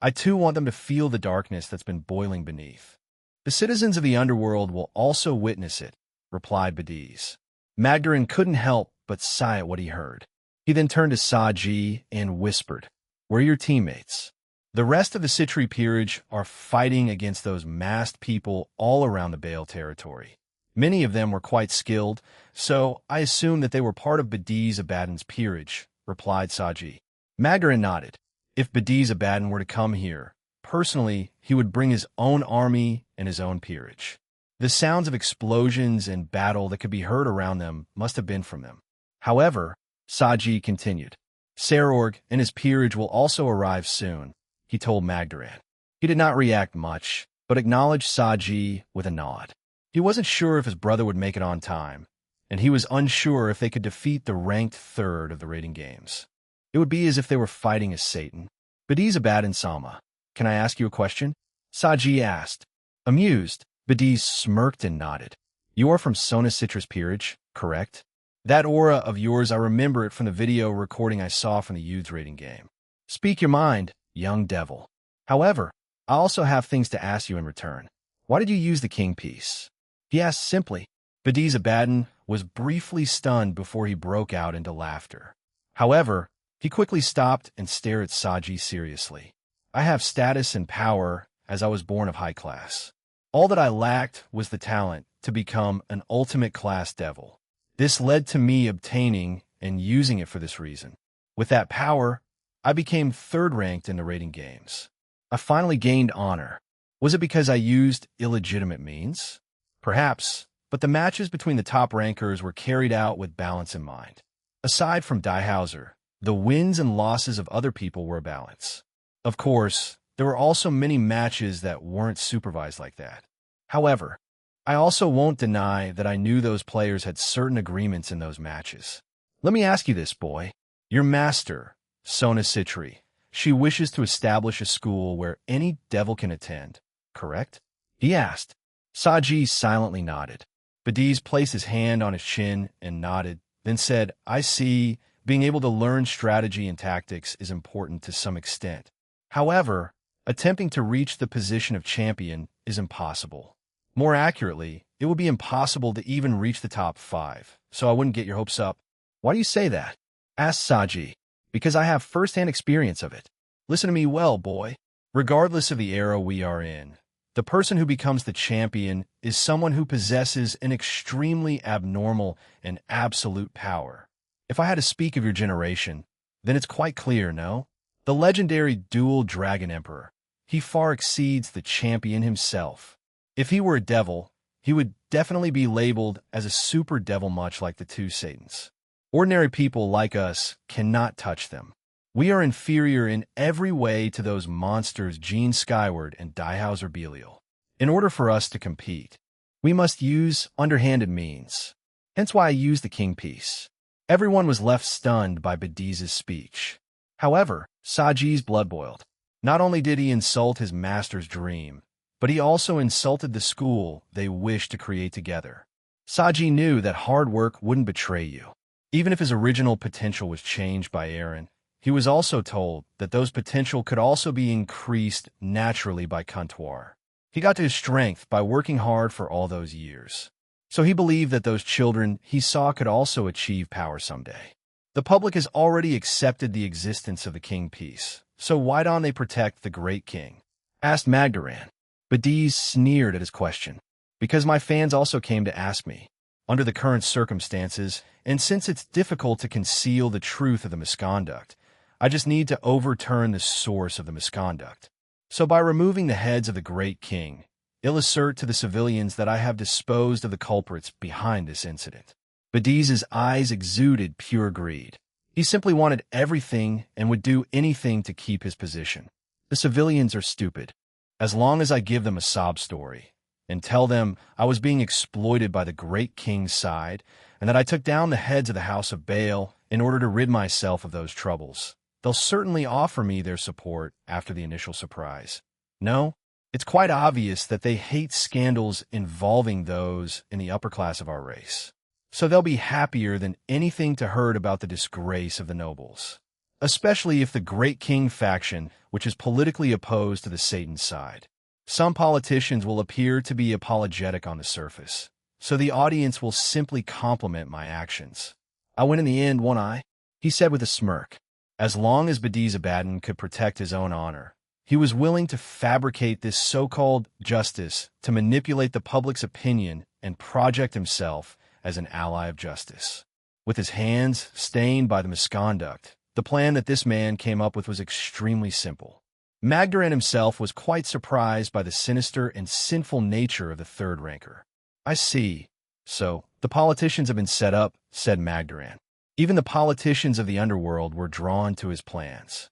I too want them to feel the darkness that's been boiling beneath. The citizens of the underworld will also witness it, replied Badiz. Magdarin couldn't help but sigh at what he heard. He then turned to Saji and whispered, "We're your teammates. The rest of the Citri peerage are fighting against those masked people all around the Bale territory. Many of them were quite skilled, so I assume that they were part of Badiz Abaddon's peerage," replied Saji. Magdarin nodded. If Badiz Abaddon were to come here, personally, he would bring his own army and his own peerage. The sounds of explosions and battle that could be heard around them must have been from them. However, Saji continued, "Sarorg and his peerage will also arrive soon," he told Magdarin. He did not react much, but acknowledged Saji with a nod. He wasn't sure if his brother would make it on time, and he was unsure if they could defeat the ranked third of the rating games. It would be as if they were fighting a Satan. Badiz Abaddon Sama, "Can I ask you a question?" Saji asked. Amused, Badiz smirked and nodded. "You are from Sona Citrus Peerage, correct? That aura of yours, I remember it from the video recording I saw from the youth rating game. Speak your mind, young devil. However, I also have things to ask you in return. Why did you use the king piece?" He asked simply. Badiz Abaddon was briefly stunned before he broke out into laughter. However, he quickly stopped and stared at Saji seriously. "I have status and power as I was born of high class. All that I lacked was the talent to become an ultimate class devil. This led to me obtaining and using it for this reason. With that power, I became third-ranked in the rating games. I finally gained honor. Was it because I used illegitimate means? Perhaps, but the matches between the top rankers were carried out with balance in mind. Aside from Diehauser, the wins and losses of other people were a balance. Of course, there were also many matches that weren't supervised like that. However, I also won't deny that I knew those players had certain agreements in those matches. Let me ask you this, boy. Your master, Sona Citri, she wishes to establish a school where any devil can attend, correct?" he asked. Saji silently nodded. Badiz placed his hand on his chin and nodded, then said, "I see. Being able to learn strategy and tactics is important to some extent. However, attempting to reach the position of champion is impossible. More accurately, it would be impossible to even reach the top 5, so I wouldn't get your hopes up." "Why do you say that?" asked Saji. "Because I have first-hand experience of it. Listen to me well, boy. Regardless of the era we are in, the person who becomes the champion is someone who possesses an extremely abnormal and absolute power. If I had to speak of your generation, then it's quite clear, no? The legendary dual dragon emperor. He far exceeds the champion himself. If he were a devil, he would definitely be labeled as a super devil, much like the two Satans. Ordinary people like us cannot touch them. We are inferior in every way to those monsters Gene Skyward and Diehauser Belial. In order for us to compete, we must use underhanded means. Hence why I used the king piece." Everyone was left stunned by Badiz's speech. However, Saji's blood boiled. Not only did he insult his master's dream, but he also insulted the school they wished to create together. Saji knew that hard work wouldn't betray you. Even if his original potential was changed by Aaron, he was also told that those potential could also be increased naturally by Comptoir. He got to his strength by working hard for all those years. So he believed that those children he saw could also achieve power someday. The public has already accepted the existence of the king piece, so why don't they protect the great king? Asked Magdarin. Badiz sneered at his question. "Because my fans also came to ask me. Under the current circumstances, and since it's difficult to conceal the truth of the misconduct, I just need to overturn the source of the misconduct. So by removing the heads of the great king, I'll assert to the civilians that I have disposed of the culprits behind this incident." Badiz's eyes exuded pure greed. He simply wanted everything and would do anything to keep his position. The civilians are stupid. As long as I give them a sob story and tell them I was being exploited by the great king's side and that I took down the heads of the house of Baal in order to rid myself of those troubles, they'll certainly offer me their support after the initial surprise. No? It's quite obvious that they hate scandals involving those in the upper class of our race. So they'll be happier than anything to heard about the disgrace of the nobles. especially if the Great King faction, which is politically opposed to the Satan side. Some politicians will appear to be apologetic on the surface, so the audience will simply compliment my actions. I win in the end, won't I? He said with a smirk. As long as Bediz Abaddon could protect his own honor, he was willing to fabricate this so-called justice to manipulate the public's opinion and project himself as an ally of justice. With his hands stained by the misconduct, the plan that this man came up with was extremely simple. Magdaran himself was quite surprised by the sinister and sinful nature of the third ranker. I see. So, the politicians have been set up, said Magdaran. Even the politicians of the underworld were drawn to his plans.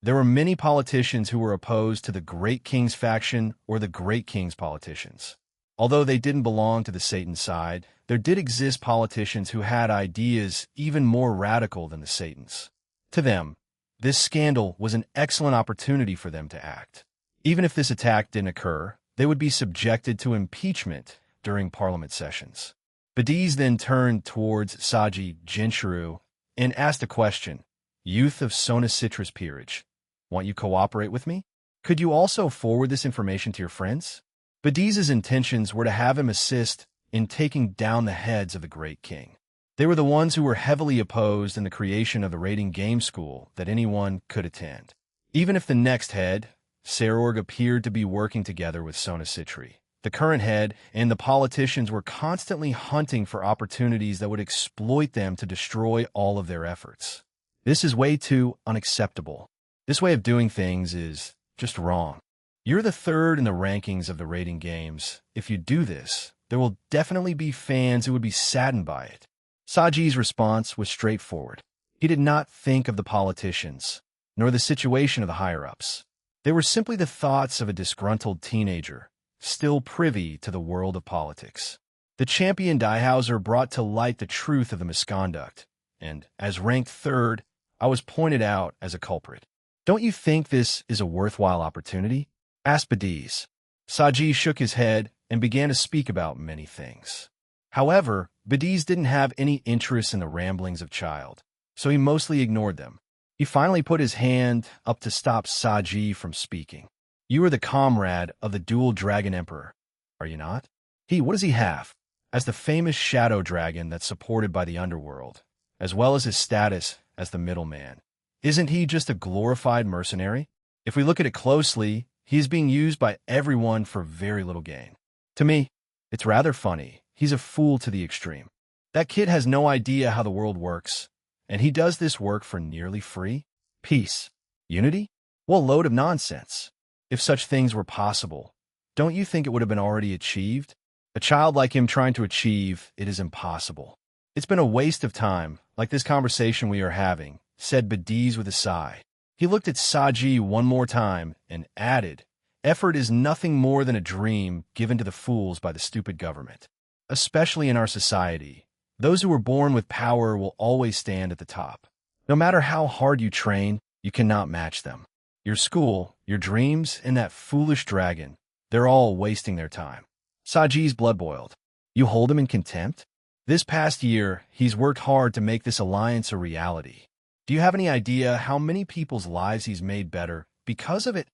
There were many politicians who were opposed to the Great King's faction or the Great King's politicians. Although they didn't belong to the Satan side, there did exist politicians who had ideas even more radical than the Satan's. To them, this scandal was an excellent opportunity for them to act. Even if this attack didn't occur, they would be subjected to impeachment during parliament sessions. Bediz then turned towards Saji Jinshuru and asked a question. Youth of Sona Citrus Peerage, want you cooperate with me? Could you also forward this information to your friends? Bediz's intentions were to have him assist in taking down the heads of the Great King. They were the ones who were heavily opposed in the creation of the raiding game school that anyone could attend. Even if the next head, Sarorg, appeared to be working together with Sona Citri, the current head and the politicians were constantly hunting for opportunities that would exploit them to destroy all of their efforts. This is way too unacceptable. This way of doing things is just wrong. You're the third in the rankings of the rating games. If you do this, there will definitely be fans who would be saddened by it. Saji's response was straightforward. He did not think of the politicians, nor the situation of the higher-ups. They were simply the thoughts of a disgruntled teenager, still privy to the world of politics. The champion Diehauser brought to light the truth of the misconduct, and, as ranked third, I was pointed out as a culprit. Don't you think this is a worthwhile opportunity? Asked Bediz. Saji shook his head and began to speak about many things. However, Bediz didn't have any interest in the ramblings of Child, so he mostly ignored them. He finally put his hand up to stop Saji from speaking. You are the comrade of the dual dragon emperor, are you not? What does he have? As the famous shadow dragon that's supported by the underworld, as well as his status as the middleman. Isn't he just a glorified mercenary? If we look at it closely, he is being used by everyone for very little gain. To me, it's rather funny. He's a fool to the extreme. That kid has no idea how the world works, and he does this work for nearly free? Peace. Unity? What a load of nonsense. If such things were possible, don't you think it would have been already achieved? A child like him trying to achieve it is impossible. It's been a waste of time, like this conversation we are having, said Bediz with a sigh. He looked at Saji one more time and added, effort is nothing more than a dream given to the fools by the stupid government. Especially in our society, those who were born with power will always stand at the top. No matter how hard you train, you cannot match them. Your school, your dreams, and that foolish dragon, they're all wasting their time. Saji's blood boiled. You hold him in contempt? This past year, he's worked hard to make this alliance a reality. Do you have any idea how many people's lives he's made better because of it?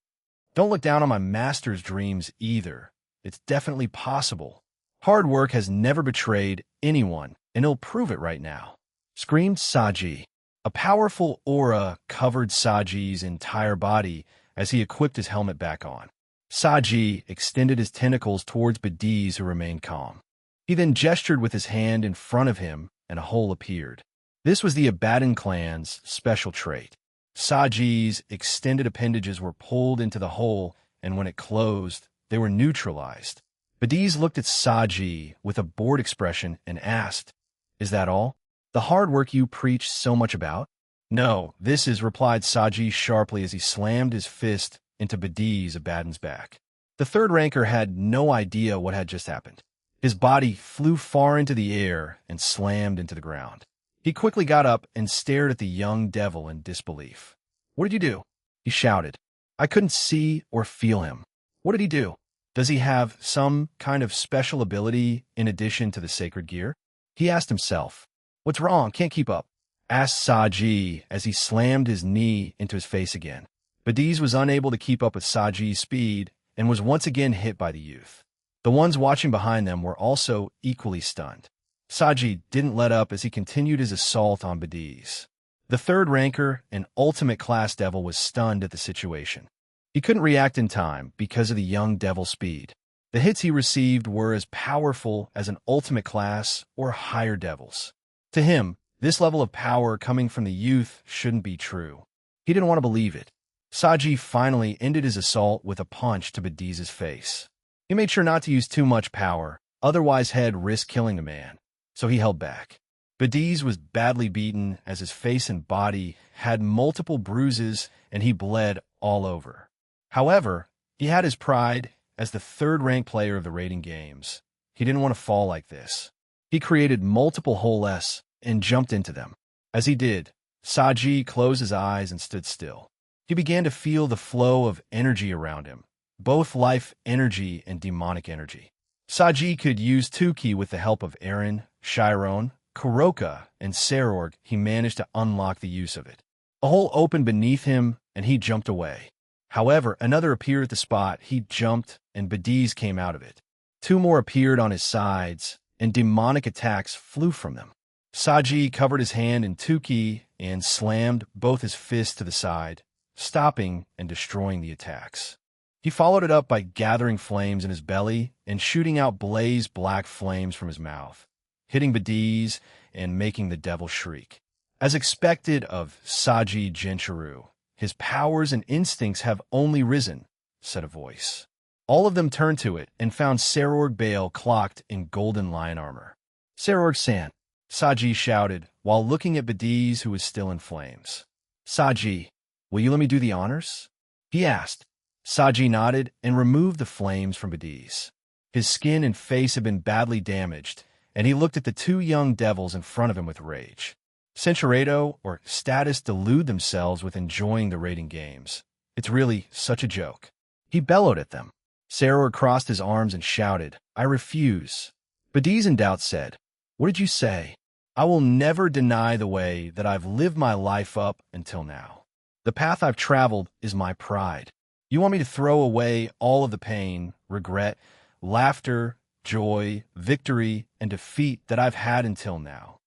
Don't look down on my master's dreams either. It's definitely possible. Hard work has never betrayed anyone, and he'll prove it right now, screamed Saji. A powerful aura covered Saji's entire body as he equipped his helmet back on. Saji extended his tentacles towards Bediz, who remained calm. He then gestured with his hand in front of him, and a hole appeared. This was the Abaddon clan's special trait. Saji's extended appendages were pulled into the hole, and when it closed, they were neutralized. Bediz looked at Saji with a bored expression and asked, Is that all? The hard work you preach so much about? No, this is, replied Saji sharply as he slammed his fist into Bediz Abaddon's back. The third ranker had no idea what had just happened. His body flew far into the air and slammed into the ground. He quickly got up and stared at the young devil in disbelief. What did you do? He shouted. I couldn't see or feel him. What did he do? Does he have some kind of special ability in addition to the sacred gear? He asked himself. What's wrong? Can't keep up. asked Saji as he slammed his knee into his face again. Badiz was unable to keep up with Saji's speed and was once again hit by the youth. The ones watching behind them were also equally stunned. Saji didn't let up as he continued his assault on Badiz. The third ranker, an ultimate class devil, was stunned at the situation. He couldn't react in time because of the young devil's speed. The hits he received were as powerful as an ultimate class or higher devils. To him, this level of power coming from the youth shouldn't be true. He didn't want to believe it. Saji finally ended his assault with a punch to Badiz's face. He made sure not to use too much power, otherwise he'd risk killing the man, so he held back. Badiz was badly beaten as his face and body had multiple bruises and he bled all over. However, he had his pride as the third-ranked player of the rating games. He didn't want to fall like this. He created multiple holes and jumped into them. As he did, Saji closed his eyes and stood still. He began to feel the flow of energy around him, both life energy and demonic energy. Saji could use 10k with the help of Eren, Chiron, Kuroka, and Sarorg. He managed to unlock the use of it. A hole opened beneath him, and he jumped away. However, another appeared at the spot. He jumped, and Badiz came out of it. Two more appeared on his sides, and demonic attacks flew from them. Saji covered his hand in 10k and slammed both his fists to the side, stopping and destroying the attacks. He followed it up by gathering flames in his belly and shooting out blaze-black flames from his mouth, hitting Badiz and making the devil shriek. As expected of Saji Jinchuryu, his powers and instincts have only risen, said a voice. All of them turned to it and found Sarorg Bale clocked in golden lion armor. Sarorg-san, Saji shouted while looking at Badiz, who was still in flames. Saji, will you let me do the honors? He asked. Saji nodded and removed the flames from Badiz. His skin and face had been badly damaged, and he looked at the two young devils in front of him with rage. Centurato or Status delude themselves with enjoying the rating games. It's really such a joke. He bellowed at them. Saror crossed his arms and shouted, I refuse. Badiz in doubt said, What did you say? I will never deny the way that I've lived my life up until now. The path I've traveled is my pride. You want me to throw away all of the pain, regret, laughter, joy, victory, and defeat that I've had until now?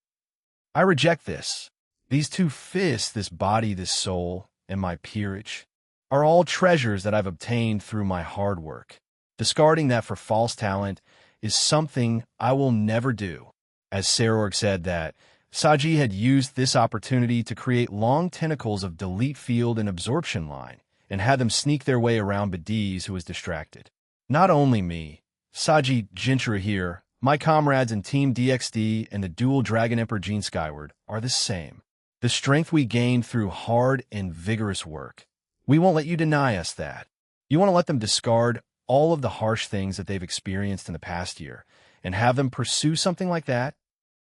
I reject this. These two fists, this body, this soul, and my peerage are all treasures that I've obtained through my hard work. Discarding that for false talent is something I will never do. As Sarorg said that, Saji had used this opportunity to create long tentacles of delete field and absorption line, and had them sneak their way around Badiz, who was distracted. Not only me, Saji Jinchuryu here, my comrades in Team DXD and the dual Dragon Emperor Gene Skyward are the same. The strength we gained through hard and vigorous work. We won't let you deny us that. You want to let them discard all of the harsh things that they've experienced in the past year and have them pursue something like that?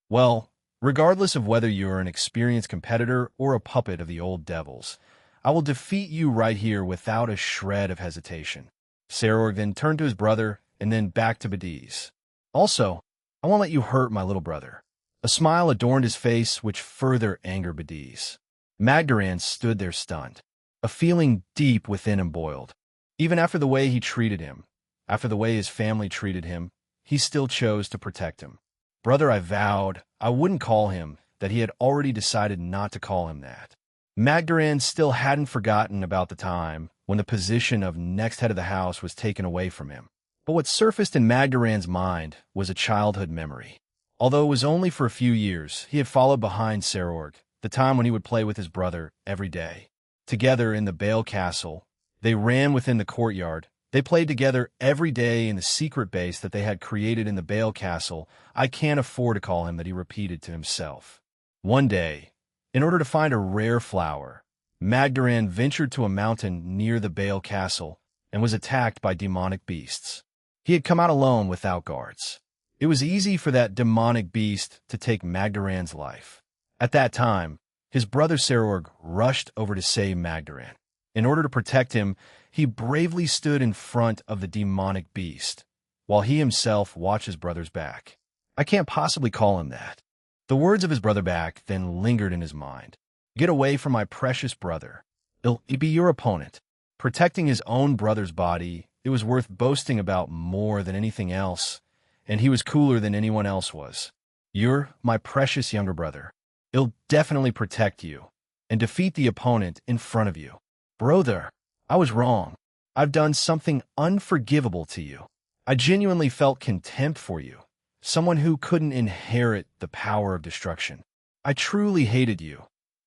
Well, regardless of whether you're an experienced competitor or a puppet of the old devils, I will defeat you right here without a shred of hesitation. Sarorg then turned to his brother and then back to Badiz. Also, I won't let you hurt my little brother. A smile adorned his face, which further angered Badiz. Magdaran stood there stunned. A feeling deep within him boiled. Even after the way he treated him, after the way his family treated him, he still chose to protect him. Brother, I vowed I wouldn't call him that. He had already decided not to call him that. Magdaran still hadn't forgotten about the time when the position of next head of the house was taken away from him. But what surfaced in Magdaran's mind was a childhood memory. Although it was only for a few years, he had followed behind Sarorg, the time when he would play with his brother every day. Together in the Bale Castle, they ran within the courtyard. They played together every day in the secret base that they had created in the Bale Castle. I can't afford to call him that, he repeated to himself. One day, in order to find a rare flower, Magdaran ventured to a mountain near the Bale Castle and was attacked by demonic beasts. He had come out alone without guards. It was easy for that demonic beast to take Magdaran's life. At that time, his brother Sarorg rushed over to save Magdaran. In order to protect him, he bravely stood in front of the demonic beast, while he himself watched his brother's back. I can't possibly call him that. The words of his brother back then lingered in his mind. Get away from my precious brother. He'll be your opponent. Protecting his own brother's body, it was worth boasting about more than anything else, and he was cooler than anyone else was. You're my precious younger brother. He'll definitely protect you and defeat the opponent in front of you. Brother, I was wrong. I've done something unforgivable to you. I genuinely felt contempt for you, someone who couldn't inherit the power of destruction. I truly hated you.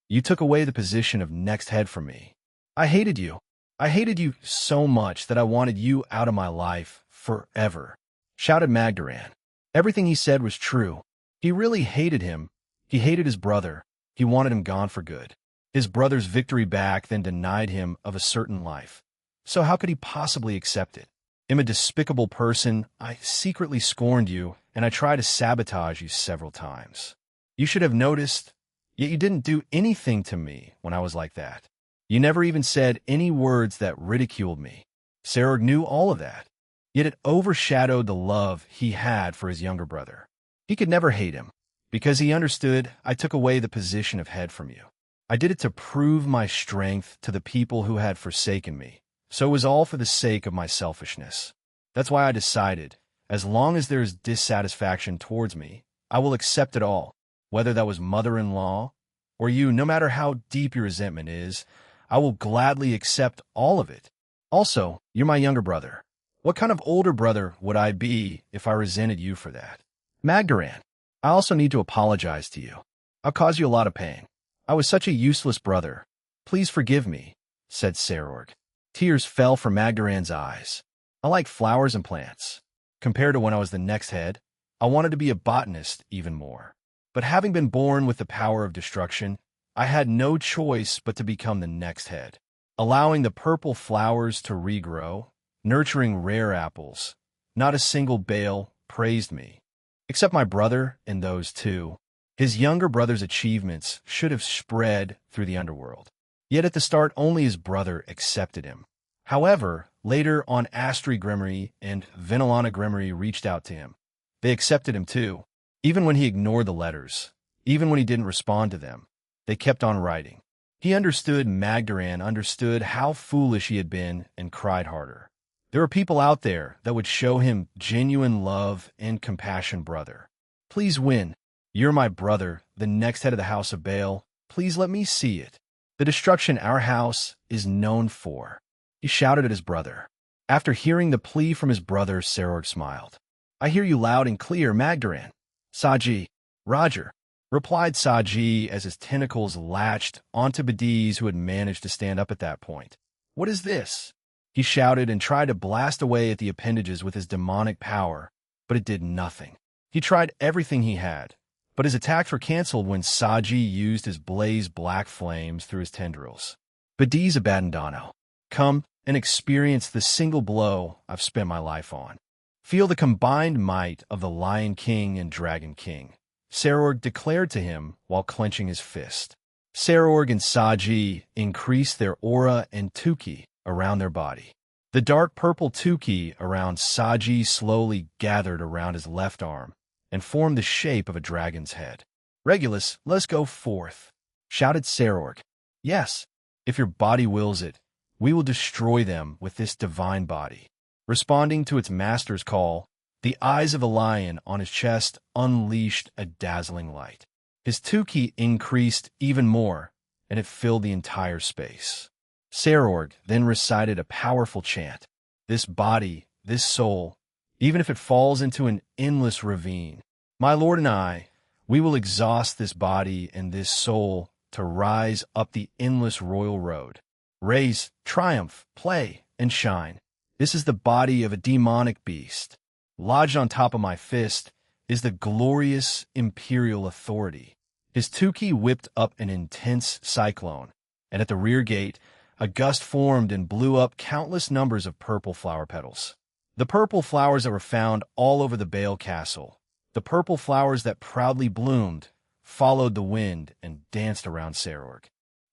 You took away the position of next head from me. I hated you. I hated you so much that I wanted you out of my life forever, shouted Magdaran. Everything he said was true. He really hated him. He hated his brother. He wanted him gone for good. His brother's victory back then denied him of a certain life. So how could he possibly accept it? I'm a despicable person. I secretly scorned you, and I tried to sabotage you several times. You should have noticed, yet you didn't do anything to me when I was like that. You never even said any words that ridiculed me. Sarog knew all of that, yet it overshadowed the love he had for his younger brother. He could never hate him, because he understood I took away the position of head from you. I did it to prove my strength to the people who had forsaken me, so it was all for the sake of my selfishness. That's why I decided, as long as there is dissatisfaction towards me, I will accept it all, whether that was mother-in-law or you. No matter how deep your resentment is, I will gladly accept all of it. Also, you're my younger brother. What kind of older brother would I be if I resented you for that? Magdaran, I also need to apologize to you. I've caused you a lot of pain. I was such a useless brother. Please forgive me, said Sarog. Tears fell from Magdaran's eyes. I like flowers and plants. Compared to when I was the next head, I wanted to be a botanist even more. But having been born with the power of destruction, I had no choice but to become the next head, allowing the purple flowers to regrow, nurturing rare apples. Not a single bale praised me, except my brother and those two. His younger brother's achievements should have spread through the underworld. Yet at the start, only his brother accepted him. However, later on, Astri Gremory and Venelana Gremory reached out to him. They accepted him too, even when he ignored the letters, even when he didn't respond to them. They kept on writing. He understood Magdaran, understood how foolish he had been, and cried harder. There are people out there that would show him genuine love and compassion, brother. Please win. You're my brother, the next head of the House of Baal. Please let me see it. The destruction our house is known for. He shouted at his brother. After hearing the plea from his brother, Sarog smiled. I hear you loud and clear, Magdaran. Saji, Roger, replied Saji as his tentacles latched onto Badiz, who had managed to stand up at that point. What is this? He shouted and tried to blast away at the appendages with his demonic power, but it did nothing. He tried everything he had, but his attacks were cancelled when Saji used his blaze black flames through his tendrils. Badiz Abadandano, come and experience the single blow I've spent my life on. Feel the combined might of the Lion King and Dragon King, Sarog declared to him while clenching his fist. Sarog and Saji increased their aura and Tuki around their body. The dark purple Tuki around Saji slowly gathered around his left arm and formed the shape of a dragon's head. Regulus, let's go forth, shouted Sarog. Yes, if your body wills it, we will destroy them with this divine body. Responding to its master's call, the eyes of the lion on his chest unleashed a dazzling light. His Tuki increased even more, and it filled the entire space. Sarog then recited a powerful chant. This body, this soul, even if it falls into an endless ravine, my lord and I, we will exhaust this body and this soul to rise up the endless royal road. Raise, triumph, play, and shine. This is the body of a demonic beast. Lodged on top of my fist is the glorious imperial authority. His Tuki whipped up an intense cyclone, and at the rear gate, a gust formed and blew up countless numbers of purple flower petals. The purple flowers that were found all over the Baal castle, the purple flowers that proudly bloomed, followed the wind and danced around Sarog.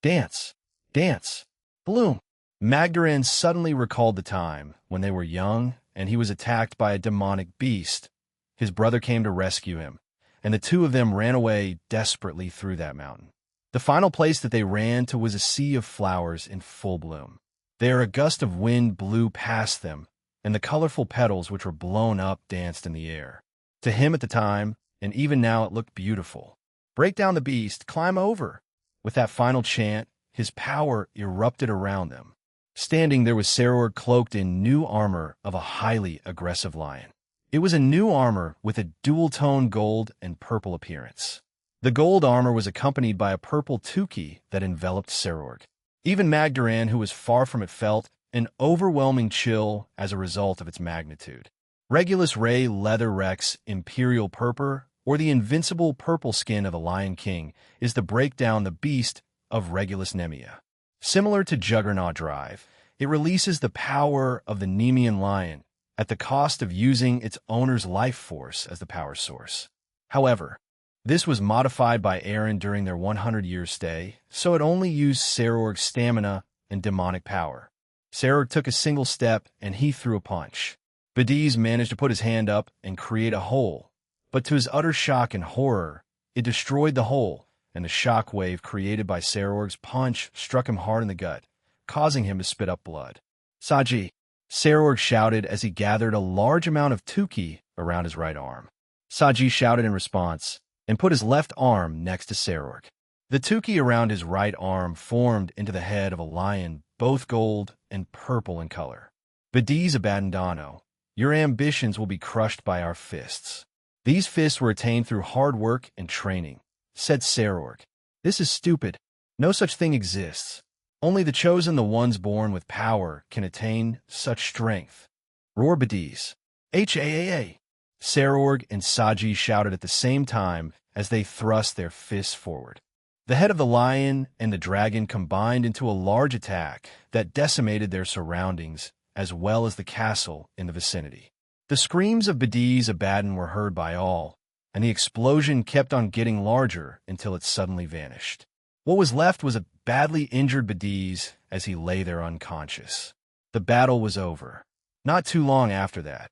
Dance, dance, bloom. Magdaran suddenly recalled the time when they were young and he was attacked by a demonic beast. His brother came to rescue him, and the two of them ran away desperately through that mountain. The final place that they ran to was a sea of flowers in full bloom. There a gust of wind blew past them, and the colorful petals which were blown up danced in the air. To him at the time, and even now, it looked beautiful. "Break down the beast, climb over." With that final chant, his power erupted around them. Standing there was Saror, cloaked in new armor of a highly aggressive lion. It was a new armor with a dual-tone gold and purple appearance. The gold armor was accompanied by a purple tookie that enveloped Saror. Even Magdaran, who was far from it, felt an overwhelming chill as a result of its magnitude. Regulus Ray Leather Rex Imperial Purpur, or the invincible purple skin of the Lion King, is the breakdown the beast of Regulus Nemia. Similar to Juggernaut Drive, it releases the power of the Nemean lion at the cost of using its owner's life force as the power source. However, this was modified by Aaron during their 100-year stay, so it only used Saror's stamina and demonic power. Saror took a single step, and he threw a punch. Badiz managed to put his hand up and create a hole, but to his utter shock and horror, it destroyed the hole, and the shock wave created by Saror's punch struck him hard in the gut, causing him to spit up blood. "Saji!" Saror shouted as he gathered a large amount of Tuki around his right arm. Saji shouted in response and put his left arm next to Saror. The Tuki around his right arm formed into the head of a lion, both gold and purple in color. "Badiz Abandano, your ambitions will be crushed by our fists. These fists were attained through hard work and training," said Saror. "This is stupid. No such thing exists. Only the chosen, the ones born with power, can attain such strength." Roar Badiz. "Haa!" Saror and Saji shouted at the same time as they thrust their fists forward. The head of the lion and the dragon combined into a large attack that decimated their surroundings as well as the castle in the vicinity. The screams of Badiz Abaddon were heard by all, and the explosion kept on getting larger until it suddenly vanished. What was left was a badly injured Badiz as he lay there unconscious. The battle was over. Not too long after that,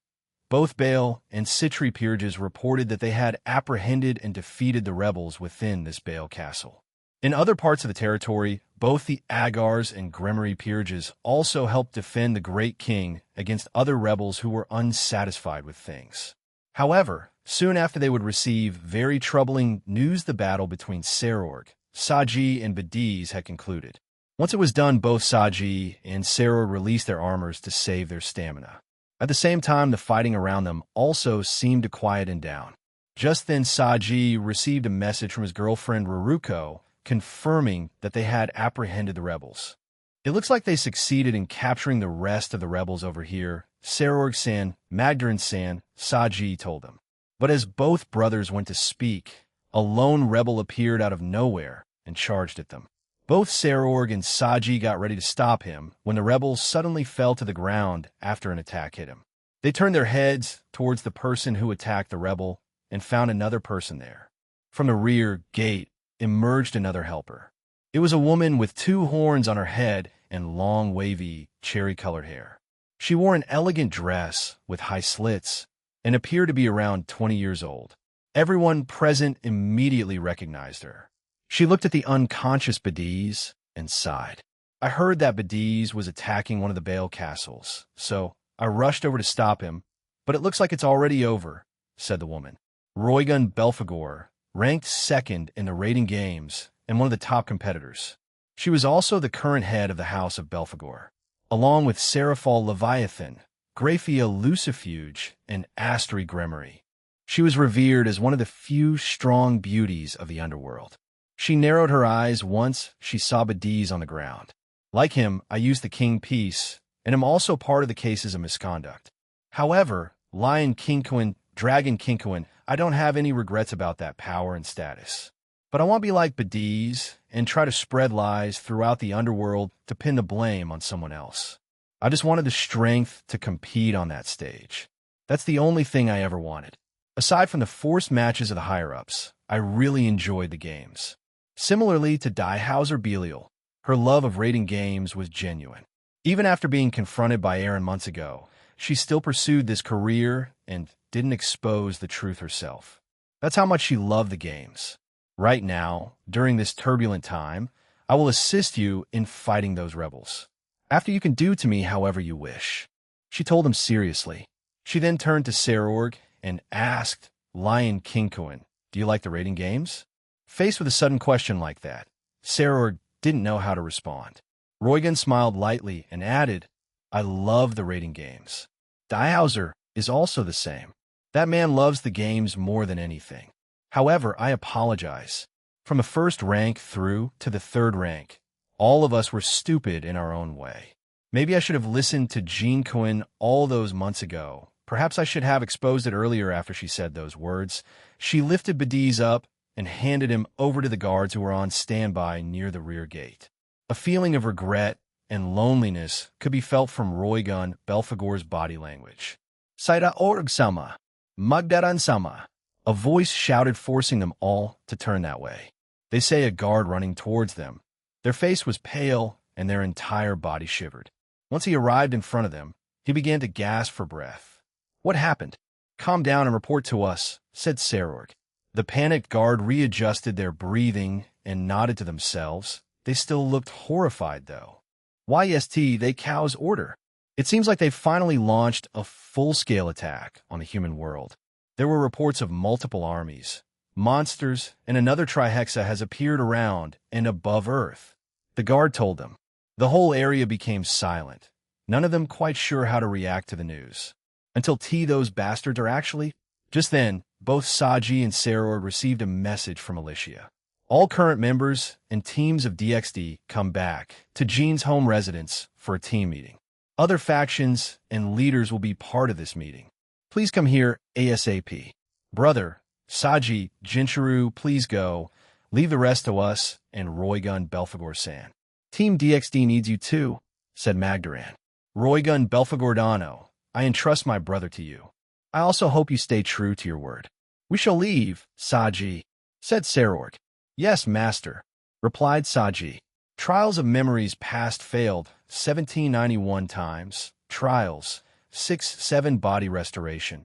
both Baal and Citri peerages reported that they had apprehended and defeated the rebels within this Baal castle. In other parts of the territory, both the Agars and Gremory peerages also helped defend the Great King against other rebels who were unsatisfied with things. However, soon after they would receive very troubling news the battle between Saror, Saji, and Badiz had concluded. Once it was done, both Saji and Saror released their armors to save their stamina. At the same time, the fighting around them also seemed to quieten down. Just then, Saji received a message from his girlfriend Raruko, confirming that they had apprehended the rebels. "It looks like they succeeded in capturing the rest of the rebels over here," Saror-san, Magdaran-san, Saji told them. But as both brothers went to speak, a lone rebel appeared out of nowhere and charged at them. Both Saror and Saji got ready to stop him when the rebels suddenly fell to the ground after an attack hit him. They turned their heads towards the person who attacked the rebel and found another person there. From the rear gate emerged another helper. It was a woman with 2 horns on her head and long, wavy, cherry-colored hair. She wore an elegant dress with high slits and appeared to be around 20 years old. Everyone present immediately recognized her. She looked at the unconscious Badiz and sighed. "I heard that Badiz was attacking one of the Baal castles, so I rushed over to stop him, but it looks like it's already over," said the woman. Roygun Belphegor ranked second in the rating games and one of the top competitors. She was also the current head of the House of Belphegor, along with Seraphal Leviathan, Graphia Lucifuge, and Astri Gremory. She was revered as one of the few strong beauties of the underworld. She narrowed her eyes once she saw Badiz on the ground. "Like him, I used the King Peace, and am also part of the cases of misconduct. However, Lion Kinkuin, Dragon Kinkuin, I don't have any regrets about that power and status. But I want to be like Badiz and try to spread lies throughout the underworld to pin the blame on someone else. I just wanted the strength to compete on that stage. That's the only thing I ever wanted. Aside from the forced matches of the higher-ups, I really enjoyed the games." Similarly to Diehauser Belial, her love of rating games was genuine. Even after being confronted by Aaron months ago, she still pursued this career and didn't expose the truth herself. That's how much she loved the games. Right now, during this turbulent time, I will assist you in fighting those rebels. After you can do to me however you wish. She told him seriously. She then turned to Sarorg and asked, Lion Kinkoin, do you like the raiding games? Faced with a sudden question like that, Sarorg didn't know how to respond. Roygun smiled lightly and added, I love the raiding games. Diehauser is also the same. That man loves the games more than anything. However, I apologize. From the first rank through to the third rank, all of us were stupid in our own way. Maybe I should have listened to Jean Cohen all those months ago. Perhaps I should have exposed it earlier after she said those words. She lifted Badiz up and handed him over to the guards who were on standby near the rear gate. A feeling of regret and loneliness could be felt from Roygun Belphegor's body language. Saida org sama, Magdaran sama. A voice shouted, forcing them all to turn that way. They say a guard running towards them. Their face was pale and their entire body shivered. Once he arrived in front of them, he began to gasp for breath. What happened? Calm down and report to us, said Sarorg. The panicked guard readjusted their breathing and nodded to themselves. They still looked horrified, though. YST, they cow's order. It seems like they've finally launched a full-scale attack on the human world. There were reports of multiple armies, monsters, and another trihexa has appeared around and above Earth. The guard told them. The whole area became silent, none of them quite sure how to react to the news. Until those bastards are actually... Just then, both Saji and Saror received a message from Alicia. All current members and teams of DXD come back to Jean's home residence for a team meeting. Other factions and leaders will be part of this meeting. Please come here ASAP. Brother, Saji, Jinchuru, please go. Leave the rest to us and Roygun Belphegor-san. Team DXD needs you too, said Magdaran. Roygun Belphegor-dano, I entrust my brother to you. I also hope you stay true to your word. We shall leave, Saji, said Sarorg. Yes, master, replied Saji. Trials of memories past failed 1791 times. Trials 6-7 body restoration.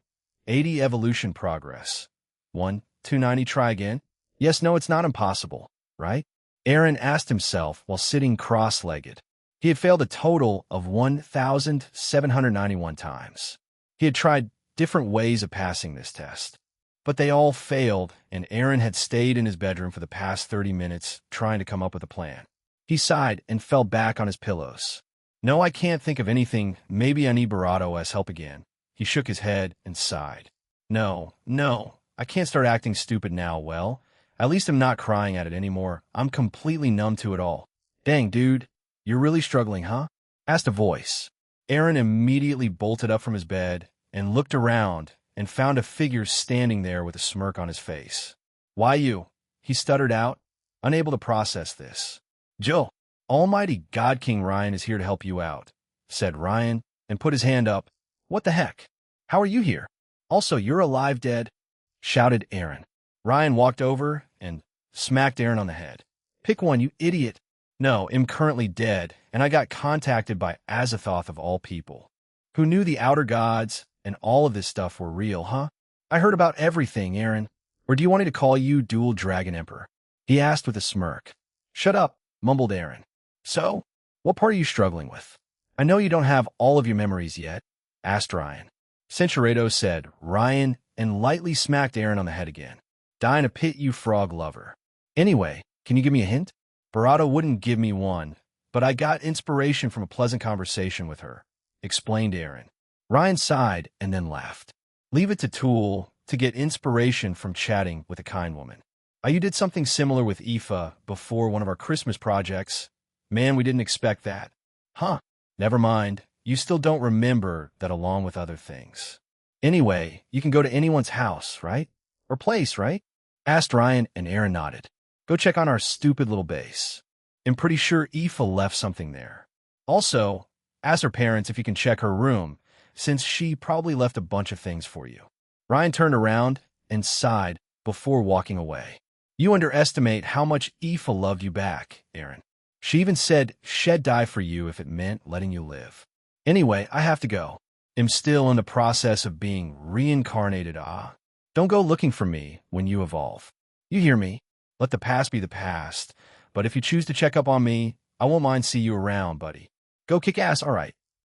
80 evolution progress. 290 try again? Yes, no, it's not impossible, right? Aaron asked himself while sitting cross-legged. He had failed a total of 1,791 times. He had tried different ways of passing this test, but they all failed, and Aaron had stayed in his bedroom for the past 30 minutes trying to come up with a plan. He sighed and fell back on his pillows. No, I can't think of anything. Maybe I need Barato's help again. He shook his head and sighed. No, I can't start acting stupid now. Well, at least I'm not crying at it anymore. I'm completely numb to it all. Dang, dude, you're really struggling, huh? Asked a voice. Aaron immediately bolted up from his bed and looked around and found a figure standing there with a smirk on his face. Why you? He stuttered out, unable to process this. Joe, Almighty God King Ryan is here to help you out, said Ryan, and put his hand up. What the heck? How are you here? Also, you're alive, dead, shouted Aaron. Ryan walked over and smacked Aaron on the head. Pick one, you idiot. No, I'm currently dead, and I got contacted by Azathoth of all people. Who knew the outer gods and all of this stuff were real, huh? I heard about everything, Aaron. Or do you want me to call you Dual Dragon Emperor? He asked with a smirk. Shut up, mumbled Aaron. So, what part are you struggling with? I know you don't have all of your memories yet, asked Ryan. Centurato said, Ryan, and lightly smacked Aaron on the head again. Die in a pit, you frog lover. Anyway, can you give me a hint? Barato wouldn't give me one, but I got inspiration from a pleasant conversation with her, explained Aaron. Ryan sighed and then laughed. Leave it to Tool to get inspiration from chatting with a kind woman. You did something similar with Aoife before one of our Christmas projects. Man, we didn't expect that. Huh. Never mind. You still don't remember that along with other things. Anyway, you can go to anyone's house, right? Or place, right? Asked Ryan, and Aaron nodded. Go check on our stupid little base. I'm pretty sure Aoife left something there. Also, ask her parents if you can check her room, since she probably left a bunch of things for you. Ryan turned around and sighed before walking away. You underestimate how much Aoife loved you back, Aaron. She even said she'd die for you if it meant letting you live. Anyway, I have to go. I'm still in the process of being reincarnated, Don't go looking for me when you evolve. You hear me? Let the past be the past. But if you choose to check up on me, I won't mind see you around, buddy. Go kick ass, all right.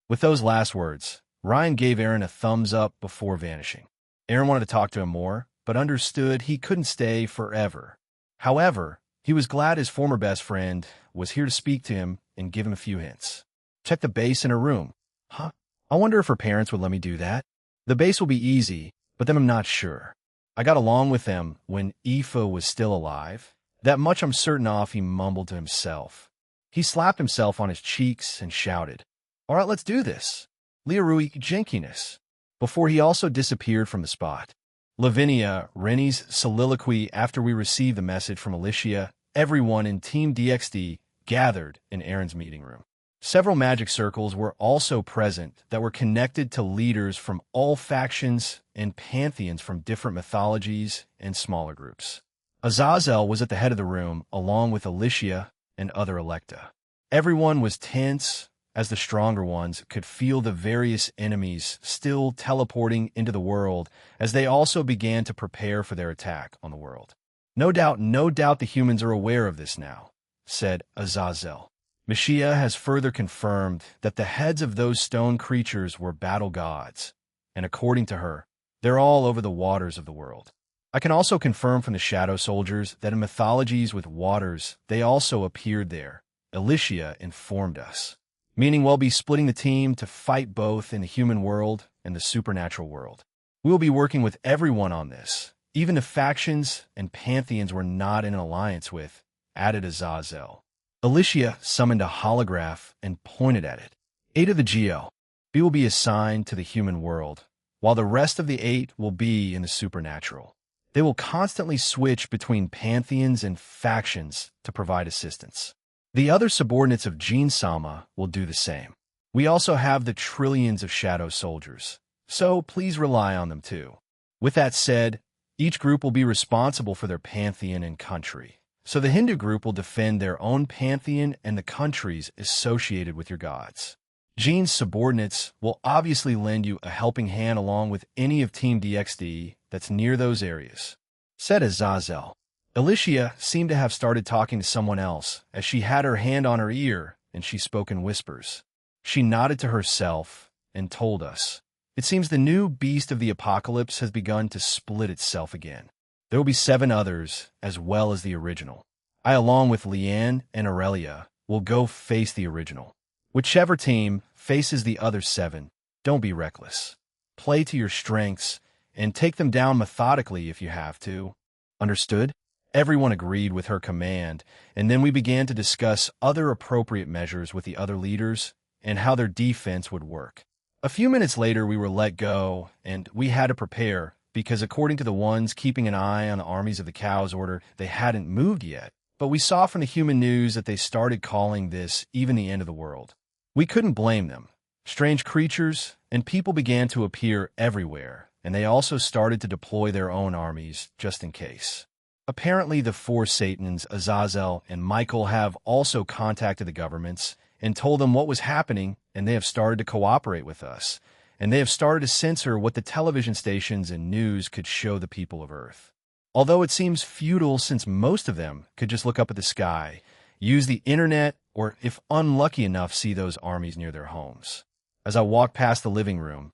With those last words, Ryan gave Aaron a thumbs up before vanishing. Aaron wanted to talk to him more, but understood he couldn't stay forever. However, he was glad his former best friend was here to speak to him and give him a few hints. Check the base in her room. Huh? I wonder if her parents would let me do that. The base will be easy, but then I'm not sure. I got along with them when Aoife was still alive. That much I'm certain of, he mumbled to himself. He slapped himself on his cheeks and shouted, "All right, let's do this. Learui Jenkinus," before he also disappeared from the spot. Lavinia, Rennie's soliloquy after we received the message from Alicia, everyone in Team DXD gathered in Aaron's meeting room. Several magic circles were also present that were connected to leaders from all factions and pantheons from different mythologies and smaller groups. Azazel was at the head of the room, along with Alicia and other Electa. Everyone was tense, as the stronger ones could feel the various enemies still teleporting into the world as they also began to prepare for their attack on the world. No doubt the humans are aware of this now," said Azazel. Mishia has further confirmed that the heads of those stone creatures were battle gods, and according to her, they're all over the waters of the world. I can also confirm from the Shadow Soldiers that in mythologies with waters, they also appeared there. Alicia informed us, meaning we'll be splitting the team to fight both in the human world and the supernatural world. We will be working with everyone on this, even the factions and pantheons we're not in an alliance with, added Azazel. Alicia summoned a holograph and pointed at it. 8 of the Geo. B will be assigned to the human world, while the rest of the 8 will be in the supernatural. They will constantly switch between pantheons and factions to provide assistance. The other subordinates of Jean Sama will do the same. We also have the trillions of Shadow Soldiers, so please rely on them too. With that said, each group will be responsible for their pantheon and country. So the Hindu group will defend their own pantheon and the countries associated with your gods. Jean's subordinates will obviously lend you a helping hand along with any of Team DXD that's near those areas, said Azazel. Alicia seemed to have started talking to someone else as she had her hand on her ear and she spoke in whispers. She nodded to herself and told us, "It seems the new beast of the apocalypse has begun to split itself again. There will be 7 others as well as the original. I, along with Leanne and Aurelia, will go face the original. Whichever team faces the other 7, don't be reckless. Play to your strengths and take them down methodically if you have to." Understood? Everyone agreed with her command, and then we began to discuss other appropriate measures with the other leaders and how their defense would work. A few minutes later, we were let go, and we had to prepare, because according to the ones keeping an eye on the armies of the Cows Order, they hadn't moved yet. But we saw from the human news that they started calling this even the end of the world. We couldn't blame them. Strange creatures and people began to appear everywhere, and they also started to deploy their own armies just in case. Apparently, the 4 Satans, Azazel and Michael, have also contacted the governments and told them what was happening, and they have started to cooperate with us, and they have started to censor what the television stations and news could show the people of Earth. Although it seems futile since most of them could just look up at the sky, use the internet, or if unlucky enough, see those armies near their homes. As I walked past the living room,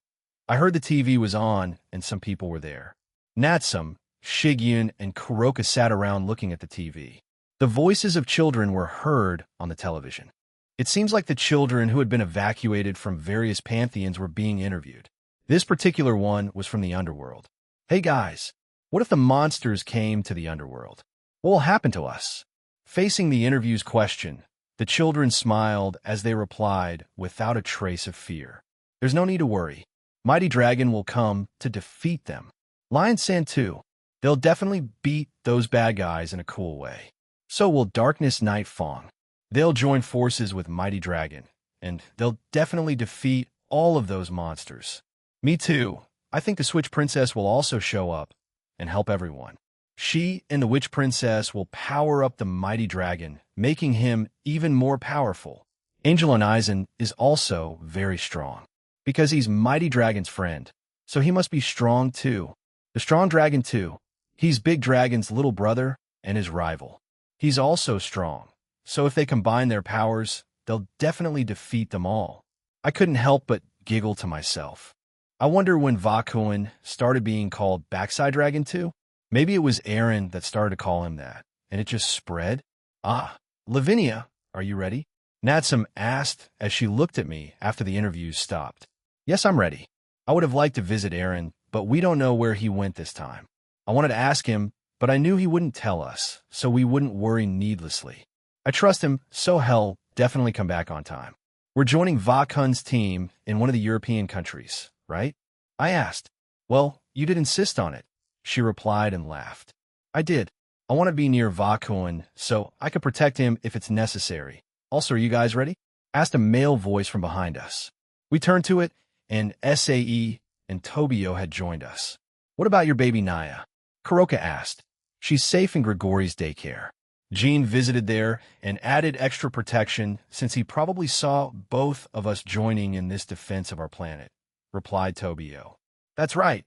I heard the TV was on and some people were there. Natsum, Shigyun, and Kuroka sat around looking at the TV. The voices of children were heard on the television. It seems like the children who had been evacuated from various pantheons were being interviewed. This particular one was from the underworld. "Hey guys, what if the monsters came to the underworld? What will happen to us?" Facing the interview's question, the children smiled as they replied without a trace of fear. "There's no need to worry. Mighty Dragon will come to defeat them. Lion Sand too. They'll definitely beat those bad guys in a cool way. So will Darkness Night Fong. They'll join forces with Mighty Dragon, and they'll definitely defeat all of those monsters. Me too. I think the Switch Princess will also show up and help everyone. She and the Witch Princess will power up the Mighty Dragon, making him even more powerful. Angel Onizen is also very strong, because he's Mighty Dragon's friend, so he must be strong too. The strong dragon too. He's Big Dragon's little brother and his rival. He's also strong, so if they combine their powers, they'll definitely defeat them all. I couldn't help but giggle to myself. I wonder when Vakuin started being called Backside Dragon too? Maybe it was Aaron that started to call him that, and it just spread? Ah, Lavinia, are you ready? Natsum asked as she looked at me after the interviews stopped. Yes, I'm ready. I would have liked to visit Aaron, but we don't know where he went this time. I wanted to ask him, but I knew he wouldn't tell us, so we wouldn't worry needlessly. I trust him, so he'll definitely come back on time. We're joining Vakun's team in one of the European countries, right? I asked. Well, you did insist on it. She replied and laughed. I did. I want to be near Vakun, so I could protect him if it's necessary. Also, are you guys ready? Asked a male voice from behind us. We turned to it, and SAE and Tobio had joined us. What about your baby Naya? Kuroka asked. She's safe in Grigori's daycare. Jean visited there and added extra protection since he probably saw both of us joining in this defense of our planet, replied Tobio. That's right.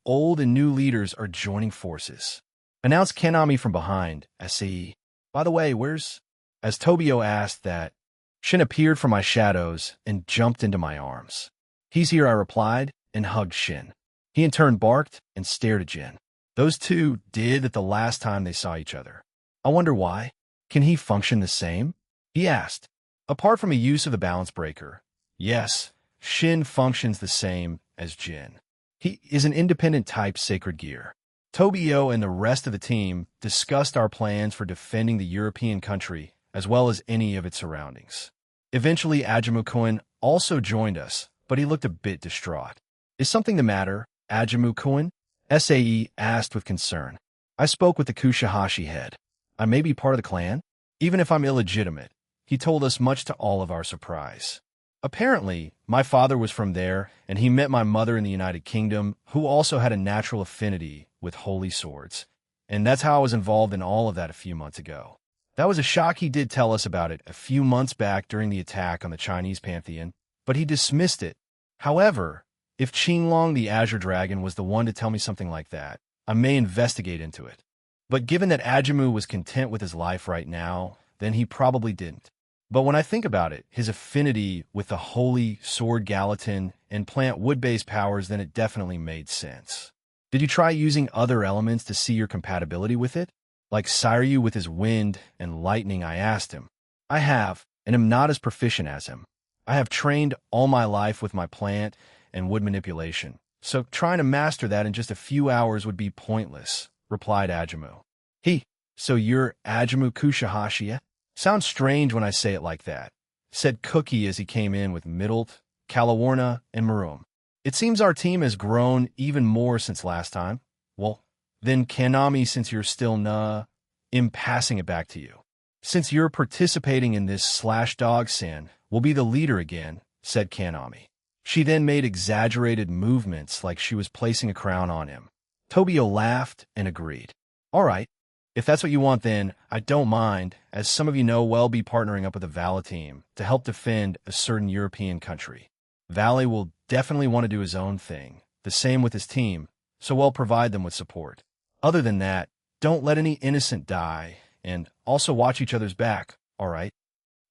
Old and new leaders are joining forces. Announced Kanami from behind, SAE. By the way, where's... As Tobio asked that, Shin appeared from my shadows and jumped into my arms. He's here, I replied, and hugged Shin. He in turn barked and stared at Jin. Those two did at the last time they saw each other. I wonder why. Can he function the same? He asked. Apart from a use of the balance breaker, yes, Shin functions the same as Jin. He is an independent type sacred gear. Tobio and the rest of the team discussed our plans for defending the European country as well as any of its surroundings. Eventually, Ajamu-kun also joined us, but he looked a bit distraught. Is something the matter, Ajamu-kun? SAE asked with concern. I spoke with the Kushihashi head. I may be part of the clan, even if I'm illegitimate. He told us much to all of our surprise. Apparently, my father was from there, and he met my mother in the United Kingdom, who also had a natural affinity with holy swords. And that's how I was involved in all of that a few months ago. That was a shock. He did tell us about it a few months back during the attack on the Chinese Pantheon, but he dismissed it. However, if Qinglong the Azure Dragon was the one to tell me something like that, I may investigate into it. But given that Ajamu was content with his life right now, then he probably didn't. But when I think about it, his affinity with the holy sword Gallatin and plant wood-based powers, then it definitely made sense. Did you try using other elements to see your compatibility with it? Like Siryu with his wind and lightning, I asked him. I have, and am not as proficient as him. I have trained all my life with my plant and wood manipulation, so trying to master that in just a few hours would be pointless, replied Ajamu. So you're Ajamu Kushihashi? Sounds strange when I say it like that, said Cookie as he came in with Middlet, Calawarna, and Maroom. It seems our team has grown even more since last time. Well, then Kanami, since you're still I'm passing it back to you. Since you're participating in this /dog sin, will be the leader again, said Kanami. She then made exaggerated movements like she was placing a crown on him. Tobio laughed and agreed. All right, if that's what you want, then I don't mind, as some of you know, we'll be partnering up with the Valley team to help defend a certain European country. Valley will definitely want to do his own thing, the same with his team, so we'll provide them with support. Other than that, don't let any innocent die, and also watch each other's back, all right?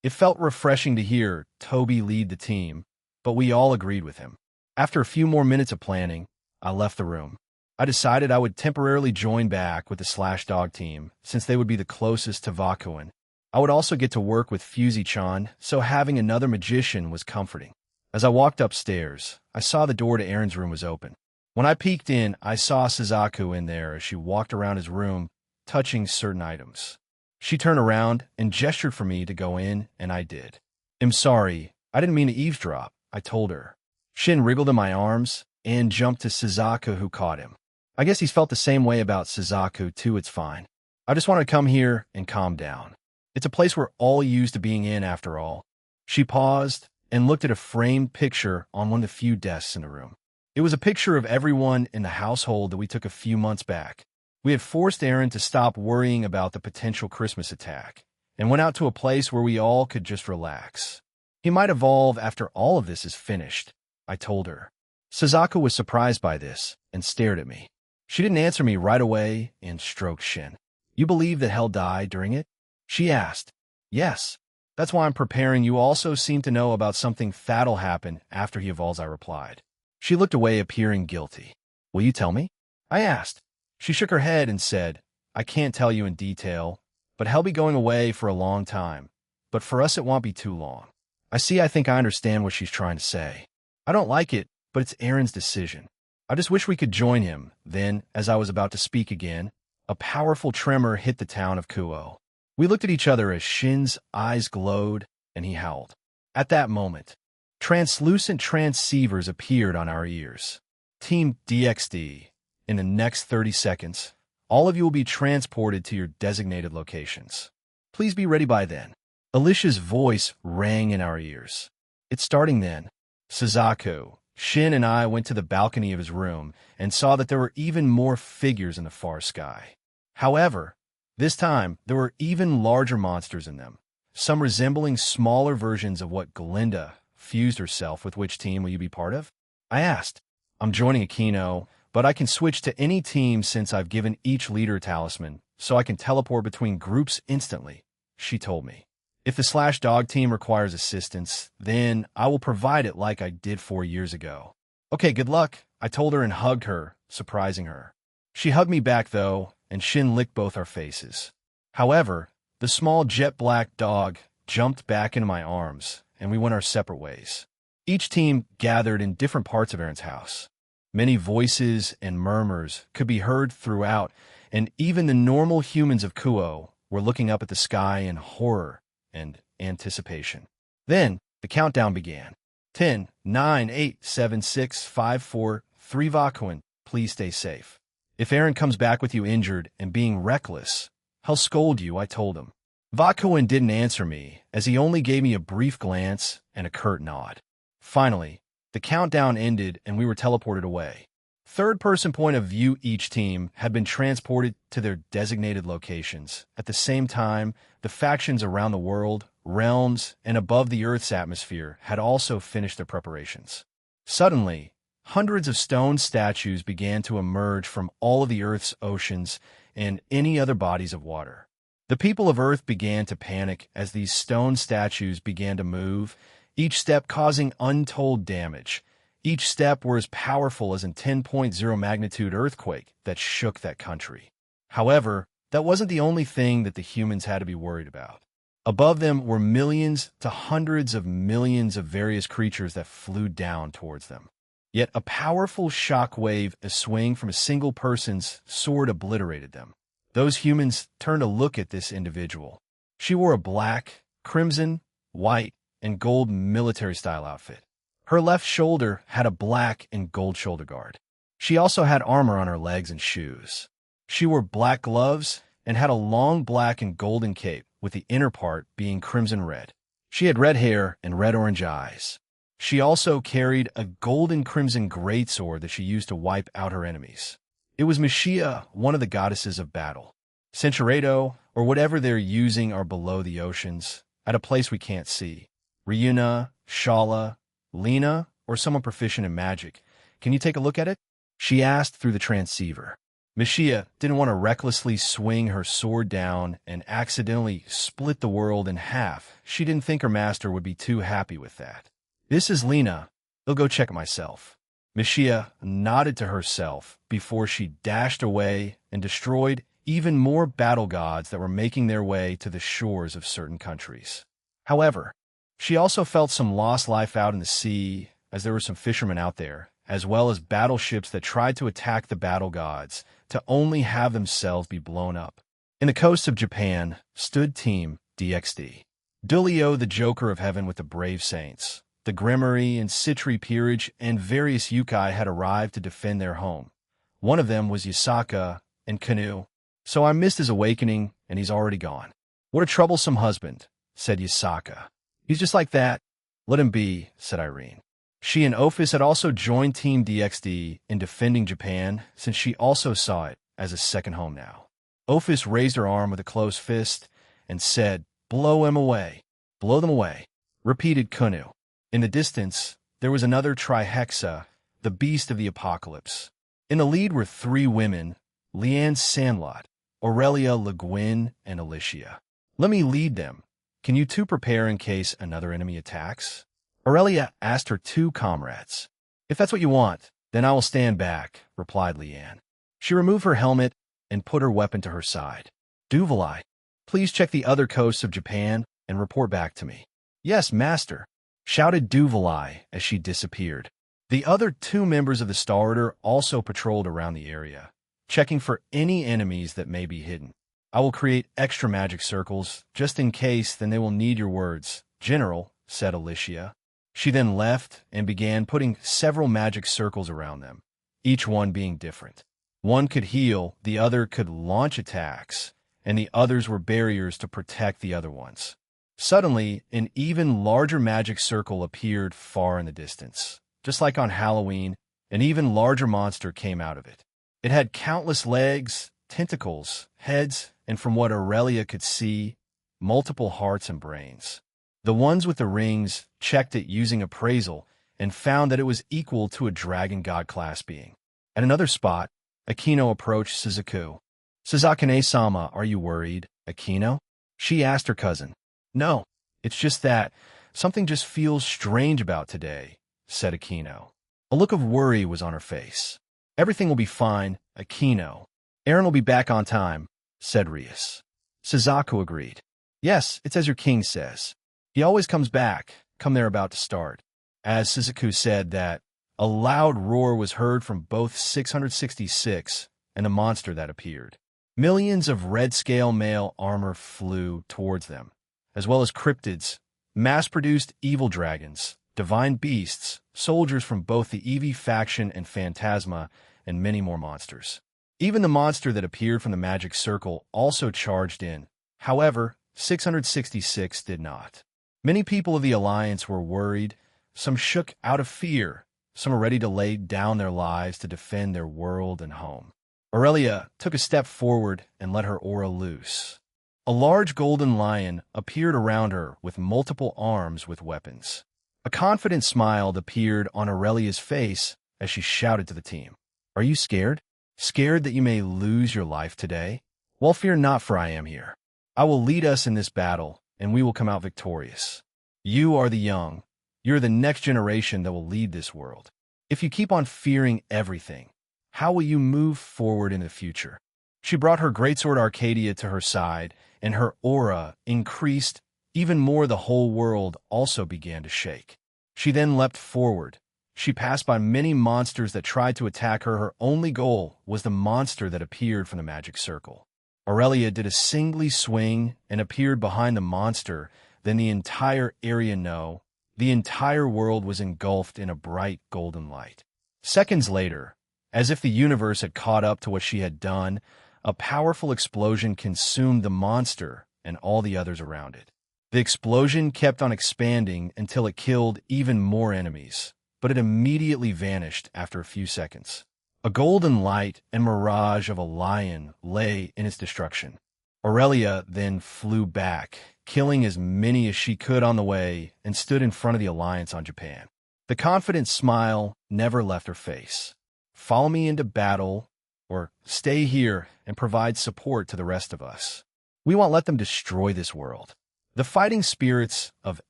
It felt refreshing to hear Toby lead the team, but we all agreed with him. After a few more minutes of planning, I left the room. I decided I would temporarily join back with the /dog team, since they would be the closest to Vakuin. I would also get to work with Fusey-chan, so having another magician was comforting. As I walked upstairs, I saw the door to Aaron's room was open. When I peeked in, I saw Suzaku in there as she walked around his room, touching certain items. She turned around and gestured for me to go in, and I did. I'm sorry, I didn't mean to eavesdrop, I told her. Shin wriggled in my arms and jumped to Suzaku, who caught him. I guess he's felt the same way about Suzaku too. It's fine. I just wanted to come here and calm down. It's a place we're all used to being in after all. She paused and looked at a framed picture on one of the few desks in the room. It was a picture of everyone in the household that we took a few months back. We had forced Aaron to stop worrying about the potential Christmas attack and went out to a place where we all could just relax. He might evolve after all of this is finished, I told her. Suzaku was surprised by this and stared at me. She didn't answer me right away and stroked Shin. You believe that he'll die during it? She asked. Yes. That's why I'm preparing. You also seem to know about something that'll happen after he evolves, I replied. She looked away, appearing guilty. Will you tell me? I asked. She shook her head and said, I can't tell you in detail, but he'll be going away for a long time. But for us it won't be too long. I think I understand what she's trying to say. I don't like it, but it's Aaron's decision. I just wish we could join him. Then, as I was about to speak again, a powerful tremor hit the town of Kuo. We looked at each other as Shin's eyes glowed, and he howled. At that moment, translucent transceivers appeared on our ears. Team DXD, in the next 30 seconds, all of you will be transported to your designated locations. Please be ready by then. Alicia's voice rang in our ears. It's starting then. Suzaku, Shin and I went to the balcony of his room and saw that there were even more figures in the far sky. However, this time there were even larger monsters in them, some resembling smaller versions of what Glinda fused herself with. Which team will you be part of? I asked. I'm joining Aquino, but I can switch to any team since I've given each leader a talisman, so I can teleport between groups instantly, she told me. If the Slash Dog team requires assistance, then I will provide it like I did 4 years ago. Okay, good luck, I told her and hugged her, surprising her. She hugged me back though, and Shin licked both our faces. However, the small jet-black dog jumped back into my arms, and we went our separate ways. Each team gathered in different parts of Aaron's house. Many voices and murmurs could be heard throughout, and even the normal humans of Kuo were looking up at the sky in horror and anticipation. Then, the countdown began. 10, 9, 8, 7, 6, 5, 4, 3. Vakuin, please stay safe. If Aaron comes back with you injured and being reckless, he'll scold you, I told him. Vakuin didn't answer me, as he only gave me a brief glance and a curt nod. Finally, the countdown ended and we were teleported away. Third-person point of view, each team had been transported to their designated locations. At the same time, the factions around the world, realms, and above the Earth's atmosphere had also finished their preparations. Suddenly, hundreds of stone statues began to emerge from all of the Earth's oceans and any other bodies of water. The people of Earth began to panic as these stone statues began to move, each step causing untold damage. Each step were as powerful as a 10.0 magnitude earthquake that shook that country. However, that wasn't the only thing that the humans had to be worried about. Above them were millions to hundreds of millions of various creatures that flew down towards them. Yet a powerful shock wave, a swing from a single person's sword, obliterated them. Those humans turned to look at this individual. She wore a black, crimson, white, and gold military-style outfit. Her left shoulder had a black and gold shoulder guard. She also had armor on her legs and shoes. She wore black gloves and had a long black and golden cape, with the inner part being crimson red. She had red hair and red-orange eyes. She also carried a golden crimson greatsword that she used to wipe out her enemies. It was Mishia, one of the goddesses of battle. Centuredo, or whatever they're using, are below the oceans, at a place we can't see. Ryuna, Shala, Lena, or someone proficient in magic. Can you take a look at it? She asked through the transceiver. Mishia didn't want to recklessly swing her sword down and accidentally split the world in half. She didn't think her master would be too happy with that. This is Lena. I'll go check it myself. Mishia nodded to herself before she dashed away and destroyed even more battle gods that were making their way to the shores of certain countries. However, she also felt some lost life out in the sea, as there were some fishermen out there, as well as battleships that tried to attack the battle gods to only have themselves be blown up. In the coast of Japan stood Team DXD. Dulio, the Joker of Heaven with the brave saints. The Grimory and Citri peerage and various yokai had arrived to defend their home. One of them was Yasaka and Kanu. So I missed his awakening, and he's already gone. What a troublesome husband, said Yasaka. He's just like that. Let him be, said Irene. She and Ophis had also joined Team DXD in defending Japan, since she also saw it as a second home now. Ophis raised her arm with a closed fist and said, "Blow him away. Blow them away," repeated Kunu. In the distance, there was another Trihexa, the beast of the apocalypse. In the lead were three women, Leanne Sandlot, Aurelia Le Guin, and Alicia. Let me lead them. Can you two prepare in case another enemy attacks? Aurelia asked her two comrades. If that's what you want, then I will stand back, replied Leanne. She removed her helmet and put her weapon to her side. Duvalai, please check the other coasts of Japan and report back to me. Yes, master, shouted Duvalai as she disappeared. The other two members of the Star Order also patrolled around the area, checking for any enemies that may be hidden. I will create extra magic circles, just in case, then they will need your words, General, said Alicia. She then left and began putting several magic circles around them, each one being different. One could heal, the other could launch attacks, and the others were barriers to protect the other ones. Suddenly, an even larger magic circle appeared far in the distance. Just like on Halloween, an even larger monster came out of it. It had countless legs, tentacles, heads, and from what Aurelia could see, multiple hearts and brains. The ones with the rings checked it using appraisal and found that it was equal to a dragon god class being. At another spot, Akino approached Suzaku. Suzakane-sama, are you worried, Akino? She asked her cousin. No, it's just that something just feels strange about today, said Akino. A look of worry was on her face. Everything will be fine, Akino. Aaron will be back on time, said Rias. Suzaku agreed. Yes, it's as your king says. He always comes back, come they're about to start. As Suzaku said that, a loud roar was heard from both 666 and the monster that appeared. Millions of red-scale male armor flew towards them, as well as cryptids, mass-produced evil dragons, divine beasts, soldiers from both the Eevee faction and Phantasma, and many more monsters. Even the monster that appeared from the magic circle also charged in. However, 666 did not. Many people of the Alliance were worried, some shook out of fear, some were ready to lay down their lives to defend their world and home. Aurelia took a step forward and let her aura loose. A large golden lion appeared around her with multiple arms with weapons. A confident smile appeared on Aurelia's face as she shouted to the team. Are you scared? Scared that you may lose your life today? Well, fear not, for I am here. I will lead us in this battle, and we will come out victorious. You are the young. You're the next generation that will lead this world. If you keep on fearing everything, how will you move forward in the future? She brought her greatsword Arcadia to her side, and her aura increased even more. The whole world also began to shake. She then leapt forward. She passed by many monsters that tried to attack her. Her only goal was the monster that appeared from the magic circle. Aurelia did a singly swing and appeared behind the monster. Then the entire area, no, the entire world was engulfed in a bright golden light. Seconds later, as if the universe had caught up to what she had done, a powerful explosion consumed the monster and all the others around it. The explosion kept on expanding until it killed even more enemies, but it immediately vanished after a few seconds. A golden light and mirage of a lion lay in its destruction. Aurelia then flew back, killing as many as she could on the way, and stood in front of the Alliance on Japan. The confident smile never left her face. Follow me into battle, or stay here and provide support to the rest of us. We won't let them destroy this world. The fighting spirits of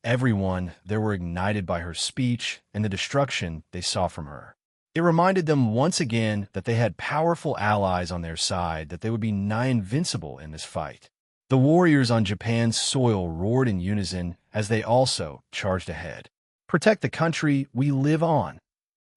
everyone there were ignited by her speech and the destruction they saw from her. It reminded them once again that they had powerful allies on their side, that they would be nigh invincible in this fight. The warriors on Japan's soil roared in unison as they also charged ahead. Protect the country we live on.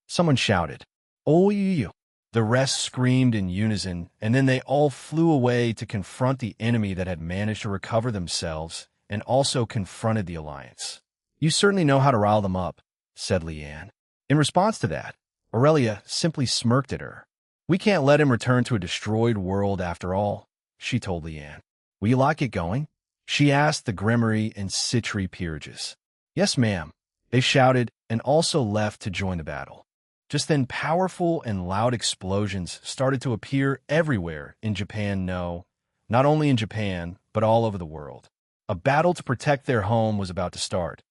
Someone shouted, "Oh, you." The rest screamed in unison, and then they all flew away to confront the enemy that had managed to recover themselves and also confronted the Alliance. You certainly know how to rile them up, said Leanne. In response to that, Aurelia simply smirked at her. We can't let him return to a destroyed world after all, she told Leanne. Will you like it going? She asked the Grimory and Citri peerages. Yes, ma'am, they shouted and also left to join the battle. Just then, powerful and loud explosions started to appear everywhere in Japan. No, not only in Japan, but all over the world. A battle to protect their home was about to start.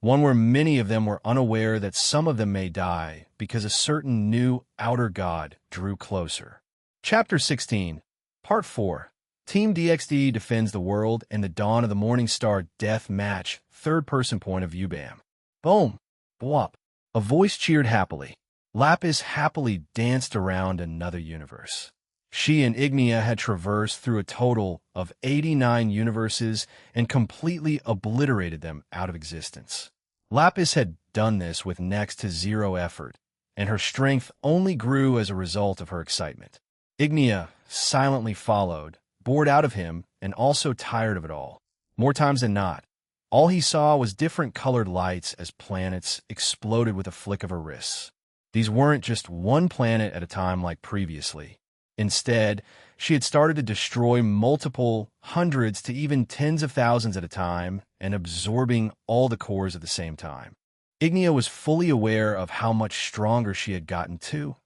one where many of them were unaware that some of them may die because a certain new outer god drew closer. Chapter 16, Part 4. Team DXD defends the world in the Dawn of the Morning Star death match, third-person point of view. Bam. Boom. Bwop. A voice cheered happily. Lapis happily danced around another universe. She and Ignia had traversed through a total of 89 universes and completely obliterated them out of existence. Lapis had done this with next to zero effort, and her strength only grew as a result of her excitement. Ignia silently followed, bored out of him and also tired of it all. More times than not, all he saw was different colored lights as planets exploded with a flick of her wrists. These weren't just one planet at a time like previously. Instead, she had started to destroy multiple hundreds to even tens of thousands at a time and absorbing all the cores at the same time. Ignia was fully aware of how much stronger she had gotten too,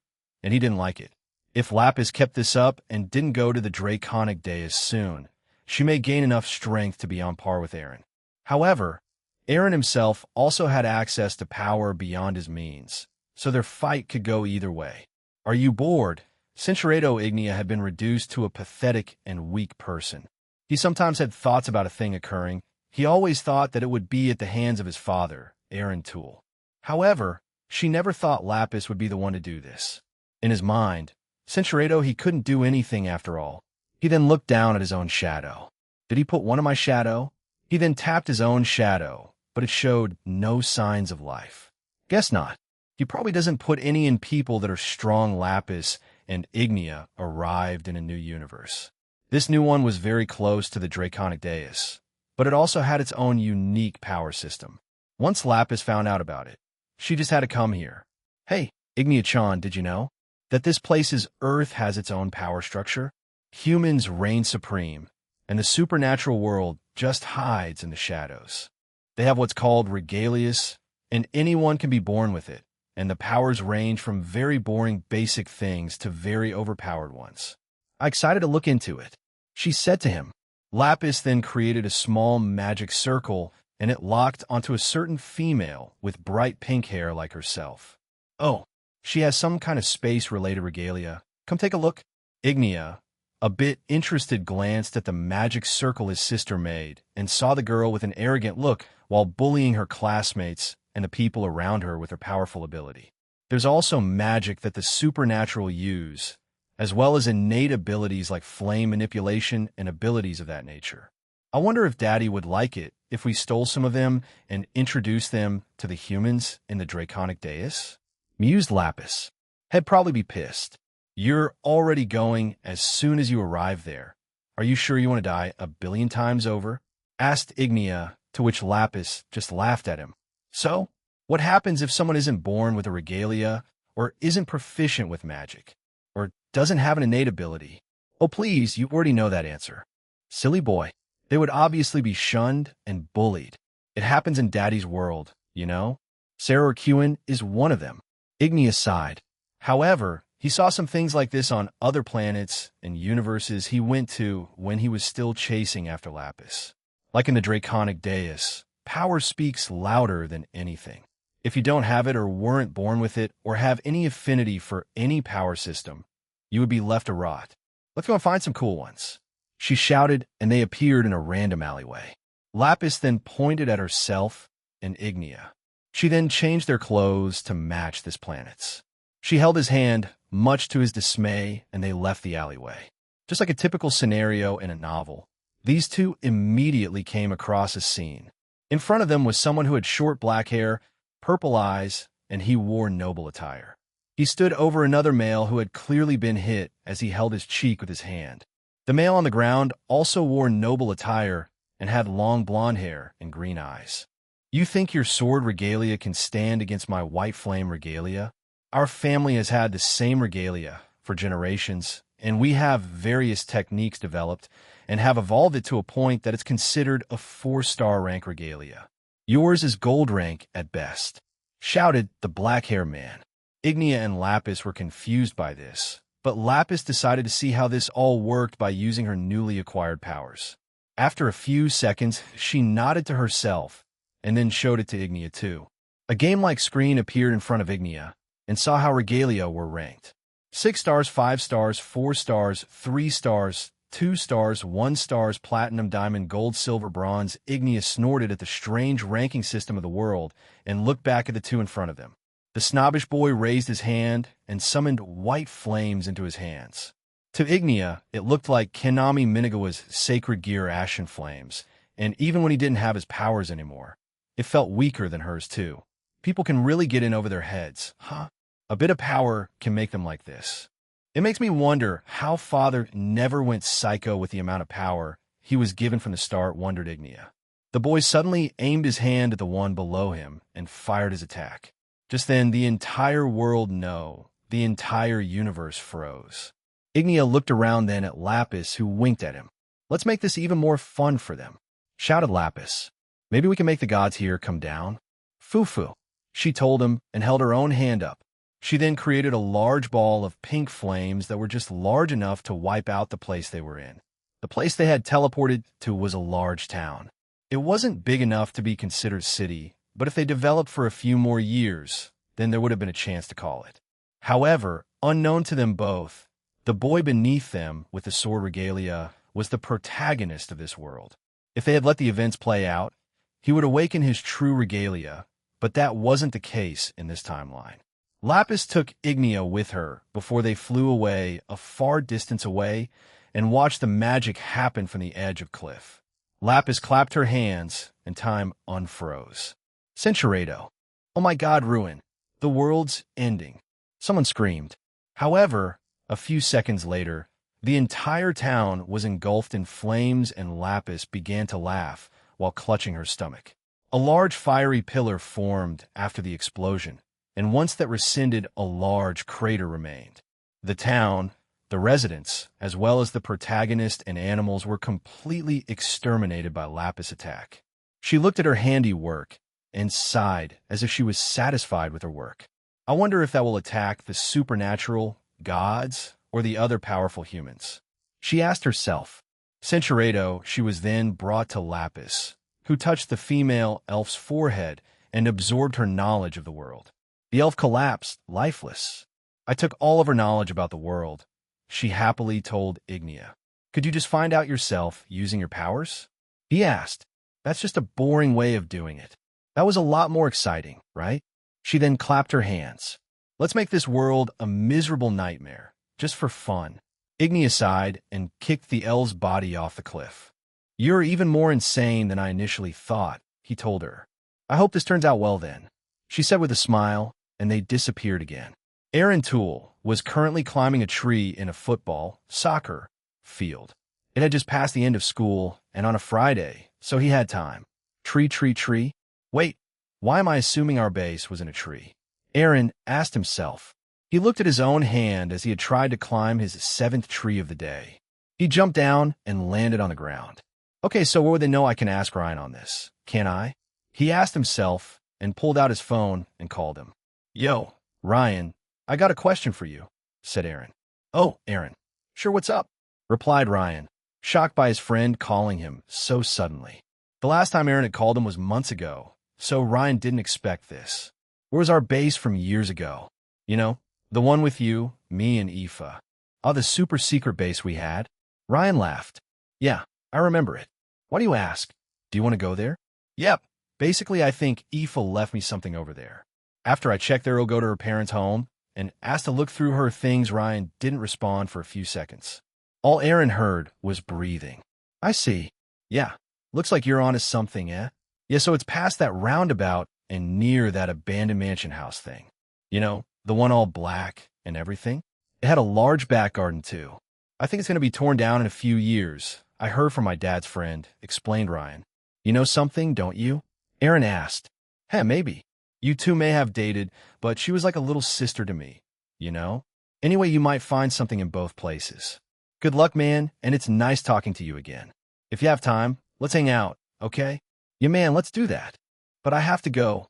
and he didn't like it. If Lapis kept this up and didn't go to the Draconic Dais soon, she may gain enough strength to be on par with Eren. However, Eren himself also had access to power beyond his means, so their fight could go either way. Are you bored? Cinceredo Ignia had been reduced to a pathetic and weak person. He sometimes had thoughts about a thing occurring. He always thought that it would be at the hands of his father, Eren Tool. However, she never thought Lapis would be the one to do this. In his mind, Cinceredo, he couldn't do anything after all. He then looked down at his own shadow. Did he put one in my shadow? He then tapped his own shadow, but it showed no signs of life. Guess not. He probably doesn't put any in people that are strong. Lapis and Ignia arrived in a new universe. This new one was very close to the Draconic Dais, but it also had its own unique power system. Once Lapis found out about it, she just had to come here. Hey, Ignia-chan, did you know that this place's Earth has its own power structure? Humans reign supreme, and the supernatural world just hides in the shadows. They have what's called regalias, and anyone can be born with it, and the powers range from very boring basic things to very overpowered ones. I'm excited to look into it, she said to him. Lapis then created a small magic circle, and it locked onto a certain female with bright pink hair like herself. Oh, she has some kind of space-related regalia. Come take a look. Ignia, a bit interested, glanced at the magic circle his sister made and saw the girl with an arrogant look while bullying her classmates and the people around her with her powerful ability. There's also magic that the supernatural use, as well as innate abilities like flame manipulation and abilities of that nature. I wonder if Daddy would like it if we stole some of them and introduced them to the humans in the Draconic Dais? Mused Lapis. He'd probably be pissed. You're already going as soon as you arrive there. Are you sure you want to die 1,000,000,000 times over? Asked Ignia, to which Lapis just laughed at him. So, what happens if someone isn't born with a regalia, or isn't proficient with magic, or doesn't have an innate ability? Oh please, you already know that answer. Silly boy. They would obviously be shunned and bullied. It happens in Daddy's world, you know? Sarah Kewen is one of them. Ignia sighed. However, he saw some things like this on other planets and universes he went to when he was still chasing after Lapis. Like in the Draconic Dais, power speaks louder than anything. If you don't have it or weren't born with it or have any affinity for any power system, you would be left to rot. Let's go and find some cool ones. She shouted, and they appeared in a random alleyway. Lapis then pointed at herself and Ignia. She then changed their clothes to match this planet's. She held his hand, much to his dismay, and they left the alleyway. Just like a typical scenario in a novel, these two immediately came across a scene. In front of them was someone who had short black hair, purple eyes, and he wore noble attire. He stood over another male who had clearly been hit as he held his cheek with his hand. The male on the ground also wore noble attire and had long blonde hair and green eyes. You think your sword regalia can stand against my white flame regalia? Our family has had the same regalia for generations, and we have various techniques developed and have evolved it to a point that it's considered a 4-star rank regalia. Yours is gold rank at best, shouted the black-haired man. Ignia and Lapis were confused by this, but Lapis decided to see how this all worked by using her newly acquired powers. After a few seconds, she nodded to herself, and then showed it to Ignia too. A game-like screen appeared in front of Ignia, and saw how regalia were ranked. 6 stars, 5 stars, 4 stars, 3 stars, 2 stars, 1 stars, platinum, diamond, gold, silver, bronze. Ignia snorted at the strange ranking system of the world and looked back at the two in front of them. The snobbish boy raised his hand and summoned white flames into his hands. To Ignia, it looked like Kenami Minigawa's sacred gear ashen flames, and even when he didn't have his powers anymore, it felt weaker than hers too. People can really get in over their heads, huh? A bit of power can make them like this. It makes me wonder how Father never went psycho with the amount of power he was given from the start, wondered Ignia. The boy suddenly aimed his hand at the one below him and fired his attack. Just then, the entire world, no, the entire universe froze. Ignia looked around then at Lapis, who winked at him. Let's make this even more fun for them, shouted Lapis. Maybe we can make the gods here come down? Fufu, she told him and held her own hand up. She then created a large ball of pink flames that were just large enough to wipe out the place they were in. The place they had teleported to was a large town. It wasn't big enough to be considered city, but if they developed for a few more years, then there would have been a chance to call it. However, unknown to them both, the boy beneath them with the sword regalia was the protagonist of this world. If they had let the events play out, he would awaken his true regalia, but that wasn't the case in this timeline. Lapis took Ignia with her before they flew away a far distance away and watched the magic happen from the edge of cliff. Lapis clapped her hands, and time unfroze. Centurado. Oh my God, Ruin. The world's ending. Someone screamed. However, a few seconds later, the entire town was engulfed in flames and Lapis began to laugh while clutching her stomach. A large fiery pillar formed after the explosion, and once that rescinded, a large crater remained. The town, the residents, as well as the protagonist and animals were completely exterminated by Lapis' attack. She looked at her handiwork and sighed as if she was satisfied with her work. I wonder if that will attack the supernatural, gods, or the other powerful humans. She asked herself. Centurado, she was then brought to Lapis, who touched the female elf's forehead and absorbed her knowledge of the world. The elf collapsed, lifeless. I took all of her knowledge about the world, she happily told Ignia. Could you just find out yourself using your powers? He asked. That's just a boring way of doing it. That was a lot more exciting, right? She then clapped her hands. Let's make this world a miserable nightmare, just for fun. Ignia sighed and kicked the elf's body off the cliff. You're even more insane than I initially thought, he told her. I hope this turns out well then, she said with a smile, and they disappeared again. Aaron Toole was currently climbing a tree in a soccer field. It had just passed the end of school and on a Friday, so he had time. Tree. Wait, why am I assuming our base was in a tree? Aaron asked himself. He looked at his own hand as he had tried to climb his 7th tree of the day. He jumped down and landed on the ground. Okay, so where would they know I can ask Ryan on this? Can I? He asked himself and pulled out his phone and called him. Yo, Ryan, I got a question for you, said Aaron. Oh, Aaron. Sure, what's up? Replied Ryan, shocked by his friend calling him so suddenly. The last time Aaron had called him was months ago, so Ryan didn't expect this. Where was our base from years ago? You know, the one with you, me, and Aoife. Oh, the super secret base we had? Ryan laughed. Yeah, I remember it. Why do you ask? Do you want to go there? Yep. Basically, I think Aoife left me something over there. After I checked there, I'll go to her parents' home and asked to look through her things. Ryan didn't respond for a few seconds. All Aaron heard was breathing. I see. Yeah, looks like you're onto something, eh? Yeah, so it's past that roundabout and near that abandoned mansion house thing. You know, the one all black and everything? It had a large back garden, too. I think it's going to be torn down in a few years. I heard from my dad's friend, explained Ryan. You know something, don't you? Aaron asked. Hey, maybe. You two may have dated, but she was like a little sister to me, you know? Anyway, you might find something in both places. Good luck, man, and it's nice talking to you again. If you have time, let's hang out, okay? Yeah, man, let's do that. But I have to go.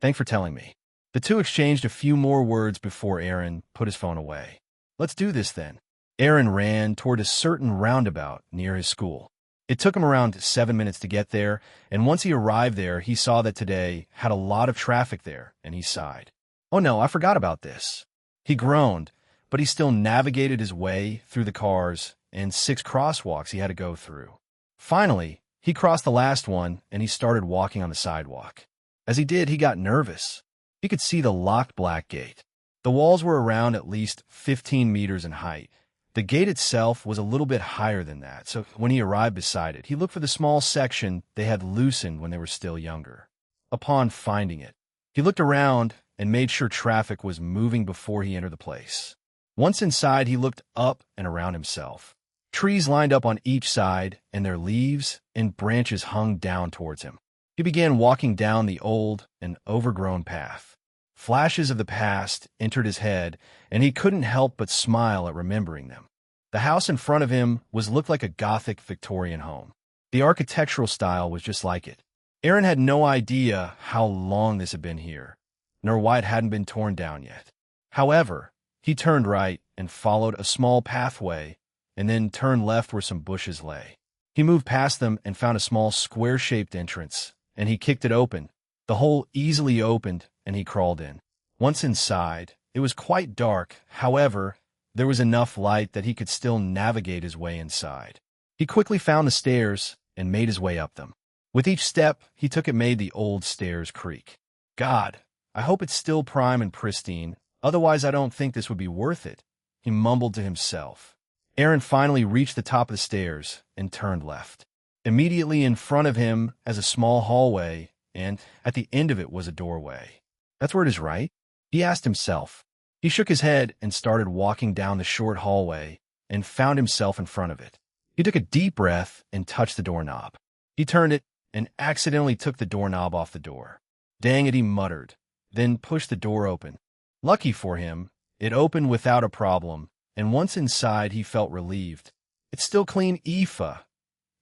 Thanks for telling me. The two exchanged a few more words before Aaron put his phone away. Let's do this then. Aaron ran toward a certain roundabout near his school. It took him around 7 minutes to get there, and once he arrived there, he saw that today had a lot of traffic there, and he sighed. Oh no, I forgot about this. He groaned, but he still navigated his way through the cars and 6 crosswalks he had to go through. Finally, he crossed the last one, and he started walking on the sidewalk. As he did, he got nervous. He could see the locked black gate. The walls were around at least 15 meters in height. The gate itself was a little bit higher than that, so when he arrived beside it, he looked for the small section they had loosened when they were still younger. Upon finding it, he looked around and made sure traffic was moving before he entered the place. Once inside, he looked up and around himself. Trees lined up on each side, and their leaves and branches hung down towards him. He began walking down the old and overgrown path. Flashes of the past entered his head, and he couldn't help but smile at remembering them. The house in front of him looked like a Gothic Victorian home. The architectural style was just like it. Aaron had no idea how long this had been here, nor why it hadn't been torn down yet. However, he turned right and followed a small pathway, and then turned left where some bushes lay. He moved past them and found a small square-shaped entrance, and he kicked it open. The hole easily opened, and he crawled in. Once inside, it was quite dark. However, there was enough light that he could still navigate his way inside. He quickly found the stairs and made his way up them. With each step he took, it made the old stairs creak. God, I hope it's still prime and pristine, otherwise I don't think this would be worth it, he mumbled to himself. Aaron finally reached the top of the stairs and turned left. Immediately in front of him was a small hallway, and at the end of it was a doorway. That's where it is, right? He asked himself. He shook his head and started walking down the short hallway and found himself in front of it. He took a deep breath and touched the doorknob. He turned it and accidentally took the doorknob off the door. Dang it, he muttered, then pushed the door open. Lucky for him, it opened without a problem, and once inside he felt relieved. It's still clean, Aoife.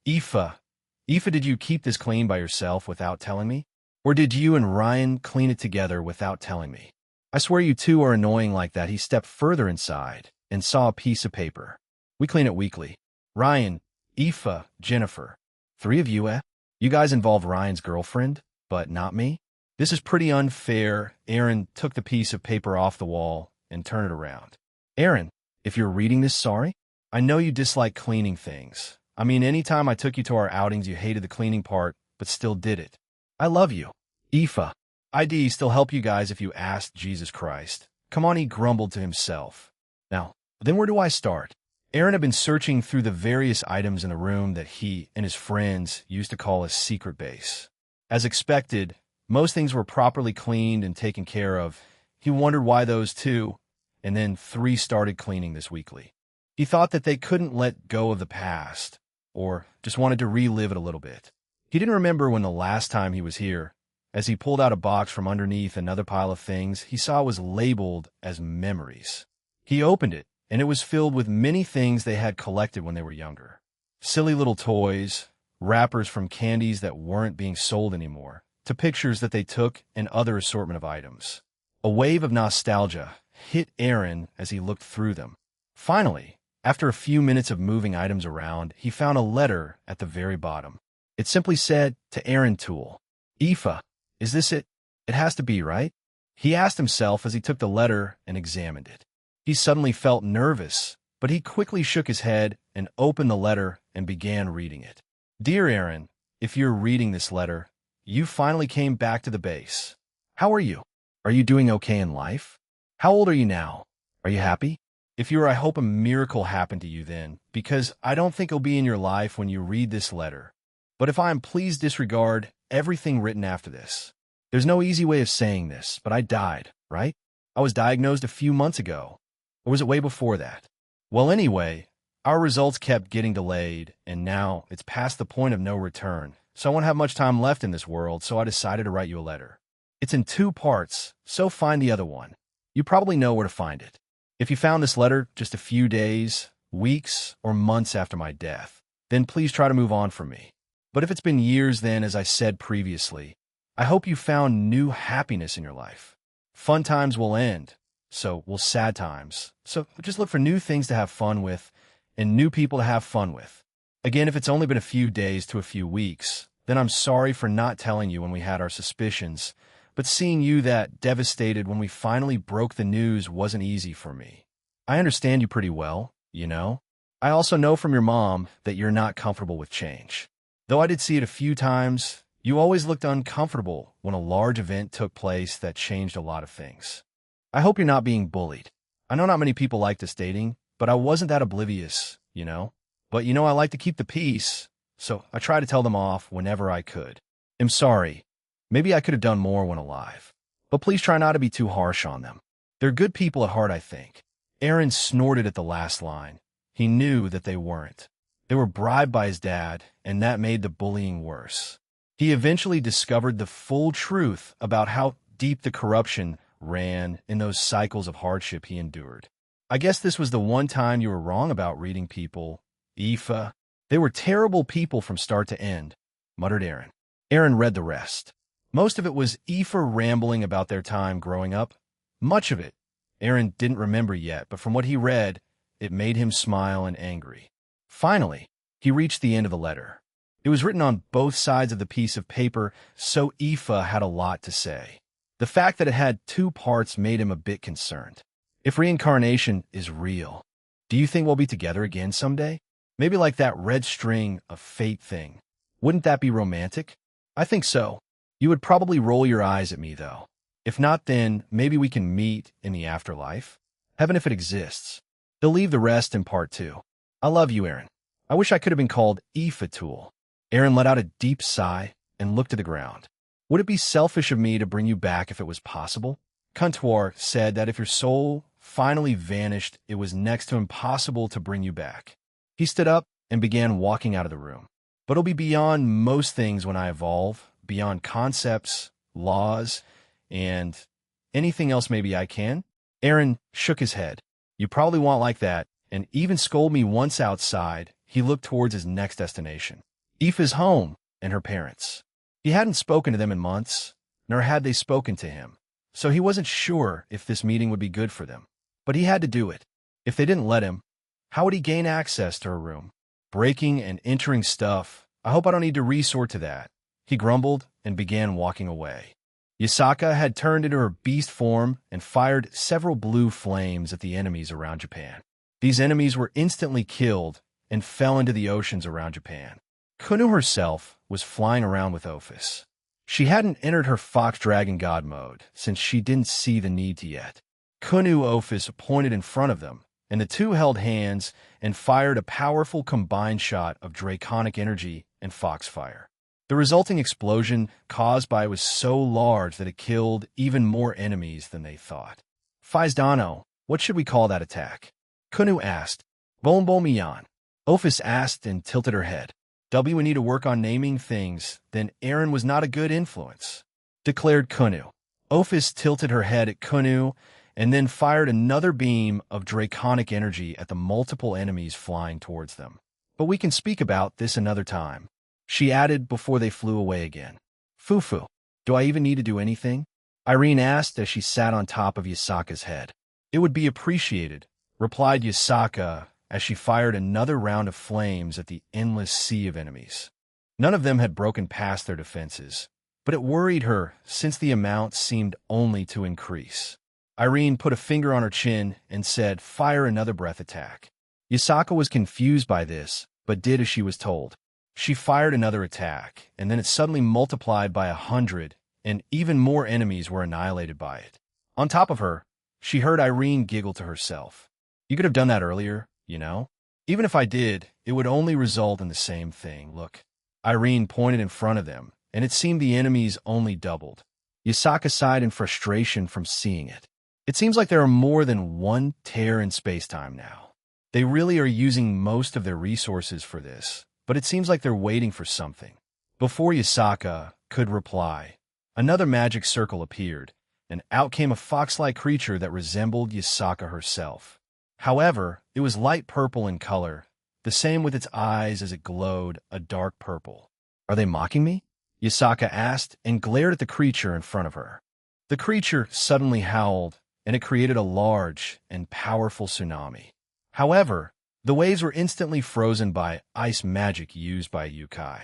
Aoife, did you keep this clean by yourself without telling me? Or did you and Ryan clean it together without telling me? I swear you two are annoying like that. He stepped further inside and saw a piece of paper. We clean it weekly. Ryan, Aoife, Jennifer. 3 of you, eh? You guys involve Ryan's girlfriend, but not me? This is pretty unfair. Aaron took the piece of paper off the wall and turned it around. Aaron, if you're reading this, sorry. I know you dislike cleaning things. I mean, anytime I took you to our outings, you hated the cleaning part, but still did it. I love you. Aoife, I'd still help you guys if you asked Jesus Christ. Come on, he grumbled to himself. Now, then where do I start? Aaron had been searching through the various items in the room that he and his friends used to call a secret base. As expected, most things were properly cleaned and taken care of. He wondered why those 2, and then 3 started cleaning this weekly. He thought that they couldn't let go of the past, or just wanted to relive it a little bit. He didn't remember when the last time he was here. As he pulled out a box from underneath another pile of things, he saw it was labeled as memories. He opened it, and it was filled with many things they had collected when they were younger. Silly little toys, wrappers from candies that weren't being sold anymore, to pictures that they took and other assortment of items. A wave of nostalgia hit Aaron as he looked through them. Finally, after a few minutes of moving items around, he found a letter at the very bottom. It simply said, to Aaron Toole. Aoife, is this it? It has to be, right? He asked himself as he took the letter and examined it. He suddenly felt nervous, but he quickly shook his head and opened the letter and began reading it. Dear Aaron, if you're reading this letter, you finally came back to the base. How are you? Are you doing okay in life? How old are you now? Are you happy? If you are, I hope a miracle happened to you then, because I don't think it'll be in your life when you read this letter. But if I am, please disregard everything written after this. There's no easy way of saying this, but I died, right? I was diagnosed a few months ago. Or was it way before that? Well, anyway, our results kept getting delayed, and now it's past the point of no return. So I won't have much time left in this world, so I decided to write you a letter. It's in 2 parts, so find the other one. You probably know where to find it. If you found this letter just a few days, weeks, or months after my death, then please try to move on from me. But if it's been years, then, as I said previously, I hope you found new happiness in your life. Fun times will end, so will sad times. So just look for new things to have fun with and new people to have fun with. Again, if it's only been a few days to a few weeks, then I'm sorry for not telling you when we had our suspicions, but seeing you that devastated when we finally broke the news wasn't easy for me. I understand you pretty well, you know? I also know from your mom that you're not comfortable with change. Though I did see it a few times, you always looked uncomfortable when a large event took place that changed a lot of things. I hope you're not being bullied. I know not many people like this dating, but I wasn't that oblivious, you know? But I like to keep the peace, so I try to tell them off whenever I could. I'm sorry. Maybe I could have done more when alive. But please try not to be too harsh on them. They're good people at heart, I think. Aaron snorted at the last line. He knew that they weren't. They were bribed by his dad, and that made the bullying worse. He eventually discovered the full truth about how deep the corruption ran in those cycles of hardship he endured. I guess this was the one time you were wrong about reading people. Aoife. They were terrible people from start to end, muttered Aaron. Aaron read the rest. Most of it was Aoife rambling about their time growing up. Much of it Aaron didn't remember yet, but from what he read, it made him smile and angry. Finally, he reached the end of the letter. It was written on both sides of the piece of paper, so Aoife had a lot to say. The fact that it had two parts made him a bit concerned. If reincarnation is real, do you think we'll be together again someday? Maybe like that red string of fate thing. Wouldn't that be romantic? I think so. You would probably roll your eyes at me, though. If not, then maybe we can meet in the afterlife. Heaven if it exists. They'll leave the rest in part 2. I love you, Aaron. I wish I could have been called Aoife Tool. Aaron let out a deep sigh and looked at the ground. Would it be selfish of me to bring you back if it was possible? Kuntuar said that if your soul finally vanished, it was next to impossible to bring you back. He stood up and began walking out of the room. But it'll be beyond most things when I evolve, beyond concepts, laws, and anything else maybe I can. Aaron shook his head. You probably won't like that, and even scold me once outside. He looked towards his next destination. Aoife's home and her parents. He hadn't spoken to them in months, nor had they spoken to him, so he wasn't sure if this meeting would be good for them. But he had to do it. If they didn't let him, how would he gain access to her room? Breaking and entering stuff. I hope I don't need to resort to that. He grumbled and began walking away. Yasaka had turned into her beast form and fired several blue flames at the enemies around Japan. These enemies were instantly killed and fell into the oceans around Japan. Kunu herself was flying around with Ophis. She hadn't entered her Fox Dragon God mode since she didn't see the need to yet. Kunu Ophis pointed in front of them, and the two held hands and fired a powerful combined shot of draconic energy and foxfire. The resulting explosion caused by it was so large that it killed even more enemies than they thought. Faizdano, what should we call that attack? Kunu asked. Bombomiyan. Ophis asked and tilted her head. We need to work on naming things, then Aaron was not a good influence, declared Kunu. Ophis tilted her head at Kunu and then fired another beam of draconic energy at the multiple enemies flying towards them. But we can speak about this another time, she added before they flew away again. Fufu, do I even need to do anything? Irene asked as she sat on top of Yasaka's head. It would be appreciated, replied Yasaka as she fired another round of flames at the endless sea of enemies. None of them had broken past their defenses, but it worried her since the amount seemed only to increase. Irene put a finger on her chin and said, "Fire another breath attack." Yasaka was confused by this, but did as she was told. She fired another attack, and then it suddenly multiplied by 100, and even more enemies were annihilated by it. On top of her, she heard Irene giggle to herself. You could have done that earlier, you know? Even if I did, it would only result in the same thing. Look. Irene pointed in front of them, and it seemed the enemies only doubled. Yasaka sighed in frustration from seeing it. It seems like there are more than one tear in space-time now. They really are using most of their resources for this, but it seems like they're waiting for something. Before Yasaka could reply, another magic circle appeared, and out came a fox-like creature that resembled Yasaka herself. However, it was light purple in color, the same with its eyes as it glowed a dark purple. Are they mocking me? Yasaka asked and glared at the creature in front of her. The creature suddenly howled, and it created a large and powerful tsunami. However, The waves were instantly frozen by ice magic used by Yukai.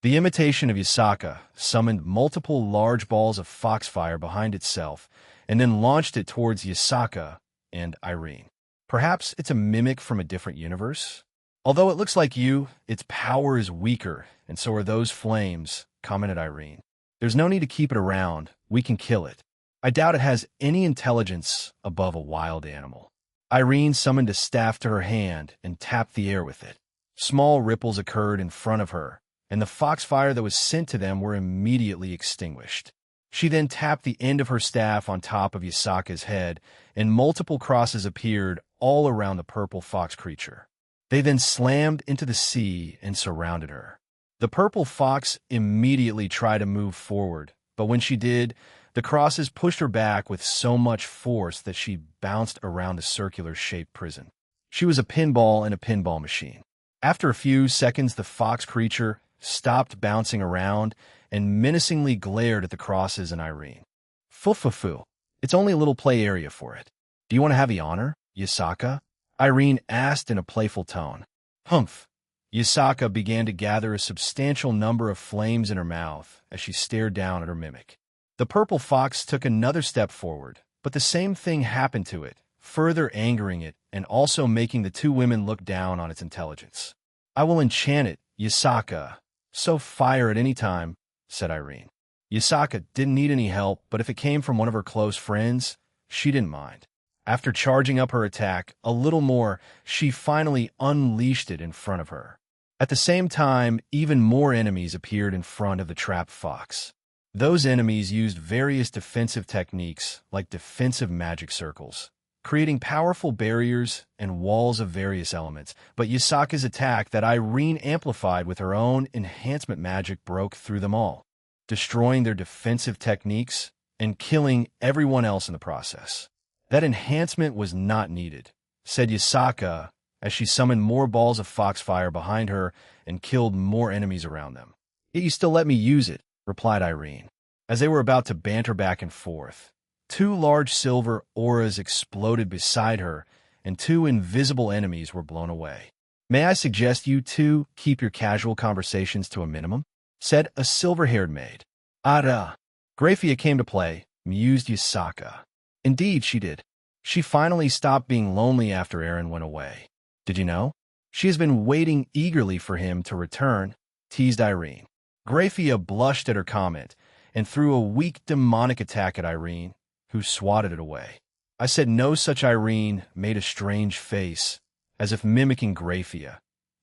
The imitation of Yasaka summoned multiple large balls of foxfire behind itself and then launched it towards Yasaka and Irene. Perhaps it's a mimic from a different universe? Although it looks like you, its power is weaker, and so are those flames, commented Irene. There's no need to keep it around. We can kill it. I doubt it has any intelligence above a wild animal. Irene summoned a staff to her hand and tapped the air with it. Small ripples occurred in front of her, and the foxfire that was sent to them were immediately extinguished. She then tapped the end of her staff on top of Yasaka's head, and multiple crosses appeared all around the purple fox creature. They then slammed into the sea and surrounded her. The purple fox immediately tried to move forward, but when she did, the crosses pushed her back with so much force that she bounced around the circular-shaped prison. She was a pinball in a pinball machine. After a few seconds, the fox creature stopped bouncing around and menacingly glared at the crosses and Irene. Fu. It's only a little play area for it. Do you want to have the honor, Yasaka? Irene asked in a playful tone. Humph. Yasaka began to gather a substantial number of flames in her mouth as she stared down at her mimic. The purple fox took another step forward, but the same thing happened to it, further angering it and also making the two women look down on its intelligence. I will enchant it, Yasaka. So fire at any time, said Irene. Yasaka didn't need any help, but if it came from one of her close friends, she didn't mind. After charging up her attack a little more, she finally unleashed it in front of her. At the same time, even more enemies appeared in front of the trapped fox. Those enemies used various defensive techniques like defensive magic circles, creating powerful barriers and walls of various elements, but Yasaka's attack that Irene amplified with her own enhancement magic broke through them all, destroying their defensive techniques and killing everyone else in the process. That enhancement was not needed, said Yasaka as she summoned more balls of foxfire behind her and killed more enemies around them. Yet you still let me use it, replied Irene. As they were about to banter back and forth, two large silver auras exploded beside her, and two invisible enemies were blown away. May I suggest you two keep your casual conversations to a minimum? Said a silver-haired maid. Ada. Graphia came to play, mused Yasaka. Indeed, she did. She finally stopped being lonely after Aaron went away. Did you know? She has been waiting eagerly for him to return, teased Irene. Graphia blushed at her comment and threw a weak demonic attack at Irene, who swatted it away. I said no such. Irene made a strange face, as if mimicking Graphia,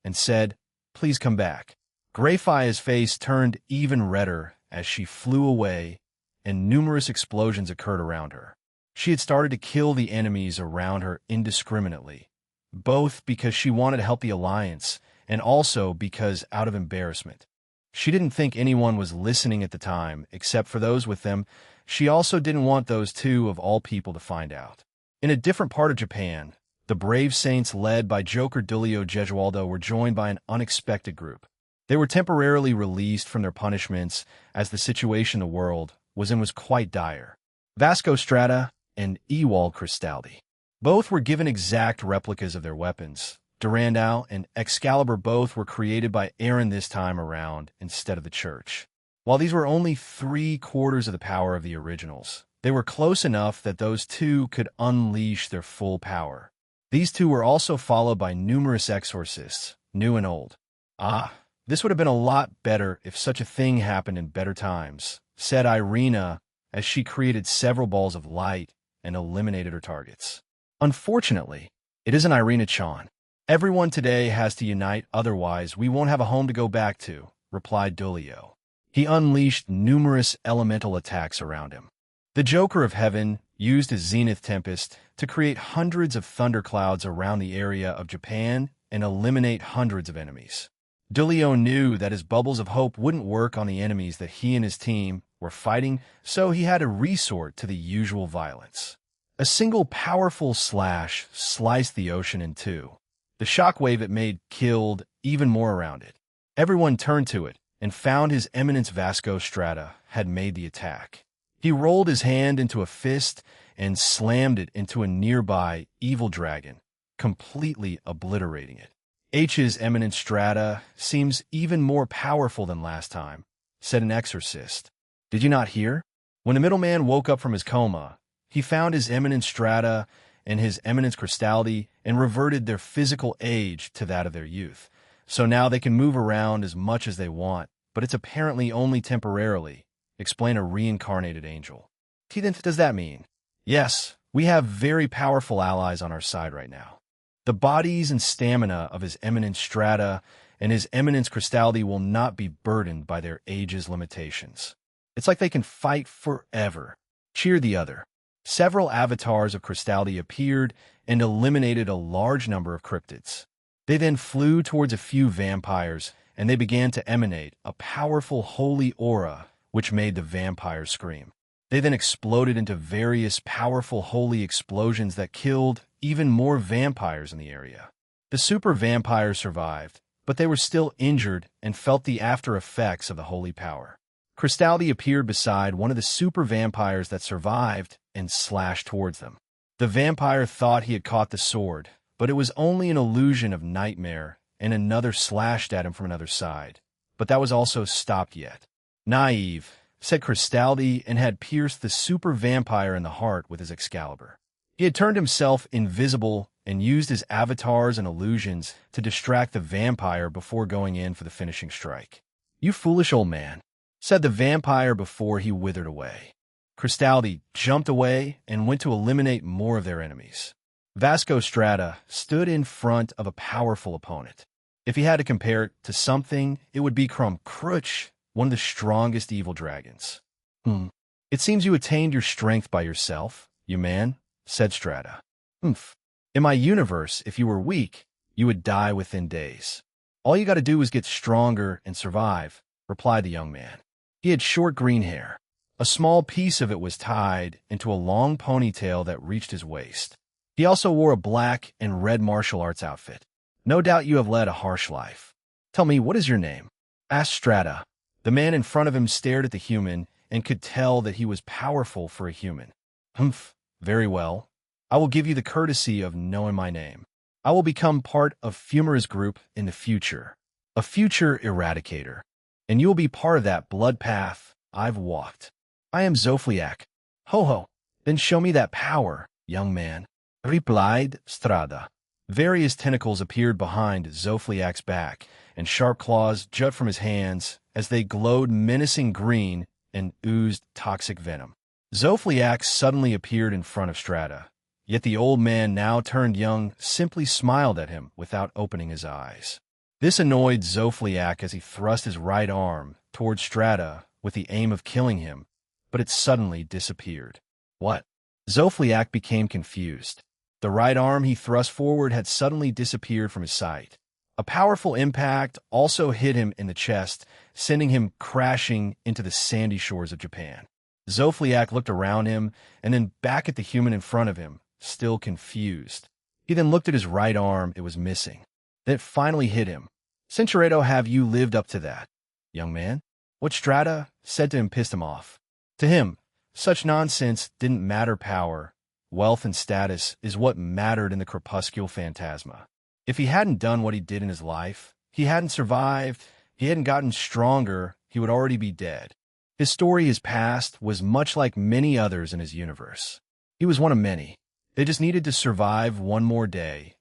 and said, please come back. Graphia's face turned even redder as she flew away, and numerous explosions occurred around her. She had started to kill the enemies around her indiscriminately, both because she wanted to help the Alliance and also because out of embarrassment. She didn't think anyone was listening at the time, except for those with them. She also didn't want those two of all people to find out. In a different part of Japan, the brave saints led by Joker Dulio Gesualdo were joined by an unexpected group. They were temporarily released from their punishments as the situation in the world was quite dire. Vasco Strata and Ewald Cristaldi. Both were given exact replicas of their weapons. Durandal and Excalibur both were created by Aaron this time around instead of the church. While these were only 3/4 of the power of the originals, they were close enough that those two could unleash their full power. These two were also followed by numerous exorcists, new and old. This would have been a lot better if such a thing happened in better times, said Irina as she created several balls of light and eliminated her targets. Unfortunately, it isn't Irina-chan. Everyone today has to unite, otherwise we won't have a home to go back to, replied Dulio. He unleashed numerous elemental attacks around him. The Joker of Heaven used his Zenith Tempest to create hundreds of thunderclouds around the area of Japan and eliminate hundreds of enemies. Dulio knew that his bubbles of hope wouldn't work on the enemies that he and his team were fighting, so he had to resort to the usual violence. A single powerful slash sliced the ocean in two. The shockwave it made killed even more around it. Everyone turned to it and found His Eminence Vasco Strata had made the attack. He rolled his hand into a fist and slammed it into a nearby evil dragon, completely obliterating it. H's eminent strata seems even more powerful than last time, said an exorcist. Did you not hear? When the middleman woke up from his coma, he found his eminent strata and his eminence crystality and reverted their physical age to that of their youth. So now they can move around as much as they want, but it's apparently only temporarily, explained a reincarnated angel. What does that mean? Yes, we have very powerful allies on our side right now. The bodies and stamina of his eminent strata and his eminence crystality will not be burdened by their age's limitations. It's like they can fight forever. Cheer the other. Several avatars of crystality appeared and eliminated a large number of cryptids. They then flew towards a few vampires, and they began to emanate a powerful holy aura, which made the vampires scream. They then exploded into various powerful holy explosions that killed even more vampires in the area. The super vampires survived, but they were still injured and felt the after effects of the holy power. Crystality appeared beside one of the super vampires that survived and slashed towards them. The vampire thought he had caught the sword, but it was only an illusion of nightmare, and another slashed at him from another side. But that was also stopped yet. Naive, said Crystality, and had pierced the super vampire in the heart with his Excalibur. He had turned himself invisible and used his avatars and illusions to distract the vampire before going in for the finishing strike. You foolish old man, said the vampire before he withered away. Crystality jumped away and went to eliminate more of their enemies. Vasco Strata stood in front of a powerful opponent. If he had to compare it to something, it would be Crumcrutch, one of the strongest evil dragons. It seems you attained your strength by yourself, you man, said Strata. In my universe, if you were weak, you would die within days. All you got to do is get stronger and survive, replied the young man. He had short green hair. A small piece of it was tied into a long ponytail that reached his waist. He also wore a black and red martial arts outfit. No doubt you have led a harsh life. Tell me, what is your name? Asked Strata. The man in front of him stared at the human and could tell that he was powerful for a human. Very well. I will give you the courtesy of knowing my name. I will become part of Fumara's group in the future, a future eradicator, and you will be part of that blood path I've walked. I am Zofliak. Ho ho, then show me that power, young man, replied Strada. Various tentacles appeared behind Zofliak's back, and sharp claws jut from his hands as they glowed menacing green and oozed toxic venom. Zofliak suddenly appeared in front of Strata, yet the old man, now turned young, simply smiled at him without opening his eyes. This annoyed Zofliak as he thrust his right arm toward Strata with the aim of killing him, but it suddenly disappeared. What? Zofliak became confused. The right arm he thrust forward had suddenly disappeared from his sight. A powerful impact also hit him in the chest, sending him crashing into the sandy shores of Japan. Zofliak looked around him and then back at the human in front of him, still confused. He then looked at his right arm. It was missing. Then it finally hit him. Cinturedo, have you lived up to that, young man? What Strata said to him pissed him off. To him, such nonsense didn't matter. Power, wealth, and status is what mattered in the crepuscular phantasma. If he hadn't done what he did in his life, he hadn't survived, he hadn't gotten stronger, he would already be dead. His story, his past, was much like many others in his universe. He was one of many. They just needed to survive one more day,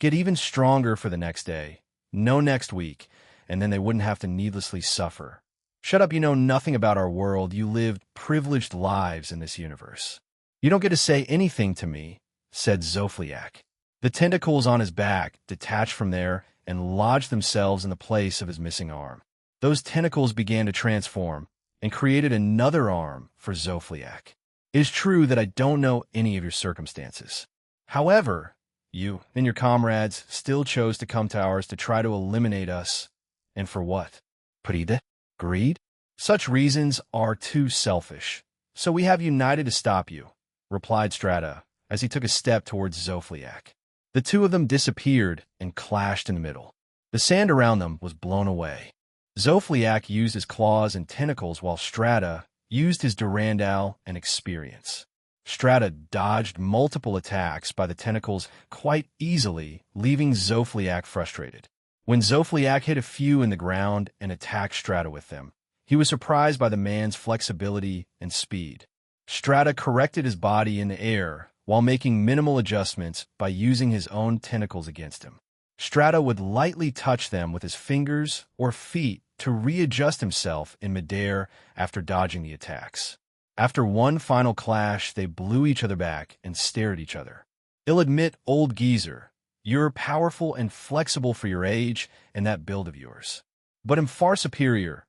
get even stronger for the next day, no next week, and then they wouldn't have to needlessly suffer. Shut up, you know nothing about our world. You lived privileged lives in this universe. You don't get to say anything to me, said Zofliak. The tentacles on his back detached from there and lodged themselves in the place of his missing arm. Those tentacles began to transform and created another arm for Zofliak. It is true that I don't know any of your circumstances. However, you and your comrades still chose to come to ours to try to eliminate us. And for what? Pride? Greed? Such reasons are too selfish. So we have united to stop you, replied Strata as he took a step towards Zofliak. The two of them disappeared and clashed in the middle. The sand around them was blown away. Zofliak used his claws and tentacles while Strata used his Durandal and experience. Strata dodged multiple attacks by the tentacles quite easily, leaving Zofliak frustrated. When Zofliak hit a few in the ground and attacked Strata with them, he was surprised by the man's flexibility and speed. Strata corrected his body in the air while making minimal adjustments by using his own tentacles against him. Strata would lightly touch them with his fingers or feet to readjust himself in midair after dodging the attacks. After one final clash, they blew each other back and stared at each other. "I'll admit, old geezer, you're powerful and flexible for your age and that build of yours. But I'm far superior.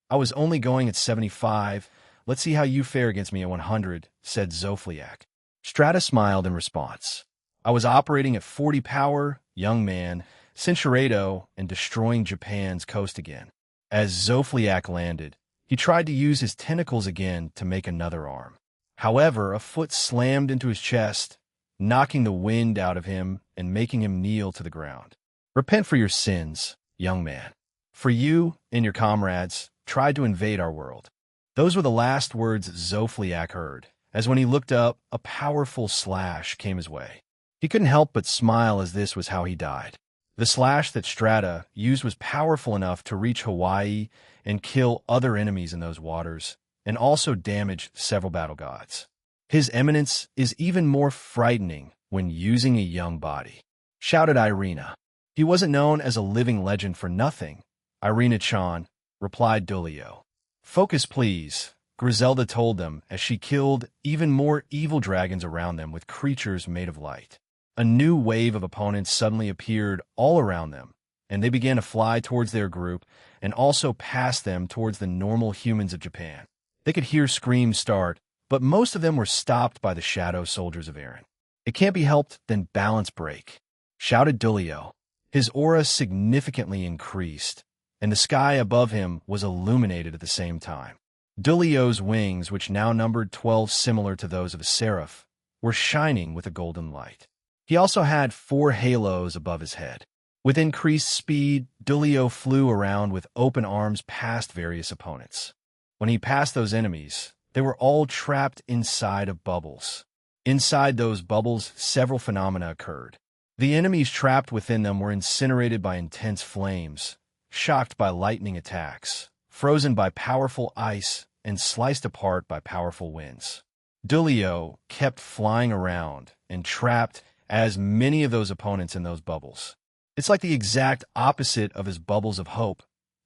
I was only going at 75. Let's see how you fare against me at 100, said Zofliak. Strata smiled in response. "I was operating at 40 power, young man, Cinchuredo, and destroying Japan's coast again." As Zofliak landed, he tried to use his tentacles again to make another arm. However, a foot slammed into his chest, knocking the wind out of him and making him kneel to the ground. "Repent for your sins, young man. For you and your comrades tried to invade our world." Those were the last words Zofliak heard, as when he looked up, a powerful slash came his way. He couldn't help but smile as this was how he died. The slash that Strata used was powerful enough to reach Hawaii and kill other enemies in those waters, and also damage several battle gods. His eminence is even more frightening when using a young body, shouted Irina. "He wasn't known as a living legend for nothing, Irina-chan," replied Dulio. "Focus, please," Griselda told them as she killed even more evil dragons around them with creatures made of light. A new wave of opponents suddenly appeared all around them, and they began to fly towards their group and also past them towards the normal humans of Japan. They could hear screams start, but most of them were stopped by the shadow soldiers of Eren. "It can't be helped, then balance break," shouted Dulio. His aura significantly increased, and the sky above him was illuminated at the same time. Dulio's wings, which now numbered 12 similar to those of a seraph, were shining with a golden light. He also had 4 halos above his head. With increased speed, Dulio flew around with open arms past various opponents. When he passed those enemies, they were all trapped inside of bubbles. Inside those bubbles, several phenomena occurred. The enemies trapped within them were incinerated by intense flames, shocked by lightning attacks, frozen by powerful ice, and sliced apart by powerful winds. Dulio kept flying around and trapped as many of those opponents in those bubbles. "It's like the exact opposite of his bubbles of hope,"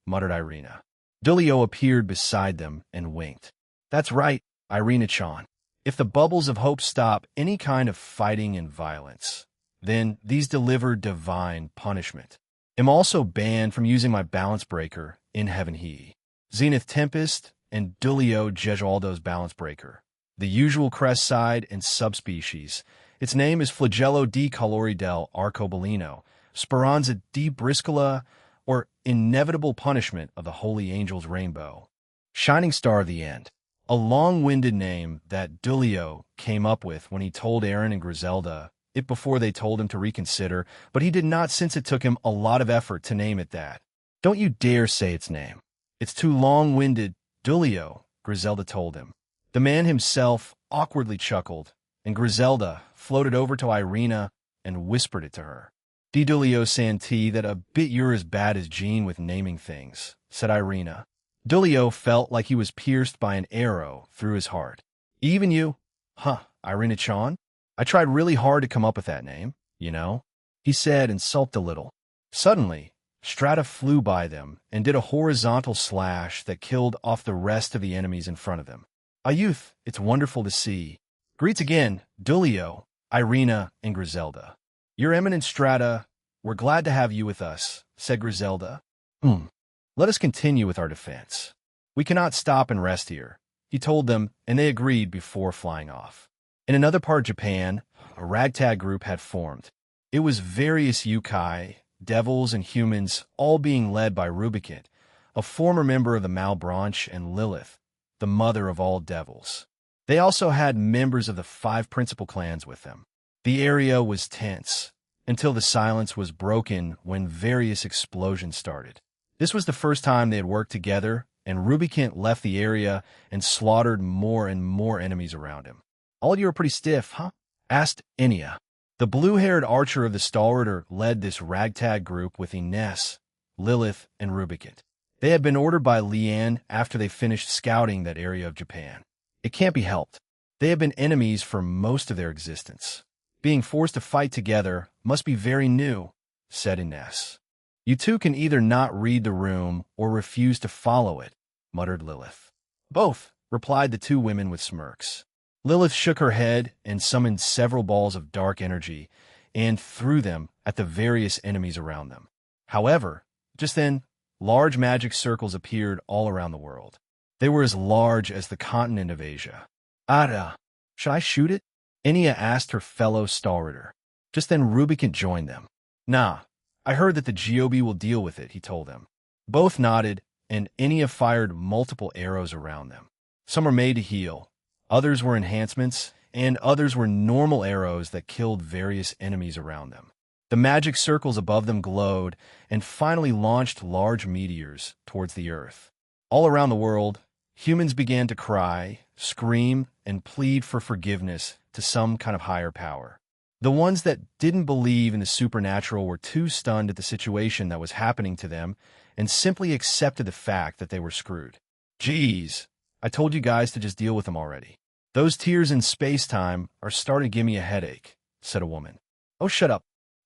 muttered Irina. Dulio appeared beside them and winked. "That's right, Irina-chan. If the bubbles of hope stop any kind of fighting and violence, then these deliver divine punishment. I'm also banned from using my balance breaker in Heaven He. Zenith Tempest and Dulio Gesualdo's balance breaker. The usual crest side and subspecies. Its name is Flagello di Colori del Arcobaleno, Speranza di Briscola, or Inevitable Punishment of the Holy Angel's Rainbow. Shining Star of the End. A long-winded name that Dulio came up with when he told Eren and Griselda it before they told him to reconsider, but he did not, since it took him a lot of effort to name it that. "Don't you dare say its name. It's too long-winded, Dulio," Griselda told him. The man himself awkwardly chuckled, and Griselda floated over to Irina and whispered it to her. "Di Dulio Santi, that a bit you're as bad as Jean with naming things," said Irina. Dulio felt like he was pierced by an arrow through his heart. "Even you? Huh, Irina-chan? I tried really hard to come up with that name, you know," he said and sulked a little. Suddenly, Strata flew by them and did a horizontal slash that killed off the rest of the enemies in front of them. "A youth, it's wonderful to see. Greets again, Dulio, Irina, and Griselda. Your Eminent Strata, we're glad to have you with us," said Griselda. "Let us continue with our defense. We cannot stop and rest here," he told them, and they agreed before flying off. In another part of Japan, a ragtag group had formed. It was various yokai, devils, and humans, all being led by Rubicant, a former member of the Malbranche, and Lilith, the mother of all devils. They also had members of the 5 principal clans with them. The area was tense, until the silence was broken when various explosions started. This was the first time they had worked together, and Rubicant left the area and slaughtered more and more enemies around him. All you are pretty stiff, huh? Asked Enya. The blue-haired archer of the Stalwart Order led this ragtag group with Ines, Lilith, and Rubicant. They had been ordered by Lian after they finished scouting that area of Japan. It can't be helped. They have been enemies for most of their existence. Being forced to fight together must be very new, said Ines. You two can either not read the room or refuse to follow it, muttered Lilith. Both, replied the two women with smirks. Lilith shook her head and summoned several balls of dark energy and threw them at the various enemies around them. However, just then, large magic circles appeared all around the world. They were as large as the continent of Asia. Ada, should I shoot it? Enya asked her fellow Stalwarter. Just then Rubicant joined them. Nah, I heard that the GOB will deal with it, he told them. Both nodded, and Enya fired multiple arrows around them. Some were made to heal, others were enhancements, and others were normal arrows that killed various enemies around them. The magic circles above them glowed and finally launched large meteors towards the earth. All around the world, humans began to cry, scream, and plead for forgiveness to some kind of higher power. The ones that didn't believe in the supernatural were too stunned at the situation that was happening to them and simply accepted the fact that they were screwed. Geez, I told you guys to just deal with them already. Those tears in space-time are starting to give me a headache, said a woman. Oh, shut up.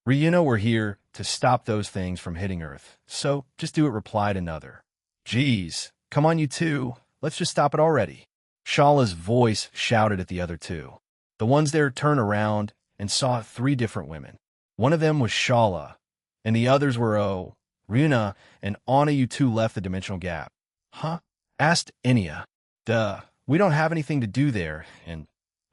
Ryuno, we're here to stop those things from hitting Earth, so just do it, replied another. Geez, come on you two, let's just stop it already. Shala's voice shouted at the other two. The ones there turned around and saw three different women. One of them was Shala, and the others were Ryuna and Anna. You two left the dimensional gap. Huh? Asked Enya. Duh, we don't have anything to do there, and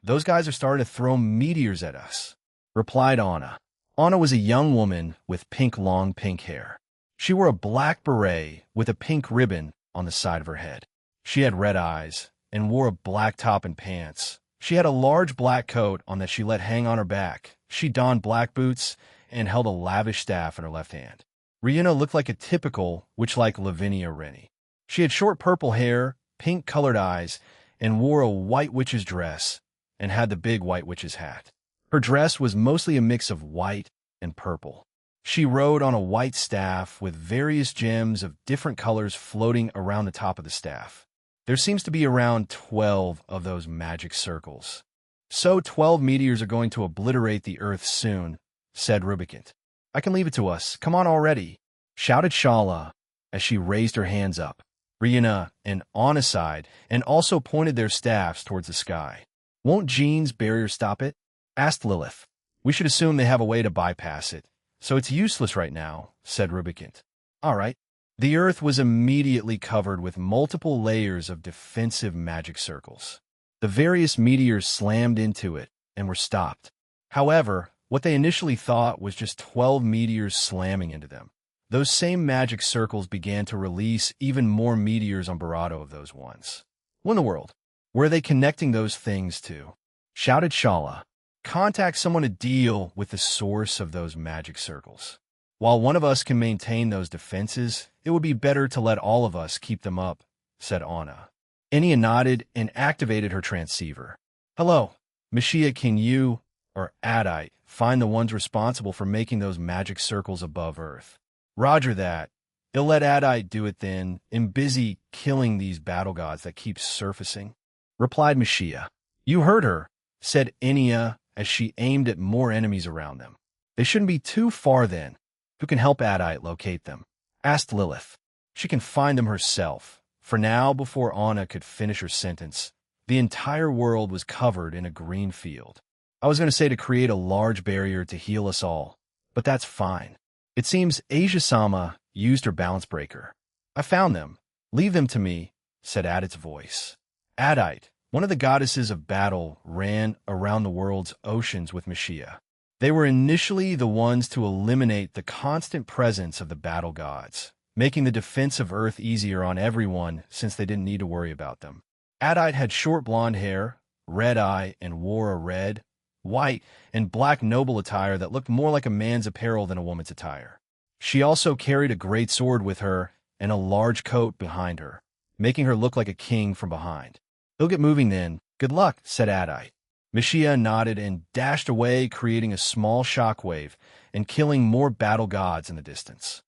those guys are starting to throw meteors at us, replied Anna. Anna was a young woman with long pink hair. She wore a black beret with a pink ribbon on the side of her head. She had red eyes and wore a black top and pants. She had a large black coat on that she let hang on her back. She donned black boots and held a lavish staff in her left hand. Ryuna looked like a typical witch-like Lavinia Rennie. She had short purple hair, pink-colored eyes, and wore a white witch's dress and had the big white witch's hat. Her dress was mostly a mix of white and purple. She rode on a white staff with various gems of different colors floating around the top of the staff. There seems to be around 12 of those magic circles. So 12 meteors are going to obliterate the Earth soon, said Rubicant. I can leave it to us. Come on already, shouted Shala as she raised her hands up. Ryuna and Anna sighed and also pointed their staffs towards the sky. Won't Jean's barrier stop it? Asked Lilith. We should assume they have a way to bypass it, so it's useless right now, said Rubicant. All right. The Earth was immediately covered with multiple layers of defensive magic circles. The various meteors slammed into it and were stopped. However, what they initially thought was just 12 meteors slamming into them. Those same magic circles began to release even more meteors on Barato of those ones. What in the world? Where are they connecting those things to? Shouted Shala. Contact someone to deal with the source of those magic circles. While one of us can maintain those defenses, it would be better to let all of us keep them up, said Anna. Enya nodded and activated her transceiver. Hello, Mishia, can you, or Adite, find the ones responsible for making those magic circles above Earth? Roger that. They'll let Adite do it then. I'm busy killing these battle gods that keep surfacing, replied Mishia. You heard her, said Enya as she aimed at more enemies around them. They shouldn't be too far then. Who can help Adite locate them? Asked Lilith. She can find them herself. For now, before Anna could finish her sentence, the entire world was covered in a green field. I was going to say to create a large barrier to heal us all, but that's fine. It seems Asia-sama used her balance breaker. I found them. Leave them to me, said Adite's voice. Adite, one of the goddesses of battle, ran around the world's oceans with Mishia. They were initially the ones to eliminate the constant presence of the battle gods, making the defense of Earth easier on everyone since they didn't need to worry about them. Adite had short blonde hair, red eye, and wore a red, white, and black noble attire that looked more like a man's apparel than a woman's attire. She also carried a great sword with her and a large coat behind her, making her look like a king from behind. They'll get moving then. Good luck, said Adite. Mishia nodded and dashed away, creating a small shockwave and killing more battle gods in the distance.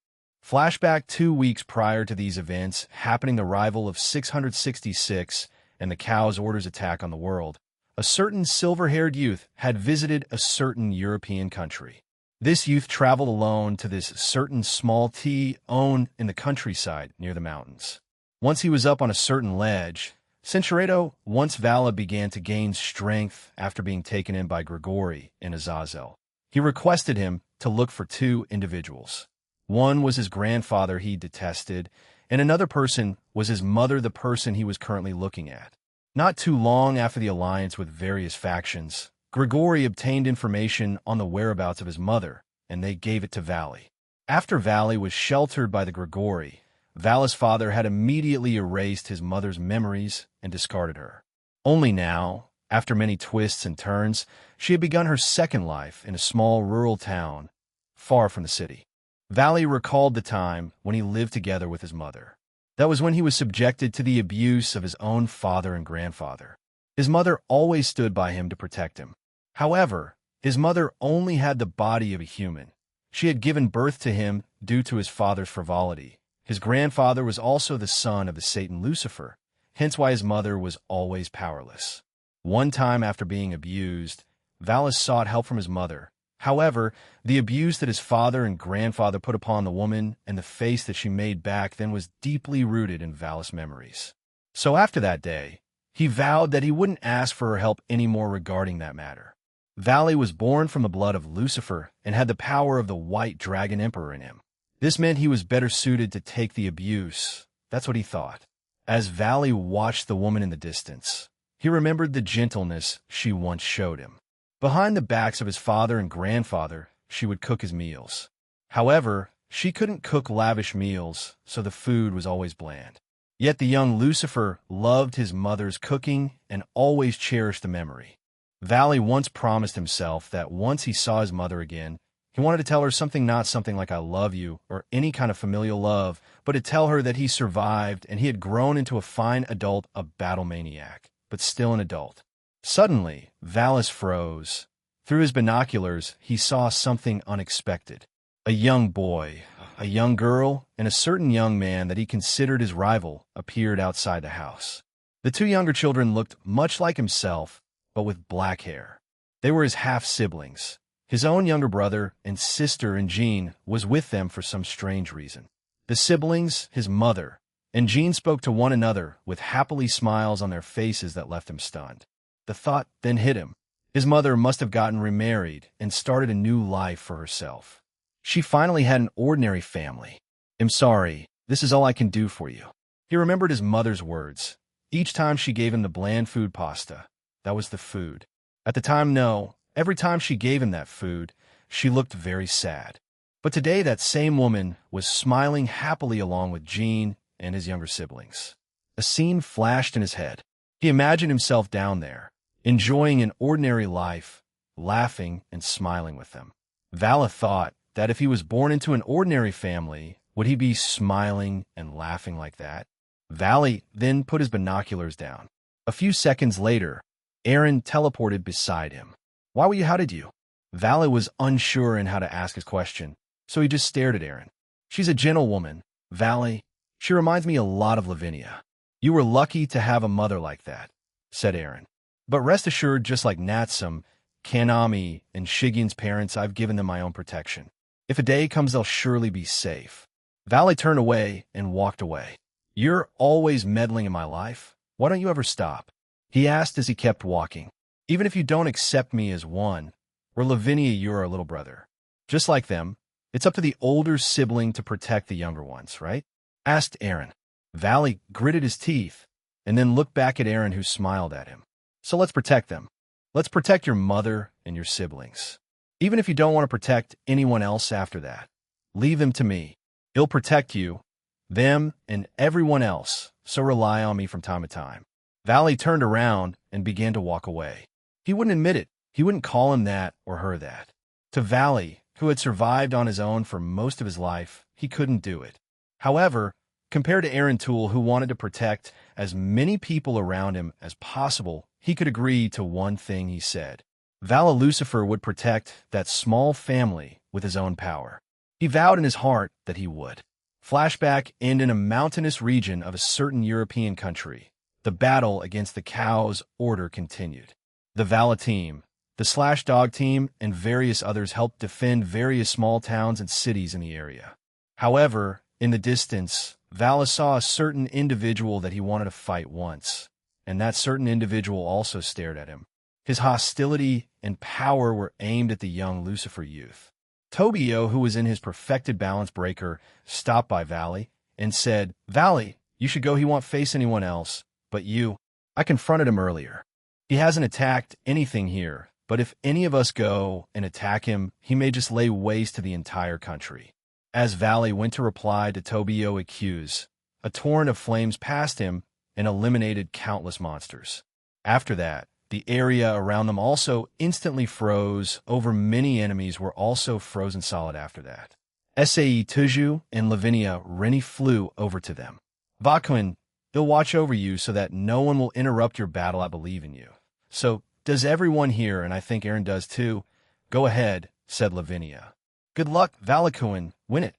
Flashback 2 weeks prior to these events, happening the arrival of 666 and the Cow's Order's attack on the world, a certain silver-haired youth had visited a certain European country. This youth traveled alone to this certain small town in the countryside near the mountains. Once he was up on a certain ledge, Cinceredo, once Vala began to gain strength after being taken in by Grigori and Azazel. He requested him to look for 2 individuals. One was his grandfather he detested, and another person was his mother, the person he was currently looking at. Not too long after the alliance with various factions, Grigori obtained information on the whereabouts of his mother, and they gave it to Vali. After Vali was sheltered by the Grigori, Vala's father had immediately erased his mother's memories and discarded her. Only now, after many twists and turns, she had begun her second life in a small rural town, far from the city. Vali recalled the time when he lived together with his mother. That was when he was subjected to the abuse of his own father and grandfather. His mother always stood by him to protect him. However, his mother only had the body of a human. She had given birth to him due to his father's frivolity. His grandfather was also the son of the Satan Lucifer, hence why his mother was always powerless. One time after being abused, Valis sought help from his mother. However, the abuse that his father and grandfather put upon the woman and the face that she made back then was deeply rooted in Valis' memories. So after that day, he vowed that he wouldn't ask for her help anymore regarding that matter. Vali was born from the blood of Lucifer and had the power of the White Dragon Emperor in him. This meant he was better suited to take the abuse. That's what he thought. As Vali watched the woman in the distance, he remembered the gentleness she once showed him. Behind the backs of his father and grandfather, she would cook his meals. However, she couldn't cook lavish meals, so the food was always bland. Yet the young Lucifer loved his mother's cooking and always cherished the memory. Vali once promised himself that once he saw his mother again, he wanted to tell her not something like "I love you" or any kind of familial love, but to tell her that he survived and he had grown into a fine adult, a battle maniac, but still an adult. Suddenly, Valis froze. Through his binoculars, he saw something unexpected. A young boy, a young girl, and a certain young man that he considered his rival appeared outside the house. The 2 younger children looked much like himself, but with black hair. They were his half-siblings. His own younger brother and sister, and Jean, was with them for some strange reason. The siblings, his mother, and Jean spoke to one another with happily smiles on their faces that left him stunned. The thought then hit him. His mother must have gotten remarried and started a new life for herself. She finally had an ordinary family. "I'm sorry, this is all I can do for you." He remembered his mother's words. Each time she gave him the bland food pasta, that was the food. At the time, no. Every time she gave him that food, she looked very sad. But today that same woman was smiling happily along with Jean and his younger siblings. A scene flashed in his head. He imagined himself down there, enjoying an ordinary life, laughing and smiling with them. Vala thought that if he was born into an ordinary family, would he be smiling and laughing like that? Vali then put his binoculars down. A few seconds later, Aaron teleported beside him. How did you? Vali was unsure in how to ask his question, so he just stared at Aaron. "She's a gentlewoman, Vali. She reminds me a lot of Lavinia." "You were lucky to have a mother like that," said Aaron. "But rest assured, just like Natsum, Kanami, and Shigen's parents, I've given them my own protection. If a day comes, they'll surely be safe." Vali turned away and walked away. "You're always meddling in my life. Why don't you ever stop?" he asked as he kept walking. "Even if you don't accept me as one, or Lavinia, you're our little brother. Just like them, it's up to the older sibling to protect the younger ones, right?" asked Aaron. Vali gritted his teeth and then looked back at Aaron, who smiled at him. "So let's protect them. Let's protect your mother and your siblings. Even if you don't want to protect anyone else after that, leave them to me. He'll protect you, them, and everyone else, so rely on me from time to time." Vali turned around and began to walk away. He wouldn't admit it. He wouldn't call him that or her that. To Vali, who had survived on his own for most of his life, he couldn't do it. However, Compared to Arantul, who wanted to protect as many people around him as possible, he could agree to one thing he said. Vala Lucifer would protect that small family with his own power. He vowed in his heart that he would. Flashback, and in a mountainous region of a certain European country, the battle against the Cow's Order continued. The Vala team, the Slash Dog team, and various others helped defend various small towns and cities in the area. However, in the distance, Vala saw a certain individual that he wanted to fight once, and that certain individual also stared at him. His hostility and power were aimed at the young Lucifer youth. Tobio, who was in his perfected balance breaker, stopped by Valley and said, "Valley, you should go. He won't face anyone else. But you, I confronted him earlier. He hasn't attacked anything here, but if any of us go and attack him, he may just lay waste to the entire country." As Valley went to reply to Tobio accuse, a torrent of flames passed him and eliminated countless monsters. After that, the area around them also instantly froze. Over many enemies were also frozen solid after that. Sae Tuju and Lavinia Rennie flew over to them. "Vakuin, they'll watch over you so that no one will interrupt your battle. I believe in you. So, does everyone here, and I think Aaron does too. Go ahead," said Lavinia. "Good luck, Valakuin. Win it,"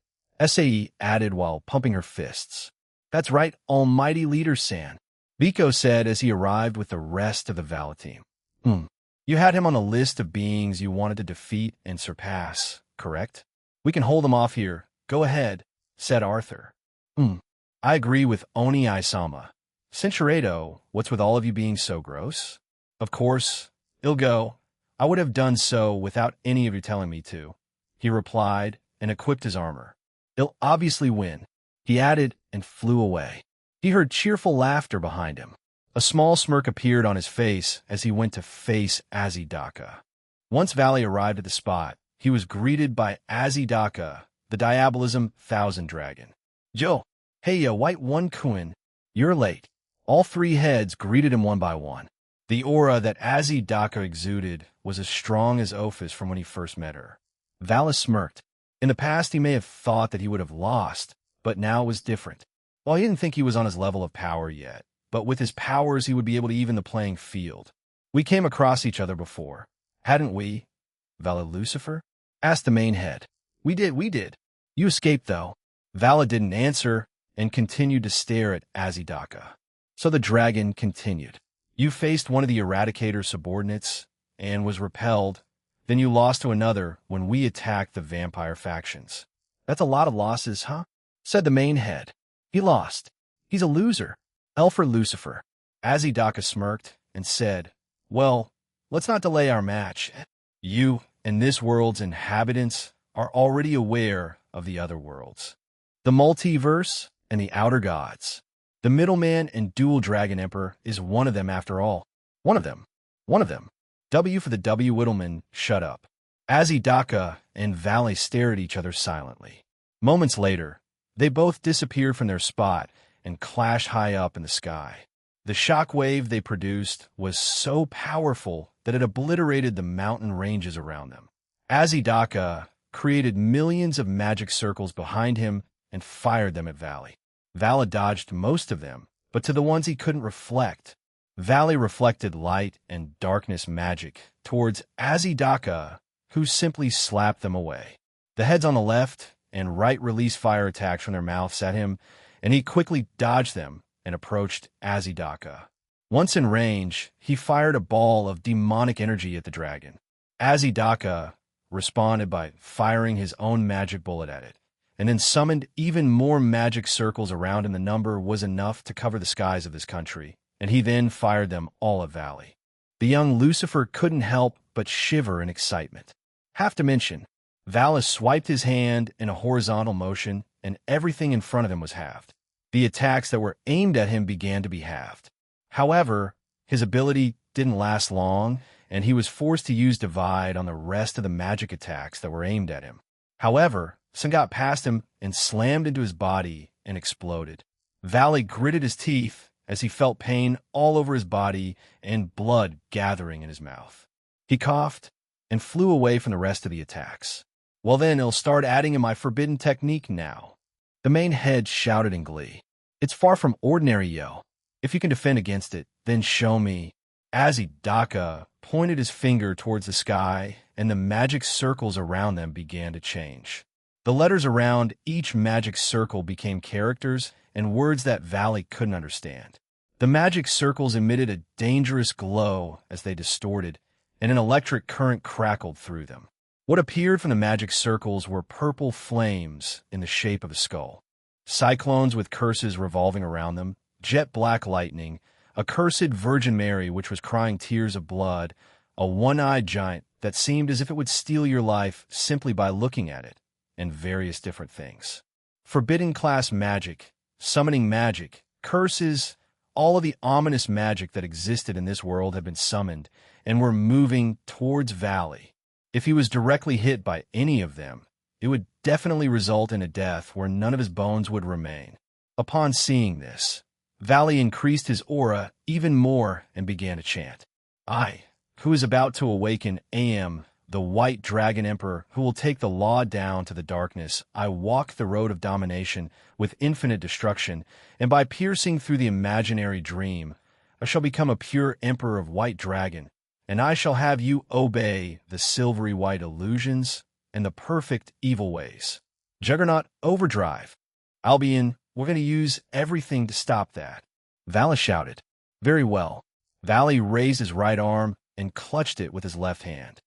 Sae added while pumping her fists. "That's right, almighty leader San," Biko said as he arrived with the rest of the Vala team. You had him on a list of beings you wanted to defeat and surpass, correct? We can hold him off here. Go ahead," said Arthur. I agree with Oni Isama. Cinchuredo, what's with all of you being so gross? Of course, I'll go. I would have done so without any of you telling me to, he replied and equipped his armor. "I'll obviously win," he added and flew away. He heard cheerful laughter behind him. A small smirk appeared on his face as he went to face Azidaka. Once Valley arrived at the spot, he was greeted by Azidaka, the Diabolism 1000 Dragon. "Joe, hey ya, White One Kuin, you're late." All three heads greeted him one by one. The aura that Azidaka exuded was as strong as Ophis from when he first met her. Vala smirked. In the past, he may have thought that he would have lost, but now it was different. While he didn't think he was on his level of power yet, but with his powers he would be able to even the playing field. "We came across each other before, hadn't we, Vala Lucifer?" asked the main head. We did. You escaped, though." Vala didn't answer and continued to stare at Azidaka. So the dragon continued. "You faced one of the Eradicator's subordinates and was repelled. Then you lost to another when we attacked the vampire factions. That's a lot of losses, huh?" said the main head. "He lost. He's a loser. Elfer Lucifer." Azidaka smirked and said, "Well, let's not delay our match. You and this world's inhabitants are already aware of the other worlds. The multiverse and the outer gods. The middleman and dual dragon emperor is one of them after all. One of them. W for the W. Whittleman, shut up." Azidaka and Valley stared at each other silently. Moments later, they both disappeared from their spot and clashed high up in the sky. The shockwave they produced was so powerful that it obliterated the mountain ranges around them. Azidaka created millions of magic circles behind him and fired them at Valley. Vala dodged most of them, but to the ones he couldn't reflect, Valley reflected light and darkness magic towards Azidaka, who simply slapped them away. The heads on the left and right released fire attacks from their mouths at him, and he quickly dodged them and approached Azidaka. Once in range, he fired a ball of demonic energy at the dragon. Azidaka responded by firing his own magic bullet at it, and then summoned even more magic circles around him. The number was enough to cover the skies of this country, and he then fired them all at Valley. The young Lucifer couldn't help but shiver in excitement. Have to mention, Vala swiped his hand in a horizontal motion, and everything in front of him was halved. The attacks that were aimed at him began to be halved. However, his ability didn't last long, and he was forced to use Divide on the rest of the magic attacks that were aimed at him. However, some got past him and slammed into his body and exploded. Valley gritted his teeth as he felt pain all over his body and blood gathering in his mouth. He coughed and flew away from the rest of the attacks. "Well then, I'll start adding in my forbidden technique now." The main head shouted in glee. It's far from ordinary, yo. If you can defend against it, then show me. Azidaka pointed his finger towards the sky, and the magic circles around them began to change. The letters around each magic circle became characters and words that Valley couldn't understand. The magic circles emitted a dangerous glow as they distorted, and an electric current crackled through them. What appeared from the magic circles were purple flames in the shape of a skull, cyclones with curses revolving around them, jet-black lightning, a cursed Virgin Mary which was crying tears of blood, a one-eyed giant that seemed as if it would steal your life simply by looking at it, and various different things. Forbidden class magic, summoning magic, curses, all of the ominous magic that existed in this world had been summoned and were moving towards Valley. If he was directly hit by any of them, it would definitely result in a death where none of his bones would remain. Upon seeing this, Valley increased his aura even more and began to chant. I, who is about to awaken, am the White Dragon Emperor who will take the law down to the darkness. I walk the road of domination with infinite destruction, and by piercing through the imaginary dream, I shall become a pure Emperor of White Dragon, and I shall have you obey the silvery white illusions and the perfect evil ways. Juggernaut Overdrive. Albion, we're going to use everything to stop that. Valley shouted. Very well. Valley raised his right arm and clutched it with his left hand.